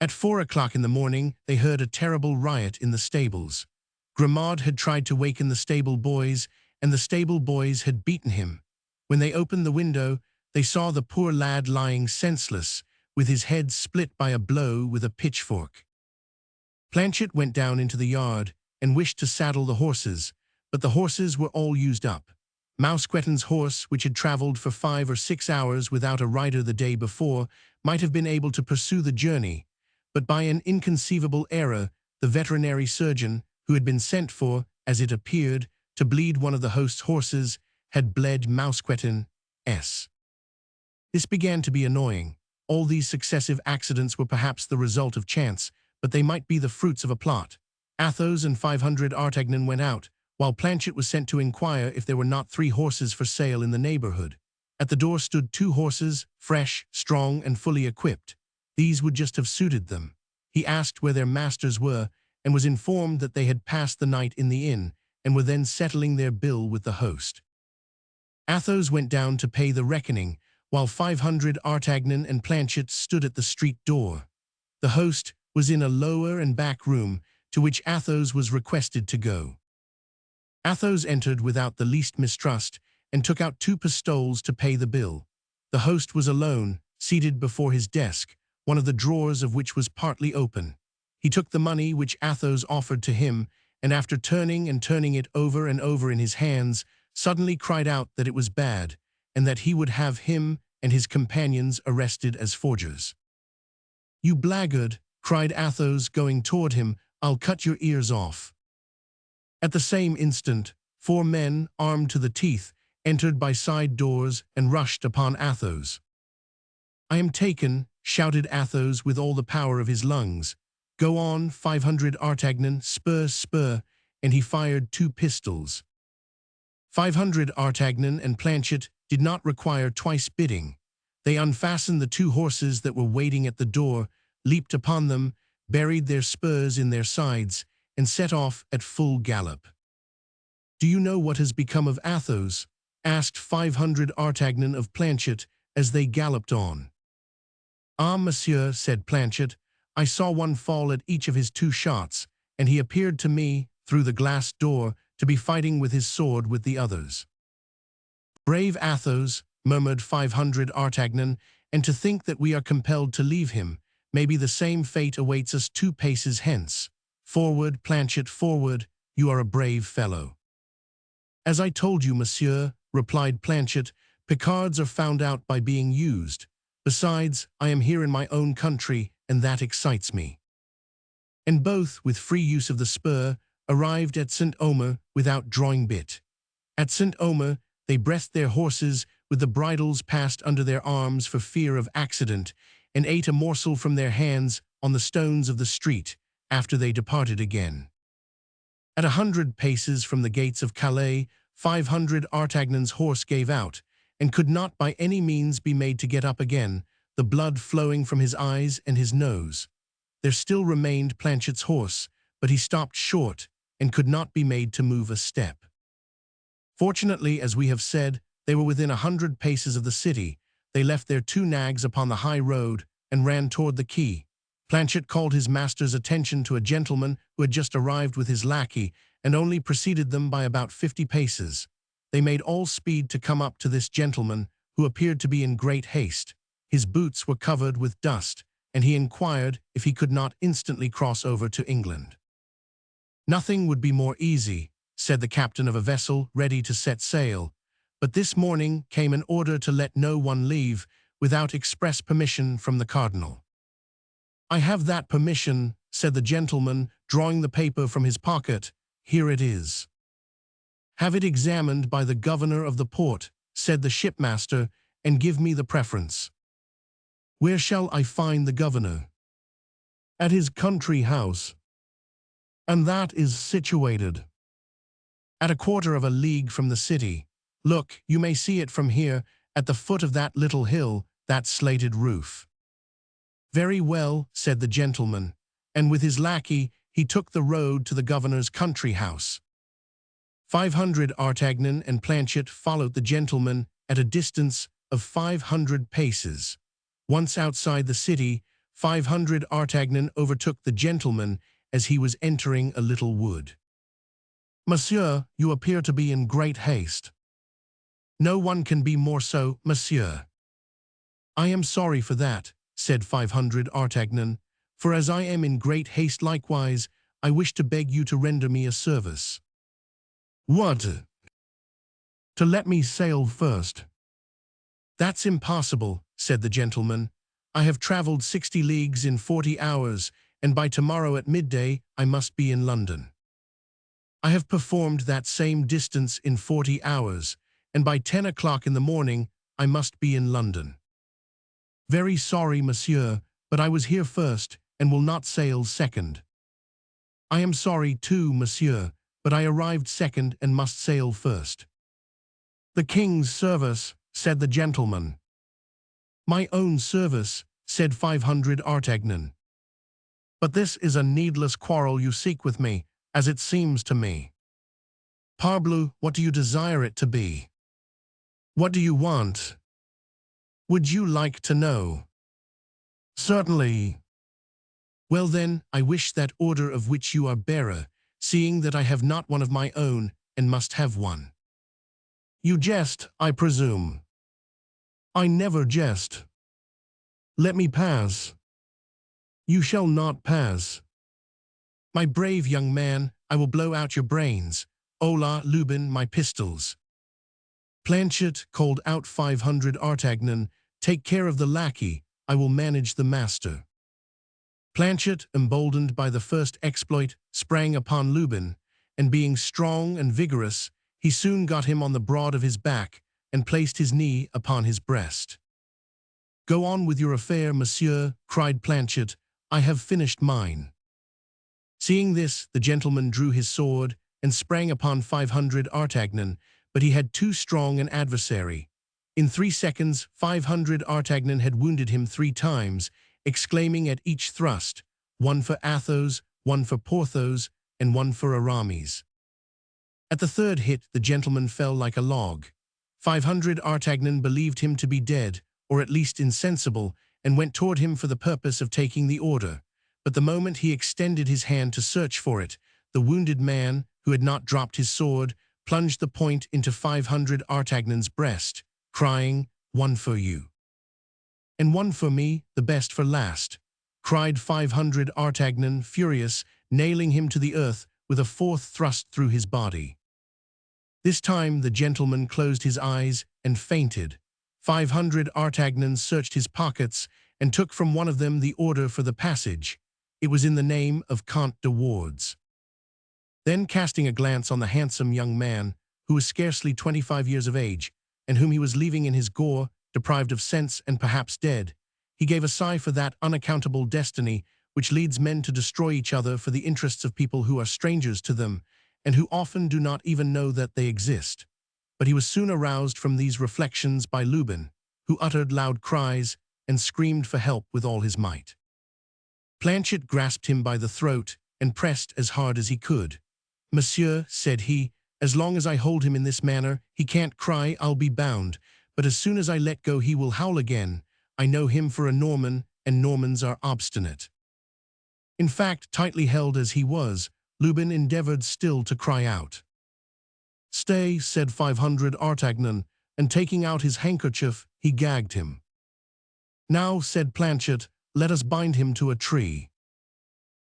At 4 o'clock in the morning they heard a terrible riot in the stables. Grimaud had tried to waken the stable boys, and the stable boys had beaten him. When they opened the window, they saw the poor lad lying senseless, with his head split by a blow with a pitchfork. Planchet went down into the yard and wished to saddle the horses, but the horses were all used up. Mousqueton's horse, which had traveled for 5 or 6 hours without a rider the day before, might have been able to pursue the journey, but by an inconceivable error, the veterinary surgeon, who had been sent for, as it appeared, to bleed one of the host's horses, had bled Mousqueton's. This began to be annoying. All these successive accidents were perhaps the result of chance, but they might be the fruits of a plot. Athos and 500 Artagnan went out, while Planchet was sent to inquire if there were not 3 horses for sale in the neighborhood. At the door stood 2 horses, fresh, strong, and fully equipped. These would just have suited them. He asked where their masters were, and was informed that they had passed the night in the inn, and were then settling their bill with the host. Athos went down to pay the reckoning, while 500 Artagnan and Planchet stood at the street door. The host was in a lower and back room, to which Athos was requested to go. Athos entered without the least mistrust, and took out 2 pistoles to pay the bill. The host was alone, seated before his desk, one of the drawers of which was partly open. He took the money which Athos offered to him, and after turning and turning it over and over in his hands, suddenly cried out that it was bad, and that he would have him and his companions arrested as forgers. "You blackguard," cried Athos, going toward him, "I'll cut your ears off." At the same instant, 4 men, armed to the teeth, entered by side doors and rushed upon Athos. "I am taken," shouted Athos with all the power of his lungs. "Go on, 500 Artagnan, spur, spur," and he fired 2 pistols. 500 Artagnan and Planchet did not require twice bidding. They unfastened the 2 horses that were waiting at the door, leaped upon them, buried their spurs in their sides, and set off at full gallop. "Do you know what has become of Athos?" asked 500 Artagnan of Planchet as they galloped on. "Ah, monsieur," said Planchet, "I saw one fall at each of his 2 shots, and he appeared to me, through the glass door, to be fighting with his sword with the others." "Brave Athos," murmured 500 Artagnan, "and to think that we are compelled to leave him. Maybe the same fate awaits us 2 paces hence. Forward, Planchet, forward, you are a brave fellow." "As I told you, monsieur," replied Planchet, "Picards are found out by being used. Besides, I am here in my own country, and that excites me." And both, with free use of the spur, arrived at St. Omer without drawing bit. At St. Omer they breathed their horses with the bridles passed under their arms for fear of accident, and ate a morsel from their hands on the stones of the street after they departed again. At 100 paces from the gates of Calais, 500 Artagnan's horse gave out, and could not by any means be made to get up again, the blood flowing from his eyes and his nose. There still remained Planchet's horse, but he stopped short, and could not be made to move a step. Fortunately, as we have said, they were within 100 paces of the city. They left their 2 nags upon the high road, and ran toward the quay. Planchet called his master's attention to a gentleman who had just arrived with his lackey, and only preceded them by about 50 paces. They made all speed to come up to this gentleman, who appeared to be in great haste. His boots were covered with dust, and he inquired if he could not instantly cross over to England. "Nothing would be more easy," said the captain of a vessel ready to set sail, "but this morning came an order to let no one leave without express permission from the cardinal." "I have that permission," said the gentleman, drawing the paper from his pocket. "Here it is." "Have it examined by the governor of the port," said the shipmaster, "and give me the preference." "Where shall I find the governor?" "At his country house." "And that is situated?" "At a quarter of a league from the city. Look, you may see it from here, at the foot of that little hill, that slated roof." Very well, said the gentleman, and with his lackey he took the road to the governor's country house. 500 Artagnan and Planchet followed the gentleman at a distance of 500 paces. Once outside the city, 500 Artagnan overtook the gentleman as he was entering a little wood. Monsieur, you appear to be in great haste. No one can be more so, monsieur. I am sorry for that, said 500 Artagnan, for as I am in great haste likewise, I wish to beg you to render me a service. What? To let me sail first. That's impossible, said the gentleman. I have travelled 60 leagues in 40 hours, and by tomorrow at midday I must be in London. I have performed that same distance in 40 hours, and by 10 o'clock in the morning I must be in London. Very sorry, monsieur, but I was here first, and will not sail second. I am sorry too, monsieur, but I arrived second and must sail first. The king's service, said the gentleman. My own service, said 500 Artagnan. But this is a needless quarrel you seek with me, as it seems to me. Parbleu, what do you desire it to be? What do you want? Would you like to know? Certainly. Well then, I wish that order of which you are bearer, seeing that I have not one of my own, and must have one. You jest, I presume. I never jest. Let me pass. You shall not pass. My brave young man, I will blow out your brains. Hola, Lubin, my pistols. Planchet called out 500 Artagnan, take care of the lackey, I will manage the master. Planchet, emboldened by the first exploit, sprang upon Lubin, and being strong and vigorous, he soon got him on the broad of his back, and placed his knee upon his breast. Go on with your affair, monsieur, cried Planchet, I have finished mine. Seeing this, the gentleman drew his sword, and sprang upon 500 Artagnan, but he had too strong an adversary. In 3 seconds, 500 Artagnan had wounded him 3 times, exclaiming at each thrust, one for Athos, one for Porthos, and one for Aramis. At the third hit, the gentleman fell like a log. 500 Artagnan believed him to be dead, or at least insensible, and went toward him for the purpose of taking the order. But the moment he extended his hand to search for it, the wounded man, who had not dropped his sword, plunged the point into 500 Artagnan's breast, crying, one for you. And one for me, the best for last, cried 500 Artagnan, furious, nailing him to the earth with a 4th thrust through his body. This time the gentleman closed his eyes and fainted. 500 Artagnan searched his pockets and took from one of them the order for the passage. It was in the name of Comte de Wardes. Then, casting a glance on the handsome young man, who was scarcely 25 years of age, and whom he was leaving in his gore, deprived of sense and perhaps dead, he gave a sigh for that unaccountable destiny which leads men to destroy each other for the interests of people who are strangers to them, and who often do not even know that they exist. But he was soon aroused from these reflections by Lubin, who uttered loud cries and screamed for help with all his might. Planchet grasped him by the throat and pressed as hard as he could. Monsieur, said he, as long as I hold him in this manner, he can't cry, I'll be bound, but as soon as I let go he will howl again. I know him for a Norman, and Normans are obstinate. In fact, tightly held as he was, Lubin endeavored still to cry out. Stay, said 500 Artagnan, and taking out his handkerchief, he gagged him. Now, said Planchet, let us bind him to a tree.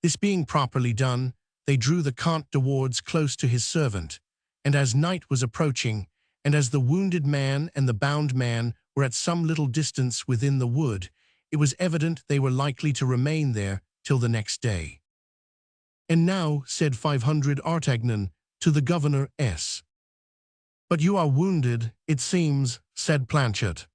This being properly done, they drew the Comte de Wardes close to his servant, and as night was approaching, and as the wounded man and the bound man were at some little distance within the wood, it was evident they were likely to remain there till the next day. And now, said 500 Artagnan, to the governor S. But you are wounded, it seems, said Planchet.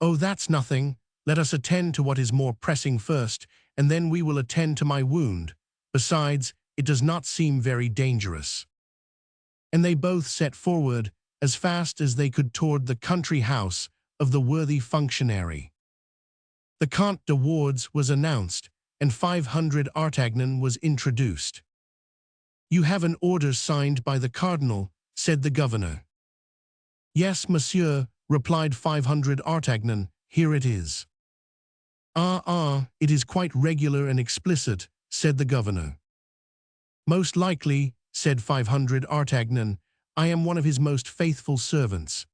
Oh, that's nothing. Let us attend to what is more pressing first, and then we will attend to my wound. Besides, it does not seem very dangerous. And they both set forward, as fast as they could toward the country house of the worthy functionary. The Comte de Wardes was announced, and 500 Artagnan was introduced. "You have an order signed by the cardinal," said the governor. "Yes, monsieur," replied 500 Artagnan, "here it is." It is quite regular and explicit," said the governor. "Most likely," said 500 Artagnan, "I am one of his most faithful servants.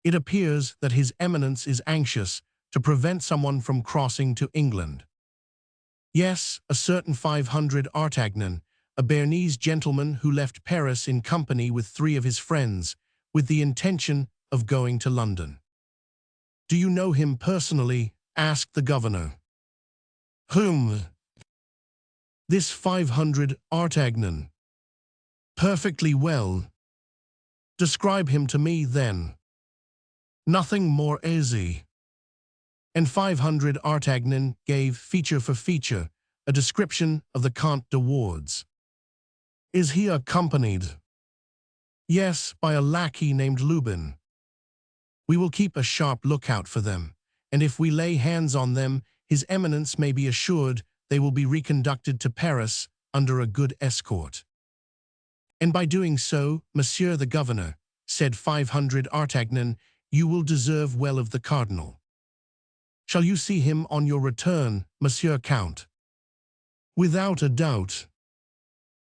It appears that His Eminence is anxious to prevent someone from crossing to England." "Yes, a certain 500 Artagnan, a Bernese gentleman who left Paris in company with 3 of his friends, with the intention of going to London." "Do you know him personally?" asked the governor. "Whom?" "This 500 Artagnan." "Perfectly well." "Describe him to me, then." "Nothing more easy." And 500 Artagnan gave, feature for feature, a description of the Comte de Wardes. "Is he accompanied?" "Yes, by a lackey named Lubin." "We will keep a sharp lookout for them, and if we lay hands on them, His Eminence may be assured they will be reconducted to Paris under a good escort." "And by doing so, Monsieur the Governor," said 500 Artagnan, "you will deserve well of the cardinal." "Shall you see him on your return, Monsieur Count?" "Without a doubt."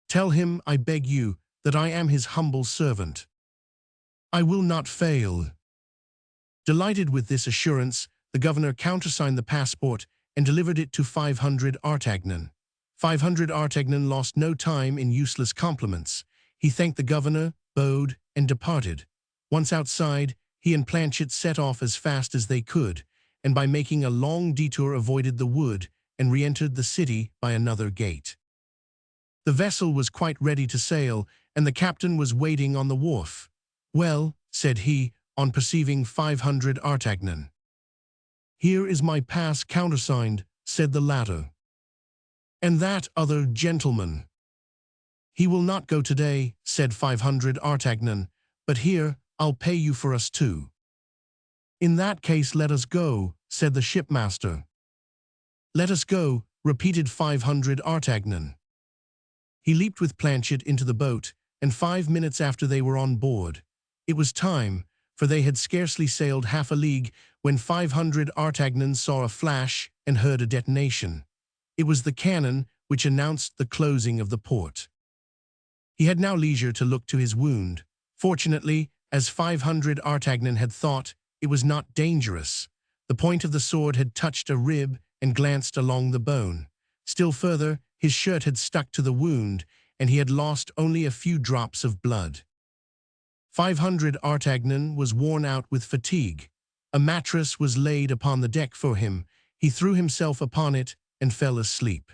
"Tell him, I beg you, that I am his humble servant." "I will not fail." Delighted with this assurance, the governor countersigned the passport and delivered it to 500 Artagnan. 500 Artagnan lost no time in useless compliments. He thanked the governor, bowed, and departed. Once outside, he and Planchet set off as fast as they could, and by making a long detour avoided the wood and re-entered the city by another gate. The vessel was quite ready to sail, and the captain was waiting on the wharf. "Well," said he, on perceiving 500 Artagnan. "Here is my pass countersigned," said the latter. "And that other gentleman?" "He will not go today," said 500 Artagnan, "but here, I'll pay you for us too." "In that case let us go," said the shipmaster. "Let us go," repeated 500 Artagnan. He leaped with Planchet into the boat, and 5 minutes after they were on board. It was time, for they had scarcely sailed half a league when 500 Artagnan saw a flash and heard a detonation. It was the cannon which announced the closing of the port. He had now leisure to look to his wound. Fortunately, as 500 Artagnan had thought, it was not dangerous. The point of the sword had touched a rib and glanced along the bone. Still further, his shirt had stuck to the wound, and he had lost only a few drops of blood. 500 Artagnan was worn out with fatigue. A mattress was laid upon the deck for him. He threw himself upon it and fell asleep.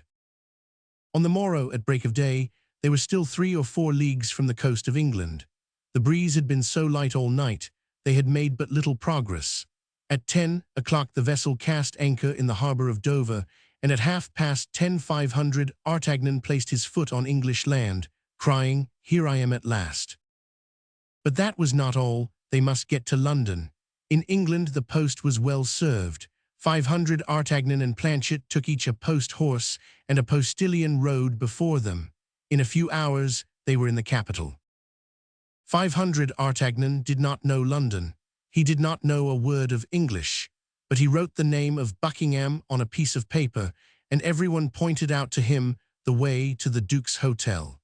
On the morrow, at break of day, they were still 3 or 4 leagues from the coast of England. The breeze had been so light all night, they had made but little progress. At 10 o'clock the vessel cast anchor in the harbor of Dover, and at 10:30 500 Artagnan placed his foot on English land, crying, "Here I am at last." But that was not all. They must get to London. In England the post was well served. 500 Artagnan and Planchet took each a post-horse, and a postilion rode before them. In a few hours they were in the capital. 500 Artagnan did not know London. He did not know a word of English, but he wrote the name of Buckingham on a piece of paper, and everyone pointed out to him the way to the Duke's hotel.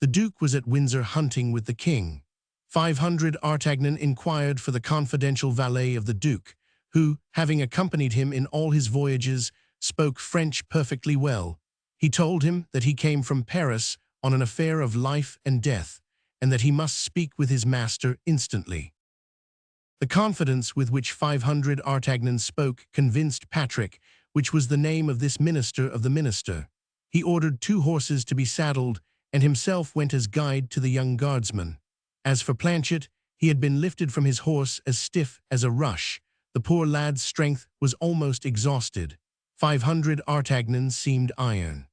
The Duke was at Windsor hunting with the King. 500 Artagnan inquired for the confidential valet of the Duke, who, having accompanied him in all his voyages, spoke French perfectly well. He told him that he came from Paris on an affair of life and death, and that he must speak with his master instantly. The confidence with which 500 Artagnan spoke convinced Patrick, which was the name of this minister of the minister. He ordered 2 horses to be saddled, and himself went as guide to the young guardsman. As for Planchet, he had been lifted from his horse as stiff as a rush. The poor lad's strength was almost exhausted. 500 Artagnan seemed iron.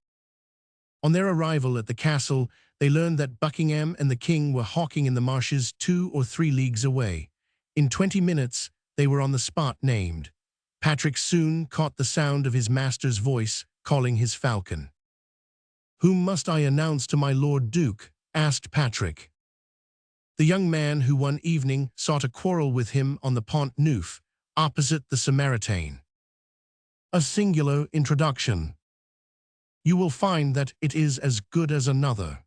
On their arrival at the castle, they learned that Buckingham and the King were hawking in the marshes 2 or 3 leagues away. In 20 minutes, they were on the spot named. Patrick soon caught the sound of his master's voice calling his falcon. "Whom must I announce to my Lord Duke?" asked Patrick. The young man who one evening sought a quarrel with him on the Pont Neuf, opposite the Samaritaine. A singular introduction. You will find that it is as good as another.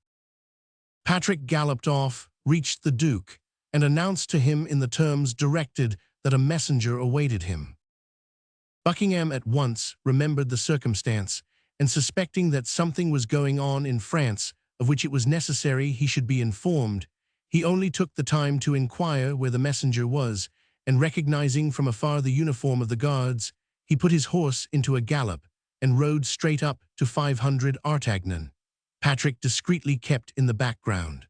Patrick galloped off, reached the Duke, and announced to him in the terms directed that a messenger awaited him. Buckingham at once remembered the circumstance, and suspecting that something was going on in France of which it was necessary he should be informed, he only took the time to inquire where the messenger was, and recognizing from afar the uniform of the guards, he put his horse into a gallop and rode straight up to 500 Artagnan. Patrick discreetly kept in the background.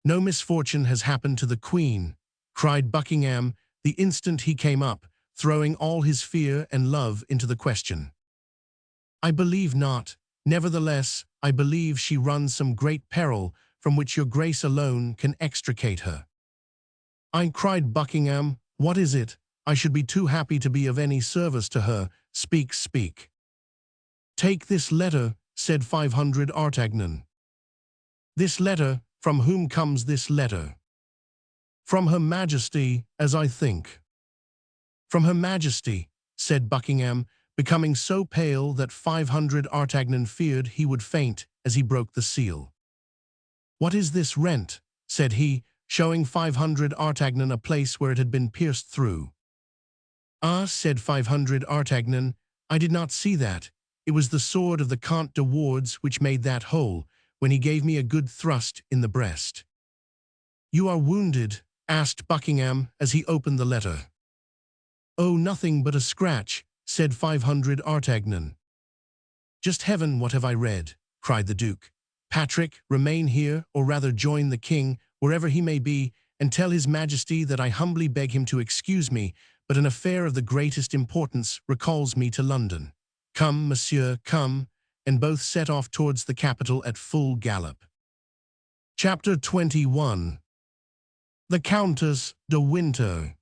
"No misfortune has happened to the Queen," cried Buckingham the instant he came up, throwing all his fear and love into the question. "I believe not. Nevertheless, I believe she runs some great peril from which your grace alone can extricate her." "I," cried Buckingham, "what is it? I should be too happy to be of any service to her. Speak, speak." "Take this letter," said 500 Artagnan. "This letter? From whom comes this letter?" "From Her Majesty, as I think." "From Her Majesty," said Buckingham, becoming so pale that 500 Artagnan feared he would faint as he broke the seal. "What is this rent?" said he, showing 500 Artagnan a place where it had been pierced through. "Ah," said 500 Artagnan, "I did not see that. It was the sword of the Comte de Wardes which made that hole, when he gave me a good thrust in the breast." "You are wounded?" asked Buckingham as he opened the letter. "Oh, nothing but a scratch," said 500 Artagnan. "Just heaven, what have I read?" cried the Duke. "Patrick, remain here, or rather join the king, wherever he may be, and tell his Majesty that I humbly beg him to excuse me, but an affair of the greatest importance recalls me to London. Come, monsieur, come," and both set off towards the capital at full gallop. Chapter 21. The Countess de Winter.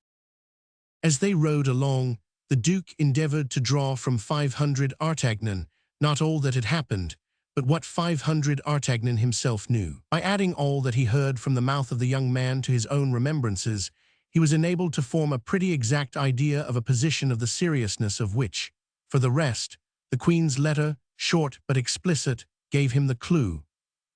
As they rode along, the Duke endeavored to draw from 500 Artagnan not all that had happened, but what 500 Artagnan himself knew. By adding all that he heard from the mouth of the young man to his own remembrances, he was enabled to form a pretty exact idea of a position of the seriousness of which. For the rest, the Queen's letter, short but explicit, gave him the clue.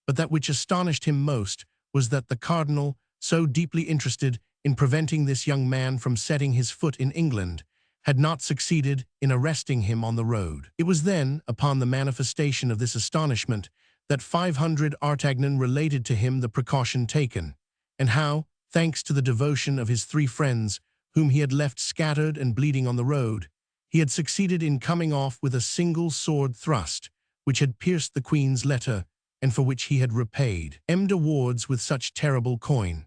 But that which astonished him most was that the Cardinal, so deeply interested in preventing this young man from setting his foot in England, had not succeeded in arresting him on the road. It was then, upon the manifestation of this astonishment, that 500 Artagnan related to him the precaution taken, and how, thanks to the devotion of his 3 friends, whom he had left scattered and bleeding on the road, he had succeeded in coming off with a single sword thrust, which had pierced the Queen's letter, and for which he had repaid M. de Wardes with such terrible coin.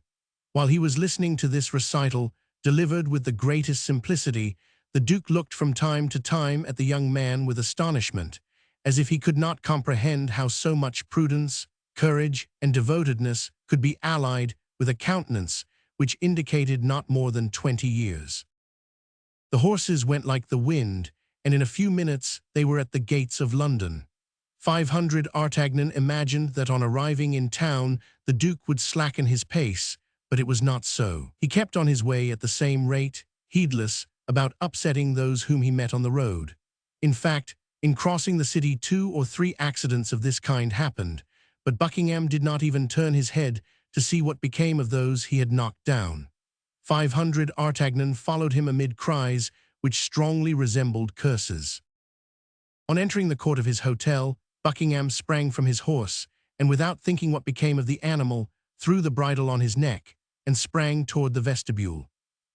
While he was listening to this recital, delivered with the greatest simplicity, the Duke looked from time to time at the young man with astonishment, as if he could not comprehend how so much prudence, courage, and devotedness could be allied with a countenance which indicated not more than 20 years. The horses went like the wind, and in a few minutes they were at the gates of London. 500 Artagnan imagined that on arriving in town the Duke would slacken his pace, but it was not so. He kept on his way at the same rate, heedless about upsetting those whom he met on the road. In fact, in crossing the city 2 or 3 accidents of this kind happened, but Buckingham did not even turn his head to see what became of those he had knocked down. 500 Artagnan followed him amid cries which strongly resembled curses. On entering the court of his hotel, Buckingham sprang from his horse, and without thinking what became of the animal, threw the bridle on his neck, and sprang toward the vestibule.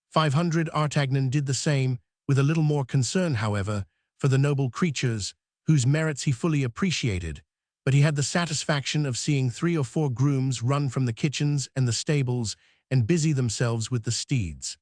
500 Artagnan did the same, with a little more concern, however, for the noble creatures, whose merits he fully appreciated, but he had the satisfaction of seeing 3 or 4 grooms run from the kitchens and the stables and busy themselves with the steeds.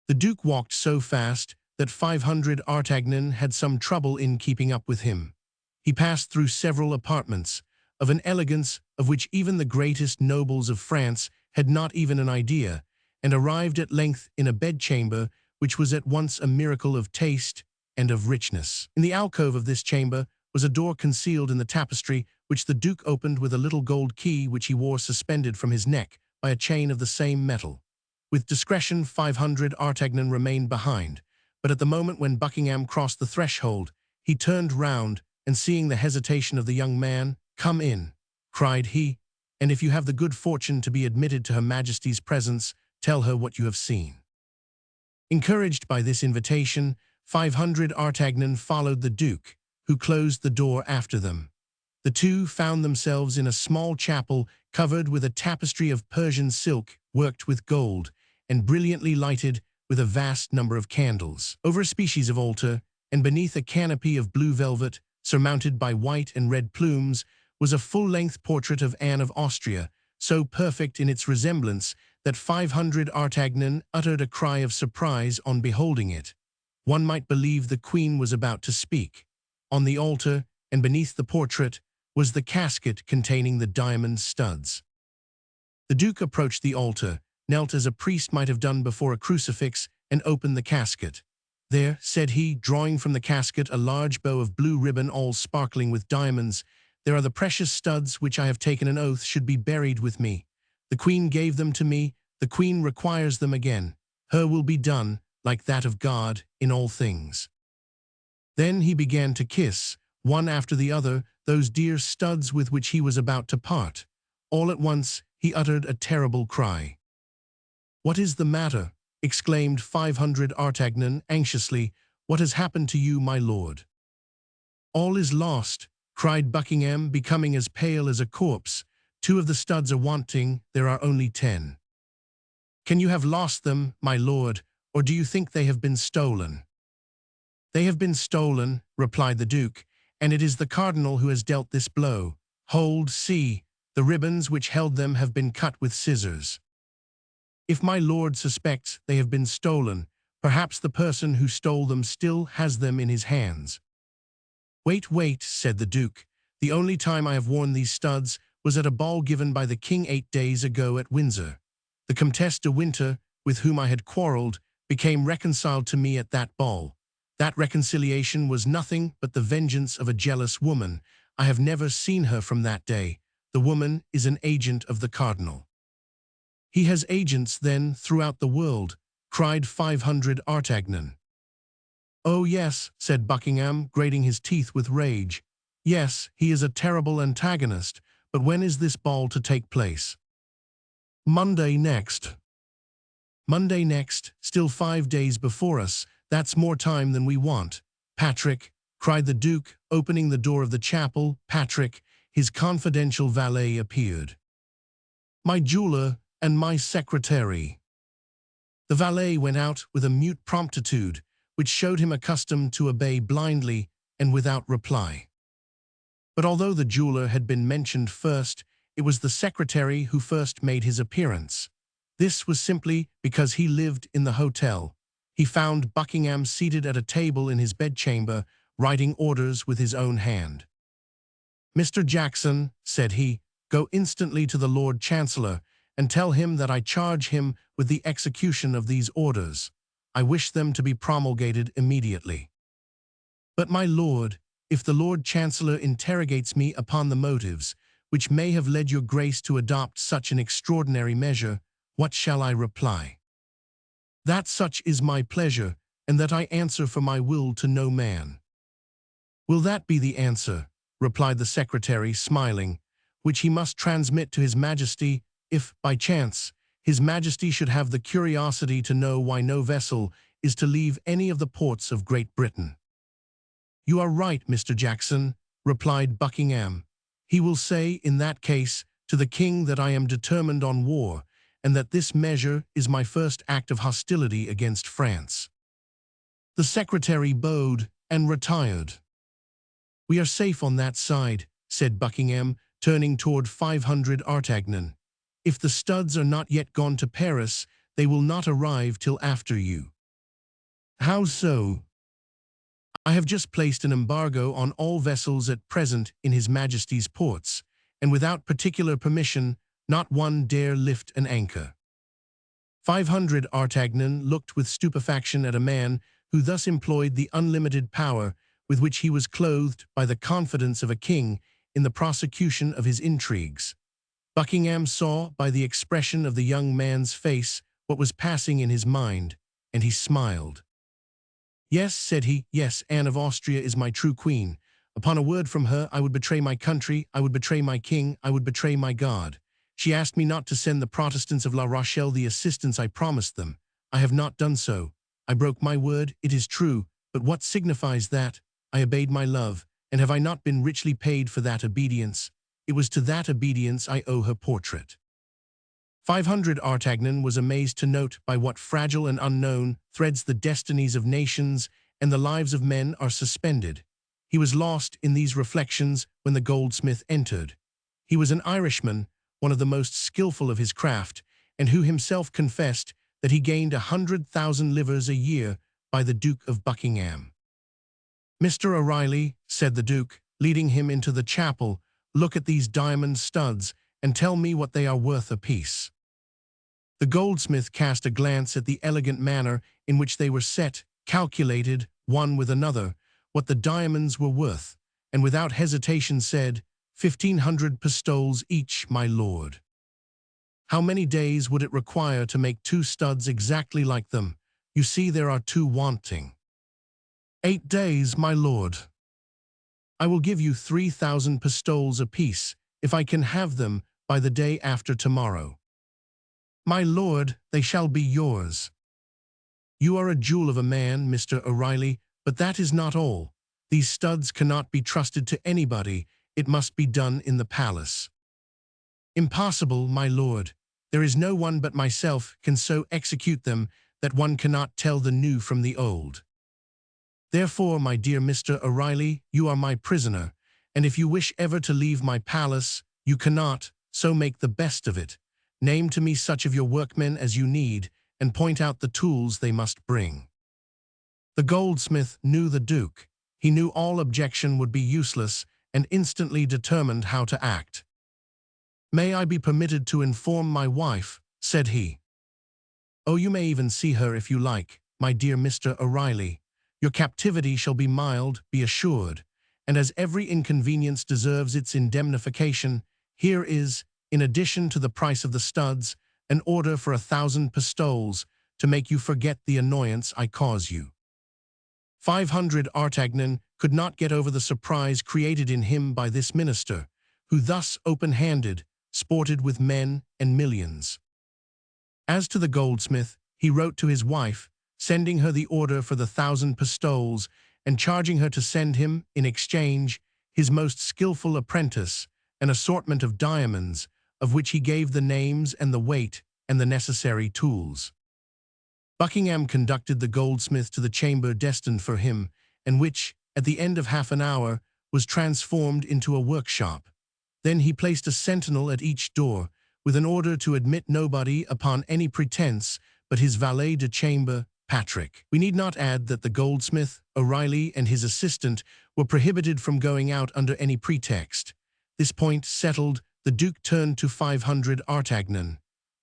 The Duke walked so fast that 500 Artagnan had some trouble in keeping up with him. He passed through several apartments, of an elegance of which even the greatest nobles of France had not even an idea, and arrived at length in a bedchamber which was at once a miracle of taste and of richness. In the alcove of this chamber was a door concealed in the tapestry, which the Duke opened with a little gold key which he wore suspended from his neck by a chain of the same metal. With discretion, 500 Artagnan remained behind, but at the moment when Buckingham crossed the threshold, he turned round, and seeing the hesitation of the young man, "Come in," cried he, "and if you have the good fortune to be admitted to Her Majesty's presence, tell her what you have seen." Encouraged by this invitation, 500 Artagnan followed the Duke, who closed the door after them. The two found themselves in a small chapel covered with a tapestry of Persian silk worked with gold, and brilliantly lighted with a vast number of candles. Over a species of altar, and beneath a canopy of blue velvet, surmounted by white and red plumes, was a full-length portrait of Anne of Austria, so perfect in its resemblance that 500 Artagnan uttered a cry of surprise on beholding it. One might believe the Queen was about to speak. On the altar, and beneath the portrait, was the casket containing the diamond studs. The Duke approached the altar, knelt as a priest might have done before a crucifix, and opened the casket. "There," said he, drawing from the casket a large bow of blue ribbon all sparkling with diamonds, "there are the precious studs which I have taken an oath should be buried with me. The Queen gave them to me, the Queen requires them again. Her will be done, like that of God, in all things." Then he began to kiss, one after the other, those dear studs with which he was about to part. All at once he uttered a terrible cry. "What is the matter?" exclaimed 500 Artagnan anxiously. "What has happened to you, my lord?" "All is lost," cried Buckingham, becoming as pale as a corpse. "2 of the studs are wanting, there are only 10. "Can you have lost them, my lord, or do you think they have been stolen?" "They have been stolen," replied the Duke, "and it is the cardinal who has dealt this blow. Hold, see, the ribbons which held them have been cut with scissors. If my lord suspects they have been stolen, perhaps the person who stole them still has them in his hands." Wait," said the Duke. "The only time I have worn these studs was at a ball given by the King 8 days ago at Windsor. The Comtesse de Winter, with whom I had quarreled, became reconciled to me at that ball. That reconciliation was nothing but the vengeance of a jealous woman. I have never seen her from that day. The woman is an agent of the cardinal." "He has agents, then, throughout the world," cried 500 Artagnan. "Oh, yes," said Buckingham, grating his teeth with rage. "Yes, he is a terrible antagonist, but when is this ball to take place?" "Monday next." "Monday next, still 5 days before us. That's more time than we want. Patrick," cried the Duke, opening the door of the chapel, "Patrick," his confidential valet appeared. "My jeweler and my secretary." The valet went out with a mute promptitude, which showed him accustomed to obey blindly and without reply. But although the jeweler had been mentioned first, it was the secretary who first made his appearance. This was simply because he lived in the hotel. He found Buckingham seated at a table in his bedchamber, writing orders with his own hand. "Mr. Jackson," said he, "go instantly to the Lord Chancellor, and tell him that I charge him with the execution of these orders. I wish them to be promulgated immediately." "But, my lord, if the Lord Chancellor interrogates me upon the motives which may have led your grace to adopt such an extraordinary measure, what shall I reply?" "That such is my pleasure, and that I answer for my will to no man." "Will that be the answer," replied the secretary, smiling, "which he must transmit to His Majesty, if, by chance, His Majesty should have the curiosity to know why no vessel is to leave any of the ports of Great Britain?" "You are right, Mr. Jackson," replied Buckingham. "He will say, in that case, to the king that I am determined on war, and that this measure is my first act of hostility against France." The secretary bowed and retired. "We are safe on that side," said Buckingham, turning toward 500 Artagnan. "If the studs are not yet gone to Paris, they will not arrive till after you." "How so?" "I have just placed an embargo on all vessels at present in His Majesty's ports, and without particular permission, not one dare lift an anchor." 500 Artagnan looked with stupefaction at a man who thus employed the unlimited power with which he was clothed by the confidence of a king in the prosecution of his intrigues. Buckingham saw by the expression of the young man's face what was passing in his mind, and he smiled. "Yes," said he, "yes, Anne of Austria is my true queen. Upon a word from her, I would betray my country, I would betray my king, I would betray my God. She asked me not to send the Protestants of La Rochelle the assistance I promised them. I have not done so. I broke my word, it is true, but what signifies that? I obeyed my love, and have I not been richly paid for that obedience? It was to that obedience I owe her portrait." 500 Artagnan was amazed to note by what fragile and unknown threads the destinies of nations and the lives of men are suspended. He was lost in these reflections when the goldsmith entered. He was an Irishman, one of the most skillful of his craft, and who himself confessed that he gained 100,000 livres a year by the Duke of Buckingham. "Mr. O'Reilly," said the Duke, leading him into the chapel, "look at these diamond studs, and tell me what they are worth apiece." The goldsmith cast a glance at the elegant manner in which they were set, calculated, one with another, what the diamonds were worth, and without hesitation said, 1,500 pistoles each, my lord." "How many days would it require to make 2 studs exactly like them? You see there are 2 wanting." 8 days, my lord." "I will give you 3,000 pistoles apiece, if I can have them by the day after tomorrow." "My lord, they shall be yours." "You are a jewel of a man, Mr. O'Reilly, but that is not all. These studs cannot be trusted to anybody. It must be done in the palace." "Impossible, my lord. There is no one but myself can so execute them that one cannot tell the new from the old." "Therefore, my dear Mr. O'Reilly, you are my prisoner, and if you wish ever to leave my palace, you cannot, so make the best of it. Name to me such of your workmen as you need, and point out the tools they must bring." The goldsmith knew the Duke. He knew all objection would be useless, and instantly determined how to act. "May I be permitted to inform my wife?" said he. "Oh, you may even see her if you like, my dear Mr. O'Reilly. Your captivity shall be mild, be assured, and as every inconvenience deserves its indemnification, here is, in addition to the price of the studs, an order for 1,000 pistoles to make you forget the annoyance I cause you." 500 Artagnan could not get over the surprise created in him by this minister, who thus open-handed sported with men and millions. As to the goldsmith, he wrote to his wife, sending her the order for the 1,000 pistoles and charging her to send him, in exchange, his most skillful apprentice, an assortment of diamonds, of which he gave the names and the weight and the necessary tools. Buckingham conducted the goldsmith to the chamber destined for him, and which, at the end of half an hour, was transformed into a workshop. Then he placed a sentinel at each door, with an order to admit nobody upon any pretense but his valet de chambre, Patrick. We need not add that the goldsmith, O'Reilly, and his assistant were prohibited from going out under any pretext. This point settled, the Duke turned to 500 Artagnan.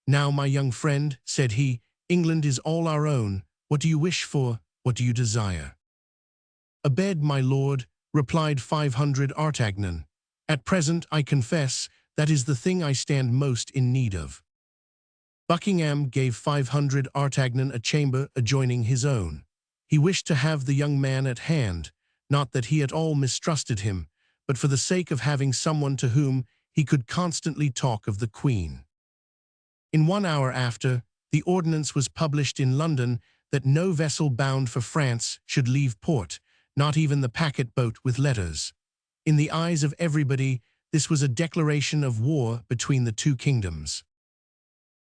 "Now, my young friend," said he, "England is all our own. What do you wish for? What do you desire?" "A bed, my lord," replied 500 Artagnan. "At present, I confess, that is the thing I stand most in need of." Buckingham gave 500 Artagnan a chamber adjoining his own. He wished to have the young man at hand, not that he at all mistrusted him, but for the sake of having someone to whom he could constantly talk of the Queen. In 1 hour after, the ordinance was published in London that no vessel bound for France should leave port, not even the packet-boat with letters. In the eyes of everybody, this was a declaration of war between the 2 kingdoms.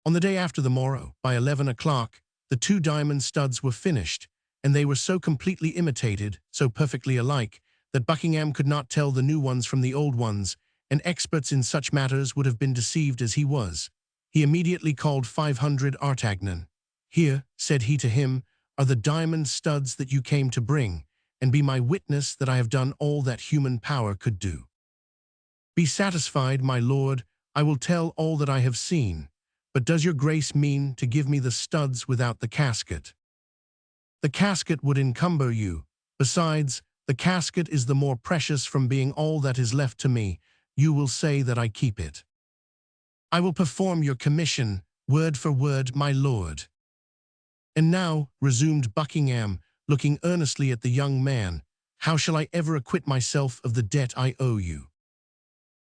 On the day after the morrow, by 11 o'clock, the 2 diamond studs were finished, and they were so completely imitated, so perfectly alike, that Buckingham could not tell the new ones from the old ones, and experts in such matters would have been deceived as he was. He immediately called 500 Artagnan. "Here," said he to him, "are the diamond studs that you came to bring, and be my witness that I have done all that human power could do." "Be satisfied, my lord, I will tell all that I have seen. But does your grace mean to give me the studs without the casket? The casket would encumber you. Besides, the casket is the more precious from being all that is left to me. You will say that I keep it. I will perform your commission, word for word, my lord. And now, resumed Buckingham, looking earnestly at the young man, how shall I ever acquit myself of the debt I owe you?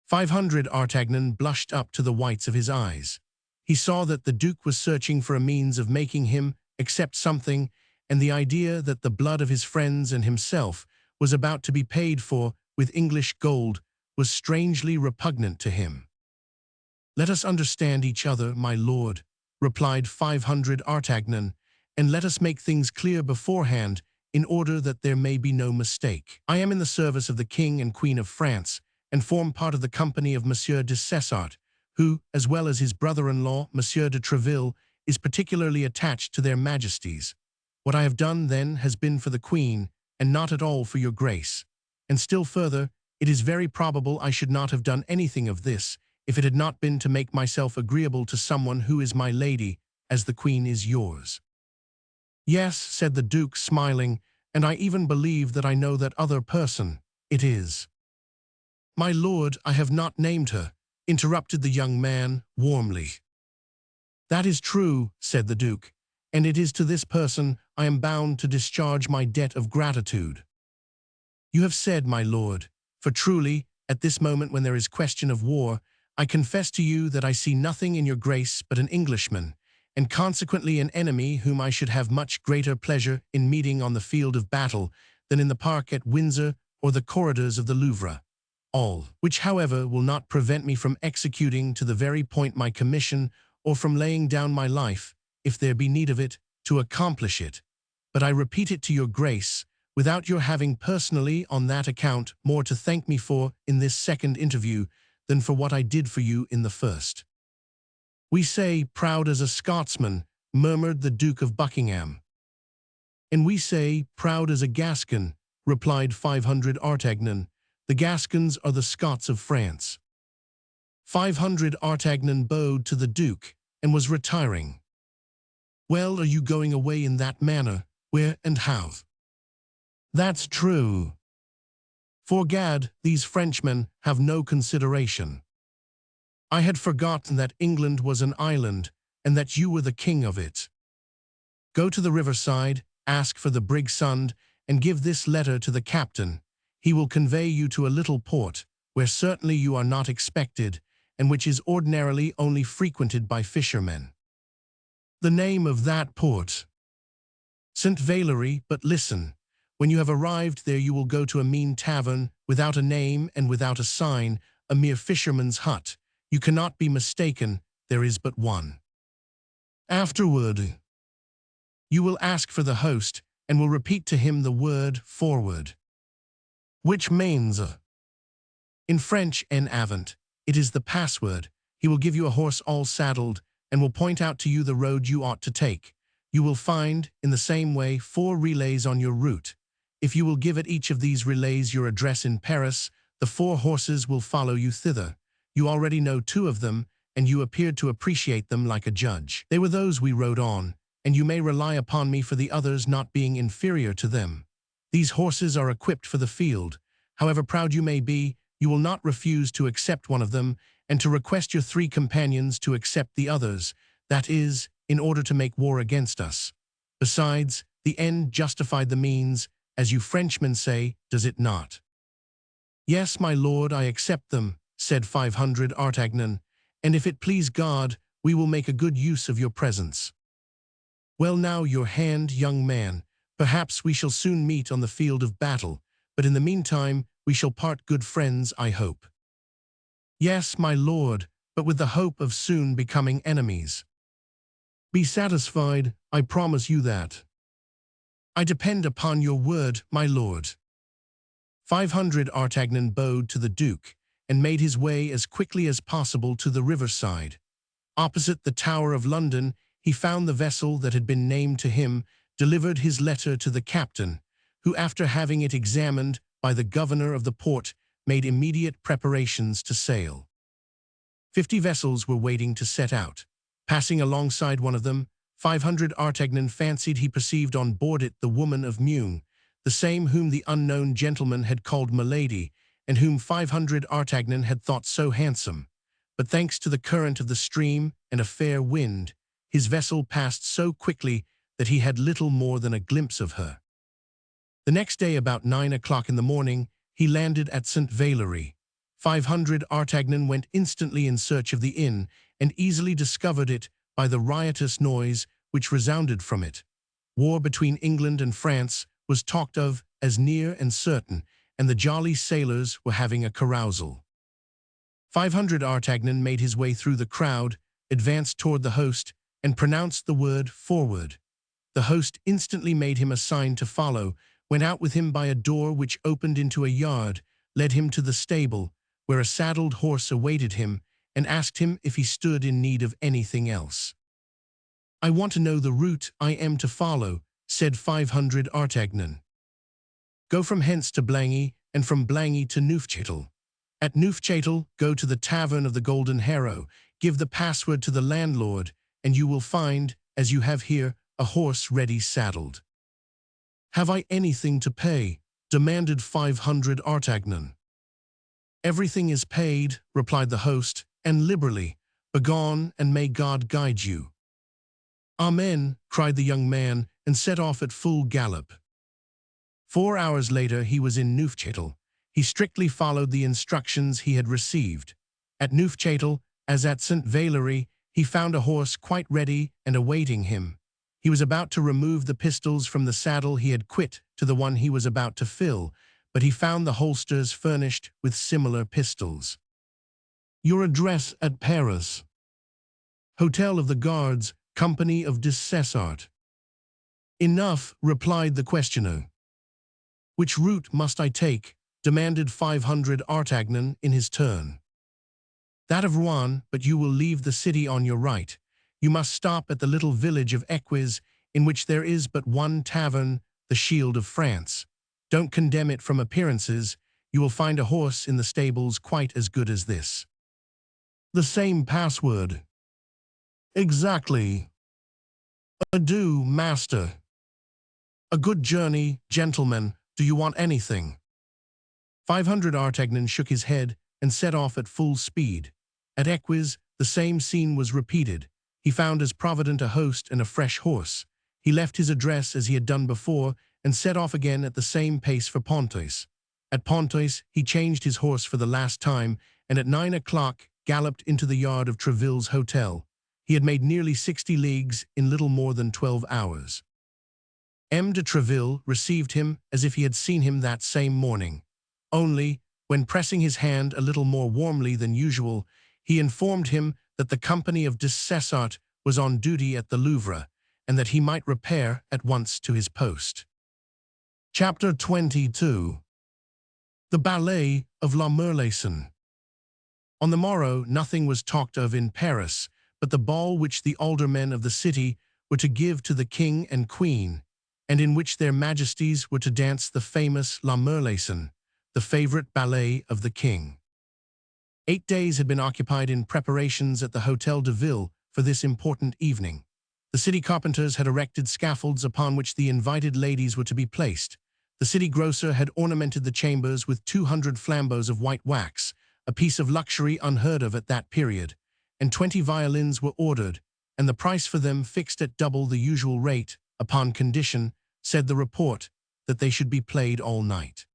500 Artagnan blushed up to the whites of his eyes. He saw that the Duke was searching for a means of making him accept something, and the idea that the blood of his friends and himself was about to be paid for with English gold was strangely repugnant to him. Let us understand each other, my lord, replied 500 Artagnan, and let us make things clear beforehand in order that there may be no mistake. I am in the service of the King and Queen of France, and form part of the company of Monsieur de Cessart, who, as well as his brother-in-law, Monsieur de Treville, is particularly attached to their majesties. What I have done, then, has been for the Queen, and not at all for your grace. And still further, it is very probable I should not have done anything of this, if it had not been to make myself agreeable to someone who is my lady, as the Queen is yours. Yes, said the Duke, smiling, and I even believe that I know that other person. It is. My lord, I have not named her, interrupted the young man warmly. That is true, said the Duke, and it is to this person I am bound to discharge my debt of gratitude. You have said, my lord, for truly, at this moment when there is question of war, I confess to you that I see nothing in your grace but an Englishman, and consequently an enemy whom I should have much greater pleasure in meeting on the field of battle than in the park at Windsor or the corridors of the Louvre. All which, however, will not prevent me from executing to the very point my commission, or from laying down my life, if there be need of it, to accomplish it. But I repeat it to your grace, without your having personally, on that account, more to thank me for in this second interview than for what I did for you in the first. We say, proud as a Scotsman, murmured the Duke of Buckingham. And we say, proud as a Gascon, replied 500 Artagnan. The Gascons are the Scots of France. 500 Artagnan bowed to the Duke, and was retiring. Well, are you going away in that manner? Where and how? That's true. For gad, these Frenchmen have no consideration. I had forgotten that England was an island, and that you were the king of it. Go to the riverside, ask for the brig Sund, and give this letter to the captain. He will convey you to a little port, where certainly you are not expected, and which is ordinarily only frequented by fishermen. The name of that port? St. Valery, but listen. When you have arrived there you will go to a mean tavern, without a name and without a sign, a mere fisherman's hut. You cannot be mistaken, there is but one. Afterward, you will ask for the host, and will repeat to him the word forward, which means, in French, en avant. It is the password. He will give you a horse all saddled, and will point out to you the road you ought to take. You will find, in the same way, 4 relays on your route. If you will give at each of these relays your address in Paris, the 4 horses will follow you thither. You already know 2 of them, and you appeared to appreciate them like a judge. They were those we rode on, and you may rely upon me for the others not being inferior to them. These horses are equipped for the field. However proud you may be, you will not refuse to accept one of them, and to request your 3 companions to accept the others, that is, in order to make war against us. Besides, the end justified the means, as you Frenchmen say, does it not? Yes, my lord, I accept them, said 500 Artagnan, and if it please God, we will make a good use of your presence. Well now, your hand, young man. Perhaps we shall soon meet on the field of battle, but in the meantime we shall part good friends, I hope. Yes, my lord, but with the hope of soon becoming enemies. Be satisfied, I promise you that. I depend upon your word, my lord. 500 Artagnan bowed to the Duke, and made his way as quickly as possible to the riverside. Opposite the Tower of London, he found the vessel that had been named to him, delivered his letter to the captain, who, after having it examined by the governor of the port, made immediate preparations to sail. 50 vessels were waiting to set out. Passing alongside one of them, 500 Artagnan fancied he perceived on board it the woman of Meung, the same whom the unknown gentleman had called Milady, and whom 500 Artagnan had thought so handsome. But thanks to the current of the stream and a fair wind, his vessel passed so quickly that he had little more than a glimpse of her. The next day about 9 o'clock in the morning, he landed at St. Valery. 500 Artagnan went instantly in search of the inn, and easily discovered it by the riotous noise which resounded from it. War between England and France was talked of as near and certain, and the jolly sailors were having a carousal. 500 Artagnan made his way through the crowd, advanced toward the host, and pronounced the word "forward." The host instantly made him a sign to follow, went out with him by a door which opened into a yard, led him to the stable, where a saddled horse awaited him, and asked him if he stood in need of anything else. "I want to know the route I am to follow," said 500 Artagnan. "Go from hence to Blangy, and from Blangy to Neufchâtel. At Neufchâtel, go to the Tavern of the Golden Harrow, give the password to the landlord, and you will find, as you have here, a horse ready saddled." "Have I anything to pay?" demanded 500 Artagnan. "Everything is paid," replied the host, "and liberally. Begone, and may God guide you." "Amen," cried the young man, and set off at full gallop. 4 hours later he was in Neufchâtel. He strictly followed the instructions he had received. At Neufchâtel, as at St. Valery, he found a horse quite ready and awaiting him. He was about to remove the pistols from the saddle he had quit to the one he was about to fill, but he found the holsters furnished with similar pistols. "Your address at Paris?" "Hotel of the Guards, Company of Dessessart." "Enough," replied the questioner. "Which route must I take?" demanded 500 Artagnan in his turn. "That of Rouen, but you will leave the city on your right. You must stop at the little village of Équois, in which there is but one tavern, the Shield of France. Don't condemn it from appearances. You will find a horse in the stables quite as good as this." "The same password?" "Exactly." "Adieu, master." "A good journey, gentlemen. Do you want anything?" 500 Artagnan shook his head and set off at full speed. At Équois, the same scene was repeated. He found as provident a host and a fresh horse. He left his address as he had done before, and set off again at the same pace for Pontoise. At Pontoise, he changed his horse for the last time, and at 9 o'clock galloped into the yard of Treville's hotel. He had made nearly 60 leagues in little more than 12 hours. M. de Treville received him as if he had seen him that same morning. Only, when pressing his hand a little more warmly than usual, he informed him that the Company of Dessessart was on duty at the Louvre, and that he might repair at once to his post. Chapter 22. The Ballet of La Merlaison. On the morrow nothing was talked of in Paris but the ball which the aldermen of the city were to give to the king and queen, and in which their majesties were to dance the famous La Merlaison, the favorite ballet of the king. 8 days had been occupied in preparations at the Hôtel de Ville for this important evening. The city carpenters had erected scaffolds upon which the invited ladies were to be placed. The city grocer had ornamented the chambers with 200 flambeaux of white wax, a piece of luxury unheard of at that period, and 20 violins were ordered, and the price for them fixed at double the usual rate, upon condition, said the report, that they should be played all night.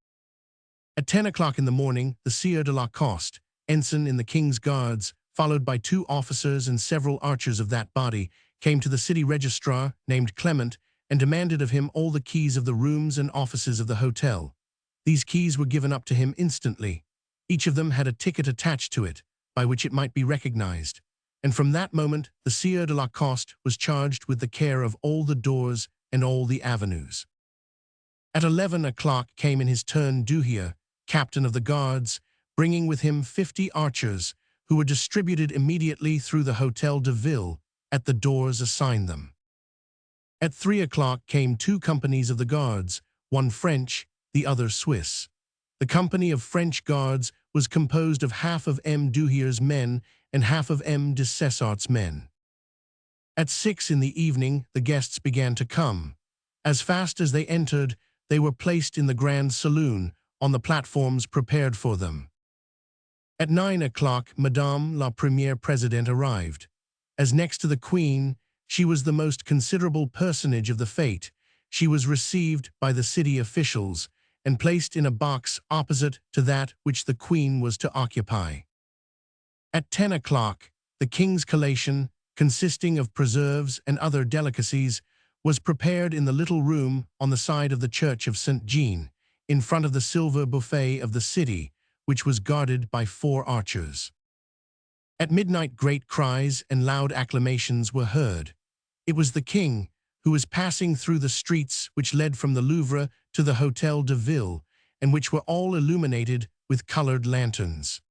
At 10 o'clock in the morning, the Sieur de la Coste, ensign in the King's Guards, followed by 2 officers and several archers of that body, came to the city registrar, named Clement, and demanded of him all the keys of the rooms and offices of the hotel. These keys were given up to him instantly. Each of them had a ticket attached to it, by which it might be recognized, and from that moment the Sieur de la Coste was charged with the care of all the doors and all the avenues. At 11 o'clock came in his turn Duhier, captain of the guards, bringing with him 50 archers, who were distributed immediately through the Hôtel de Ville at the doors assigned them. At 3 o'clock came 2 companies of the guards, one French, the other Swiss. The company of French guards was composed of half of M. Duhier's men and half of M. Dessessart's men. At 6 in the evening, the guests began to come. As fast as they entered, they were placed in the grand saloon, on the platforms prepared for them. At 9 o'clock, Madame la Première Présidente arrived. As next to the Queen, she was the most considerable personage of the fête. She was received by the city officials and placed in a box opposite to that which the Queen was to occupy. At 10 o'clock, the King's collation, consisting of preserves and other delicacies, was prepared in the little room on the side of the Church of St. Jean, in front of the silver buffet of the city, which was guarded by 4 archers. At midnight great cries and loud acclamations were heard. It was the King, who was passing through the streets which led from the Louvre to the Hôtel de Ville, and which were all illuminated with colored lanterns.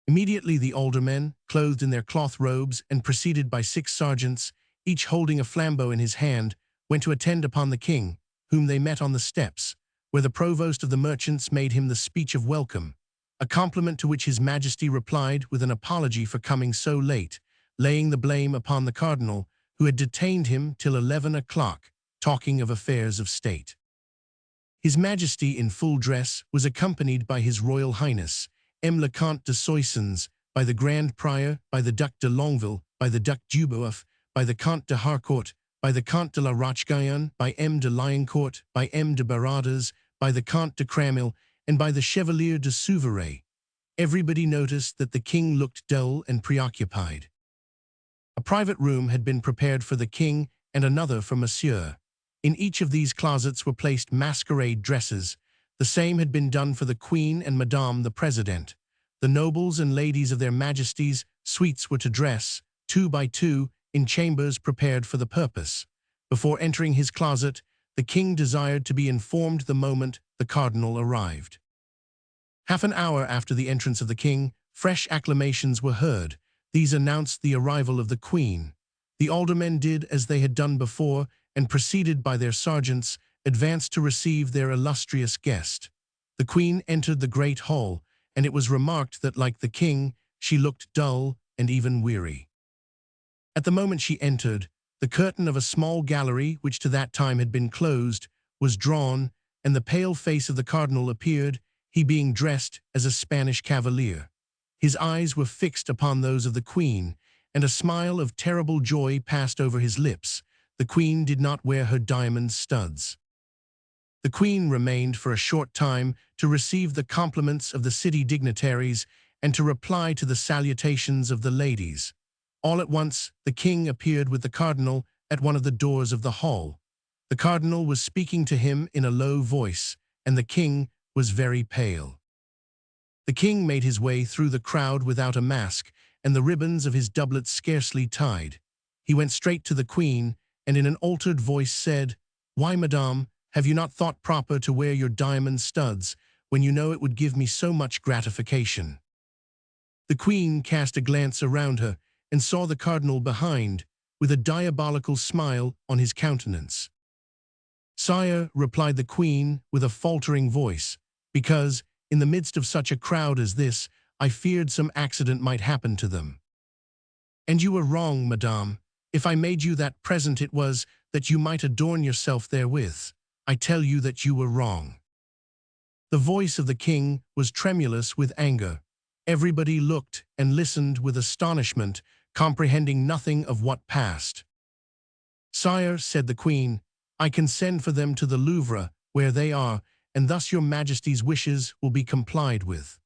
Immediately the aldermen, clothed in their cloth robes and preceded by 6 sergeants, each holding a flambeau in his hand, went to attend upon the King, whom they met on the steps, where the provost of the merchants made him the speech of welcome, a compliment to which his Majesty replied with an apology for coming so late, laying the blame upon the cardinal, who had detained him till 11 o'clock, talking of affairs of state. His Majesty in full dress was accompanied by His Royal Highness, M. le Comte de Soissons, by the Grand Prior, by the Duc de Longueville, by the Duc d'Uboeuf, by the Comte de Harcourt, by the Comte de la Roche-Guyon, by M. de Liancourt, by M. de Baradas, by the Comte de Cramil, and by the Chevalier de Souveret. Everybody noticed that the King looked dull and preoccupied. A private room had been prepared for the King and another for Monsieur. In each of these closets were placed masquerade dresses. The same had been done for the Queen and Madame the President. The nobles and ladies of their Majesties' suites were to dress, 2 by 2, in chambers prepared for the purpose. Before entering his closet, the King desired to be informed the moment the cardinal arrived. Half an hour after the entrance of the King, fresh acclamations were heard. These announced the arrival of the Queen. The aldermen did as they had done before, and preceded by their sergeants, advanced to receive their illustrious guest. The Queen entered the great hall, and it was remarked that, like the King, she looked dull and even weary. At the moment she entered, the curtain of a small gallery, which to that time had been closed, was drawn, and the pale face of the cardinal appeared, he being dressed as a Spanish cavalier. His eyes were fixed upon those of the Queen, and a smile of terrible joy passed over his lips. The Queen did not wear her diamond studs. The Queen remained for a short time to receive the compliments of the city dignitaries and to reply to the salutations of the ladies. All at once, the King appeared with the cardinal at one of the doors of the hall. The cardinal was speaking to him in a low voice, and the King was very pale. The King made his way through the crowd without a mask, and the ribbons of his doublet scarcely tied. He went straight to the Queen, and in an altered voice said, "Why, Madame, have you not thought proper to wear your diamond studs, when you know it would give me so much gratification?" The Queen cast a glance around her, and saw the cardinal behind, with a diabolical smile on his countenance. "Sire," replied the Queen with a faltering voice, "because, in the midst of such a crowd as this, I feared some accident might happen to them." "And you were wrong, Madame. If I made you that present, it was that you might adorn yourself therewith. I tell you that you were wrong." The voice of the King was tremulous with anger. Everybody looked and listened with astonishment, comprehending nothing of what passed. "Sire," said the Queen, "I can send for them to the Louvre, where they are, and thus your Majesty's wishes will be complied with."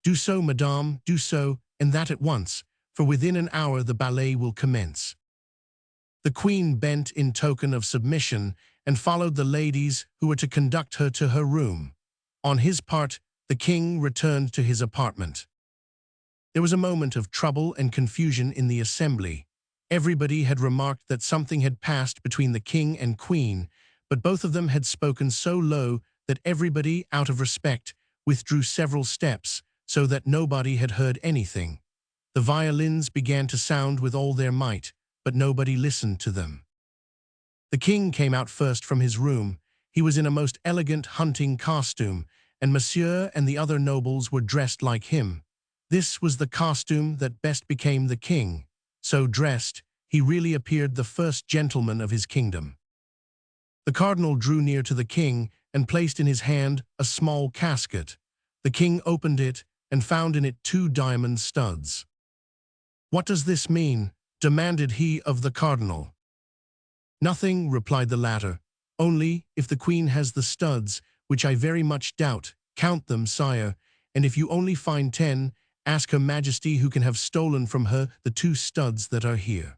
"Do so, Madame, do so, and that at once, for within an hour the ballet will commence." The Queen bent in token of submission and followed the ladies who were to conduct her to her room. On his part, the King returned to his apartment. There was a moment of trouble and confusion in the assembly. Everybody had remarked that something had passed between the King and Queen, but both of them had spoken so low that everybody, out of respect, withdrew several steps, so that nobody had heard anything. The violins began to sound with all their might, but nobody listened to them. The King came out first from his room. He was in a most elegant hunting costume, and Monsieur and the other nobles were dressed like him. This was the costume that best became the King. So dressed, he really appeared the first gentleman of his kingdom. The cardinal drew near to the king and placed in his hand a small casket. The king opened it and found in it 2 diamond studs. "What does this mean?" demanded he of the cardinal. "Nothing," replied the latter. "Only, if the queen has the studs, which I very much doubt, count them, sire, and if you only find 10, ask her majesty who can have stolen from her the 2 studs that are here."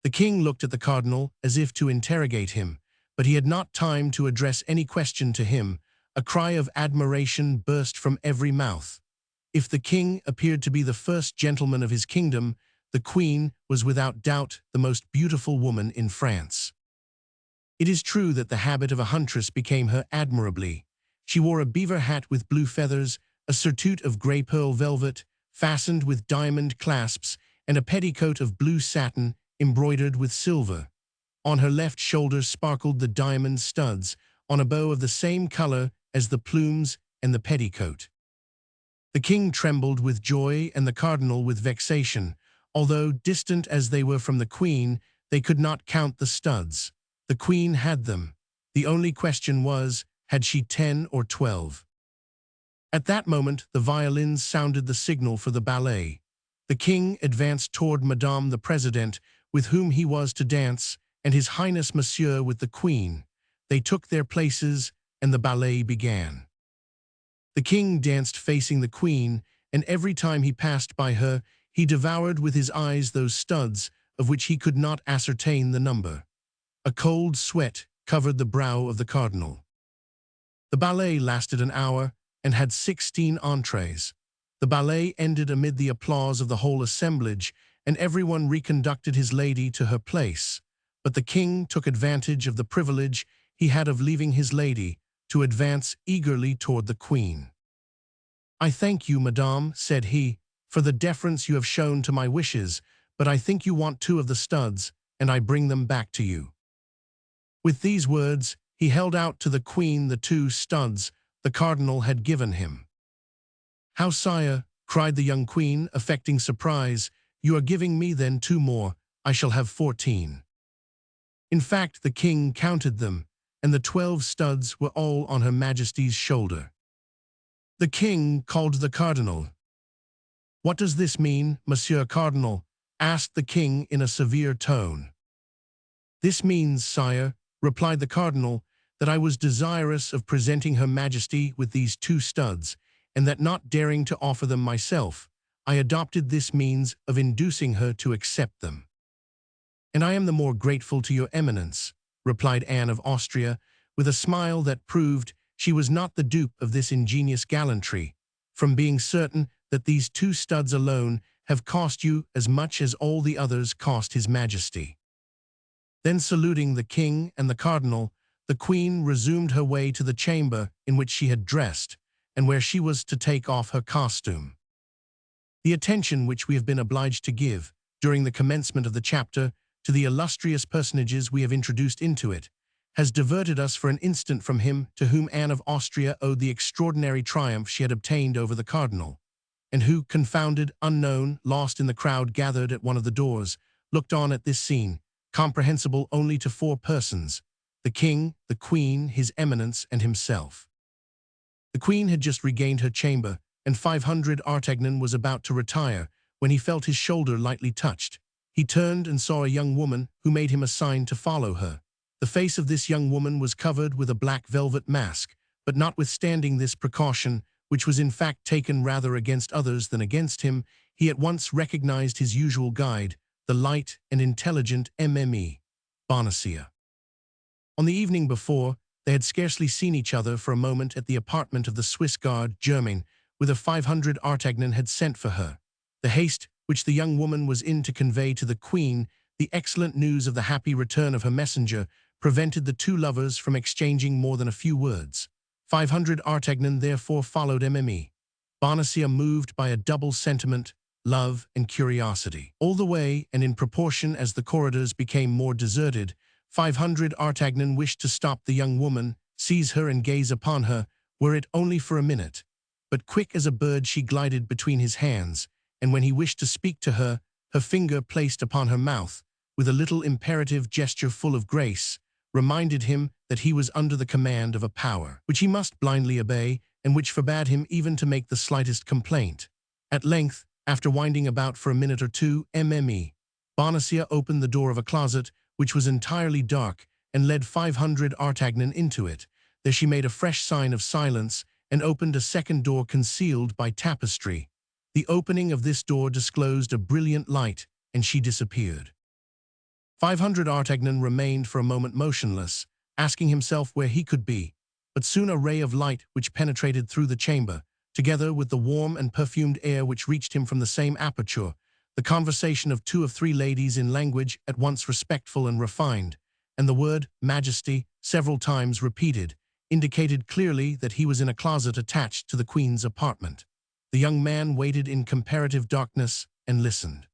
The king looked at the cardinal as if to interrogate him, but he had not time to address any question to him. A cry of admiration burst from every mouth. If the king appeared to be the first gentleman of his kingdom, the queen was without doubt the most beautiful woman in France. It is true that the habit of a huntress became her admirably. She wore a beaver hat with blue feathers, a surtout of grey pearl velvet, fastened with diamond clasps, and a petticoat of blue satin embroidered with silver. On her left shoulder sparkled the diamond studs, on a bow of the same color as the plumes and the petticoat. The king trembled with joy and the cardinal with vexation. Although distant as they were from the queen, they could not count the studs. The queen had them. The only question was, had she 10 or 12? At that moment, the violins sounded the signal for the ballet. The king advanced toward Madame the President, with whom he was to dance, and His Highness Monsieur with the queen. They took their places, and the ballet began. The king danced facing the queen, and every time he passed by her, he devoured with his eyes those studs of which he could not ascertain the number. A cold sweat covered the brow of the cardinal. The ballet lasted an hour and had 16 entrees. The ballet ended amid the applause of the whole assemblage, and everyone reconducted his lady to her place. But the king took advantage of the privilege he had of leaving his lady to advance eagerly toward the queen. "I thank you, madame," said he, "for the deference you have shown to my wishes, but I think you want 2 of the studs, and I bring them back to you." With these words, he held out to the queen the 2 studs the cardinal had given him. "How, sire?" cried the young queen, affecting surprise. "You are giving me then 2 more. I shall have 14. In fact, the king counted them, and the 12 studs were all on Her Majesty's shoulder. The king called the cardinal. "What does this mean, Monsieur Cardinal?" asked the king in a severe tone. "This means, sire," replied the cardinal, "that I was desirous of presenting Her Majesty with these 2 studs, and that not daring to offer them myself, I adopted this means of inducing her to accept them." "And I am the more grateful to your eminence," replied Anne of Austria, with a smile that proved she was not the dupe of this ingenious gallantry, "from being certain that these 2 studs alone have cost you as much as all the others cost His Majesty." Then saluting the king and the cardinal, the queen resumed her way to the chamber in which she had dressed, and where she was to take off her costume. The attention which we have been obliged to give, during the commencement of the chapter, to the illustrious personages we have introduced into it, has diverted us for an instant from him to whom Anne of Austria owed the extraordinary triumph she had obtained over the cardinal, and who, confounded, unknown, lost in the crowd gathered at one of the doors, looked on at this scene, comprehensible only to 4 persons: the king, the queen, his eminence, and himself. The queen had just regained her chamber, and 500 Artagnan was about to retire, when he felt his shoulder lightly touched. He turned and saw a young woman who made him a sign to follow her. The face of this young woman was covered with a black velvet mask, but notwithstanding this precaution, which was in fact taken rather against others than against him, he at once recognized his usual guide, the light and intelligent Mme. Bonacieux. On the evening before, they had scarcely seen each other for a moment at the apartment of the Swiss guard, Germain, whither 500 Artagnan had sent for her. The haste which the young woman was in to convey to the queen the excellent news of the happy return of her messenger prevented the 2 lovers from exchanging more than a few words. 500 Artagnan therefore followed Mme. Bonacieux, moved by a double sentiment, love and curiosity. All the way, and in proportion as the corridors became more deserted, 500 Artagnan wished to stop the young woman, seize her and gaze upon her, were it only for a minute. But quick as a bird she glided between his hands, and when he wished to speak to her, her finger placed upon her mouth, with a little imperative gesture full of grace, reminded him that he was under the command of a power which he must blindly obey and which forbade him even to make the slightest complaint. At length, after winding about for a minute or two, Bonacieux opened the door of a closet which was entirely dark and led 500 Artagnan into it. There she made a fresh sign of silence and opened a second door concealed by tapestry. The opening of this door disclosed a brilliant light, and she disappeared. 500 Artagnan remained for a moment motionless, asking himself where he could be, but soon a ray of light which penetrated through the chamber, together with the warm and perfumed air which reached him from the same aperture, the conversation of 2 or 3 ladies in language at once respectful and refined, and the word Majesty, several times repeated, indicated clearly that he was in a closet attached to the Queen's apartment. The young man waited in comparative darkness and listened.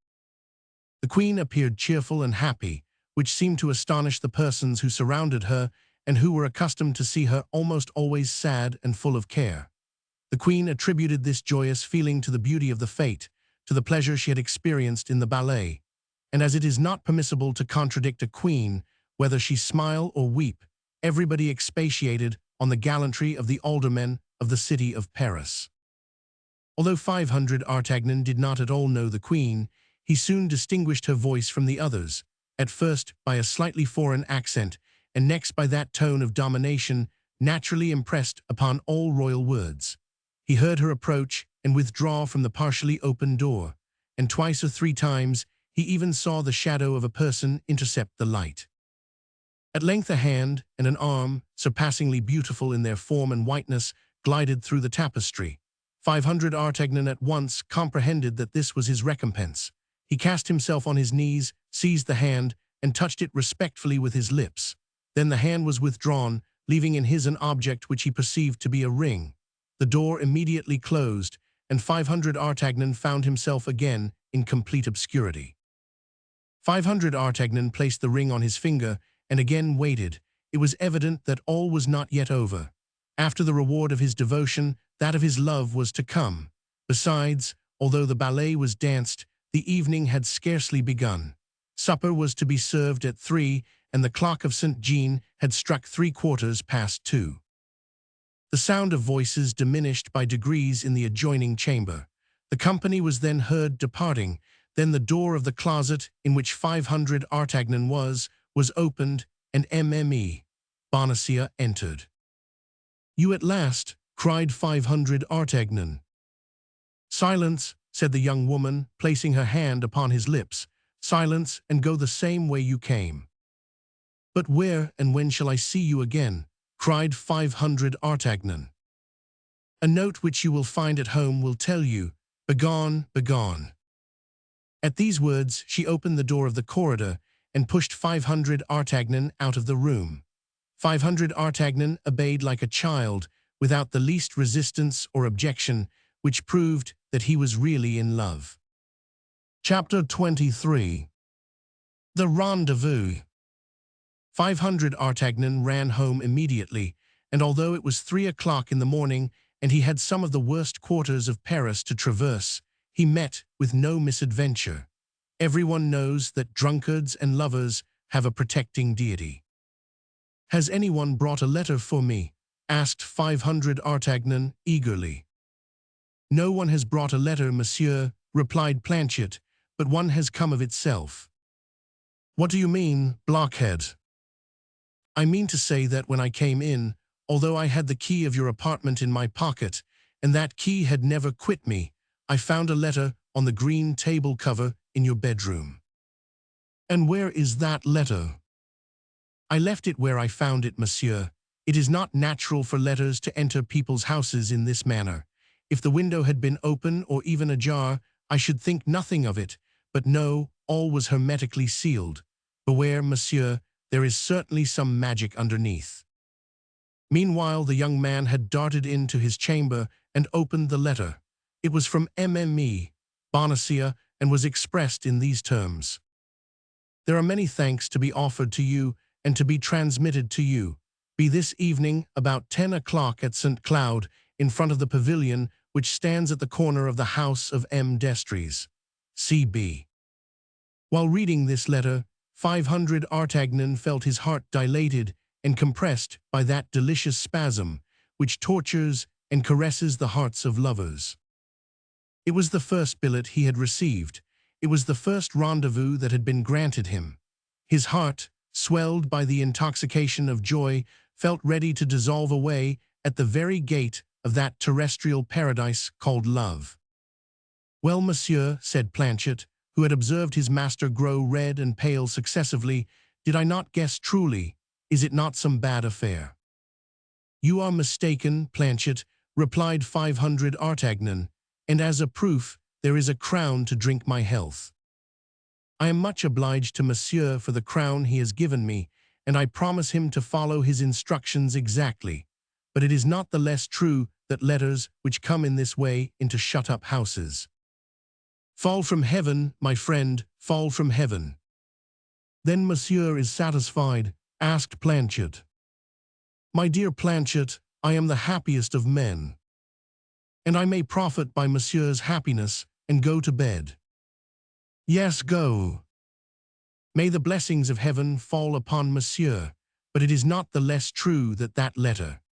The Queen appeared cheerful and happy, which seemed to astonish the persons who surrounded her and who were accustomed to see her almost always sad and full of care. The Queen attributed this joyous feeling to the beauty of the fete, to the pleasure she had experienced in the ballet, and as it is not permissible to contradict a queen, whether she smile or weep, everybody expatiated on the gallantry of the aldermen of the city of Paris. Although 500 Artagnan did not at all know the Queen, he soon distinguished her voice from the others, at first by a slightly foreign accent, and next by that tone of domination naturally impressed upon all royal words. He heard her approach and withdraw from the partially open door, and 2 or 3 times he even saw the shadow of a person intercept the light. At length a hand and an arm, surpassingly beautiful in their form and whiteness, glided through the tapestry. 500 Artagnan at once comprehended that this was his recompense. He cast himself on his knees, seized the hand, and touched it respectfully with his lips. Then the hand was withdrawn, leaving in his an object which he perceived to be a ring. The door immediately closed, and 500 Artagnan found himself again in complete obscurity. 500 Artagnan placed the ring on his finger and again waited. It was evident that all was not yet over. After the reward of his devotion, that of his love was to come. Besides, although the ballet was danced, the evening had scarcely begun. Supper was to be served at 3, and the clock of St. Jean had struck 2:15. The sound of voices diminished by degrees in the adjoining chamber. The company was then heard departing. Then the door of the closet in which 500 Artagnan was opened, and Bonacieux entered. "You at last," cried 500 Artagnan. "Silence," said the young woman, placing her hand upon his lips. "Silence, and go the same way you came." "But where and when shall I see you again?" cried 500 Artagnan. "A note which you will find at home will tell you. Begone, begone." At these words she opened the door of the corridor and pushed 500 Artagnan out of the room. 500 Artagnan obeyed like a child, without the least resistance or objection, which proved that he was really in love. Chapter 23. The Rendezvous. 500 Artagnan ran home immediately, and although it was 3 o'clock in the morning and he had some of the worst quarters of Paris to traverse, he met with no misadventure. Everyone knows that drunkards and lovers have a protecting deity. "Has anyone brought a letter for me?" asked 500 Artagnan eagerly. "No one has brought a letter, monsieur," replied Planchet, "but one has come of itself." "What do you mean, blockhead?" "I mean to say that when I came in, although I had the key of your apartment in my pocket, and that key had never quit me, I found a letter on the green table cover in your bedroom." "And where is that letter?" "I left it where I found it, monsieur. It is not natural for letters to enter people's houses in this manner. If the window had been open or even ajar, I should think nothing of it, but no, all was hermetically sealed. Beware, monsieur, there is certainly some magic underneath." Meanwhile, the young man had darted into his chamber and opened the letter. It was from Bonacieux, and was expressed in these terms: "There are many thanks to be offered to you and to be transmitted to you. Be this evening about 10 o'clock at St. Cloud, in front of the pavilion which stands at the corner of the house of M. d'Estrées. C.B." While reading this letter, 500 Artagnan felt his heart dilated and compressed by that delicious spasm which tortures and caresses the hearts of lovers. It was the first billet he had received. It was the first rendezvous that had been granted him. His heart, swelled by the intoxication of joy, felt ready to dissolve away at the very gate of that terrestrial paradise called love. "Well, monsieur," said Planchet, who had observed his master grow red and pale successively, "did I not guess truly? Is it not some bad affair?" "You are mistaken, Planchet," replied 500 Artagnan, "and as a proof, there is a crown to drink my health. I am much obliged to monsieur for the crown he has given me, and I promise him to follow his instructions exactly. But it is not the less true that letters which come in this way into shut-up houses fall from heaven, my friend, fall from heaven." "Then monsieur is satisfied?" asked Planchet. "My dear Planchet, I am the happiest of men, and I may profit by monsieur's happiness and go to bed." "Yes, go. May the blessings of heaven fall upon monsieur, but it is not the less true that letter—"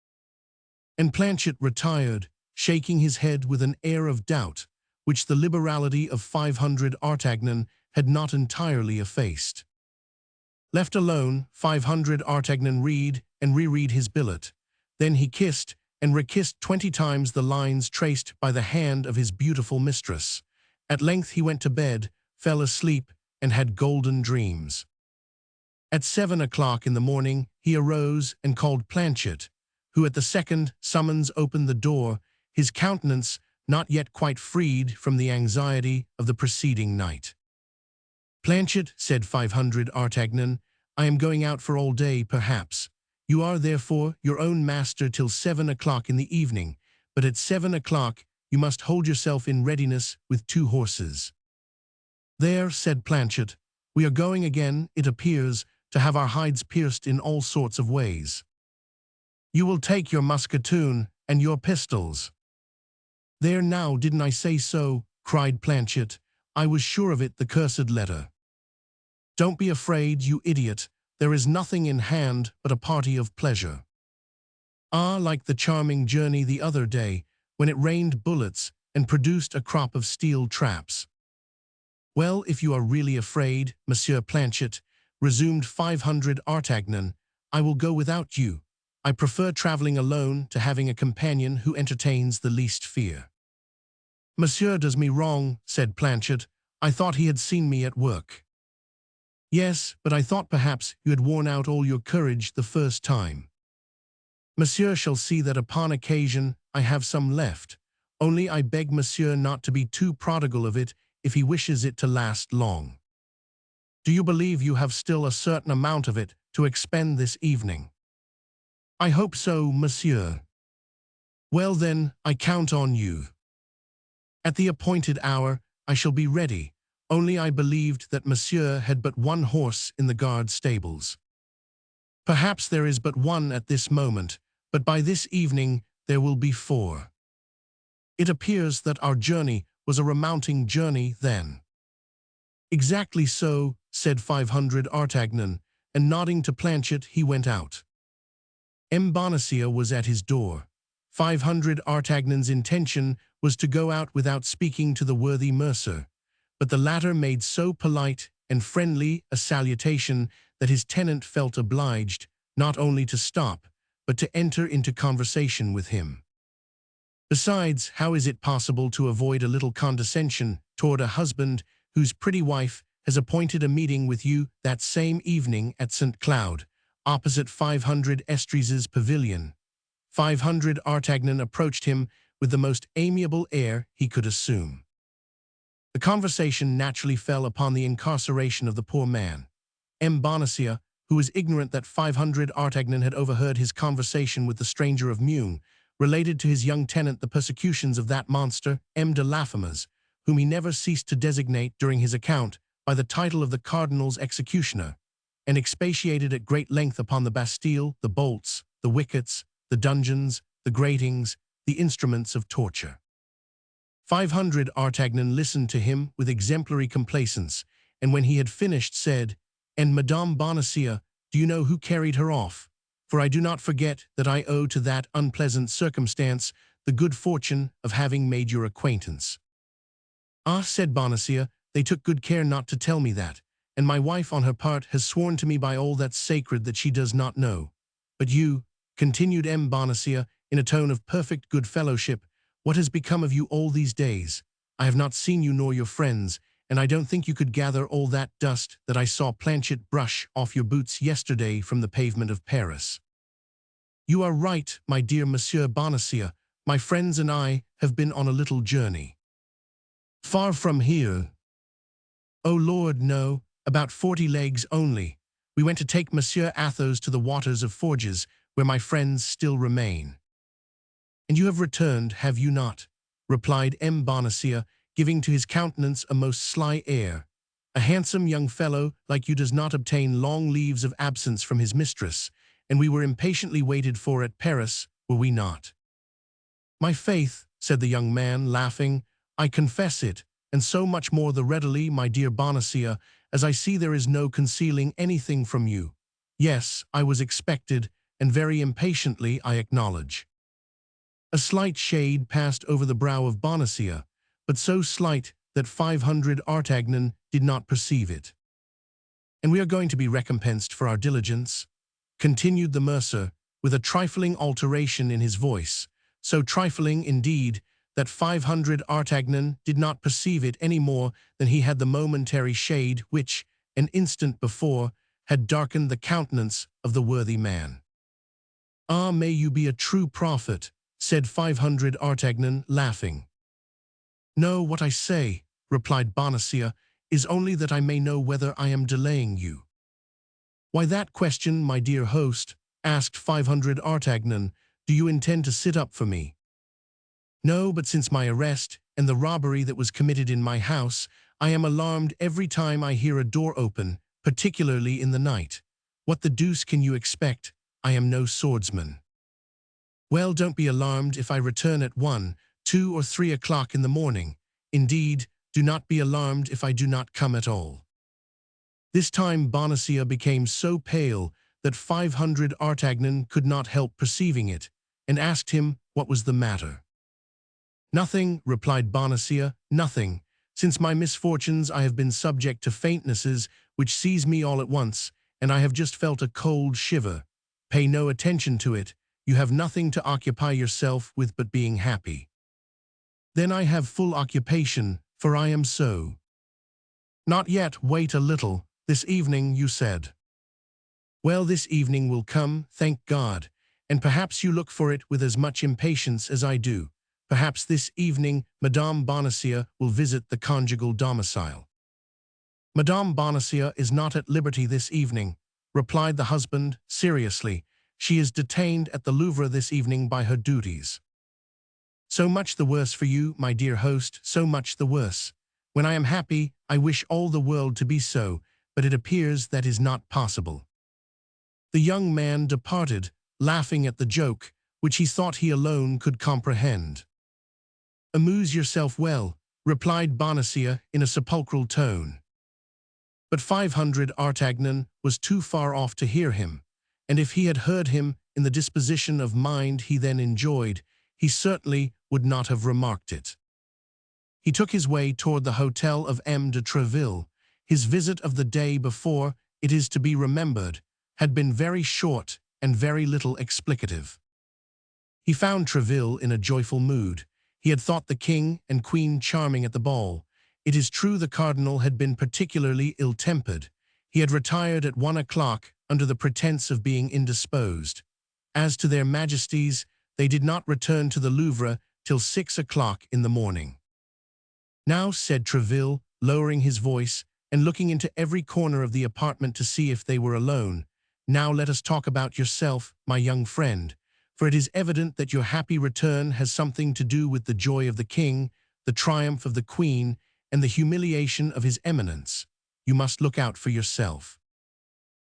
And Planchet retired, shaking his head with an air of doubt, which the liberality of 500 Artagnan had not entirely effaced. Left alone, 500 Artagnan read and reread his billet. Then he kissed and rekissed 20 times the lines traced by the hand of his beautiful mistress. At length he went to bed, fell asleep, and had golden dreams. At 7 o'clock in the morning he arose and called Planchet, who at the second summons opened the door, his countenance not yet quite freed from the anxiety of the preceding night. "Planchet," said 500 Artagnan, "I am going out for all day, perhaps. You are, therefore, your own master till 7 o'clock in the evening, but at 7 o'clock you must hold yourself in readiness with 2 horses." "There," said Planchet, "we are going again, it appears, to have our hides pierced in all sorts of ways. You will take your musketoon and your pistols." "There now, didn't I say so?" cried Planchet. "I was sure of it, the cursed letter." "Don't be afraid, you idiot. There is nothing in hand but a party of pleasure." "Ah, like the charming journey the other day, when it rained bullets and produced a crop of steel traps." "Well, if you are really afraid, Monsieur Planchet," resumed 500 Artagnan, "I will go without you. I prefer traveling alone to having a companion who entertains the least fear." "Monsieur does me wrong," said Planchet. "I thought he had seen me at work." "Yes, but I thought perhaps you had worn out all your courage the first time." "Monsieur shall see that upon occasion I have some left. Only I beg monsieur not to be too prodigal of it if he wishes it to last long." "Do you believe you have still a certain amount of it to expend this evening?" "I hope so, monsieur." "Well then, I count on you. At the appointed hour I shall be ready, only I believed that monsieur had but 1 horse in the guard stables. Perhaps there is but 1 at this moment, but by this evening there will be 4. It appears that our journey was a remounting journey then." "Exactly so," said 500 Artagnan, and nodding to Planchet he went out. Bonacieux was at his door. 500 Artagnan's intention was to go out without speaking to the worthy mercer, but the latter made so polite and friendly a salutation that his tenant felt obliged not only to stop, but to enter into conversation with him. Besides, how is it possible to avoid a little condescension toward a husband whose pretty wife has appointed a meeting with you that same evening at St. Cloud, opposite 500 Estrees's pavilion? 500 Artagnan approached him with the most amiable air he could assume. The conversation naturally fell upon the incarceration of the poor man. Bonacieux, who was ignorant that 500 Artagnan had overheard his conversation with the stranger of Meun, related to his young tenant the persecutions of that monster, M. de Laffemas, whom he never ceased to designate during his account by the title of the cardinal's executioner, and expatiated at great length upon the Bastille, the bolts, the wickets, the dungeons, the gratings, the instruments of torture. 500 Artagnan listened to him with exemplary complacence, and when he had finished said, "And Madame Bonacieux, do you know who carried her off? For I do not forget that I owe to that unpleasant circumstance the good fortune of having made your acquaintance." "Ah," said Bonacieux, "they took good care not to tell me that, and my wife on her part has sworn to me by all that's sacred that she does not know. But you," continued M. Bonacieux, in a tone of perfect good fellowship, "what has become of you all these days? I have not seen you nor your friends, and I don't think you could gather all that dust that I saw Planchet brush off your boots yesterday from the pavement of Paris." "You are right, my dear Monsieur Bonacieux. My friends and I have been on a little journey." "Far from here?" "Oh Lord, no, about 40 leagues only. We went to take Monsieur Athos to the waters of Forges, where my friends still remain." "And you have returned, have you not?" replied M. Bonacieux, giving to his countenance a most sly air. "A handsome young fellow like you does not obtain long leaves of absence from his mistress, and we were impatiently waited for at Paris, were we not?" "My faith," said the young man, laughing, "I confess it, and so much more the readily, my dear Bonacieux, as I see there is no concealing anything from you. Yes, I was expected, and very impatiently, I acknowledge." A slight shade passed over the brow of Bonacieux, but so slight that 500 Artagnan did not perceive it. "And we are going to be recompensed for our diligence," continued the mercer, with a trifling alteration in his voice, so trifling, indeed, that 500 Artagnan did not perceive it any more than he had the momentary shade which, an instant before, had darkened the countenance of the worthy man. "Ah, may you be a true prophet," said 500 Artagnan, laughing. "No, what I say," replied Bonacieux, "is only that I may know whether I am delaying you." "Why that question, my dear host?" asked 500 Artagnan. "Do you intend to sit up for me?" "No, but since my arrest, and the robbery that was committed in my house, I am alarmed every time I hear a door open, particularly in the night. What the deuce can you expect? I am no swordsman." "Well, don't be alarmed if I return at 1, 2, or 3 o'clock in the morning. Indeed, do not be alarmed if I do not come at all." This time Bonacieux became so pale that 500 Artagnan could not help perceiving it, and asked him what was the matter. "Nothing," replied Bonacieux, "nothing. Since my misfortunes I have been subject to faintnesses which seize me all at once, and I have just felt a cold shiver. Pay no attention to it. You have nothing to occupy yourself with but being happy." "Then I have full occupation, for I am so." "Not yet, wait a little. This evening, you said." "Well, this evening will come, thank God, and perhaps you look for it with as much impatience as I do. Perhaps this evening Madame Bonacieux will visit the conjugal domicile." "Madame Bonacieux is not at liberty this evening," replied the husband, seriously. "She is detained at the Louvre this evening by her duties." "So much the worse for you, my dear host, so much the worse. When I am happy, I wish all the world to be so, but it appears that is not possible." The young man departed, laughing at the joke, which he thought he alone could comprehend. "Amuse yourself well," replied Bonacieux in a sepulchral tone. But 500 Artagnan was too far off to hear him, and if he had heard him in the disposition of mind he then enjoyed, he certainly would not have remarked it. He took his way toward the hotel of M. de Treville. His visit of the day before, it is to be remembered, had been very short and very little explicative. He found Treville in a joyful mood. He had thought the king and queen charming at the ball. It is true the cardinal had been particularly ill-tempered. He had retired at 1 o'clock under the pretense of being indisposed. As to their majesties, they did not return to the Louvre till 6 o'clock in the morning. "Now," said Treville, lowering his voice, and looking into every corner of the apartment to see if they were alone, "now let us talk about yourself, my young friend, for it is evident that your happy return has something to do with the joy of the king, the triumph of the queen, and the humiliation of his eminence. You must look out for yourself."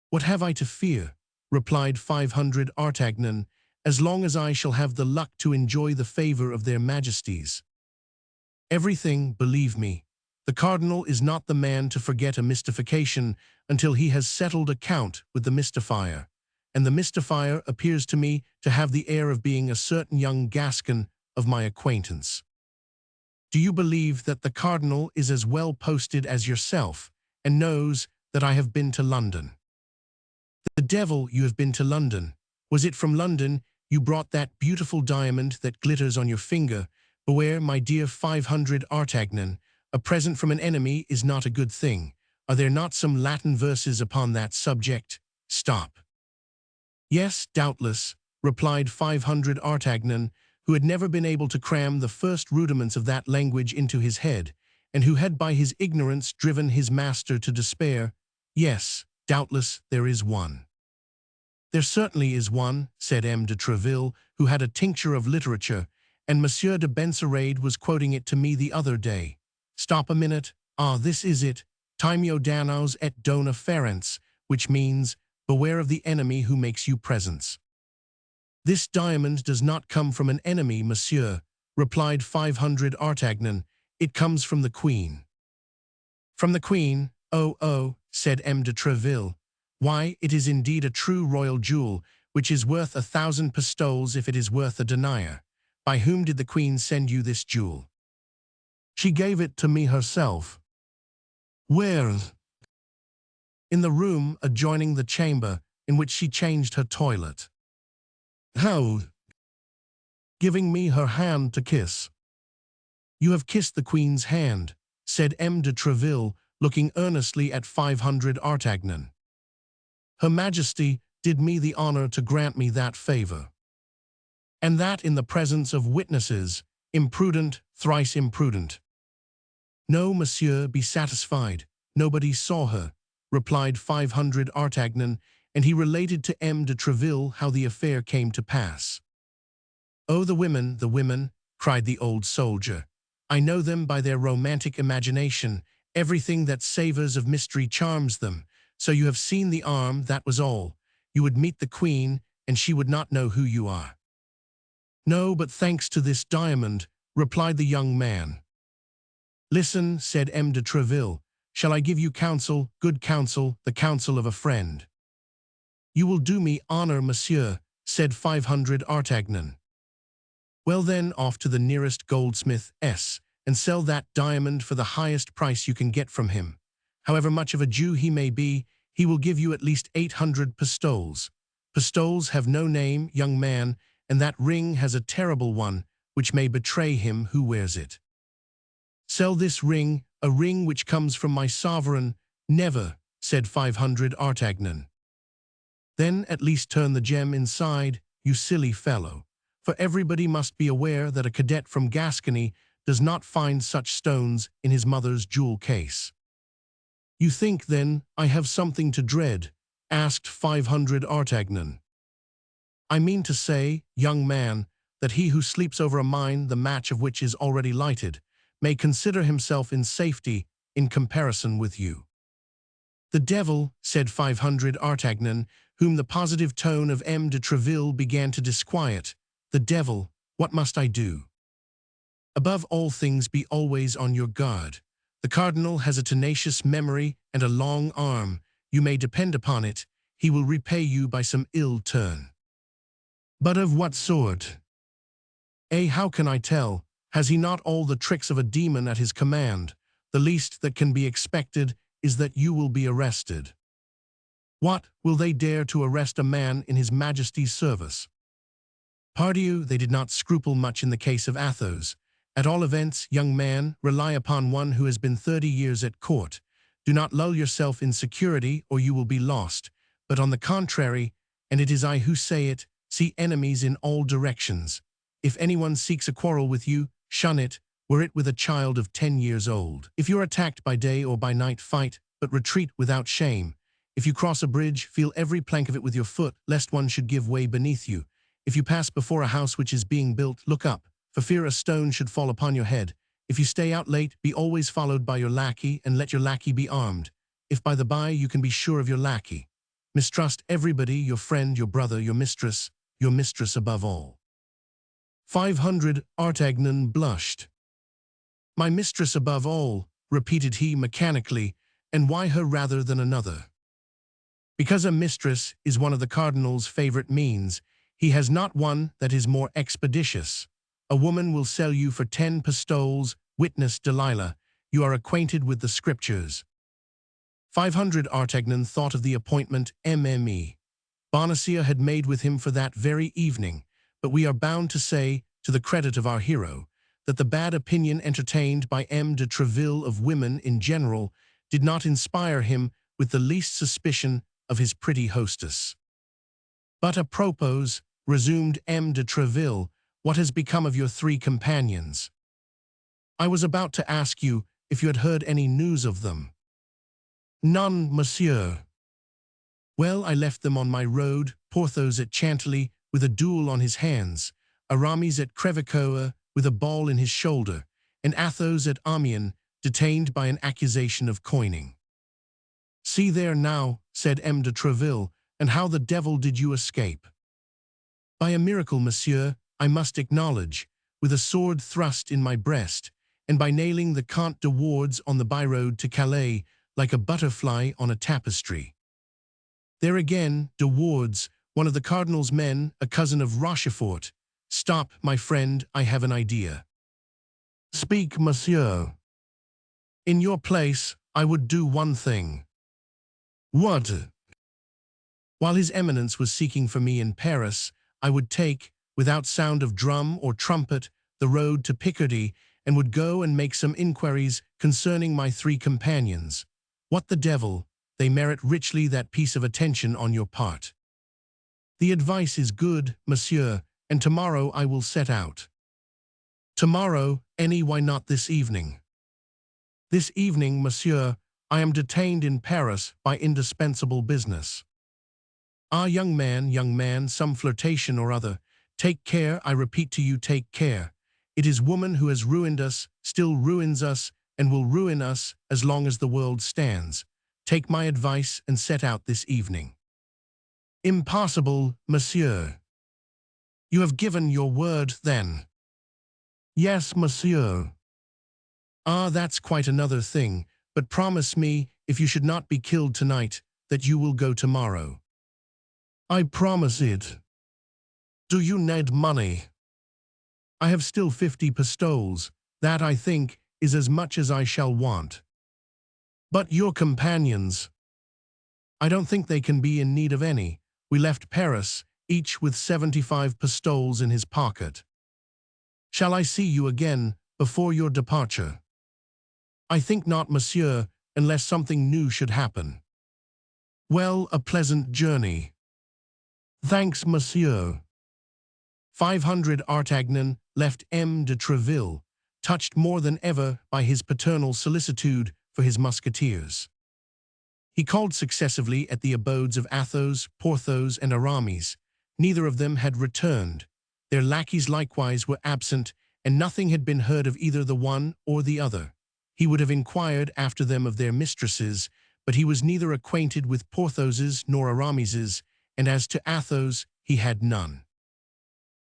"What have I to fear?" replied 500 Artagnan, "as long as I shall have the luck to enjoy the favor of their majesties." "Everything, believe me. The cardinal is not the man to forget a mystification until he has settled account with the mystifier, and the mystifier appears to me to have the air of being a certain young Gascon of my acquaintance. Do you believe that the cardinal is as well posted as yourself, and knows that I have been to London? The devil, you have been to London. Was it from London you brought that beautiful diamond that glitters on your finger? Beware, my dear 500 Artagnan, a present from an enemy is not a good thing. Are there not some Latin verses upon that subject? Stop. Yes, doubtless, replied 500 Artagnan, who had never been able to cram the first rudiments of that language into his head, and who had by his ignorance driven his master to despair. Yes, doubtless there is one. There certainly is one, said M. de Treville, who had a tincture of literature, and Monsieur de Benserade was quoting it to me the other day. Stop a minute. Ah, this is it. Timeo Danaos et dona ferens, which means, beware of the enemy who makes you presents. This diamond does not come from an enemy, monsieur, replied 500 Artagnan. It comes from the queen. From the queen? Oh, said M. de Treville. Why, it is indeed a true royal jewel, which is worth 1,000 pistoles if it is worth a denier. By whom did the queen send you this jewel? She gave it to me herself. Where? In the room adjoining the chamber in which she changed her toilet. How? Giving me her hand to kiss. You have kissed the queen's hand, said M. de Treville, looking earnestly at 500 Artagnan. Her Majesty did me the honor to grant me that favor. And that in the presence of witnesses, imprudent, thrice imprudent. No, monsieur, be satisfied. Nobody saw her, replied 500 Artagnan, and he related to M. de Treville how the affair came to pass. Oh, the women, cried the old soldier. I know them by their romantic imagination. Everything that savors of mystery charms them. So you have seen the arm, that was all. You would meet the queen, and she would not know who you are. No, but thanks to this diamond, replied the young man. Listen, said M. de Treville. Shall I give you counsel, good counsel, the counsel of a friend? You will do me honor, monsieur, said 500 Artagnan. Well then, off to the nearest goldsmith S, and sell that diamond for the highest price you can get from him. However much of a Jew he may be, he will give you at least 800 pistoles. Pistoles have no name, young man, and that ring has a terrible one, which may betray him who wears it. Sell this ring, a ring which comes from my sovereign. Never, said 500 Artagnan. Then at least turn the gem inside, you silly fellow, for everybody must be aware that a cadet from Gascony does not find such stones in his mother's jewel case. You think, then, I have something to dread? Asked 500 Artagnan. I mean to say, young man, that he who sleeps over a mine the match of which is already lighted may consider himself in safety in comparison with you. The devil, said 500 Artagnan, whom the positive tone of M. de Treville began to disquiet. The devil, what must I do? Above all things be always on your guard. The cardinal has a tenacious memory and a long arm. You may depend upon it, he will repay you by some ill turn. But of what sort? How can I tell? Has he not all the tricks of a demon at his command? The least that can be expected is that you will be arrested. What, will they dare to arrest a man in his Majesty's service? Pardieu, they did not scruple much in the case of Athos. At all events, young man, rely upon one who has been 30 years at court. Do not lull yourself in security, or you will be lost. But on the contrary, and it is I who say it, see enemies in all directions. If anyone seeks a quarrel with you, shun it, were it with a child of 10 years old. If you're attacked by day or by night, fight, but retreat without shame. If you cross a bridge, feel every plank of it with your foot, lest one should give way beneath you. If you pass before a house which is being built, look up, for fear a stone should fall upon your head. If you stay out late, be always followed by your lackey, and let your lackey be armed. If by the by you can be sure of your lackey. Mistrust everybody, your friend, your brother, your mistress above all. 500 Artagnan blushed. My mistress above all, repeated he mechanically, and why her rather than another? Because a mistress is one of the cardinal's favorite means, he has not one that is more expeditious. A woman will sell you for 10 pistoles, witness Delilah, you are acquainted with the scriptures. 500 Artagnan thought of the appointment MME. Bonacieux had made with him for that very evening, but we are bound to say, to the credit of our hero, that the bad opinion entertained by M. de Treville of women in general did not inspire him with the least suspicion of his pretty hostess. But apropos, resumed M. de Treville, what has become of your 3 companions? I was about to ask you if you had heard any news of them. None, monsieur. Well, I left them on my road, Porthos at Chantilly with a duel on his hands, Aramis at Crevecoeur with a ball in his shoulder, and Athos at Amiens, detained by an accusation of coining. See there now, said M. de Treville, and how the devil did you escape? By a miracle, monsieur, I must acknowledge, with a sword thrust in my breast, and by nailing the Comte de Wardes on the byroad to Calais like a butterfly on a tapestry. There again, de Wardes, one of the cardinal's men, a cousin of Rochefort. Stop, my friend, I have an idea. Speak, monsieur. In your place, I would do one thing. What? While His Eminence was seeking for me in Paris, I would take, without sound of drum or trumpet, the road to Picardy, and would go and make some inquiries concerning my 3 companions. What the devil, they merit richly that piece of attention on your part. The advice is good, monsieur, and tomorrow I will set out. Tomorrow, why not this evening? This evening, monsieur, I am detained in Paris by indispensable business. Ah, young man, some flirtation or other. Take care, I repeat to you, take care. It is woman who has ruined us, still ruins us, and will ruin us as long as the world stands. Take my advice and set out this evening. Impossible, monsieur. You have given your word, then? Yes, monsieur. Ah, that's quite another thing, but promise me, if you should not be killed tonight, that you will go tomorrow. I promise it. Do you need money? I have still 50 pistoles. That, I think, is as much as I shall want. But your companions? I don't think they can be in need of any. We left Paris, each with 75 pistoles in his pocket. Shall I see you again before your departure? I think not, monsieur, unless something new should happen. Well, a pleasant journey. Thanks, monsieur. 500 Artagnan left M. de Treville, touched more than ever by his paternal solicitude for his musketeers. He called successively at the abodes of Athos, Porthos, and Aramis. Neither of them had returned. Their lackeys likewise were absent, and nothing had been heard of either the one or the other. He would have inquired after them of their mistresses, but he was neither acquainted with Porthos's nor Aramis's, and as to Athos, he had none.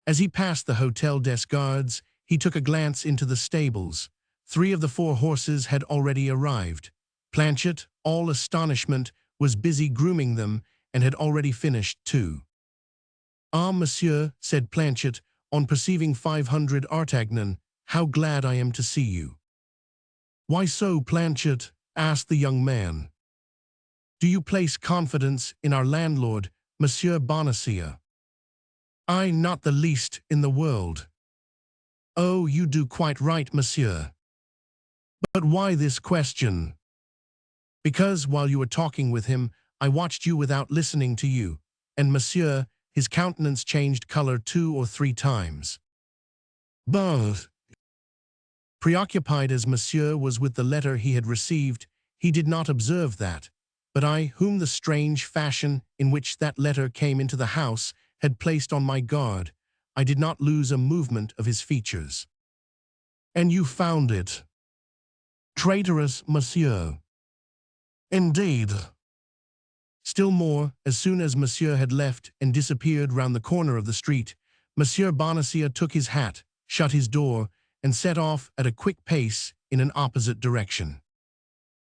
As he passed the Hôtel des Gardes, he took a glance into the stables. 3 of the 4 horses had already arrived. Planchet, all astonishment, was busy grooming them, and had already finished 2. Ah, monsieur, said Planchet, on perceiving 500 Artagnan, how glad I am to see you. Why so, Planchet? Asked the young man. Do you place confidence in our landlord, Monsieur Bonacieux? I, not the least in the world. Oh, you do quite right, monsieur. But why this question? Because while you were talking with him, I watched you without listening to you, and monsieur, his countenance changed color 2 or 3 times. But, preoccupied as monsieur was with the letter he had received, he did not observe that. But I, whom the strange fashion in which that letter came into the house had placed on my guard, I did not lose a movement of his features. And you found it traitorous, monsieur? Indeed. Still more, as soon as monsieur had left and disappeared round the corner of the street, Monsieur Bonacieux took his hat, shut his door, and set off at a quick pace in an opposite direction.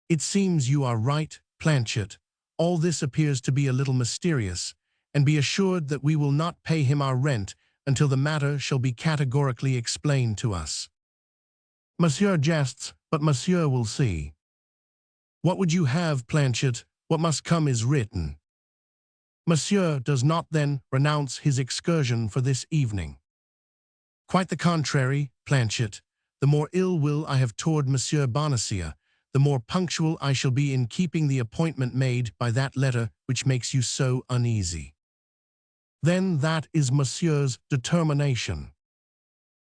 It seems you are right, Planchet. All this appears to be a little mysterious, and be assured that we will not pay him our rent until the matter shall be categorically explained to us. Monsieur jests, but Monsieur will see. What would you have, Planchet? What must come is written. Monsieur does not then renounce his excursion for this evening. Quite the contrary, Planchet. The more ill will I have toward Monsieur Bonacieux, the more punctual I shall be in keeping the appointment made by that letter which makes you so uneasy. Then that is Monsieur's determination.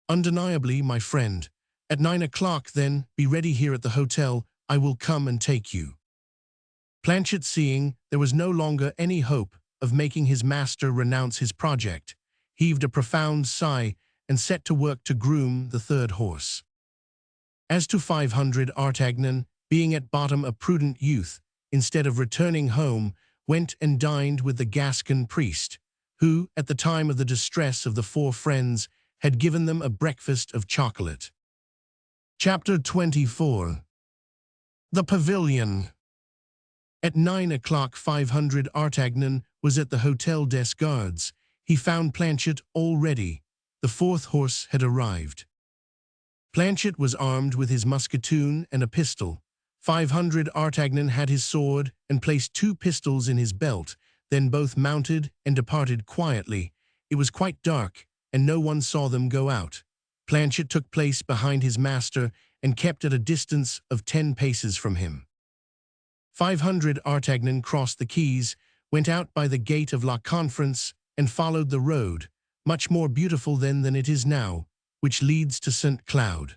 Undeniably, my friend. At 9 o'clock, then, be ready here at the hotel. I will come and take you. Planchet, seeing there was no longer any hope of making his master renounce his project, heaved a profound sigh and set to work to groom the third horse. As to 500 Artagnan, being at bottom a prudent youth, instead of returning home, went and dined with the Gascon priest, who, at the time of the distress of the four friends, had given them a breakfast of chocolate. Chapter 24. The Pavilion. At 9 o'clock 500 Artagnan was at the Hôtel des Gardes. He found Planchet all ready. The fourth horse had arrived. Planchet was armed with his musketoon and a pistol. 500 Artagnan had his sword and placed 2 pistols in his belt, then both mounted and departed quietly. It was quite dark, and no one saw them go out. Planchet took place behind his master and kept at a distance of 10 paces from him. 500 Artagnan crossed the quays, went out by the gate of La Conference, and followed the road, much more beautiful then than it is now, which leads to St. Cloud.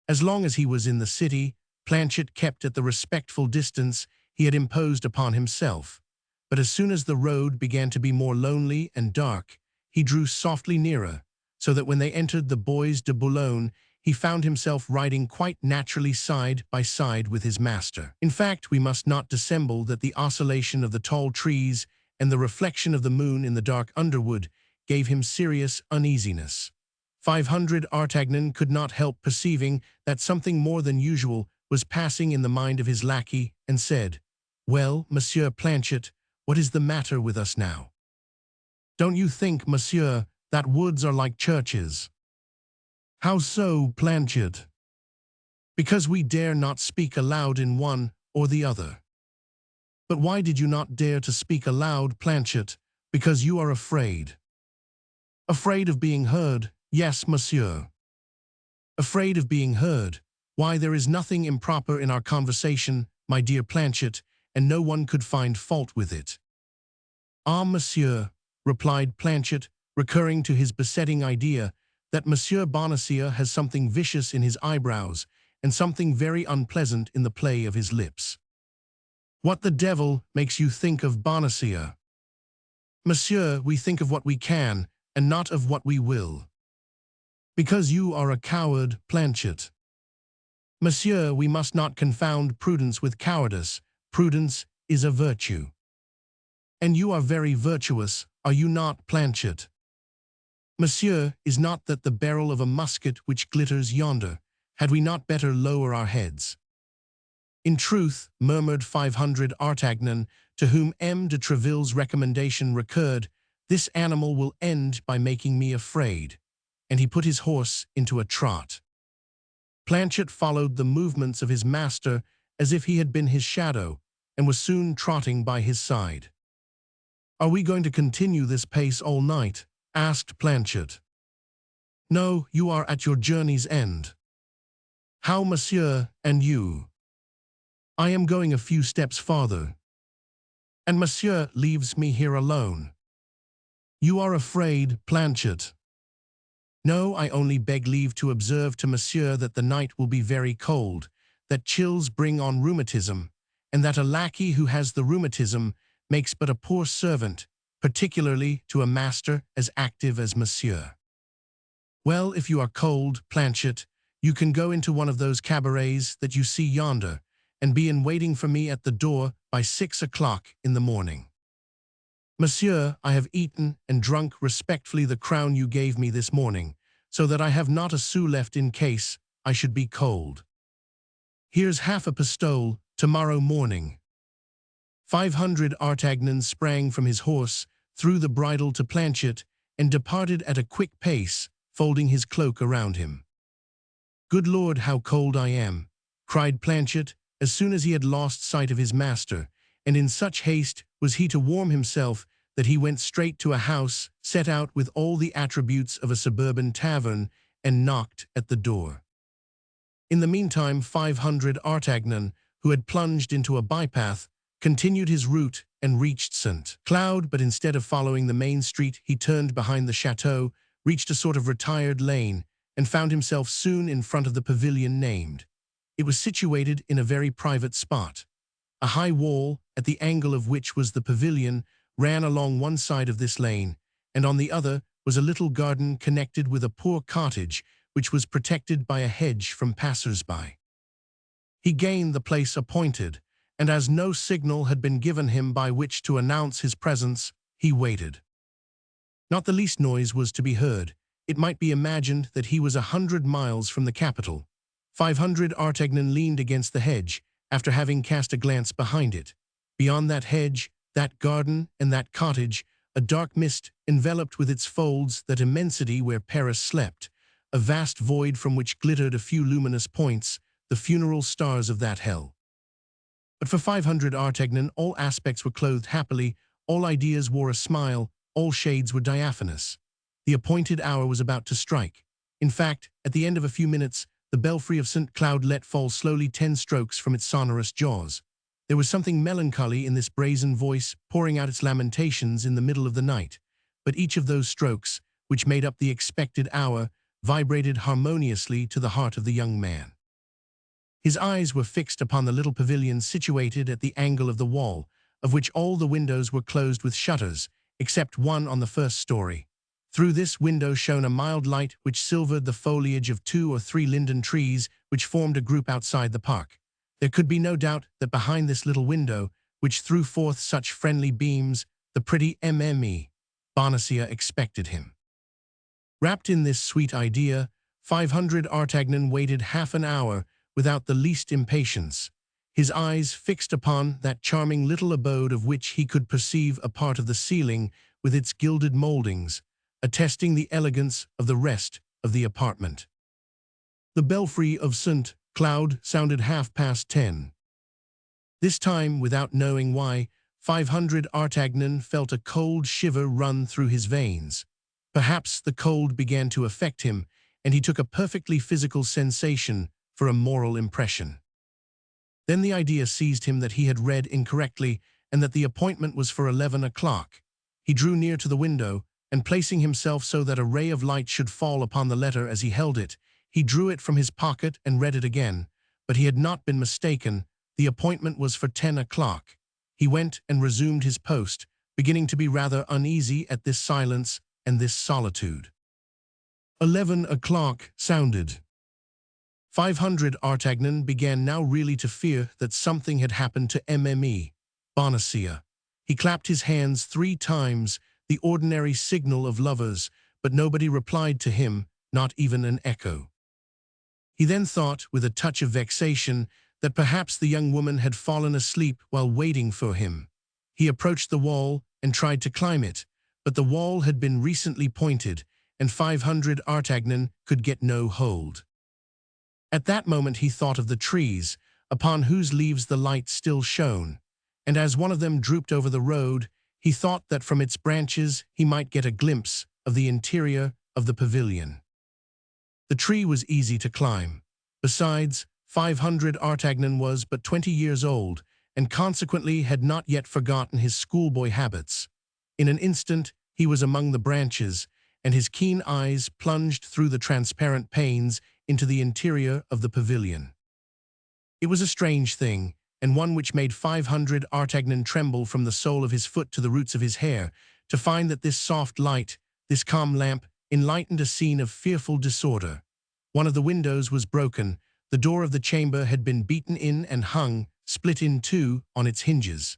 As long as he was in the city, Planchet kept at the respectful distance he had imposed upon himself, but as soon as the road began to be more lonely and dark, he drew softly nearer, so that when they entered the Bois de Boulogne, he found himself riding quite naturally side by side with his master. In fact, we must not dissemble that the oscillation of the tall trees and the reflection of the moon in the dark underwood gave him serious uneasiness. 500 Artagnan could not help perceiving that something more than usual was passing in the mind of his lackey, and said, "Well, Monsieur Planchet, what is the matter with us now? Don't you think, Monsieur, that woods are like churches?" "How so, Planchet?" "Because we dare not speak aloud in one or the other." "But why did you not dare to speak aloud, Planchet?" "Because you are afraid." "Afraid of being heard?" "Yes, Monsieur." "Afraid of being heard? Why, there is nothing improper in our conversation, my dear Planchet, and no one could find fault with it." "Ah, Monsieur," replied Planchet, recurring to his besetting idea that Monsieur Bonacieux has something vicious in his eyebrows and something very unpleasant in the play of his lips. "What the devil makes you think of Bonacieux?" "Monsieur, we think of what we can, and not of what we will." "Because you are a coward, Planchet." "Monsieur, we must not confound prudence with cowardice. Prudence is a virtue." "And you are very virtuous, are you not, Planchet?" "Monsieur, is not that the barrel of a musket which glitters yonder? Had we not better lower our heads?" "In truth," murmured 500 Artagnan, to whom M. de Treville's recommendation recurred, "this animal will end by making me afraid." And he put his horse into a trot. Planchet followed the movements of his master as if he had been his shadow, and was soon trotting by his side. "Are we going to continue this pace all night?" asked Planchet. "No, you are at your journey's end." "How, Monsieur, and you?" "I am going a few steps farther." "And Monsieur leaves me here alone." "You are afraid, Planchet." "No, I only beg leave to observe to Monsieur that the night will be very cold, that chills bring on rheumatism, and that a lackey who has the rheumatism makes but a poor servant, particularly to a master as active as Monsieur." "Well, if you are cold, Planchet, you can go into one of those cabarets that you see yonder, and be in waiting for me at the door by 6 o'clock in the morning." "Monsieur, I have eaten and drunk respectfully the crown you gave me this morning, so that I have not a sou left in case I should be cold." Here's half a pistole, tomorrow morning." 500 Artagnan sprang from his horse, threw the bridle to Planchet, and departed at a quick pace, folding his cloak around him. "Good Lord, how cold I am!" cried Planchet, as soon as he had lost sight of his master, and in such haste was he to warm himself that he went straight to a house set out with all the attributes of a suburban tavern, and knocked at the door. In the meantime 500 Artagnan, who had plunged into a bypath, continued his route and reached St. Cloud, but instead of following the main street he turned behind the chateau, reached a sort of retired lane, and found himself soon in front of the pavilion named. It was situated in a very private spot. A high wall, at the angle of which was the pavilion, ran along one side of this lane, and on the other was a little garden connected with a poor cottage which was protected by a hedge from passers-by. He gained the place appointed, and as no signal had been given him by which to announce his presence, he waited. Not the least noise was to be heard. It might be imagined that he was 100 miles from the capital. 500 Artagnan leaned against the hedge, after having cast a glance behind it. Beyond that hedge, that garden, and that cottage, a dark mist enveloped with its folds that immensity where Paris slept, a vast void from which glittered a few luminous points, the funeral stars of that hell. But for 500 Artagnan all aspects were clothed happily, all ideas wore a smile, all shades were diaphanous. The appointed hour was about to strike. In fact, at the end of a few minutes, the belfry of St. Cloud let fall slowly 10 strokes from its sonorous jaws. There was something melancholy in this brazen voice pouring out its lamentations in the middle of the night, but each of those strokes, which made up the expected hour, vibrated harmoniously to the heart of the young man. His eyes were fixed upon the little pavilion situated at the angle of the wall, of which all the windows were closed with shutters, except one on the first story. Through this window shone a mild light which silvered the foliage of 2 or 3 linden trees which formed a group outside the park. There could be no doubt that behind this little window, which threw forth such friendly beams, the pretty Mme. Bonacieux expected him. Wrapped in this sweet idea, 500 Artagnan waited half an hour without the least impatience, his eyes fixed upon that charming little abode of which he could perceive a part of the ceiling with its gilded mouldings, attesting the elegance of the rest of the apartment. The belfry of St. Cloud sounded 10:30. This time, without knowing why, 500 Artagnan felt a cold shiver run through his veins. Perhaps the cold began to affect him, and he took a perfectly physical sensation for a moral impression. Then the idea seized him that he had read incorrectly and that the appointment was for 11 o'clock. He drew near to the window, and placing himself so that a ray of light should fall upon the letter as he held it, he drew it from his pocket and read it again. But he had not been mistaken. The appointment was for 10 o'clock. He went and resumed his post, beginning to be rather uneasy at this silence and this solitude. 11 o'clock sounded. 500 Artagnan began now really to fear that something had happened to Mme. Bonacieux. He clapped his hands 3 times, the ordinary signal of lovers, but nobody replied to him, not even an echo. He then thought, with a touch of vexation, that perhaps the young woman had fallen asleep while waiting for him. He approached the wall and tried to climb it, but the wall had been recently pointed, and 500 Artagnan could get no hold. At that moment he thought of the trees, upon whose leaves the light still shone, and as one of them drooped over the road, he thought that from its branches he might get a glimpse of the interior of the pavilion. The tree was easy to climb. Besides, 500 Artagnan was but 20 years old, and consequently had not yet forgotten his schoolboy habits. In an instant he was among the branches, and his keen eyes plunged through the transparent panes into the interior of the pavilion. It was a strange thing, and one which made 500 Artagnan tremble from the sole of his foot to the roots of his hair, to find that this soft light, this calm lamp, enlightened a scene of fearful disorder. One of the windows was broken, the door of the chamber had been beaten in and hung, split in 2, on its hinges.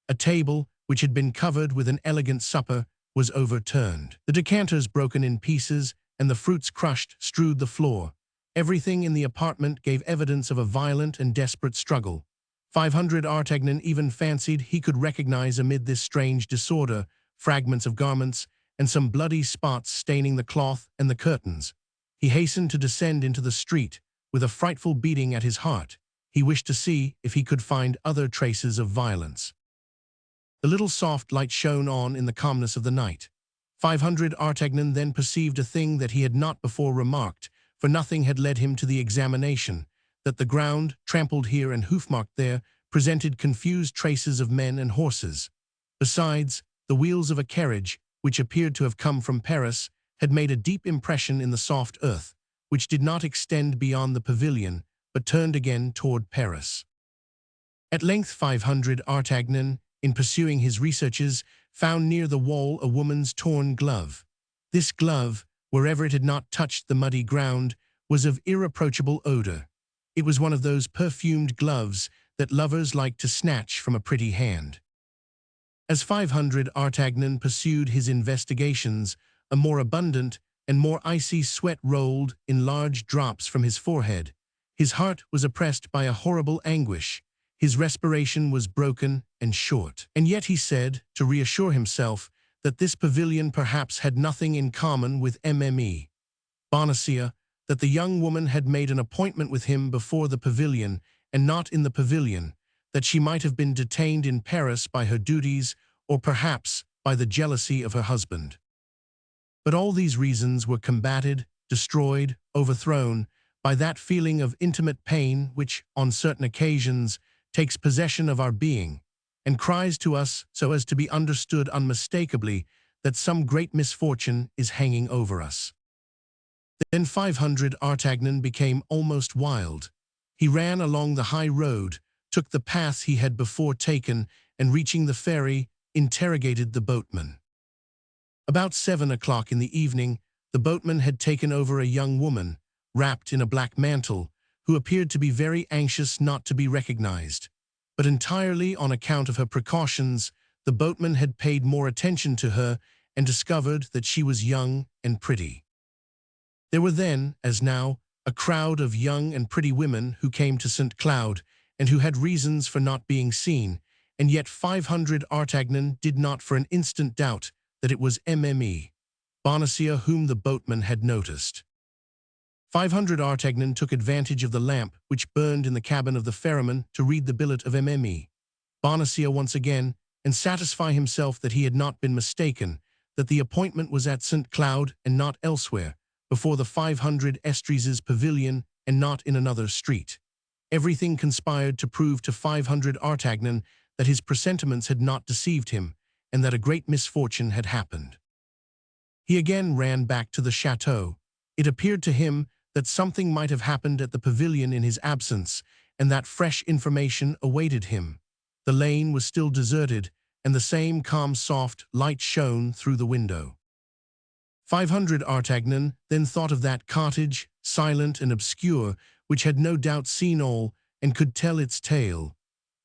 A table, which had been covered with an elegant supper, was overturned. The decanters broken in pieces, and the fruits crushed strewed the floor. Everything in the apartment gave evidence of a violent and desperate struggle. 500 Artagnan even fancied he could recognize amid this strange disorder fragments of garments and some bloody spots staining the cloth and the curtains. He hastened to descend into the street, with a frightful beating at his heart. He wished to see if he could find other traces of violence. The little soft light shone on in the calmness of the night. 500 Artagnan then perceived a thing that he had not before remarked, for nothing had led him to the examination, that the ground, trampled here and hoof-marked there, presented confused traces of men and horses. Besides, the wheels of a carriage, which appeared to have come from Paris, had made a deep impression in the soft earth, which did not extend beyond the pavilion, but turned again toward Paris. At length 500 Artagnan, in pursuing his researches, found near the wall a woman's torn glove. This glove, wherever it had not touched the muddy ground, was of irreproachable odor. It was one of those perfumed gloves that lovers like to snatch from a pretty hand. As 500 Artagnan pursued his investigations, a more abundant and more icy sweat rolled in large drops from his forehead. His heart was oppressed by a horrible anguish. His respiration was broken and short. And yet he said, to reassure himself, that this pavilion perhaps had nothing in common with Mme. Bonacieux, that the young woman had made an appointment with him before the pavilion and not in the pavilion, that she might have been detained in Paris by her duties or perhaps by the jealousy of her husband. But all these reasons were combated, destroyed, overthrown by that feeling of intimate pain which, on certain occasions, takes possession of our being and cries to us so as to be understood unmistakably that some great misfortune is hanging over us. Then 500 Artagnan became almost wild. He ran along the high road, took the path he had before taken, and reaching the ferry, interrogated the boatman. About 7 o'clock in the evening, the boatman had taken over a young woman, wrapped in a black mantle, who appeared to be very anxious not to be recognized. But entirely on account of her precautions, the boatman had paid more attention to her and discovered that she was young and pretty. There were then, as now, a crowd of young and pretty women who came to St. Cloud and who had reasons for not being seen, and yet 500 Artagnan did not for an instant doubt that it was Mme. Bonacieux whom the boatman had noticed. 500 Artagnan took advantage of the lamp which burned in the cabin of the ferryman to read the billet of Mme. Bonacieux once again, and satisfy himself that he had not been mistaken, that the appointment was at St. Cloud and not elsewhere, before the 500 Estrees' pavilion and not in another street. Everything conspired to prove to 500 Artagnan that his presentiments had not deceived him, and that a great misfortune had happened. He again ran back to the chateau. It appeared to him that something might have happened at the pavilion in his absence, and that fresh information awaited him. The lane was still deserted, and the same calm soft light shone through the window. 500 Artagnan then thought of that cottage, silent and obscure, which had no doubt seen all and could tell its tale.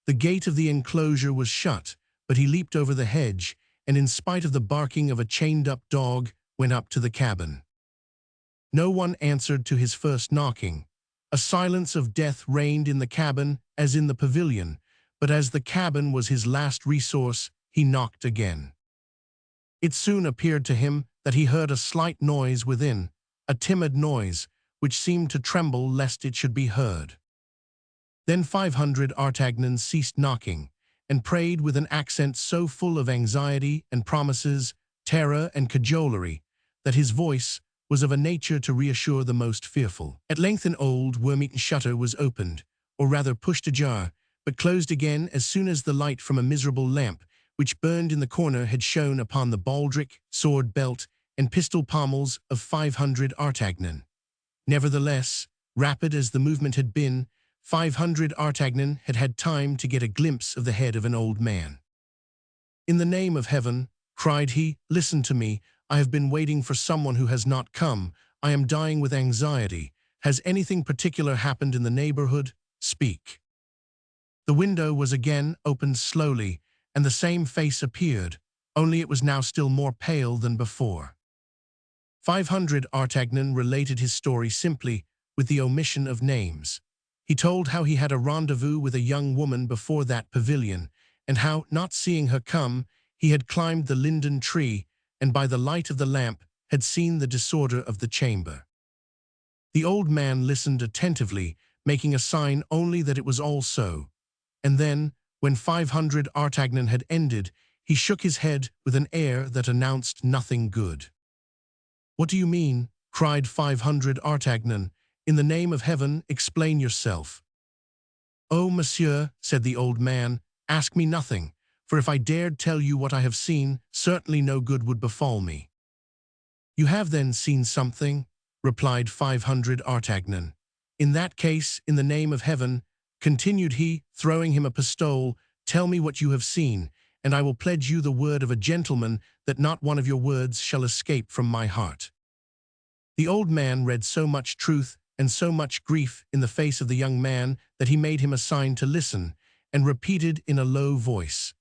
The gate of the enclosure was shut, but he leaped over the hedge, and in spite of the barking of a chained-up dog, went up to the cabin. No one answered to his first knocking. A silence of death reigned in the cabin as in the pavilion, but as the cabin was his last resource, he knocked again. It soon appeared to him that he heard a slight noise within, a timid noise, which seemed to tremble lest it should be heard. Then 500 Artagnan ceased knocking, and prayed with an accent so full of anxiety and promises, terror and cajolery, that his voice was of a nature to reassure the most fearful. At length an old, worm-eaten shutter was opened, or rather pushed ajar, but closed again as soon as the light from a miserable lamp, which burned in the corner, had shone upon the baldric, sword belt, and pistol pommels of 500 Artagnan. Nevertheless, rapid as the movement had been, 500 Artagnan had had time to get a glimpse of the head of an old man. "In the name of heaven," cried he, "listen to me. I have been waiting for someone who has not come. I am dying with anxiety. Has anything particular happened in the neighborhood? Speak." The window was again opened slowly, and the same face appeared, only it was now still more pale than before. 500 Artagnan related his story simply, with the omission of names. He told how he had a rendezvous with a young woman before that pavilion, and how, not seeing her come, he had climbed the linden tree, and by the light of the lamp had seen the disorder of the chamber. The old man listened attentively, making a sign only that it was all so. And then, when 500 Artagnan had ended, he shook his head with an air that announced nothing good. "What do you mean?" cried 500 Artagnan. "In the name of heaven, explain yourself." "Oh, monsieur," said the old man, "ask me nothing, for if I dared tell you what I have seen, certainly no good would befall me." "You have then seen something?" replied 500 Artagnan. "In that case, in the name of heaven," continued he, throwing him a pistole, "tell me what you have seen, and I will pledge you the word of a gentleman that not one of your words shall escape from my heart." The old man read so much truth and so much grief in the face of the young man that he made him a sign to listen, and repeated in a low voice,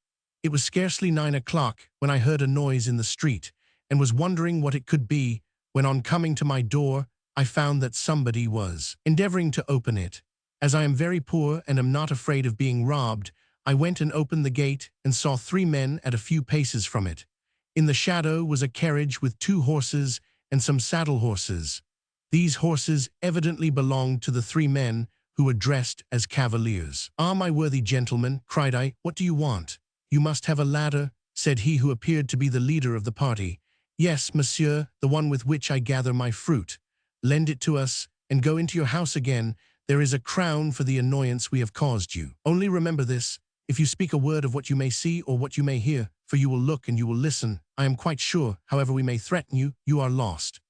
"It was scarcely 9 o'clock when I heard a noise in the street, and was wondering what it could be, when on coming to my door, I found that somebody was endeavoring to open it. As I am very poor and am not afraid of being robbed, I went and opened the gate and saw 3 men at a few paces from it. In the shadow was a carriage with 2 horses and some saddle horses. These horses evidently belonged to the 3 men who were dressed as cavaliers. 'Ah, my worthy gentleman,' cried I, 'what do you want?' 'You must have a ladder,' said he who appeared to be the leader of the party. 'Yes, monsieur, the one with which I gather my fruit. Lend it to us, and go into your house again. There is a crown for the annoyance we have caused you. Only remember this, if you speak a word of what you may see or what you may hear, for you will look and you will listen, I am quite sure, however we may threaten you, you are lost.'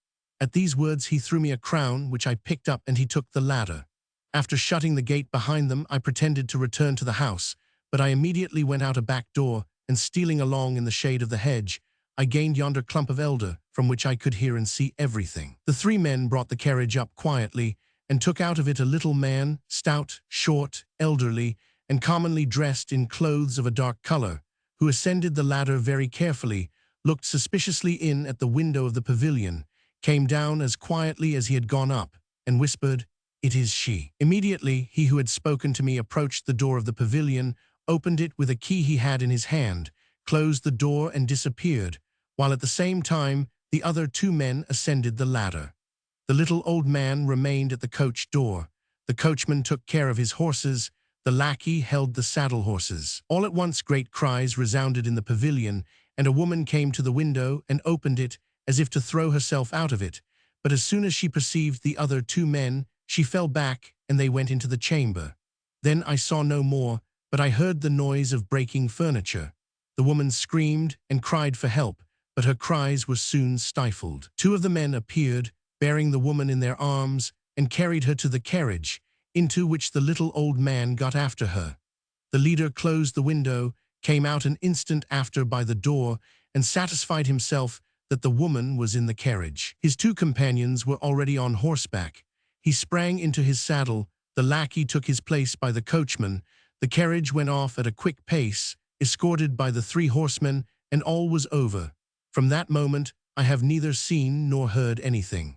At these words he threw me a crown, which I picked up, and he took the ladder. After shutting the gate behind them, I pretended to return to the house, but I immediately went out a back door, and stealing along in the shade of the hedge, I gained yonder clump of elder, from which I could hear and see everything. The 3 men brought the carriage up quietly, and took out of it a little man, stout, short, elderly, and commonly dressed in clothes of a dark color, who ascended the ladder very carefully, looked suspiciously in at the window of the pavilion, came down as quietly as he had gone up, and whispered, 'It is she.' Immediately he who had spoken to me approached the door of the pavilion, opened it with a key he had in his hand, closed the door and disappeared, while at the same time the other 2 men ascended the ladder. The little old man remained at the coach door. The coachman took care of his horses. The lackey held the saddle horses. All at once great cries resounded in the pavilion, and a woman came to the window and opened it as if to throw herself out of it. But as soon as she perceived the other 2 men, she fell back, and they went into the chamber. Then I saw no more, but I heard the noise of breaking furniture. The woman screamed and cried for help, but her cries were soon stifled. 2 of the men appeared, bearing the woman in their arms, and carried her to the carriage, into which the little old man got after her. The leader closed the window, came out an instant after by the door, and satisfied himself that the woman was in the carriage. His 2 companions were already on horseback. He sprang into his saddle, the lackey took his place by the coachman, the carriage went off at a quick pace, escorted by the 3 horsemen, and all was over. From that moment I have neither seen nor heard anything."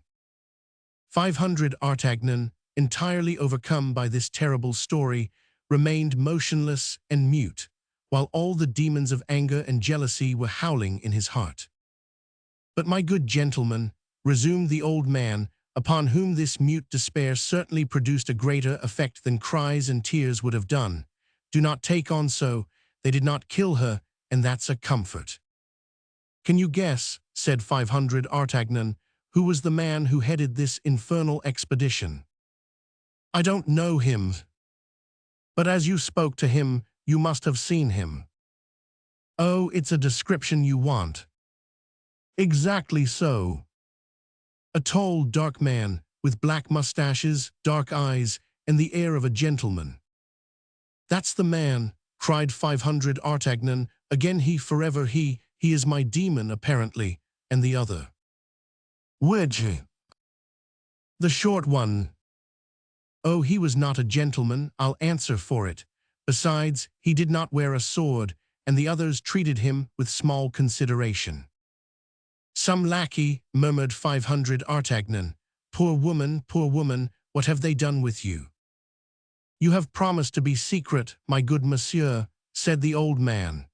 500 Artagnan, entirely overcome by this terrible story, remained motionless and mute, while all the demons of anger and jealousy were howling in his heart. "But my good gentleman," resumed the old man, upon whom this mute despair certainly produced a greater effect than cries and tears would have done, "do not take on so. They did not kill her, and that's a comfort." "Can you guess," said 500 Artagnan, "who was the man who headed this infernal expedition?" "I don't know him." "But as you spoke to him, you must have seen him." "Oh, it's a description you want." "Exactly so. A tall, dark man, with black mustaches, dark eyes, and the air of a gentleman." "That's the man," cried 500 Artagnan. "Again he, forever he is my demon, apparently, and the other." "Which?" "The short one." "Oh, he was not a gentleman, I'll answer for it. Besides, he did not wear a sword, and the others treated him with small consideration." "Some lackey," murmured 500 Artagnan. Poor woman, what have they done with you?" "You have promised to be secret, my good monsieur," said the old man.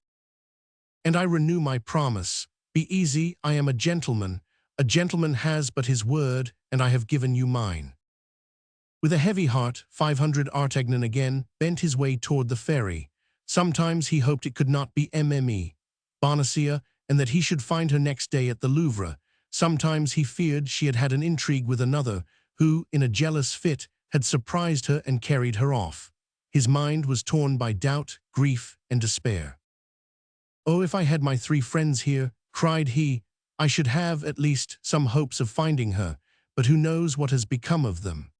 "And I renew my promise. Be easy, I am a gentleman. A gentleman has but his word, and I have given you mine." With a heavy heart, 500 Artagnan again bent his way toward the ferry. Sometimes he hoped it could not be Mme. Bonacieux, and that he should find her next day at the Louvre. Sometimes he feared she had had an intrigue with another, who, in a jealous fit, had surprised her and carried her off. His mind was torn by doubt, grief, and despair. "Oh, if I had my 3 friends here," cried he, "I should have, at least, some hopes of finding her, but who knows what has become of them?"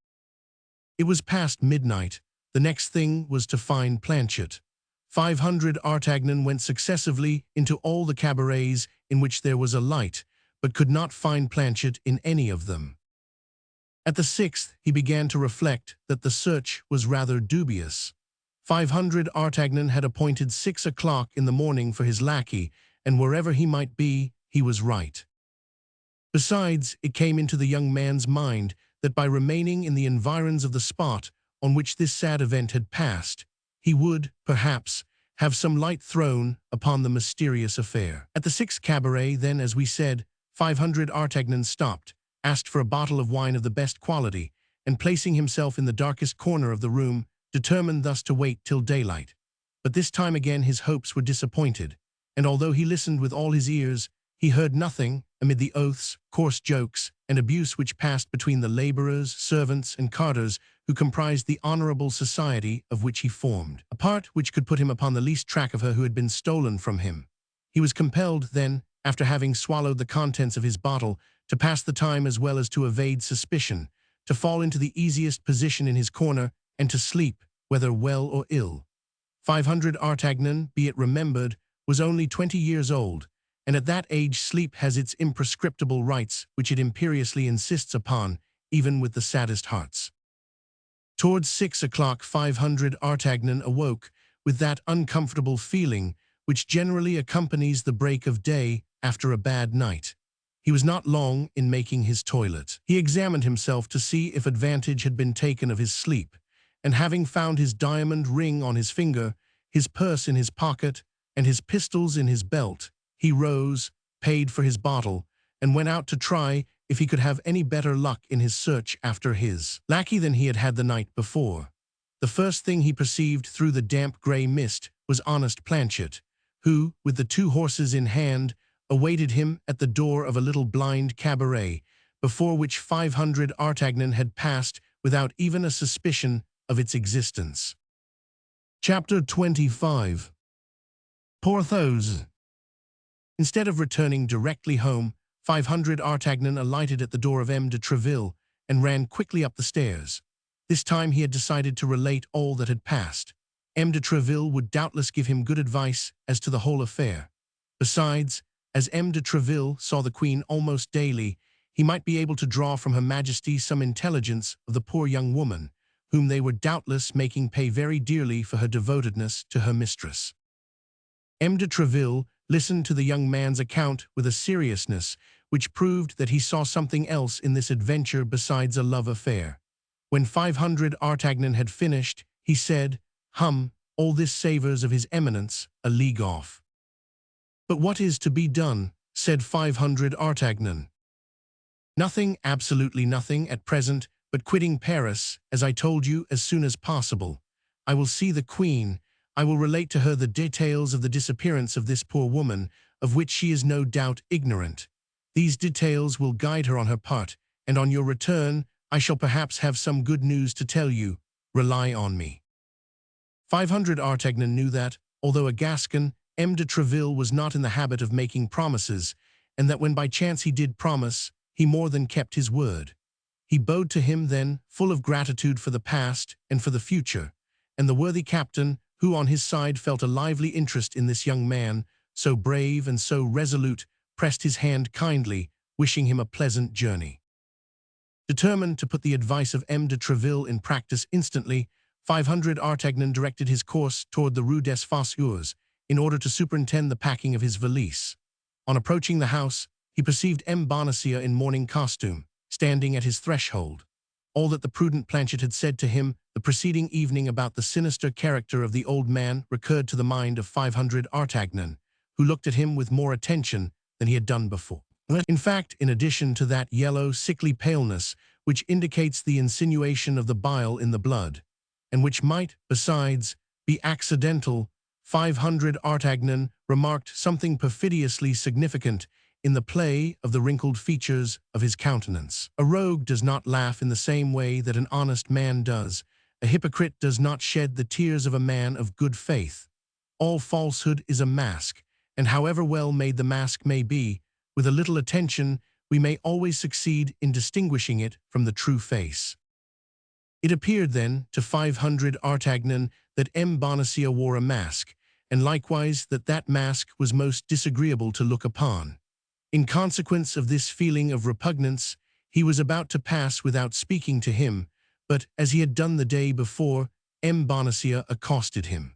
It was past midnight. The next thing was to find Planchet. 500 Artagnan went successively into all the cabarets in which there was a light, but could not find Planchet in any of them. At the 6th, he began to reflect that the search was rather dubious. 500 Artagnan had appointed 6 o'clock in the morning for his lackey, and wherever he might be, he was right. Besides, it came into the young man's mind that by remaining in the environs of the spot on which this sad event had passed, he would, perhaps, have some light thrown upon the mysterious affair. At the 6th cabaret, then, as we said, 500 Artagnan stopped, asked for a bottle of wine of the best quality, and placing himself in the darkest corner of the room, determined thus to wait till daylight. But this time again his hopes were disappointed, and although he listened with all his ears, he heard nothing amid the oaths, coarse jokes, and abuse which passed between the laborers, servants, and carters who comprised the honorable society of which he formed, a part which could put him upon the least track of her who had been stolen from him. He was compelled, then, after having swallowed the contents of his bottle, to pass the time as well as to evade suspicion, to fall into the easiest position in his corner, and to sleep, whether well or ill. 500 Artagnan, be it remembered, was only 20 years old, and at that age sleep has its imprescriptible rights which it imperiously insists upon, even with the saddest hearts. Towards 6 o'clock 500 Artagnan awoke with that uncomfortable feeling which generally accompanies the break of day after a bad night. He was not long in making his toilet. He examined himself to see if advantage had been taken of his sleep, and having found his diamond ring on his finger, his purse in his pocket, and his pistols in his belt, he rose, paid for his bottle, and went out to try if he could have any better luck in his search after his lackey than he had had the night before. The first thing he perceived through the damp grey mist was honest Planchet, who, with the 2 horses in hand, awaited him at the door of a little blind cabaret, before which 500 Artagnan had passed without even a suspicion of its existence. Chapter 25. Porthos. Instead of returning directly home, 500 Artagnan alighted at the door of M. de Treville and ran quickly up the stairs. This time he had decided to relate all that had passed. M. de Treville would doubtless give him good advice as to the whole affair. Besides, as M. de Treville saw the Queen almost daily, he might be able to draw from Her Majesty some intelligence of the poor young woman, whom they were doubtless making pay very dearly for her devotedness to her mistress. M. de Treville listened to the young man's account with a seriousness which proved that he saw something else in this adventure besides a love affair. When 500 Artagnan had finished, he said, all this savours of his eminence, a league off." "But what is to be done?" said 500 Artagnan. "Nothing, absolutely nothing, at present, but quitting Paris, as I told you, as soon as possible. I will see the Queen. I will relate to her the details of the disappearance of this poor woman, of which she is no doubt ignorant. These details will guide her on her part, and on your return I shall perhaps have some good news to tell you. Rely on me." 500 Artagnan knew that, although a Gascon, M. de Treville was not in the habit of making promises, and that when by chance he did promise, he more than kept his word. He bowed to him then, full of gratitude for the past and for the future, and the worthy captain, who on his side felt a lively interest in this young man, so brave and so resolute, pressed his hand kindly, wishing him a pleasant journey. Determined to put the advice of M. de Treville in practice instantly, 500 Artagnan directed his course toward the Rue des Fossoyeurs, in order to superintend the packing of his valise. On approaching the house, he perceived M. Bonacieux in morning costume, standing at his threshold. All that the prudent Planchet had said to him the preceding evening about the sinister character of the old man recurred to the mind of 500 Artagnan, who looked at him with more attention than he had done before. In fact, in addition to that yellow, sickly paleness which indicates the insinuation of the bile in the blood, and which might, besides, be accidental, 500 Artagnan remarked something perfidiously significant in the play of the wrinkled features of his countenance. A rogue does not laugh in the same way that an honest man does. A hypocrite does not shed the tears of a man of good faith. All falsehood is a mask, and however well made the mask may be, with a little attention, we may always succeed in distinguishing it from the true face. It appeared then to 500 Artagnan that M. Bonacieux wore a mask, and likewise that that mask was most disagreeable to look upon. In consequence of this feeling of repugnance, he was about to pass without speaking to him, but, as he had done the day before, M. Bonacieux accosted him.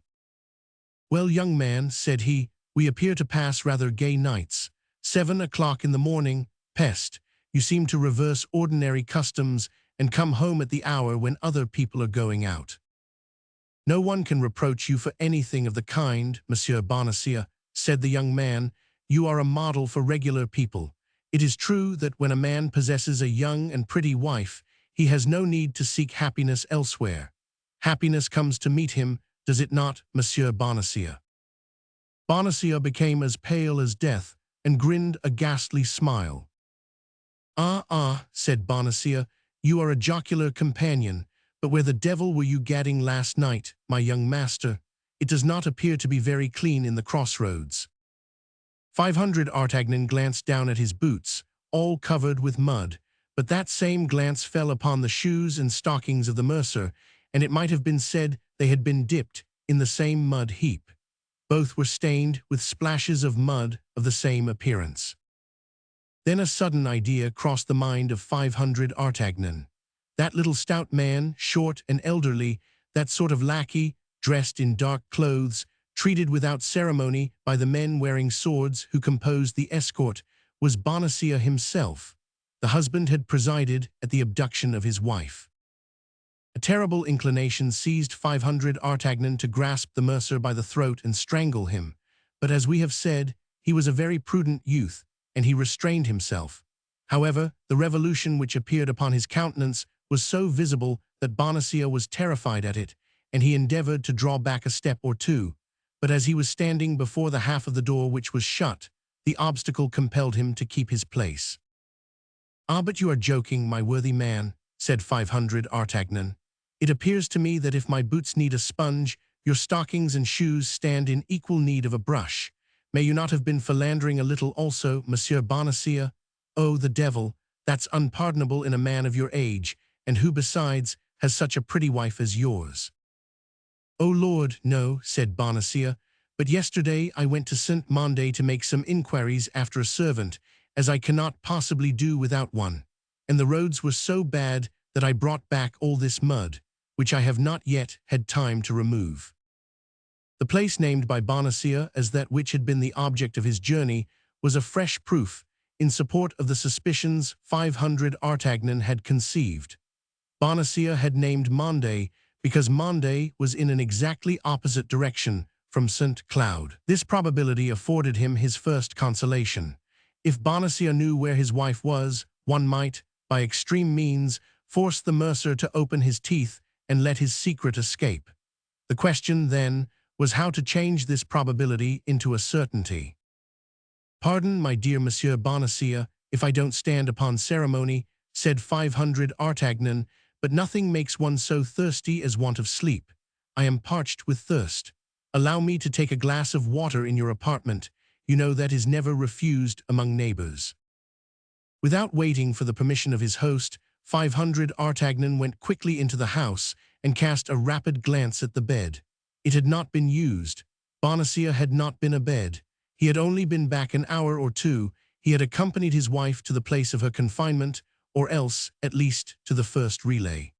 "Well, young man," said he, "we appear to pass rather gay nights. 7 o'clock in the morning, peste, you seem to reverse ordinary customs and come home at the hour when other people are going out." "No one can reproach you for anything of the kind, Monsieur Bonacieux," said the young man. "You are a model for regular people. It is true that when a man possesses a young and pretty wife, he has no need to seek happiness elsewhere. Happiness comes to meet him, does it not, Monsieur Bonacieux?" Bonacieux became as pale as death and grinned a ghastly smile. "Ah," said Bonacieux, "you are a jocular companion, but where the devil were you gadding last night, my young master? It does not appear to be very clean in the crossroads." 500 Artagnan glanced down at his boots, all covered with mud, but that same glance fell upon the shoes and stockings of the mercer, and it might have been said they had been dipped in the same mud heap. Both were stained with splashes of mud of the same appearance. Then a sudden idea crossed the mind of 500 Artagnan. That little stout man, short and elderly, that sort of lackey, dressed in dark clothes, treated without ceremony by the men wearing swords who composed the escort, was Bonacieux himself. The husband had presided at the abduction of his wife. A terrible inclination seized 500 Artagnan to grasp the mercer by the throat and strangle him, but as we have said, he was a very prudent youth, and he restrained himself. However, the revolution which appeared upon his countenance was so visible that Bonacieux was terrified at it, and he endeavored to draw back a step or two, but as he was standing before the half of the door which was shut, the obstacle compelled him to keep his place. "Ah, but you are joking, my worthy man," said 500 Artagnan. "It appears to me that if my boots need a sponge, your stockings and shoes stand in equal need of a brush. May you not have been philandering a little also, Monsieur Bonacieux? Oh, the devil, that's unpardonable in a man of your age, and who, besides, has such a pretty wife as yours." "Oh, Lord, no," said Bonacieux, "but yesterday I went to Saint-Mandé to make some inquiries after a servant, as I cannot possibly do without one, and the roads were so bad that I brought back all this mud, which I have not yet had time to remove." The place named by Bonacieux as that which had been the object of his journey was a fresh proof in support of the suspicions 500 Artagnan had conceived. Bonacieux had named Mandé because Mandé was in an exactly opposite direction from St. Cloud. This probability afforded him his first consolation. If Bonacieux knew where his wife was, one might, by extreme means, force the mercer to open his teeth and let his secret escape. The question, then, was how to change this probability into a certainty. "Pardon, my dear Monsieur Bonacieux, if I don't stand upon ceremony," said 500 Artagnan, "but nothing makes one so thirsty as want of sleep. I am parched with thirst. Allow me to take a glass of water in your apartment. You know that is never refused among neighbors." Without waiting for the permission of his host, 500 Artagnan went quickly into the house and cast a rapid glance at the bed. It had not been used. Bonacieux had not been abed. He had only been back an hour or two. He had accompanied his wife to the place of her confinement, or else, at least, to the first relay.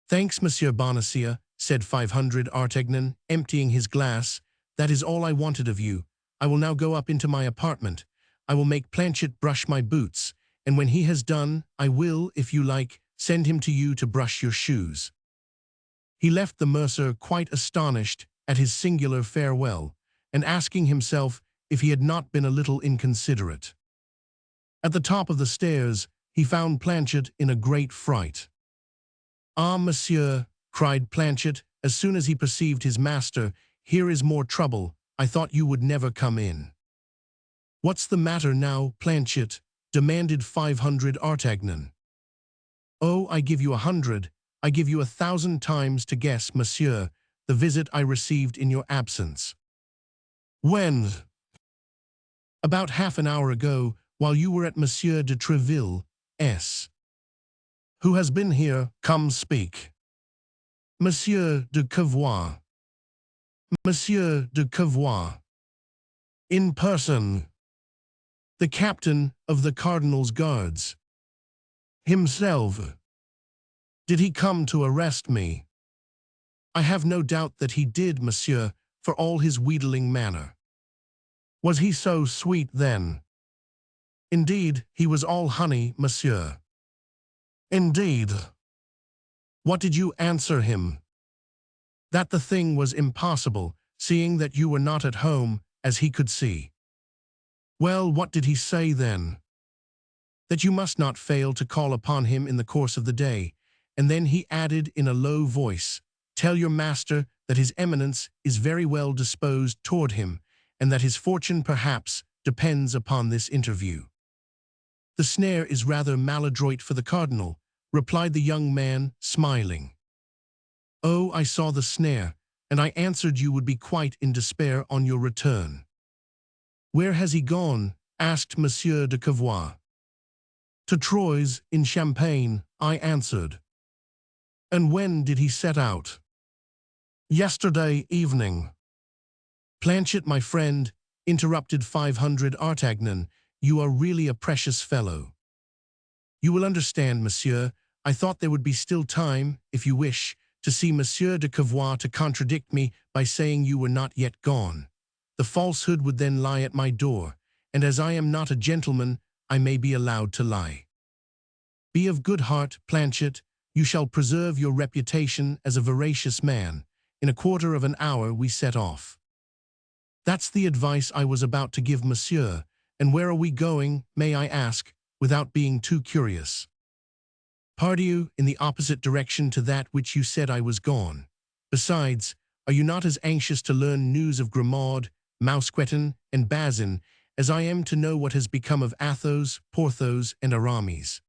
"Thanks, Monsieur Bonacieux," said 500 Artagnan, emptying his glass. "That is all I wanted of you. I will now go up into my apartment. I will make Planchet brush my boots, and when he has done, I will, if you like, send him to you to brush your shoes." He left the mercer quite astonished at his singular farewell, and asking himself if he had not been a little inconsiderate. At the top of the stairs, he found Planchet in a great fright. "Ah, monsieur," cried Planchet, as soon as he perceived his master, "here is more trouble. I thought you would never come in." "What's the matter now, Planchet?" demanded 500 Artagnan. "Oh, I give you 100, I give you 1,000 times to guess, monsieur, the visit I received in your absence." "When?" "About half an hour ago, while you were at Monsieur de Treville's." "Who has been here? Come, speak." "Monsieur de Cavois." "Monsieur de Cavois." "In person?" "The captain of the cardinal's guards." "Himself?" "Did he come to arrest me?" "I have no doubt that he did, monsieur, for all his wheedling manner." "Was he so sweet then?" "Indeed, he was all honey, monsieur." "Indeed." "What did you answer him?" "That the thing was impossible, seeing that you were not at home, as he could see." "Well, what did he say then?" "That you must not fail to call upon him in the course of the day." And then he added in a low voice, "Tell your master that his eminence is very well disposed toward him, and that his fortune perhaps depends upon this interview." "The snare is rather maladroit for the cardinal," replied the young man, smiling. "Oh, I saw the snare, and I answered you would be quite in despair on your return." "Where has he gone?" asked Monsieur de Cavois. "To Troyes, in Champagne," I answered. "And when did he set out?" "Yesterday evening." "Planchet, my friend," interrupted 500 Artagnan, "you are really a precious fellow." "You will understand, monsieur, I thought there would be still time, if you wish, to see Monsieur de Cavois to contradict me by saying you were not yet gone. The falsehood would then lie at my door, and as I am not a gentleman, I may be allowed to lie." "Be of good heart, Planchet. You shall preserve your reputation as a veracious man. In a quarter of an hour we set off." "That's the advice I was about to give monsieur. And where are we going, may I ask, without being too curious?" "Pardieu, in the opposite direction to that which you said I was gone. Besides, are you not as anxious to learn news of Grimaud, Mousqueton, and Bazin, as I am to know what has become of Athos, Porthos, and Aramis?"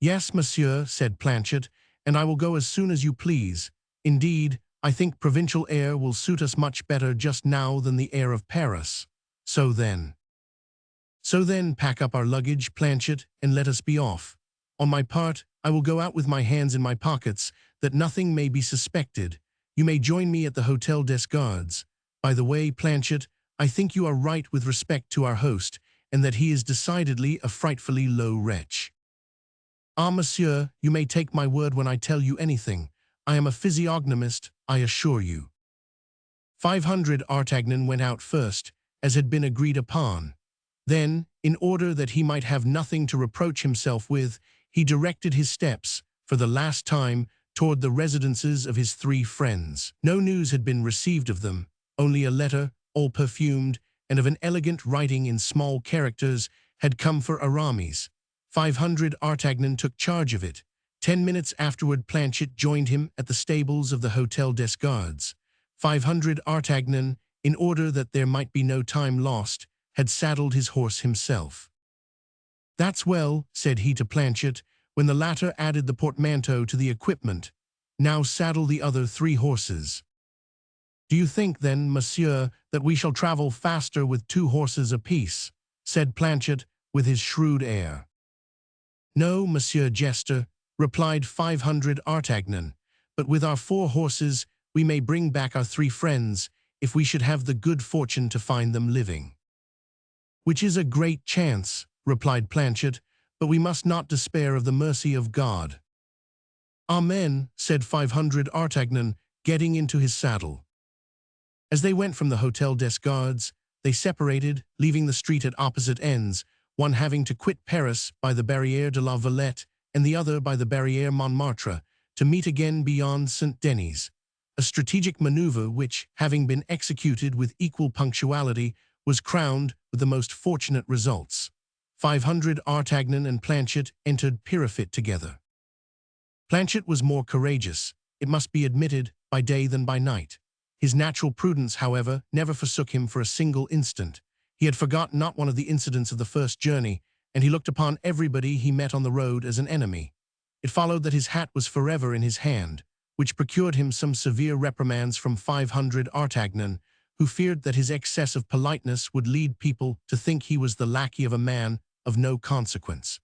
"Yes, monsieur," said Planchet, "and I will go as soon as you please. Indeed, I think provincial air will suit us much better just now than the air of Paris. So then, pack up our luggage, Planchet, and let us be off. On my part, I will go out with my hands in my pockets, that nothing may be suspected. You may join me at the Hôtel des Gardes. By the way, Planchet, I think you are right with respect to our host, and that he is decidedly a frightfully low wretch." "Ah, monsieur, you may take my word when I tell you anything. I am a physiognomist, I assure you." 500 Artagnan went out first, as had been agreed upon. Then, in order that he might have nothing to reproach himself with, he directed his steps, for the last time, toward the residences of his 3 friends. No news had been received of them, only a letter, all perfumed, and of an elegant writing in small characters, had come for Aramis. 500 Artagnan took charge of it. 10 minutes afterward Planchet joined him at the stables of the Hôtel des Gardes. 500 Artagnan, in order that there might be no time lost, had saddled his horse himself. "That's well," said he to Planchet, when the latter added the portmanteau to the equipment. "Now saddle the other 3 horses." "Do you think, then, monsieur, that we shall travel faster with 2 horses apiece?" said Planchet, with his shrewd air. "No, monsieur jester," replied 500 Artagnan, "but with our 4 horses we may bring back our 3 friends, if we should have the good fortune to find them living." "Which is a great chance," replied Planchet, "but we must not despair of the mercy of God." "Amen," said 500 Artagnan, getting into his saddle. As they went from the Hôtel des Gardes, they separated, leaving the street at opposite ends, one having to quit Paris by the Barrière de la Villette, and the other by the Barrière Montmartre, to meet again beyond Saint-Denis, a strategic maneuver which, having been executed with equal punctuality, was crowned with the most fortunate results. 500 Artagnan and Planchet entered Pirifet together. Planchet was more courageous, it must be admitted, by day than by night. His natural prudence, however, never forsook him for a single instant. He had forgotten not one of the incidents of the first journey, and he looked upon everybody he met on the road as an enemy. It followed that his hat was forever in his hand, which procured him some severe reprimands from 500 Artagnan, who feared that his excess of politeness would lead people to think he was the lackey of a man of no consequence.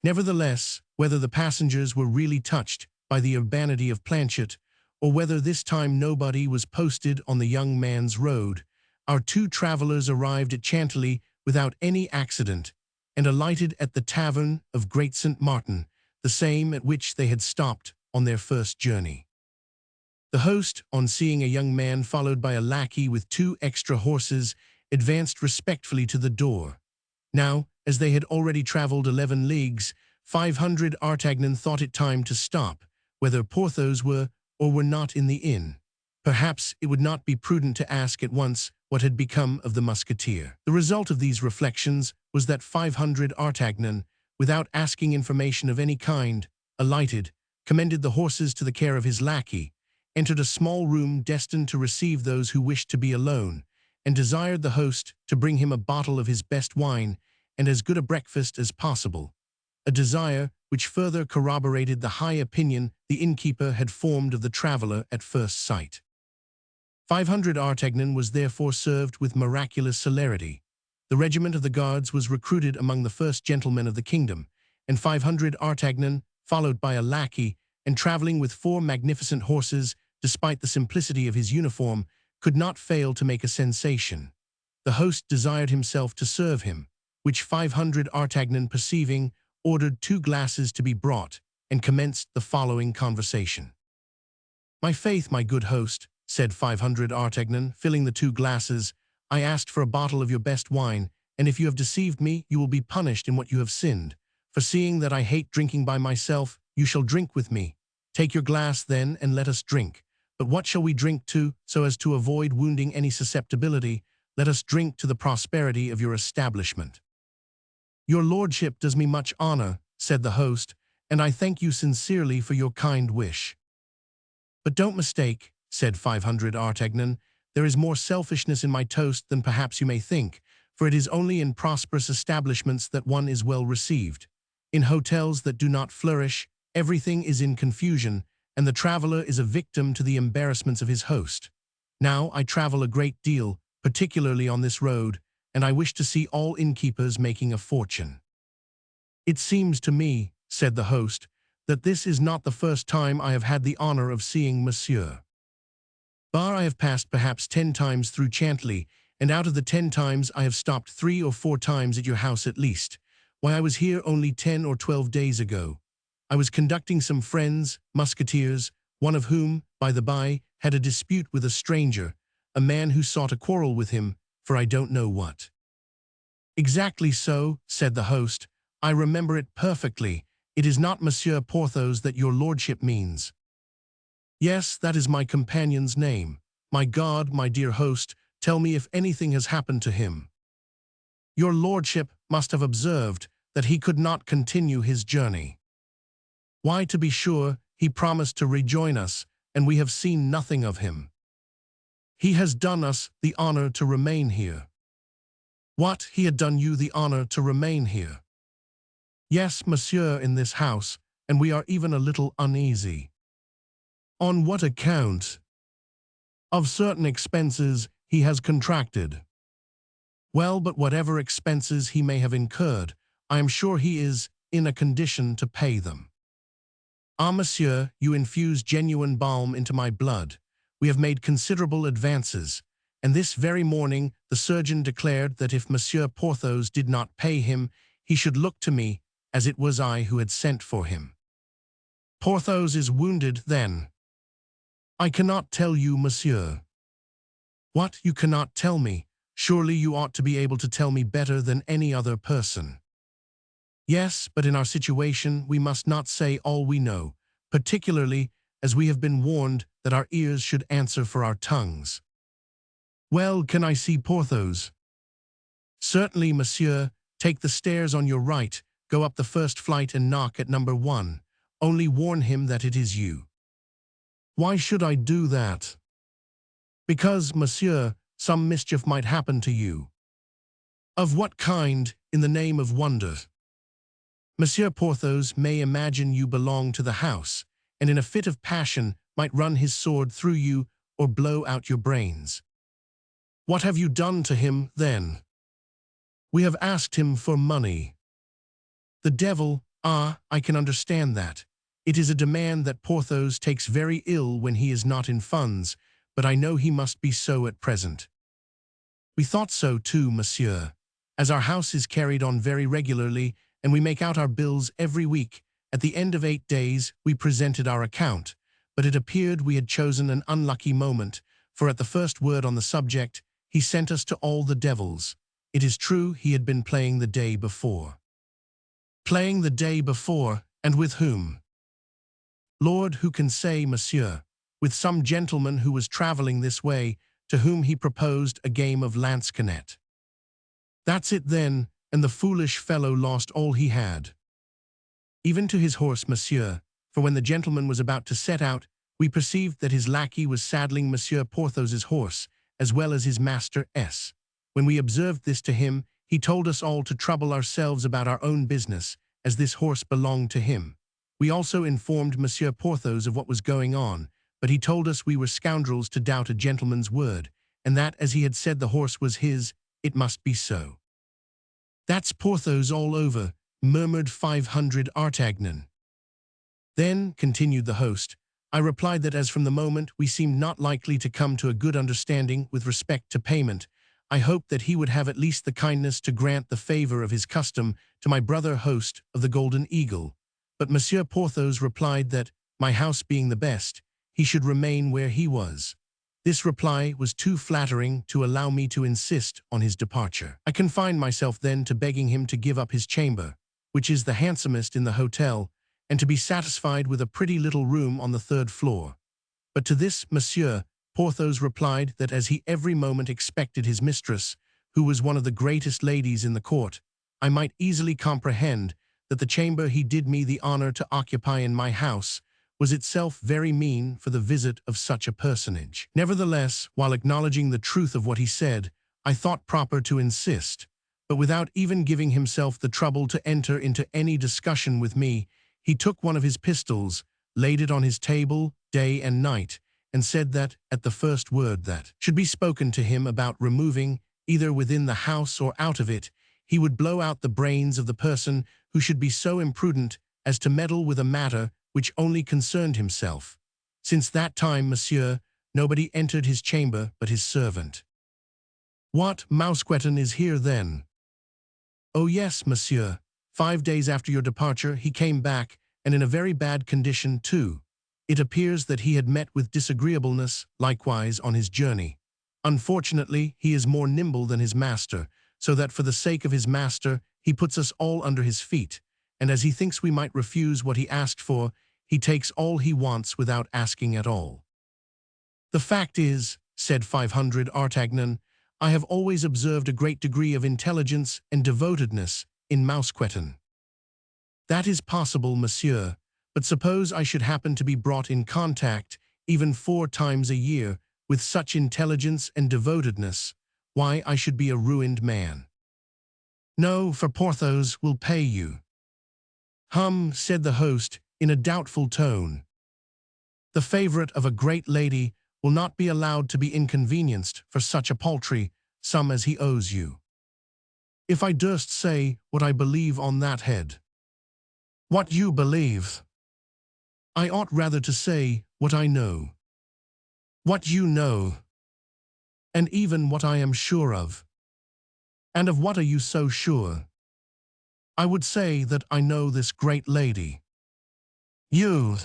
Nevertheless, whether the passengers were really touched by the urbanity of Planchet, or whether this time nobody was posted on the young man's road, our two travelers arrived at Chantilly without any accident, and alighted at the tavern of Great St. Martin, the same at which they had stopped on their first journey. The host, on seeing a young man followed by a lackey with 2 extra horses, advanced respectfully to the door. Now, as they had already traveled 11 leagues, 500 Artagnan thought it time to stop, whether Porthos were or were not in the inn. Perhaps it would not be prudent to ask at once what had become of the musketeer. The result of these reflections was that 500 Artagnan, without asking information of any kind, alighted, commended the horses to the care of his lackey, entered a small room destined to receive those who wished to be alone, and desired the host to bring him a bottle of his best wine and as good a breakfast as possible, a desire which further corroborated the high opinion the innkeeper had formed of the traveler at first sight. 500 Artagnan was therefore served with miraculous celerity. The regiment of the guards was recruited among the first gentlemen of the kingdom, and 500 Artagnan, followed by a lackey, and traveling with 4 magnificent horses, despite the simplicity of his uniform, could not fail to make a sensation. The host desired himself to serve him, which 500 Artagnan perceiving, ordered 2 glasses to be brought, and commenced the following conversation. "My faith, my good host," said 500 Artagnan, filling the 2 glasses, "I asked for a bottle of your best wine, and if you have deceived me, you will be punished in what you have sinned. For seeing that I hate drinking by myself, you shall drink with me. Take your glass, then, and let us drink. But what shall we drink to, so as to avoid wounding any susceptibility? Let us drink to the prosperity of your establishment." "Your lordship does me much honor," said the host, "and I thank you sincerely for your kind wish." "But don't mistake," said 500 Artagnan, "there is more selfishness in my toast than perhaps you may think, for it is only in prosperous establishments that one is well received. In hotels that do not flourish, everything is in confusion, and the traveler is a victim to the embarrassments of his host. Now I travel a great deal, particularly on this road, and I wish to see all innkeepers making a fortune." "It seems to me," said the host, "that this is not the first time I have had the honor of seeing monsieur. Bar I have passed perhaps 10 times through Chantilly, and out of the 10 times I have stopped 3 or 4 times at your house at least. Why, I was here only 10 or 12 days ago. I was conducting some friends, musketeers, one of whom, by the by, had a dispute with a stranger, a man who sought a quarrel with him, for I don't know what." "Exactly so," said the host. "I remember it perfectly. It is not Monsieur Porthos that your lordship means." "Yes, that is my companion's name. My God, my dear host, tell me if anything has happened to him." "Your lordship must have observed that he could not continue his journey." "Why, to be sure, he promised to rejoin us, and we have seen nothing of him." "He has done us the honor to remain here." "What, he had done you the honor to remain here?" "Yes, monsieur, in this house, and we are even a little uneasy." "On what account?" "Of certain expenses he has contracted." "Well, but whatever expenses he may have incurred, I am sure he is in a condition to pay them." "Ah, monsieur, you infuse genuine balm into my blood. We have made considerable advances, and this very morning the surgeon declared that if Monsieur Porthos did not pay him, he should look to me, as it was I who had sent for him." "Porthos is wounded, then?" "I cannot tell you, monsieur." "What, you cannot tell me? Surely you ought to be able to tell me better than any other person." Yes, but in our situation we must not say all we know, particularly as we have been warned that our ears should answer for our tongues. Well, can I see Porthos? Certainly, monsieur. Take the stairs on your right, go up the first flight and knock at number 1. Only warn him that it is you. Why should I do that? Because, monsieur, some mischief might happen to you. Of what kind, in the name of wonder? Monsieur Porthos may imagine you belong to the house, and in a fit of passion might run his sword through you or blow out your brains. What have you done to him, then? We have asked him for money. The devil, I can understand that. It is a demand that Porthos takes very ill when he is not in funds, but I know he must be so at present. We thought so too, monsieur. As our house is carried on very regularly, and we make out our bills every week, at the end of 8 days we presented our account, but it appeared we had chosen an unlucky moment, for at the first word on the subject, he sent us to all the devils. It is true he had been playing the day before. Playing the day before, and with whom? Lord, who can say, monsieur? With some gentleman who was travelling this way, to whom he proposed a game of lansquenet. That's it then, and the foolish fellow lost all he had. Even to his horse, monsieur, for when the gentleman was about to set out, we perceived that his lackey was saddling Monsieur Porthos's horse, as well as his master S. When we observed this to him, he told us all to trouble ourselves about our own business, as this horse belonged to him. We also informed Monsieur Porthos of what was going on, but he told us we were scoundrels to doubt a gentleman's word, and that as he had said the horse was his, it must be so. That's Porthos all over, murmured 500 Artagnan. Then, continued the host, I replied that as from the moment we seemed not likely to come to a good understanding with respect to payment, I hoped that he would have at least the kindness to grant the favor of his custom to my brother host of the Golden Eagle. But Monsieur Porthos replied that, my house being the best, he should remain where he was. This reply was too flattering to allow me to insist on his departure. I confined myself then to begging him to give up his chamber, which is the handsomest in the hotel, and to be satisfied with a pretty little room on the 3rd floor. But to this Monsieur Porthos replied that as he every moment expected his mistress, who was one of the greatest ladies in the court, I might easily comprehend that the chamber he did me the honor to occupy in my house was itself very mean for the visit of such a personage. Nevertheless, while acknowledging the truth of what he said, I thought proper to insist, but without even giving himself the trouble to enter into any discussion with me, he took one of his pistols, laid it on his table day and night, and said that, at the first word that should be spoken to him about removing, either within the house or out of it, he would blow out the brains of the person who should be so imprudent as to meddle with a matter which only concerned himself. Since that time, monsieur, nobody entered his chamber but his servant. What, Mousqueton is here then? Oh yes, monsieur. 5 days after your departure he came back, and in a very bad condition too. It appears that he had met with disagreeableness, likewise, on his journey. Unfortunately, he is more nimble than his master, so that for the sake of his master, he puts us all under his feet, and as he thinks we might refuse what he asked for, he takes all he wants without asking at all. The fact is, said 500 Artagnan, I have always observed a great degree of intelligence and devotedness in Mousqueton. That is possible, monsieur, but suppose I should happen to be brought in contact, even 4 times a year, with such intelligence and devotedness, why I should be a ruined man. No, for Porthos will pay you. Hum, said the host, in a doubtful tone. The favorite of a great lady will not be allowed to be inconvenienced for such a paltry sum as he owes you. If I durst say what I believe on that head. What you believe? I ought rather to say what I know. What you know. And even what I am sure of. And of what are you so sure? I would say that I know this great lady. You?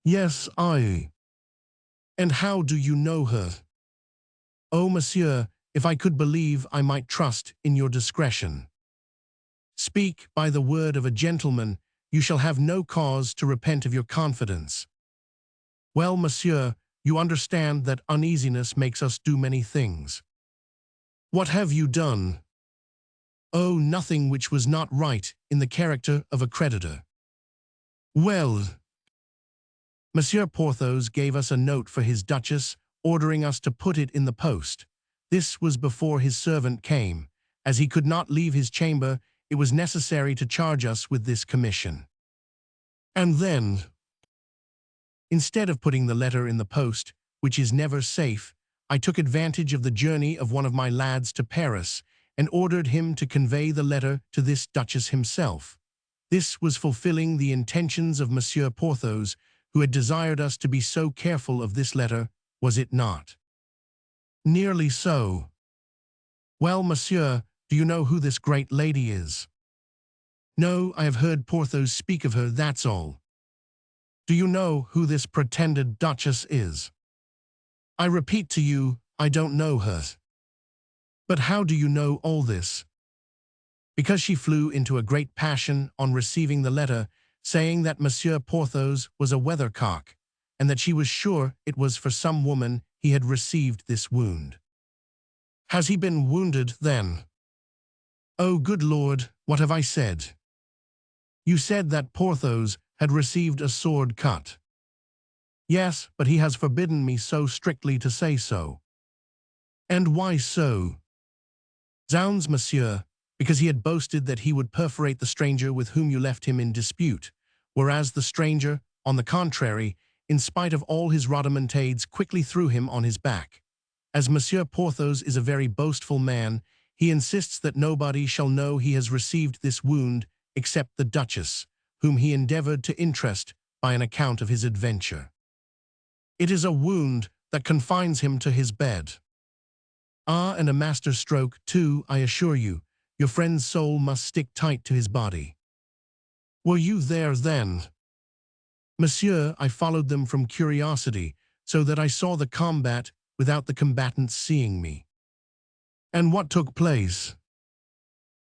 Yes, I. And how do you know her? Oh, monsieur, if I could believe I might trust in your discretion. Speak by the word of a gentleman, you shall have no cause to repent of your confidence. Well, monsieur, you understand that uneasiness makes us do many things. What have you done? Oh, nothing which was not right in the character of a creditor. Well, Monsieur Porthos gave us a note for his duchess, ordering us to put it in the post. This was before his servant came. As he could not leave his chamber, it was necessary to charge us with this commission. And then, instead of putting the letter in the post, which is never safe, I took advantage of the journey of one of my lads to Paris and ordered him to convey the letter to this duchess himself. This was fulfilling the intentions of Monsieur Porthos, who had desired us to be so careful of this letter, was it not? Nearly so. Well, monsieur, do you know who this great lady is? No, I have heard Porthos speak of her, that's all. Do you know who this pretended duchess is? I repeat to you, I don't know her. But how do you know all this? Because she flew into a great passion on receiving the letter, saying that Monsieur Porthos was a weathercock, and that she was sure it was for some woman he had received this wound. Has he been wounded, then? Oh, good Lord, what have I said? You said that Porthos had received a sword cut. Yes, but he has forbidden me so strictly to say so. And why so? Zounds, monsieur, because he had boasted that he would perforate the stranger with whom you left him in dispute, whereas the stranger, on the contrary, in spite of all his rhodomontades, quickly threw him on his back. As Monsieur Porthos is a very boastful man, he insists that nobody shall know he has received this wound except the duchess, whom he endeavored to interest by an account of his adventure. It is a wound that confines him to his bed. Ah, and a master stroke, too, I assure you. Your friend's soul must stick tight to his body. Were you there then? Monsieur, I followed them from curiosity, so that I saw the combat without the combatants seeing me. And what took place?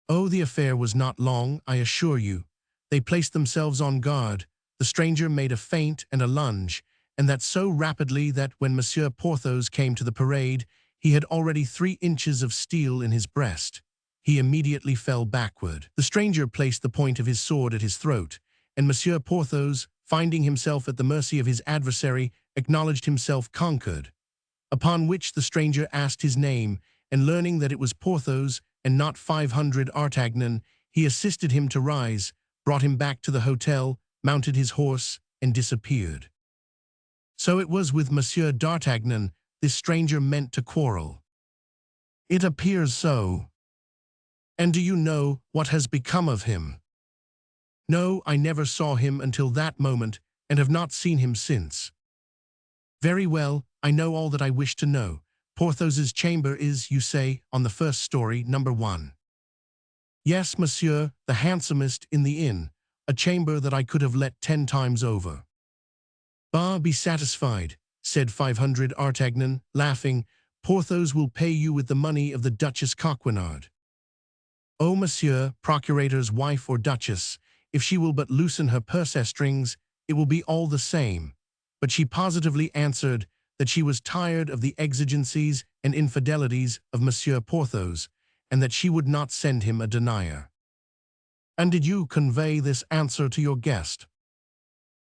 Oh, the affair was not long, I assure you. They placed themselves on guard. The stranger made a feint and a lunge, and that so rapidly that when Monsieur Porthos came to the parade, he had already 3 inches of steel in his breast. He immediately fell backward. The stranger placed the point of his sword at his throat, and Monsieur Porthos, finding himself at the mercy of his adversary, acknowledged himself conquered. Upon which the stranger asked his name, and learning that it was Porthos and not 500 Artagnan, he assisted him to rise, brought him back to the hotel, mounted his horse, and disappeared. So it was with Monsieur d'Artagnan this stranger meant to quarrel. It appears so. And do you know what has become of him? No, I never saw him until that moment, and have not seen him since. Very well, I know all that I wish to know. Porthos's chamber is, you say, on the first story, number 1. Yes, monsieur, the handsomest in the inn, a chamber that I could have let 10 times over. Bah, be satisfied, said 500 Artagnan, laughing. Porthos will pay you with the money of the Duchess Coquenard. Oh, monsieur, procurator's wife or duchess, if she will but loosen her purse strings, it will be all the same. But she positively answered that she was tired of the exigencies and infidelities of Monsieur Porthos, and that she would not send him a denier. And did you convey this answer to your guest?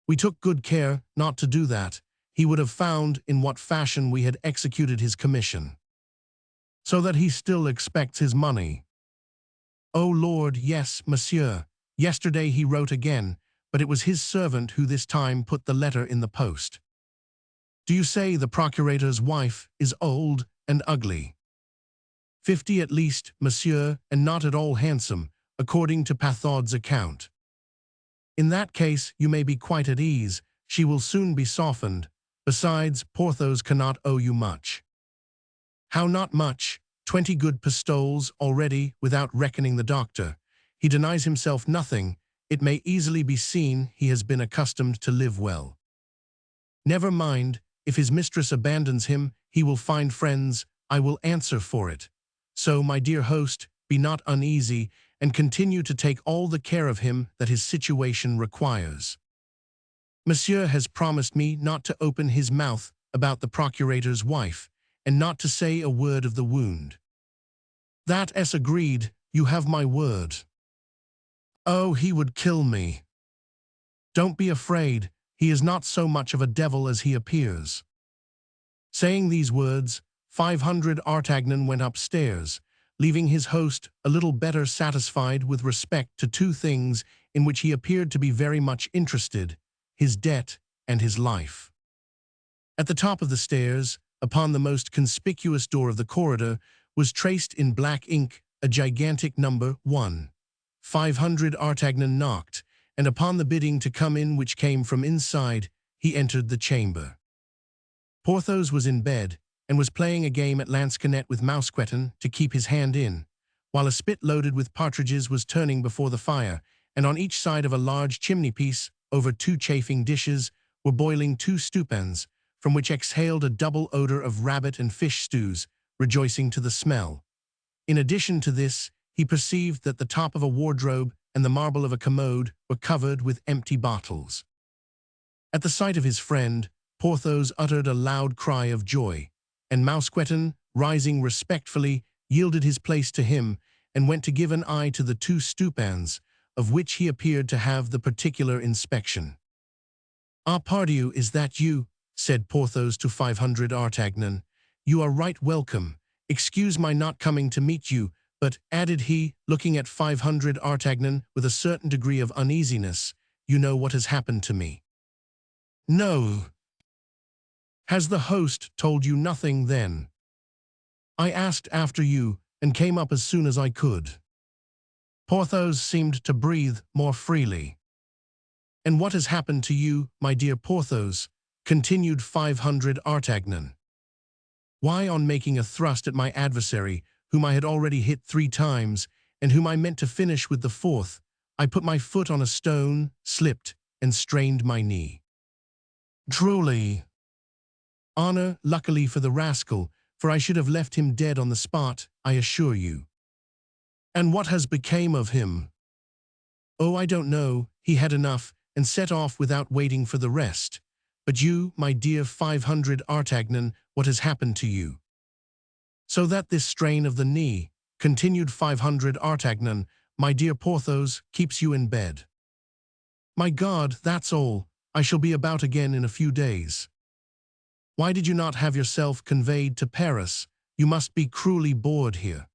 We took good care not to do that. He would have found in what fashion we had executed his commission. So that he still expects his money. Oh, Lord, yes, monsieur. Yesterday he wrote again, but it was his servant who this time put the letter in the post. Do you say the procurator's wife is old and ugly? 50 at least, monsieur, and not at all handsome, according to Pathaud's account. In that case, you may be quite at ease. She will soon be softened. Besides, Porthos cannot owe you much. How not much? 20 good pistoles already, without reckoning the doctor. He denies himself nothing. It may easily be seen he has been accustomed to live well. Never mind, if his mistress abandons him, he will find friends, I will answer for it. So, my dear host, be not uneasy, and continue to take all the care of him that his situation requires. Monsieur has promised me not to open his mouth about the procurator's wife, and not to say a word of the wound. That is agreed, you have my word. Oh, he would kill me. Don't be afraid, he is not so much of a devil as he appears. Saying these words, 500 Artagnan went upstairs, leaving his host a little better satisfied with respect to two things in which he appeared to be very much interested, his debt and his life. At the top of the stairs, upon the most conspicuous door of the corridor, was traced in black ink a gigantic number 1. 500 Artagnan knocked, and upon the bidding to come in which came from inside, he entered the chamber. Porthos was in bed, and was playing a game at lansquenet with Mousqueton to keep his hand in, while a spit loaded with partridges was turning before the fire, and on each side of a large chimney-piece, over 2 chafing dishes, were boiling 2 stewpans, from which exhaled a double odor of rabbit and fish stews, rejoicing to the smell. In addition to this, he perceived that the top of a wardrobe and the marble of a commode were covered with empty bottles. At the sight of his friend, Porthos uttered a loud cry of joy, and Mousqueton, rising respectfully, yielded his place to him, and went to give an eye to the 2 stewpans, of which he appeared to have the particular inspection. "Ah, pardieu, is that you?" said Porthos to 500 Artagnan. "You are right welcome. Excuse my not coming to meet you, but," added he, looking at 500 Artagnan with a certain degree of uneasiness, "you know what has happened to me." "No." "Has the host told you nothing, then?" "I asked after you, and came up as soon as I could." Porthos seemed to breathe more freely. "And what has happened to you, my dear Porthos?" continued 500 Artagnan. "Why, on making a thrust at my adversary, whom I had already hit 3 times, and whom I meant to finish with the 4th, I put my foot on a stone, slipped, and strained my knee." "Truly." "Honor, luckily for the rascal, for I should have left him dead on the spot, I assure you." "And what has become of him?" "Oh, I don't know, he had enough, and set off without waiting for the rest. But you, my dear 500 Artagnan, what has happened to you?" "So that this strain of the knee," continued 500 Artagnan, "my dear Porthos, keeps you in bed." "My God, that's all. I shall be about again in a few days." "Why did you not have yourself conveyed to Paris? You must be cruelly bored here."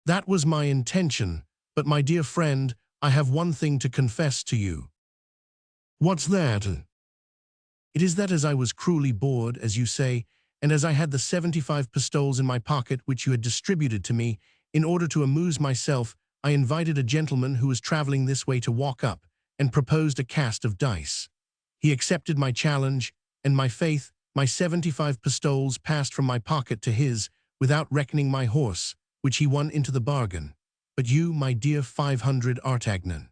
"That was my intention, but my dear friend, I have one thing to confess to you." "What's that?" "It is that as I was cruelly bored, as you say, and as I had the 75 pistoles in my pocket which you had distributed to me, in order to amuse myself, I invited a gentleman who was traveling this way to walk up, and proposed a cast of dice. He accepted my challenge, and my faith, my 75 pistoles passed from my pocket to his, without reckoning my horse, which he won into the bargain. But you, my dear 500 Artagnan.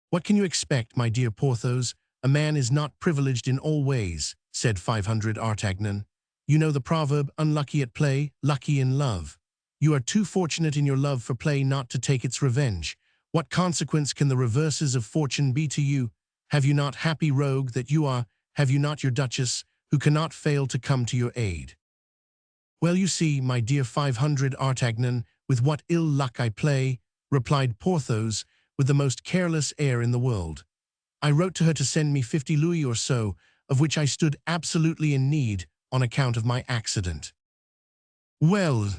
What can you expect, my dear Porthos? A man is not privileged in all ways, said 500 Artagnan. You know the proverb, unlucky at play, lucky in love. You are too fortunate in your love for play not to take its revenge. What consequence can the reverses of fortune be to you? Have you not, happy rogue that you are, have you not your Duchess, who cannot fail to come to your aid? Well, you see, my dear 500 Artagnan, with what ill luck I play, replied Porthos, with the most careless air in the world. I wrote to her to send me 50 louis or so, of which I stood absolutely in need on account of my accident. Well,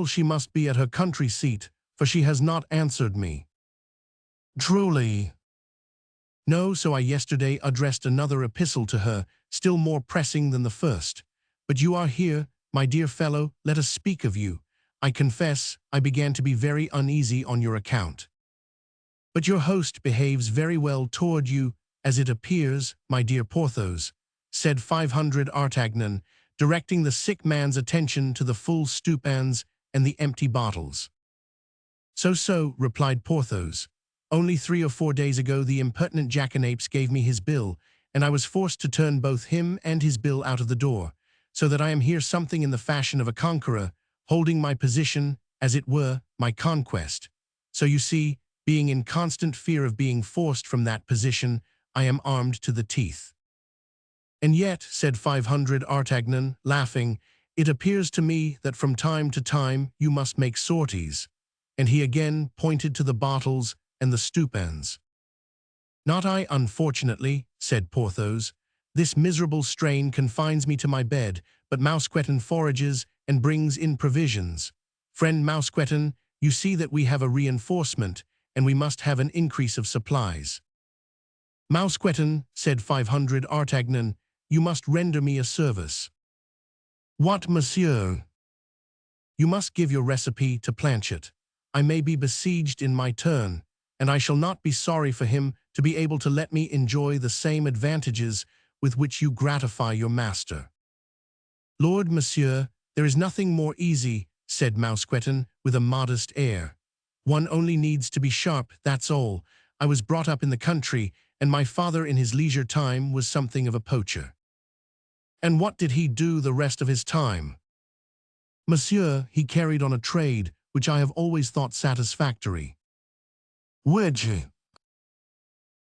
she must be at her country seat, for she has not answered me. Truly. No, so I yesterday addressed another epistle to her, still more pressing than the first. But you are here, my dear fellow, let us speak of you. I confess, I began to be very uneasy on your account. But your host behaves very well toward you, as it appears, my dear Porthos, said 500 Artagnan, directing the sick man's attention to the full stewpans and the empty bottles. So, replied Porthos. Only 3 or 4 days ago the impertinent jackanapes gave me his bill, and I was forced to turn both him and his bill out of the door, so that I am here something in the fashion of a conqueror, holding my position as it were, my conquest. So you see, being in constant fear of being forced from that position, I am armed to the teeth." "And yet," said 500 Artagnan, laughing, "it appears to me that from time to time you must make sorties." And he again pointed to the bottles and the stupends. "Not I, unfortunately," said Porthos. "This miserable strain confines me to my bed, but Mousqueton forages and brings in provisions. Friend Mousqueton, you see that we have a reinforcement, and we must have an increase of supplies." "Mousqueton," said 500 Artagnan, "you must render me a service." "What, monsieur?" "You must give your recipe to Planchet. I may be besieged in my turn, and I shall not be sorry for him to be able to let me enjoy the same advantages with which you gratify your master." "Lord, monsieur, there is nothing more easy," said Mousqueton with a modest air. "One only needs to be sharp, that's all. I was brought up in the country, and my father in his leisure time was something of a poacher." "And what did he do the rest of his time?" "Monsieur, he carried on a trade which I have always thought satisfactory." "Which?"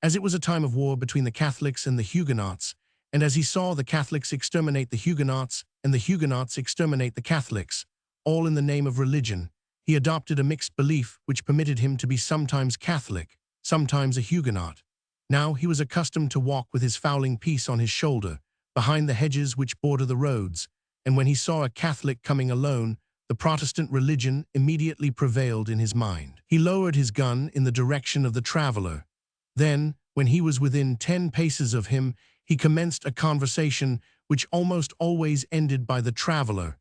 "As it was a time of war between the Catholics and the Huguenots, and as he saw the Catholics exterminate the Huguenots and the Huguenots exterminate the Catholics, all in the name of religion, he adopted a mixed belief which permitted him to be sometimes Catholic, sometimes a Huguenot. Now he was accustomed to walk with his fowling piece on his shoulder, behind the hedges which border the roads, and when he saw a Catholic coming alone, the Protestant religion immediately prevailed in his mind. He lowered his gun in the direction of the traveler. Then, when he was within 10 paces of him, he commenced a conversation which almost always ended by the traveler's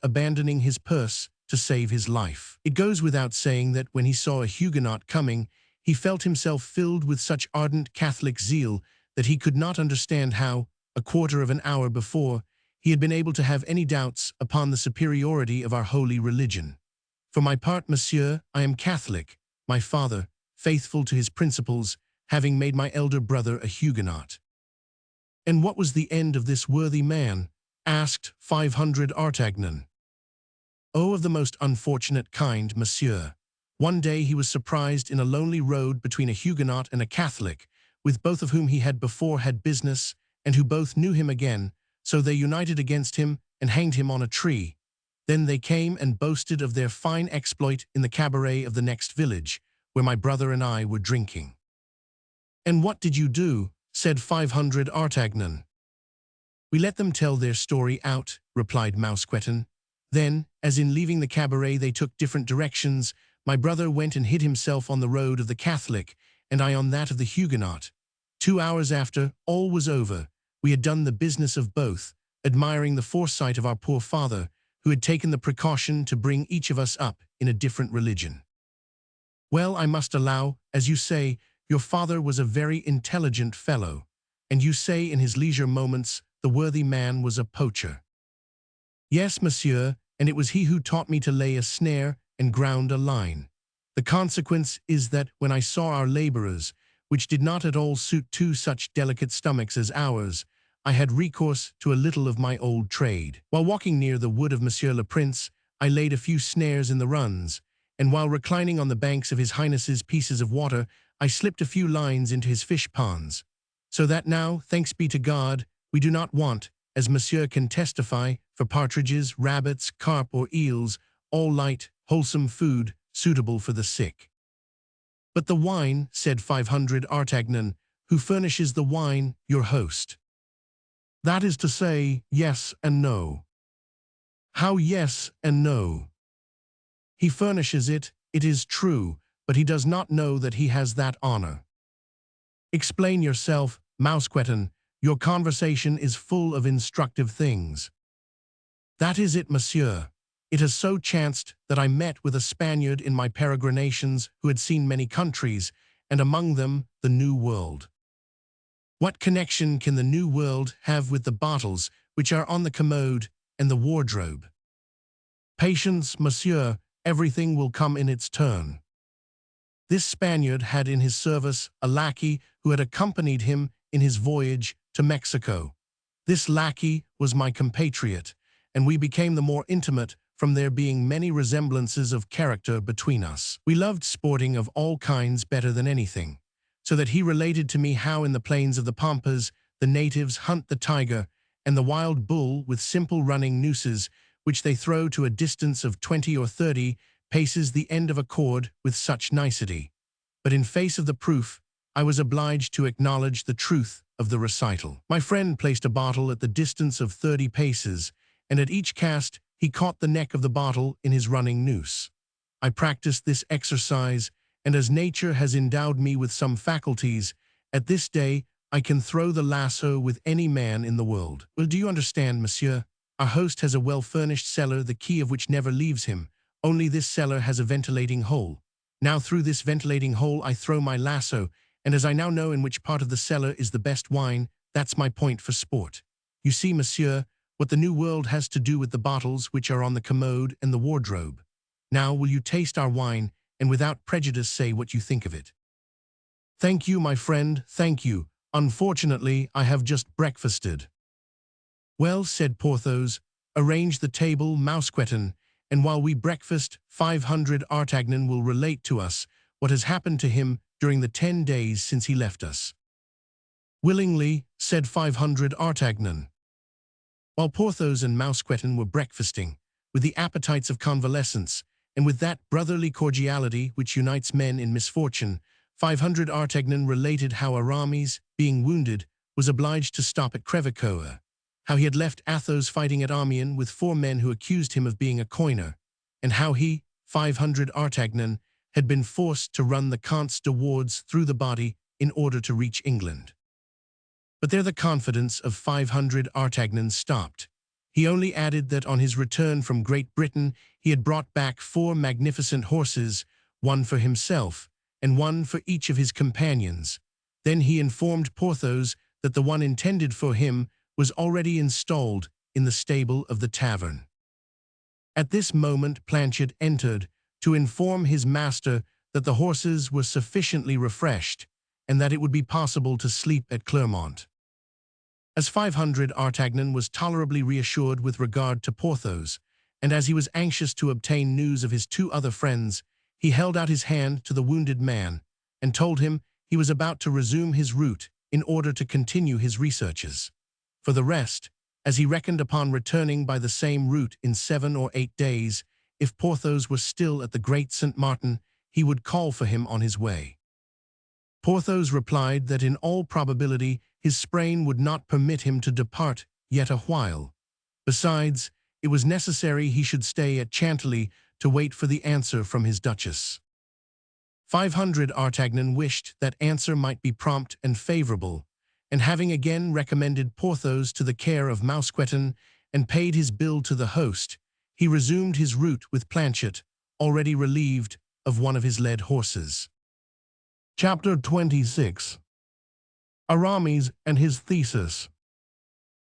abandoning his purse to save his life. It goes without saying that when he saw a Huguenot coming, he felt himself filled with such ardent Catholic zeal that he could not understand how, a quarter of an hour before, he had been able to have any doubts upon the superiority of our holy religion. For my part, monsieur, I am Catholic, my father, faithful to his principles, having made my elder brother a Huguenot." "And what was the end of this worthy man?" asked 500 Artagnan. "Oh, of the most unfortunate kind, monsieur. One day he was surprised in a lonely road between a Huguenot and a Catholic, with both of whom he had before had business, and who both knew him again, so they united against him and hanged him on a tree. Then they came and boasted of their fine exploit in the cabaret of the next village, where my brother and I were drinking." "And what did you do?" said 500 Artagnan. "We let them tell their story out," replied Mousqueton. "Then, as in leaving the cabaret they took different directions, my brother went and hid himself on the road of the Catholic, and I on that of the Huguenot. 2 hours after, all was over. We had done the business of both, admiring the foresight of our poor father, who had taken the precaution to bring each of us up in a different religion." "Well, I must allow, as you say, your father was a very intelligent fellow, and you say in his leisure moments the worthy man was a poacher." "Yes, monsieur, and it was he who taught me to lay a snare and ground a line. The consequence is that when I saw our laborers, which did not at all suit two such delicate stomachs as ours, I had recourse to a little of my old trade. While walking near the wood of Monsieur le Prince, I laid a few snares in the runs, and while reclining on the banks of His Highness's pieces of water, I slipped a few lines into his fish ponds. So that now, thanks be to God, we do not want, as Monsieur can testify, for partridges, rabbits, carp, or eels, all light, wholesome food, suitable for the sick." "But the wine," said 500 Artagnan, "who furnishes the wine, your host?" "That is to say, yes and no." "How yes and no?" "He furnishes it, it is true, but he does not know that he has that honor." "Explain yourself, Mousqueton. Your conversation is full of instructive things." "That is it, monsieur. It has so chanced that I met with a Spaniard in my peregrinations who had seen many countries, and among them the New World." "What connection can the New World have with the bottles which are on the commode and the wardrobe?" "Patience, monsieur, everything will come in its turn." This Spaniard had in his service a lackey who had accompanied him in his voyage to Mexico. This lackey was my compatriot, and we became the more intimate from there being many resemblances of character between us. We loved sporting of all kinds better than anything, so that he related to me how in the plains of the Pampas the natives hunt the tiger and the wild bull with simple running nooses, which they throw to a distance of 20 or 30 paces the end of a cord with such nicety. But in face of the proof, I was obliged to acknowledge the truth of the recital. My friend placed a bottle at the distance of 30 paces, and at each cast he caught the neck of the bottle in his running noose. I practiced this exercise, and as nature has endowed me with some faculties, at this day I can throw the lasso with any man in the world. Well, do you understand, monsieur? Our host has a well-furnished cellar, the key of which never leaves him. Only this cellar has a ventilating hole. Now through this ventilating hole I throw my lasso, and as I now know in which part of the cellar is the best wine, that's my point for sport. You see, monsieur, what the new world has to do with the bottles which are on the commode and the wardrobe. Now will you taste our wine, and without prejudice say what you think of it? Thank you, my friend, thank you. Unfortunately, I have just breakfasted. Well, said Porthos, arrange the table, Mousqueton, and while we breakfast, 500 Artagnan will relate to us what has happened to him during the 10 days since he left us. Willingly, said 500 Artagnan. While Porthos and Mousqueton were breakfasting, with the appetites of convalescence, and with that brotherly cordiality which unites men in misfortune, 500 Artagnan related how Aramis, being wounded, was obliged to stop at Crevecoeur, how he had left Athos fighting at Amiens with 4 men who accused him of being a coiner, and how he, 500 Artagnan, had been forced to run the Comtes de Wardes through the body in order to reach England. But there the confidence of 500 Artagnan stopped. He only added that on his return from Great Britain he had brought back 4 magnificent horses, one for himself, and one for each of his companions. Then he informed Porthos that the one intended for him was already installed in the stable of the tavern. At this moment Planchet entered to inform his master that the horses were sufficiently refreshed, and that it would be possible to sleep at Clermont. As 500 Artagnan was tolerably reassured with regard to Porthos, and as he was anxious to obtain news of his 2 other friends, he held out his hand to the wounded man, and told him he was about to resume his route in order to continue his researches. For the rest, as he reckoned upon returning by the same route in 7 or 8 days, if Porthos were still at the Great St. Martin, he would call for him on his way. Porthos replied that in all probability his sprain would not permit him to depart yet a while. Besides, it was necessary he should stay at Chantilly to wait for the answer from his duchess. 500 Artagnan wished that answer might be prompt and favorable, and having again recommended Porthos to the care of Mousqueton and paid his bill to the host, he resumed his route with Planchet, already relieved of one of his led horses. Chapter 26. Aramis and his thesis.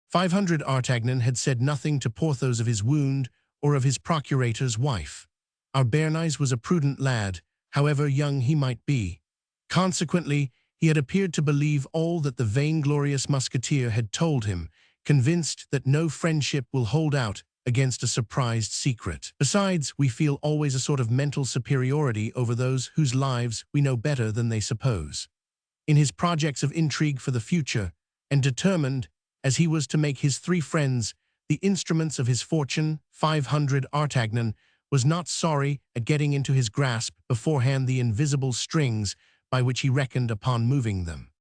500 Artagnan had said nothing to Porthos of his wound or of his procurator's wife. Our Béarnais was a prudent lad, however young he might be. Consequently, he had appeared to believe all that the vainglorious musketeer had told him, convinced that no friendship will hold out against a surprised secret. Besides, we feel always a sort of mental superiority over those whose lives we know better than they suppose. In his projects of intrigue for the future, and determined, as he was to make his 3 friends the instruments of his fortune, 500 Artagnan was not sorry at getting into his grasp beforehand the invisible strings by which he reckoned upon moving them.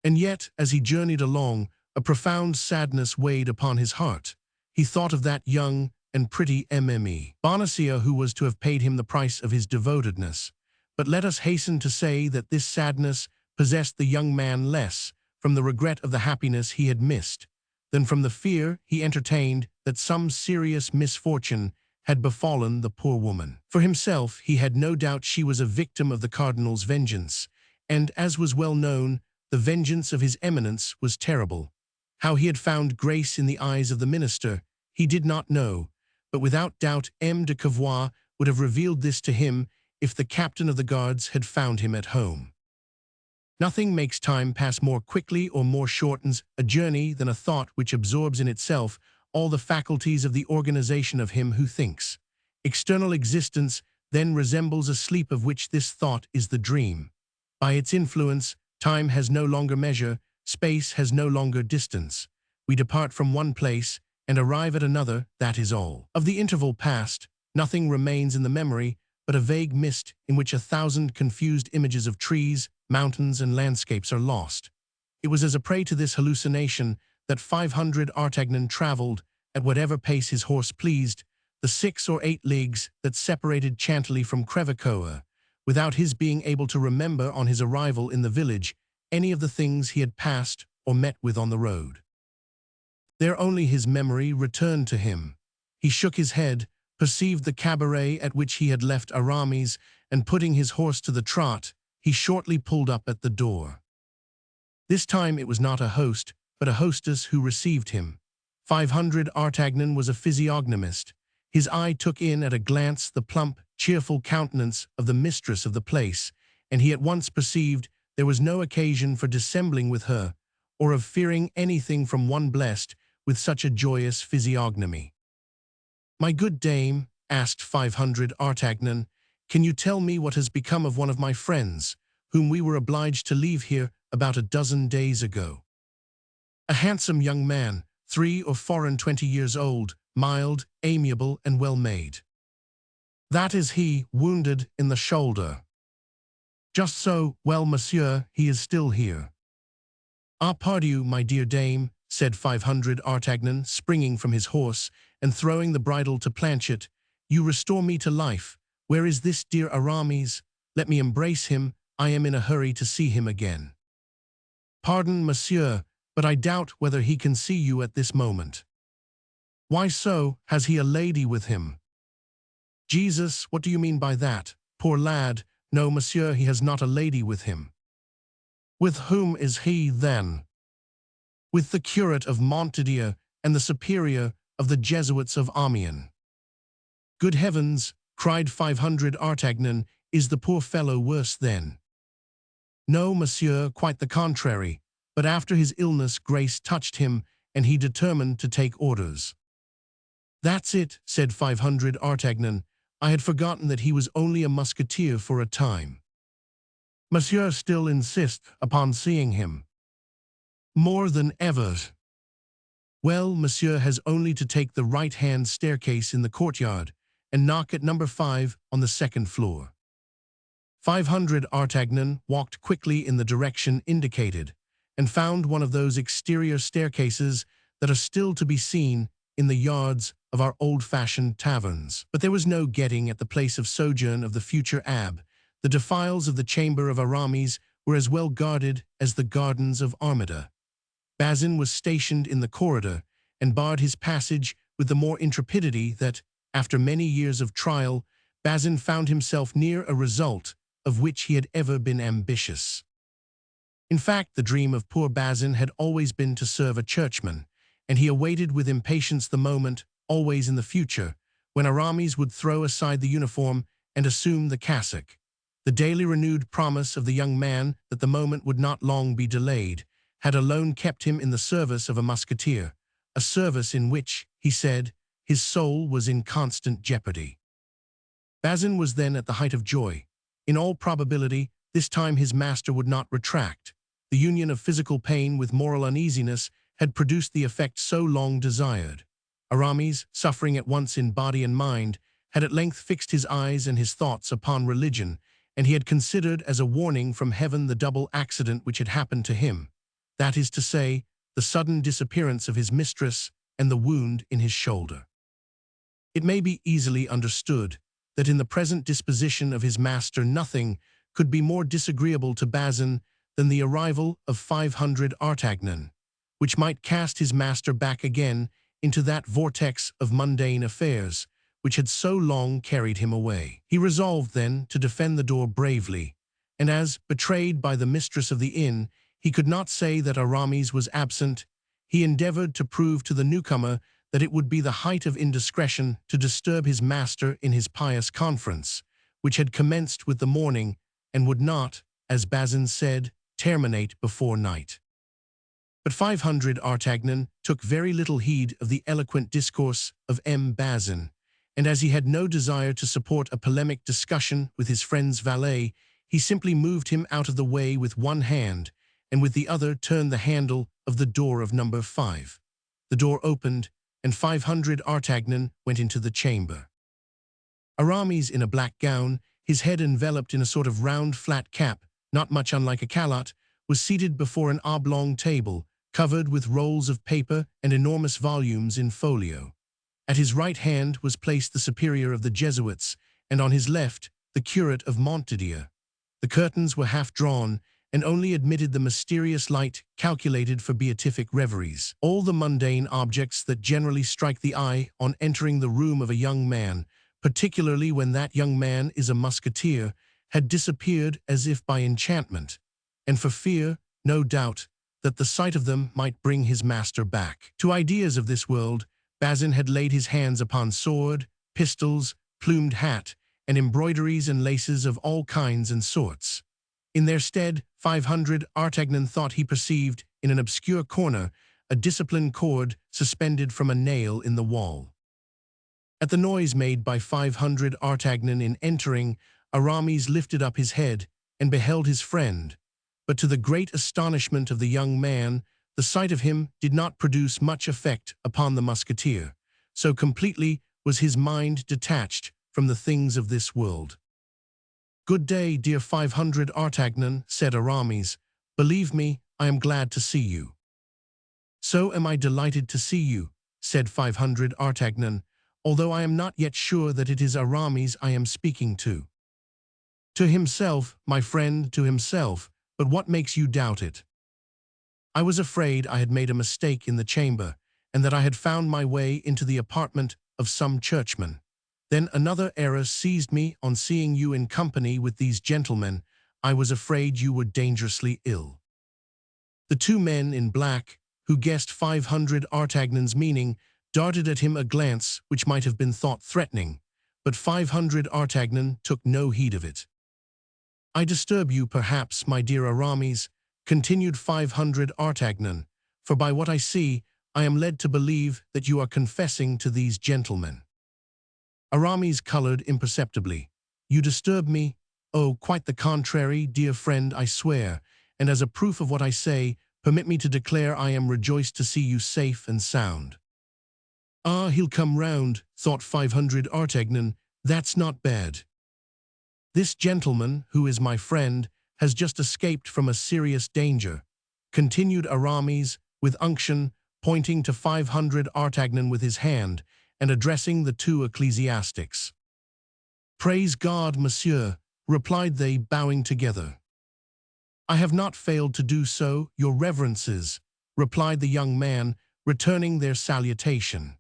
And yet, as he journeyed along, a profound sadness weighed upon his heart. He thought of that young and pretty Mme. Bonacieux who was to have paid him the price of his devotedness. But let us hasten to say that this sadness possessed the young man less from the regret of the happiness he had missed than from the fear he entertained that some serious misfortune had befallen the poor woman. For himself, he had no doubt she was a victim of the cardinal's vengeance, and, as was well known, the vengeance of his eminence was terrible. How he had found grace in the eyes of the minister, he did not know, but without doubt M. de Cavois would have revealed this to him if the captain of the guards had found him at home. Nothing makes time pass more quickly or more shortens a journey than a thought which absorbs in itself all the faculties of the organization of him who thinks. External existence then resembles a sleep of which this thought is the dream. By its influence, time has no longer measure, space has no longer distance. We depart from one place and arrive at another, that is all. Of the interval past, nothing remains in the memory but a vague mist in which 1,000 confused images of trees, mountains, and landscapes are lost. It was as a prey to this hallucination that 500 Artagnan traveled, at whatever pace his horse pleased, the 6 or 8 leagues that separated Chantilly from Crevecoeur, without his being able to remember on his arrival in the village any of the things he had passed or met with on the road. There only his memory returned to him. He shook his head, perceived the cabaret at which he had left Aramis, and putting his horse to the trot, he shortly pulled up at the door. This time it was not a host, but a hostess who received him. 500 Artagnan was a physiognomist. His eye took in at a glance the plump, cheerful countenance of the mistress of the place, and he at once perceived there was no occasion for dissembling with her, or of fearing anything from one blessed with such a joyous physiognomy. "My good dame," asked 500 Artagnan, "can you tell me what has become of one of my friends, whom we were obliged to leave here about a dozen days ago? A handsome young man, 3 or 24 years old, mild, amiable, and well-made." "That is he, wounded in the shoulder." "Just so. Well, monsieur, he is still here." "Ah, pardieu, my dear dame," said 500 Artagnan, springing from his horse and throwing the bridle to Planchet. "You restore me to life. Where is this dear Aramis? Let me embrace him. I am in a hurry to see him again." "Pardon, monsieur, but I doubt whether he can see you at this moment." "Why so? Has he a lady with him?" "Jesus, what do you mean by that? Poor lad! No, monsieur, he has not a lady with him." "With whom is he, then?" "With the curate of Montdidier and the superior of the Jesuits of Amiens." "Good heavens!" cried 500 Artagnan, "is the poor fellow worse then?" "No, monsieur, quite the contrary, but after his illness grace touched him, and he determined to take orders." "That's it," said 500 Artagnan. "I had forgotten that he was only a musketeer for a time." "Monsieur still insists upon seeing him?" "More than ever." "Well, monsieur has only to take the right-hand staircase in the courtyard and knock at number 5 on the 2nd floor." 500 Artagnan walked quickly in the direction indicated and found one of those exterior staircases that are still to be seen in the yards of our old-fashioned taverns. But there was no getting at the place of sojourn of the future abbe. The defiles of the chamber of Aramis were as well guarded as the gardens of Armida. Bazin was stationed in the corridor and barred his passage with the more intrepidity that, after many years of trial, Bazin found himself near a result of which he had ever been ambitious. In fact, the dream of poor Bazin had always been to serve a churchman, and he awaited with impatience the moment, always in the future, when Aramis would throw aside the uniform and assume the cassock. The daily renewed promise of the young man that the moment would not long be delayed had alone kept him in the service of a musketeer, a service in which, he said, his soul was in constant jeopardy. Bazin was then at the height of joy. In all probability, this time his master would not retract. The union of physical pain with moral uneasiness had produced the effect so long desired. Aramis, suffering at once in body and mind, had at length fixed his eyes and his thoughts upon religion, and he had considered as a warning from heaven the double accident which had happened to him, that is to say, the sudden disappearance of his mistress and the wound in his shoulder. It may be easily understood that in the present disposition of his master nothing could be more disagreeable to Bazin than the arrival of 500 Artagnan, which might cast his master back again into that vortex of mundane affairs which had so long carried him away. He resolved then to defend the door bravely, and as, betrayed by the mistress of the inn, he could not say that Aramis was absent, he endeavored to prove to the newcomer that it would be the height of indiscretion to disturb his master in his pious conference, which had commenced with the morning and would not, as Bazin said, terminate before night. But 500 Artagnan took very little heed of the eloquent discourse of M. Bazin, and as he had no desire to support a polemic discussion with his friend's valet, he simply moved him out of the way with one hand, and with the other turned the handle of the door of number 5. The door opened, and 500 Artagnan went into the chamber. Aramis, in a black gown, his head enveloped in a sort of round flat cap, not much unlike a calotte, was seated before an oblong table, covered with rolls of paper and enormous volumes in folio. At his right hand was placed the superior of the Jesuits, and on his left, the curate of Montdidier. The curtains were half drawn, and only admitted the mysterious light calculated for beatific reveries. All the mundane objects that generally strike the eye on entering the room of a young man, particularly when that young man is a musketeer, had disappeared as if by enchantment, and for fear, no doubt, that the sight of them might bring his master back. To ideas of this world, Bazin had laid his hands upon sword, pistols, plumed hat, and embroideries and laces of all kinds and sorts. In their stead, 500 Artagnan thought he perceived, in an obscure corner, a disciplined cord suspended from a nail in the wall. At the noise made by 500 Artagnan in entering, Aramis lifted up his head and beheld his friend, but to the great astonishment of the young man, the sight of him did not produce much effect upon the musketeer, so completely was his mind detached from the things of this world. "Good day, dear 500 Artagnan," said Aramis. "Believe me, I am glad to see you." "So am I delighted to see you," said 500 Artagnan, "although I am not yet sure that it is Aramis I am speaking to." "To himself, my friend, to himself, but what makes you doubt it?" "I was afraid I had made a mistake in the chamber, and that I had found my way into the apartment of some churchman. Then another error seized me on seeing you in company with these gentlemen. I was afraid you were dangerously ill." The two men in black, who guessed 500 Artagnan's meaning, darted at him a glance which might have been thought threatening, but 500 Artagnan took no heed of it. "I disturb you, perhaps, my dear Aramis," continued 500 Artagnan, "for by what I see, I am led to believe that you are confessing to these gentlemen." Aramis colored imperceptibly. "You disturb me? Oh, quite the contrary, dear friend, I swear, and as a proof of what I say, permit me to declare I am rejoiced to see you safe and sound." "Ah, he'll come round," thought 500 Artagnan. "That's not bad. This gentleman, who is my friend, has just escaped from a serious danger," continued Aramis with unction, pointing to 500 Artagnan with his hand, and addressing the two ecclesiastics. "Praise God, monsieur," replied they, bowing together. "I have not failed to do so, your reverences," replied the young man, returning their salutation.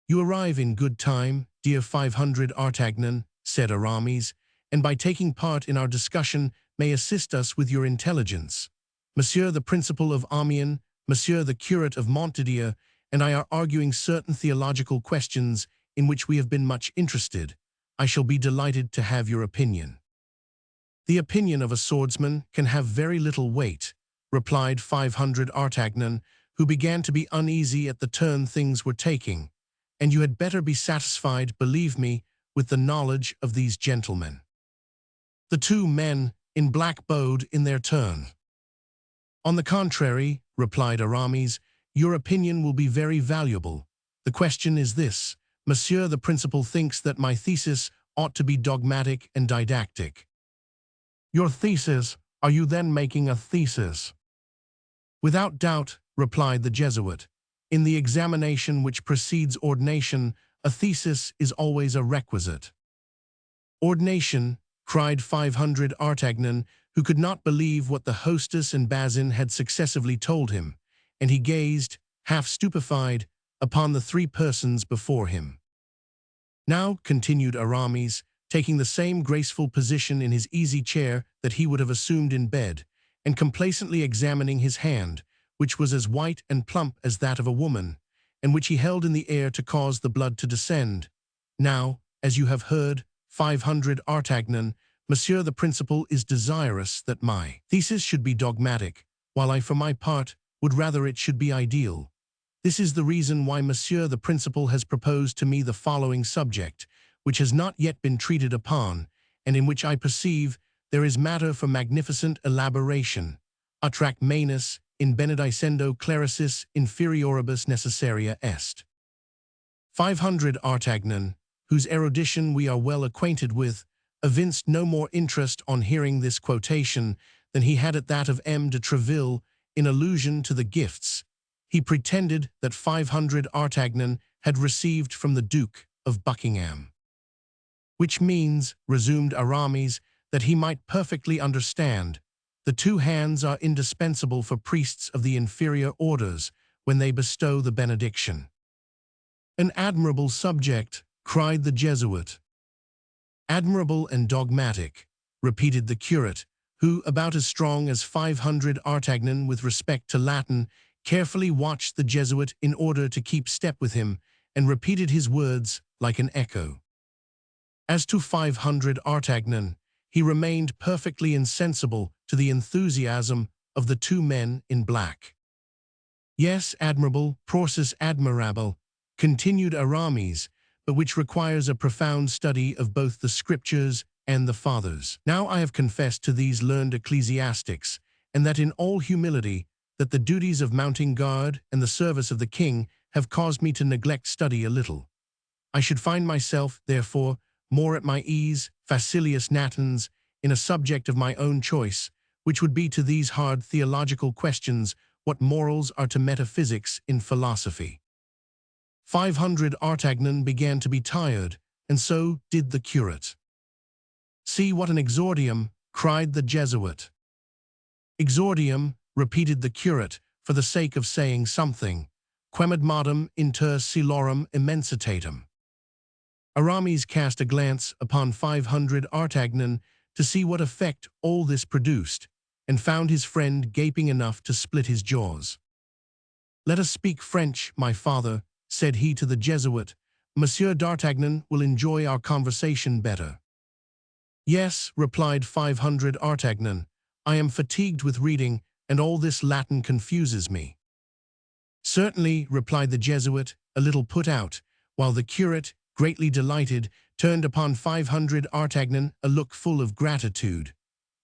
"You arrive in good time, dear 500 Artagnan," said Aramis, "and by taking part in our discussion may assist us with your intelligence. Monsieur the Principal of Amiens, Monsieur the Curate of Montdidier, and I are arguing certain theological questions in which we have been much interested. I shall be delighted to have your opinion." "The opinion of a swordsman can have very little weight," replied 500 Artagnan, who began to be uneasy at the turn things were taking, "and you had better be satisfied, believe me, with the knowledge of these gentlemen." The two men in black bowed in their turn. "On the contrary," replied Aramis, "your opinion will be very valuable. The question is this: Monsieur the Principal thinks that my thesis ought to be dogmatic and didactic." "Your thesis? Are you then making a thesis?" "Without doubt," replied the Jesuit. "In the examination which precedes ordination, a thesis is always a requisite." "Ordination!" cried 500 Artagnan, who could not believe what the hostess and Bazin had successively told him, and he gazed, half stupefied, upon the three persons before him. "Now," continued Aramis, taking the same graceful position in his easy chair that he would have assumed in bed, and complacently examining his hand, which was as white and plump as that of a woman, and which he held in the air to cause the blood to descend. "Now, as you have heard, 500 Artagnan, Monsieur the Principal is desirous that my thesis should be dogmatic, while I, for my part, would rather it should be ideal. This is the reason why Monsieur the Principal has proposed to me the following subject, which has not yet been treated upon, and in which I perceive there is matter for magnificent elaboration. Attract manus in benedicendo clericis inferioribus necessaria est. 500 Artagnan, whose erudition we are well acquainted with, evinced no more interest on hearing this quotation than he had at that of M. de Treville in allusion to the gifts. He pretended that 500 Artagnan had received from the Duke of Buckingham. Which means, resumed Aramis, that he might perfectly understand, the two hands are indispensable for priests of the inferior orders when they bestow the benediction. An admirable subject, cried the Jesuit. Admirable and dogmatic, repeated the curate, who, about as strong as 500 Artagnan with respect to Latin, carefully watched the Jesuit in order to keep step with him, and repeated his words like an echo. As to 500 Artagnan, he remained perfectly insensible to the enthusiasm of the two men in black. Yes, admirable, process admirable, continued Aramis, but which requires a profound study of both the Scriptures and the Fathers. Now I have confessed to these learned ecclesiastics, and that in all humility, that the duties of mounting guard and the service of the king have caused me to neglect study a little. I should find myself, therefore, more at my ease, facilius natans, in a subject of my own choice, which would be to these hard theological questions what morals are to metaphysics in philosophy. 500 Artagnan began to be tired, and so did the curate. See what an exordium, cried the Jesuit. Exordium, repeated the curate, for the sake of saying something, quemadmatum inter celorum immensitatum. Aramis cast a glance upon 500 Artagnan to see what effect all this produced, and found his friend gaping enough to split his jaws. Let us speak French, my father, said he to the Jesuit. Monsieur d'Artagnan will enjoy our conversation better. Yes, replied 500 Artagnan, I am fatigued with reading, and all this Latin confuses me. Certainly, replied the Jesuit, a little put out, while the curate, greatly delighted, turned upon 500 Artagnan a look full of gratitude.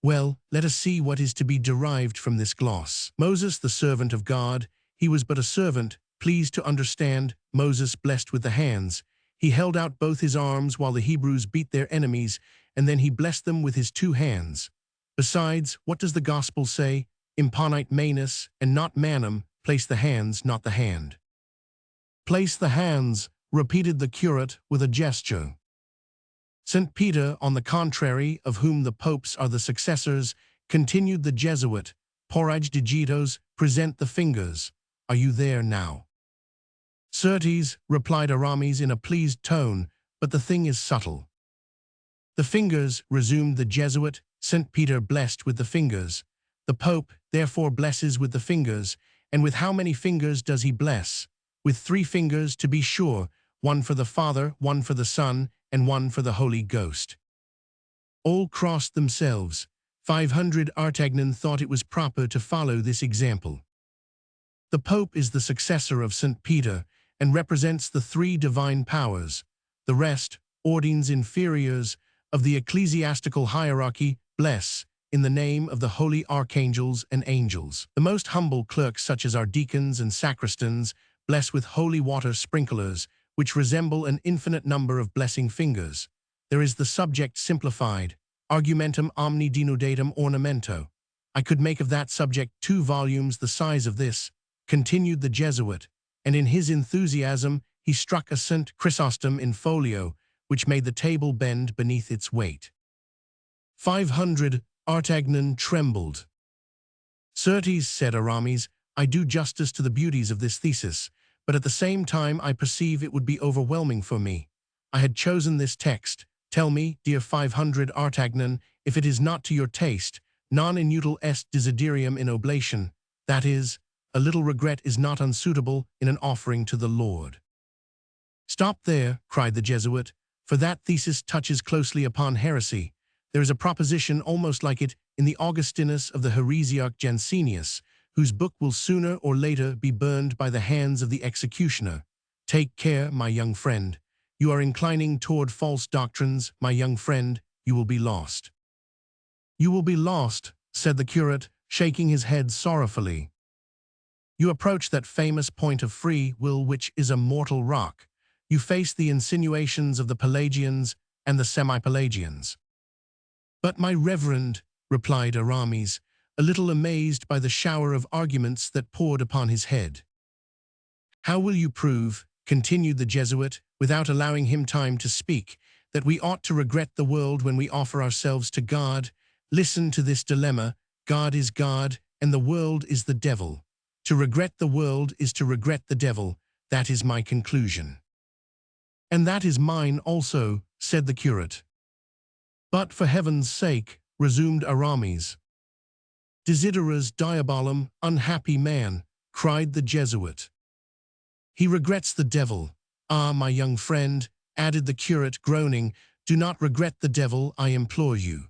Well, let us see what is to be derived from this gloss. Moses, the servant of God, he was but a servant, pleased to understand, Moses blessed with the hands. He held out both his arms while the Hebrews beat their enemies, and then he blessed them with his two hands. Besides, what does the gospel say? Imponite manus, and not manum, place the hands, not the hand. Place the hands, repeated the curate with a gesture. St. Peter, on the contrary, of whom the popes are the successors, continued the Jesuit, porage digitos, present the fingers. Are you there now? Certes, replied Aramis in a pleased tone, but the thing is subtle. The fingers, resumed the Jesuit, St. Peter blessed with the fingers. The Pope, therefore, blesses with the fingers, and with how many fingers does he bless? With 3 fingers, to be sure, one for the Father, one for the Son, and one for the Holy Ghost. All crossed themselves. 500 Artagnan thought it was proper to follow this example. The Pope is the successor of St. Peter, and represents the 3 divine powers. The rest, ordines inferiors, of the ecclesiastical hierarchy, bless, in the name of the holy archangels and angels. The most humble clerks, such as our deacons and sacristans, bless with holy water sprinklers, which resemble an infinite number of blessing fingers. There is the subject simplified, argumentum omni denudatum ornamento. I could make of that subject 2 volumes the size of this, continued the Jesuit, and in his enthusiasm he struck a St. Chrysostom in folio, which made the table bend beneath its weight. 500 Artagnan trembled. Certes, said Aramis, I do justice to the beauties of this thesis, but at the same time I perceive it would be overwhelming for me. I had chosen this text. Tell me, dear 500 Artagnan, if it is not to your taste, non inutil est desiderium in oblation, that is, a little regret is not unsuitable in an offering to the Lord. Stop there, cried the Jesuit, for that thesis touches closely upon heresy. There is a proposition almost like it in the Augustinus of the Heresiarch Jansenius, whose book will sooner or later be burned by the hands of the executioner. Take care, my young friend. You are inclining toward false doctrines, my young friend. You will be lost. You will be lost, said the curate, shaking his head sorrowfully. You approach that famous point of free will which is a mortal rock. You face the insinuations of the Pelagians and the semi-Pelagians. But my reverend, replied Aramis, a little amazed by the shower of arguments that poured upon his head. How will you prove, continued the Jesuit, without allowing him time to speak, that we ought to regret the world when we offer ourselves to God? Listen to this dilemma. God is God, and the world is the devil. To regret the world is to regret the devil. That is my conclusion. And that is mine also, said the curate. But for heaven's sake, resumed Aramis. Desideras diabolum, unhappy man, cried the Jesuit. He regrets the devil. Ah, my young friend, added the curate, groaning, do not regret the devil, I implore you.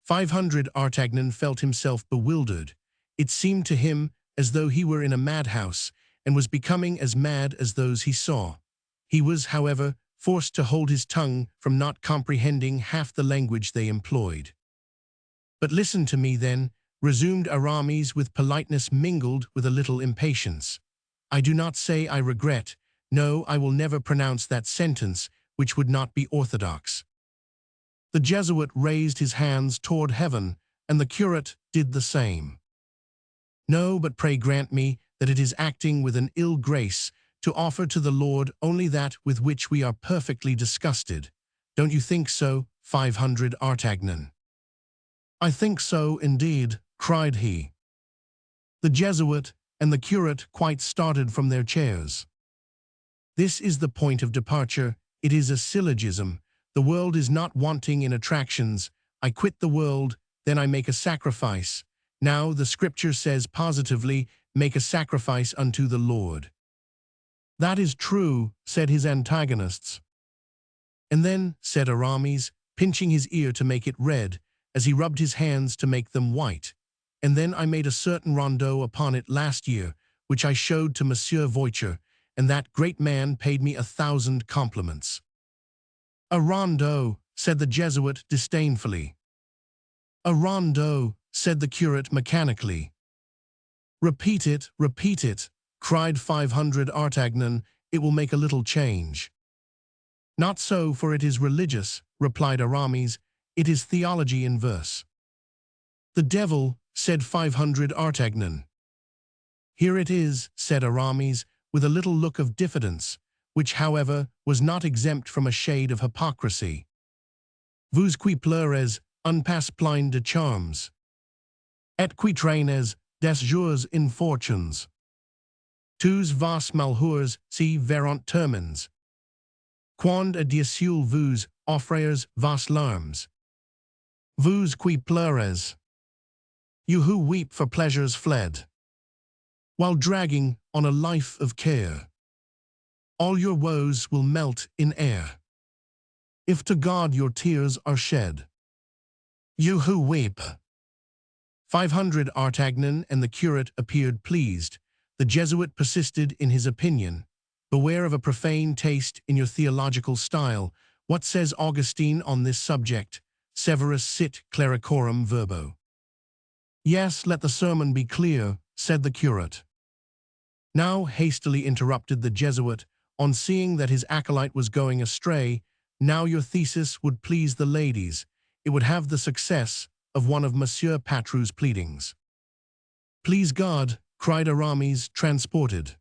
500 Artagnan felt himself bewildered. It seemed to him as though he were in a madhouse, and was becoming as mad as those he saw. He was, however, forced to hold his tongue from not comprehending half the language they employed. But listen to me then, resumed Aramis with politeness mingled with a little impatience. I do not say I regret. No, I will never pronounce that sentence, which would not be orthodox. The Jesuit raised his hands toward heaven, and the curate did the same. No, but pray grant me that it is acting with an ill grace to offer to the Lord only that with which we are perfectly disgusted. Don't you think so, 500 Artagnan? I think so, indeed, cried he. The Jesuit and the curate quite started from their chairs. This is the point of departure. It is a syllogism. The world is not wanting in attractions. I quit the world, then I make a sacrifice. Now the Scripture says positively, make a sacrifice unto the Lord. That is true, said his antagonists. And then, said Aramis, pinching his ear to make it red, as he rubbed his hands to make them white, and then I made a certain rondeau upon it last year, which I showed to Monsieur Voiture, and that great man paid me 1,000 compliments. A rondeau, said the Jesuit disdainfully. A rondeau, said the curate mechanically. Repeat it, cried 500 Artagnan, it will make a little change. Not so, for it is religious, replied Aramis, it is theology in verse. The devil, said 500 Artagnan. Here it is, said Aramis, with a little look of diffidence, which, however, was not exempt from a shade of hypocrisy. Vous qui pleurez, un pas plein de charmes. Et qui traînez des jours infortunes. Tous vos malheurs si verront termines. Quand à Dieu vous offrez vos larmes. Vous qui pleurez. You who weep for pleasures fled, while dragging on a life of care. All your woes will melt in air, if to God your tears are shed. You who weep. 500 Artagnan and the curate appeared pleased. The Jesuit persisted in his opinion. Beware of a profane taste in your theological style. What says Augustine on this subject? Severus sit clericorum verbo. Yes, let the sermon be clear, said the curate. Now hastily interrupted the Jesuit, on seeing that his acolyte was going astray. Now your thesis would please the ladies. It would have the success of one of Monsieur Patrou's pleadings. Please God, cried Aramis, transported.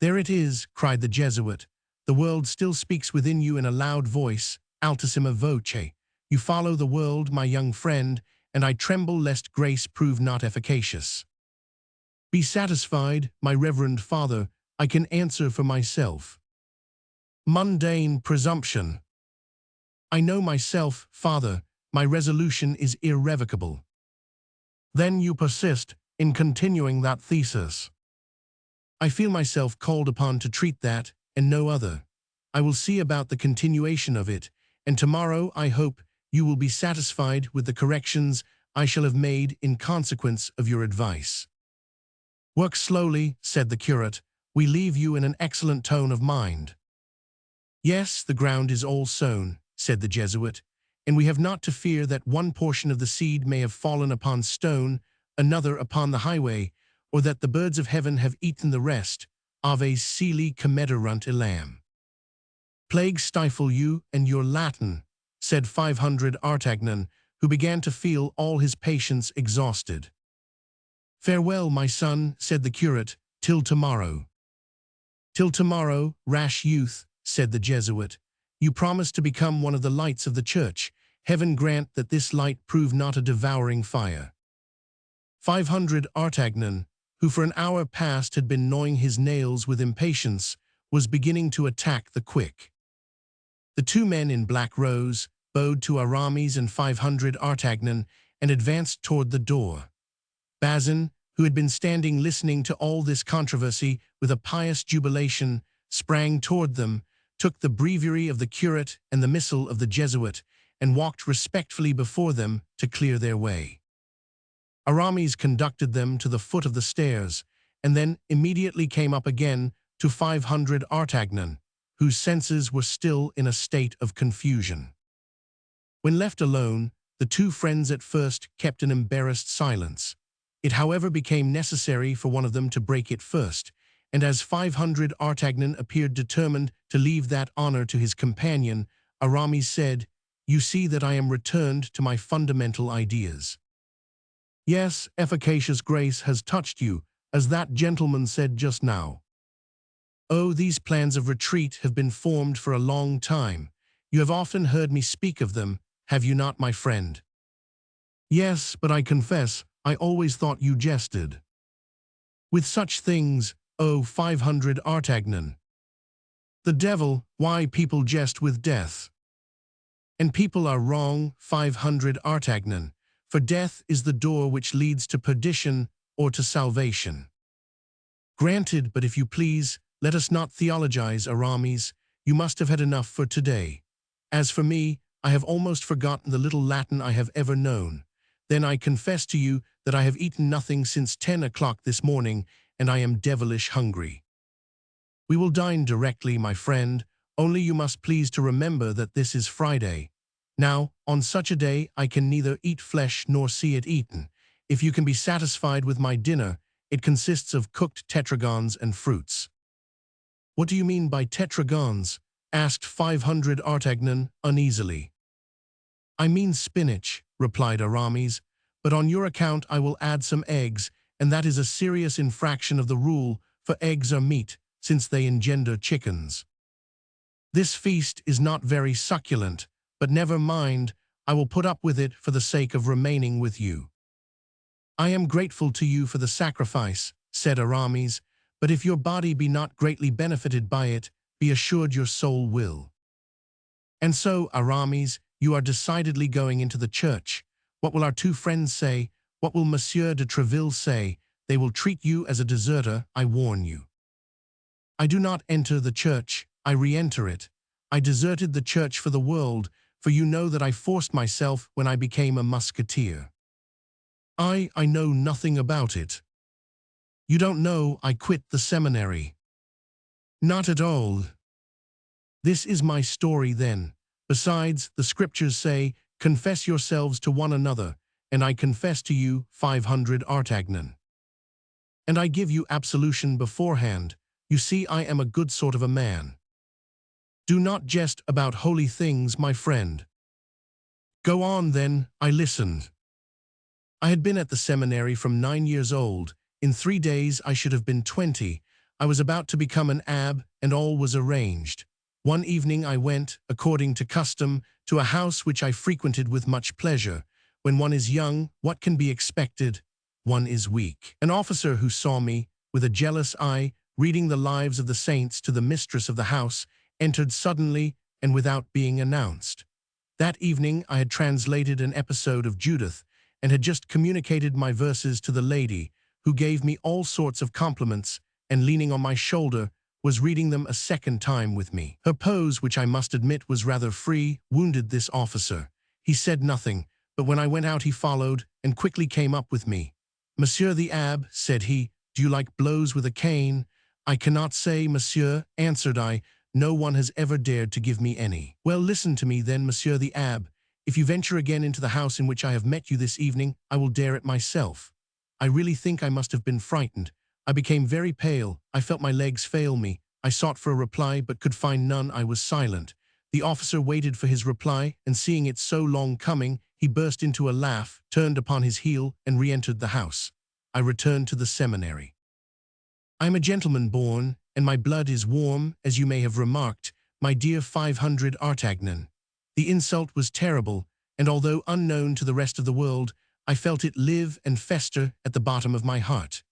There it is, cried the Jesuit. The world still speaks within you in a loud voice, altissima voce. You follow the world, my young friend, and I tremble lest grace prove not efficacious. Be satisfied, my reverend father, I can answer for myself. Mundane presumption. I know myself, father, my resolution is irrevocable. Then you persist in continuing that thesis. I feel myself called upon to treat that and no other. I will see about the continuation of it, and tomorrow I hope you will be satisfied with the corrections I shall have made in consequence of your advice." "Work slowly," said the curate. "We leave you in an excellent tone of mind." "Yes, the ground is all sown," said the Jesuit, "and we have not to fear that one portion of the seed may have fallen upon stone, another upon the highway, or that the birds of heaven have eaten the rest. Ave celi comederunt illam." "Plague stifle you and your Latin," said 500 Artagnan, who began to feel all his patience exhausted. "Farewell, my son," said the curate, "till tomorrow." "Till tomorrow, rash youth," said the Jesuit. "You promised to become one of the lights of the church. Heaven grant that this light prove not a devouring fire." 500 Artagnan, who for an hour past had been gnawing his nails with impatience, was beginning to attack the quick. The two men in black rose, bowed to Aramis and 500 Artagnan, and advanced toward the door. Bazin, who had been standing listening to all this controversy with a pious jubilation, sprang toward them, took the breviary of the curate and the missal of the Jesuit, and walked respectfully before them to clear their way. Aramis conducted them to the foot of the stairs, and then immediately came up again to 500 Artagnan, whose senses were still in a state of confusion. When left alone, the two friends at first kept an embarrassed silence. It however became necessary for one of them to break it first, and as 500 Artagnan appeared determined to leave that honor to his companion, Aramis said, "You see that I am returned to my fundamental ideas." "Yes, efficacious grace has touched you, as that gentleman said just now." "Oh, these plans of retreat have been formed for a long time. You have often heard me speak of them, have you not, my friend?" "Yes, but I confess, I always thought you jested." "With such things, oh, 500 Artagnan." "The devil, why people jest with death." "And people are wrong, 500 Artagnan, for death is the door which leads to perdition or to salvation." "Granted, but if you please, let us not theologize, Aramis. You must have had enough for today. As for me, I have almost forgotten the little Latin I have ever known. Then I confess to you that I have eaten nothing since 10 o'clock this morning, and I am devilish hungry." "We will dine directly, my friend, only you must please to remember that this is Friday. Now, on such a day I can neither eat flesh nor see it eaten. If you can be satisfied with my dinner, it consists of cooked tetragons and fruits." "What do you mean by tetragons?" asked 500 Artagnan uneasily. "I mean spinach," replied Aramis, "but on your account I will add some eggs, and that is a serious infraction of the rule, for eggs are meat, since they engender chickens. This feast is not very succulent, but never mind, I will put up with it for the sake of remaining with you." "I am grateful to you for the sacrifice," said Aramis, "but if your body be not greatly benefited by it, be assured your soul will." "And so, Aramis, you are decidedly going into the church. What will our two friends say? What will Monsieur de Treville say? They will treat you as a deserter, I warn you." "I do not enter the church, I re-enter it. I deserted the church for the world, for you know that I forced myself when I became a musketeer." I know nothing about it." "You don't know I quit the seminary." "Not at all." "This is my story then. Besides, the scriptures say, 'Confess yourselves to one another,' and I confess to you, 500 Artagnan. And I give you absolution beforehand. You see I am a good sort of a man." "Do not jest about holy things, my friend." "Go on, then, I listened." "I had been at the seminary from 9 years old. In 3 days I should have been 20. I was about to become an abbé, and all was arranged. One evening I went, according to custom, to a house which I frequented with much pleasure. When one is young, what can be expected? One is weak. An officer who saw me, with a jealous eye, reading the lives of the saints to the mistress of the house, entered suddenly and without being announced. That evening I had translated an episode of Judith, and had just communicated my verses to the lady, who gave me all sorts of compliments, and leaning on my shoulder, was reading them a second time with me. Her pose, which I must admit was rather free, wounded this officer. He said nothing, but when I went out he followed, and and quickly came up with me. "Monsieur the Abbé," said he, "do you like blows with a cane?" "I cannot say, monsieur," answered I. "No one has ever dared to give me any." "Well, listen to me then, Monsieur the Abbé. If you venture again into the house in which I have met you this evening, I will dare it myself." I really think I must have been frightened. I became very pale. I felt my legs fail me. I sought for a reply, but could find none. I was silent. The officer waited for his reply, and seeing it so long coming, he burst into a laugh, turned upon his heel, and re-entered the house. I returned to the seminary. I am a gentleman born, and my blood is warm, as you may have remarked, my dear 500 Artagnan. The insult was terrible, and although unknown to the rest of the world, I felt it live and fester at the bottom of my heart.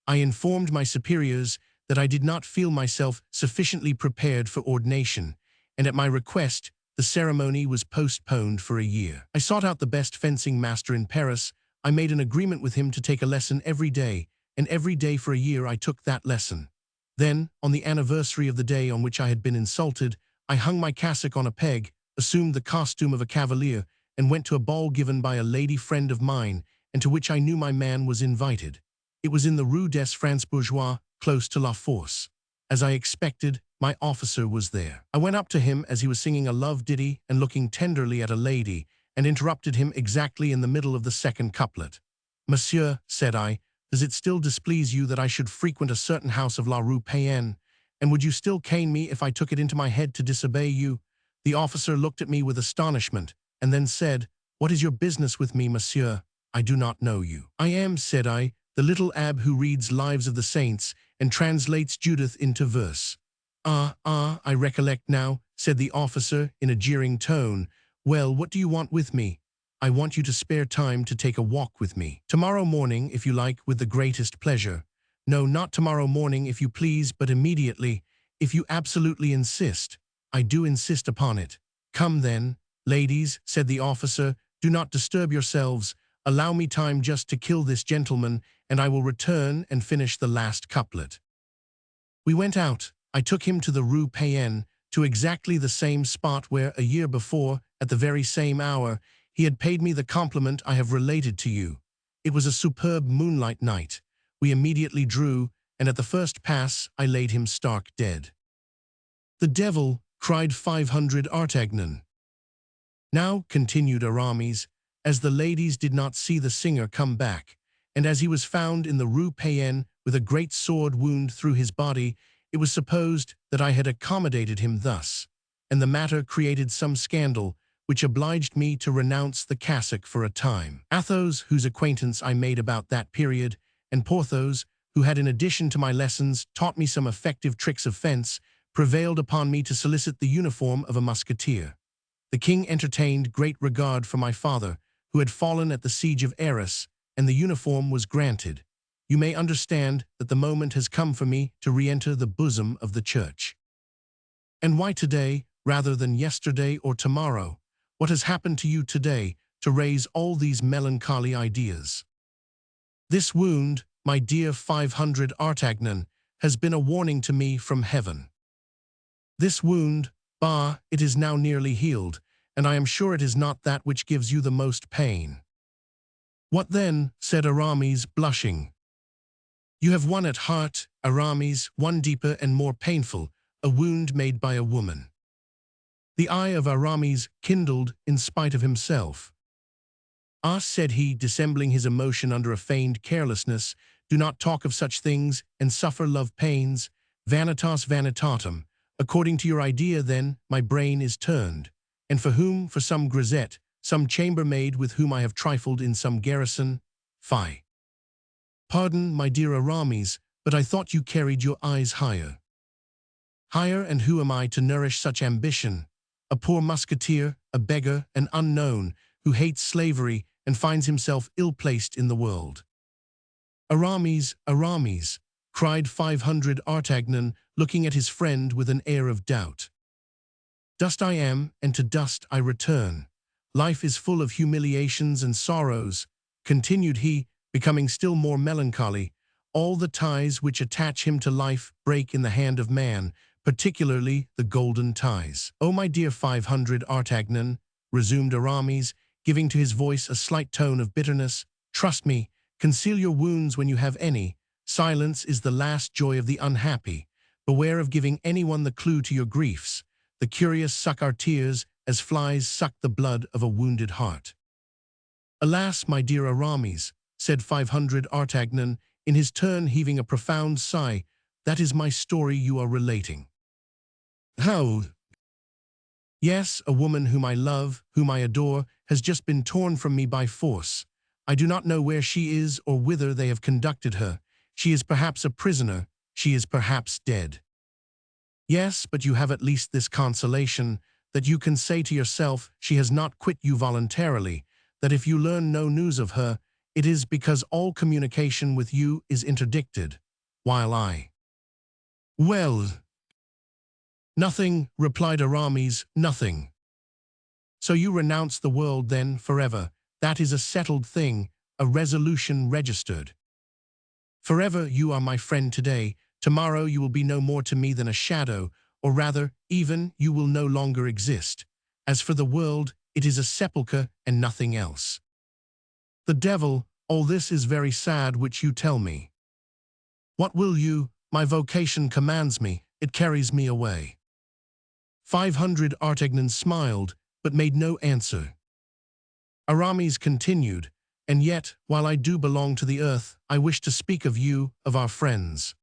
I informed my superiors that I did not feel myself sufficiently prepared for ordination, and at my request, the ceremony was postponed for a year. I sought out the best fencing master in Paris. I made an agreement with him to take a lesson every day, and every day for a year I took that lesson. Then, on the anniversary of the day on which I had been insulted, I hung my cassock on a peg, assumed the costume of a cavalier, and went to a ball given by a lady friend of mine, and to which I knew my man was invited. It was in the Rue des Francs-Bourgeois, close to La Force. As I expected, my officer was there. I went up to him as he was singing a love ditty and looking tenderly at a lady, and interrupted him exactly in the middle of the second couplet. "Monsieur," said I, "does it still displease you that I should frequent a certain house of La Rue Payenne, and would you still cane me if I took it into my head to disobey you?" The officer looked at me with astonishment, and then said, "What is your business with me, monsieur? I do not know you." "I am," said I, "the little abbé who reads Lives of the Saints and translates Judith into verse." Ah, I recollect now," said the officer in a jeering tone. "Well, what do you want with me?" "I want you to spare time to take a walk with me. Tomorrow morning, if you like, with the greatest pleasure." "No, not tomorrow morning, if you please, but immediately, if you absolutely insist." "I do insist upon it." "Come then." "Ladies," said the officer, "do not disturb yourselves. Allow me time just to kill this gentleman, and I will return and finish the last couplet." We went out. I took him to the Rue Payenne, to exactly the same spot where, a year before, at the very same hour, he had paid me the compliment I have related to you. It was a superb moonlight night. We immediately drew, and at the first pass I laid him stark dead. "The devil!" cried 500 Artagnan. "Now," continued Aramis, "as the ladies did not see the singer come back, and as he was found in the Rue Payenne with a great sword wound through his body, it was supposed that I had accommodated him thus, and the matter created some scandal, which obliged me to renounce the cassock for a time. Athos, whose acquaintance I made about that period, and Porthos, who had in addition to my lessons taught me some effective tricks of fence, prevailed upon me to solicit the uniform of a musketeer. The king entertained great regard for my father, who had fallen at the siege of Arras, and the uniform was granted. You may understand that the moment has come for me to re-enter the bosom of the church. And why today, rather than yesterday or tomorrow? What has happened to you today to raise all these melancholy ideas? This wound, my dear 500 Artagnan, has been a warning to me from heaven. This wound, bah, it is now nearly healed, and I am sure it is not that which gives you the most pain. "What then?" said Aramis, blushing. "You have one at heart, Aramis, one deeper and more painful, a wound made by a woman." The eye of Aramis kindled in spite of himself. "Ah," said he, dissembling his emotion under a feigned carelessness, "do not talk of such things and suffer love pains. Vanitas vanitatum. According to your idea, then, my brain is turned. And for whom? For some grisette, some chambermaid with whom I have trifled in some garrison? Fie. Pardon, my dear Aramis, but I thought you carried your eyes higher." "Higher, and who am I to nourish such ambition? A poor musketeer, a beggar, an unknown, who hates slavery and finds himself ill-placed in the world." "Aramis, Aramis," cried 500 Artagnan, looking at his friend with an air of doubt. "Dust I am, and to dust I return. Life is full of humiliations and sorrows," continued he, becoming still more melancholy. "All the ties which attach him to life break in the hand of man, particularly the golden ties." "Oh, my dear 500 Artagnan," resumed Aramis, giving to his voice a slight tone of bitterness, Trust me, conceal your wounds when you have any. Silence is the last joy of the unhappy. Beware of giving anyone the clue to your griefs. The curious suck our tears as flies suck the blood of a wounded heart. Alas, my dear Aramis, said 500 Artagnan, in his turn heaving a profound sigh, that is my story you are relating. How? Yes, a woman whom I love, whom I adore, has just been torn from me by force. I do not know where she is or whither they have conducted her. She is perhaps a prisoner, she is perhaps dead. Yes, but you have at least this consolation, that you can say to yourself she has not quit you voluntarily, that if you learn no news of her, it is because all communication with you is interdicted, while I— Well, nothing, replied Aramis, nothing. So you renounce the world then forever. That is a settled thing, a resolution registered. Forever you are my friend today, tomorrow you will be no more to me than a shadow, or rather, even, you will no longer exist. As for the world, it is a sepulchre and nothing else. The devil, all this is very sad which you tell me. What will you? My vocation commands me, it carries me away. 500 Artagnan smiled, but made no answer. Aramis continued, and yet, while I do belong to the earth, I wish to speak of you, of our friends.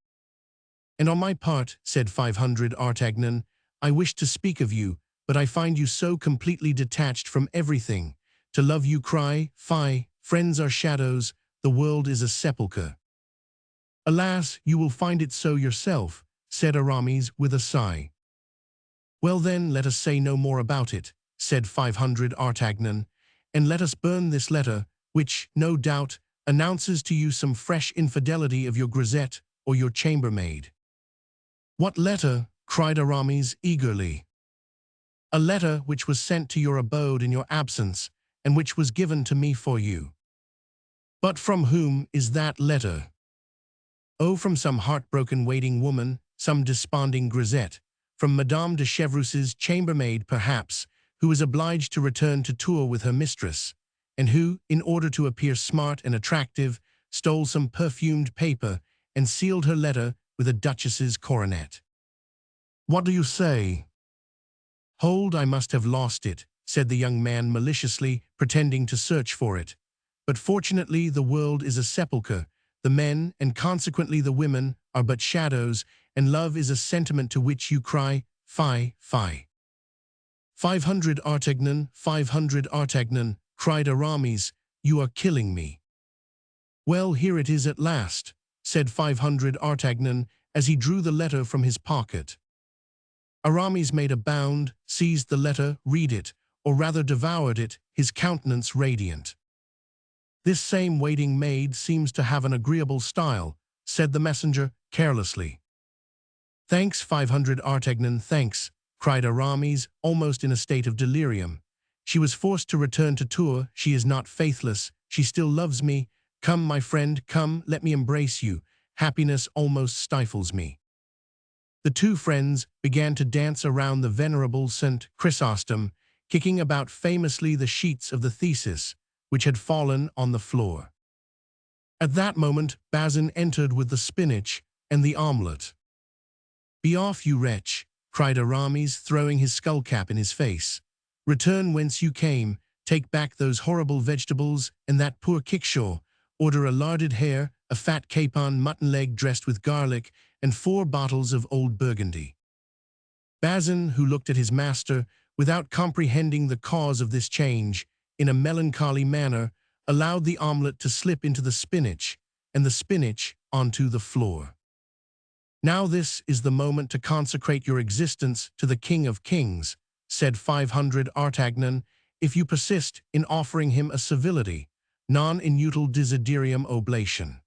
And on my part, said 500 Artagnan, I wish to speak of you, but I find you so completely detached from everything. To love you cry, fie, friends are shadows, the world is a sepulchre. Alas, you will find it so yourself, said Aramis with a sigh. Well then, let us say no more about it, said 500 Artagnan, and let us burn this letter, which, no doubt, announces to you some fresh infidelity of your grisette or your chambermaid. What letter? Cried Aramis eagerly. A letter which was sent to your abode in your absence, and which was given to me for you. But from whom is that letter? Oh, from some heartbroken waiting woman, some desponding grisette, from Madame de Chevreus's chambermaid perhaps, who was obliged to return to Tours with her mistress, and who, in order to appear smart and attractive, stole some perfumed paper and sealed her letter with a duchess's coronet. What do you say? Hold, I must have lost it, said the young man maliciously, pretending to search for it. But fortunately the world is a sepulchre, the men, and consequently the women, are but shadows, and love is a sentiment to which you cry, fie, fie. 500 Artagnan, cried Aramis, you are killing me. Well, here it is at last, said 500 Artagnan, as he drew the letter from his pocket. Aramis made a bound, seized the letter, read it, or rather devoured it, his countenance radiant. This same waiting maid seems to have an agreeable style, said the messenger, carelessly. Thanks, 500 Artagnan, thanks, cried Aramis, almost in a state of delirium. She was forced to return to Tours, she is not faithless, she still loves me. Come, my friend, come, let me embrace you. Happiness almost stifles me. The two friends began to dance around the venerable St. Chrysostom, kicking about famously the sheets of the thesis, which had fallen on the floor. At that moment, Bazin entered with the spinach and the omelette. Be off, you wretch, cried Aramis, throwing his skullcap in his face. Return whence you came, take back those horrible vegetables and that poor kickshaw, order a larded hare, a fat capon mutton leg dressed with garlic, and 4 bottles of old Burgundy. Bazin, who looked at his master, without comprehending the cause of this change, in a melancholy manner, allowed the omelette to slip into the spinach, and the spinach onto the floor. Now this is the moment to consecrate your existence to the King of Kings, said 500 Artagnan, if you persist in offering him a civility, non inutile desiderium oblation.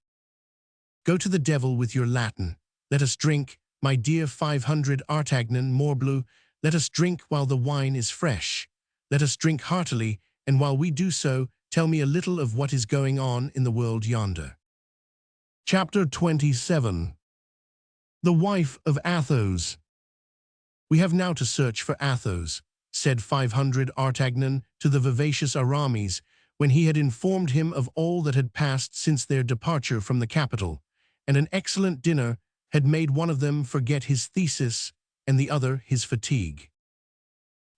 Go to the devil with your Latin. Let us drink, my dear 500 Artagnan, morbleu, let us drink while the wine is fresh. Let us drink heartily, and while we do so, tell me a little of what is going on in the world yonder. Chapter 27. The wife of Athos. We have now to search for Athos, said 500 Artagnan to the vivacious Aramis, when he had informed him of all that had passed since their departure from the capital, and an excellent dinner had made one of them forget his thesis and the other his fatigue.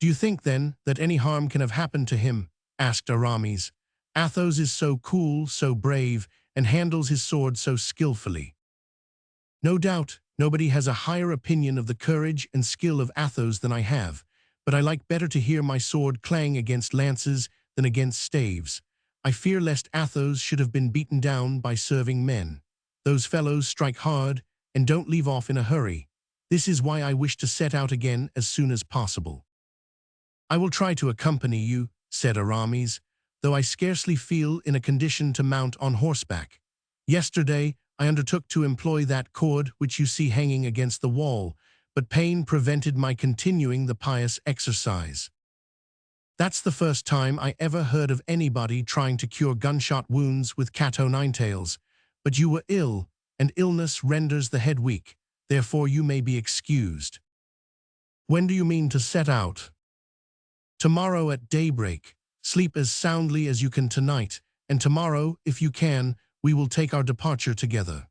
"Do you think, then, that any harm can have happened to him?" asked Aramis. "Athos is so cool, so brave, and handles his sword so skillfully." "No doubt, nobody has a higher opinion of the courage and skill of Athos than I have, but I like better to hear my sword clang against lances than against staves. I fear lest Athos should have been beaten down by serving men. Those fellows strike hard and don't leave off in a hurry. This is why I wish to set out again as soon as possible." "I will try to accompany you," said Aramis, "though I scarcely feel in a condition to mount on horseback. Yesterday I undertook to employ that cord which you see hanging against the wall, but pain prevented my continuing the pious exercise." "That's the first time I ever heard of anybody trying to cure gunshot wounds with cat-o'-nine-tails. But you were ill, and illness renders the head weak, therefore you may be excused." "When do you mean to set out?" "Tomorrow at daybreak. Sleep as soundly as you can tonight, and tomorrow, if you can, we will take our departure together."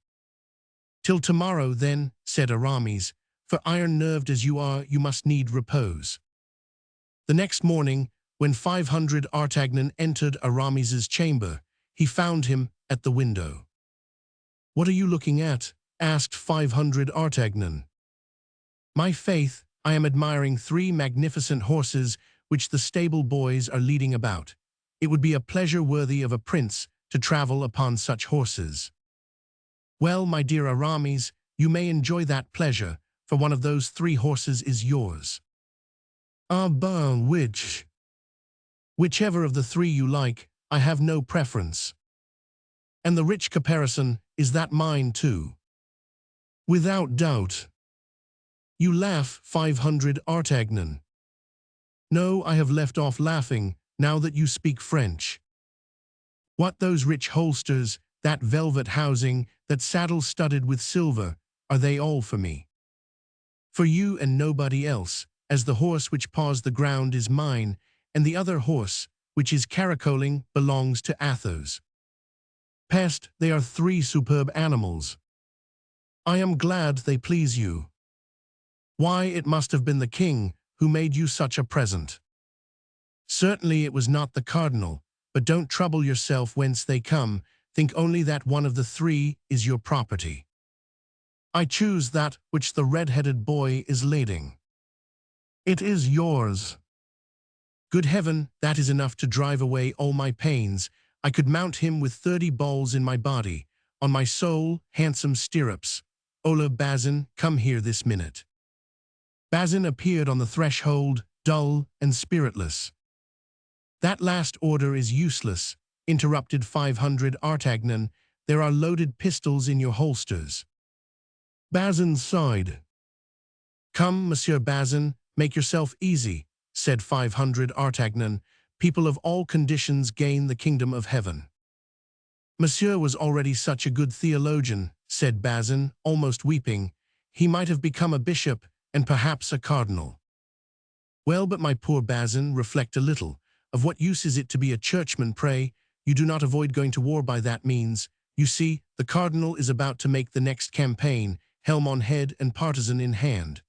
"Till tomorrow, then," said Aramis, "for iron-nerved as you are, you must need repose." The next morning, when 500 Artagnan entered Aramis's chamber, he found him at the window. "What are you looking at?" asked 500 Artagnan. "My faith, I am admiring 3 magnificent horses which the stable boys are leading about. It would be a pleasure worthy of a prince to travel upon such horses." "Well, my dear Aramis, you may enjoy that pleasure, for one of those 3 horses is yours." "Ah ben, which?" "Whichever of the 3 you like, I have no preference." "And the rich caparison, is that mine too?" "Without doubt." "You laugh, 500 Artagnan." "No, I have left off laughing, now that you speak French." "What, those rich holsters, that velvet housing, that saddle studded with silver, are they all for me?" "For you and nobody else, as the horse which paws the ground is mine, and the other horse, which is caracoling, belongs to Athos." "Peste, they are 3 superb animals." "I am glad they please you." "Why, it must have been the king who made you such a present." "Certainly it was not the cardinal, but don't trouble yourself whence they come, think only that one of the 3 is your property." "I choose that which the red-headed boy is leading." "It is yours." "Good heaven, that is enough to drive away all my pains. I could mount him with 30 balls in my body, on my soul, handsome stirrups. Ola, Bazin, come here this minute." Bazin appeared on the threshold, dull and spiritless. "That last order is useless," interrupted 500 Artagnan. "There are loaded pistols in your holsters." Bazin sighed. "Come, Monsieur Bazin, make yourself easy," said 500 Artagnan. "People of all conditions gain the kingdom of heaven." "Monsieur was already such a good theologian," said Bazin, almost weeping. "He might have become a bishop, and perhaps a cardinal." "Well, but my poor Bazin, reflect a little. Of what use is it to be a churchman, pray? You do not avoid going to war by that means. You see, the cardinal is about to make the next campaign, helm on head and partisan in hand.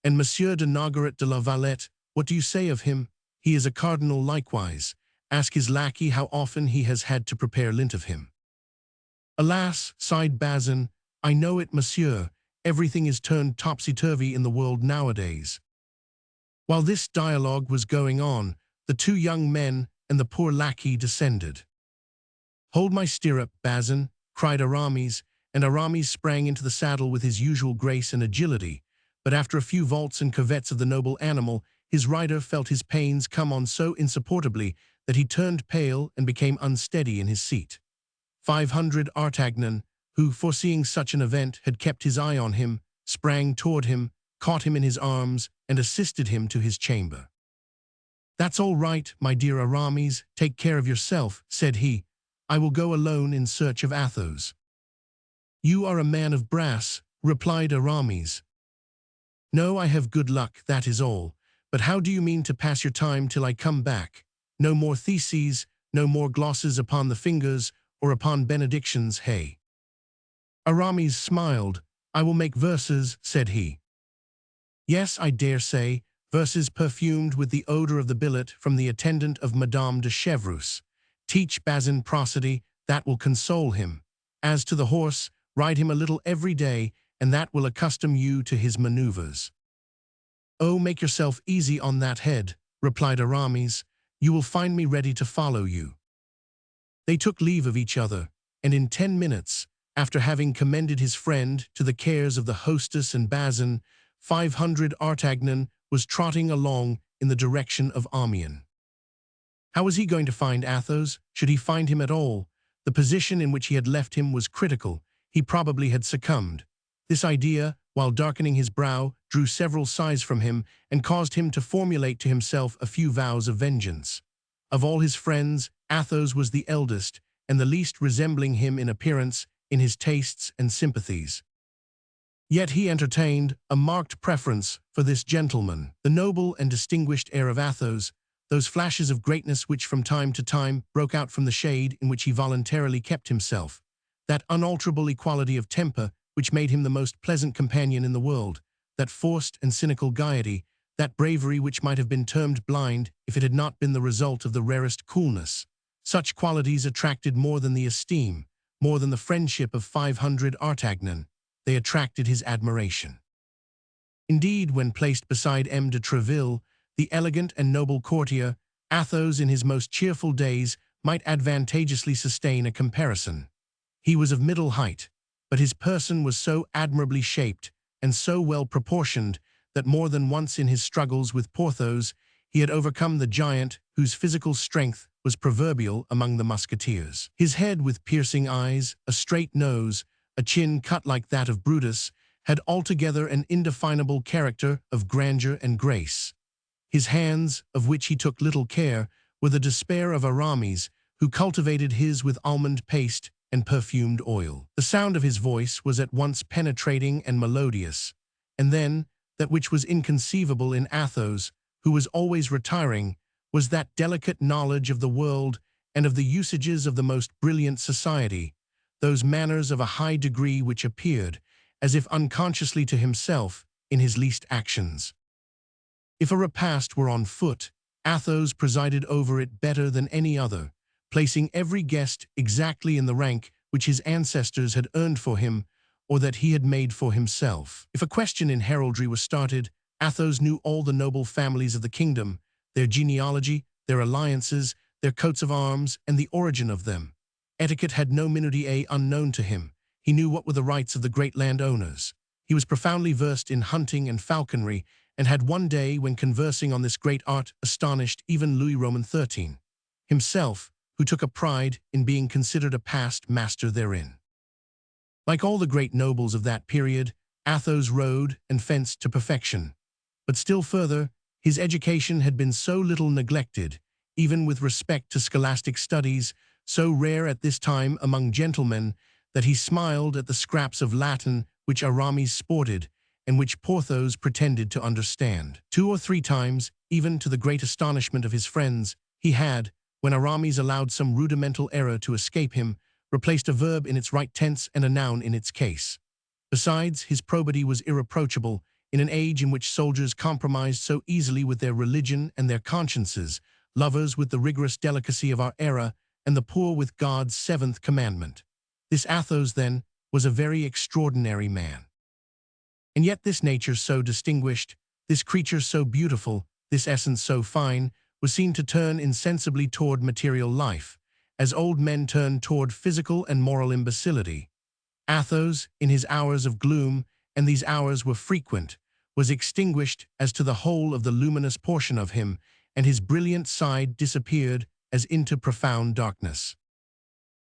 And Monsieur de Nogaret de la Valette, what do you say of him? He is a cardinal likewise. Ask his lackey how often he has had to prepare lint of him." "Alas," sighed Bazin, "I know it, monsieur. Everything is turned topsy-turvy in the world nowadays." While this dialogue was going on, the 2 young men and the poor lackey descended. "Hold my stirrup, Bazin," cried Aramis, and Aramis sprang into the saddle with his usual grace and agility, but after a few vaults and curvets of the noble animal, his rider felt his pains come on so insupportably that he turned pale and became unsteady in his seat. 500 Artagnan, who, foreseeing such an event, had kept his eye on him, sprang toward him, caught him in his arms, and assisted him to his chamber. "That's all right, my dear Aramis, take care of yourself," said he. "I will go alone in search of Athos." "You are a man of brass," replied Aramis. "No, I have good luck, that is all. But how do you mean to pass your time till I come back? No more theses, no more glosses upon the fingers or upon benedictions, hey. Aramis smiled. I will make verses, said he. Yes, I dare say, verses perfumed with the odor of the billet from the attendant of Madame de Chevreuse. Teach Bazin prosody, that will console him. As to the horse, ride him a little every day, and that will accustom you to his maneuvers. Oh, make yourself easy on that head, replied Aramis. You will find me ready to follow you. They took leave of each other, and in 10 minutes, after having commended his friend to the cares of the hostess and Bazin, 500 Artagnan was trotting along in the direction of Amiens. How was he going to find Athos? Should he find him at all? The position in which he had left him was critical. He probably had succumbed. This idea, while darkening his brow, drew several sighs from him and caused him to formulate to himself a few vows of vengeance. Of all his friends, Athos was the eldest and the least resembling him in appearance, in his tastes and sympathies. Yet he entertained a marked preference for this gentleman. The noble and distinguished air of Athos, those flashes of greatness which from time to time broke out from the shade in which he voluntarily kept himself, that unalterable equality of temper which made him the most pleasant companion in the world, that forced and cynical gaiety, that bravery which might have been termed blind if it had not been the result of the rarest coolness. Such qualities attracted more than the esteem, more than the friendship of 500 Artagnan. They attracted his admiration. Indeed, when placed beside M. de Treville, the elegant and noble courtier, Athos in his most cheerful days might advantageously sustain a comparison. He was of middle height, but his person was so admirably shaped and so well proportioned that more than once in his struggles with Porthos he had overcome the giant whose physical strength was proverbial among the musketeers. His head with piercing eyes, a straight nose, a chin cut like that of Brutus, had altogether an indefinable character of grandeur and grace. His hands, of which he took little care, were the despair of Aramis, who cultivated his with almond paste and perfumed oil. The sound of his voice was at once penetrating and melodious, and then, that which was inconceivable in Athos, who was always retiring, was that delicate knowledge of the world and of the usages of the most brilliant society, those manners of a high degree which appeared, as if unconsciously to himself, in his least actions. If a repast were on foot, Athos presided over it better than any other, placing every guest exactly in the rank which his ancestors had earned for him or that he had made for himself. If a question in heraldry was started, Athos knew all the noble families of the kingdom, their genealogy, their alliances, their coats of arms, and the origin of them. Etiquette had no minutiae unknown to him. He knew what were the rights of the great landowners. He was profoundly versed in hunting and falconry, and had one day, when conversing on this great art, astonished even Louis Roman XIII, himself, who took a pride in being considered a past master therein. Like all the great nobles of that period, Athos rode and fenced to perfection. But still further, his education had been so little neglected, even with respect to scholastic studies, so rare at this time among gentlemen, that he smiled at the scraps of Latin which Aramis sported, and which Porthos pretended to understand. 2 or 3 times, even to the great astonishment of his friends, he had, when Aramis allowed some rudimental error to escape him, replaced a verb in its right tense and a noun in its case. Besides, his probity was irreproachable, in an age in which soldiers compromised so easily with their religion and their consciences, lovers with the rigorous delicacy of our era, and the poor with God's 7th commandment. This Athos, then, was a very extraordinary man. And yet this nature so distinguished, this creature so beautiful, this essence so fine, was seen to turn insensibly toward material life, as old men turn toward physical and moral imbecility. Athos, in his hours of gloom, and these hours were frequent, was extinguished as to the whole of the luminous portion of him, and his brilliant side disappeared as into profound darkness.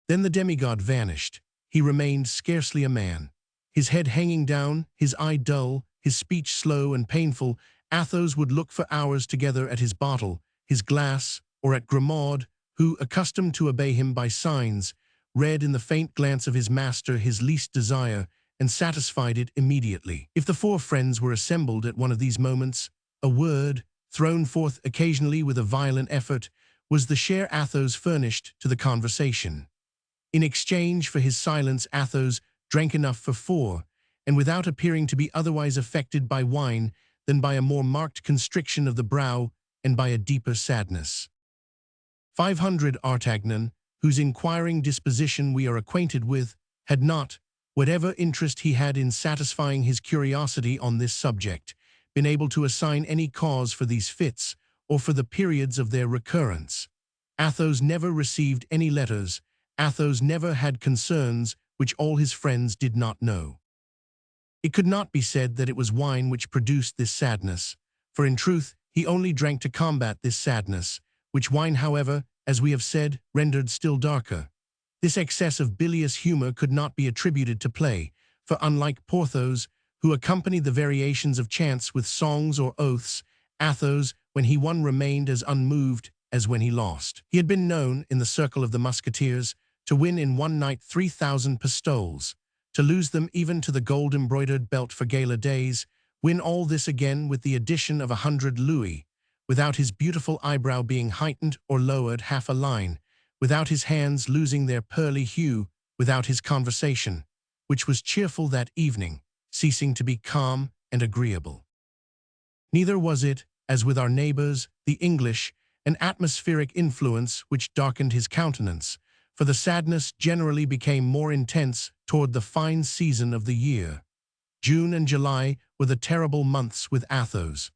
Then the demigod vanished. He remained scarcely a man. His head hanging down, his eye dull, his speech slow and painful, Athos would look for hours together at his bottle, his glass, or at Grimaud, who, accustomed to obey him by signs, read in the faint glance of his master his least desire, and satisfied it immediately. If the 4 friends were assembled at one of these moments, a word, thrown forth occasionally with a violent effort, was the share Athos furnished to the conversation. In exchange for his silence, Athos drank enough for four, and without appearing to be otherwise affected by wine than by a more marked constriction of the brow and by a deeper sadness. 500 Artagnan, whose inquiring disposition we are acquainted with, had not, whatever interest he had in satisfying his curiosity on this subject, been able to assign any cause for these fits, or for the periods of their recurrence. Athos never received any letters. Athos never had concerns which all his friends did not know. It could not be said that it was wine which produced this sadness, for in truth he only drank to combat this sadness, which wine, however, as we have said, rendered still darker. This excess of bilious humor could not be attributed to play, for unlike Porthos, who accompanied the variations of chance with songs or oaths, Athos, when he won, remained as unmoved as when he lost. He had been known, in the circle of the Musketeers, to win in one night 3,000 pistoles, to lose them even to the gold-embroidered belt for gala days, win all this again with the addition of 100 louis, without his beautiful eyebrow being heightened or lowered half a line, without his hands losing their pearly hue, without his conversation, which was cheerful that evening, ceasing to be calm and agreeable. Neither was it, as with our neighbors, the English, an atmospheric influence which darkened his countenance, for the sadness generally became more intense toward the fine season of the year. June and July were the terrible months with Athos.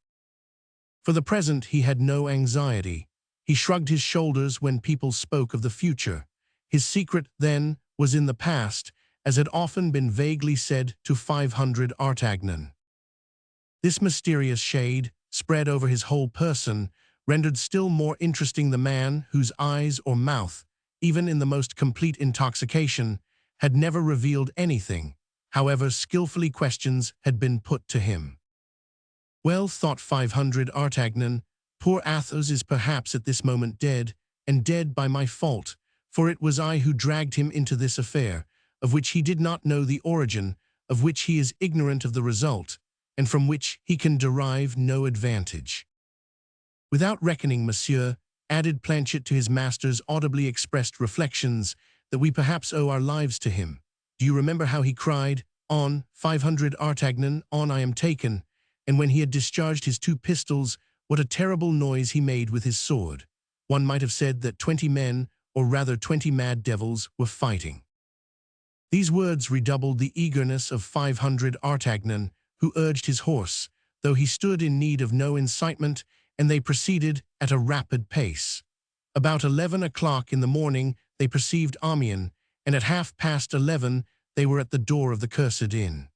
For the present he had no anxiety. He shrugged his shoulders when people spoke of the future. His secret, then, was in the past, as had often been vaguely said to 500 Artagnan. This mysterious shade, spread over his whole person, rendered still more interesting the man whose eyes or mouth, even in the most complete intoxication, had never revealed anything, however skillfully questions had been put to him. Well, thought 500 Artagnan, poor Athos is perhaps at this moment dead, and dead by my fault, for it was I who dragged him into this affair, of which he did not know the origin, of which he is ignorant of the result, and from which he can derive no advantage. Without reckoning, monsieur, added Planchet to his master's audibly expressed reflections, that we perhaps owe our lives to him. Do you remember how he cried, "On, 500 Artagnan, on I am taken," and when he had discharged his 2 pistols, what a terrible noise he made with his sword. One might have said that 20 men, or rather 20 mad devils, were fighting. These words redoubled the eagerness of 500 Artagnan, who urged his horse, though he stood in need of no incitement, and they proceeded at a rapid pace. About 11 o'clock in the morning they perceived Amiens, and at 11:30 they were at the door of the cursed inn.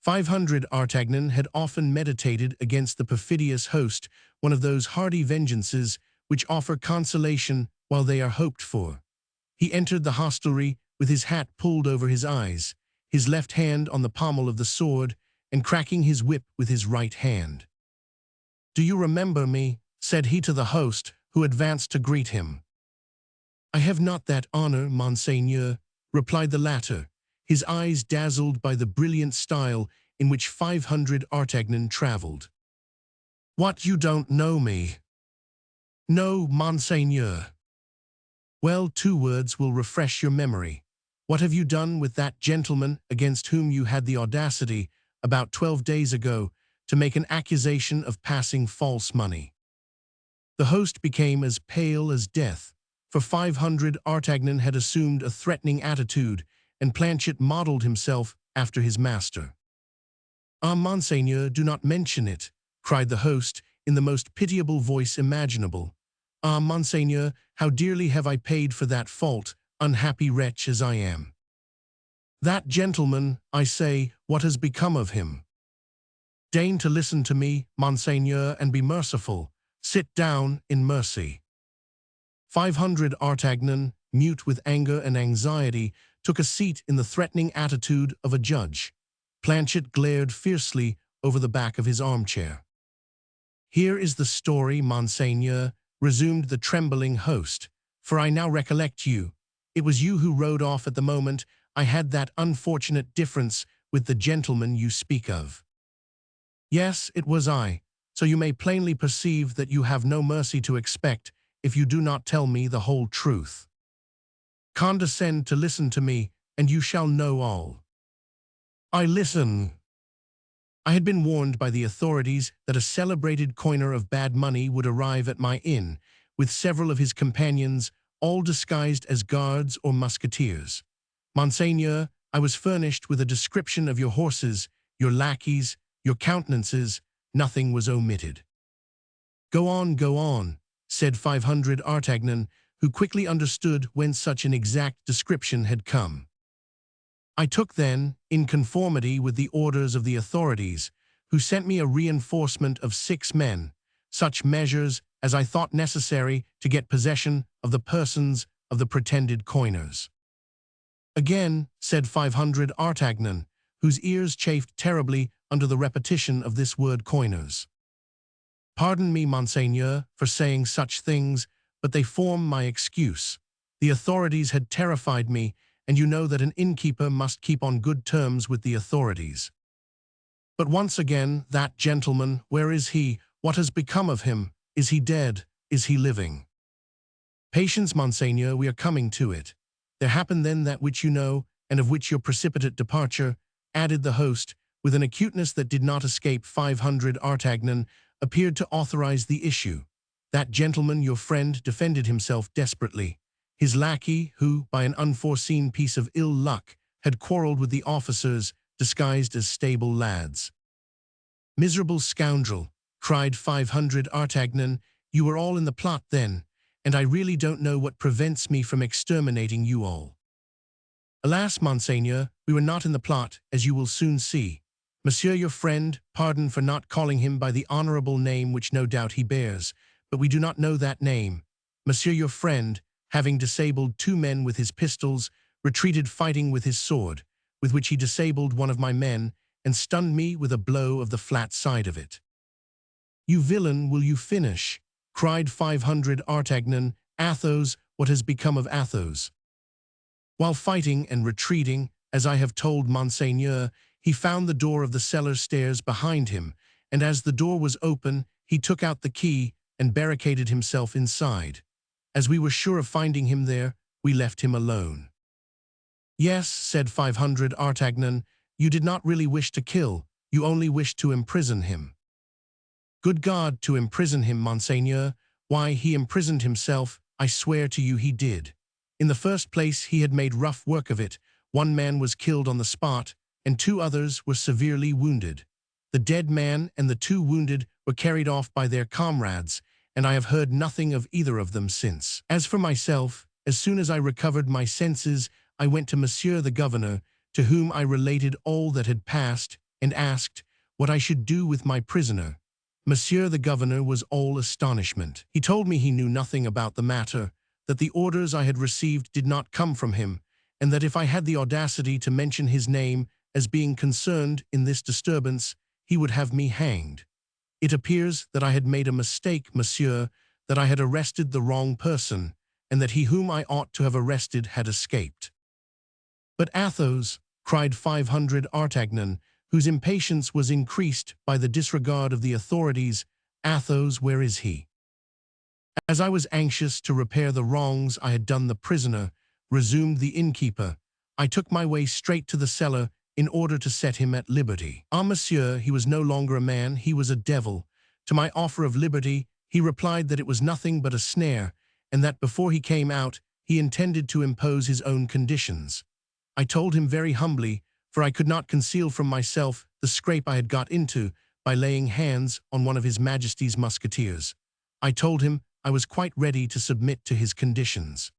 500 Artagnan had often meditated against the perfidious host one of those hardy vengeances which offer consolation while they are hoped for. He entered the hostelry with his hat pulled over his eyes, his left hand on the pommel of the sword, and cracking his whip with his right hand. "Do you remember me?" said he to the host, who advanced to greet him. "I have not that honor, monseigneur," replied the latter, his eyes dazzled by the brilliant style in which 500 Artagnan traveled. "What, you don't know me?" "No, monseigneur." "Well, 2 words will refresh your memory. What have you done with that gentleman against whom you had the audacity, about 12 days ago, to make an accusation of passing false money?" The host became as pale as death, for 500 Artagnan had assumed a threatening attitude, and Planchet modeled himself after his master. "Ah, monseigneur, do not mention it," cried the host in the most pitiable voice imaginable. "Ah, monseigneur, how dearly have I paid for that fault, unhappy wretch as I am. That gentleman, I say, what has become of him? Deign to listen to me, monseigneur, and be merciful. Sit down in mercy." 500 Artagnan, mute with anger and anxiety, took a seat in the threatening attitude of a judge. Planchet glared fiercely over the back of his armchair. "Here is the story, monseigneur," resumed the trembling host, "for I now recollect you. It was you who rode off at the moment I had that unfortunate difference with the gentleman you speak of." "Yes, it was I, so you may plainly perceive that you have no mercy to expect if you do not tell me the whole truth. Condescend to listen to me, and you shall know all. I listen. I had been warned by the authorities that a celebrated coiner of bad money would arrive at my inn, with several of his companions, all disguised as guards or musketeers. Monseigneur, I was furnished with a description of your horses, your lackeys, your countenances. Nothing was omitted. Go on, said 500 Artagnan, who quickly understood whence such an exact description had come. I took then, in conformity with the orders of the authorities, who sent me a reinforcement of 6 men, such measures as I thought necessary to get possession of the persons of the pretended coiners. Again, said 500 Artagnan, whose ears chafed terribly under the repetition of this word coiners. Pardon me, Monseigneur, for saying such things, but they form my excuse. The authorities had terrified me, and you know that an innkeeper must keep on good terms with the authorities. But once again, that gentleman, where is he? What has become of him? Is he dead? Is he living? Patience, Monseigneur, we are coming to it. There happened then that which you know, and of which your precipitate departure, added the host, with an acuteness that did not escape 500 Artagnan, appeared to authorize the issue. That gentleman, your friend, defended himself desperately. His lackey, who, by an unforeseen piece of ill luck, had quarreled with the officers, disguised as stable lads. Miserable scoundrel, cried 500 Artagnan, you were all in the plot then, and I really don't know what prevents me from exterminating you all. Alas, Monseigneur, we were not in the plot, as you will soon see. Monsieur your friend, pardon for not calling him by the honorable name which no doubt he bears, but we do not know that name. Monsieur your friend, having disabled 2 men with his pistols, retreated fighting with his sword, with which he disabled one of my men, and stunned me with a blow of the flat side of it. You villain, will you finish? Cried 500 Artagnan. Athos, what has become of Athos? While fighting and retreating, as I have told Monseigneur, he found the door of the cellar stairs behind him, and as the door was open, he took out the key and barricaded himself inside. As we were sure of finding him there, we left him alone. Yes, said 500 Artagnan, you did not really wish to kill, you only wished to imprison him. Good God, to imprison him, Monseigneur, why, he imprisoned himself, I swear to you he did. In the first place, he had made rough work of it. 1 man was killed on the spot, and 2 others were severely wounded. The dead man and the 2 wounded were carried off by their comrades, and I have heard nothing of either of them since. As for myself, as soon as I recovered my senses, I went to Monsieur the Governor, to whom I related all that had passed, and asked what I should do with my prisoner. Monsieur the Governor was all astonishment. He told me he knew nothing about the matter, that the orders I had received did not come from him, and that if I had the audacity to mention his name as being concerned in this disturbance, he would have me hanged. It appears that I had made a mistake, monsieur, that I had arrested the wrong person, and that he whom I ought to have arrested had escaped. But Athos, cried 500 Artagnan, whose impatience was increased by the disregard of the authorities, Athos, where is he? As I was anxious to repair the wrongs I had done the prisoner, resumed the innkeeper, I took my way straight to the cellar in order to set him at liberty. Ah, monsieur, he was no longer a man, he was a devil. To my offer of liberty, he replied that it was nothing but a snare, and that before he came out, he intended to impose his own conditions. I told him very humbly, for I could not conceal from myself the scrape I had got into by laying hands on one of His Majesty's musketeers. I told him I was quite ready to submit to his conditions.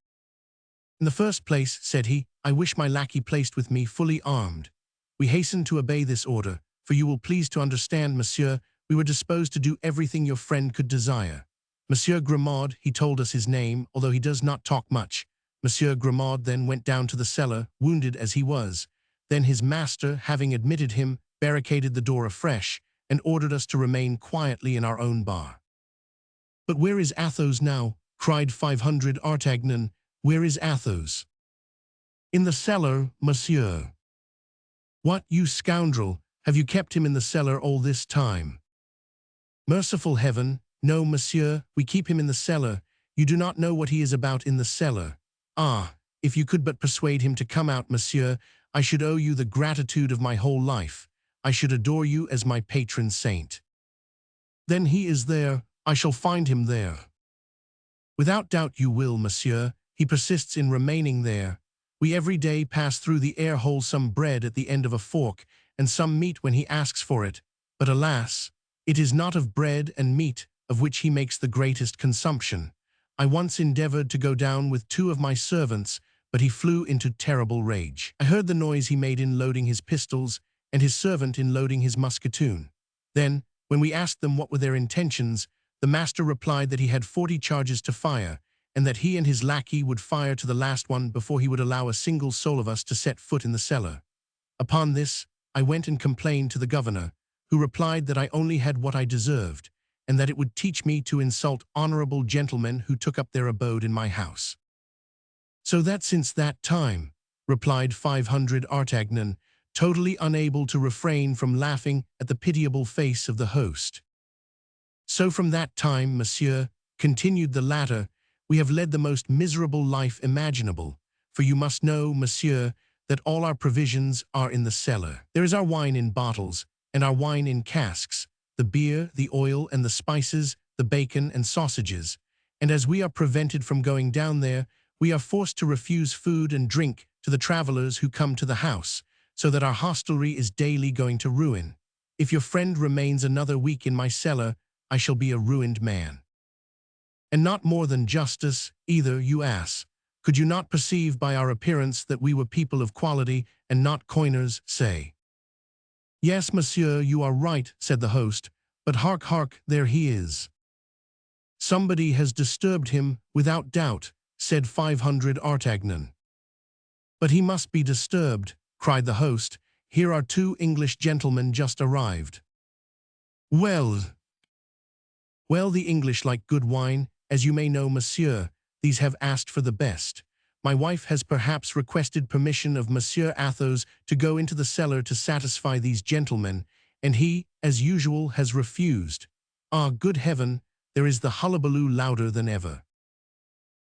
In the first place, said he, I wish my lackey placed with me fully armed. We hastened to obey this order, for you will please to understand, monsieur, we were disposed to do everything your friend could desire. Monsieur Grimaud, he told us his name, although he does not talk much. Monsieur Grimaud then went down to the cellar, wounded as he was. Then his master, having admitted him, barricaded the door afresh, and ordered us to remain quietly in our own bar. But where is Athos now? Cried 500 Artagnan. Where is Athos? In the cellar, monsieur. What, you scoundrel, have you kept him in the cellar all this time? Merciful heaven, no, monsieur, we keep him in the cellar. You do not know what he is about in the cellar. Ah, if you could but persuade him to come out, monsieur, I should owe you the gratitude of my whole life. I should adore you as my patron saint. Then he is there. I shall find him there. Without doubt you will, monsieur. He persists in remaining there. We every day pass through the air hole some bread at the end of a fork, and some meat when he asks for it. But alas, it is not of bread and meat of which he makes the greatest consumption. I once endeavored to go down with 2 of my servants, but he flew into terrible rage. I heard the noise he made in loading his pistols, and his servant in loading his musketoon. Then, when we asked them what were their intentions, the master replied that he had 40 charges to fire, and that he and his lackey would fire to the last one before he would allow a single soul of us to set foot in the cellar. Upon this, I went and complained to the governor, who replied that I only had what I deserved, and that it would teach me to insult honorable gentlemen who took up their abode in my house. So that since that time, replied 500 Artagnan, totally unable to refrain from laughing at the pitiable face of the host. So from that time, monsieur, continued the latter, we have led the most miserable life imaginable, for you must know, monsieur, that all our provisions are in the cellar. There is our wine in bottles, and our wine in casks, the beer, the oil, and the spices, the bacon and sausages, and as we are prevented from going down there, we are forced to refuse food and drink to the travelers who come to the house, so that our hostelry is daily going to ruin. If your friend remains another week in my cellar, I shall be a ruined man. And not more than justice, either, you ass. Could you not perceive by our appearance that we were people of quality and not coiners, say? Yes, monsieur, you are right, said the host, but hark, hark, there he is. Somebody has disturbed him, without doubt, said 500 Artagnan. But he must be disturbed, cried the host. Here are 2 English gentlemen just arrived. Well, the English like good wine, as you may know, monsieur. These have asked for the best. My wife has perhaps requested permission of Monsieur Athos to go into the cellar to satisfy these gentlemen, and he, as usual, has refused. Ah, good heaven, there is the hullabaloo louder than ever.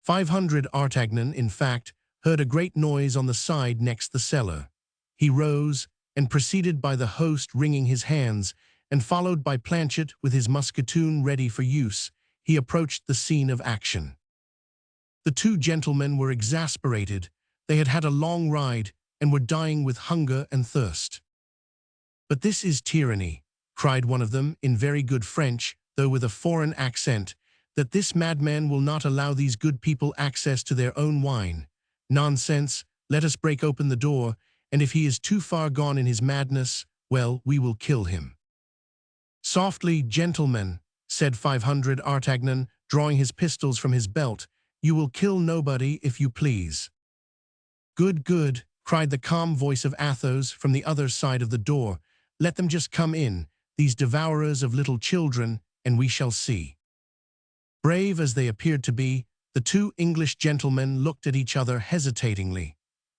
500 Artagnan, in fact, heard a great noise on the side next the cellar. He rose, and preceded by the host wringing his hands, and followed by Planchet with his musketoon ready for use, he approached the scene of action. The 2 gentlemen were exasperated. They had had a long ride, and were dying with hunger and thirst. But this is tyranny, cried one of them in very good French, though with a foreign accent, that this madman will not allow these good people access to their own wine. Nonsense, let us break open the door, and if he is too far gone in his madness, well, we will kill him. Softly, gentlemen, said 500 Artagnan, drawing his pistols from his belt. You will kill nobody, if you please. Good, good, cried the calm voice of Athos from the other side of the door. Let them just come in, these devourers of little children, and we shall see. Brave as they appeared to be, the 2 English gentlemen looked at each other hesitatingly.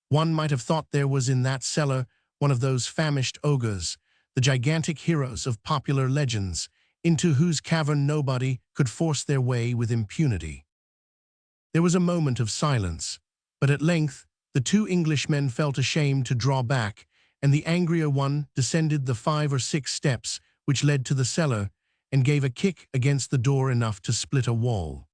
One might have thought there was in that cellar one of those famished ogres, the gigantic heroes of popular legends, into whose cavern nobody could force their way with impunity. There was a moment of silence, but at length the 2 Englishmen felt ashamed to draw back, and the angrier one descended the 5 or 6 steps which led to the cellar, and gave a kick against the door enough to split a wall.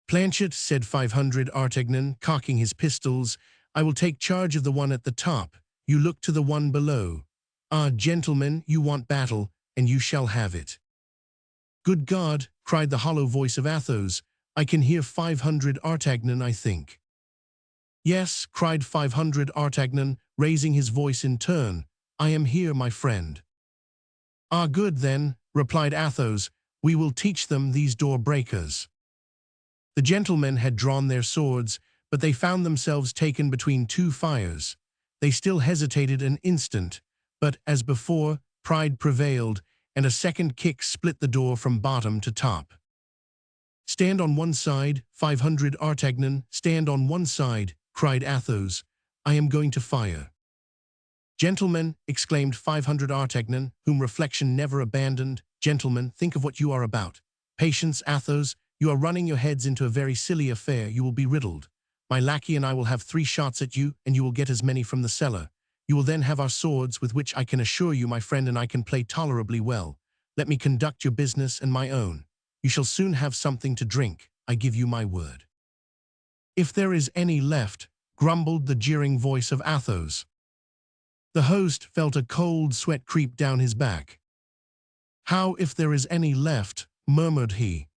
Planchet, said 500 Artagnan, cocking his pistols, I will take charge of the one at the top. You look to the one below. Ah, gentlemen, you want battle, and you shall have it. Good God, cried the hollow voice of Athos, I can hear 500 Artagnan, I think. Yes, cried 500 Artagnan, raising his voice in turn, I am here, my friend. Ah, good then, replied Athos, we will teach them these door-breakers. The gentlemen had drawn their swords, but they found themselves taken between 2 fires. They still hesitated an instant, but, as before, pride prevailed, and a second kick split the door from bottom to top. Stand on one side, 500 Artagnan, stand on one side, cried Athos. I am going to fire. Gentlemen, exclaimed 500 Artagnan, whom reflection never abandoned, gentlemen, think of what you are about. Patience, Athos, You are running your heads into a very silly affair. You will be riddled. My lackey and I will have 3 shots at you, and you will get as many from the cellar. You will then have our swords, with which I can assure you my friend and I can play tolerably well. Let me conduct your business and my own. You shall soon have something to drink, I give you my word." "If there is any left," grumbled the jeering voice of Athos. The host felt a cold sweat creep down his back. "How if there is any left?" murmured he.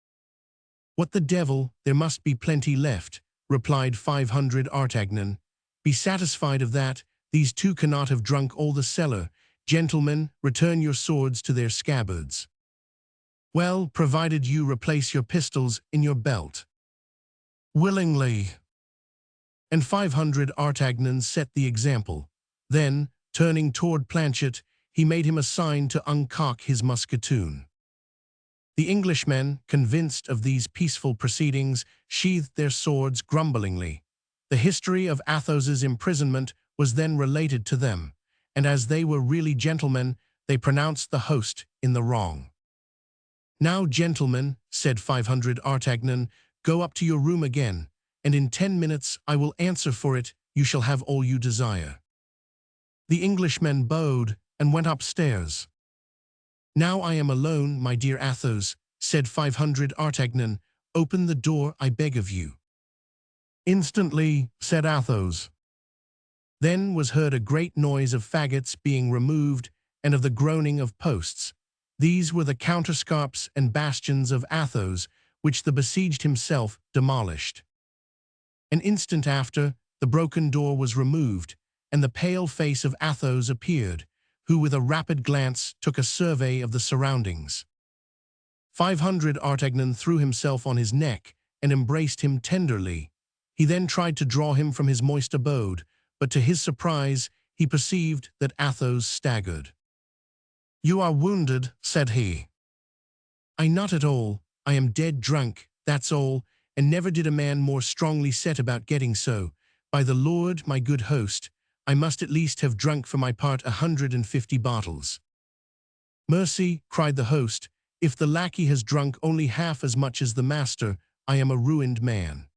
"What the devil, there must be plenty left," replied 500 Artagnan. "Be satisfied of that, these 2 cannot have drunk all the cellar. Gentlemen, return your swords to their scabbards." "Well, provided you replace your pistols in your belt." "Willingly." And 500 Artagnans set the example. Then, turning toward Planchet, he made him a sign to uncock his musketoon. The Englishmen, convinced of these peaceful proceedings, sheathed their swords grumblingly. The history of Athos's imprisonment was then related to them, and as they were really gentlemen, they pronounced the host in the wrong. "Now, gentlemen," said 500 Artagnan, "go up to your room again, and in 10 minutes, I will answer for it, you shall have all you desire." The Englishmen bowed and went upstairs. "Now I am alone, my dear Athos," said 500 Artagnan. "Open the door, I beg of you." "Instantly," said Athos. Then was heard a great noise of faggots being removed and of the groaning of posts. These were the counterscarps and bastions of Athos, which the besieged himself demolished. An instant after, the broken door was removed, and the pale face of Athos appeared, who with a rapid glance took a survey of the surroundings. 500 Artagnan threw himself on his neck and embraced him tenderly. He then tried to draw him from his moist abode, but to his surprise he perceived that Athos staggered. "You are wounded," said he. "I not at all. I am dead drunk, that's all, and never did a man more strongly set about getting so. By the Lord, my good host, I must at least have drunk for my part 150 bottles." "Mercy," cried the host, "if the lackey has drunk only half as much as the master, I am a ruined man.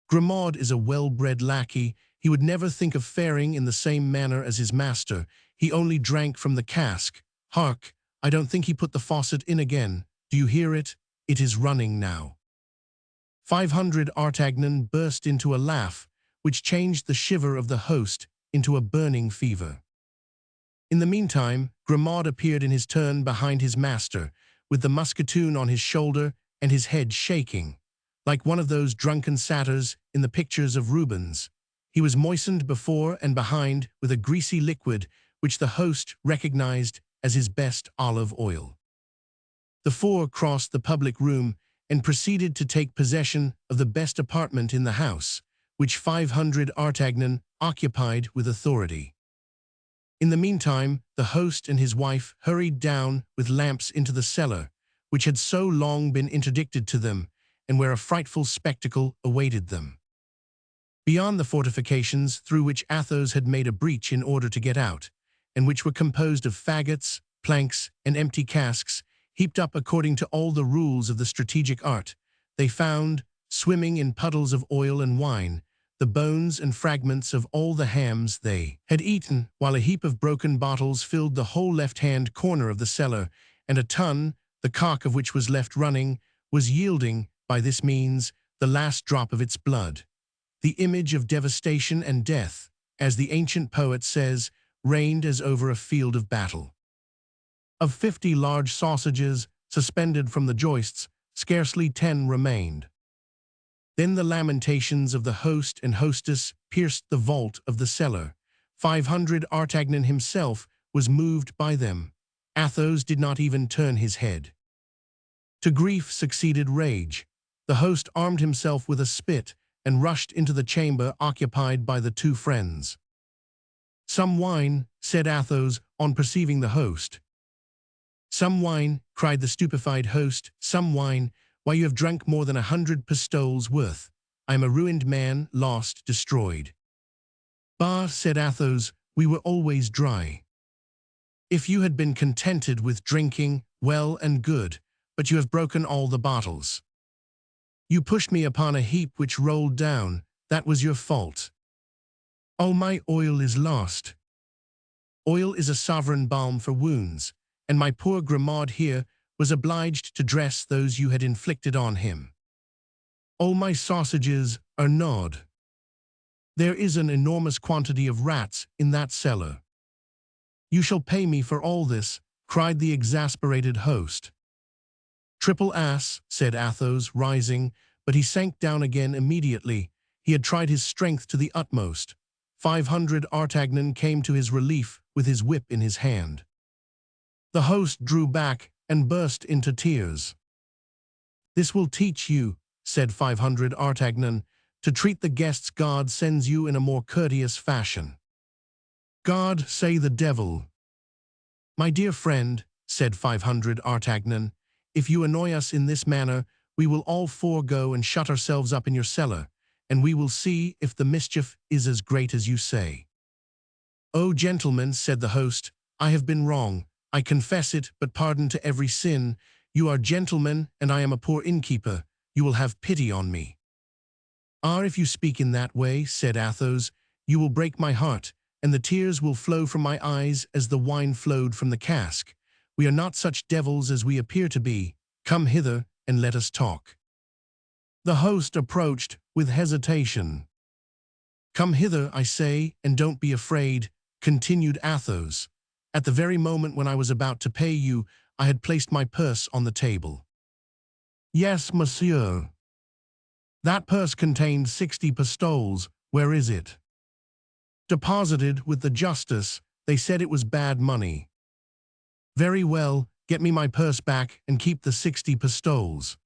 Grimaud is a well-bred lackey. He would never think of faring in the same manner as his master. He only drank from the cask. Hark, I don't think he put the faucet in again. Do you hear it? It is running now." 500 Artagnan burst into a laugh, which changed the shiver of the host into a burning fever. In the meantime, Grimaud appeared in his turn behind his master, with the musketoon on his shoulder and his head shaking, like one of those drunken satyrs in the pictures of Rubens. He was moistened before and behind with a greasy liquid which the host recognized as his best olive oil. The 4 crossed the public room and proceeded to take possession of the best apartment in the house, which 500 Artagnan occupied with authority. In the meantime, the host and his wife hurried down with lamps into the cellar, which had so long been interdicted to them, and where a frightful spectacle awaited them. Beyond the fortifications through which Athos had made a breach in order to get out, and which were composed of faggots, planks, and empty casks, heaped up according to all the rules of the strategic art, they found, swimming in puddles of oil and wine, the bones and fragments of all the hams they had eaten, while a heap of broken bottles filled the whole left-hand corner of the cellar, and a tun, the cock of which was left running, was yielding, by this means, the last drop of its blood. The image of devastation and death, as the ancient poet says, reigned as over a field of battle. Of 50 large sausages, suspended from the joists, scarcely 10 remained. Then the lamentations of the host and hostess pierced the vault of the cellar. 500 Artagnan himself was moved by them. Athos did not even turn his head. To grief succeeded rage. The host armed himself with a spit and rushed into the chamber occupied by the 2 friends. "Some wine," said Athos on perceiving the host. "Some wine," cried the stupefied host, "some wine. Why, you have drunk more than 100 pistoles worth. I am a ruined man, lost, destroyed." "Bah," said Athos, "we were always dry. If you had been contented with drinking, well and good, but you have broken all the bottles." You pushed me upon a heap which rolled down. That was your fault. All my oil is lost. Oil is a sovereign balm for wounds, and my poor Grimaud here was obliged to dress those you had inflicted on him. All my sausages are gnawed. There is an enormous quantity of rats in that cellar. You shall pay me for all this, cried the exasperated host. Triple ass, said Athos, rising, but he sank down again immediately. He had tried his strength to the utmost. 500 Artagnan came to his relief with his whip in his hand. The host drew back and burst into tears. This will teach you, said 500 Artagnan, to treat the guests God sends you in a more courteous fashion. God say the devil. My dear friend, said 500 Artagnan, if you annoy us in this manner, we will all four go and shut ourselves up in your cellar, and we will see if the mischief is as great as you say. Oh, gentlemen, said the host, I have been wrong. I confess it, but pardon to every sin. You are gentlemen, and I am a poor innkeeper. You will have pity on me. Ah, if you speak in that way, said Athos, you will break my heart, and the tears will flow from my eyes as the wine flowed from the cask. We are not such devils as we appear to be. Come hither, and let us talk. The host approached with hesitation. Come hither, I say, and don't be afraid, continued Athos. At the very moment when I was about to pay you, I had placed my purse on the table. Yes, monsieur. That purse contained 60 pistoles. Where is it? Deposited with the justice. They said it was bad money. Very well, get me my purse back and keep the 60 pistoles.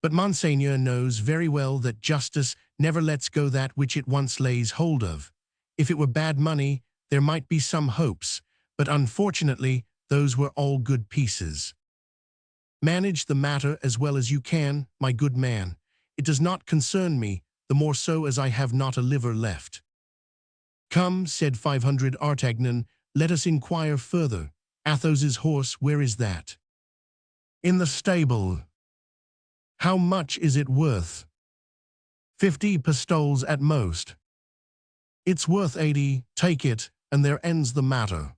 But Monseigneur knows very well that justice never lets go that which it once lays hold of. If it were bad money, there might be some hopes, but unfortunately, those were all good pieces. Manage the matter as well as you can, my good man. It does not concern me, the more so as I have not a liver left. Come, said 500 Artagnan, let us inquire further. Athos's horse, where is that? In the stable. How much is it worth? 50 pistoles at most. It's worth 80, take it, and there ends the matter.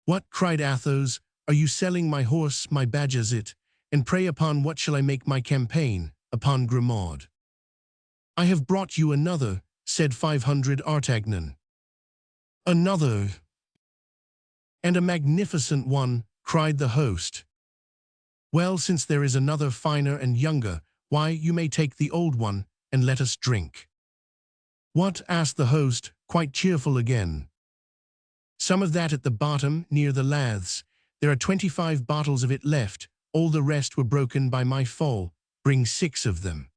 What, cried Athos, are you selling my horse, my Bajazet, and pray upon what shall I make my campaign? Upon Grimaud. I have brought you another, said 500 Artagnan. Another. And a magnificent one, cried the host. Well, since there is another finer and younger, why, you may take the old one, and let us drink. What? Asked the host, quite cheerful again. Some of that at the bottom, near the laths. There are 25 bottles of it left, all the rest were broken by my fall. Bring 6 of them.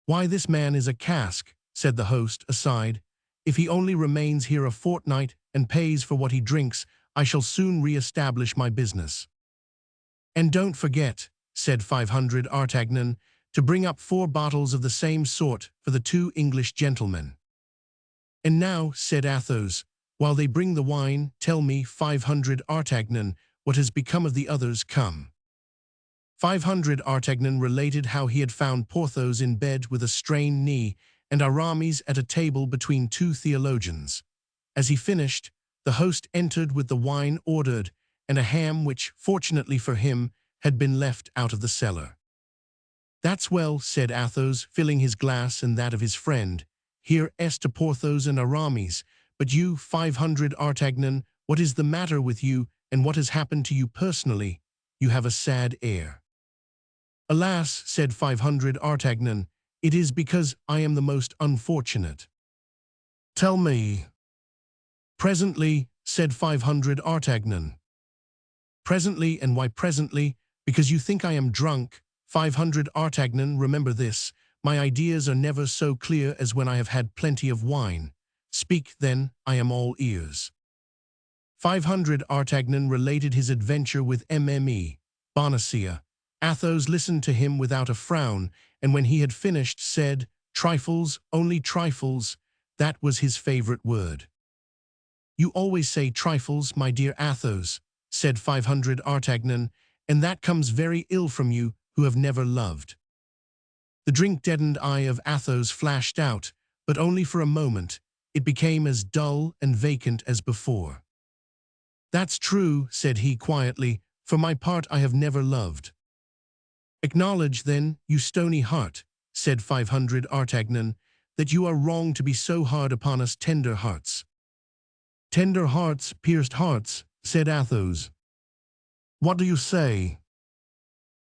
Why, this man is a cask, said the host, aside. If he only remains here a fortnight and pays for what he drinks, I shall soon re-establish my business. And don't forget, said 500 Artagnan, to bring up 4 bottles of the same sort for the 2 English gentlemen. And now, said Athos, while they bring the wine, tell me, 500 Artagnan, what has become of the others. Come. 500 Artagnan related how he had found Porthos in bed with a strained knee and Aramis at a table between 2 theologians. As he finished, the host entered with the wine ordered and a ham which, fortunately for him, had been left out of the cellar. That's well, said Athos, filling his glass and that of his friend. Here est to Porthos and Aramis, but you, 500 Artagnan, what is the matter with you, and what has happened to you personally? You have a sad air. Alas, said 500 Artagnan, it is because I am the most unfortunate. Tell me. Presently, said 500 Artagnan. Presently, and why presently? Because you think I am drunk. 500 Artagnan, remember this, my ideas are never so clear as when I have had plenty of wine. Speak, then, I am all ears. 500 Artagnan related his adventure with Mme. Bonacieux. Athos listened to him without a frown, and when he had finished said, trifles, only trifles. That was his favorite word. You always say trifles, my dear Athos, said 500 Artagnan, and that comes very ill from you who have never loved. The drink-deadened eye of Athos flashed out, but only for a moment. It became as dull and vacant as before. "That's true," said he quietly. "For my part, I have never loved." "Acknowledge, then, you stony heart," said 500 Artagnan, "that you are wrong to be so hard upon us tender hearts." "Tender hearts, pierced hearts," said Athos. "What do you say?"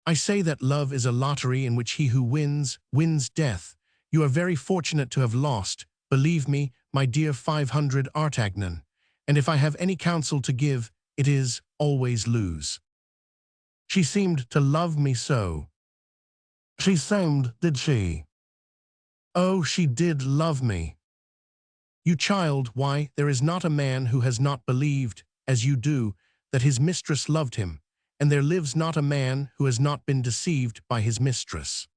"I say that love is a lottery in which he who wins, wins death. You are very fortunate to have lost, believe me, my dear 500 Artagnan, and if I have any counsel to give, it is, always lose." "She seemed to love me so." "She seemed, did she?" "Oh, she did love me." "You child, why, there is not a man who has not believed, as you do, that his mistress loved him, and there lives not a man who has not been deceived by his mistress."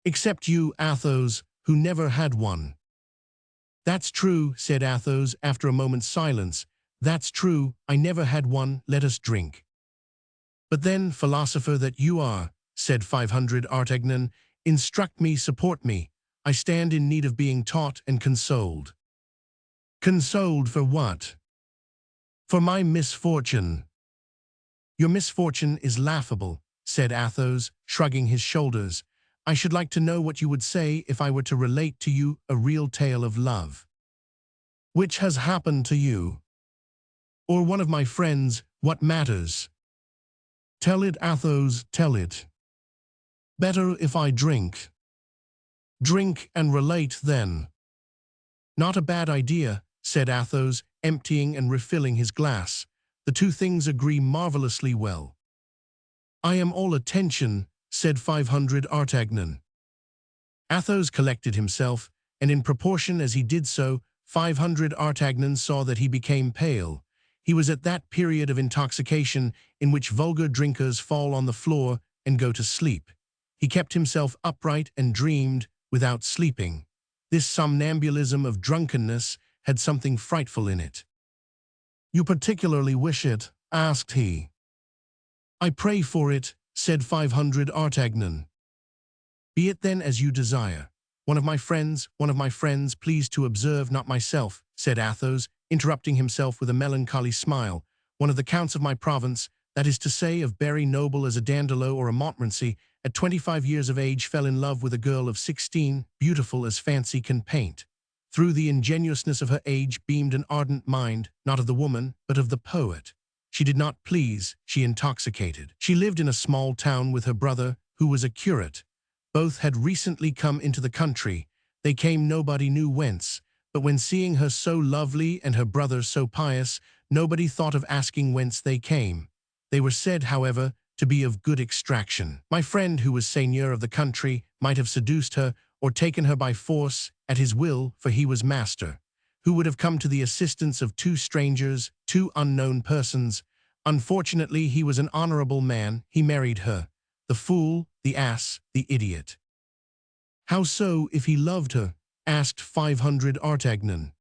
"Except you, Athos, who never had one." "That's true," said Athos after a moment's silence. "That's true, I never had one, let us drink." "But then, philosopher that you are," said 500 Artagnan, "instruct me, support me. I stand in need of being taught and consoled." "Consoled for what?" "For my misfortune." "Your misfortune is laughable," said Athos, shrugging his shoulders. "I should like to know what you would say if I were to relate to you a real tale of love." "Which has happened to you?" "Or one of my friends, what matters?" "Tell it, Athos, tell it." "Better if I drink." "Drink and relate, then." "Not a bad idea," said Athos, emptying and refilling his glass. "The two things agree marvelously well." "I am all attention," said 500 Artagnan. Athos collected himself, and in proportion as he did so, 500 Artagnan saw that he became pale. He was at that period of intoxication in which vulgar drinkers fall on the floor and go to sleep. He kept himself upright and dreamed without sleeping. This somnambulism of drunkenness had something frightful in it. "You particularly wish it?" asked he. "I pray for it," said 500 Artagnan. "Be it then as you desire. One of my friends, please to observe, not myself," said Athos, interrupting himself with a melancholy smile. "One of the counts of my province, that is to say, of Berry, noble as a Dandelot or a Montmorency, at 25 years of age fell in love with a girl of 16, beautiful as fancy can paint. Through the ingenuousness of her age beamed an ardent mind, not of the woman, but of the poet. She did not please, she intoxicated. She lived in a small town with her brother, who was a curate. Both had recently come into the country. They came nobody knew whence, but when seeing her so lovely and her brother so pious, nobody thought of asking whence they came. They were said, however, to be of good extraction. My friend, who was seigneur of the country, might have seduced her, or taken her by force, at his will, for he was master. Who would have come to the assistance of two strangers, two unknown persons. Unfortunately, he was an honorable man, he married her. The fool, the ass, the idiot. "How so, if he loved her?" asked 500 Artagnan.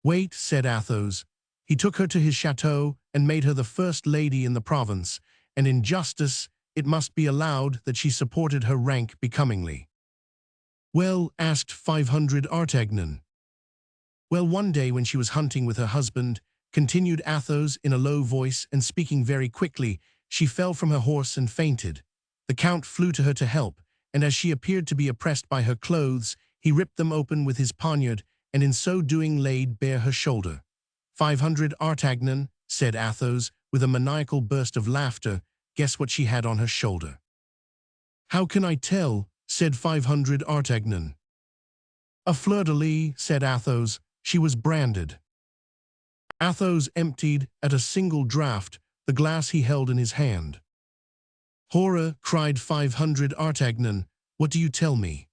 "Wait," said Athos. "He took her to his chateau and made her the first lady in the province, and in justice it must be allowed that she supported her rank becomingly." "Well?" asked 500 Artagnan. "Well, one day when she was hunting with her husband," continued Athos in a low voice and speaking very quickly, "she fell from her horse and fainted. The Count flew to her to help, and as she appeared to be oppressed by her clothes, he ripped them open with his poniard, and in so doing laid bare her shoulder." 500 Artagnan, said Athos, with a maniacal burst of laughter, "guess what she had on her shoulder." "How can I tell?" said 500 Artagnan. "A fleur-de-lis," said Athos. "She was branded." Athos emptied, at a single draught, the glass he held in his hand. "Horror!" cried 500 Artagnan. "What do you tell me?"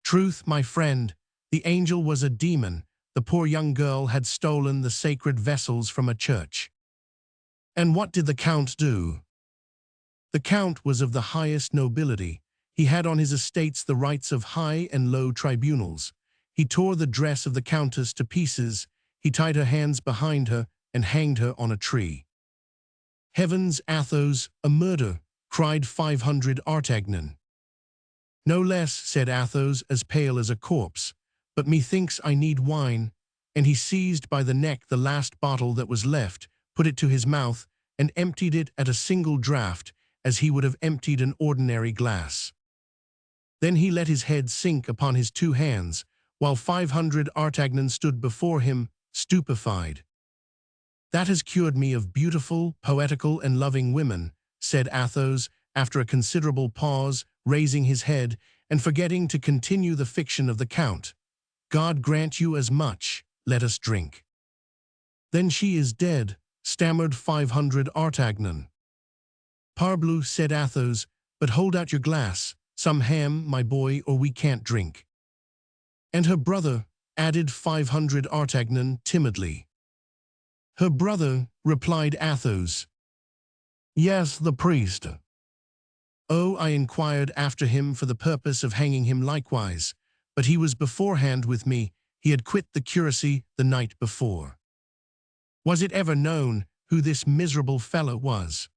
"Truth, my friend. The angel was a demon. The poor young girl had stolen the sacred vessels from a church." "And what did the Count do?" "The Count was of the highest nobility. He had on his estates the rights of high and low tribunals. He tore the dress of the Countess to pieces. He tied her hands behind her and hanged her on a tree." "Heavens, Athos, a murder!" cried 500 Artagnan. No less, said Athos, as pale as a corpse. But methinks I need wine. And he seized by the neck the last bottle that was left, put it to his mouth, and emptied it at a single draught, as he would have emptied an ordinary glass. Then he let his head sink upon his two hands, while 500 Artagnan stood before him, stupefied. That has cured me of beautiful, poetical, and loving women, said Athos, after a considerable pause, raising his head, and forgetting to continue the fiction of the Count. God grant you as much, let us drink. Then she is dead, stammered 500 Artagnan. Parbleu, said Athos, but hold out your glass, some ham, my boy, or we can't drink. And her brother, added 500 Artagnan timidly. Her brother, replied Athos. Yes, the priest. Oh, I inquired after him for the purpose of hanging him likewise, but he was beforehand with me, he had quit the curacy the night before. Was it ever known who this miserable fellow was?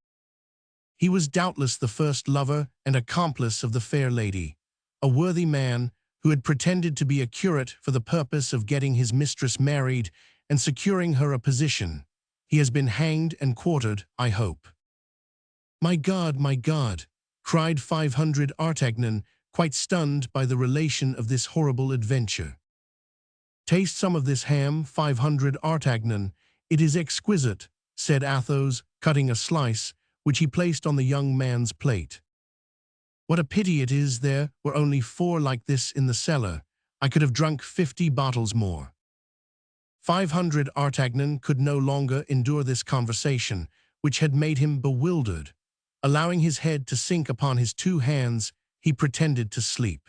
He was doubtless the first lover and accomplice of the fair lady, a worthy man who had pretended to be a curate for the purpose of getting his mistress married and securing her a position. He has been hanged and quartered, I hope. My God, cried 500 Artagnan, quite stunned by the relation of this horrible adventure. Taste some of this ham, 500 Artagnan. It is exquisite, said Athos, cutting a slice, which he placed on the young man's plate. What a pity it is there were only 4 like this in the cellar. I could have drunk 50 bottles more. 500 Artagnan could no longer endure this conversation, which had made him bewildered. Allowing his head to sink upon his 2 hands, he pretended to sleep.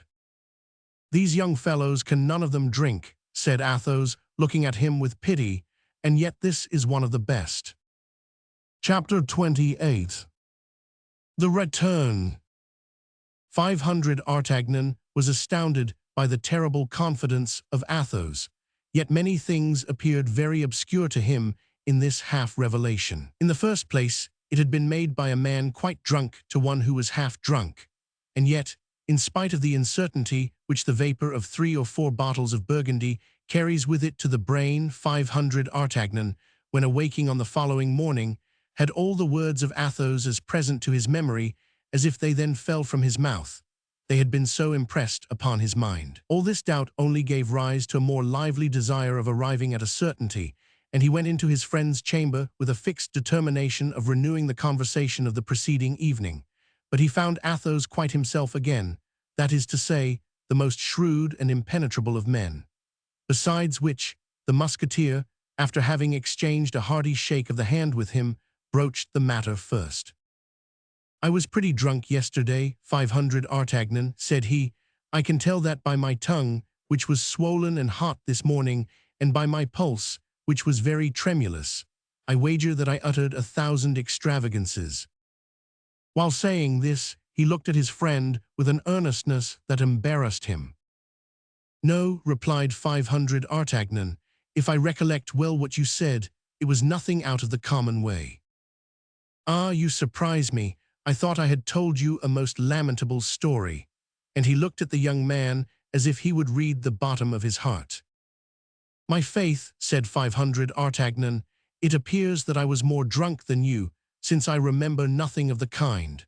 These young fellows can none of them drink, said Athos, looking at him with pity, and yet this is one of the best. Chapter 28. The Return. 500 Artagnan was astounded by the terrible confidence of Athos, yet many things appeared very obscure to him in this half-revelation. In the first place, it had been made by a man quite drunk to one who was half drunk, and yet, in spite of the uncertainty which the vapor of 3 or 4 bottles of Burgundy carries with it to the brain, 500 Artagnan, when awaking on the following morning, had all the words of Athos as present to his memory as if they then fell from his mouth. They had been so impressed upon his mind. All this doubt only gave rise to a more lively desire of arriving at a certainty, and he went into his friend's chamber with a fixed determination of renewing the conversation of the preceding evening. But he found Athos quite himself again, that is to say, the most shrewd and impenetrable of men. Besides which, the musketeer, after having exchanged a hearty shake of the hand with him, broached the matter first. I was pretty drunk yesterday, 500 Artagnan, said he. I can tell that by my tongue, which was swollen and hot this morning, and by my pulse, which was very tremulous. I wager that I uttered 1,000 extravagances. While saying this, he looked at his friend with an earnestness that embarrassed him. No, replied 500 Artagnan, if I recollect well what you said, it was nothing out of the common way. Ah, you surprise me. I thought I had told you a most lamentable story. And he looked at the young man as if he would read the bottom of his heart. My faith, said 500 Artagnan, it appears that I was more drunk than you, since I remember nothing of the kind.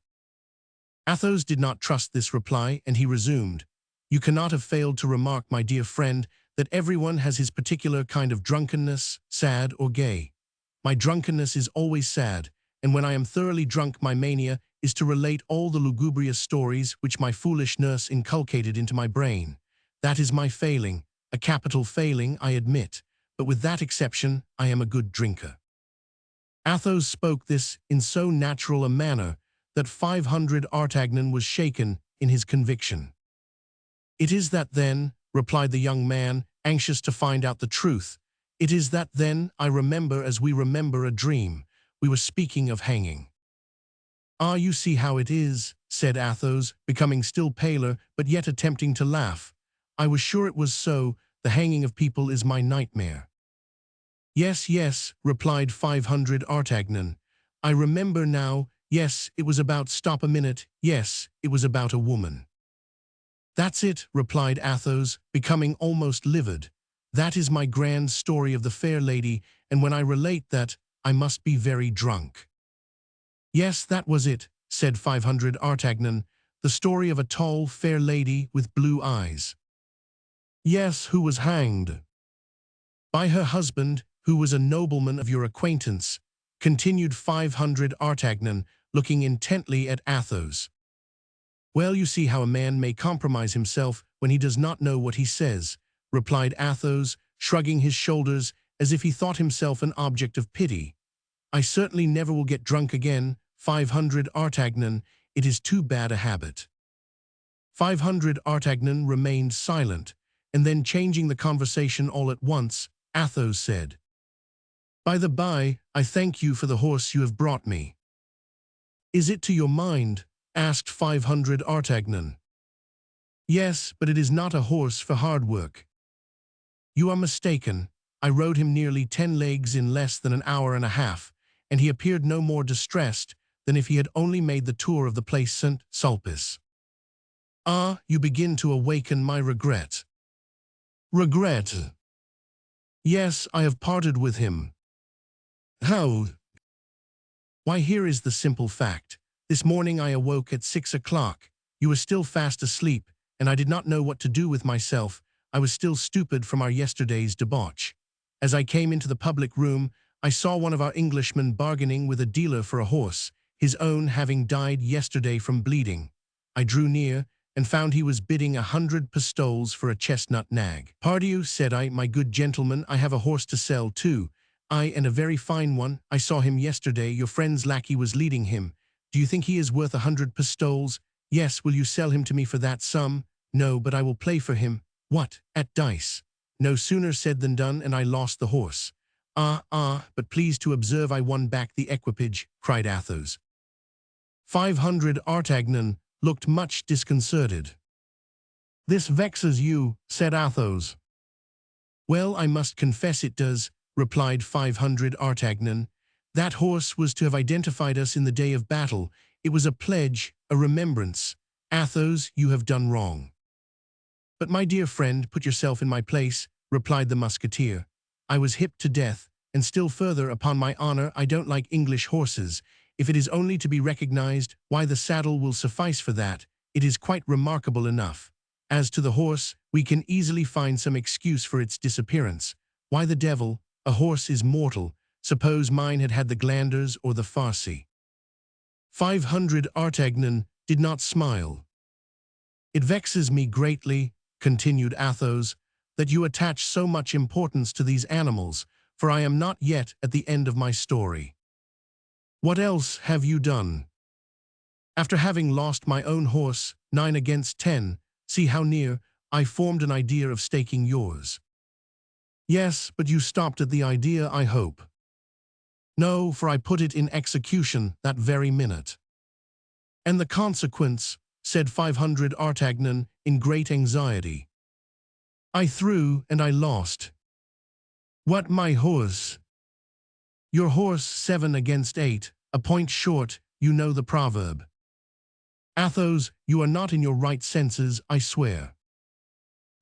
Athos did not trust this reply, and he resumed, You cannot have failed to remark, my dear friend, that everyone has his particular kind of drunkenness, sad or gay. My drunkenness is always sad, and when I am thoroughly drunk my mania is to relate all the lugubrious stories which my foolish nurse inculcated into my brain. That is my failing, a capital failing, I admit, but with that exception I am a good drinker. Athos spoke this in so natural a manner that 500 Artagnan was shaken in his conviction. It is that then, replied the young man, anxious to find out the truth, it is that then I remember as we remember a dream. We were speaking of hanging. Ah, you see how it is, said Athos, becoming still paler, but yet attempting to laugh. I was sure it was so. The hanging of people is my nightmare. Yes, yes, replied 500 Artagnan. I remember now. Yes, it was about, stop a minute. Yes, it was about a woman. That's it, replied Athos, becoming almost livid. That is my grand story of the fair lady, and when I relate that, I must be very drunk. Yes, that was it, said 500 Artagnan, the story of a tall, fair lady with blue eyes. Yes, who was hanged by her husband, who was a nobleman of your acquaintance, continued 500 Artagnan, looking intently at Athos. Well, you see how a man may compromise himself when he does not know what he says, replied Athos, shrugging his shoulders as if he thought himself an object of pity. I certainly never will get drunk again, 500 Artagnan, it is too bad a habit. 500 Artagnan remained silent, and then changing the conversation all at once, Athos said, By the by, I thank you for the horse you have brought me. Is it to your mind? Asked 500 Artagnan. Yes, but it is not a horse for hard work. You are mistaken. I rode him nearly 10 leagues in less than an hour and a half, and he appeared no more distressed than if he had only made the tour of the place St. Sulpice. Ah, you begin to awaken my regret. Regret? Yes, I have parted with him. How? Why, here is the simple fact. This morning I awoke at 6 o'clock. You were still fast asleep, and I did not know what to do with myself. I was still stupid from our yesterday's debauch. As I came into the public room, I saw one of our Englishmen bargaining with a dealer for a horse, his own having died yesterday from bleeding. I drew near, and found he was bidding 100 pistoles for a chestnut nag. Pardieu, said I, my good gentleman, I have a horse to sell too. Ay, and a very fine one. I saw him yesterday. Your friend's lackey was leading him. Do you think he is worth 100 pistoles? Yes, will you sell him to me for that sum? No, but I will play for him. What, at dice? No sooner said than done, and I lost the horse. But please to observe I won back the equipage, cried Athos. 500 Artagnan looked much disconcerted. This vexes you, said Athos. Well, I must confess it does, replied 500 Artagnan. That horse was to have identified us in the day of battle. It was a pledge, a remembrance. Athos, you have done wrong. But my dear friend, put yourself in my place, replied the musketeer. I was hipped to death, and still further, upon my honor, I don't like English horses. If it is only to be recognized, why the saddle will suffice for that. It is quite remarkable enough. As to the horse, we can easily find some excuse for its disappearance. Why the devil? A horse is mortal. Suppose mine had had the glanders or the farcy. 500 Artagnan did not smile. It vexes me greatly, continued Athos, that you attach so much importance to these animals, for I am not yet at the end of my story. What else have you done? After having lost my own horse, 9 against 10, see how near, I formed an idea of staking yours. Yes, but you stopped at the idea, I hope. No, for I put it in execution that very minute. And the consequence, said 500 Artagnan, in great anxiety. I threw, and I lost. What, my horse? Your horse 7 against 8, a point short, you know the proverb. Athos, you are not in your right senses, I swear.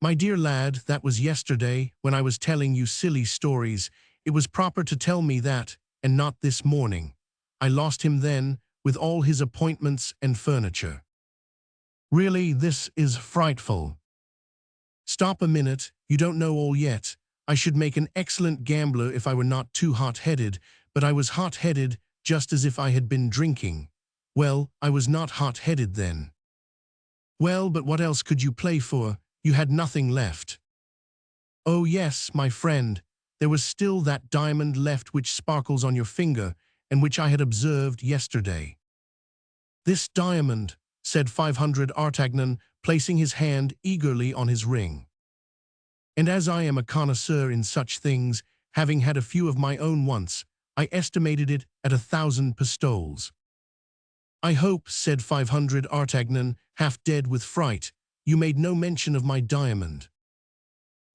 My dear lad, that was yesterday, when I was telling you silly stories. It was proper to tell me that, and not this morning. I lost him then, with all his appointments and furniture. Really, this is frightful. Stop a minute, you don't know all yet. I should make an excellent gambler if I were not too hot-headed, but I was hot-headed just as if I had been drinking. Well, I was not hot-headed then. Well, but what else could you play for? You had nothing left. Oh yes, my friend, there was still that diamond left which sparkles on your finger, and which I had observed yesterday. This diamond, said 500 Artagnan, placing his hand eagerly on his ring. And as I am a connoisseur in such things, having had a few of my own once, I estimated it at 1,000 pistoles. I hope, said 500 Artagnan, half dead with fright, you made no mention of my diamond.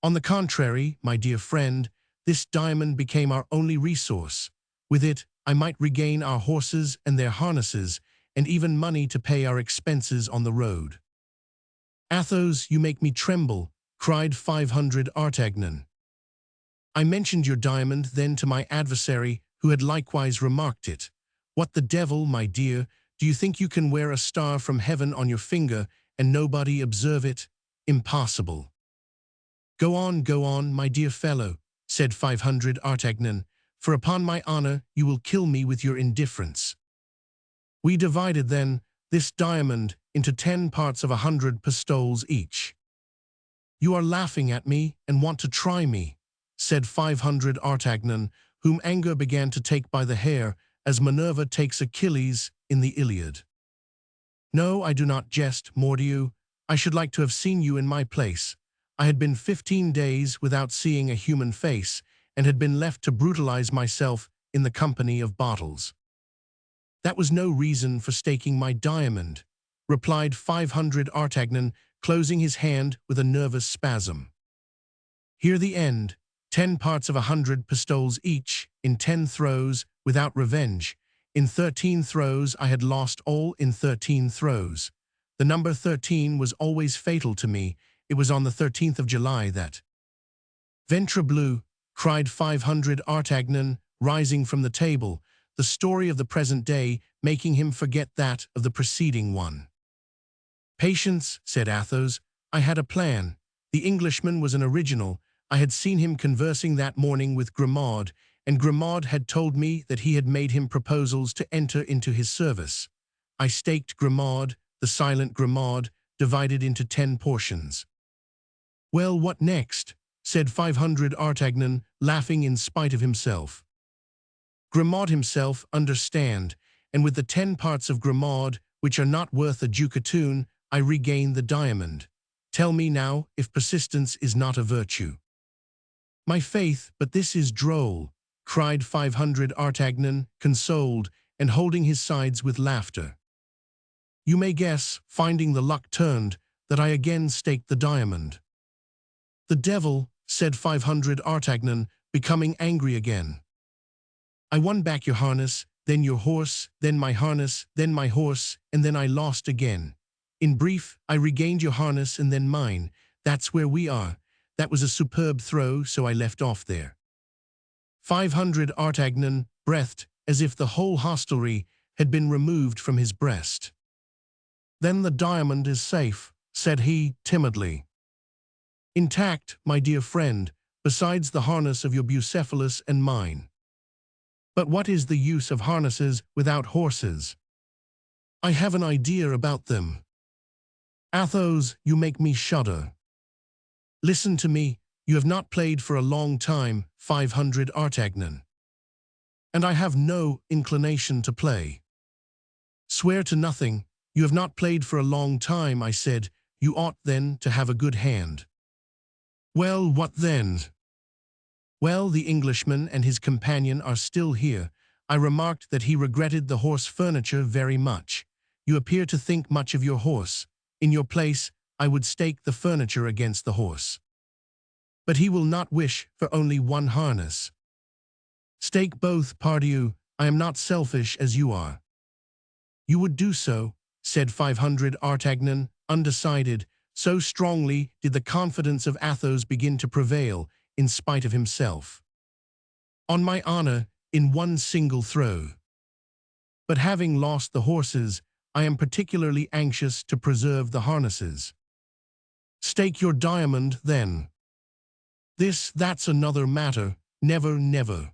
On the contrary, my dear friend, this diamond became our only resource. With it, I might regain our horses and their harnesses, and even money to pay our expenses on the road. Athos, you make me tremble, cried 500 Artagnan. I mentioned your diamond then to my adversary, who had likewise remarked it. What the devil, my dear, do you think you can wear a star from heaven on your finger and nobody observe it? Impossible. Go on, my dear fellow, said 500 Artagnan, for upon my honor you will kill me with your indifference. We divided, then, this diamond into 10 parts of 100 pistoles each. You are laughing at me and want to try me, said 500 Artagnan, whom anger began to take by the hair, as Minerva takes Achilles in the Iliad. No, I do not jest, mordieu. I should like to have seen you in my place. I had been 15 days without seeing a human face, and had been left to brutalize myself in the company of bottles. That was no reason for staking my diamond, replied 500 Artagnan, closing his hand with a nervous spasm. Hear the end. 10 parts of 100 pistoles each, in 10 throws, without revenge. In 13 throws I had lost all in 13 throws. The number 13 was always fatal to me. It was on the 13th of July that. Ventre bleu, cried 500 Artagnan, rising from the table, the story of the present day making him forget that of the preceding one. Patience, said Athos, I had a plan. The Englishman was an original. I had seen him conversing that morning with Grimaud, and Grimaud had told me that he had made him proposals to enter into his service. I staked Grimaud, the silent Grimaud, divided into 10 portions. Well, what next? Said 500 Artagnan, laughing in spite of himself. Grimaud himself, understand, and with the 10 parts of Grimaud, which are not worth a ducatoon, I regain the diamond. Tell me now if persistence is not a virtue. My faith, but this is droll, cried 500 Artagnan, consoled, and holding his sides with laughter. You may guess, finding the luck turned, that I again staked the diamond. The devil, said 500 Artagnan, becoming angry again. I won back your harness, then your horse, then my harness, then my horse, and then I lost again. In brief, I regained your harness and then mine. That's where we are. That was a superb throw, so I left off there. 500 Artagnan breathed as if the whole hostelry had been removed from his breast. Then the diamond is safe, said he timidly. Intact, my dear friend, besides the harness of your Bucephalus and mine. But what is the use of harnesses without horses? I have an idea about them. Athos, you make me shudder. Listen to me, you have not played for a long time, 500 Artagnan. And I have no inclination to play. Swear to nothing, you have not played for a long time, I said, you ought then to have a good hand. Well, what then? Well, the Englishman and his companion are still here. I remarked that he regretted the horse furniture very much. You appear to think much of your horse. In your place, I would stake the furniture against the horse. But he will not wish for only one harness. Stake both, pardieu, I am not selfish as you are. You would do so, said 500 Artagnan, undecided. So strongly did the confidence of Athos begin to prevail, in spite of himself. On my honor, in one single throw. But having lost the horses, I am particularly anxious to preserve the harnesses. Stake your diamond, then. That's another matter, never, never.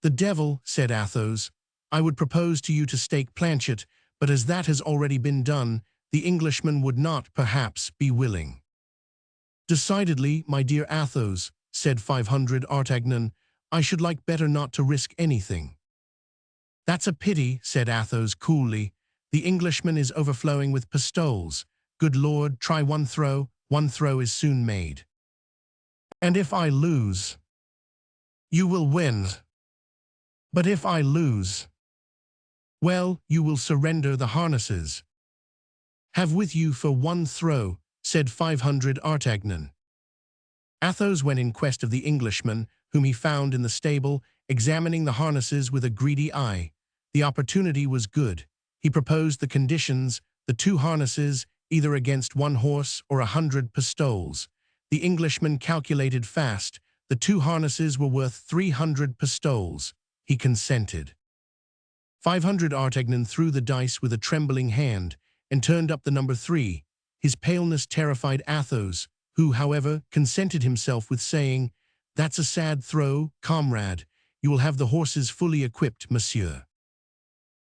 The devil, said Athos, I would propose to you to stake Planchet, but as that has already been done, the Englishman would not, perhaps, be willing. Decidedly, my dear Athos, said 500 Artagnan, I should like better not to risk anything. That's a pity, said Athos coolly. The Englishman is overflowing with pistoles. Good Lord, try one throw is soon made. And if I lose? You will win. But if I lose? Well, you will surrender the harnesses. Have with you for one throw, said 500 Artagnan. Athos went in quest of the Englishman, whom he found in the stable, examining the harnesses with a greedy eye. The opportunity was good. He proposed the conditions, the 2 harnesses, either against 1 horse or 100 pistoles. The Englishman calculated fast. The 2 harnesses were worth 300 pistoles. He consented. 500 Artagnan threw the dice with a trembling hand and turned up the number 3. His paleness terrified Athos, who, however, consented himself with saying, "That's a sad throw, comrade. You will have the horses fully equipped, monsieur."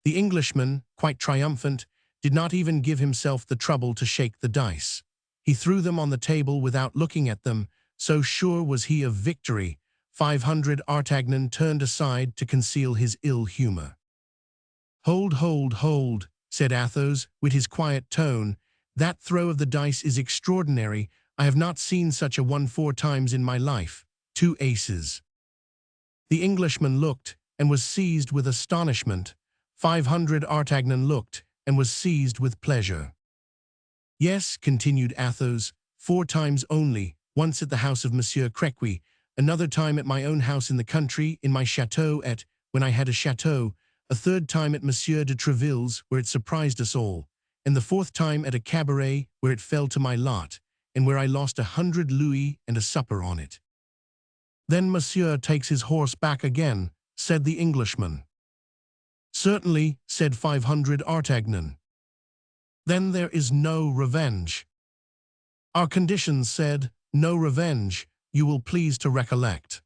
The Englishman, quite triumphant, did not even give himself the trouble to shake the dice. He threw them on the table without looking at them, so sure was he of victory. 500 Artagnan turned aside to conceal his ill humor. "Hold, hold, hold," said Athos, with his quiet tone. "That throw of the dice is extraordinary. I have not seen such a one 4 times in my life. 2 aces." The Englishman looked and was seized with astonishment. 500 Artagnan looked and was seized with pleasure. "Yes," continued Athos, 4 times only, once at the house of Monsieur Crequy, another time at my own house in the country, in my chateau when I had a chateau, a 3rd time at Monsieur de Treville's, where it surprised us all, and the 4th time at a cabaret where it fell to my lot, and where I lost 100 louis and a supper on it." "Then Monsieur takes his horse back again," said the Englishman. "Certainly," said 500 Artagnan. "Then there is no revenge." "Our conditions said, no revenge, you will please to recollect."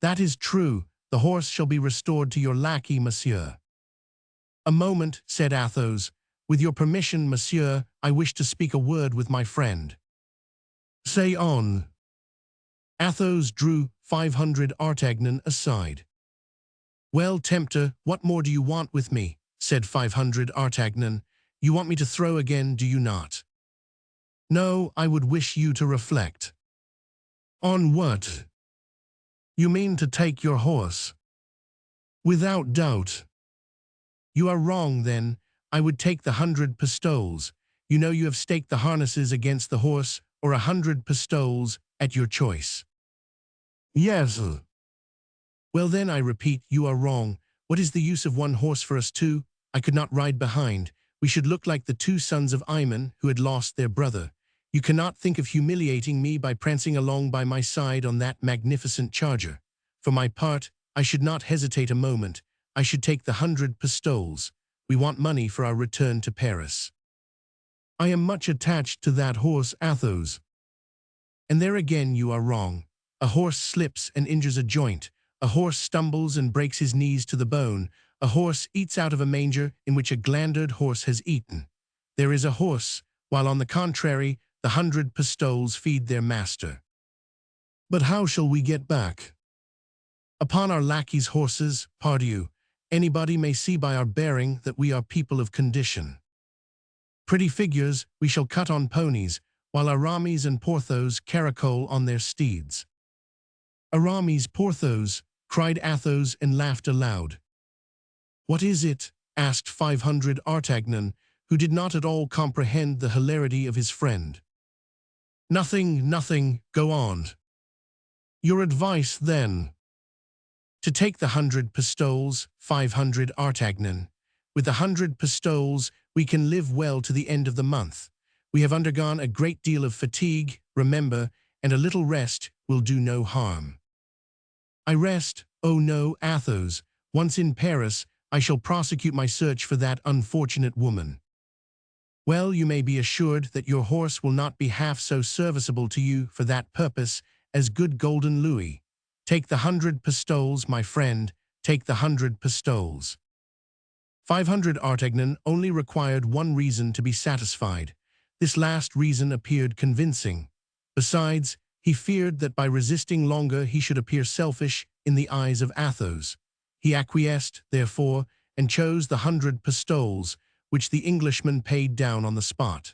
"That is true. The horse shall be restored to your lackey, monsieur." "A moment," said Athos. "With your permission, monsieur, I wish to speak a word with my friend." "Say on." Athos drew 500 Artagnan aside. "Well, tempter, what more do you want with me?" said 500 Artagnan. "You want me to throw again, do you not?" "No, I would wish you to reflect." "On what?" "You mean to take your horse?" "Without doubt." "You are wrong, then. I would take the 100 pistoles. You know you have staked the harnesses against the horse, or 100 pistoles, at your choice." "Yes." "Well then, I repeat, you are wrong. What is the use of 1 horse for us 2? I could not ride behind. We should look like the 2 sons of Aymon who had lost their brother. You cannot think of humiliating me by prancing along by my side on that magnificent charger. For my part, I should not hesitate a moment. I should take the 100 pistoles. We want money for our return to Paris." "I am much attached to that horse, Athos." "And there again you are wrong. A horse slips and injures a joint. A horse stumbles and breaks his knees to the bone. A horse eats out of a manger in which a glandered horse has eaten. There is a horse, while on the contrary, the 100 pistoles feed their master." "But how shall we get back?" "Upon our lackeys' horses, pardieu. Anybody may see by our bearing that we are people of condition." "Pretty figures, we shall cut on ponies, while Aramis and Porthos caracole on their steeds." "Aramis, Porthos," cried Athos and laughed aloud. "What is it?" asked 500 Artagnan, who did not at all comprehend the hilarity of his friend. "Nothing, nothing, go on." "Your advice, then?" "To take the 100 pistoles, 500 Artagnan. With the 100 pistoles, we can live well to the end of the month. We have undergone a great deal of fatigue, remember, and a little rest will do no harm." "I rest? Oh no, Athos. Once in Paris, I shall prosecute my search for that unfortunate woman." "Well, you may be assured that your horse will not be half so serviceable to you for that purpose as good golden louis. Take the 100 pistoles, my friend, take the 100 pistoles." 500 Artagnan only required 1 reason to be satisfied. This last reason appeared convincing. Besides, he feared that by resisting longer he should appear selfish in the eyes of Athos. He acquiesced, therefore, and chose the 100 pistoles, which the Englishman paid down on the spot.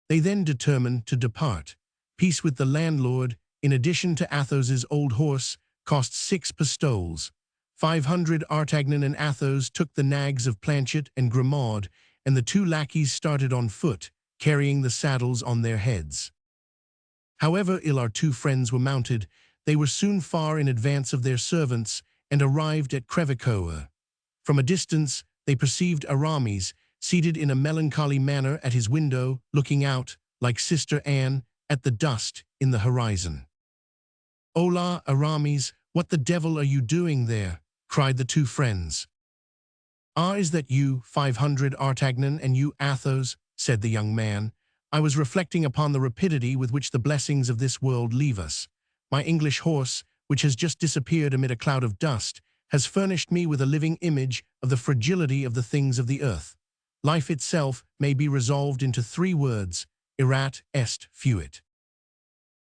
They then determined to depart. Peace with the landlord, in addition to Athos's old horse, cost 6 pistoles. 500 Artagnan and Athos took the nags of Planchet and Grimaud, and the 2 lackeys started on foot, carrying the saddles on their heads. However ill our 2 friends were mounted, they were soon far in advance of their servants, and arrived at Crevecoeur. From a distance, they perceived Aramis, seated in a melancholy manner at his window, looking out, like Sister Anne, at the dust in the horizon. "Hola, Aramis, what the devil are you doing there?" cried the two friends. "Ah, is that you, 500 Artagnan, and you, Athos?" said the young man. "I was reflecting upon the rapidity with which the blessings of this world leave us. My English horse, which has just disappeared amid a cloud of dust, has furnished me with a living image of the fragility of the things of the earth. Life itself may be resolved into 3 words, erat est fuit."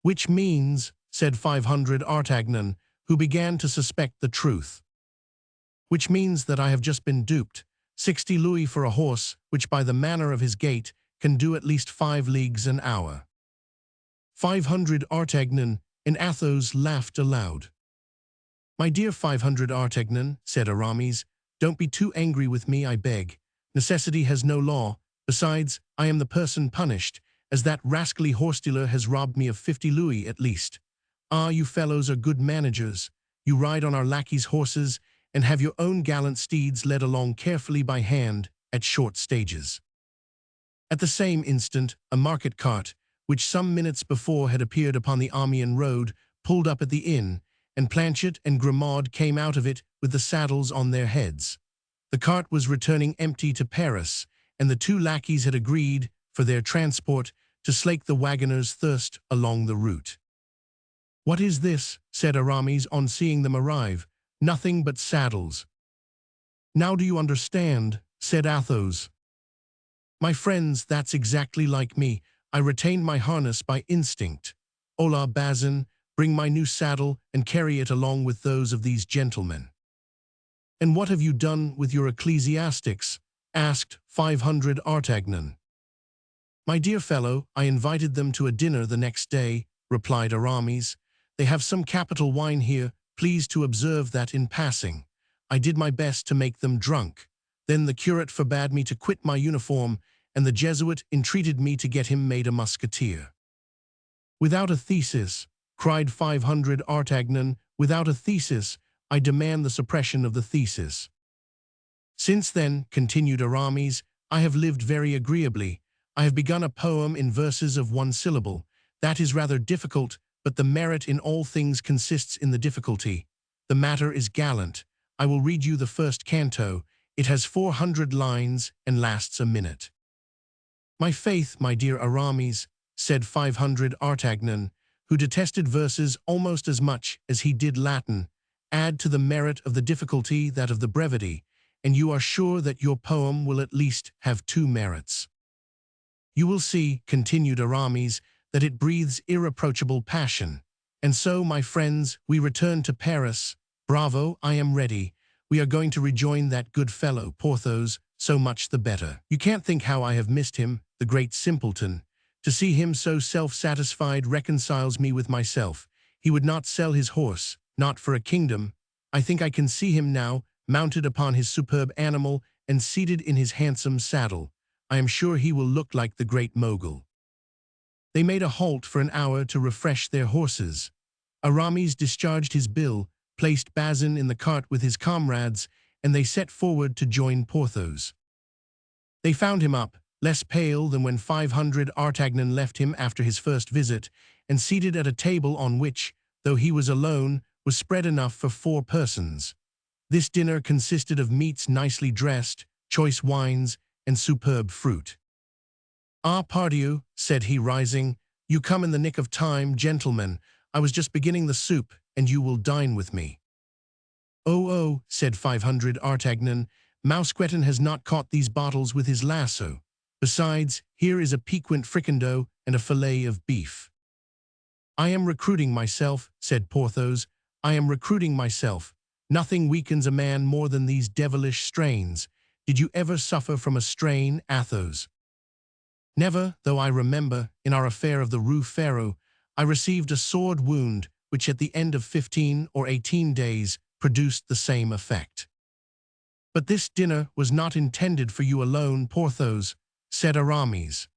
"Which means," said 500 Artagnan, who began to suspect the truth, "which means that I have just been duped. 60 louis for a horse, which by the manner of his gait can do at least 5 leagues an hour." 500 Artagnan and Athos laughed aloud. "My dear 500 Artagnan," said Aramis, "don't be too angry with me, I beg. Necessity has no law. Besides, I am the person punished, as that rascally horse-dealer has robbed me of 50 louis at least. Ah, you fellows are good managers. You ride on our lackeys' horses and have your own gallant steeds led along carefully by hand at short stages." At the same instant, a market cart, which some minutes before had appeared upon the Amiens road, pulled up at the inn, and Planchet and Grimaud came out of it with the saddles on their heads. The cart was returning empty to Paris, and the 2 lackeys had agreed, for their transport, to slake the wagoner's thirst along the route. "What is this?" said Aramis on seeing them arrive. "Nothing but saddles." "Now do you understand?" said Athos. "My friends, that's exactly like me. I retained my harness by instinct. Hola, Bazin, bring my new saddle and carry it along with those of these gentlemen." "And what have you done with your ecclesiastics?" asked 500 Artagnan. "My dear fellow, I invited them to a dinner the next day," replied Aramis. "They have some capital wine here, please to observe that in passing. I did my best to make them drunk. Then the curate forbade me to quit my uniform, and the Jesuit entreated me to get him made a musketeer." "Without a thesis," cried 500 Artagnan, "without a thesis, I demand the suppression of the thesis." "Since then," continued Aramis, "I have lived very agreeably. I have begun a poem in verses of 1 syllable. That is rather difficult, but the merit in all things consists in the difficulty. The matter is gallant. I will read you the first canto. It has 400 lines and lasts a minute." "My faith, my dear Aramis," said 500 Artagnan, who detested verses almost as much as he did Latin, "add to the merit of the difficulty that of the brevity, and you are sure that your poem will at least have 2 merits. You will see," continued Aramis, "that it breathes irreproachable passion. And so, my friends, we return to Paris. Bravo, I am ready. We are going to rejoin that good fellow, Porthos, so much the better. You can't think how I have missed him, the great simpleton. To see him so self-satisfied reconciles me with myself. He would not sell his horse, not for a kingdom. I think I can see him now, mounted upon his superb animal and seated in his handsome saddle. I am sure he will look like the great mogul." They made a halt for an hour to refresh their horses. Aramis discharged his bill, placed Bazin in the cart with his comrades, and they set forward to join Porthos. They found him up, less pale than when 500 Artagnan left him after his first visit, and seated at a table on which, though he was alone, was spread enough for 4 persons. This dinner consisted of meats nicely dressed, choice wines, and superb fruit. "Ah, pardieu," said he, rising, "you come in the nick of time, gentlemen. I was just beginning the soup, and you will dine with me." "Oh," said 500 Artagnan, "Mousqueton has not caught these bottles with his lasso. Besides, here is a piquant fricandeau and a fillet of beef." "I am recruiting myself," said Porthos. "I am recruiting myself. Nothing weakens a man more than these devilish strains. Did you ever suffer from a strain, Athos?" "Never, though I remember, in our affair of the Rue Férou, I received a sword wound which at the end of 15 or 18 days produced the same effect." "But this dinner was not intended for you alone, Porthos," said Aramis.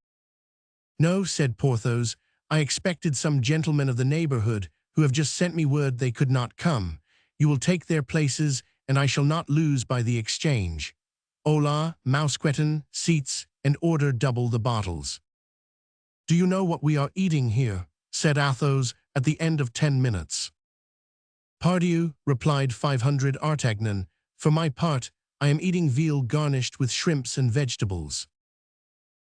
"No," said Porthos, "I expected some gentlemen of the neighborhood who have just sent me word they could not come. You will take their places, and I shall not lose by the exchange." Hola, Mousqueton, seats, and order double the bottles. Do you know what we are eating here? Said Athos at the end of 10 minutes. Pardieu, replied 500 Artagnan. For my part, I am eating veal garnished with shrimps and vegetables.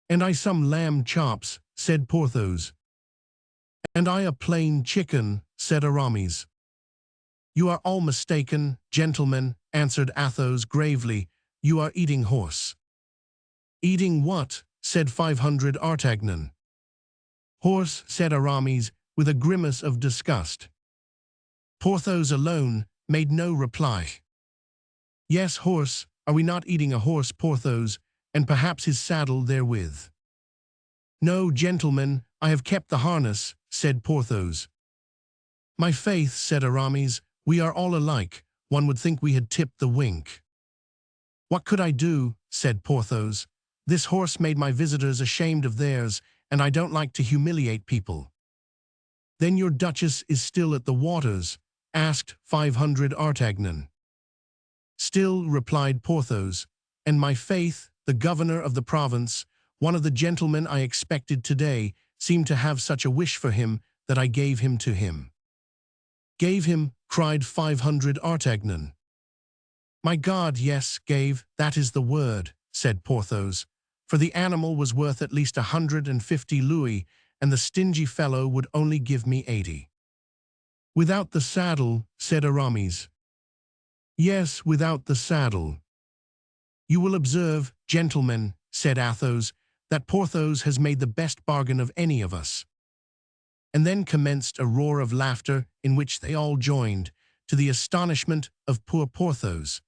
And I some lamb chops, said Porthos. And I a plain chicken, said Aramis. You are all mistaken, gentlemen, answered Athos gravely. You are eating horse. Eating what? Said 500 Artagnan. Horse, said Aramis, with a grimace of disgust. Porthos alone made no reply. Yes, horse, are we not eating a horse, Porthos, and perhaps his saddle therewith? No, gentlemen, I have kept the harness, said Porthos. My faith, said Aramis, we are all alike. One would think we had tipped the wink. What could I do? Said Porthos. This horse made my visitors ashamed of theirs, and I don't like to humiliate people. Then your Duchess is still at the waters? Asked 500 Artagnan. Still, replied Porthos, and my faith, the governor of the province, one of the gentlemen I expected today, seemed to have such a wish for him that I gave him to him. Gave him, cried 500 Artagnan. My God, yes, gave, that is the word, said Porthos, for the animal was worth at least 150 louis, and the stingy fellow would only give me 80. Without the saddle, said Aramis. Yes, without the saddle. You will observe, gentlemen, said Athos, that Porthos has made the best bargain of any of us. And then commenced a roar of laughter in which they all joined, to the astonishment of poor Porthos.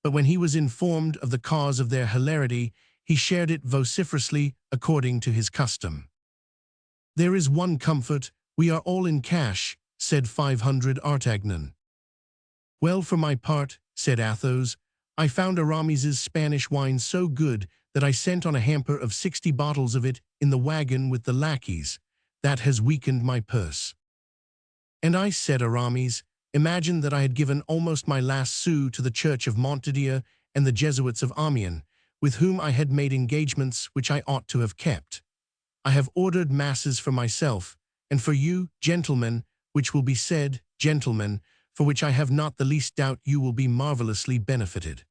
But when he was informed of the cause of their hilarity, he shared it vociferously according to his custom. There is one comfort, we are all in cash, said 500 Artagnan. Well, for my part, said Athos, I found Aramis's Spanish wine so good that I sent on a hamper of 60 bottles of it in the wagon with the lackeys. That has weakened my purse. And I, said Aramis, imagined that I had given almost my last sou to the Church of Montdidier and the Jesuits of Amiens, with whom I had made engagements which I ought to have kept. I have ordered masses for myself, and for you, gentlemen, which will be said, gentlemen, for which I have not the least doubt you will be marvelously benefited.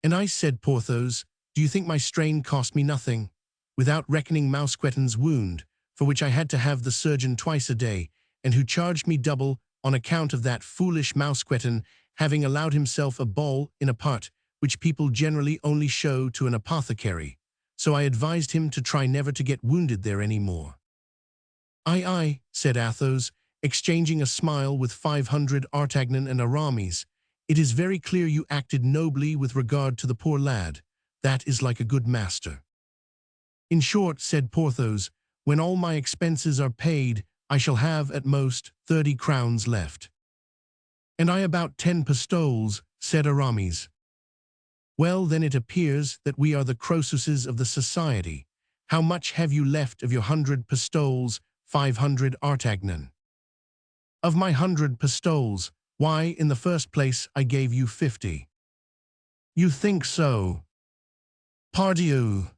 And I, said Porthos, do you think my strain cost me nothing, without reckoning Mousqueton's wound, for which I had to have the surgeon twice a day, and who charged me double on account of that foolish Mousqueton having allowed himself a ball in a part which people generally only show to an apothecary, so I advised him to try never to get wounded there any more. Aye, said Athos, exchanging a smile with 500 Artagnan and Aramis, it is very clear you acted nobly with regard to the poor lad. That is like a good master. In short, said Porthos, when all my expenses are paid, I shall have, at most, 30 crowns left. And I about 10 pistoles, said Aramis. Well, then it appears that we are the Croesuses of the society. How much have you left of your 100 pistoles, 500 Artagnan? Of my 100 pistoles, why, in the first place, I gave you 50. You think so? Pardieu.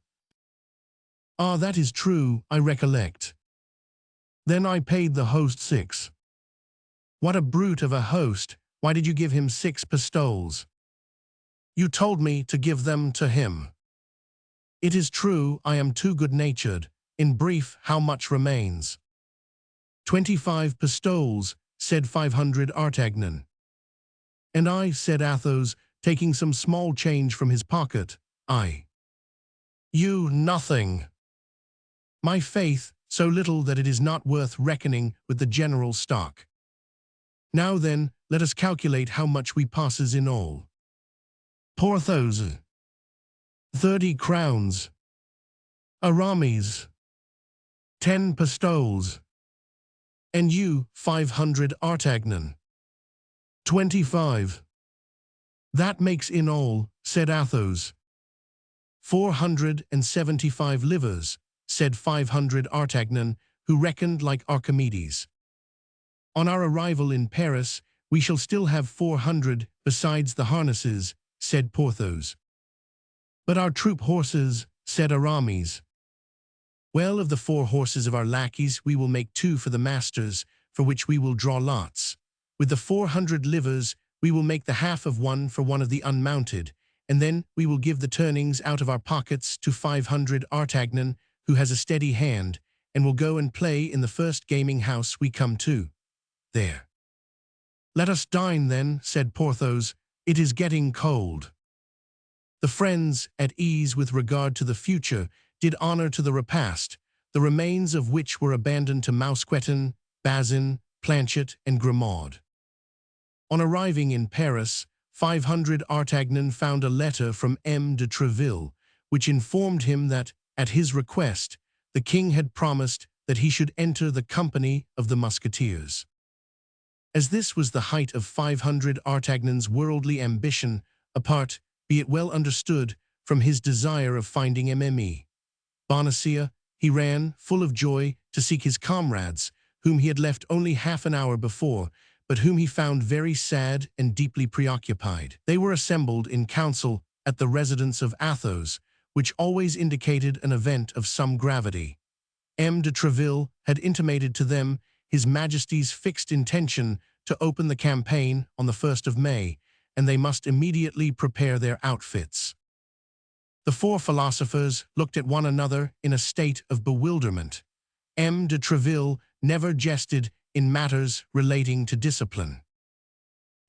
Ah, that is true, I recollect. Then I paid the host 6. What a brute of a host! Why did you give him 6 pistoles? You told me to give them to him. It is true, I am too good-natured. In brief, how much remains? 25 pistoles, said 500 Artagnan. And I, said Athos, taking some small change from his pocket, I. You nothing. My faith, so little that it is not worth reckoning with the general stock. Now then, let us calculate how much we passes in all. Porthos. 30 crowns. Aramis. 10 pistoles. And you, 500 Artagnan. 25. That makes in all, said Athos. 475 livres, said 500 Artagnan, who reckoned like Archimedes. On our arrival in Paris, we shall still have 400, besides the harnesses, said Porthos. "But our troop horses," said Aramis. "Well, of the 4 horses of our lackeys we will make 2 for the masters, for which we will draw lots. With the 400 livres we will make the half of one for one of the unmounted, and then we will give the turnings out of our pockets to 500 Artagnan, who has a steady hand, and will go and play in the first gaming house we come to. There." "Let us dine then," said Porthos. "It is getting cold." The friends, at ease with regard to the future, did honor to the repast, the remains of which were abandoned to Mousqueton, Bazin, Planchet, and Grimaud. On arriving in Paris, 500 Artagnan found a letter from M. de Treville, which informed him that, at his request, the king had promised that he should enter the company of the Musketeers. As this was the height of 500 Artagnan's worldly ambition, apart, be it well understood, from his desire of finding Mme. Bonacieux, he ran, full of joy, to seek his comrades, whom he had left only half an hour before, but whom he found very sad and deeply preoccupied. They were assembled in council at the residence of Athos, which always indicated an event of some gravity. M. de Treville had intimated to them His Majesty's fixed intention to open the campaign on the 1st of May, and they must immediately prepare their outfits. The 4 philosophers looked at one another in a state of bewilderment. M. de Treville never jested in matters relating to discipline.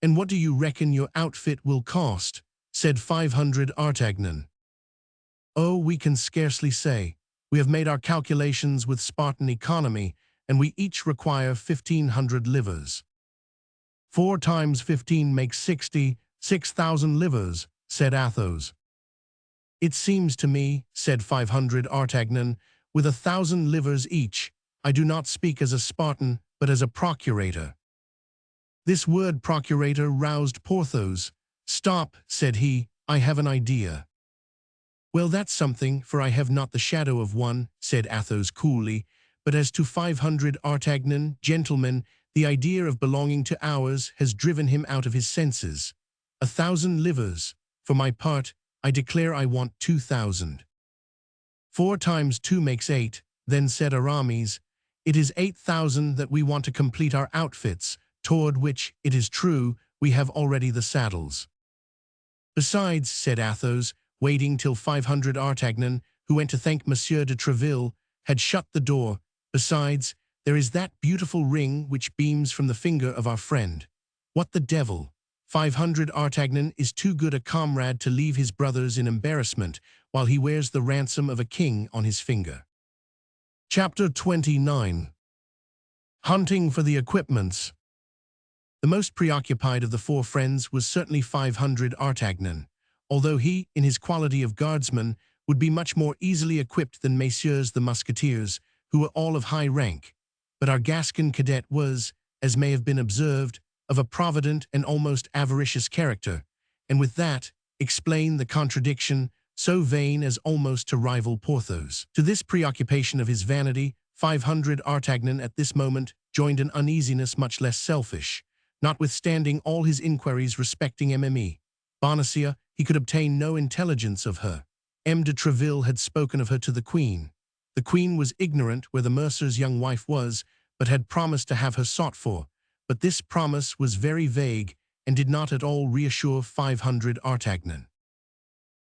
"And what do you reckon your outfit will cost?" said 500 Artagnan. "Oh, we can scarcely say. We have made our calculations with Spartan economy, and we each require 1,500 livres. 4 times 15 makes 6,000 livres, said Athos. "It seems to me," said 500 Artagnan, "with 1,000 livres each, I do not speak as a Spartan, but as a procurator." This word procurator roused Porthos. "Stop," said he, "I have an idea." "Well, that's something, for I have not the shadow of one," said Athos coolly, "but as to 500 Artagnan, gentlemen, the idea of belonging to ours has driven him out of his senses. 1,000 livres. For my part, I declare I want 2,000. 4 times 2 makes 8, then said Aramis. "It is 8,000 that we want to complete our outfits, toward which, it is true, we have already the saddles." "Besides," said Athos, waiting till 500 Artagnan, who went to thank Monsieur de Treville, had shut the door, "besides, there is that beautiful ring which beams from the finger of our friend. What the devil! 500 Artagnan is too good a comrade to leave his brothers in embarrassment while he wears the ransom of a king on his finger." Chapter 29. Hunting for the equipments. The most preoccupied of the 4 friends was certainly 500 Artagnan, although he, in his quality of guardsman, would be much more easily equipped than Messieurs the Musketeers, who were all of high rank. But our Gascon cadet was, as may have been observed, of a provident and almost avaricious character, and with that explained the contradiction, so vain as almost to rival Porthos. To this preoccupation of his vanity, 500 Artagnan at this moment joined an uneasiness much less selfish. Notwithstanding all his inquiries respecting Mme. Bonacieux, he could obtain no intelligence of her. M. de Treville had spoken of her to the queen. The queen was ignorant where the mercer's young wife was, but had promised to have her sought for. But this promise was very vague and did not at all reassure 500 Artagnan.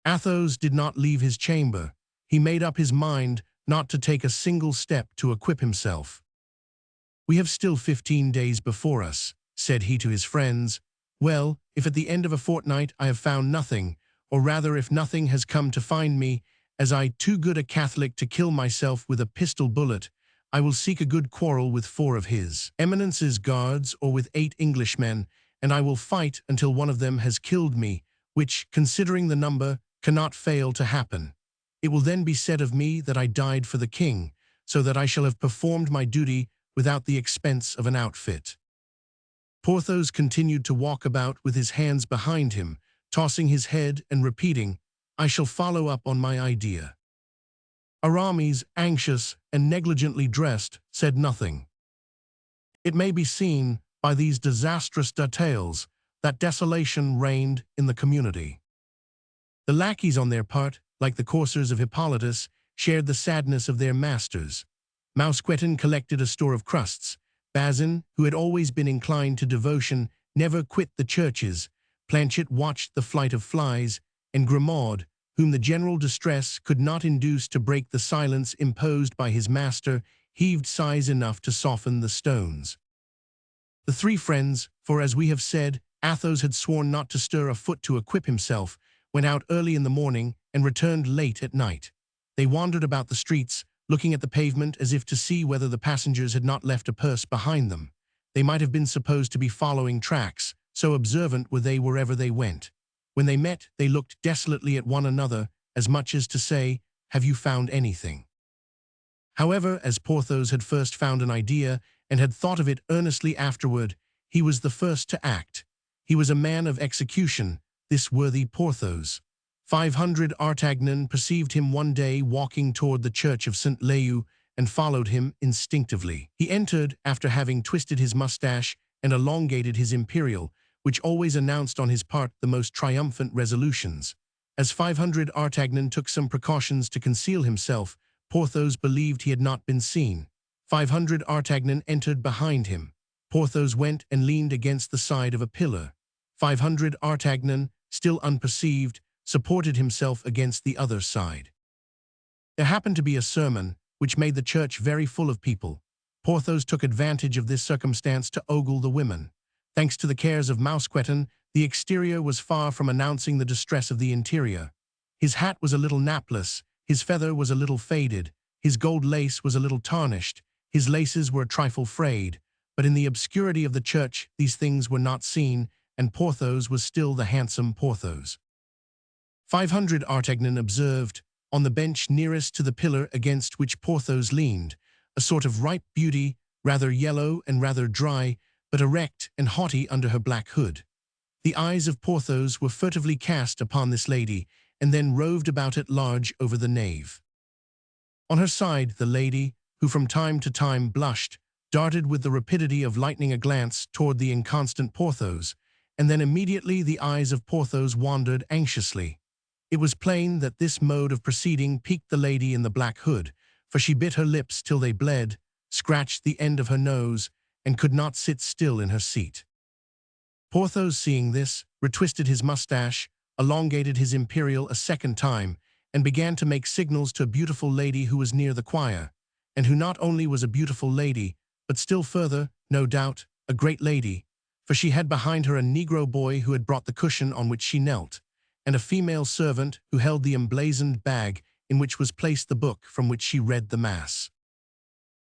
Athos did not leave his chamber. He made up his mind not to take a single step to equip himself. "We have still 15 days before us," said he to his friends. "Well, if at the end of a fortnight I have found nothing, or rather if nothing has come to find me, as I too good a Catholic to kill myself with a pistol bullet, I will seek a good quarrel with 4 of his Eminence's guards or with 8 Englishmen, and I will fight until one of them has killed me, which, considering the number, cannot fail to happen. It will then be said of me that I died for the king, so that I shall have performed my duty without the expense of an outfit." Porthos continued to walk about with his hands behind him, tossing his head and repeating, "I shall follow up on my idea." Aramis, anxious and negligently dressed, said nothing. It may be seen, by these disastrous details, that desolation reigned in the community. The lackeys on their part, like the coursers of Hippolytus, shared the sadness of their masters. Mousqueton collected a store of crusts. Bazin, who had always been inclined to devotion, never quit the churches. Planchet watched the flight of flies, and Grimaud, whom the general distress could not induce to break the silence imposed by his master, heaved sighs enough to soften the stones. The three friends, for as we have said, Athos had sworn not to stir a foot to equip himself, went out early in the morning and returned late at night. They wandered about the streets, looking at the pavement as if to see whether the passengers had not left a purse behind them. They might have been supposed to be following tracks, so observant were they wherever they went. When they met, they looked desolately at one another, as much as to say, "Have you found anything?" However, as Porthos had first found an idea and had thought of it earnestly afterward, he was the first to act. He was a man of execution, this worthy Porthos. 500 Artagnan perceived him one day walking toward the church of St. Leu and followed him instinctively. He entered after having twisted his mustache and elongated his imperial, which always announced on his part the most triumphant resolutions. As 500 Artagnan took some precautions to conceal himself, Porthos believed he had not been seen. 500 Artagnan entered behind him. Porthos went and leaned against the side of a pillar. 500 Artagnan, still unperceived, supported himself against the other side. There happened to be a sermon, which made the church very full of people. Porthos took advantage of this circumstance to ogle the women. Thanks to the cares of Mousqueton, the exterior was far from announcing the distress of the interior. His hat was a little napless, his feather was a little faded, his gold lace was a little tarnished, his laces were a trifle frayed, but in the obscurity of the church these things were not seen, and Porthos was still the handsome Porthos. 500 Artagnan observed, on the bench nearest to the pillar against which Porthos leaned, a sort of ripe beauty, rather yellow and rather dry, but erect and haughty under her black hood. The eyes of Porthos were furtively cast upon this lady, and then roved about at large over the nave. On her side, the lady, who from time to time blushed, darted with the rapidity of lightning a glance toward the inconstant Porthos, and then immediately the eyes of Porthos wandered anxiously. It was plain that this mode of proceeding piqued the lady in the black hood, for she bit her lips till they bled, scratched the end of her nose, and could not sit still in her seat. Porthos, seeing this, retwisted his mustache, elongated his imperial a second time, and began to make signals to a beautiful lady who was near the choir, and who not only was a beautiful lady, but still further, no doubt, a great lady, for she had behind her a Negro boy who had brought the cushion on which she knelt, and a female servant who held the emblazoned bag in which was placed the book from which she read the Mass.